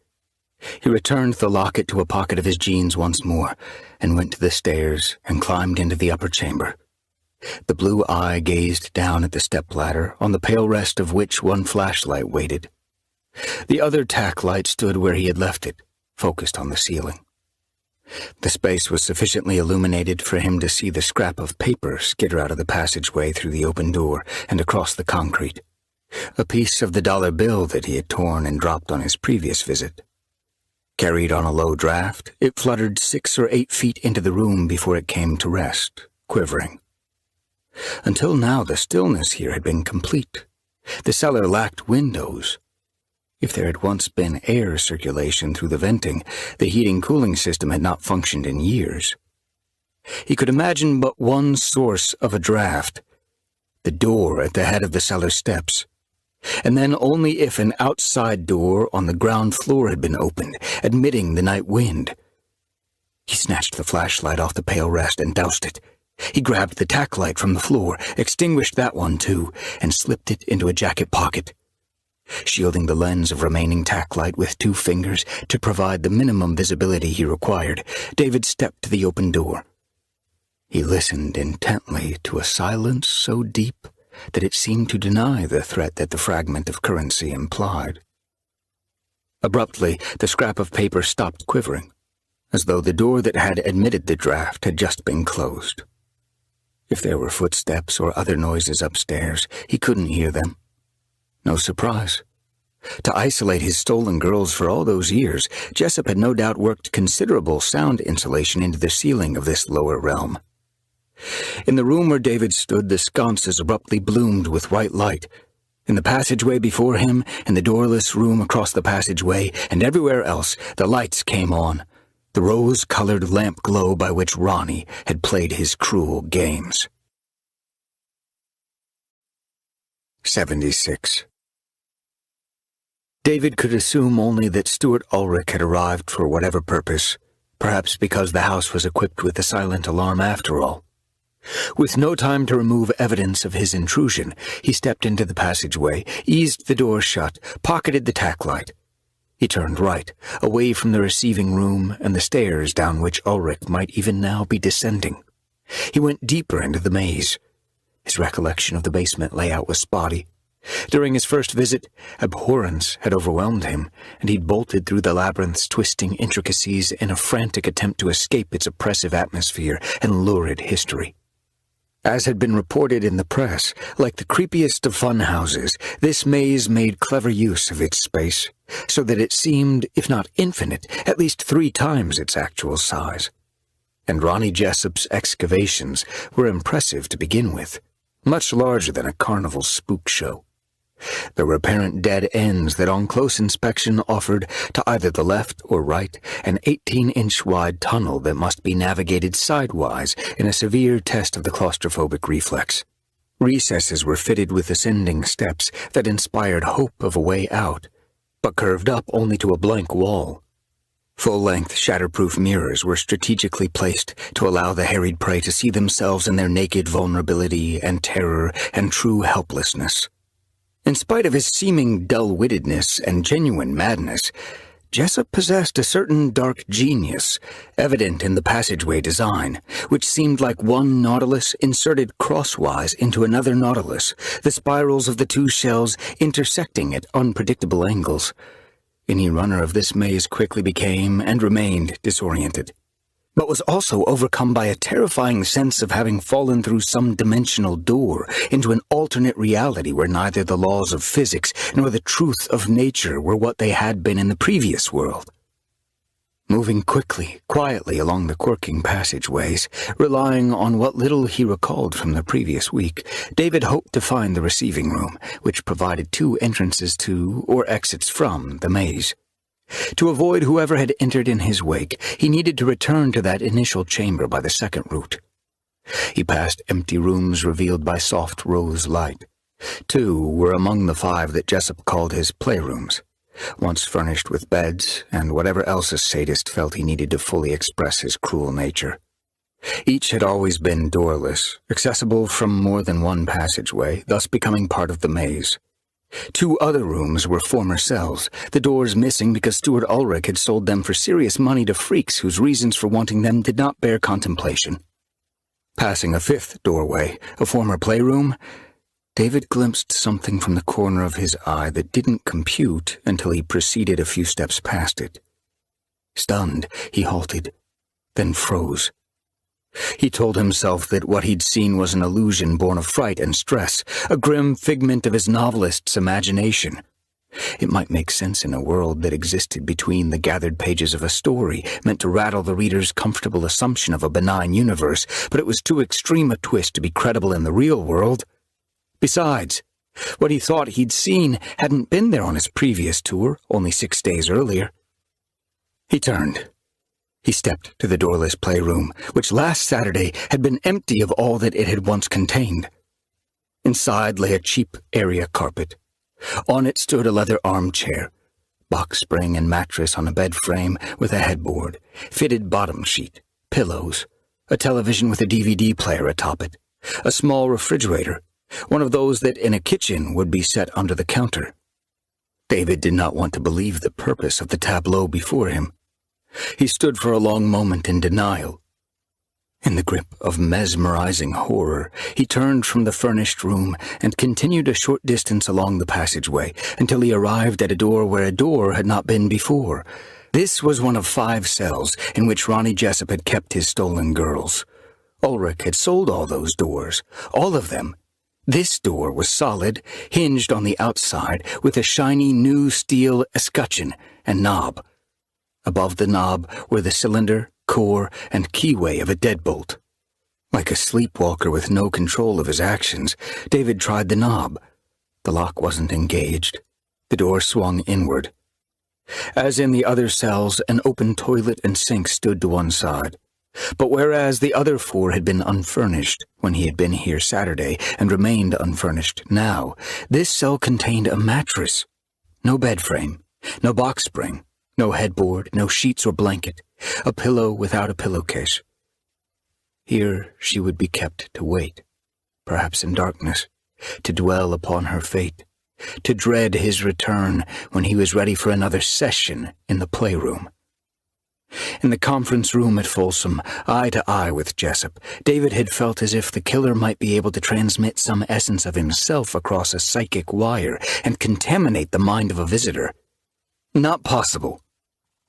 He returned the locket to a pocket of his jeans once more, and went to the stairs and climbed into the upper chamber. The blue eye gazed down at the stepladder, on the pale rest of which one flashlight waited. The other tack light stood where he had left it, focused on the ceiling. The space was sufficiently illuminated for him to see the scrap of paper skitter out of the passageway through the open door and across the concrete, a piece of the dollar bill that he had torn and dropped on his previous visit. Carried on a low draft, it fluttered 6 or 8 feet into the room before it came to rest, quivering. Until now, the stillness here had been complete. The cellar lacked windows. If there had once been air circulation through the venting, the heating-cooling system had not functioned in years. He could imagine but one source of a draft, the door at the head of the cellar steps. and then only if an outside door on the ground floor had been opened, admitting the night wind. He snatched the flashlight off the pale rest and doused it. He grabbed the tack light from the floor, extinguished that one too, and slipped it into a jacket pocket. Shielding the lens of remaining tack light with 2 fingers to provide the minimum visibility he required, David stepped to the open door. He listened intently to a silence so deep that it seemed to deny the threat that the fragment of currency implied. Abruptly, the scrap of paper stopped quivering, as though the door that had admitted the draft had just been closed. If there were footsteps or other noises upstairs, he couldn't hear them. No surprise. To isolate his stolen girls for all those years, Jessup had no doubt worked considerable sound insulation into the ceiling of this lower realm. In the room where David stood, the sconces abruptly bloomed with white light. In the passageway before him, in the doorless room across the passageway, and everywhere else, the lights came on, the rose-colored lamp glow by which Ronny had played his cruel games. 76. David could assume only that Stuart Ulrich had arrived for whatever purpose, perhaps because the house was equipped with a silent alarm after all. With no time to remove evidence of his intrusion, he stepped into the passageway, eased the door shut, pocketed the tack light. He turned right, away from the receiving room and the stairs down which Ulrich might even now be descending. He went deeper into the maze. His recollection of the basement layout was spotty. During his first visit, abhorrence had overwhelmed him, and he'd bolted through the labyrinth's twisting intricacies in a frantic attempt to escape its oppressive atmosphere and lurid history. As had been reported in the press, like the creepiest of fun houses, this maze made clever use of its space, so that it seemed, if not infinite, at least 3 times its actual size. And Ronny Jessup's excavations were impressive to begin with, much larger than a carnival spook show. There were apparent dead ends that on close inspection offered, to either the left or right, an 18-inch wide tunnel that must be navigated sidewise in a severe test of the claustrophobic reflex. Recesses were fitted with ascending steps that inspired hope of a way out, but curved up only to a blank wall. Full-length, shatterproof mirrors were strategically placed to allow the harried prey to see themselves in their naked vulnerability and terror and true helplessness. In spite of his seeming dull-wittedness and genuine madness, Jessup possessed a certain dark genius, evident in the passageway design, which seemed like one nautilus inserted crosswise into another nautilus, the spirals of the 2 shells intersecting at unpredictable angles. Any runner of this maze quickly became and remained disoriented, but was also overcome by a terrifying sense of having fallen through some dimensional door into an alternate reality where neither the laws of physics nor the truth of nature were what they had been in the previous world. Moving quietly along the quirking passageways, relying on what little he recalled from the previous week, David hoped to find the receiving room, which provided 2 entrances to, or exits from, the maze. To avoid whoever had entered in his wake, he needed to return to that initial chamber by the second route. He passed empty rooms revealed by soft rose light. 2 were among the 5 that Jessup called his playrooms, once furnished with beds and whatever else a sadist felt he needed to fully express his cruel nature. Each had always been doorless, accessible from more than one passageway, thus becoming part of the maze. 2 other rooms were former cells, the doors missing because Stuart Ulrich had sold them for serious money to freaks whose reasons for wanting them did not bear contemplation. Passing a 5th doorway, a former playroom, David glimpsed something from the corner of his eye that didn't compute until he proceeded a few steps past it. Stunned, he halted, then froze. He told himself that what he'd seen was an illusion born of fright and stress, a grim figment of his novelist's imagination. It might make sense in a world that existed between the gathered pages of a story meant to rattle the reader's comfortable assumption of a benign universe, but it was too extreme a twist to be credible in the real world. Besides, what he thought he'd seen hadn't been there on his previous tour, only 6 days earlier. He turned. He stepped to the doorless playroom, which last Saturday had been empty of all that it had once contained. Inside lay a cheap area carpet, On it stood a leather armchair, box spring and mattress on a bed frame with a headboard, fitted bottom sheet, pillows, a television with a DVD player atop it, a small refrigerator, one of those that in a kitchen would be set under the counter. David did not want to believe the purpose of the tableau before him. He stood for a long moment in denial. In the grip of mesmerizing horror, he turned from the furnished room and continued a short distance along the passageway until he arrived at a door where a door had not been before. This was one of 5 cells in which Ronny Jessup had kept his stolen girls. Ulrich had sold all those doors, all of them. This door was solid, hinged on the outside, with a shiny new steel escutcheon and knob. Above the knob were the cylinder, core, and keyway of a deadbolt. Like a sleepwalker with no control of his actions, David tried the knob. The lock wasn't engaged. The door swung inward. As in the other cells, an open toilet and sink stood to one side. But whereas the other 4 had been unfurnished when he had been here Saturday and remained unfurnished now, this cell contained a mattress. No bed frame, no box spring, no headboard, no sheets or blanket, a pillow without a pillowcase. Here she would be kept to wait, perhaps in darkness, to dwell upon her fate, to dread his return when he was ready for another session in the playroom. In the conference room at Folsom, eye to eye with Jessup, David had felt as if the killer might be able to transmit some essence of himself across a psychic wire and contaminate the mind of a visitor. Not possible.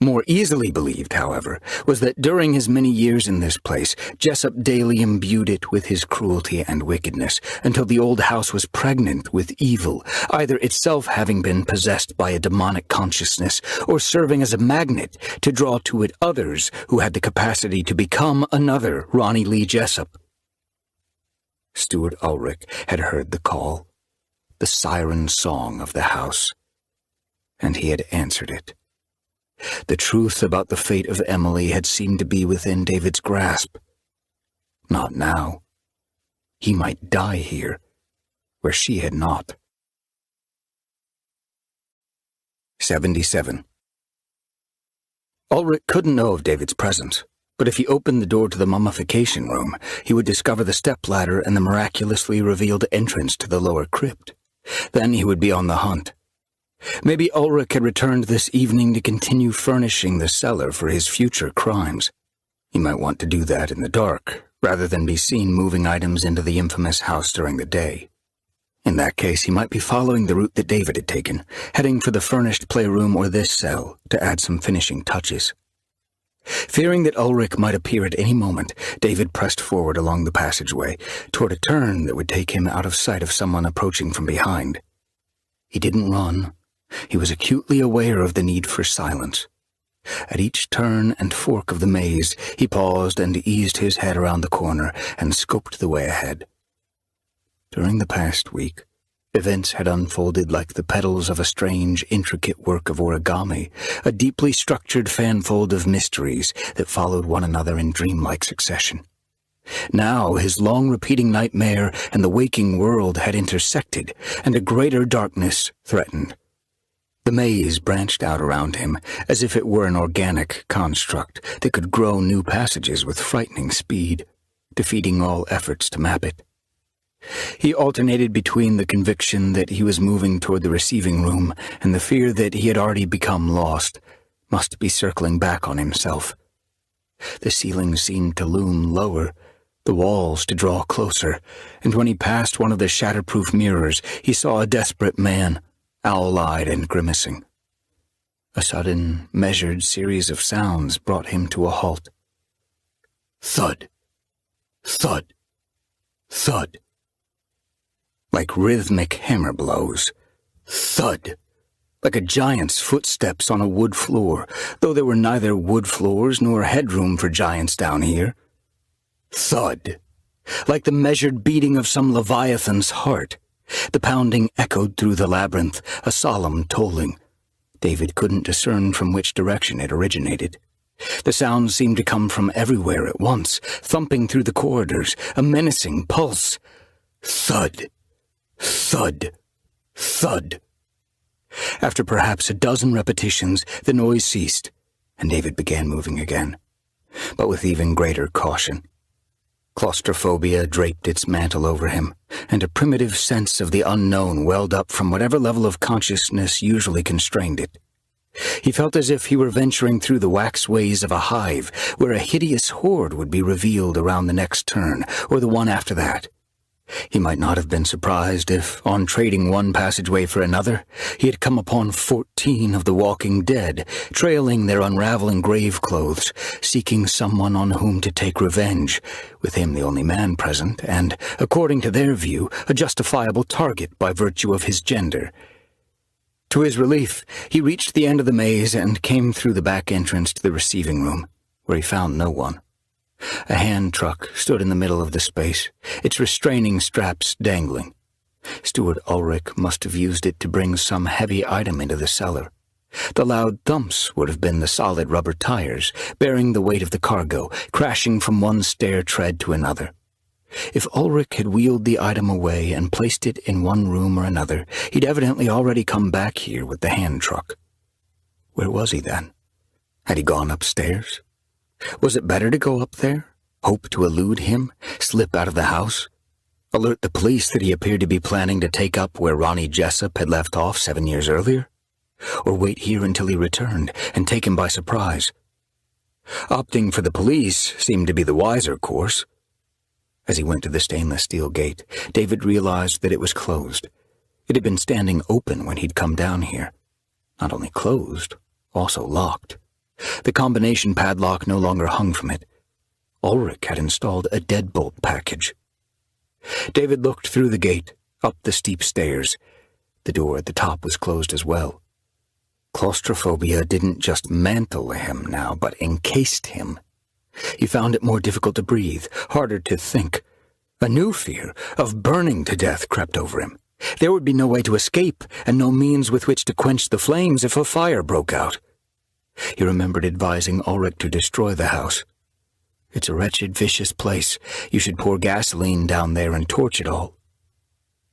More easily believed, however, was that during his many years in this place, Jessup daily imbued it with his cruelty and wickedness, until the old house was pregnant with evil, either itself having been possessed by a demonic consciousness, or serving as a magnet to draw to it others who had the capacity to become another Ronny Lee Jessup. Stuart Ulrich had heard the call, the siren song of the house, and he had answered it. The truth about the fate of Emily had seemed to be within David's grasp. Not now. He might die here, where she had not. 77. Ulrich couldn't know of David's presence, but if he opened the door to the mummification room, he would discover the stepladder and the miraculously revealed entrance to the lower crypt. Then he would be on the hunt. Maybe Ulrich had returned this evening to continue furnishing the cellar for his future crimes. He might want to do that in the dark, rather than be seen moving items into the infamous house during the day. In that case, he might be following the route that David had taken, heading for the furnished playroom or this cell to add some finishing touches. Fearing that Ulrich might appear at any moment, David pressed forward along the passageway, toward a turn that would take him out of sight of someone approaching from behind. He didn't run. He was acutely aware of the need for silence. At each turn and fork of the maze, he paused and eased his head around the corner and scoped the way ahead. During the past week, events had unfolded like the petals of a strange, intricate work of origami, a deeply structured fanfold of mysteries that followed one another in dreamlike succession. Now his long-repeating nightmare and the waking world had intersected, and a greater darkness threatened. The maze branched out around him, as if it were an organic construct that could grow new passages with frightening speed, defeating all efforts to map it. He alternated between the conviction that he was moving toward the receiving room and the fear that he had already become lost, must be circling back on himself. The ceiling seemed to loom lower, the walls to draw closer, and when he passed one of the shatterproof mirrors, he saw a desperate man, owl-eyed and grimacing. A sudden, measured series of sounds brought him to a halt. Thud, thud, thud. Like rhythmic hammer blows. Thud. Like a giant's footsteps on a wood floor, though there were neither wood floors nor headroom for giants down here. Thud. Like the measured beating of some leviathan's heart. The pounding echoed through the labyrinth, a solemn tolling. David couldn't discern from which direction it originated. The sound seemed to come from everywhere at once, thumping through the corridors, a menacing pulse. Thud, thud, thud. After perhaps a dozen repetitions, the noise ceased, and David began moving again, but with even greater caution. Claustrophobia draped its mantle over him, and a primitive sense of the unknown welled up from whatever level of consciousness usually constrained it. He felt as if he were venturing through the waxways of a hive, where a hideous horde would be revealed around the next turn, or the one after that. He might not have been surprised if, on trading one passageway for another, he had come upon 14 of the walking dead, trailing their unraveling grave clothes, seeking someone on whom to take revenge, with him the only man present, and, according to their view, a justifiable target by virtue of his gender. To his relief, he reached the end of the maze and came through the back entrance to the receiving room, where he found no one. A hand truck stood in the middle of the space, its restraining straps dangling. Steward Ulrich must have used it to bring some heavy item into the cellar. The loud thumps would have been the solid rubber tires, bearing the weight of the cargo, crashing from one stair tread to another. If Ulrich had wheeled the item away and placed it in one room or another, he'd evidently already come back here with the hand truck. Where was he then? Had he gone upstairs? Was it better to go up there, hope to elude him, slip out of the house, alert the police that he appeared to be planning to take up where Ronny Jessup had left off 7 years earlier, or wait here until he returned and take him by surprise? Opting for the police seemed to be the wiser course. As he went to the stainless steel gate, David realized that it was closed. It had been standing open when he'd come down here. Not only closed, also locked. The combination padlock no longer hung from it. Ulrich had installed a deadbolt package. David looked through the gate, up the steep stairs. The door at the top was closed as well. Claustrophobia didn't just mantle him now, but encased him. He found it more difficult to breathe, harder to think. A new fear of burning to death crept over him. There would be no way to escape, and no means with which to quench the flames if a fire broke out. He remembered advising Ulrich to destroy the house. It's a wretched, vicious place. You should pour gasoline down there and torch it all.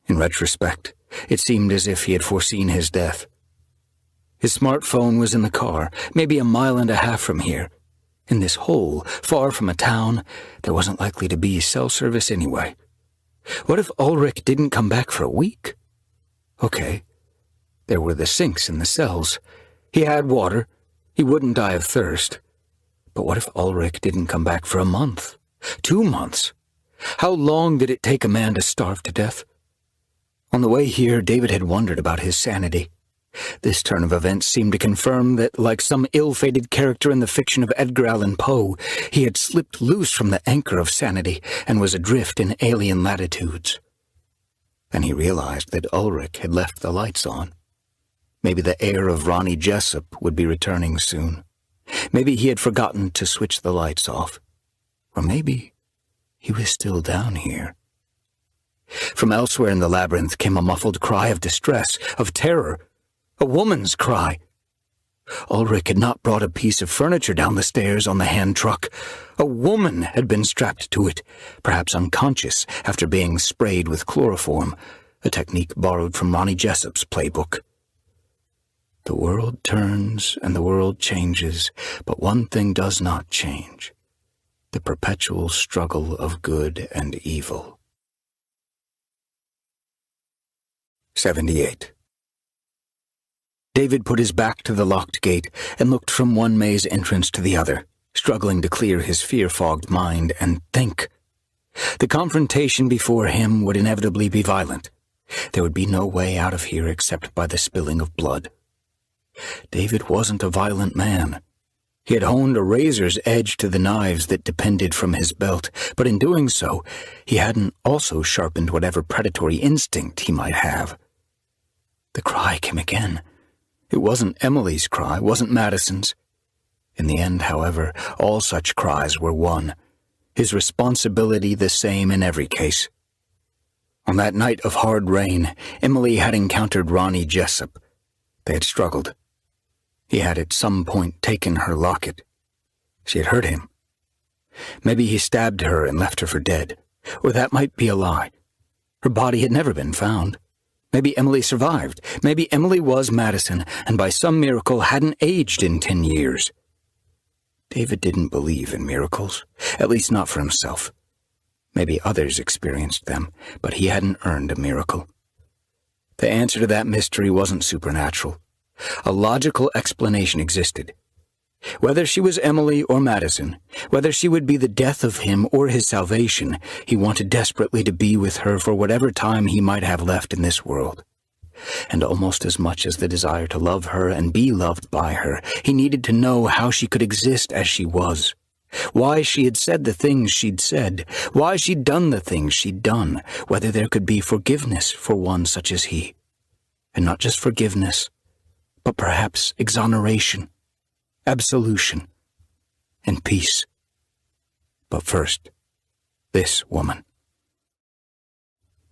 In retrospect, it seemed as if he had foreseen his death. His smartphone was in the car, maybe 1.5 miles from here. In this hole, far from a town, there wasn't likely to be cell service anyway. What if Ulrich didn't come back for a week? Okay. There were the sinks in the cells. He had water. He wouldn't die of thirst. But what if Ulrich didn't come back for a month? 2 months? How long did it take a man to starve to death? On the way here, David had wondered about his sanity. This turn of events seemed to confirm that, like some ill-fated character in the fiction of Edgar Allan Poe, he had slipped loose from the anchor of sanity and was adrift in alien latitudes. Then he realized that Ulrich had left the lights on. Maybe the heir of Ronny Jessup would be returning soon. Maybe he had forgotten to switch the lights off. Or maybe he was still down here. From elsewhere in the labyrinth came a muffled cry of distress, of terror. A woman's cry. Ulrich had not brought a piece of furniture down the stairs on the hand truck. A woman had been strapped to it, perhaps unconscious after being sprayed with chloroform, a technique borrowed from Ronny Jessup's playbook. The world turns and the world changes, but one thing does not change: the perpetual struggle of good and evil. 78. David put his back to the locked gate and looked from one maze entrance to the other, struggling to clear his fear-fogged mind and think. The confrontation before him would inevitably be violent. There would be no way out of here except by the spilling of blood. David wasn't a violent man. He had honed a razor's edge to the knives that depended from his belt, but in doing so, he hadn't also sharpened whatever predatory instinct he might have. The cry came again. It wasn't Emily's cry, wasn't Maddison's. In the end, however, all such cries were one, his responsibility the same in every case. On that night of hard rain, Emily had encountered Ronny Jessup. They had struggled. He had at some point taken her locket. She had hurt him. Maybe he stabbed her and left her for dead, or that might be a lie. Her body had never been found. Maybe Emily survived. Maybe Emily was Maddison, and by some miracle hadn't aged in 10 years. David didn't believe in miracles, at least not for himself. Maybe others experienced them, but he hadn't earned a miracle. The answer to that mystery wasn't supernatural. A logical explanation existed. Whether she was Emily or Maddison, whether she would be the death of him or his salvation, he wanted desperately to be with her for whatever time he might have left in this world. And almost as much as the desire to love her and be loved by her, he needed to know how she could exist as she was. Why she had said the things she'd said, why she'd done the things she'd done, whether there could be forgiveness for one such as he. And not just forgiveness, but perhaps exoneration, absolution, and peace. But first, this woman.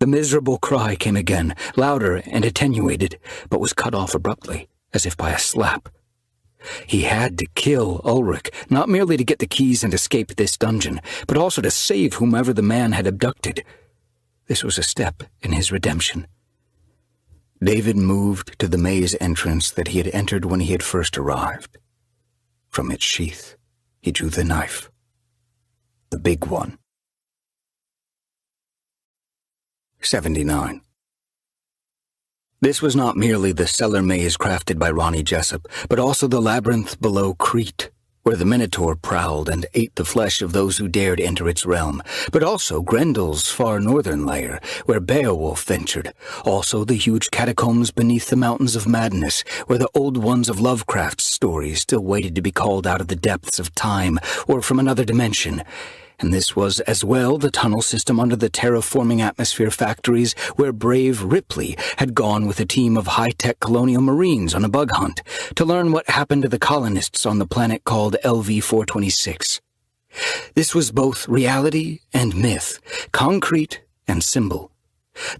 The miserable cry came again, louder and attenuated, but was cut off abruptly, as if by a slap. He had to kill Ulrich, not merely to get the keys and escape this dungeon, but also to save whomever the man had abducted. This was a step in his redemption. David moved to the maze entrance that he had entered when he had first arrived. From its sheath, he drew the knife. The big one. 79. This was not merely the cellar maze crafted by Ronny Jessup, but also the labyrinth below Crete, where the Minotaur prowled and ate the flesh of those who dared enter its realm, but also Grendel's far northern lair, where Beowulf ventured, also the huge catacombs beneath the Mountains of Madness, where the old ones of Lovecraft's stories still waited to be called out of the depths of time or from another dimension. And this was as well the tunnel system under the terraforming atmosphere factories where brave Ripley had gone with a team of high-tech colonial marines on a bug hunt to learn what happened to the colonists on the planet called LV-426. This was both reality and myth, concrete and symbol.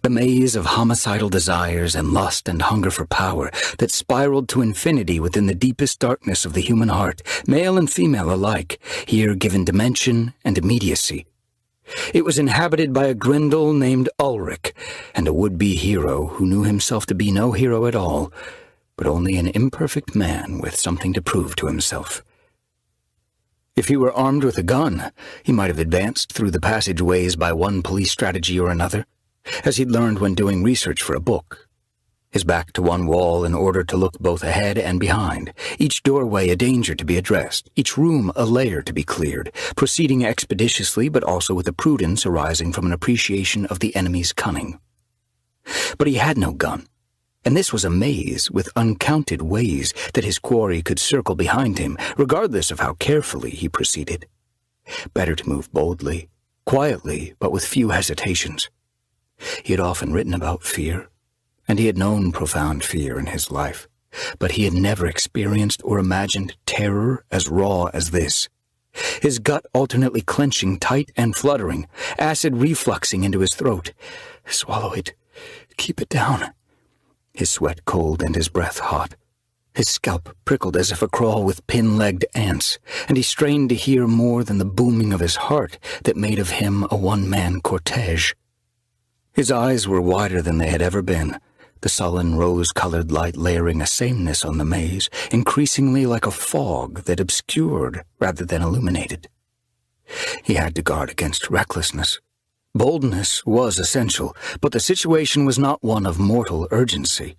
The maze of homicidal desires and lust and hunger for power that spiraled to infinity within the deepest darkness of the human heart, male and female alike, here given dimension and immediacy. It was inhabited by a Grendel named Ulrich, and a would-be hero who knew himself to be no hero at all, but only an imperfect man with something to prove to himself. If he were armed with a gun, he might have advanced through the passageways by one police strategy or another, as he'd learned when doing research for a book. His back to one wall in order to look both ahead and behind, each doorway a danger to be addressed, each room a lair to be cleared, proceeding expeditiously but also with a prudence arising from an appreciation of the enemy's cunning. But he had no gun, and this was a maze with uncounted ways that his quarry could circle behind him, regardless of how carefully he proceeded. Better to move boldly, quietly, but with few hesitations. He had often written about fear, and he had known profound fear in his life, but he had never experienced or imagined terror as raw as this. His gut alternately clenching tight and fluttering, acid refluxing into his throat. Swallow it. Keep it down. His sweat cold and his breath hot. His scalp prickled as if a crawl with pin-legged ants, and he strained to hear more than the booming of his heart that made of him a one-man cortege. His eyes were wider than they had ever been, the sullen rose-colored light layering a sameness on the maze, increasingly like a fog that obscured rather than illuminated. He had to guard against recklessness. Boldness was essential, but the situation was not one of mortal urgency.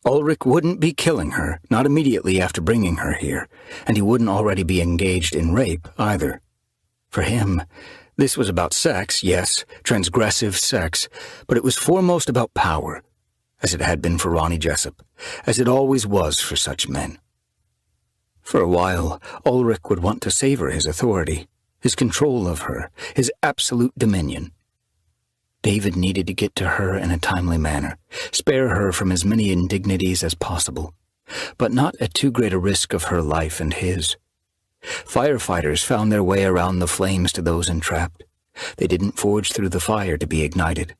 Ulrich wouldn't be killing her, not immediately after bringing her here, and he wouldn't already be engaged in rape either. For him, this was about sex, yes, transgressive sex, but it was foremost about power, as it had been for Ronny Jessup, as it always was for such men. For a while, Ulrich would want to savor his authority, his control of her, his absolute dominion. David needed to get to her in a timely manner, spare her from as many indignities as possible, but not at too great a risk of her life and his. Firefighters found their way around the flames to those entrapped. They didn't forge through the fire to be ignited.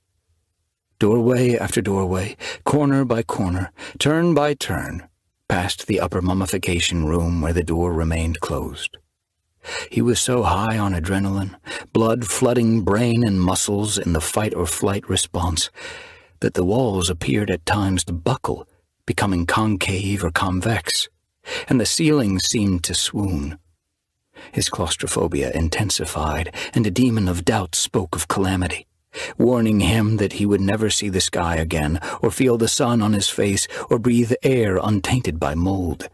Doorway after doorway, corner by corner, turn by turn, past the upper mummification room where the door remained closed. He was so high on adrenaline, blood flooding brain and muscles in the fight-or-flight response, that the walls appeared at times to buckle, becoming concave or convex, and the ceiling seemed to swoon. His claustrophobia intensified, and a demon of doubt spoke of calamity, warning him that he would never see the sky again, or feel the sun on his face, or breathe air untainted by mold.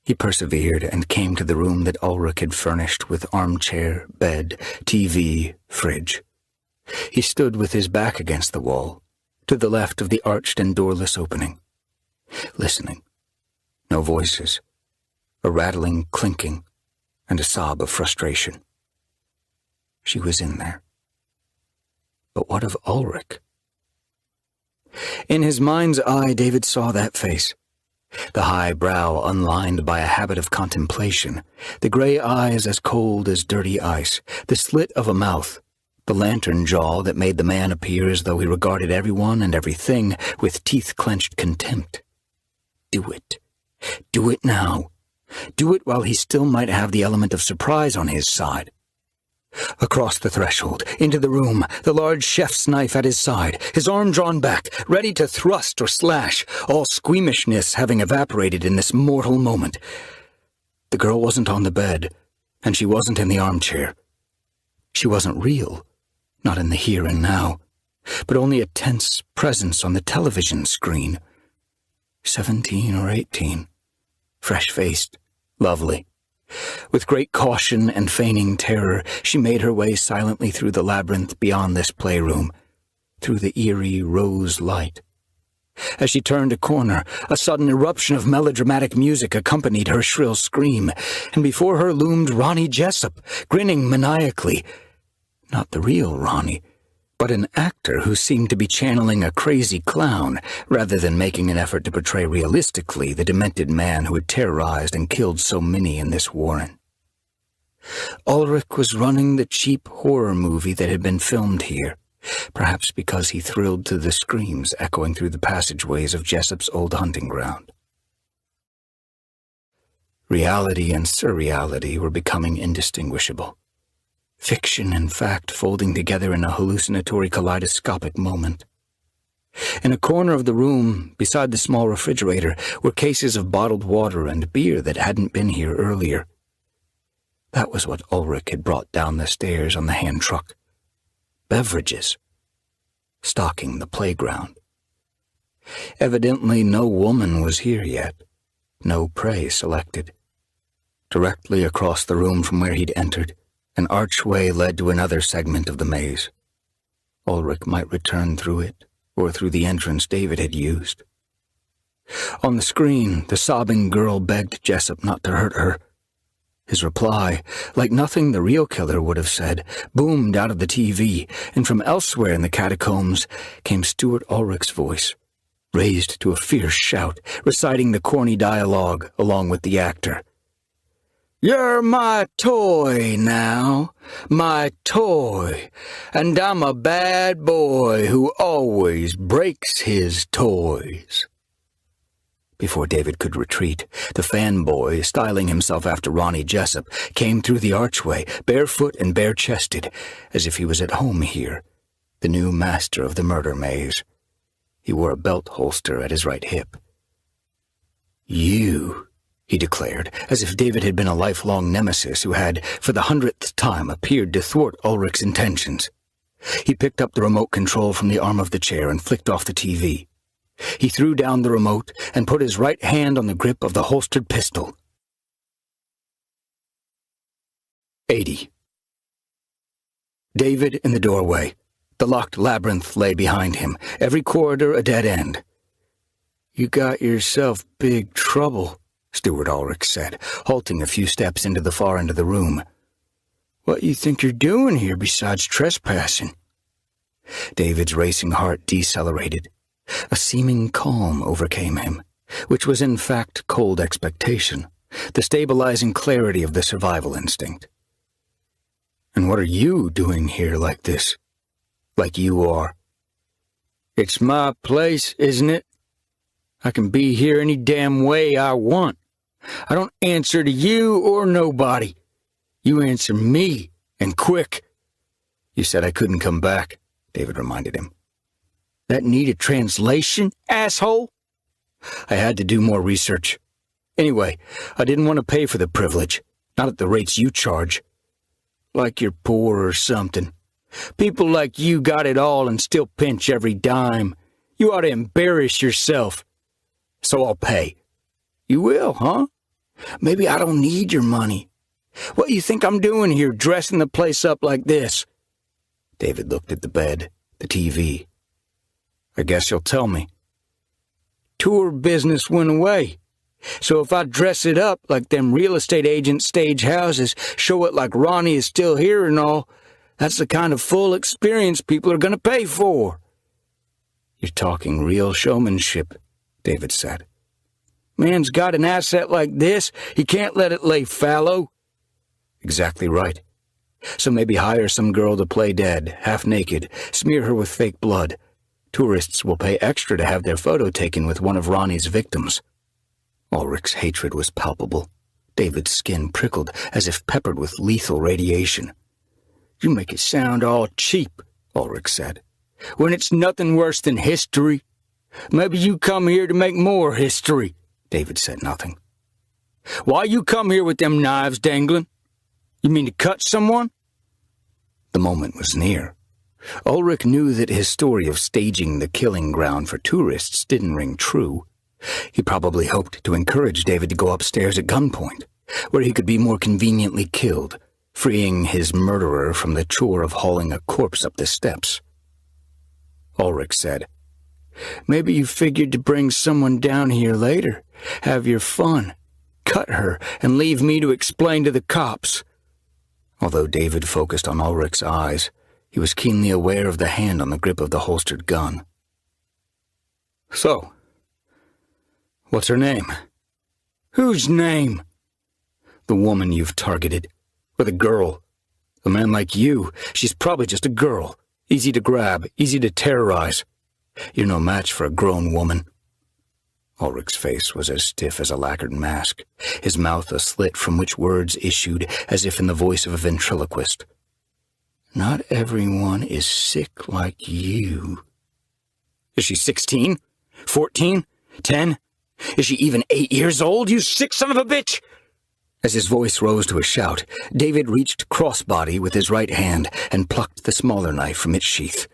He persevered and came to the room that Ulrich had furnished with armchair, bed, TV, fridge. He stood with his back against the wall, to the left of the arched and doorless opening, listening. No voices, a rattling clinking, and a sob of frustration. She was in there. But what of Ulrich? In his mind's eye, David saw that face. The high brow unlined by a habit of contemplation, the gray eyes as cold as dirty ice, the slit of a mouth, the lantern jaw that made the man appear as though he regarded everyone and everything with teeth-clenched contempt. Do it. Do it now. Do it while he still might have the element of surprise on his side. Across the threshold, into the room, the large chef's knife at his side, his arm drawn back, ready to thrust or slash, all squeamishness having evaporated in this mortal moment. The girl wasn't on the bed, and she wasn't in the armchair. She wasn't real, not in the here and now, but only a tense presence on the television screen. 17 or 18, fresh-faced, lovely. With great caution and feigning terror, she made her way silently through the labyrinth beyond this playroom, through the eerie rose light. As she turned a corner, a sudden eruption of melodramatic music accompanied her shrill scream, and before her loomed Ronny Jessup, grinning maniacally. Not the real Ronny, but an actor who seemed to be channeling a crazy clown, rather than making an effort to portray realistically the demented man who had terrorized and killed so many in this warren. Ulrich was running the cheap horror movie that had been filmed here, perhaps because he thrilled to the screams echoing through the passageways of Jessup's old hunting ground. Reality and surreality were becoming indistinguishable. Fiction and fact folding together in a hallucinatory kaleidoscopic moment. In a corner of the room, beside the small refrigerator, were cases of bottled water and beer that hadn't been here earlier. That was what Ulrich had brought down the stairs on the hand truck. Beverages. Stocking the playground. Evidently no woman was here yet. No prey selected. Directly across the room from where he'd entered, an archway led to another segment of the maze. Ulrich might return through it, or through the entrance David had used. On the screen, the sobbing girl begged Jessup not to hurt her. His reply, like nothing the real killer would have said, boomed out of the TV, and from elsewhere in the catacombs came Stuart Ulrich's voice, raised to a fierce shout, reciting the corny dialogue along with the actor. "You're my toy now, my toy, and I'm a bad boy who always breaks his toys." Before David could retreat, the fanboy, styling himself after Ronny Jessup, came through the archway, barefoot and bare-chested, as if he was at home here, the new master of the murder maze. He wore a belt holster at his right hip. "You," he declared, as if David had been a lifelong nemesis who had, for the 100th time, appeared to thwart Ulrich's intentions. He picked up the remote control from the arm of the chair and flicked off the TV. He threw down the remote and put his right hand on the grip of the holstered pistol. 80. David in the doorway. The locked labyrinth lay behind him, every corridor a dead end. "You got yourself big trouble," Stuart Ulrich said, halting a few steps into the far end of the room. "What you think you're doing here besides trespassing?" David's racing heart decelerated. A seeming calm overcame him, which was in fact cold expectation, the stabilizing clarity of the survival instinct. "And what are you doing here like this? Like you are?" "It's my place, isn't it? I can be here any damn way I want. I don't answer to you or nobody. You answer me, and quick." "You said I couldn't come back," David reminded him. That need a translation, asshole? I had to do more research. Anyway, I didn't want to pay for the privilege, not at the rates you charge. Like you're poor or something. People like you got it all and still pinch every dime. You ought to embarrass yourself. So I'll pay. You will, huh? Maybe I don't need your money. What you think I'm doing here, dressing the place up like this? David looked at the bed, the TV. I guess you'll tell me. Tour business went away. So if I dress it up like them real estate agents stage houses, show it like Ronny is still here and all, that's the kind of full experience people are going to pay for. You're talking real showmanship, David said. Man's got an asset like this, he can't let it lay fallow. Exactly right. So maybe hire some girl to play dead, half naked, smear her with fake blood. Tourists will pay extra to have their photo taken with one of Ronny's victims. Ulrich's hatred was palpable. David's skin prickled as if peppered with lethal radiation. You make it sound all cheap, Ulrich said, when it's nothing worse than history. Maybe you come here to make more history. David said nothing. Why you come here with them knives dangling? You mean to cut someone? The moment was near. Ulrich knew that his story of staging the killing ground for tourists didn't ring true. He probably hoped to encourage David to go upstairs at gunpoint, where he could be more conveniently killed, freeing his murderer from the chore of hauling a corpse up the steps. Ulrich said, Maybe you figured to bring someone down here later, have your fun, cut her, and leave me to explain to the cops. Although David focused on Ulrich's eyes, he was keenly aware of the hand on the grip of the holstered gun. So, what's her name? Whose name? The woman you've targeted. Or the girl. A man like you, she's probably just a girl. Easy to grab, easy to terrorize. You're no match for a grown woman. Ulrich's face was as stiff as a lacquered mask, his mouth a slit from which words issued as if in the voice of a ventriloquist. Not everyone is sick like you. Is she 16? 14? 10? Is she even 8 years old, you sick son of a bitch? As his voice rose to a shout, David reached crossbody with his right hand and plucked the smaller knife from its sheath.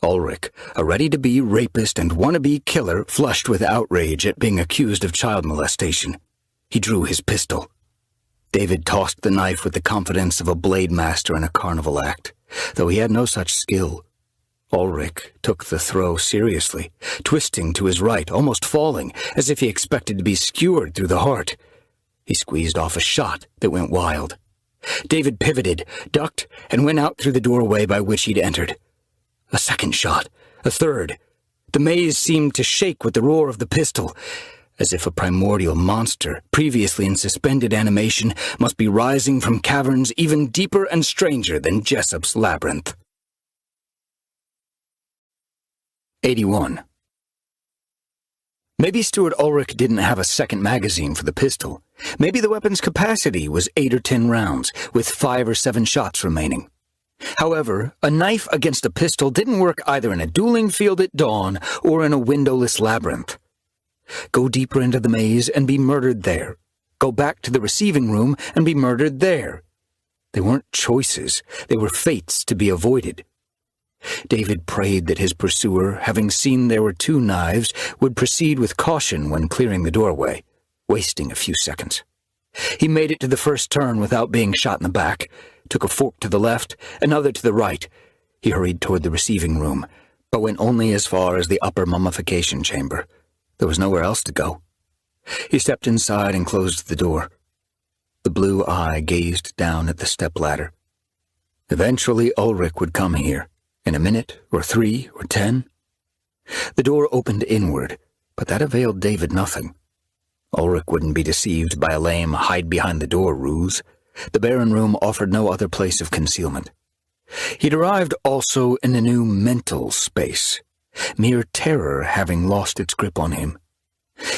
Ulrich, a ready-to-be rapist and wannabe killer, flushed with outrage at being accused of child molestation. He drew his pistol. David tossed the knife with the confidence of a blade master in a carnival act, though he had no such skill. Ulrich took the throw seriously, twisting to his right, almost falling, as if he expected to be skewered through the heart. He squeezed off a shot that went wild. David pivoted, ducked, and went out through the doorway by which he'd entered. A second shot, a third. The maze seemed to shake with the roar of the pistol, as if a primordial monster, previously in suspended animation, must be rising from caverns even deeper and stranger than Jessup's labyrinth. 81. Maybe Stuart Ulrich didn't have a second magazine for the pistol. Maybe the weapon's capacity was 8 or 10 rounds, with 5 or 7 shots remaining. However, a knife against a pistol didn't work either in a dueling field at dawn or in a windowless labyrinth. Go deeper into the maze and be murdered there. Go back to the receiving room and be murdered there. They weren't choices, they were fates to be avoided. David prayed that his pursuer, having seen there were 2 knives, would proceed with caution when clearing the doorway, wasting a few seconds. He made it to the first turn without being shot in the back, took a fork to the left, another to the right. He hurried toward the receiving room, but went only as far as the upper mummification chamber. There was nowhere else to go. He stepped inside and closed the door. The blue eye gazed down at the stepladder. Eventually Ulrich would come here, in a minute, or 3, or 10. The door opened inward, but that availed David nothing. Ulrich wouldn't be deceived by a lame hide-behind-the-door ruse. The barren room offered no other place of concealment. He'd arrived also in a new mental space, mere terror having lost its grip on him.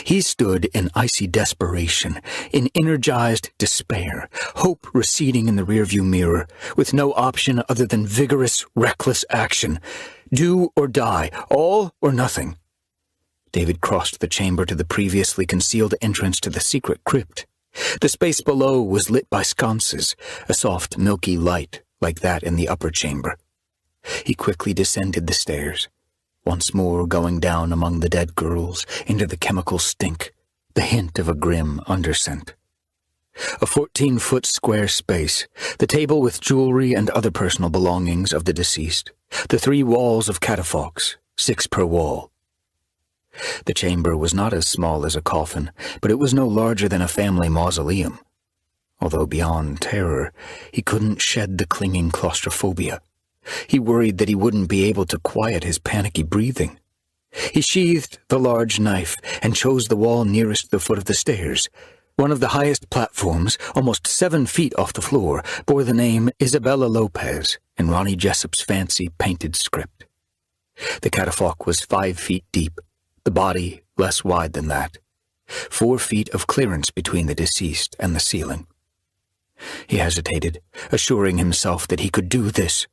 He stood in icy desperation, in energized despair, hope receding in the rearview mirror, with no option other than vigorous, reckless action, Do or die, all or nothing. David crossed the chamber to the previously concealed entrance to the secret crypt. The space below was lit by sconces, a soft, milky light like that in the upper chamber. He quickly descended the stairs, once more going down among the dead girls into the chemical stink, the hint of a grim underscent. A 14-foot square space, the table with jewelry and other personal belongings of the deceased, the 3 walls of catafalques, 6 per wall. The chamber was not as small as a coffin, but it was no larger than a family mausoleum. Although beyond terror, he couldn't shed the clinging claustrophobia. He worried that he wouldn't be able to quiet his panicky breathing. He sheathed the large knife and chose the wall nearest the foot of the stairs. One of the highest platforms, almost 7 feet off the floor, bore the name Isabella Lopez in Ronny Jessup's fancy painted script. The catafalque was 5 feet deep, the body less wide than that, 4 feet of clearance between the deceased and the ceiling. He hesitated, assuring himself that he could do this.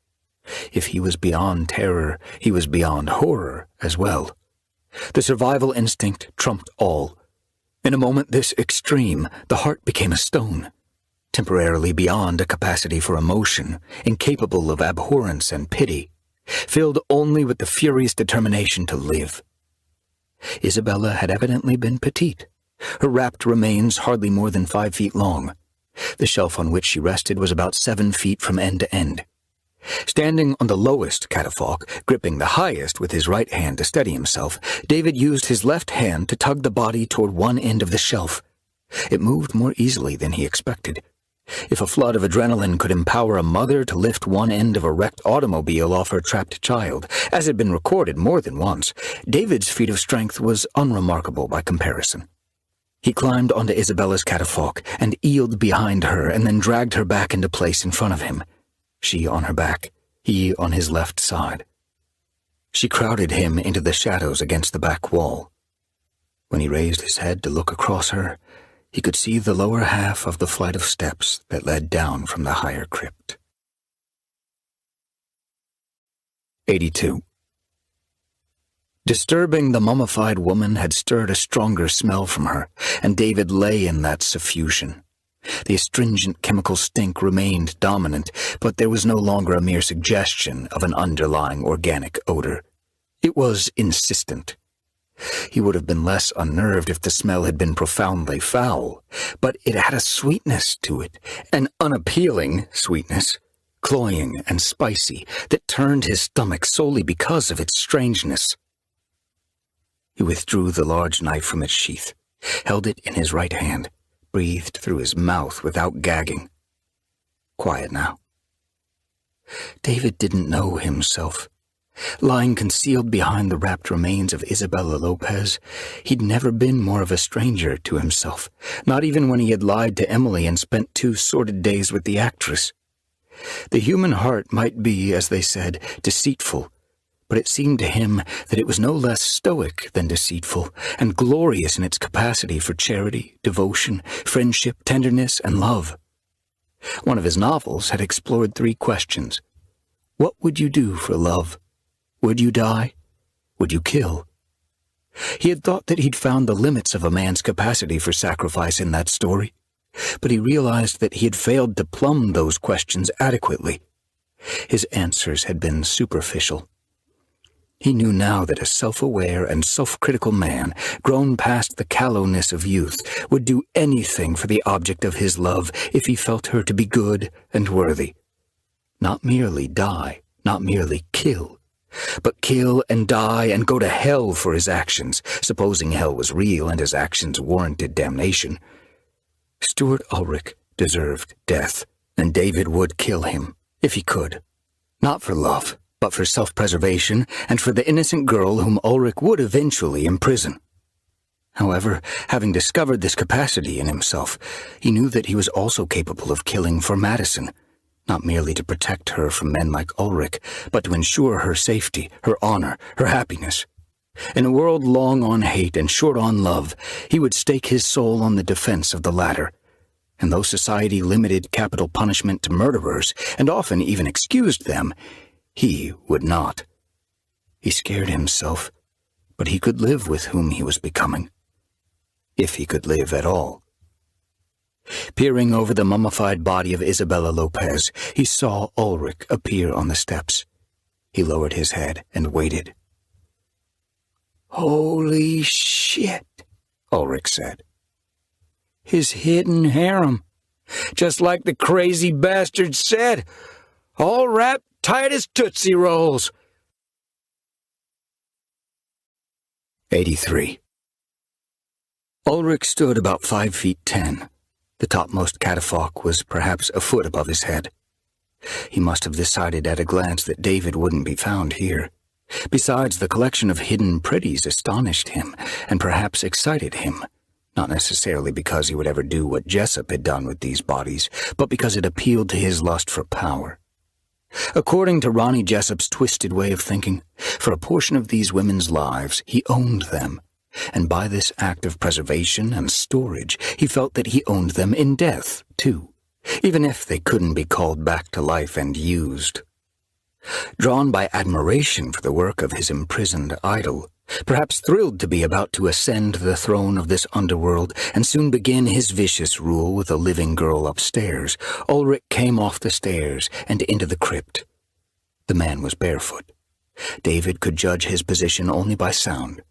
If he was beyond terror, he was beyond horror as well. The survival instinct trumped all. In a moment this extreme, the heart became a stone, temporarily beyond a capacity for emotion, incapable of abhorrence and pity, filled only with the furious determination to live. Isabella had evidently been petite, her wrapped remains hardly more than 5 feet long. The shelf on which she rested was about 7 feet from end to end. Standing on the lowest catafalque, gripping the highest with his right hand to steady himself, David used his left hand to tug the body toward one end of the shelf. It moved more easily than he expected. If a flood of adrenaline could empower a mother to lift one end of a wrecked automobile off her trapped child, as had been recorded more than once, David's feat of strength was unremarkable by comparison. He climbed onto Isabella's catafalque and eeled behind her and then dragged her back into place in front of him. She on her back, he on his left side. She crowded him into the shadows against the back wall. When he raised his head to look across her, he could see the lower half of the flight of steps that led down from the higher crypt. 82. Disturbing the mummified woman had stirred a stronger smell from her, and David lay in that suffusion. The astringent chemical stink remained dominant, but there was no longer a mere suggestion of an underlying organic odor. It was insistent. He would have been less unnerved if the smell had been profoundly foul, but it had a sweetness to it, an unappealing sweetness, cloying and spicy, that turned his stomach solely because of its strangeness. He withdrew the large knife from its sheath, held it in his right hand, breathed through his mouth without gagging. Quiet now. David didn't know himself. Lying concealed behind the wrapped remains of Isabella Lopez, he'd never been more of a stranger to himself, not even when he had lied to Emily and spent 2 sordid days with the actress. The human heart might be, as they said, deceitful, but it seemed to him that it was no less stoic than deceitful, and glorious in its capacity for charity, devotion, friendship, tenderness, and love. One of his novels had explored 3 questions. What would you do for love? Would you die? Would you kill? He had thought that he'd found the limits of a man's capacity for sacrifice in that story, but he realized that he had failed to plumb those questions adequately. His answers had been superficial. He knew now that a self-aware and self-critical man, grown past the callowness of youth, would do anything for the object of his love if he felt her to be good and worthy. Not merely die, not merely kill, but kill and die and go to hell for his actions, supposing hell was real and his actions warranted damnation. Stuart Ulrich deserved death, and David would kill him, if he could. Not for love, but for self-preservation and for the innocent girl whom Ulrich would eventually imprison. However, having discovered this capacity in himself, he knew that he was also capable of killing for Maddison, not merely to protect her from men like Ulrich, but to ensure her safety, her honor, her happiness. In a world long on hate and short on love, he would stake his soul on the defense of the latter. And though society limited capital punishment to murderers, and often even excused them, he would not. He scared himself, but he could live with whom he was becoming. If he could live at all. Peering over the mummified body of Isabella Lopez, he saw Ulrich appear on the steps. He lowered his head and waited. "Holy shit," Ulrich said. "His hidden harem. Just like the crazy bastard said. All wrapped tight as Tootsie Rolls." 83. Ulrich stood about 5 feet 10. The topmost catafalque was perhaps a foot above his head. He must have decided at a glance that David wouldn't be found here. Besides, the collection of hidden pretties astonished him, and perhaps excited him, not necessarily because he would ever do what Jessup had done with these bodies, but because it appealed to his lust for power. According to Ronny Jessup's twisted way of thinking, for a portion of these women's lives, he owned them, and by this act of preservation and storage, he felt that he owned them in death, too, even if they couldn't be called back to life and used. Drawn by admiration for the work of his imprisoned idol, perhaps thrilled to be about to ascend the throne of this underworld and soon begin his vicious rule with a living girl upstairs, Ulrich came off the stairs and into the crypt. The man was barefoot. David could judge his position only by sound.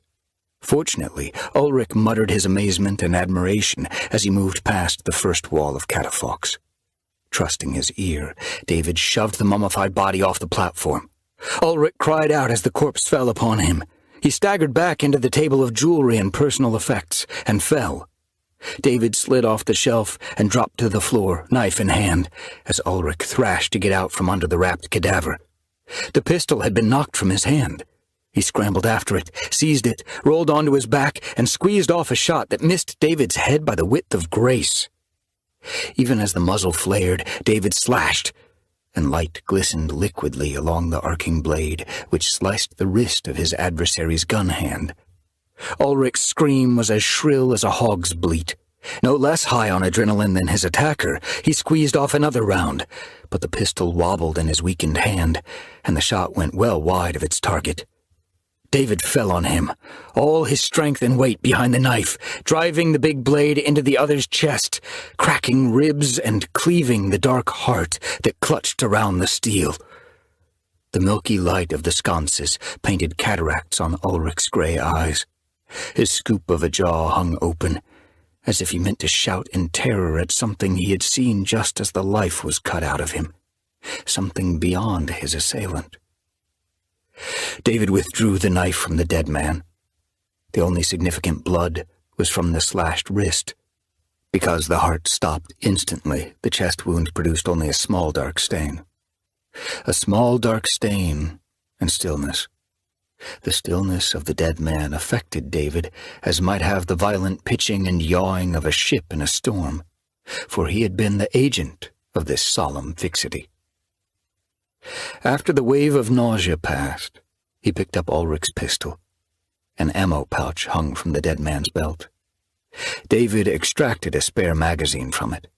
Fortunately, Ulrich muttered his amazement and admiration as he moved past the first wall of catafalques. Trusting his ear, David shoved the mummified body off the platform. Ulrich cried out as the corpse fell upon him. He staggered back into the table of jewelry and personal effects, and fell. David slid off the shelf and dropped to the floor, knife in hand, as Ulrich thrashed to get out from under the wrapped cadaver. The pistol had been knocked from his hand. He scrambled after it, seized it, rolled onto his back, and squeezed off a shot that missed David's head by the width of grace. Even as the muzzle flared, David slashed, and light glistened liquidly along the arcing blade, which sliced the wrist of his adversary's gun hand. Ulrich's scream was as shrill as a hog's bleat. No less high on adrenaline than his attacker, he squeezed off another round, but the pistol wobbled in his weakened hand, and the shot went well wide of its target. David fell on him, all his strength and weight behind the knife, driving the big blade into the other's chest, cracking ribs and cleaving the dark heart that clutched around the steel. The milky light of the sconces painted cataracts on Ulrich's gray eyes. His scoop of a jaw hung open, as if he meant to shout in terror at something he had seen just as the life was cut out of him, something beyond his assailant. David withdrew the knife from the dead man. The only significant blood was from the slashed wrist. Because the heart stopped instantly, the chest wound produced only a small dark stain. A small dark stain and stillness. The stillness of the dead man affected David as might have the violent pitching and yawing of a ship in a storm, for he had been the agent of this solemn fixity. After the wave of nausea passed, he picked up Ulrich's pistol. An ammo pouch hung from the dead man's belt. David extracted a spare magazine from it.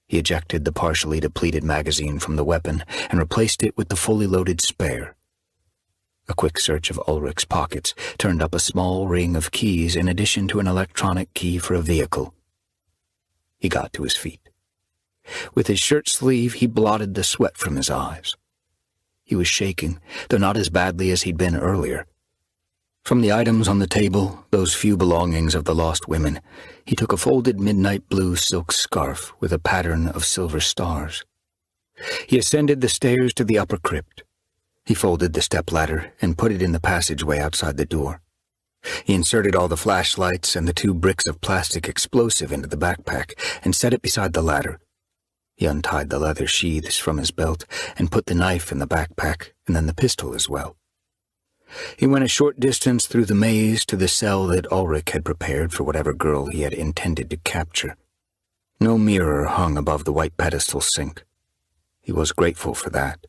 He ejected the partially depleted magazine from the weapon and replaced it with the fully loaded spare. A quick search of Ulrich's pockets turned up a small ring of keys in addition to an electronic key for a vehicle. He got to his feet. With his shirt sleeve, he blotted the sweat from his eyes. He was shaking, though not as badly as he'd been earlier. From the items on the table, those few belongings of the lost women, he took a folded midnight blue silk scarf with a pattern of silver stars. He ascended the stairs to the upper crypt. He folded the stepladder and put it in the passageway outside the door. He inserted all the flashlights and the 2 bricks of plastic explosive into the backpack and set it beside the ladder. He untied the leather sheaths from his belt and put the knife in the backpack and then the pistol as well. He went a short distance through the maze to the cell that Ulrich had prepared for whatever girl he had intended to capture. No mirror hung above the white pedestal sink. He was grateful for that.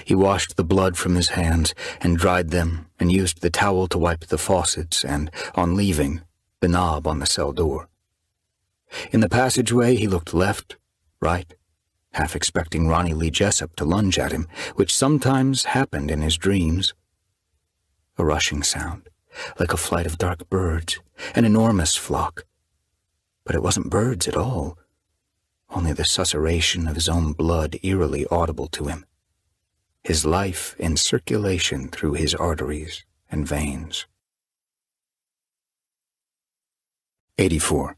He washed the blood from his hands and dried them and used the towel to wipe the faucets and, on leaving, the knob on the cell door. In the passageway he looked left, right, half expecting Ronny Lee Jessup to lunge at him, which sometimes happened in his dreams. a rushing sound, like a flight of dark birds, an enormous flock. But it wasn't birds at all, only the susurration of his own blood eerily audible to him, his life in circulation through his arteries and veins. 84.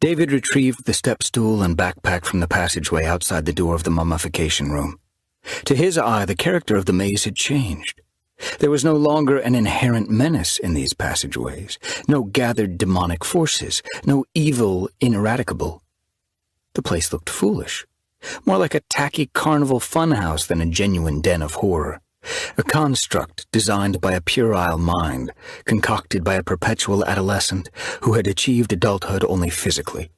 David retrieved the step stool and backpack from the passageway outside the door of the mummification room. To his eye, the character of the maze had changed. There was no longer an inherent menace in these passageways, no gathered demonic forces, no evil ineradicable. The place looked foolish, more like a tacky carnival funhouse than a genuine den of horror, a construct designed by a puerile mind, concocted by a perpetual adolescent who had achieved adulthood only physically,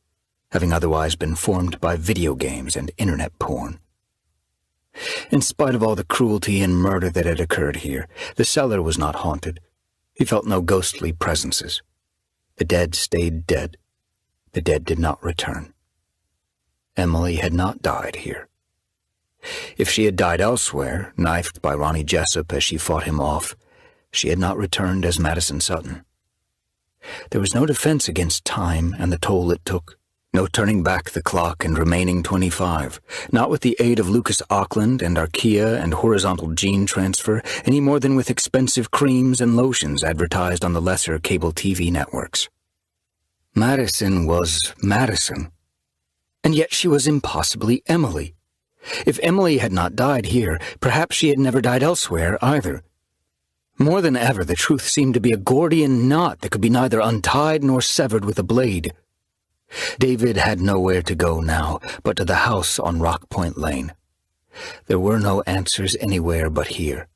having otherwise been formed by video games and internet porn. In spite of all the cruelty and murder that had occurred here, the cellar was not haunted. He felt no ghostly presences. The dead stayed dead. The dead did not return. Emily had not died here. If she had died elsewhere, knifed by Ronny Jessup as she fought him off, she had not returned as Maddison Sutton. There was no defense against time and the toll it took. No turning back the clock and remaining 25, not with the aid of Lucas Auckland and Archaea and horizontal gene transfer, any more than with expensive creams and lotions advertised on the lesser cable TV networks. Maddison was Maddison, and yet she was impossibly Emily. If Emily had not died here, perhaps she had never died elsewhere either. More than ever, the truth seemed to be a Gordian knot that could be neither untied nor severed with a blade. David had nowhere to go now but to the house on Rock Point Lane. There were no answers anywhere but here.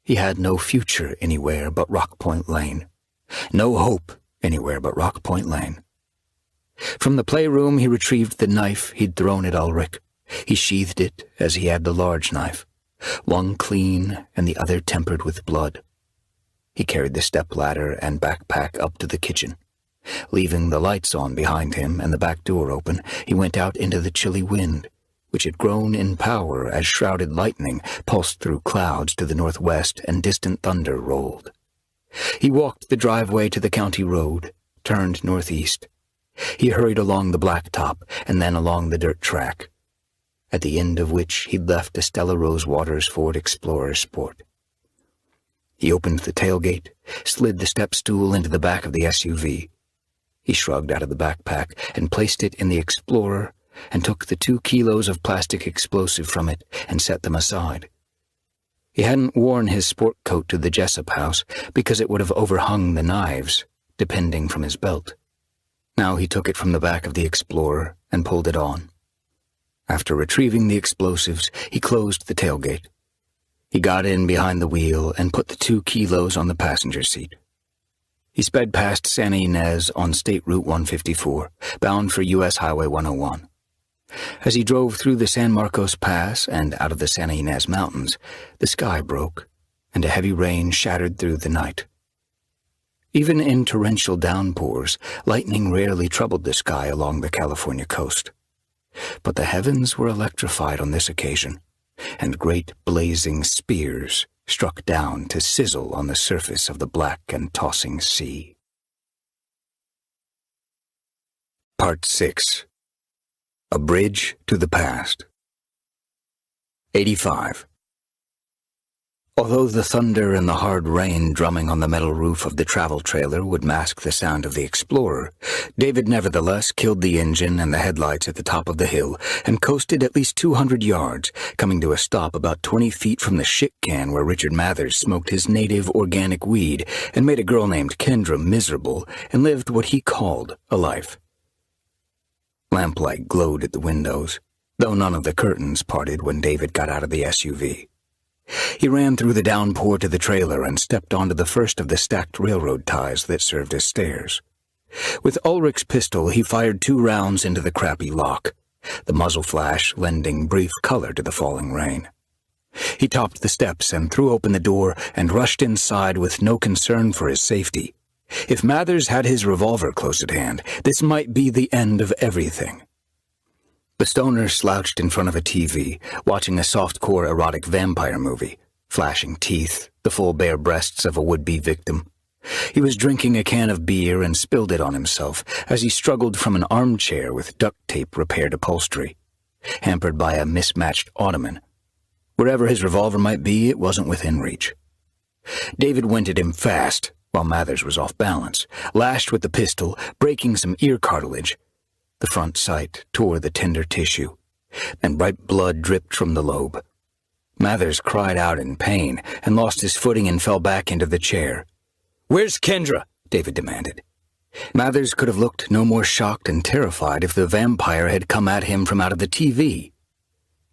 He had no future anywhere but Rock Point Lane. No hope anywhere but Rock Point Lane. From the playroom he retrieved the knife he'd thrown at Ulrich. He sheathed it as he had the large knife, one clean and the other tempered with blood. He carried the stepladder and backpack up to the kitchen. Leaving the lights on behind him and the back door open, he went out into the chilly wind, which had grown in power as shrouded lightning pulsed through clouds to the northwest and distant thunder rolled. He walked the driveway to the county road, turned northeast. He hurried along the blacktop and then along the dirt track, at the end of which he'd left a Stella Rose Waters Ford Explorer Sport. He opened the tailgate, slid the step stool into the back of the SUV. He shrugged out of the backpack and placed it in the Explorer and took the 2 kilos of plastic explosive from it and set them aside. He hadn't worn his sport coat to the Jessup house because it would have overhung the knives, depending from his belt. Now he took it from the back of the Explorer and pulled it on. After retrieving the explosives, he closed the tailgate. He got in behind the wheel and put the 2 kilos on the passenger seat. He sped past Santa Ynez on State Route 154, bound for U.S. Highway 101. As he drove through the San Marcos Pass and out of the Santa Ynez Mountains, the sky broke, and a heavy rain shattered through the night. Even in torrential downpours, lightning rarely troubled the sky along the California coast. But the heavens were electrified on this occasion, and great blazing spears struck down to sizzle on the surface of the black and tossing sea. Part 6. A Bridge to the Past. 85. Although the thunder and the hard rain drumming on the metal roof of the travel trailer would mask the sound of the Explorer, David nevertheless killed the engine and the headlights at the top of the hill and coasted at least 200 yards, coming to a stop about 20 feet from the shit can where Richard Mathers smoked his native organic weed and made a girl named Kendra miserable and lived what he called a life. Lamplight glowed at the windows, though none of the curtains parted when David got out of the SUV. He ran through the downpour to the trailer and stepped onto the first of the stacked railroad ties that served as stairs. With Ulrich's pistol, he fired 2 rounds into the crappy lock, the muzzle flash lending brief color to the falling rain. He topped the steps and threw open the door and rushed inside with no concern for his safety. If Mathers had his revolver close at hand, this might be the end of everything. The stoner slouched in front of a TV, watching a soft-core erotic vampire movie, flashing teeth, the full bare breasts of a would-be victim. He was drinking a can of beer and spilled it on himself as he struggled from an armchair with duct tape repaired upholstery, hampered by a mismatched ottoman. Wherever his revolver might be, it wasn't within reach. David went at him fast, while Mathers was off balance, lashed with the pistol, breaking some ear cartilage. The front sight tore the tender tissue, and bright blood dripped from the lobe. Mathers cried out in pain and lost his footing and fell back into the chair. "Where's Kendra?" David demanded. Mathers could have looked no more shocked and terrified if the vampire had come at him from out of the TV.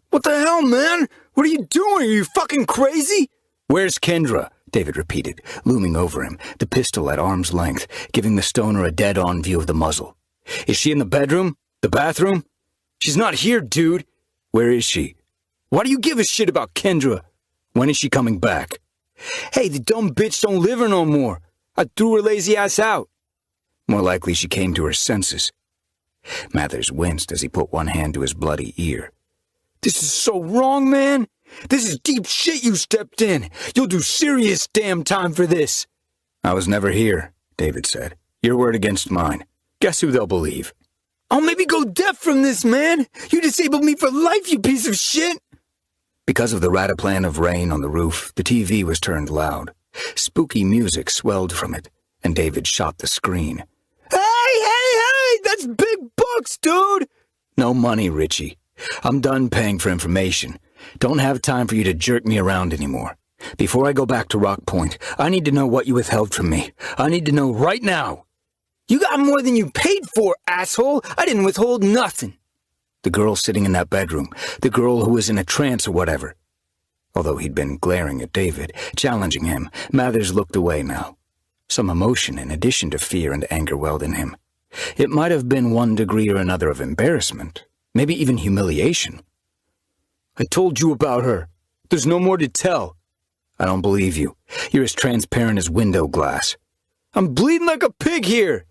"What the hell, man? What are you doing? Are you fucking crazy?" "Where's Kendra?" David repeated, looming over him, the pistol at arm's length, giving the stoner a dead-on view of the muzzle. "Is she in the bedroom? The bathroom?" "She's not here, dude." "Where is she?" "Why do you give a shit about Kendra?" "When is she coming back?" "Hey, the dumb bitch don't live here no more. I threw her lazy ass out." "More likely she came to her senses." Mathers winced as he put one hand to his bloody ear. "This is so wrong, man. This is deep shit you stepped in. You'll do serious damn time for this." "I was never here," David said. "Your word against mine. Guess who they'll believe?" "I'll maybe go deaf from this, man. You disabled me for life, you piece of shit." Because of the rataplan of rain on the roof, the TV was turned loud. Spooky music swelled from it, and David shot the screen. Hey, that's big bucks, dude. "No money, Richie. I'm done paying for information. Don't have time for you to jerk me around anymore. Before I go back to Rock Point, I need to know what you withheld from me. I need to know right now." "You got more than you paid for, asshole. I didn't withhold nothing." "The girl sitting in that bedroom, the girl who was in a trance or whatever." Although he'd been glaring at David, challenging him, Mathers looked away now. Some emotion in addition to fear and anger welled in him. It might have been one degree or another of embarrassment, maybe even humiliation. "I told you about her. There's no more to tell." "I don't believe you. You're as transparent as window glass." "I'm bleeding like a pig here."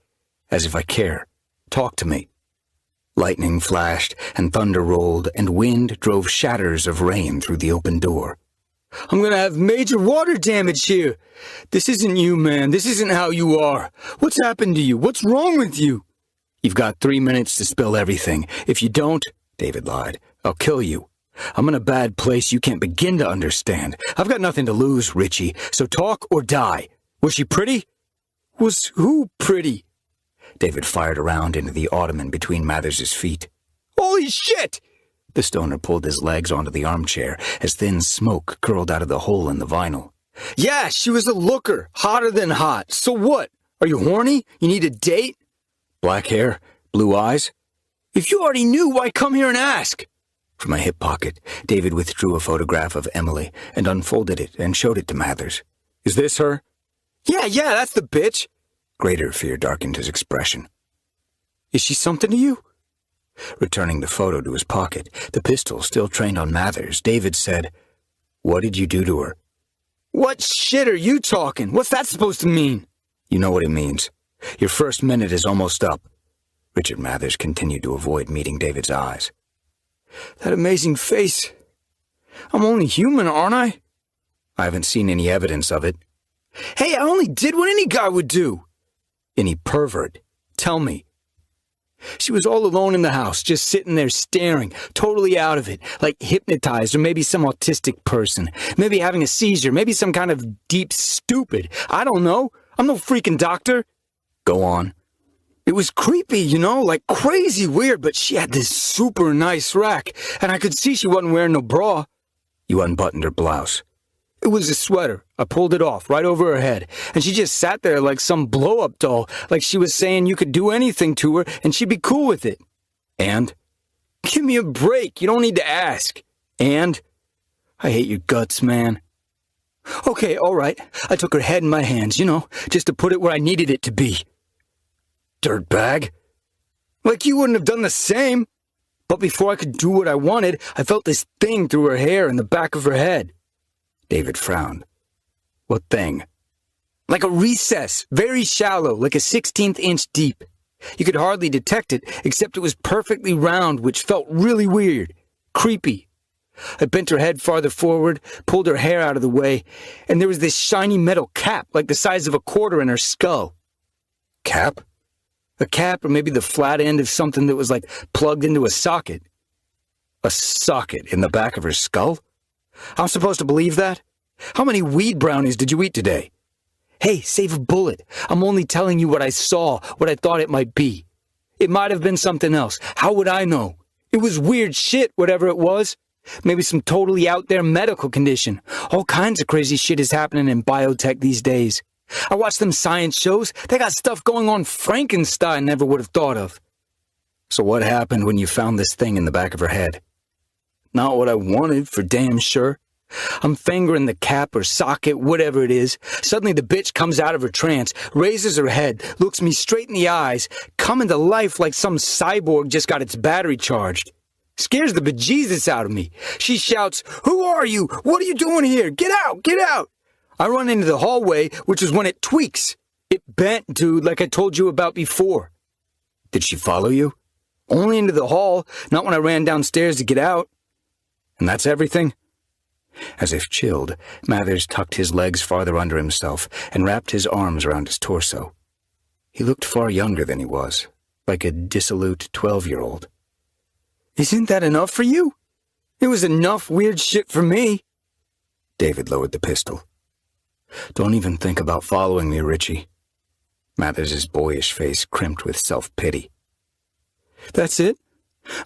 "As if I care. Talk to me." Lightning flashed, and thunder rolled, and wind drove shatters of rain through the open door. "I'm gonna have major water damage here. This isn't you, man. This isn't how you are. What's happened to you? What's wrong with you?" "You've got 3 minutes to spill everything. If you don't," David lied, "I'll kill you. I'm in a bad place you can't begin to understand. I've got nothing to lose, Richie, so talk or die." "Was she pretty?" "Was who pretty?" David fired around into the ottoman between Mathers's feet. "Holy shit!" The stoner pulled his legs onto the armchair as thin smoke curled out of the hole in the vinyl. "Yeah, she was a looker, hotter than hot. So what? Are you horny? You need a date?" "Black hair? Blue eyes?" "If you already knew, why come here and ask?" From a hip pocket, David withdrew a photograph of Emily and unfolded it and showed it to Mathers. "Is this her?" Yeah, that's the bitch." Greater fear darkened his expression. "Is she something to you?" Returning the photo to his pocket, the pistol still trained on Mathers, David said, "What did you do to her?" "What shit are you talking? What's that supposed to mean?" "You know what it means. Your first minute is almost up." Richard Mathers continued to avoid meeting David's eyes. "That amazing face. I'm only human, aren't I?" "I haven't seen any evidence of it." "Hey, I only did what any guy would do." "Any pervert? Tell me." "She was all alone in the house, just sitting there staring, totally out of it, like hypnotized or maybe some autistic person, maybe having a seizure, maybe some kind of deep stupid. I don't know. I'm no freaking doctor." "Go on." "It was creepy, like crazy weird, but she had this super nice rack, and I could see she wasn't wearing no bra." "You unbuttoned her blouse." "It was a sweater. I pulled it off right over her head, and she just sat there like some blow-up doll, like she was saying you could do anything to her, and she'd be cool with it." "And?" "Give me a break. You don't need to ask." "And?" "I hate your guts, man." "Okay, all right. I took her head in my hands, just to put it where I needed it to be." "Dirtbag." "Like you wouldn't have done the same." "But before I could do what I wanted, I felt this thing through her hair and the back of her head." David frowned. "What thing?" "Like a recess, very shallow, like a 16th inch deep. You could hardly detect it, except it was perfectly round, which felt really weird, creepy. I bent her head farther forward, pulled her hair out of the way, and there was this shiny metal cap like the size of a quarter in her skull. Cap? A cap, or maybe the flat end of something that was like plugged into a socket. A socket in the back of her skull? I'm supposed to believe that? How many weed brownies did you eat today? Hey, save a bullet. I'm only telling you what I saw, what I thought it might be. It might have been something else. How would I know? It was weird shit, whatever it was. Maybe some totally out there medical condition. All kinds of crazy shit is happening in biotech these days. I watch them science shows. They got stuff going on Frankenstein never would have thought of. So what happened when you found this thing in the back of her head? Not what I wanted, for damn sure. I'm fingering the cap or socket, whatever it is. Suddenly the bitch comes out of her trance, raises her head, looks me straight in the eyes, coming to life like some cyborg just got its battery charged. Scares the bejesus out of me. She shouts, "Who are you? What are you doing here? Get out! Get out!" I run into the hallway, which is when it tweaks. It bent, dude, like I told you about before. Did she follow you? Only into the hall, not when I ran downstairs to get out. And that's everything? As if chilled, Mathers tucked his legs farther under himself and wrapped his arms around his torso. He looked far younger than he was, like a dissolute 12-year-old. Isn't that enough for you? It was enough weird shit for me. David lowered the pistol. Don't even think about following me, Richie. Mathers's boyish face crimped with self-pity. That's it?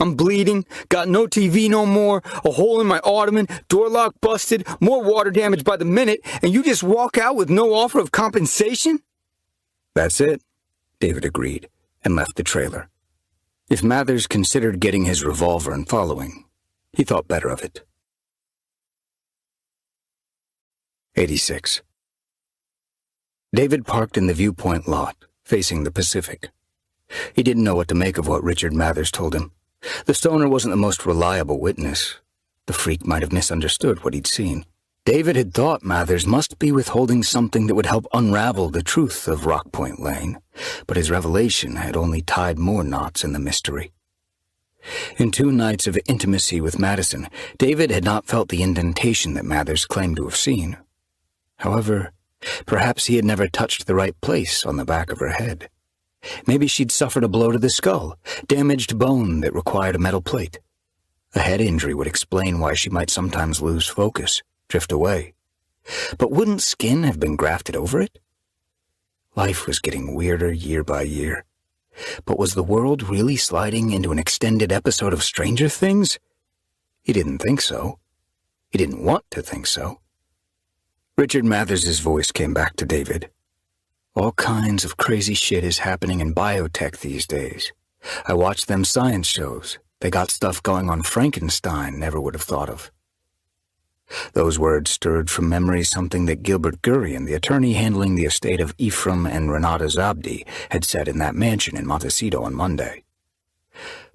I'm bleeding, got no TV no more, a hole in my ottoman, door lock busted, more water damage by the minute, and you just walk out with no offer of compensation? That's it, David agreed, and left the trailer. If Mathers considered getting his revolver and following, he thought better of it. 86. David parked in the viewpoint lot, facing the Pacific. He didn't know what to make of what Richard Mathers told him. The stoner wasn't the most reliable witness. The freak might have misunderstood what he'd seen. David had thought Mathers must be withholding something that would help unravel the truth of Rockpoint Lane, but his revelation had only tied more knots in the mystery. In 2 nights of intimacy with Maddison, David had not felt the indentation that Mathers claimed to have seen. However, perhaps he had never touched the right place on the back of her head. Maybe she'd suffered a blow to the skull, damaged bone that required a metal plate. A head injury would explain why she might sometimes lose focus, drift away. But wouldn't skin have been grafted over it? Life was getting weirder year by year. But was the world really sliding into an extended episode of Stranger Things? He didn't think so. He didn't want to think so. Richard Mathers's voice came back to David. All kinds of crazy shit is happening in biotech these days. I watch them science shows. They got stuff going on Frankenstein never would have thought of. Those words stirred from memory something that Gilbert Gurion, the attorney handling the estate of Ephraim and Renata Zabdi, had said in that mansion in Montecito on Monday.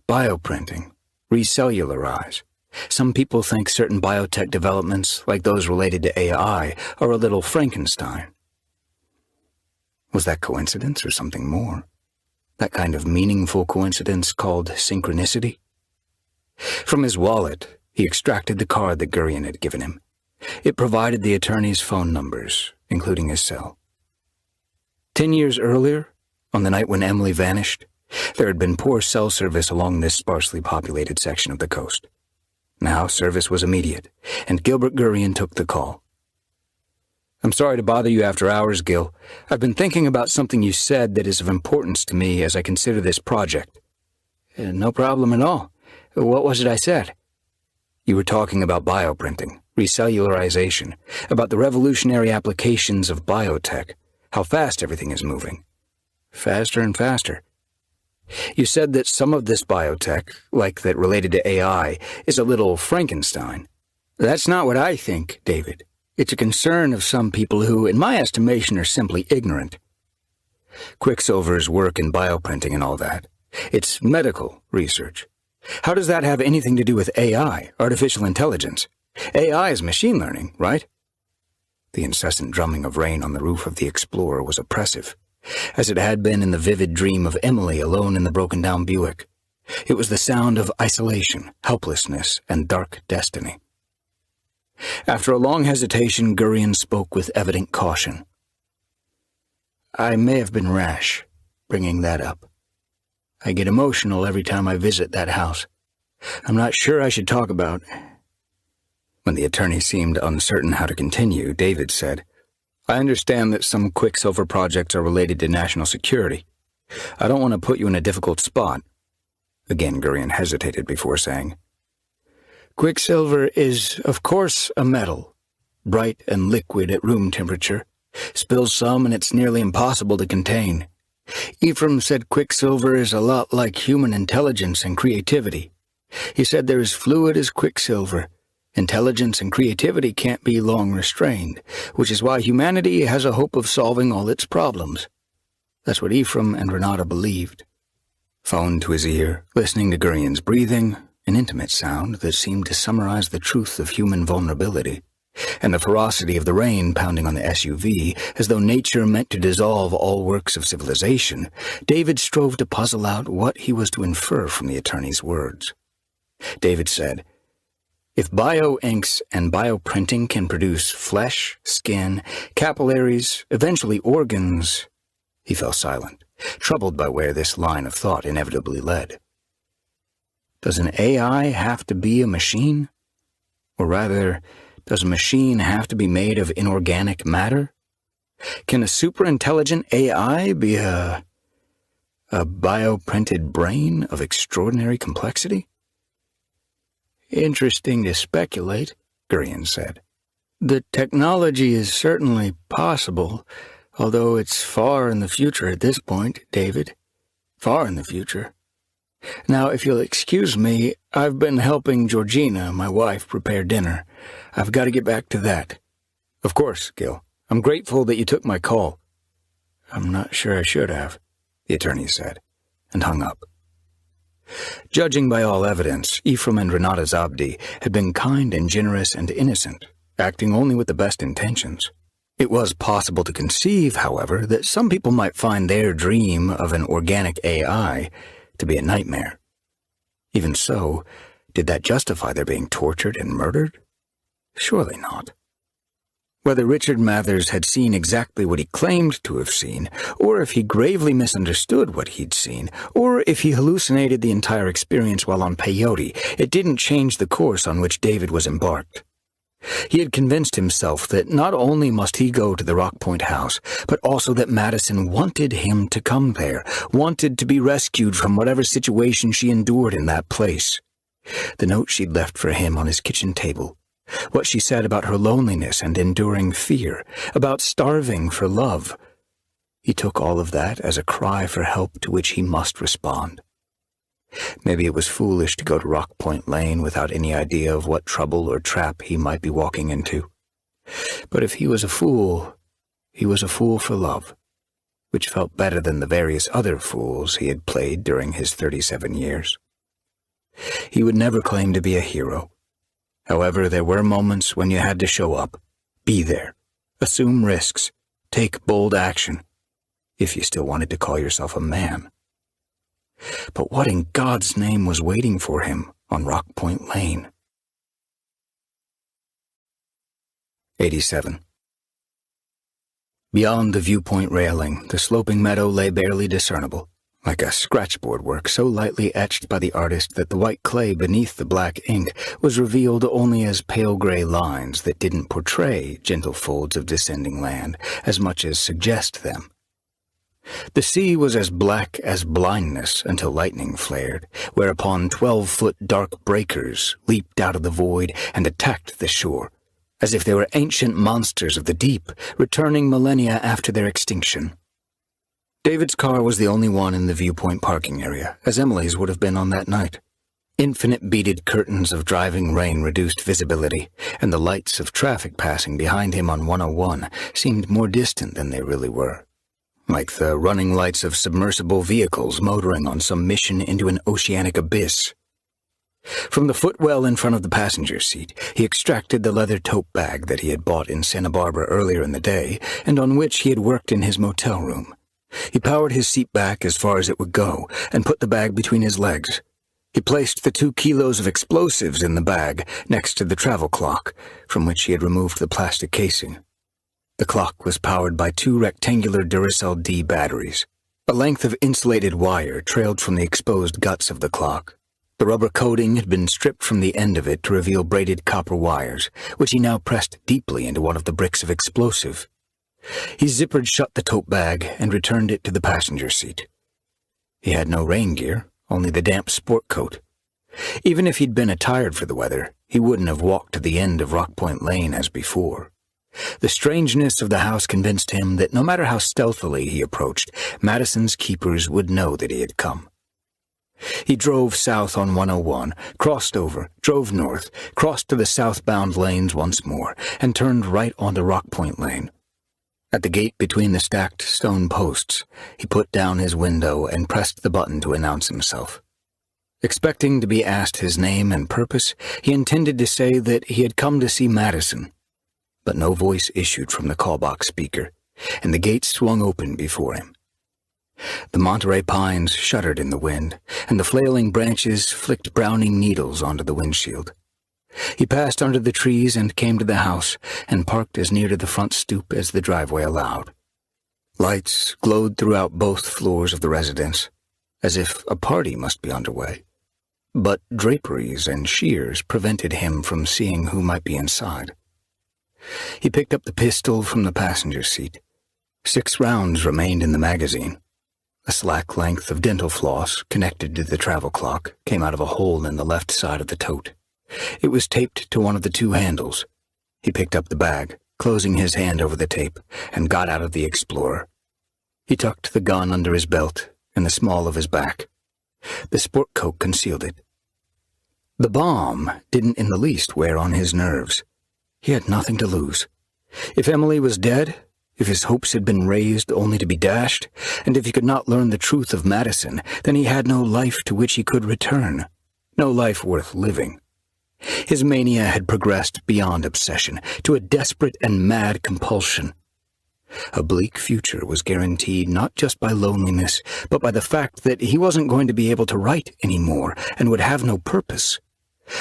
Bioprinting, recellularize. Some people think certain biotech developments, like those related to AI, are a little Frankenstein. Was that coincidence or something more? That kind of meaningful coincidence called synchronicity? From his wallet, he extracted the card that Gurion had given him. It provided the attorney's phone numbers, including his cell. 10 years earlier, on the night when Emily vanished, there had been poor cell service along this sparsely populated section of the coast. Now service was immediate, and Gilbert Gurion took the call. "I'm sorry to bother you after hours, Gil. I've been thinking about something you said that is of importance to me as I consider this project." "No problem at all. What was it I said?" "You were talking about bioprinting, recellularization, about the revolutionary applications of biotech, how fast everything is moving. Faster and faster. You said that some of this biotech, like that related to AI, is a little Frankenstein." "That's not what I think, David. It's a concern of some people who, in my estimation, are simply ignorant. Quicksilver's work in bioprinting and all that. It's medical research. How does that have anything to do with AI, artificial intelligence? AI is machine learning, right?" The incessant drumming of rain on the roof of the Explorer was oppressive, as it had been in the vivid dream of Emily alone in the broken-down Buick. It was the sound of isolation, helplessness, and dark destiny. After a long hesitation, Gurion spoke with evident caution. I may have been rash, bringing that up. I get emotional every time I visit that house. I'm not sure I should talk about. When the attorney seemed uncertain how to continue, David said, I understand that some Quicksilver projects are related to national security. I don't want to put you in a difficult spot. Again, Gurion hesitated before saying, Quicksilver is, of course, a metal, bright and liquid at room temperature. Spills some and it's nearly impossible to contain. Ephraim said Quicksilver is a lot like human intelligence and creativity. He said they're as fluid as Quicksilver. Intelligence and creativity can't be long restrained, which is why humanity has a hope of solving all its problems. That's what Ephraim and Renata believed. Phone to his ear, listening to Gurion's breathing, an intimate sound that seemed to summarize the truth of human vulnerability, and the ferocity of the rain pounding on the SUV, as though nature meant to dissolve all works of civilization, David strove to puzzle out what he was to infer from the attorney's words. David said, If bioinks and bioprinting can produce flesh, skin, capillaries, eventually organs... He fell silent, troubled by where this line of thought inevitably led. Does an AI have to be a machine? Or rather, does a machine have to be made of inorganic matter? Can a superintelligent AI be a bioprinted brain of extraordinary complexity? Interesting to speculate, Gurion said. The technology is certainly possible, although it's far in the future at this point, David. Far in the future. Now, if you'll excuse me, I've been helping Georgina, my wife, prepare dinner. I've got to get back to that. Of course, Gil. I'm grateful that you took my call. I'm not sure I should have, the attorney said, and hung up. Judging by all evidence, Ephraim and Renata Zabdi had been kind and generous and innocent, acting only with the best intentions. It was possible to conceive, however, that some people might find their dream of an organic AI to be a nightmare. Even so, did that justify their being tortured and murdered? Surely not. Whether Richard Mathers had seen exactly what he claimed to have seen, or if he gravely misunderstood what he'd seen, or if he hallucinated the entire experience while on peyote, it didn't change the course on which David was embarked. He had convinced himself that not only must he go to the Rock Point house, but also that Maddison wanted him to come there, wanted to be rescued from whatever situation she endured in that place. The note she'd left for him on his kitchen table, what she said about her loneliness and enduring fear, about starving for love. He took all of that as a cry for help to which he must respond. Maybe it was foolish to go to Rock Point Lane without any idea of what trouble or trap he might be walking into. But if he was a fool, he was a fool for love, which felt better than the various other fools he had played during his 37 years. He would never claim to be a hero. However, there were moments when you had to show up, be there, assume risks, take bold action, if you still wanted to call yourself a man. But what in God's name was waiting for him on Rock Point Lane? 87. Beyond the viewpoint railing, the sloping meadow lay barely discernible, like a scratchboard work so lightly etched by the artist that the white clay beneath the black ink was revealed only as pale gray lines that didn't portray gentle folds of descending land as much as suggest them. The sea was as black as blindness until lightning flared, whereupon 12-foot dark breakers leaped out of the void and attacked the shore, as if they were ancient monsters of the deep, returning millennia after their extinction. David's car was the only one in the viewpoint parking area, as Emily's would have been on that night. Infinite beaded curtains of driving rain reduced visibility, and the lights of traffic passing behind him on 101 seemed more distant than they really were, like the running lights of submersible vehicles motoring on some mission into an oceanic abyss. From the footwell in front of the passenger seat, he extracted the leather tote bag that he had bought in Santa Barbara earlier in the day and on which he had worked in his motel room. He powered his seat back as far as it would go and put the bag between his legs. He placed the 2 kilos of explosives in the bag next to the travel clock, from which he had removed the plastic casing. The clock was powered by 2 rectangular Duracell D batteries. A length of insulated wire trailed from the exposed guts of the clock. The rubber coating had been stripped from the end of it to reveal braided copper wires, which he now pressed deeply into one of the bricks of explosive. He zippered shut the tote bag and returned it to the passenger seat. He had no rain gear, only the damp sport coat. Even if he'd been attired for the weather, he wouldn't have walked to the end of Rock Point Lane as before. The strangeness of the house convinced him that no matter how stealthily he approached, Maddison's keepers would know that he had come. He drove south on 101, crossed over, drove north, crossed to the southbound lanes once more, and turned right onto Rock Point Lane. At the gate between the stacked stone posts, he put down his window and pressed the button to announce himself. Expecting to be asked his name and purpose, he intended to say that he had come to see Maddison. But no voice issued from the callbox speaker, and the gate swung open before him. The Monterey pines shuddered in the wind, and the flailing branches flicked browning needles onto the windshield. He passed under the trees and came to the house, and parked as near to the front stoop as the driveway allowed. Lights glowed throughout both floors of the residence, as if a party must be underway. But draperies and shears prevented him from seeing who might be inside. He picked up the pistol from the passenger seat. 6 rounds remained in the magazine. A slack length of dental floss, connected to the travel clock, came out of a hole in the left side of the tote. It was taped to one of the 2 handles. He picked up the bag, closing his hand over the tape, and got out of the Explorer. He tucked the gun under his belt in the small of his back. The sport coat concealed it. The bomb didn't in the least wear on his nerves. He had nothing to lose. If Emily was dead, if his hopes had been raised only to be dashed, and if he could not learn the truth of Maddison, then he had no life to which he could return, no life worth living. His mania had progressed beyond obsession to a desperate and mad compulsion. A bleak future was guaranteed not just by loneliness, but by the fact that he wasn't going to be able to write anymore and would have no purpose.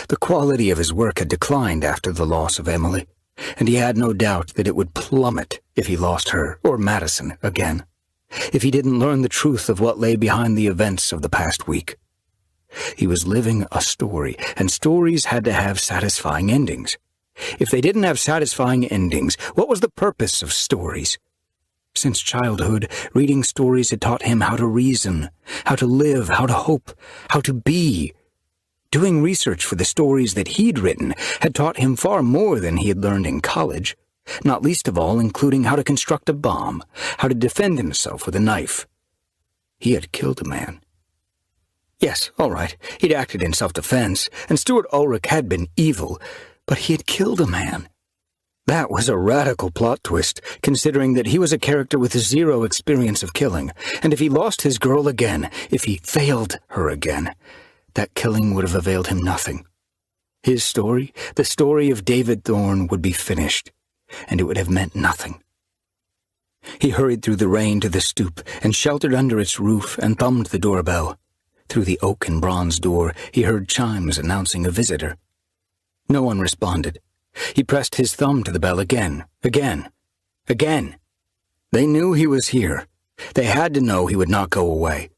The quality of his work had declined after the loss of Emily, and he had no doubt that it would plummet if he lost her or Maddison again, if he didn't learn the truth of what lay behind the events of the past week. He was living a story, and stories had to have satisfying endings. If they didn't have satisfying endings, what was the purpose of stories? Since childhood, reading stories had taught him how to reason, how to live, how to hope, how to be. Doing research for the stories that he'd written had taught him far more than he had learned in college, not least of all including how to construct a bomb, how to defend himself with a knife. He had killed a man. Yes, all right, he'd acted in self-defense, and Stuart Ulrich had been evil, but he had killed a man. That was a radical plot twist, considering that he was a character with 0 experience of killing, and if he lost his girl again, if he failed her again, that killing would have availed him nothing. His story, the story of David Thorne, would be finished, and it would have meant nothing. He hurried through the rain to the stoop and sheltered under its roof and thumbed the doorbell. Through the oak and bronze door, he heard chimes announcing a visitor. No one responded. He pressed his thumb to the bell again. They knew he was here. They had to know he would not go away.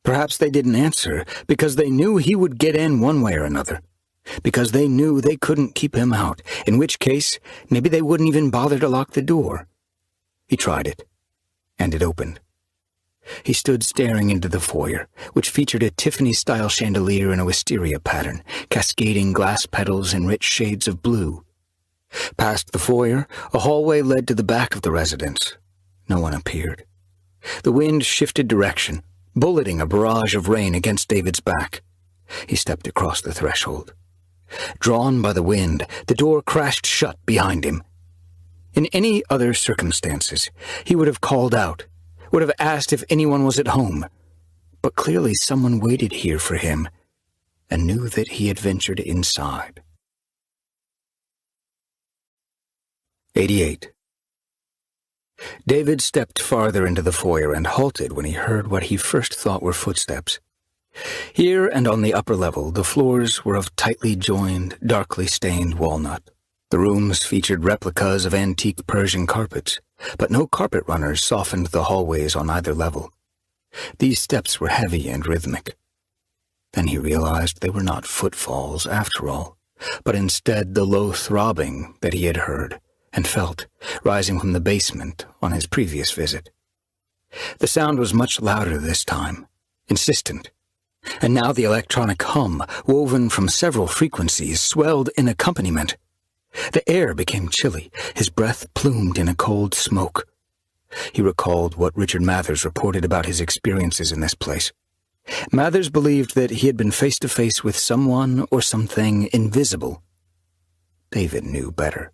Perhaps they didn't answer because they knew he would get in one way or another, because they knew they couldn't keep him out, in which case maybe they wouldn't even bother to lock the door. He tried it, and it opened. He stood staring into the foyer, which featured a Tiffany-style chandelier in a wisteria pattern, cascading glass petals in rich shades of blue. Past the foyer, a hallway led to the back of the residence. No one appeared. The wind shifted direction, bulleting a barrage of rain against David's back. He stepped across the threshold. Drawn by the wind, the door crashed shut behind him. In any other circumstances, he would have called out, would have asked if anyone was at home, but clearly someone waited here for him and knew that he had ventured inside. 88. David stepped farther into the foyer and halted when he heard what he first thought were footsteps. Here and on the upper level, the floors were of tightly joined, darkly stained walnut. The rooms featured replicas of antique Persian carpets, but no carpet runners softened the hallways on either level. These steps were heavy and rhythmic. Then he realized they were not footfalls after all, but instead the low throbbing that he had heard and felt rising from the basement on his previous visit. The sound was much louder this time, insistent, and now the electronic hum, woven from several frequencies, swelled in accompaniment. The air became chilly, his breath plumed in a cold smoke. He recalled what Richard Mathers reported about his experiences in this place. Mathers believed that he had been face to face with someone or something invisible. David knew better.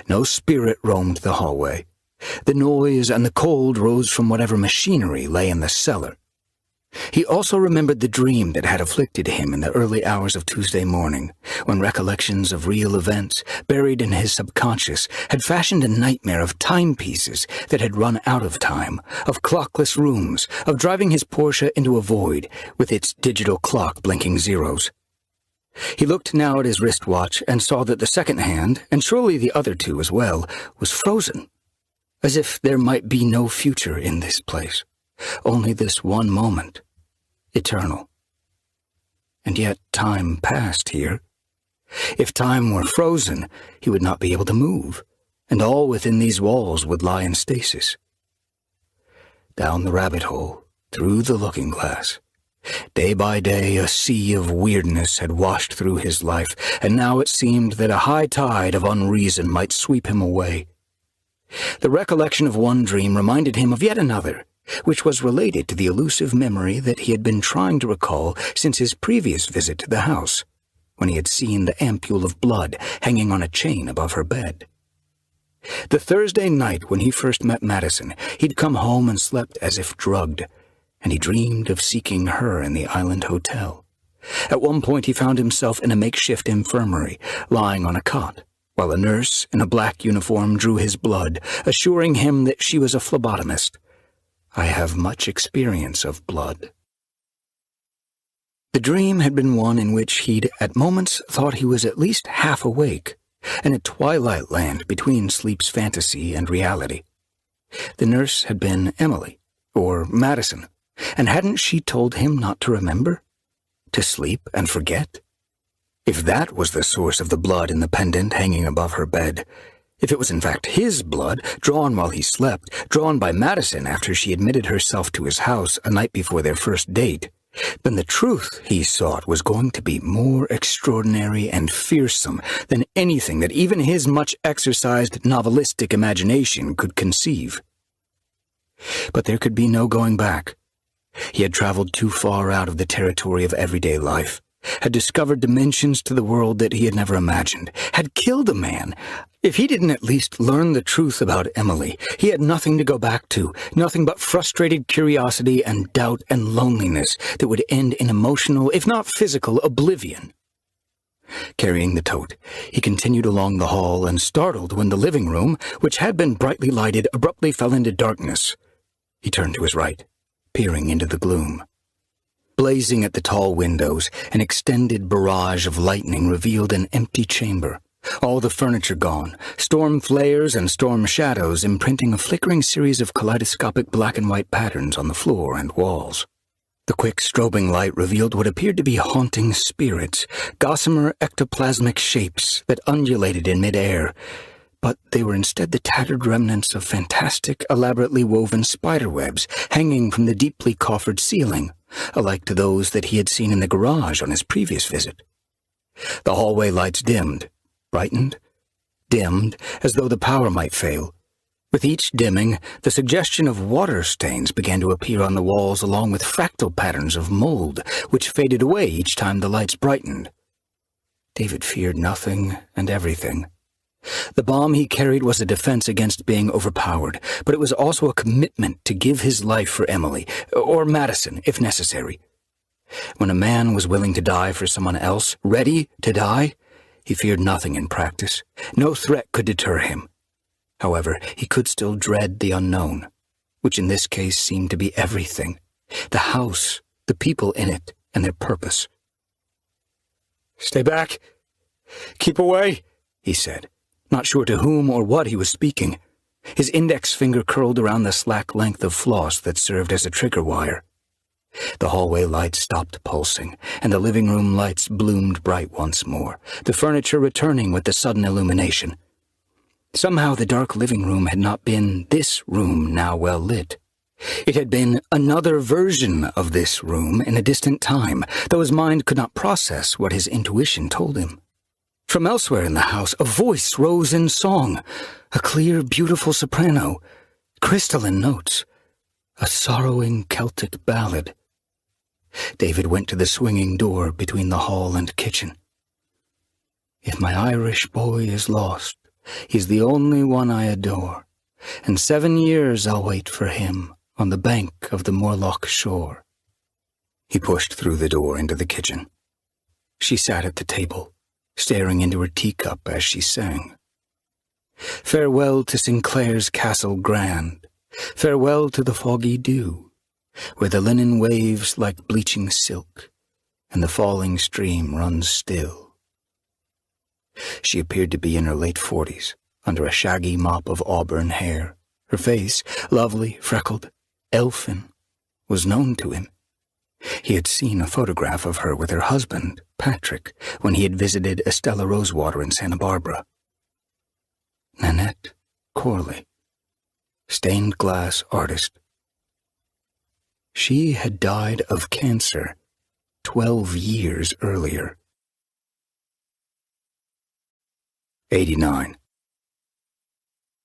No spirit roamed the hallway. The noise and the cold rose from whatever machinery lay in the cellar. He also remembered the dream that had afflicted him in the early hours of Tuesday morning, when recollections of real events, buried in his subconscious, had fashioned a nightmare of timepieces that had run out of time, of clockless rooms, of driving his Porsche into a void, with its digital clock blinking zeros. He looked now at his wristwatch and saw that the second hand, and surely the other two as well, was frozen, as if there might be no future in this place, only this one moment. Eternal. And yet time passed here. If time were frozen, he would not be able to move, and all within these walls would lie in stasis. Down the rabbit hole, through the looking-glass. Day by day, a sea of weirdness had washed through his life, and now it seemed that a high tide of unreason might sweep him away. The recollection of one dream reminded him of yet another, which was related to the elusive memory that he had been trying to recall since his previous visit to the house, when he had seen the ampule of blood hanging on a chain above her bed. The Thursday night when he first met Maddison, he'd come home and slept as if drugged, and he dreamed of seeking her in the island hotel. At one point he found himself in a makeshift infirmary, lying on a cot, while a nurse in a black uniform drew his blood, assuring him that she was a phlebotomist. "I have much experience of blood." The dream had been one in which he'd at moments thought he was at least half awake, in a twilight land between sleep's fantasy and reality. The nurse had been Emily, or Maddison, and hadn't she told him not to remember? To sleep and forget? If that was the source of the blood in the pendant hanging above her bed, if it was in fact his blood, drawn while he slept, drawn by Maddison after she admitted herself to his house a night before their first date, then the truth he sought was going to be more extraordinary and fearsome than anything that even his much-exercised novelistic imagination could conceive. But there could be no going back. He had traveled too far out of the territory of everyday life, had discovered dimensions to the world that he had never imagined, had killed a man. If he didn't at least learn the truth about Emily, he had nothing to go back to, nothing but frustrated curiosity and doubt and loneliness that would end in emotional, if not physical, oblivion. Carrying the tote, he continued along the hall and startled when the living room, which had been brightly lighted, abruptly fell into darkness. He turned to his right, peering into the gloom. Blazing at the tall windows, an extended barrage of lightning revealed an empty chamber, all the furniture gone, storm flares and storm shadows imprinting a flickering series of kaleidoscopic black and white patterns on the floor and walls. The quick strobing light revealed what appeared to be haunting spirits, gossamer ectoplasmic shapes that undulated in midair, but they were instead the tattered remnants of fantastic, elaborately woven spiderwebs hanging from the deeply coffered ceiling, alike to those that he had seen in the garage on his previous visit. The hallway lights dimmed, brightened, dimmed, as though the power might fail. With each dimming, the suggestion of water stains began to appear on the walls along with fractal patterns of mold, which faded away each time the lights brightened. David feared nothing and everything. The bomb he carried was a defense against being overpowered, but it was also a commitment to give his life for Emily, or Maddison, if necessary. When a man was willing to die for someone else, ready to die, he feared nothing in practice. No threat could deter him. However, he could still dread the unknown, which in this case seemed to be everything. The house, the people in it and their purpose. "Stay back! Keep away!" he said, not sure to whom or what he was speaking. His index finger curled around the slack length of floss that served as a trigger wire. The hallway lights stopped pulsing, and the living room lights bloomed bright once more, the furniture returning with the sudden illumination. Somehow the dark living room had not been this room now well lit. It had been another version of this room in a distant time, though his mind could not process what his intuition told him. From elsewhere in the house, a voice rose in song, a clear, beautiful soprano, crystalline notes, a sorrowing Celtic ballad. David went to the swinging door between the hall and kitchen. "If my Irish boy is lost, he's the only one I adore, and 7 years I'll wait for him on the bank of the Morlock shore." He pushed through the door into the kitchen. She sat at the table, staring into her teacup as she sang. Farewell to Sinclair's castle grand, farewell to the foggy dew, where the linen waves like bleaching silk, and the falling stream runs still. She appeared to be in her late 40s, under a shaggy mop of auburn hair. Her face, lovely, freckled, elfin, was known to him. He had seen a photograph of her with her husband, Patrick, when he had visited Estella Rosewater in Santa Barbara. Nanette Corley, stained glass artist. She had died of cancer 12 years earlier. 89.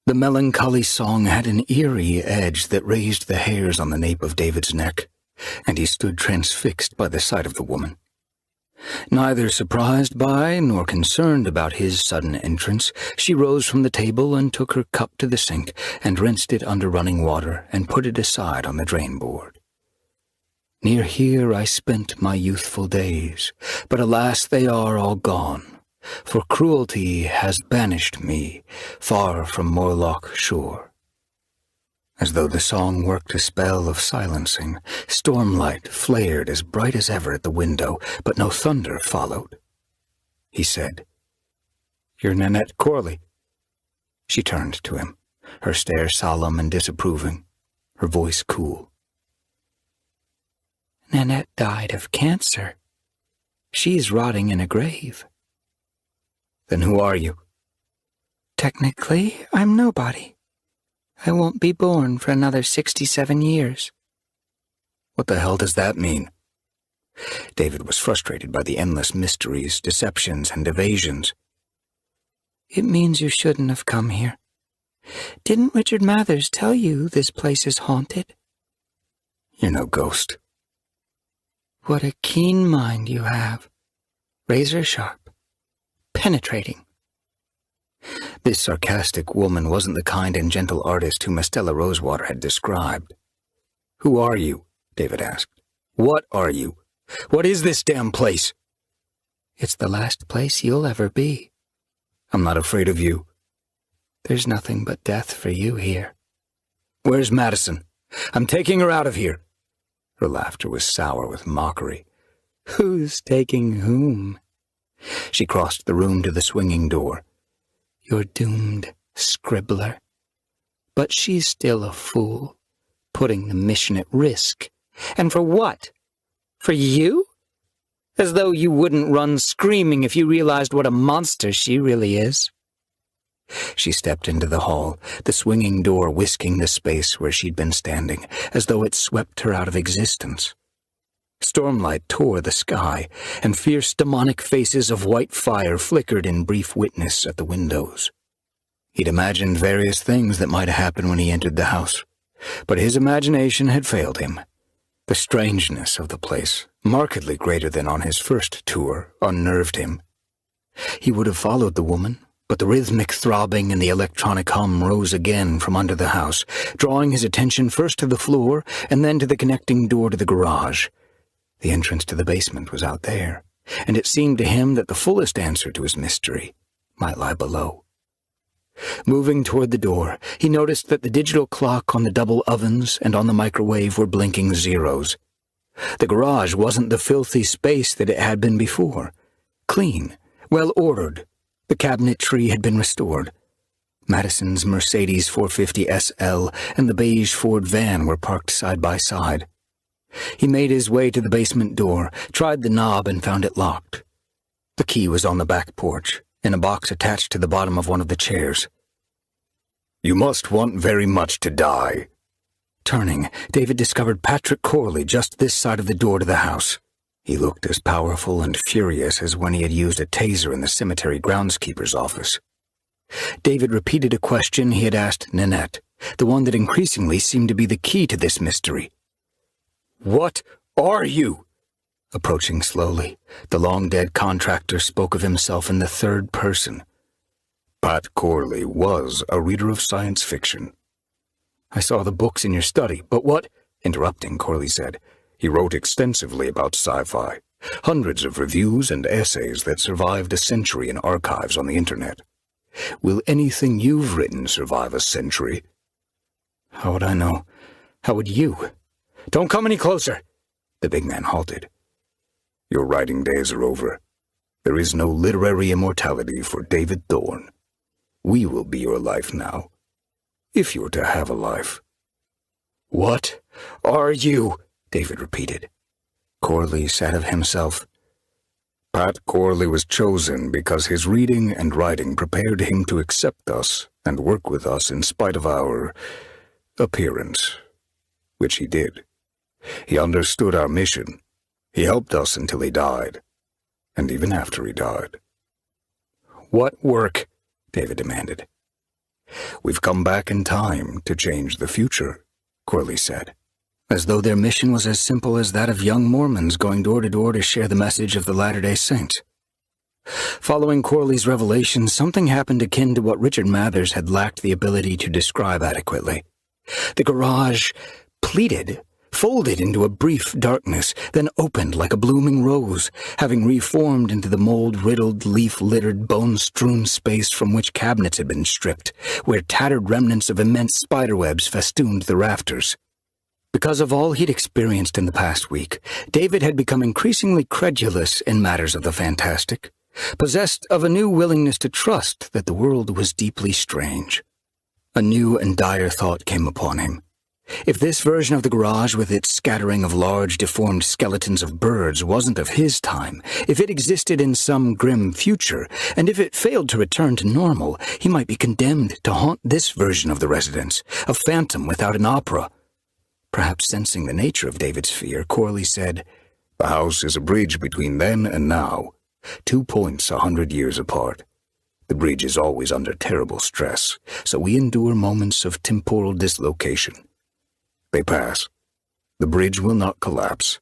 The melancholy song had an eerie edge that raised the hairs on the nape of David's neck, and he stood transfixed by the sight of the woman. Neither surprised by nor concerned about his sudden entrance, she rose from the table and took her cup to the sink and rinsed it under running water and put it aside on the drain board. "Near here I spent my youthful days, but alas, they are all gone, for cruelty has banished me far from Morlock shore." As though the song worked a spell of silencing, stormlight flared as bright as ever at the window, but no thunder followed. He said, "You're Nanette Corley." She turned to him, her stare solemn and disapproving, her voice cool. "Nanette died of cancer. She's rotting in a grave." "Then who are you?" "Technically, I'm nobody. I won't be born for another 67 years. "What the hell does that mean?" David was frustrated by the endless mysteries, deceptions, and evasions. "It means you shouldn't have come here. Didn't Richard Mathers tell you this place is haunted?" "You're no ghost." "What a keen mind you have. Razor sharp. Penetrating." This sarcastic woman wasn't the kind and gentle artist whom Estella Rosewater had described. "Who are you?" David asked. "What are you? What is this damn place?" "It's the last place you'll ever be." "I'm not afraid of you." "There's nothing but death for you here." "Where's Maddison? I'm taking her out of here." Her laughter was sour with mockery. "Who's taking whom?" She crossed the room to the swinging door. "You're doomed, scribbler. But she's still a fool, putting the mission at risk. And for what? For you? As though you wouldn't run screaming if you realized what a monster she really is." She stepped into the hall, the swinging door whisking the space where she'd been standing, as though it swept her out of existence. Stormlight tore the sky, and fierce demonic faces of white fire flickered in brief witness at the windows. He'd imagined various things that might happen when he entered the house, but his imagination had failed him. The strangeness of the place, markedly greater than on his first tour, unnerved him. He would have followed the woman, but the rhythmic throbbing and the electronic hum rose again from under the house, drawing his attention first to the floor and then to the connecting door to the garage. The entrance to the basement was out there, and it seemed to him that the fullest answer to his mystery might lie below. Moving toward the door, he noticed that the digital clock on the double ovens and on the microwave were blinking zeros. The garage wasn't the filthy space that it had been before. Clean, well-ordered. The cabinetry had been restored. Maddison's Mercedes 450 SL and the beige Ford van were parked side by side. He made his way to the basement door, tried the knob, and found it locked. The key was on the back porch, in a box attached to the bottom of one of the chairs. "You must want very much to die." Turning, David discovered Patrick Corley just this side of the door to the house. He looked as powerful and furious as when he had used a taser in the cemetery groundskeeper's office. David repeated a question he had asked Nanette, the one that increasingly seemed to be the key to this mystery. "What are you?" Approaching slowly, the long-dead contractor spoke of himself in the third person. "Pat Corley was a reader of science fiction." "I saw the books in your study, but what—" Interrupting, Corley said, "He wrote extensively about sci-fi, hundreds of reviews and essays that survived a century in archives on the internet. Will anything you've written survive a century?" "How would I know? How would you?" "Don't come any closer!" The big man halted. "Your writing days are over. There is no literary immortality for David Thorne. We will be your life now, if you're to have a life." "What are you?" David repeated. Corley said of himself, "Pat Corley was chosen because his reading and writing prepared him to accept us and work with us in spite of our appearance, which he did. He understood our mission. He helped us until he died, and even after he died." "What work?" David demanded. "We've come back in time to change the future," Corley said, as though their mission was as simple as that of young Mormons going door to door to share the message of the Latter-day Saints. Following Corley's revelation, something happened akin to what Richard Mathers had lacked the ability to describe adequately. The garage pleated, folded into a brief darkness, then opened like a blooming rose, having reformed into the mold-riddled, leaf-littered, bone-strewn space from which cabinets had been stripped, where tattered remnants of immense spiderwebs festooned the rafters. Because of all he'd experienced in the past week, David had become increasingly credulous in matters of the fantastic, possessed of a new willingness to trust that the world was deeply strange. A new and dire thought came upon him. If this version of the garage with its scattering of large deformed skeletons of birds wasn't of his time, if it existed in some grim future, and if it failed to return to normal, he might be condemned to haunt this version of the residence, a phantom without an opera. Perhaps sensing the nature of David's fear, Corley said, "The house is a bridge between then and now, 2 points 100 years apart. The bridge is always under terrible stress, so we endure moments of temporal dislocation. They pass. The bridge will not collapse."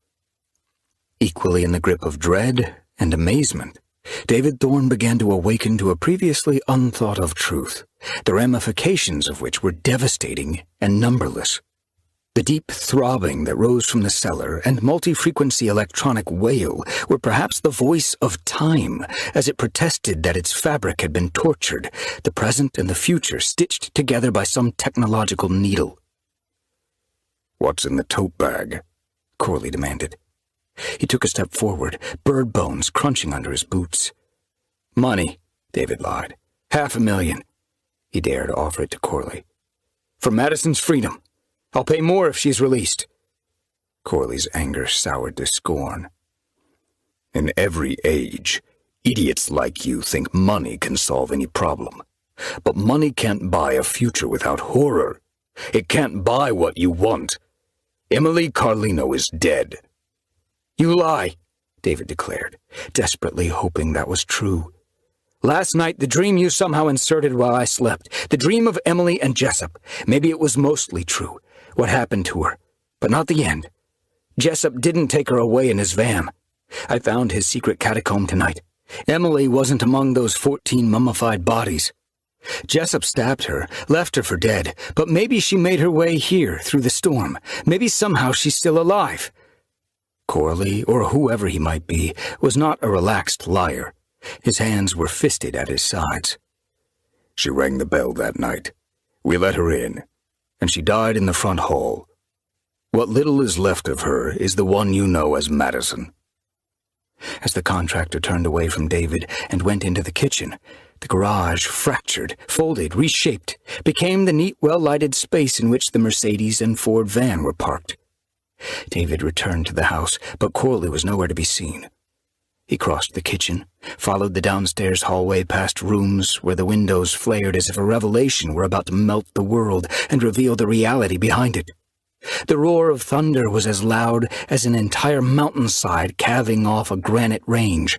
Equally in the grip of dread and amazement, David Thorne began to awaken to a previously unthought-of truth, the ramifications of which were devastating and numberless. The deep throbbing that rose from the cellar and multi-frequency electronic wail were perhaps the voice of time, as it protested that its fabric had been tortured, the present and the future stitched together by some technological needle. "What's in the tote bag?" Corley demanded. He took a step forward, bird bones crunching under his boots. "Money," David lied. "500,000. He dared offer it to Corley. "For Maddison's freedom. I'll pay more if she's released." Corley's anger soured to scorn. "In every age, idiots like you think money can solve any problem. But money can't buy a future without horror. It can't buy what you want. Emily Carlino is dead." "You lie," David declared, desperately hoping that was true. "Last night, the dream you somehow inserted while I slept, the dream of Emily and Jessup, maybe it was mostly true, what happened to her, but not the end. Jessup didn't take her away in his van. I found his secret catacomb tonight. Emily wasn't among those 14 mummified bodies. Jessup stabbed her, left her for dead, but maybe she made her way here through the storm. Maybe somehow she's still alive." Corley, or whoever he might be, was not a relaxed liar. His hands were fisted at his sides. "She rang the bell that night. We let her in, and she died in the front hall. What little is left of her is the one you know as Maddison. As the contractor turned away from David and went into the kitchen, the garage fractured, folded, reshaped, became the neat, well-lighted space in which the Mercedes and Ford van were parked. David returned to the house, but Corley was nowhere to be seen. He crossed the kitchen, followed the downstairs hallway past rooms where the windows flared as if a revelation were about to melt the world and reveal the reality behind it. The roar of thunder was as loud as an entire mountainside calving off a granite range.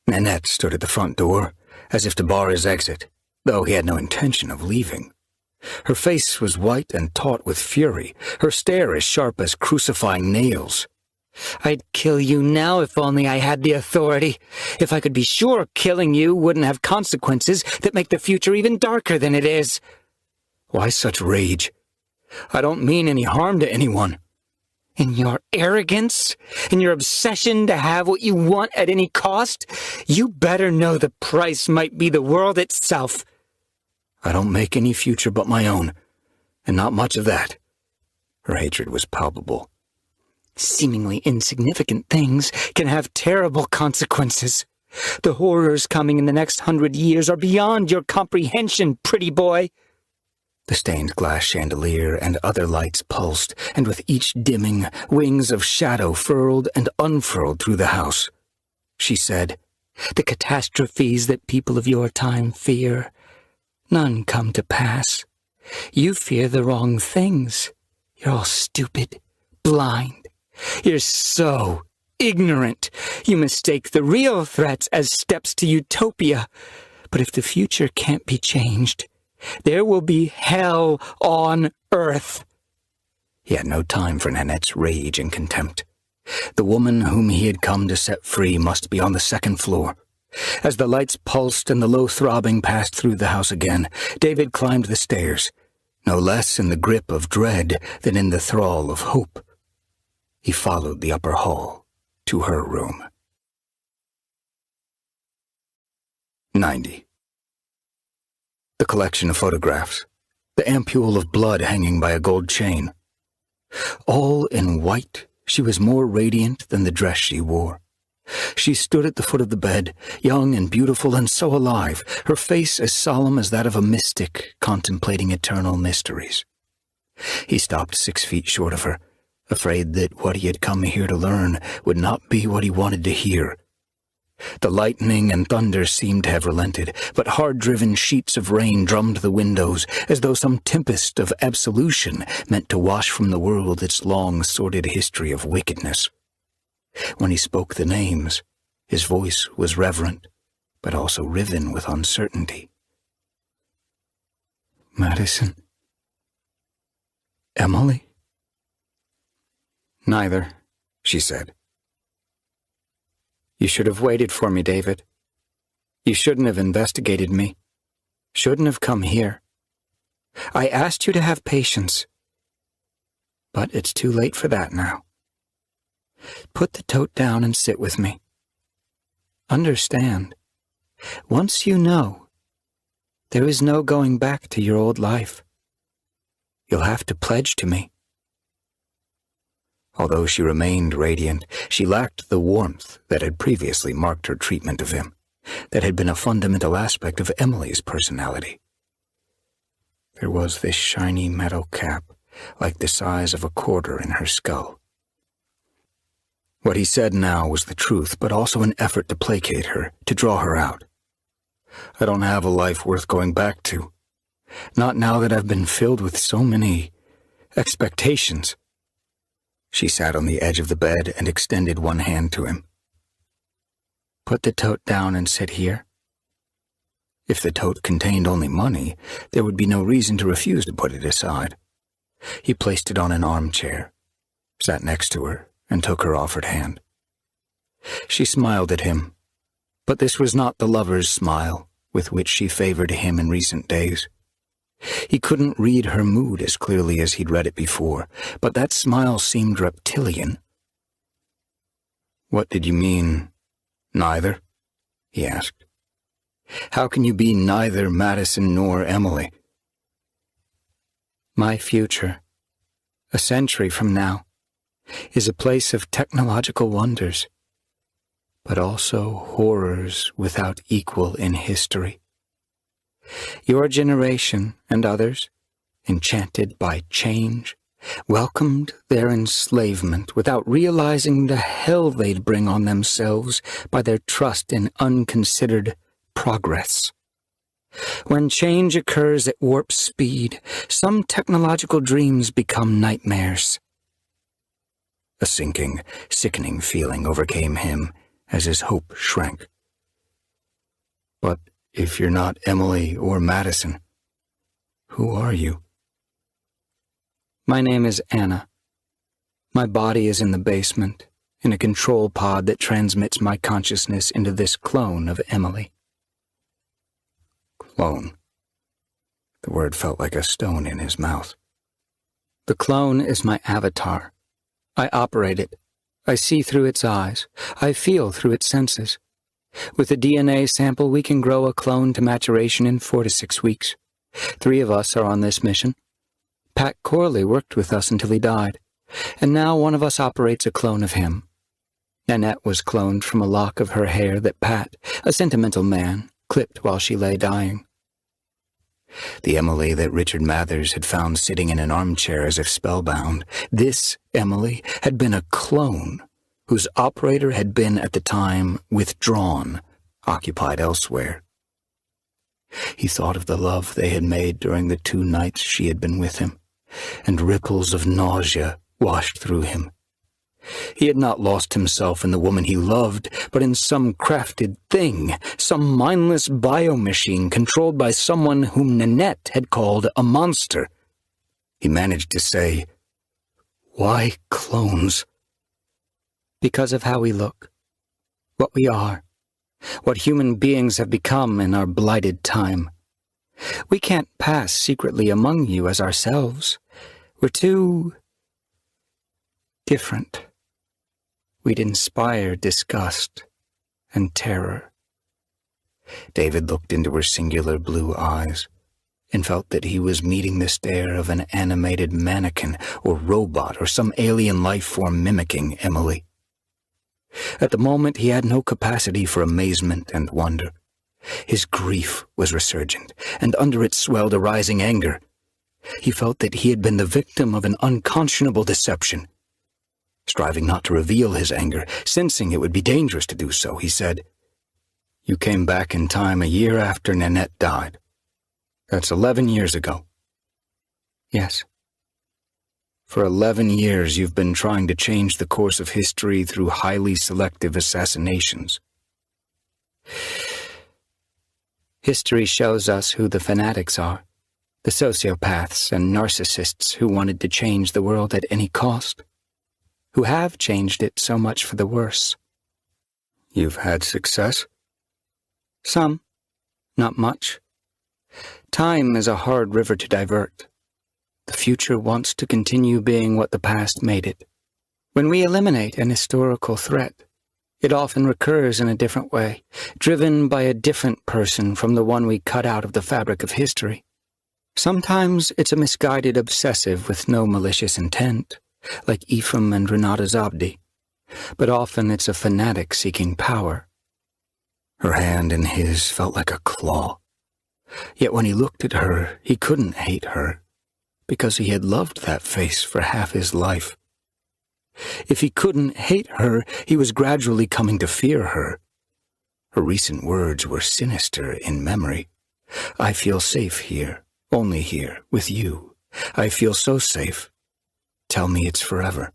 Nanette stood at the front door, as if to bar his exit, though he had no intention of leaving. Her face was white and taut with fury, her stare as sharp as crucifying nails. "I'd kill you now if only I had the authority. If I could be sure killing you wouldn't have consequences that make the future even darker than it is." "Why such rage? I don't mean any harm to anyone." "In your arrogance, in your obsession to have what you want at any cost, you better know the price might be the world itself." "I don't make any future but my own, and not much of that." Her hatred was palpable. "Seemingly insignificant things can have terrible consequences. The horrors coming in the next 100 years are beyond your comprehension, pretty boy." The stained glass chandelier and other lights pulsed, and with each dimming, wings of shadow furled and unfurled through the house. She said, "The catastrophes that people of your time fear, none come to pass. You fear the wrong things. You're all stupid, blind. You're so ignorant. You mistake the real threats as steps to utopia. But if the future can't be changed, there will be hell on earth." He had no time for Nanette's rage and contempt. The woman whom he had come to set free must be on the second floor. As the lights pulsed and the low throbbing passed through the house again, David climbed the stairs, no less in the grip of dread than in the thrall of hope. He followed the upper hall to her room. 90. The collection of photographs, the ampule of blood hanging by a gold chain. All in white, she was more radiant than the dress she wore. She stood at the foot of the bed, young and beautiful and so alive, her face as solemn as that of a mystic contemplating eternal mysteries. He stopped 6 feet short of her, afraid that what he had come here to learn would not be what he wanted to hear. The lightning and thunder seemed to have relented, but hard-driven sheets of rain drummed the windows, as though some tempest of absolution meant to wash from the world its long, sordid history of wickedness. When he spoke the names, his voice was reverent, but also riven with uncertainty. "Maddison? Emily?" "Neither," she said. "You should have waited for me, David. You shouldn't have investigated me. Shouldn't have come here. I asked you to have patience. But it's too late for that now. Put the tote down and sit with me. Understand, once you know, there is no going back to your old life. You'll have to pledge to me." Although she remained radiant, she lacked the warmth that had previously marked her treatment of him, that had been a fundamental aspect of Emily's personality. There was this shiny metal cap, like the size of a quarter in her skull. What he said now was the truth, but also an effort to placate her, to draw her out. "I don't have a life worth going back to. Not now that I've been filled with so many expectations." She sat on the edge of the bed and extended one hand to him. "Put the tote down and sit here." If the tote contained only money, there would be no reason to refuse to put it aside. He placed it on an armchair, sat next to her, and took her offered hand. She smiled at him, but this was not the lover's smile with which she favored him in recent days. He couldn't read her mood as clearly as he'd read it before, but that smile seemed reptilian. "What did you mean, neither?" he asked. "How can you be neither Maddison nor Emily?" "My future. a century from now, is a place of technological wonders, but also horrors without equal in history. Your generation and others, enchanted by change, welcomed their enslavement without realizing the hell they'd bring on themselves by their trust in unconsidered progress. When change occurs at warp speed, some technological dreams become nightmares. A sinking, sickening feeling overcame him as his hope shrank. But if you're not Emily or Maddison, who are you? My name is Anna. My body is in the basement, in a control pod that transmits my consciousness into this clone of Emily. Clone. The word felt like a stone in his mouth. The clone is my avatar. I operate it. I see through its eyes. I feel through its senses. With a DNA sample, we can grow a clone to maturation in 4 to 6 weeks. 3 of us are on this mission. Pat Corley worked with us until he died, and now one of us operates a clone of him. Nanette was cloned from a lock of her hair that Pat, a sentimental man, clipped while she lay dying. The Emily that Richard Mathers had found sitting in an armchair as if spellbound, this Emily had been a clone, whose operator had been at the time withdrawn, occupied elsewhere. He thought of the love they had made during the 2 nights she had been with him, and ripples of nausea washed through him. He had not lost himself in the woman he loved, but in some crafted thing, some mindless biomachine controlled by someone whom Nanette had called a monster. He managed to say, "Why clones?" Because of how we look, what we are, what human beings have become in our blighted time. We can't pass secretly among you as ourselves. We're too different. We'd inspire disgust and terror. David looked into her singular blue eyes and felt that he was meeting the stare of an animated mannequin or robot or some alien life form mimicking Emily. At the moment, he had no capacity for amazement and wonder. His grief was resurgent, and under it swelled a rising anger. He felt that he had been the victim of an unconscionable deception. Striving not to reveal his anger, sensing it would be dangerous to do so, he said, "You came back in time a year after Nanette died. That's 11 years ago." Yes. For 11 years you've been trying to change the course of history through highly selective assassinations. History shows us who the fanatics are, the sociopaths and narcissists who wanted to change the world at any cost, who have changed it so much for the worse. You've had success? Some, not much. Time is a hard river to divert. The future wants to continue being what the past made it. When we eliminate an historical threat, it often recurs in a different way, driven by a different person from the one we cut out of the fabric of history. Sometimes it's a misguided obsessive with no malicious intent, like Ephraim and Renata Zabdi, but often it's a fanatic seeking power. Her hand in his felt like a claw. Yet when he looked at her, he couldn't hate her, because he had loved that face for half his life. If he couldn't hate her, he was gradually coming to fear her. Her recent words were sinister in memory. "I feel safe here, only here, with you. I feel so safe. Tell me it's forever.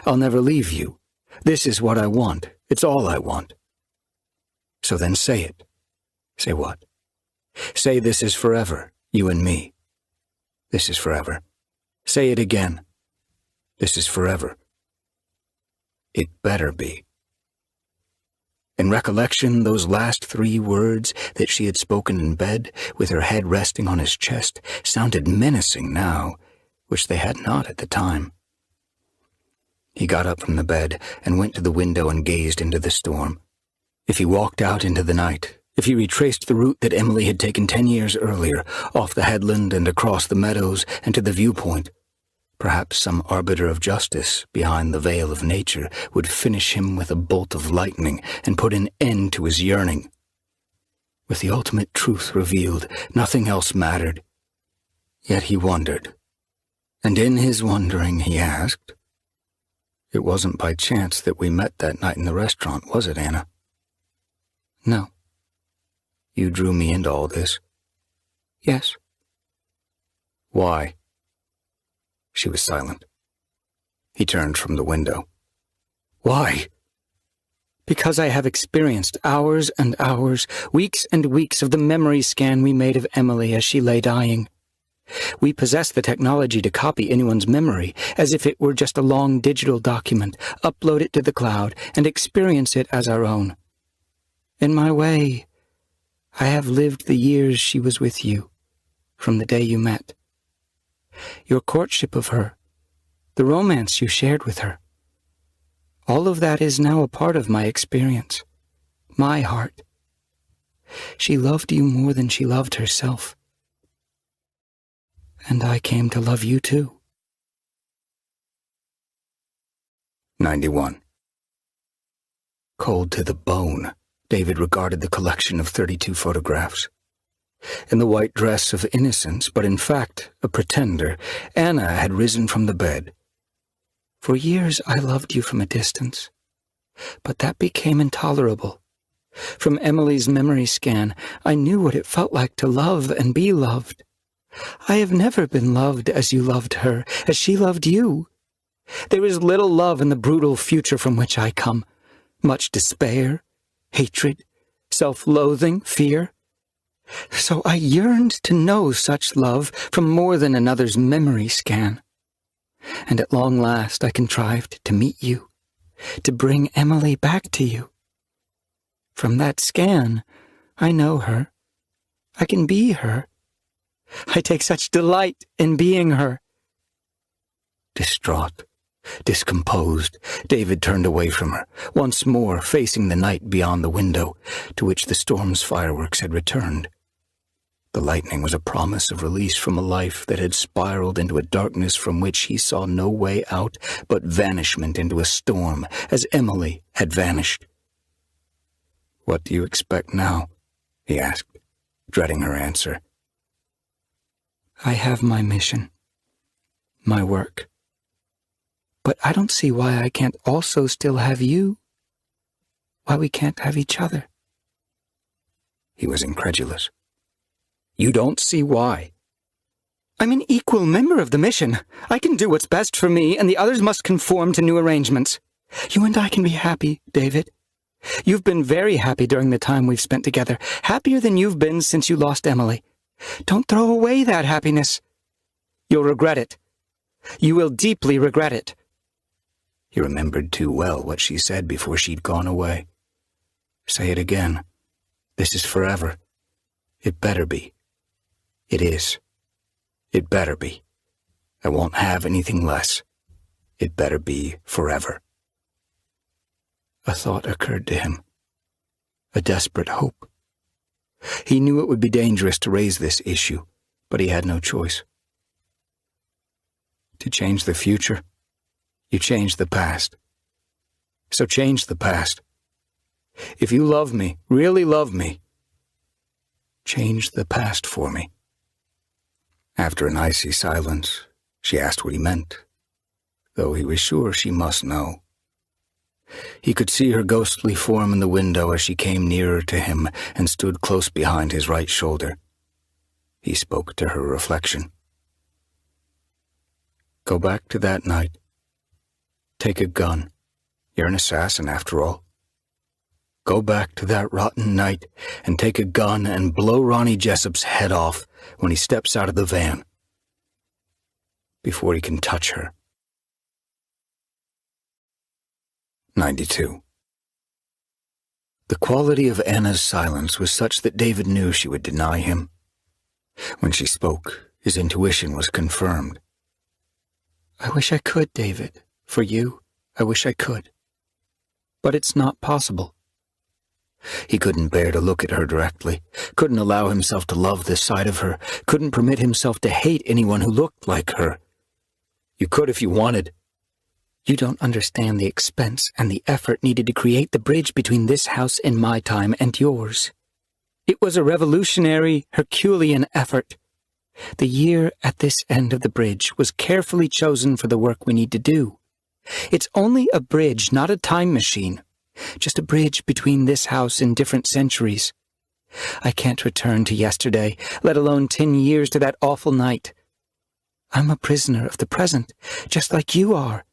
I'll never leave you. This is what I want. It's all I want." So then say it. Say what? Say this is forever, you and me. This is forever. Say it again. This is forever. It better be. In recollection, those last 3 words that she had spoken in bed, with her head resting on his chest, sounded menacing now, which they had not at the time. He got up from the bed and went to the window and gazed into the storm. If he walked out into the night, if he retraced the route that Emily had taken 10 years earlier, off the headland and across the meadows and to the viewpoint, Perhaps some arbiter of justice behind the veil of nature would finish him with a bolt of lightning and put an end to his yearning. With the ultimate truth revealed, nothing else mattered. Yet he wondered. And in his wondering, he asked, "It wasn't by chance that we met that night in the restaurant, was it, Anna?" No. You drew me into all this. Yes. Why? She was silent. He turned from the window. Why? Because I have experienced hours and hours, weeks and weeks of the memory scan we made of Emily as she lay dying. We possess the technology to copy anyone's memory as if it were just a long digital document, upload it to the cloud, and experience it as our own. In my way, I have lived the years she was with you, from the day you met. Your courtship of her, the romance you shared with her. All of that is now a part of my experience, my heart. She loved you more than she loved herself. And I came to love you too. 91. Cold to the bone, David regarded the collection of 32 photographs. In the white dress of innocence, but in fact a pretender, Anna had risen from the bed. For years I loved you from a distance, but that became intolerable. From Emily's memory scan, I knew what it felt like to love and be loved. I have never been loved as you loved her, as she loved you. There is little love in the brutal future from which I come. Much despair, hatred, self-loathing, fear. So I yearned to know such love from more than another's memory scan. And at long last I contrived to meet you, to bring Emily back to you. From that scan, I know her. I can be her. I take such delight in being her. Distraught, discomposed, David turned away from her, once more facing the night beyond the window, to which the storm's fireworks had returned. The lightning was a promise of release from a life that had spiraled into a darkness from which he saw no way out but vanishment into a storm, as Emily had vanished. "What do you expect now?" he asked, dreading her answer. I have my mission, my work. But I don't see why I can't also still have you, why we can't have each other. He was incredulous. You don't see why? I'm an equal member of the mission. I can do what's best for me, and the others must conform to new arrangements. You and I can be happy, David. You've been very happy during the time we've spent together, happier than you've been since you lost Emily. Don't throw away that happiness. You'll regret it. You will deeply regret it. He remembered too well what she said before she'd gone away. Say it again. This is forever. It better be. It is. It better be. I won't have anything less. It better be forever. A thought occurred to him. A desperate hope. He knew it would be dangerous to raise this issue, but he had no choice. To change the future, you change the past. So change the past. If you love me, really love me, change the past for me. After an icy silence, she asked what he meant, though he was sure she must know. He could see her ghostly form in the window as she came nearer to him and stood close behind his right shoulder. He spoke to her reflection. Go back to that night. Take a gun. You're an assassin, after all. Go back to that rotten night and take a gun and blow Ronny Jessup's head off when he steps out of the van, before he can touch her. 92. The quality of Anna's silence was such that David knew she would deny him. When she spoke, his intuition was confirmed. I wish I could, David. For you, I wish I could. But it's not possible. He couldn't bear to look at her directly, couldn't allow himself to love this side of her, couldn't permit himself to hate anyone who looked like her. You could if you wanted. You don't understand the expense and the effort needed to create the bridge between this house in my time and yours. It was a revolutionary, Herculean effort. The year at this end of the bridge was carefully chosen for the work we need to do. It's only a bridge, not a time machine. Just a bridge between this house and different centuries. I can't return to yesterday, let alone 10 years to that awful night. I'm a prisoner of the present, just like you are,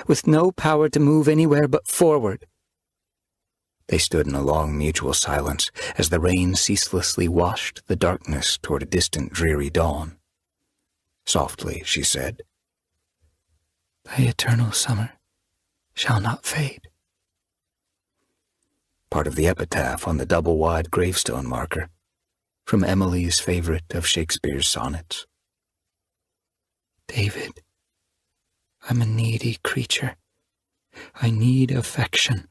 with no power to move anywhere but forward. They stood in a long mutual silence as the rain ceaselessly washed the darkness toward a distant dreary dawn. Softly, she said, "Thy eternal summer shall not fade." Part of the epitaph on the double-wide gravestone marker, from Emily's favorite of Shakespeare's sonnets. David, I'm a needy creature. I need affection.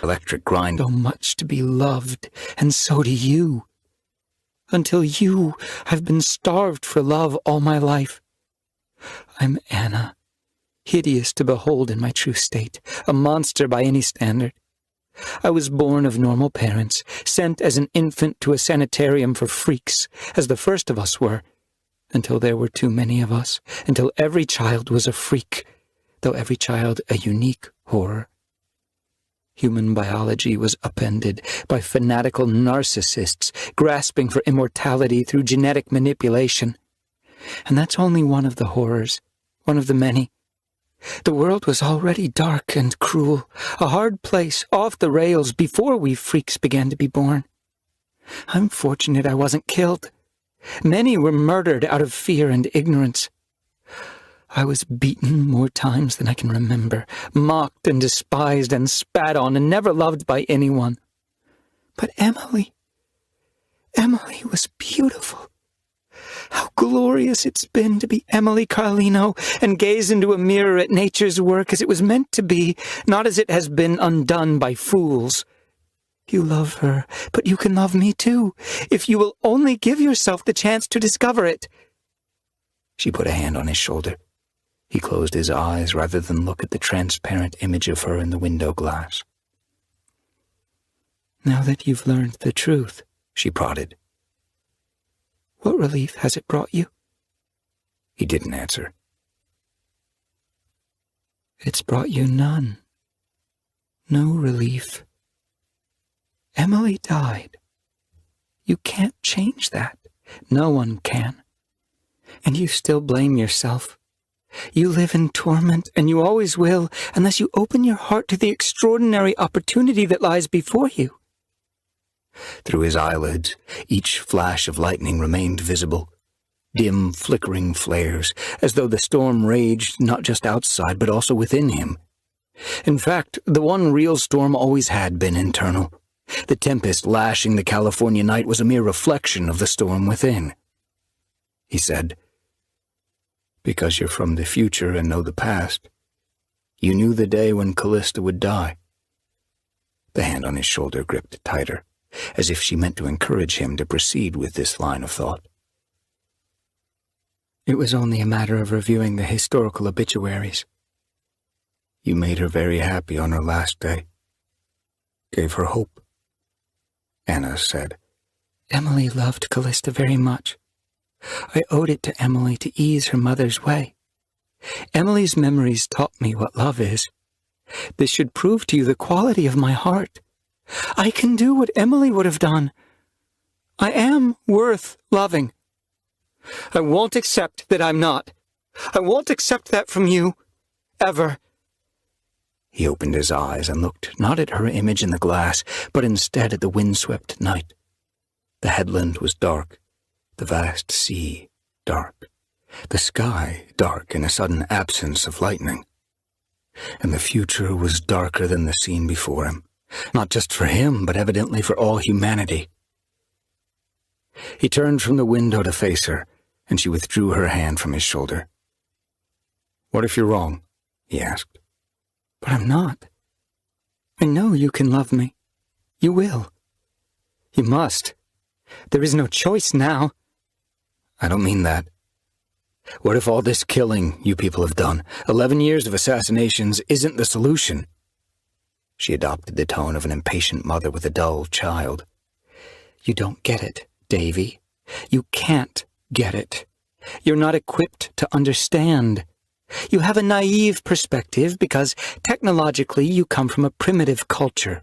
Electric grind. So much to be loved, and so do you. Until you, I've been starved for love all my life. I'm Anna, hideous to behold in my true state, a monster by any standard. I was born of normal parents, sent as an infant to a sanitarium for freaks, as the first of us were, until there were too many of us, until every child was a freak, though every child a unique horror. Human biology was upended by fanatical narcissists grasping for immortality through genetic manipulation. And that's only one of the horrors, one of the many. The world was already dark and cruel, a hard place, off the rails, before we freaks began to be born. I'm fortunate I wasn't killed. Many were murdered out of fear and ignorance. I was beaten more times than I can remember, mocked and despised and spat on and never loved by anyone. But Emily was beautiful. How glorious it's been to be Emily Carlino and gaze into a mirror at nature's work as it was meant to be, not as it has been undone by fools. You love her, but you can love me too, if you will only give yourself the chance to discover it. She put a hand on his shoulder. He closed his eyes rather than look at the transparent image of her in the window glass. Now that you've learned the truth, she prodded. What relief has it brought you? He didn't answer. It's brought you none. No relief. Emily died. You can't change that. No one can. And you still blame yourself. You live in torment, and you always will, unless you open your heart to the extraordinary opportunity that lies before you. Through his eyelids, each flash of lightning remained visible. Dim, flickering flares, as though the storm raged not just outside, but also within him. In fact, the one real storm always had been internal. The tempest lashing the California night was a mere reflection of the storm within. He said, "Because you're from the future and know the past, you knew the day when Calista would die." The hand on his shoulder gripped tighter, as if she meant to encourage him to proceed with this line of thought. It was only a matter of reviewing the historical obituaries. You made her very happy on her last day. Gave her hope. Anna said, Emily loved Calista very much. I owed it to Emily to ease her mother's way. Emily's memories taught me what love is. This should prove to you the quality of my heart. I can do what Emily would have done. I am worth loving. I won't accept that I'm not. I won't accept that from you. Ever. He opened his eyes and looked not at her image in the glass, but instead at the windswept night. The headland was dark, the vast sea dark, the sky dark in a sudden absence of lightning. And the future was darker than the scene before him, not just for him, but evidently for all humanity. He turned from the window to face her, and she withdrew her hand from his shoulder. "What if you're wrong?" he asked. But I'm not. I know you can love me. You will. You must. There is no choice now. I don't mean that. What if all this killing you people have done, 11 years of assassinations, isn't the solution? She adopted the tone of an impatient mother with a dull child. You don't get it, Davy. You can't get it. You're not equipped to understand. You have a naive perspective because technologically you come from a primitive culture.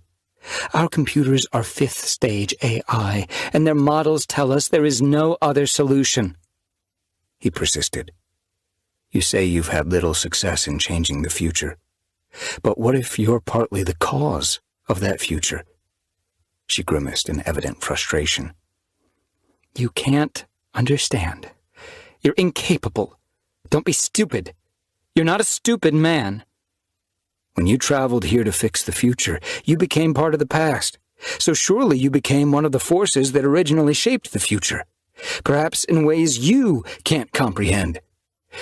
Our computers are fifth-stage AI, and their models tell us there is no other solution. He persisted. You say you've had little success in changing the future. But what if you're partly the cause of that future? She grimaced in evident frustration. You can't understand. You're incapable. Don't be stupid. You're not a stupid man. When you traveled here to fix the future, you became part of the past. So surely you became one of the forces that originally shaped the future. Perhaps in ways you can't comprehend.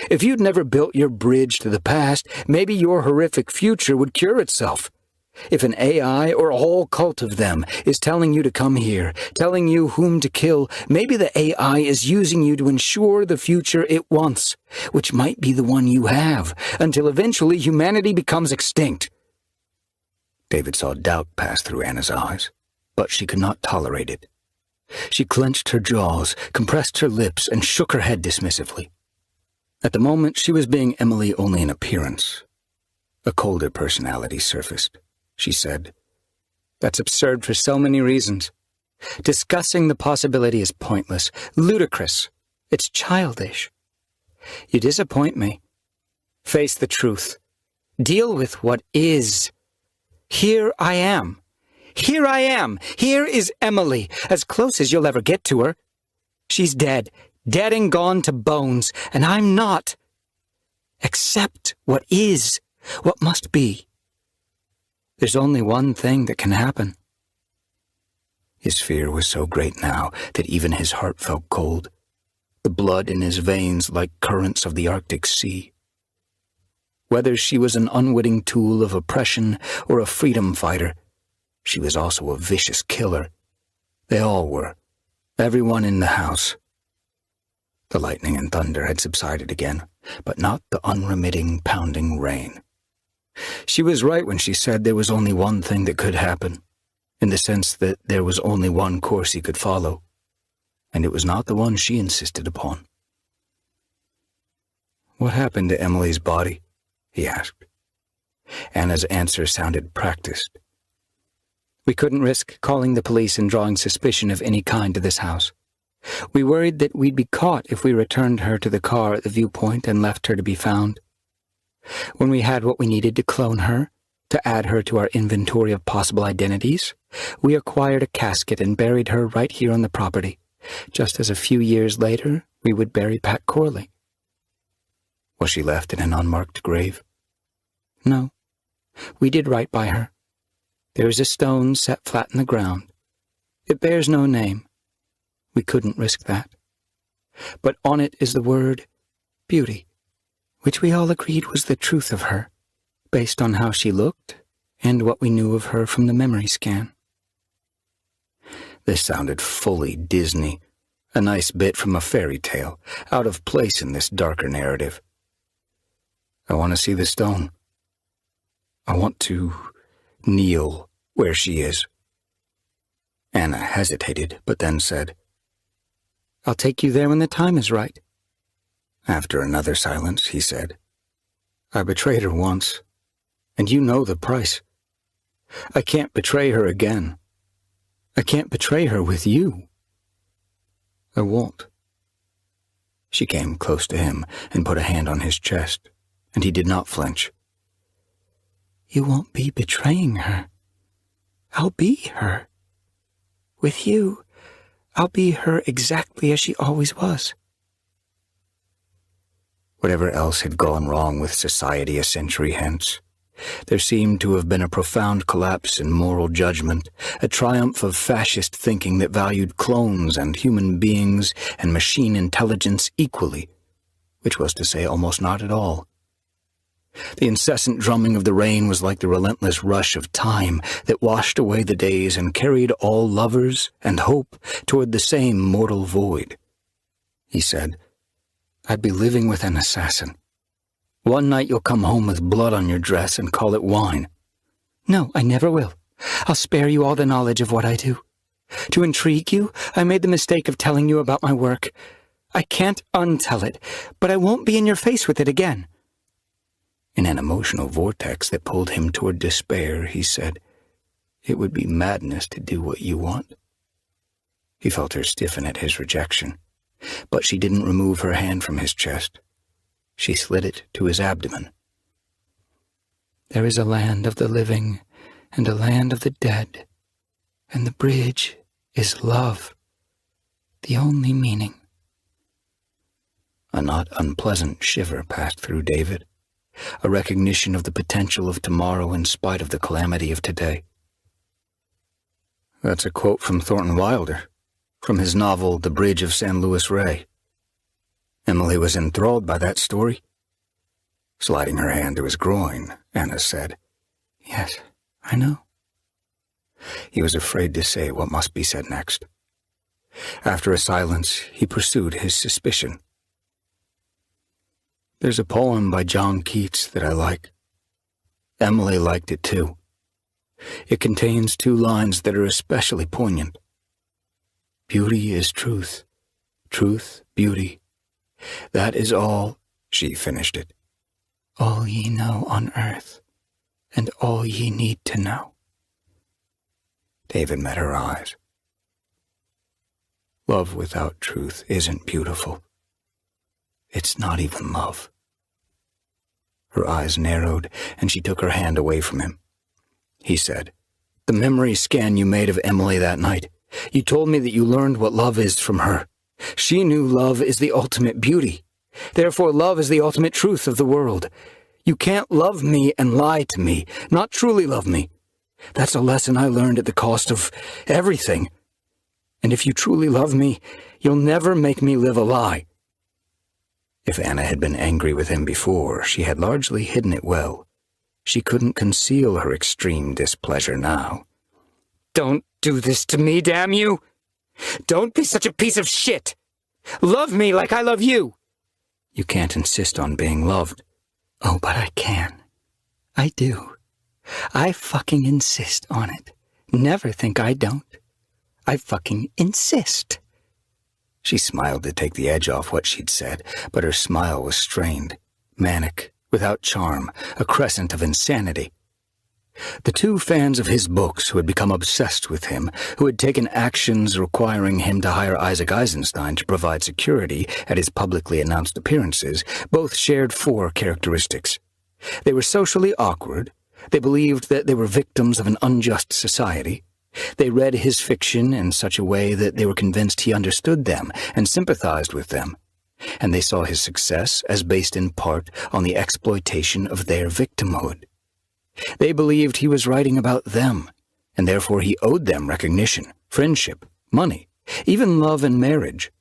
If you'd never built your bridge to the past, maybe your horrific future would cure itself. If an AI or a whole cult of them is telling you to come here, telling you whom to kill, maybe the AI is using you to ensure the future it wants, which might be the one you have, until eventually humanity becomes extinct. David saw doubt pass through Anna's eyes, but she could not tolerate it. She clenched her jaws, compressed her lips, and shook her head dismissively. At the moment, she was being Emily only in appearance. A colder personality surfaced. She said, That's absurd for so many reasons. Discussing the possibility is pointless, ludicrous. It's childish. You disappoint me. Face the truth. Deal with what is. Here I am. Here I am. Here is Emily, as close as you'll ever get to her. She's dead, dead and gone to bones, and I'm not. Accept what is, what must be. There's only one thing that can happen. His fear was so great now that even his heart felt cold, the blood in his veins like currents of the Arctic Sea. Whether she was an unwitting tool of oppression or a freedom fighter, she was also a vicious killer. They all were, everyone in the house. The lightning and thunder had subsided again, but not the unremitting, pounding rain. She was right when she said there was only one thing that could happen, in the sense that there was only one course he could follow, and it was not the one she insisted upon. What happened to Emily's body? He asked. Anna's answer sounded practiced. We couldn't risk calling the police and drawing suspicion of any kind to this house. We worried that we'd be caught if we returned her to the car at the viewpoint and left her to be found. When we had what we needed to clone her, to add her to our inventory of possible identities, we acquired a casket and buried her right here on the property, just as a few years later we would bury Pat Corley. Was she left in an unmarked grave? No. We did right by her. There is a stone set flat in the ground. It bears no name. We couldn't risk that. But on it is the word beauty, which we all agreed was the truth of her, based on how she looked and what we knew of her from the memory scan. This sounded fully Disney, a nice bit from a fairy tale, out of place in this darker narrative. I want to see the stone. I want to kneel where she is. Anna hesitated, but then said, I'll take you there when the time is right. After another silence, he said, I betrayed her once, and you know the price. I can't betray her again. I can't betray her with you. I won't. She came close to him and put a hand on his chest, and he did not flinch. You won't be betraying her. I'll be her. With you, I'll be her exactly as she always was. Whatever else had gone wrong with society a century hence, there seemed to have been a profound collapse in moral judgment, a triumph of fascist thinking that valued clones and human beings and machine intelligence equally, which was to say almost not at all. The incessant drumming of the rain was like the relentless rush of time that washed away the days and carried all lovers and hope toward the same mortal void. He said, I'd be living with an assassin. One night you'll come home with blood on your dress and call it wine. No, I never will. I'll spare you all the knowledge of what I do. To intrigue you, I made the mistake of telling you about my work. I can't untell it, but I won't be in your face with it again. In an emotional vortex that pulled him toward despair, he said, "It would be madness to do what you want." He felt her stiffen at his rejection, but she didn't remove her hand from his chest. She slid it to his abdomen. There is a land of the living and a land of the dead, and the bridge is love, the only meaning. A not unpleasant shiver passed through David, a recognition of the potential of tomorrow in spite of the calamity of today. That's a quote from Thornton Wilder, from his novel The Bridge of San Luis Rey. Emily was enthralled by that story. Sliding her hand to his groin, Anna said, "Yes, I know." He was afraid to say what must be said next. After a silence, he pursued his suspicion. "There's a poem by John Keats that I like. Emily liked it too. It contains 2 lines that are especially poignant. Beauty is truth, truth, beauty. That is all," she finished it. "All ye know on earth, and all ye need to know." David met her eyes. Love without truth isn't beautiful. It's not even love. Her eyes narrowed, and she took her hand away from him. He said, "The memory scan you made of Emily that night. You told me that you learned what love is from her. She knew love is the ultimate beauty. Therefore, love is the ultimate truth of the world. You can't love me and lie to me, not truly love me. That's a lesson I learned at the cost of everything. And if you truly love me, you'll never make me live a lie." If Anna had been angry with him before, she had largely hidden it well. She couldn't conceal her extreme displeasure now. "Don't do this to me, damn you! Don't be such a piece of shit! Love me like I love you!" "You can't insist on being loved." "Oh, but I can. I do. I fucking insist on it. Never think I don't. I fucking insist." She smiled to take the edge off what she'd said, but her smile was strained, manic, without charm, a crescent of insanity. The 2 fans of his books who had become obsessed with him, who had taken actions requiring him to hire Isaac Eisenstein to provide security at his publicly announced appearances, both shared 4 characteristics. They were socially awkward. They believed that they were victims of an unjust society. They read his fiction in such a way that they were convinced he understood them and sympathized with them. And they saw his success as based in part on the exploitation of their victimhood. They believed he was writing about them, and therefore he owed them recognition, friendship, money, even love and marriage.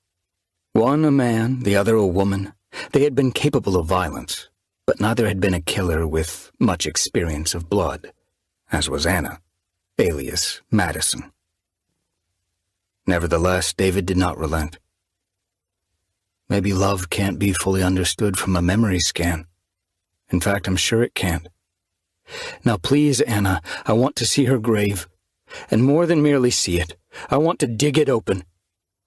One a man, the other a woman, they had been capable of violence, but neither had been a killer with much experience of blood, as was Anna, alias Maddison. Nevertheless, David did not relent. Maybe love can't be fully understood from a memory scan. In fact, I'm sure it can't. Now please, Anna, I want to see her grave. And more than merely see it, I want to dig it open.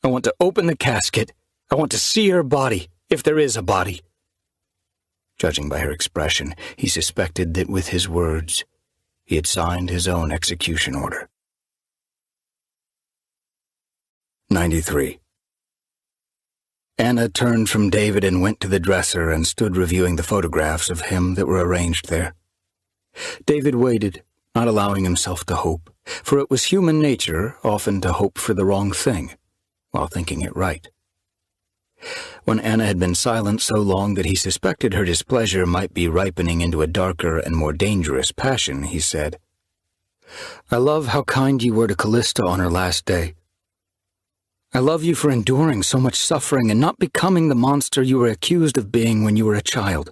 I want to open the casket. I want to see her body, if there is a body." Judging by her expression, he suspected that with his words, he had signed his own execution order. 93. Anna turned from David and went to the dresser and stood reviewing the photographs of him that were arranged there. David waited, not allowing himself to hope, for it was human nature often to hope for the wrong thing, while thinking it right. When Anna had been silent so long that he suspected her displeasure might be ripening into a darker and more dangerous passion, he said, "I love how kind you were to Calista on her last day. I love you for enduring so much suffering and not becoming the monster you were accused of being when you were a child.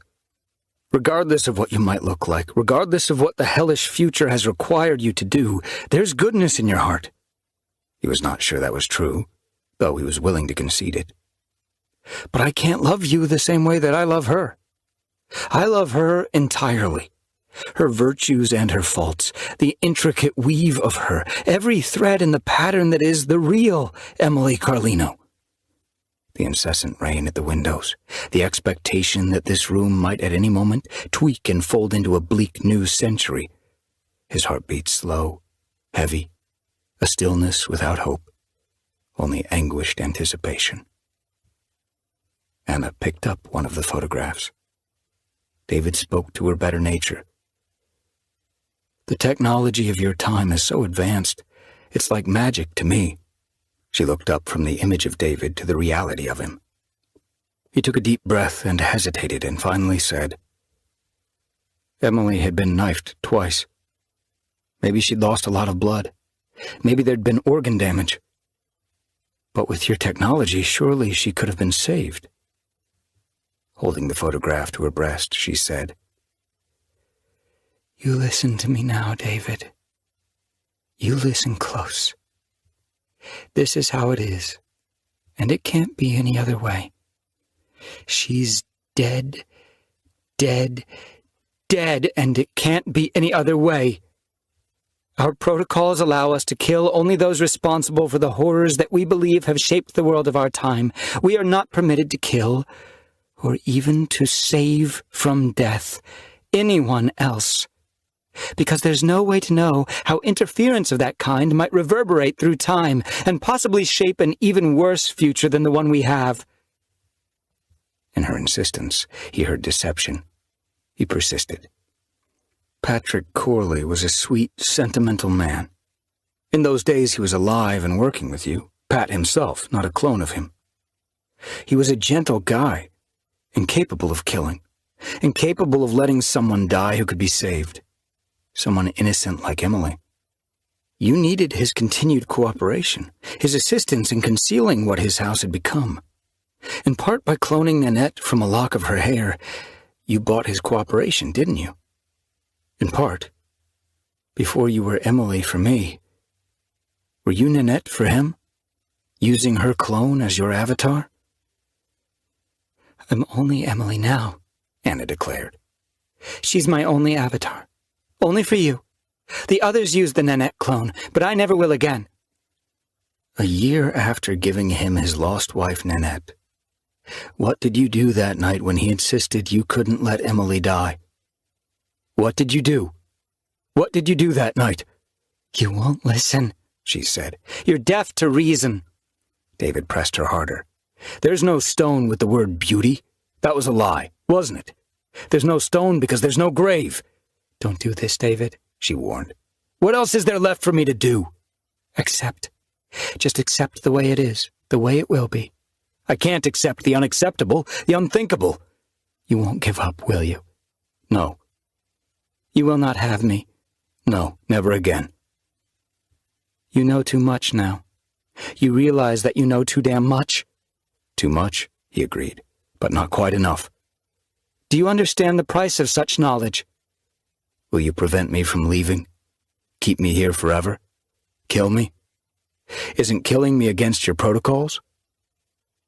Regardless of what you might look like, regardless of what the hellish future has required you to do, there's goodness in your heart." He was not sure that was true, though he was willing to concede it. But I can't love you the same way that I love her. I love her entirely. Her virtues and her faults, the intricate weave of her, every thread in the pattern that is the real Emily Carlino. The incessant rain at the windows, the expectation that this room might at any moment tweak and fold into a bleak new century. His heartbeat slow, heavy, a stillness without hope, only anguished anticipation. Anna picked up one of the photographs. David spoke to her better nature. The technology of your time is so advanced, it's like magic to me. She looked up from the image of David to the reality of him. He took a deep breath and hesitated and finally said, Emily had been knifed twice. Maybe she'd lost a lot of blood. Maybe there'd been organ damage. But with your technology, surely she could have been saved. Holding the photograph to her breast, she said, You listen to me now, David. You listen close. This is how it is, and it can't be any other way. She's dead, dead, dead, and it can't be any other way. Our protocols allow us to kill only those responsible for the horrors that we believe have shaped the world of our time. We are not permitted to kill, or even to save from death, anyone else. Because there's no way to know how interference of that kind might reverberate through time and possibly shape an even worse future than the one we have. In her insistence, he heard deception. He persisted. Patrick Corley was a sweet, sentimental man. In those days he was alive and working with you, Pat himself, not a clone of him. He was a gentle guy, incapable of killing, incapable of letting someone die who could be saved. Someone innocent like Emily. You needed his continued cooperation, his assistance in concealing what his house had become. In part by cloning Nanette from a lock of her hair, you bought his cooperation, didn't you? In part, before you were Emily for me, were you Nanette for him, using her clone as your avatar? I'm only Emily now, Anna declared. She's my only avatar. Only for you. The others used the Nanette clone, but I never will again. A year after giving him his lost wife Nanette, what did you do that night when he insisted you couldn't let Emily die? What did you do? What did you do that night? You won't listen, she said. You're deaf to reason. David pressed her harder. There's no stone with the word beauty. That was a lie, wasn't it? There's no stone because there's no grave. Don't do this, David, she warned. What else is there left for me to do? Accept. Just accept the way it is, the way it will be. I can't accept the unacceptable, the unthinkable. You won't give up, will you? No. You will not have me. No, never again. You know too much now. You realize that you know too damn much. Too much, he agreed, but not quite enough. Do you understand the price of such knowledge? Will you prevent me from leaving? Keep me here forever? Kill me? Isn't killing me against your protocols?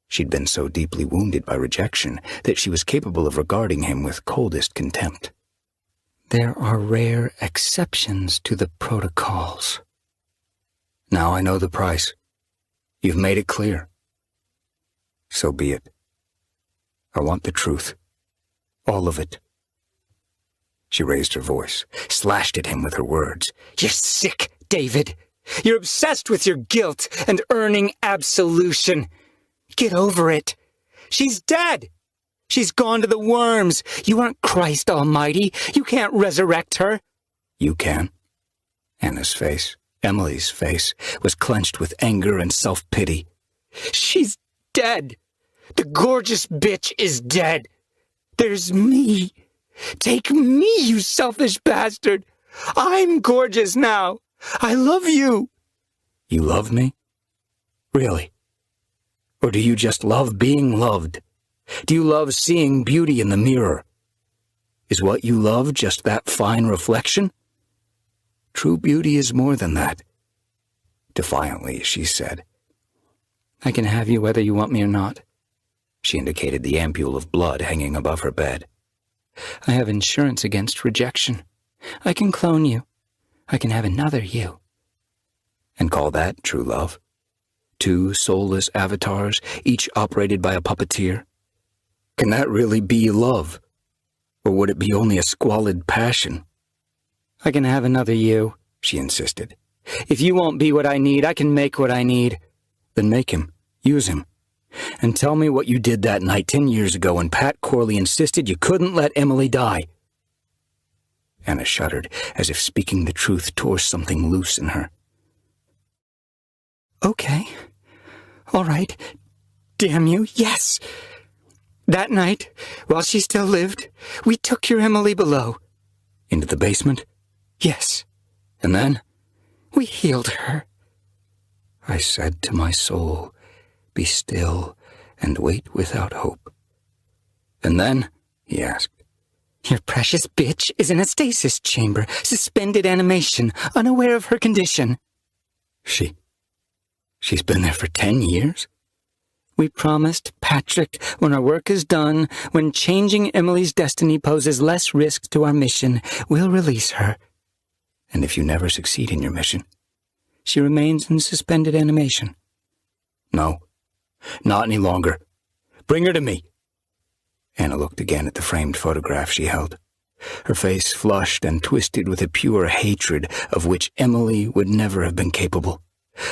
She'd been so deeply wounded by rejection that she was capable of regarding him with coldest contempt. There are rare exceptions to the protocols. Now I know the price. You've made it clear. So be it. I want the truth. All of it. She raised her voice, slashed at him with her words. You're sick, David. You're obsessed with your guilt and earning absolution. Get over it. She's dead. She's gone to the worms. You aren't Christ Almighty. You can't resurrect her. You can. Anna's face, Emily's face, was clenched with anger and self-pity. She's dead. The gorgeous bitch is dead. There's me. Take me, you selfish bastard. I'm gorgeous now. I love you. You love me? Really? Or do you just love being loved? Do you love seeing beauty in the mirror? Is what you love just that fine reflection? True beauty is more than that. Defiantly, she said, I can have you whether you want me or not. She indicated the ampule of blood hanging above her bed. I have insurance against rejection. I can clone you. I can have another you. And call that true love? 2 soulless avatars, each operated by a puppeteer? Can that really be love? Or would it be only a squalid passion? I can have another you, she insisted. If you won't be what I need, I can make what I need. Then make him. Use him. And tell me what you did that night 10 years ago when Pat Corley insisted you couldn't let Emily die. Anna shuddered, as if speaking the truth tore something loose in her. Okay. All right. Damn you, yes. That night, while she still lived, we took your Emily below. Into the basement? Yes. And then? We healed her. I said to my soul, be still and wait without hope. And then? He asked. Your precious bitch is in a stasis chamber, suspended animation, unaware of her condition. She's been there for 10 years? We promised Patrick, when our work is done, when changing Emily's destiny poses less risk to our mission, we'll release her. And if you never succeed in your mission? She remains in suspended animation. No, not any longer. Bring her to me. Anna looked again at the framed photograph she held. Her face flushed and twisted with a pure hatred of which Emily would never have been capable.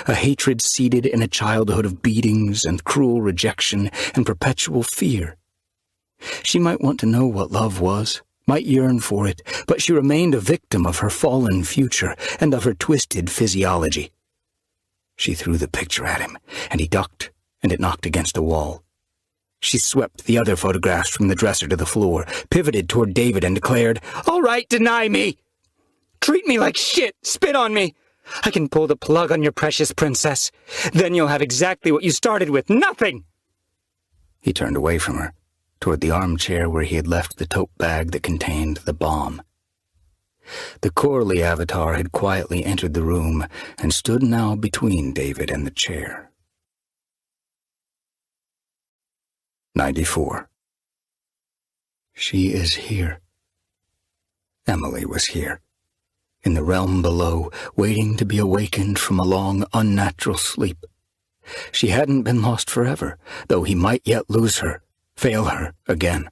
A hatred seated in a childhood of beatings and cruel rejection and perpetual fear. She might want to know what love was, might yearn for it, but she remained a victim of her fallen future and of her twisted physiology. She threw the picture at him, and he ducked, and it knocked against a wall. She swept the other photographs from the dresser to the floor, pivoted toward David, and declared, "All right, deny me! Treat me like shit! Spit on me! I can pull the plug on your precious princess. Then you'll have exactly what you started with, nothing!" He turned away from her, toward the armchair where he had left the tote bag that contained the bomb. The Corley avatar had quietly entered the room and stood now between David and the chair. 94. She is here. Emily was here, in the realm below, waiting to be awakened from a long, unnatural sleep. She hadn't been lost forever, though he might yet lose her, fail her again.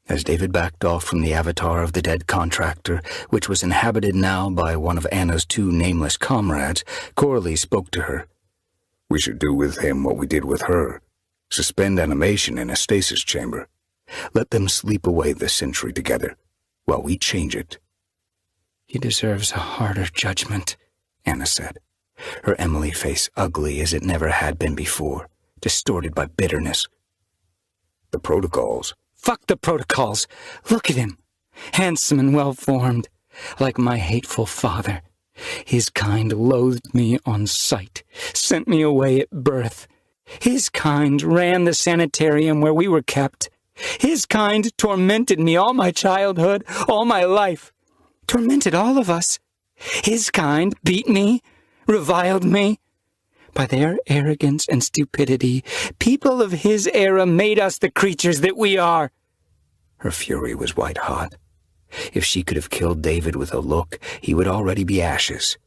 As David backed off from the avatar of the dead contractor, which was inhabited now by one of Anna's 2 nameless comrades, Corley spoke to her. "We should do with him what we did with her. Suspend animation in a stasis chamber. Let them sleep away this century together, while we change it." "He deserves a harder judgment," Anna said, her Emily face ugly as it never had been before, distorted by bitterness. "The protocols." "Fuck the protocols! Look at him! Handsome and well-formed, like my hateful father. His kind loathed me on sight, sent me away at birth. His kind ran the sanitarium where we were kept. His kind tormented me all my childhood, all my life. Tormented all of us. His kind beat me, reviled me. By their arrogance and stupidity, people of his era made us the creatures that we are." Her fury was white-hot. If she could have killed David with a look, he would already be ashes.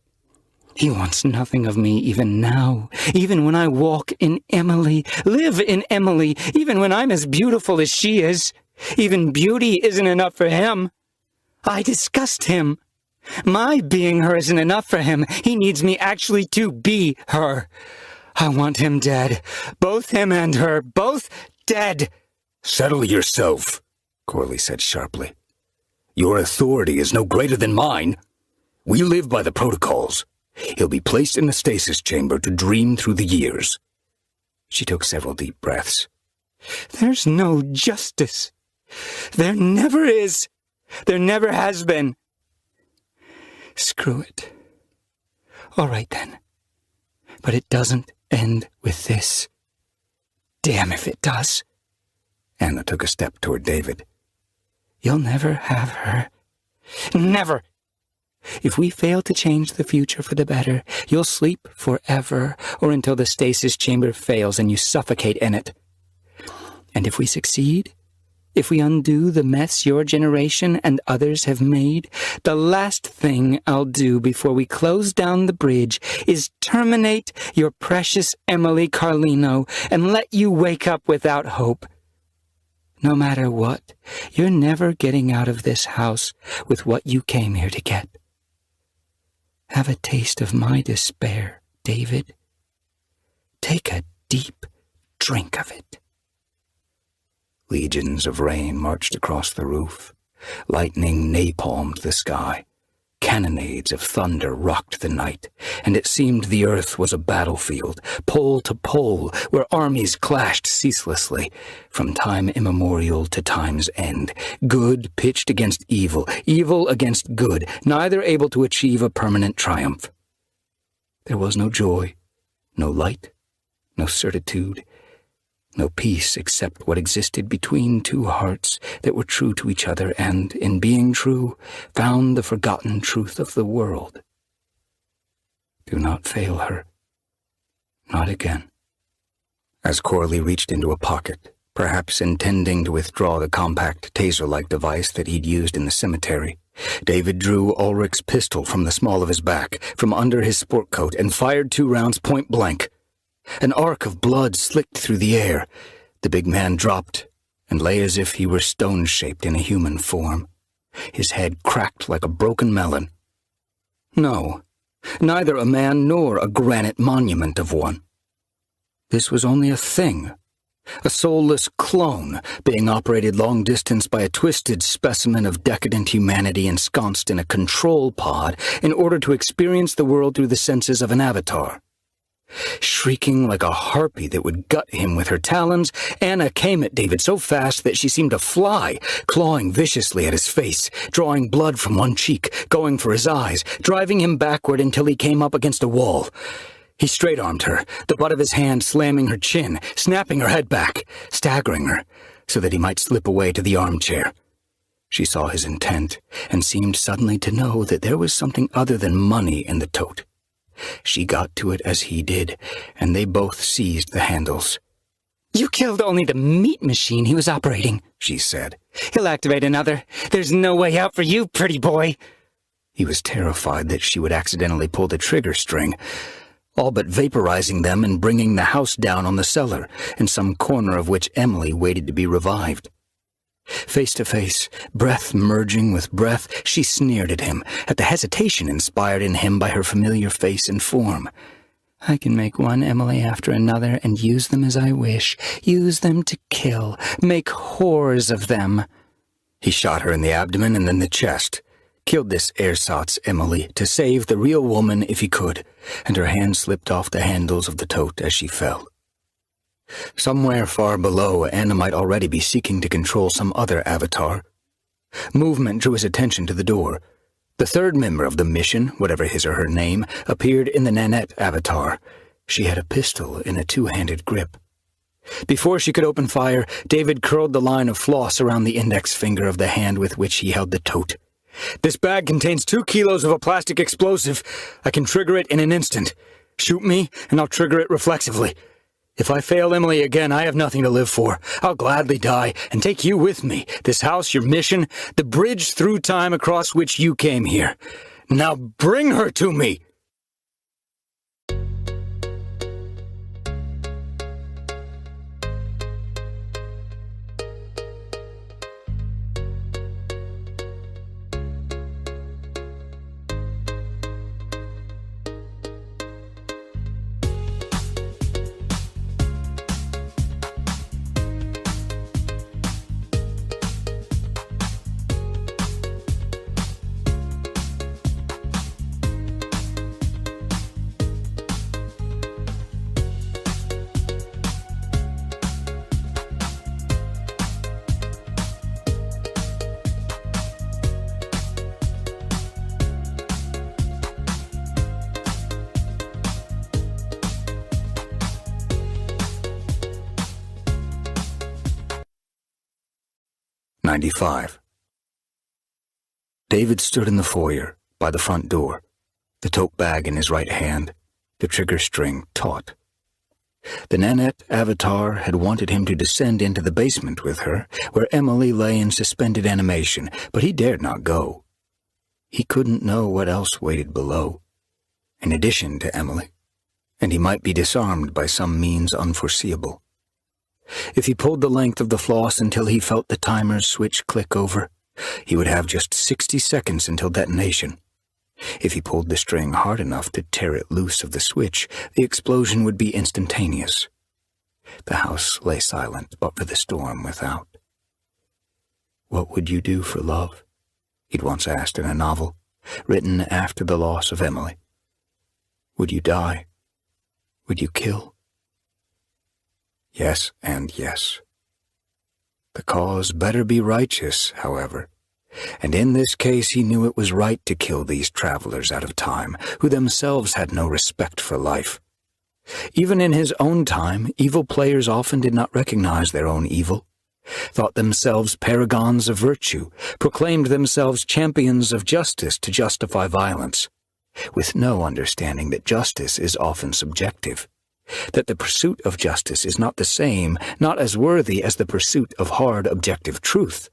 "He wants nothing of me even now, even when I walk in Emily, live in Emily, even when I'm as beautiful as she is. Even beauty isn't enough for him. I disgust him. My being her isn't enough for him. He needs me actually to be her. I want him dead. Both him and her. Both dead." "Settle yourself," Corley said sharply. "Your authority is no greater than mine. We live by the protocols. He'll be placed in the stasis chamber to dream through the years." She took several deep breaths. "There's no justice. There never is. There never has been. Screw it. All right, then. But it doesn't end with this. Damn if it does." Anna took a step toward David. "You'll never have her. Never. If we fail to change the future for the better, you'll sleep forever, or until the stasis chamber fails and you suffocate in it. And if we succeed, if we undo the mess your generation and others have made, the last thing I'll do before we close down the bridge is terminate your precious Emily Carlino and let you wake up without hope. No matter what, you're never getting out of this house with what you came here to get. Have a taste of my despair, David. Take a deep drink of it. Legions of rain marched across the roof. Lightning napalmed the sky. Cannonades of thunder rocked the night, and it seemed the earth was a battlefield, pole to pole, where armies clashed ceaselessly, from time immemorial to time's end. Good pitched against evil, evil against good, neither able to achieve a permanent triumph. There was no joy, no light, no certitude, no peace except what existed between two hearts that were true to each other and, in being true, found the forgotten truth of the world. Do not fail her. Not again. As Corley reached into a pocket, perhaps intending to withdraw the compact taser-like device that he'd used in the cemetery, David drew Ulrich's pistol from the small of his back, from under his sport coat, and fired 2 rounds point blank. An arc of blood slicked through the air. The big man dropped and lay as if he were stone-shaped in a human form. His head cracked like a broken melon. No, neither a man nor a granite monument of one. This was only a thing, a soulless clone being operated long distance by a twisted specimen of decadent humanity ensconced in a control pod in order to experience the world through the senses of an avatar. Shrieking like a harpy that would gut him with her talons, Anna came at David so fast that she seemed to fly, clawing viciously at his face, drawing blood from one cheek, going for his eyes, driving him backward until he came up against a wall. He straight-armed her, the butt of his hand slamming her chin, snapping her head back, staggering her, so that he might slip away to the armchair. She saw his intent, and seemed suddenly to know that there was something other than money in the tote. She got to it as he did, and they both seized the handles. "You killed only the meat machine he was operating," she said. "He'll activate another. There's no way out for you, pretty boy." He was terrified that she would accidentally pull the trigger string, all but vaporizing them and bringing the house down on the cellar, in some corner of which Emily waited to be revived. Face to face, breath merging with breath, she sneered at him, at the hesitation inspired in him by her familiar face and form. "I can make one Emily after another and use them as I wish, use them to kill, make whores of them." He shot her in the abdomen and then the chest, killed this ersatz Emily to save the real woman if he could, and her hand slipped off the handles of the tote as she fell. Somewhere far below, Anna might already be seeking to control some other avatar. Movement drew his attention to the door. The third member of the mission, whatever his or her name, appeared in the Nanette avatar. She had a pistol in a 2-handed grip. Before she could open fire, David curled the line of floss around the index finger of the hand with which he held the tote. "This bag contains 2 kilos of a plastic explosive. I can trigger it in an instant. Shoot me, and I'll trigger it reflexively. If I fail Emily again, I have nothing to live for. I'll gladly die and take you with me. This house, your mission, the bridge through time across which you came here. Now bring her to me!" David stood in the foyer, by the front door, the tote bag in his right hand, the trigger string taut. The Nanette avatar had wanted him to descend into the basement with her, where Emily lay in suspended animation, but he dared not go. He couldn't know what else waited below, in addition to Emily, and he might be disarmed by some means unforeseeable. If he pulled the length of the floss until he felt the timer's switch click over, he would have just 60 seconds until detonation. If he pulled the string hard enough to tear it loose of the switch, the explosion would be instantaneous. The house lay silent but for the storm without. "What would you do for love?" he'd once asked in a novel, written after the loss of Emily. "Would you die? Would you kill?" Yes and yes. The cause better be righteous, however, and in this case he knew it was right to kill these travelers out of time, who themselves had no respect for life. Even in his own time, evil players often did not recognize their own evil, thought themselves paragons of virtue, proclaimed themselves champions of justice to justify violence, with no understanding that justice is often subjective, that the pursuit of justice is not the same, not as worthy as the pursuit of hard objective truth.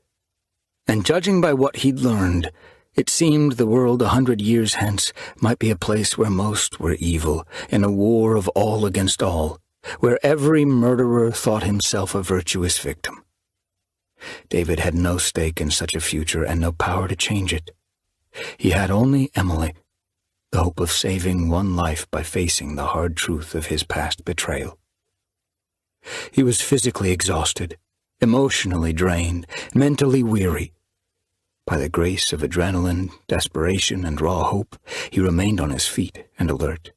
And judging by what he'd learned, it seemed the world 100 years hence might be a place where most were evil, in a war of all against all, where every murderer thought himself a virtuous victim. David had no stake in such a future and no power to change it. He had only Emily, the hope of saving one life by facing the hard truth of his past betrayal. He was physically exhausted, emotionally drained, mentally weary. By the grace of adrenaline, desperation, and raw hope, he remained on his feet and alert.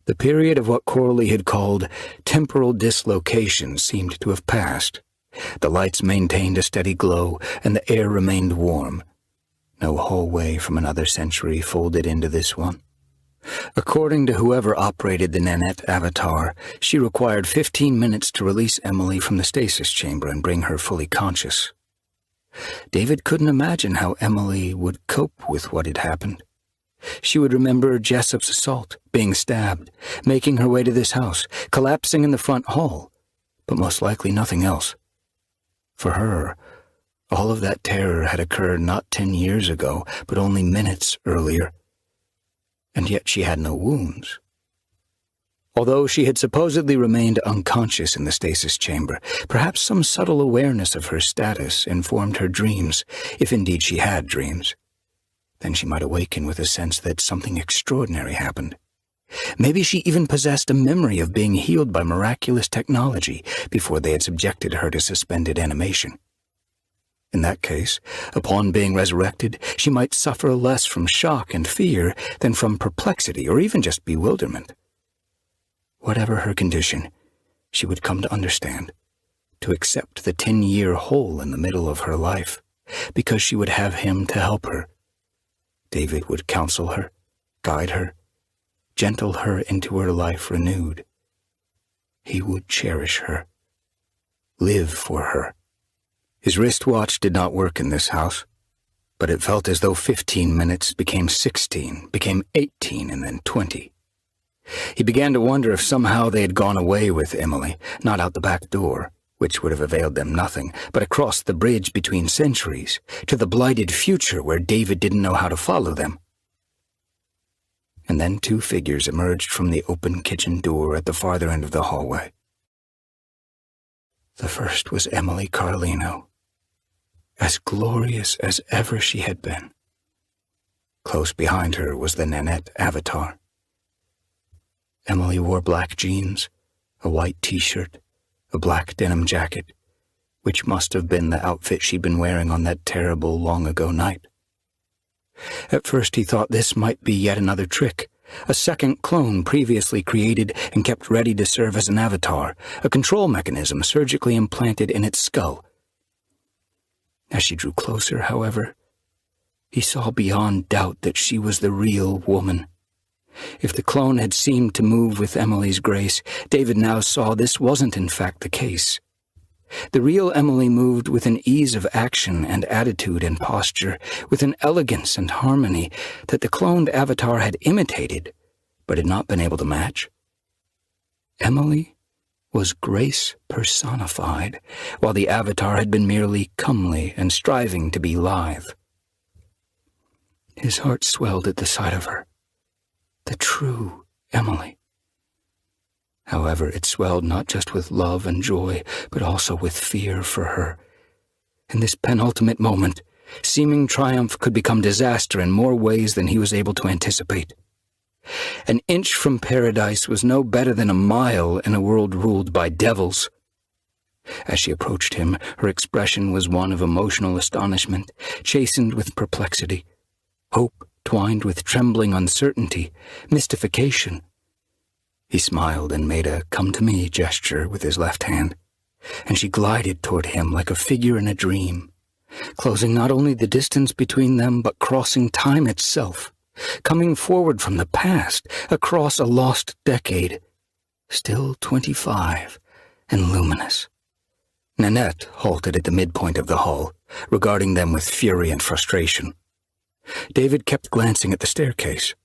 The period of what Corley had called temporal dislocation seemed to have passed. The lights maintained a steady glow, and the air remained warm. No hallway from another century folded into this one. According to whoever operated the Nanette avatar, she required 15 minutes to release Emily from the stasis chamber and bring her fully conscious. David couldn't imagine how Emily would cope with what had happened. She would remember Jessup's assault, being stabbed, making her way to this house, collapsing in the front hall, but most likely nothing else. For her, all of that terror had occurred not 10 years ago, but only minutes earlier. And yet she had no wounds. Although she had supposedly remained unconscious in the stasis chamber, perhaps some subtle awareness of her status informed her dreams, if indeed she had dreams. Then she might awaken with a sense that something extraordinary happened. Maybe she even possessed a memory of being healed by miraculous technology before they had subjected her to suspended animation. In that case, upon being resurrected, she might suffer less from shock and fear than from perplexity or even just bewilderment. Whatever her condition, she would come to understand, to accept the 10-year hole in the middle of her life, because she would have him to help her. David would counsel her, guide her, gentle her into her life renewed. He would cherish her, live for her. His wristwatch did not work in this house, but it felt as though 15 minutes became 16, became 18, and then 20. He began to wonder if somehow they had gone away with Emily, not out the back door, which would have availed them nothing, but across the bridge between centuries, to the blighted future where David didn't know how to follow them. And then 2 figures emerged from the open kitchen door at the farther end of the hallway. The first was Emily Carlino, as glorious as ever she had been. Close behind her was the Nanette avatar. Emily wore black jeans, a white t-shirt, a black denim jacket, which must have been the outfit she'd been wearing on that terrible long-ago night. At first he thought this might be yet another trick, a second clone previously created and kept ready to serve as an avatar, a control mechanism surgically implanted in its skull. As she drew closer, however, he saw beyond doubt that she was the real woman. If the clone had seemed to move with Emily's grace, David now saw this wasn't in fact the case. The real Emily moved with an ease of action and attitude and posture, with an elegance and harmony that the cloned avatar had imitated, but had not been able to match. Emily was grace personified, while the avatar had been merely comely and striving to be lithe. His heart swelled at the sight of her. The true Emily. However, it swelled not just with love and joy, but also with fear for her. In this penultimate moment, seeming triumph could become disaster in more ways than he was able to anticipate. An inch from paradise was no better than a mile in a world ruled by devils. As she approached him, her expression was one of emotional astonishment, chastened with perplexity, hope twined with trembling uncertainty, mystification. He smiled and made a come-to-me gesture with his left hand, and she glided toward him like a figure in a dream, closing not only the distance between them, but crossing time itself, coming forward from the past, across a lost decade, still 25 and luminous. Nanette halted at the midpoint of the hall, regarding them with fury and frustration. David kept glancing at the staircase.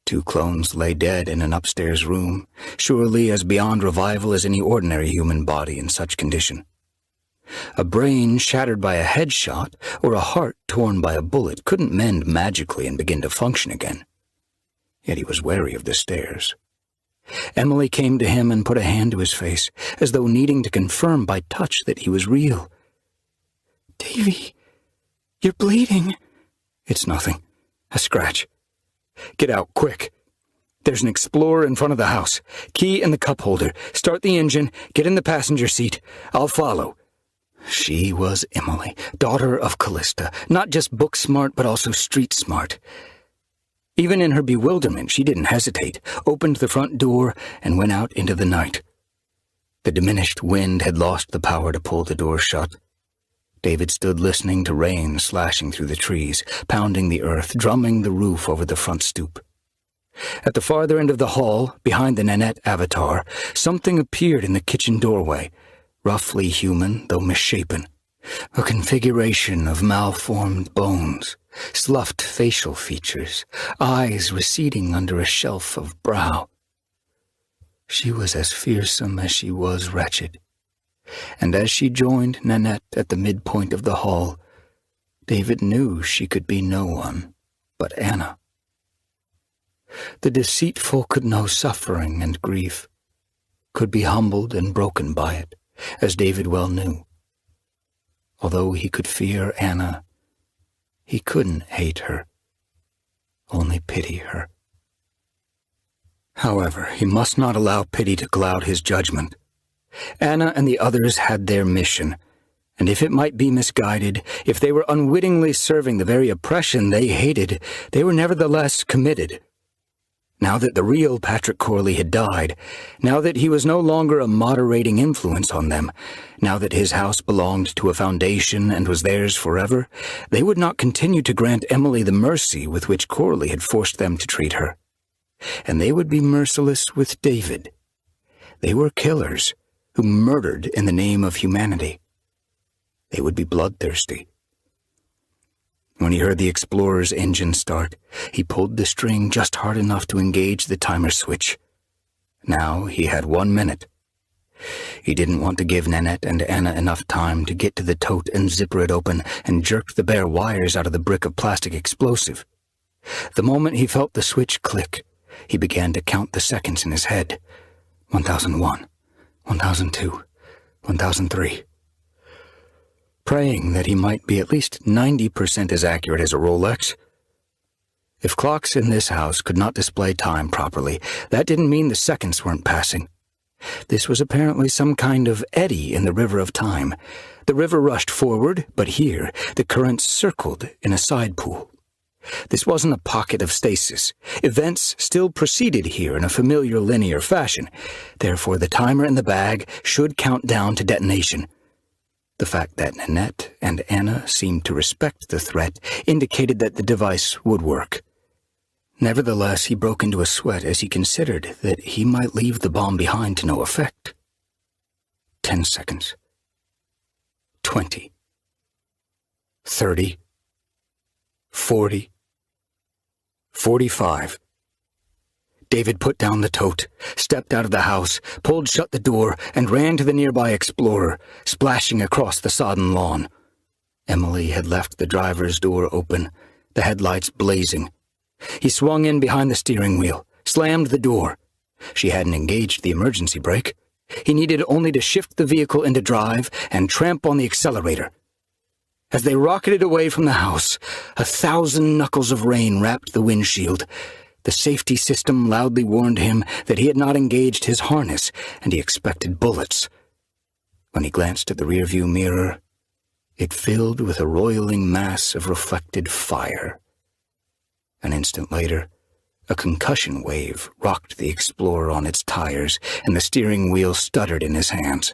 2 clones lay dead in an upstairs room, surely as beyond revival as any ordinary human body in such condition. A brain shattered by a headshot or a heart torn by a bullet couldn't mend magically and begin to function again. Yet he was wary of the stairs. Emily came to him and put a hand to his face, as though needing to confirm by touch that he was real. "Davy, you're bleeding." "It's nothing. A scratch. Get out, quick. There's an explorer in front of the house. Key in the cup holder. Start the engine. Get in the passenger seat. I'll follow." She was Emily, daughter of Calista, not just book-smart but also street-smart. Even in her bewilderment, she didn't hesitate, opened the front door, and went out into the night. The diminished wind had lost the power to pull the door shut. David stood listening to rain slashing through the trees, pounding the earth, drumming the roof over the front stoop. At the farther end of the hall, behind the Nanette avatar, something appeared in the kitchen doorway, roughly human, though misshapen. A configuration of malformed bones, sloughed facial features, eyes receding under a shelf of brow. She was as fearsome as she was wretched. And as she joined Nanette at the midpoint of the hall, David knew she could be no one but Anna. The deceitful could know suffering and grief, could be humbled and broken by it, as David well knew. Although he could fear Anna, he couldn't hate her, only pity her. However, he must not allow pity to cloud his judgment. Anna and the others had their mission, and if it might be misguided, if they were unwittingly serving the very oppression they hated, they were nevertheless committed. Now that the real Patrick Corley had died, now that he was no longer a moderating influence on them, now that his house belonged to a foundation and was theirs forever, they would not continue to grant Emily the mercy with which Corley had forced them to treat her. And they would be merciless with David. They were killers who murdered in the name of humanity. They would be bloodthirsty. When he heard the Explorer's engine start, he pulled the string just hard enough to engage the timer switch. Now he had 1 minute. He didn't want to give Nanette and Anna enough time to get to the tote and zipper it open and jerk the bare wires out of the brick of plastic explosive. The moment he felt the switch click, he began to count the seconds in his head. 1001, 1002, 1003. Praying that he might be at least 90% as accurate as a Rolex. If clocks in this house could not display time properly, that didn't mean the seconds weren't passing. This was apparently some kind of eddy in the river of time. The river rushed forward, but here the currents circled in a side pool. This wasn't a pocket of stasis. Events still proceeded here in a familiar linear fashion. Therefore, the timer in the bag should count down to detonation. The fact that Nanette and Anna seemed to respect the threat indicated that the device would work. Nevertheless, he broke into a sweat as he considered that he might leave the bomb behind to no effect. 10 seconds. 20. 30. 40. 45. David put down the tote, stepped out of the house, pulled shut the door, and ran to the nearby Explorer, splashing across the sodden lawn. Emily had left the driver's door open, the headlights blazing. He swung in behind the steering wheel, slammed the door. She hadn't engaged the emergency brake. He needed only to shift the vehicle into drive and tramp on the accelerator. As they rocketed away from the house, 1,000 knuckles of rain wrapped the windshield. The safety system loudly warned him that he had not engaged his harness, and he expected bullets. When he glanced at the rearview mirror, it filled with a roiling mass of reflected fire. An instant later, a concussion wave rocked the Explorer on its tires, and the steering wheel stuttered in his hands.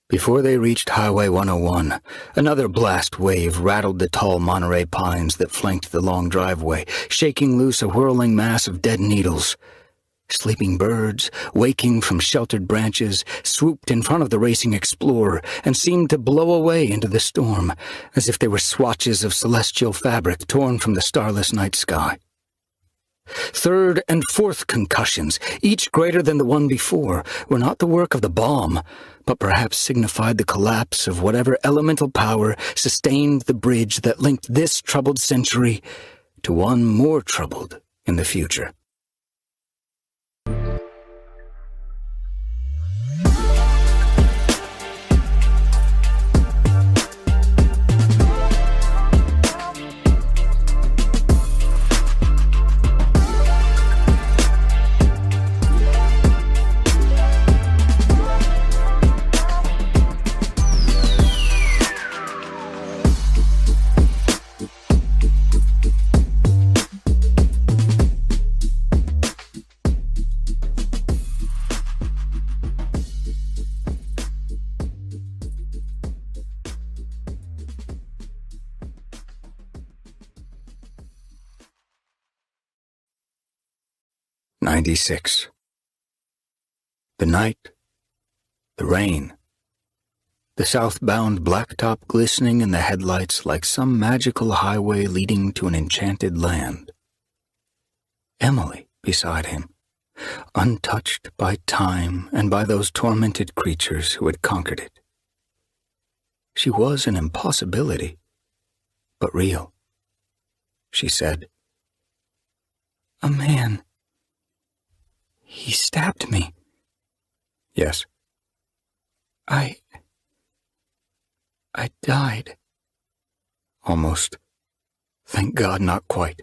Before they reached Highway 101, another blast wave rattled the tall Monterey pines that flanked the long driveway, shaking loose a whirling mass of dead needles. Sleeping birds, waking from sheltered branches, swooped in front of the racing Explorer and seemed to blow away into the storm, as if they were swatches of celestial fabric torn from the starless night sky. Third and fourth concussions, each greater than the one before, were not the work of the bomb, but perhaps signified the collapse of whatever elemental power sustained the bridge that linked this troubled century to one more troubled in the future. '96. The night, the rain, the southbound blacktop glistening in the headlights like some magical highway leading to an enchanted land. Emily beside him, untouched by time and by those tormented creatures who had conquered it. She was an impossibility, but real. She said, "A man. He stabbed me." "Yes." I died." "Almost. Thank God, not quite."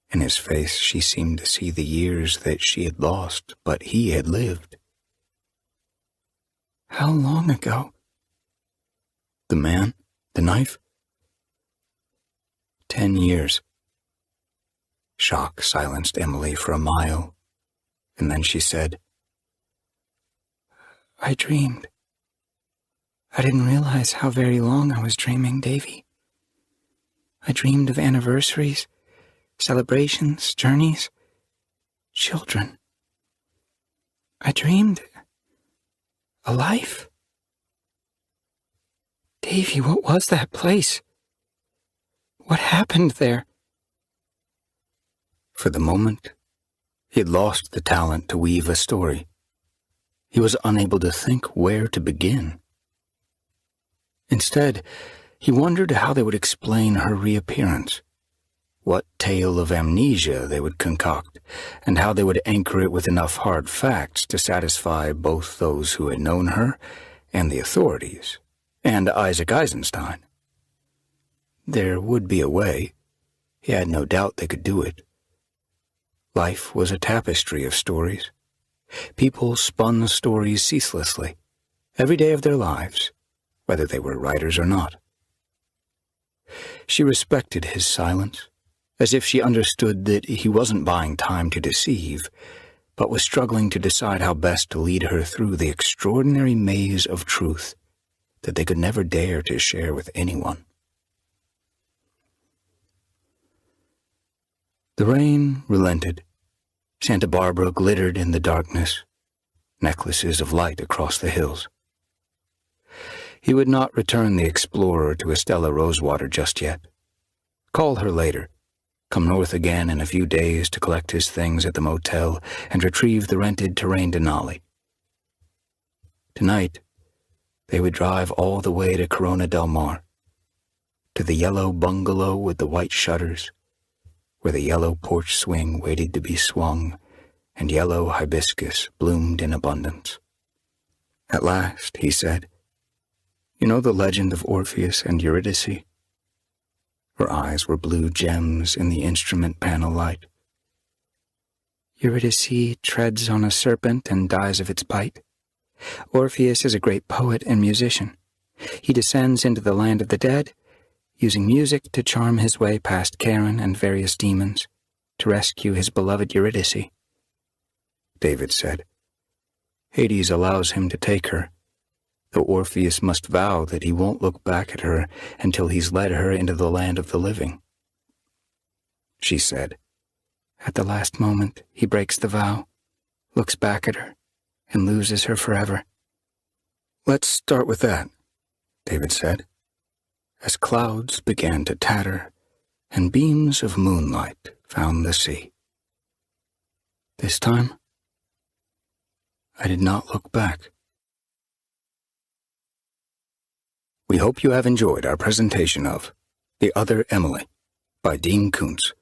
In his face she seemed to see the years that she had lost, but he had lived. "How long ago?" "The man? The knife?" 10 years. Shock silenced Emily for a mile, and then she said, "I dreamed. I didn't realize how very long I was dreaming, Davy. I dreamed of anniversaries, celebrations, journeys, children. I dreamed a life. Davy, what was that place? What happened there?" For the moment, he had lost the talent to weave a story. He was unable to think where to begin. Instead, he wondered how they would explain her reappearance, what tale of amnesia they would concoct, and how they would anchor it with enough hard facts to satisfy both those who had known her and the authorities, and Isaac Eisenstein. There would be a way. He had no doubt they could do it. Life was a tapestry of stories. People spun stories ceaselessly, every day of their lives, whether they were writers or not. She respected his silence, as if she understood that he wasn't buying time to deceive, but was struggling to decide how best to lead her through the extraordinary maze of truth that they could never dare to share with anyone. The rain relented. Santa Barbara glittered in the darkness, necklaces of light across the hills. He would not return the Explorer to Estella Rosewater just yet. Call her later, come north again in a few days to collect his things at the motel and retrieve the rented terrain Denali. Tonight, they would drive all the way to Corona del Mar, to the yellow bungalow with the white shutters, where the yellow porch swing waited to be swung, and yellow hibiscus bloomed in abundance. At last, he said, "You know the legend of Orpheus and Eurydice?" Her eyes were blue gems in the instrument panel light. Eurydice treads on a serpent and dies of its bite. Orpheus is a great poet and musician. He descends into the land of the dead, using music to charm his way past Charon and various demons, to rescue his beloved Eurydice. David said, "Hades allows him to take her, though Orpheus must vow that he won't look back at her until he's led her into the land of the living." She said, "At the last moment, he breaks the vow, looks back at her, and loses her forever." "Let's start with that," David said, as clouds began to tatter and beams of moonlight found the sea. This time, I did not look back. We hope you have enjoyed our presentation of The Other Emily by Dean Koontz.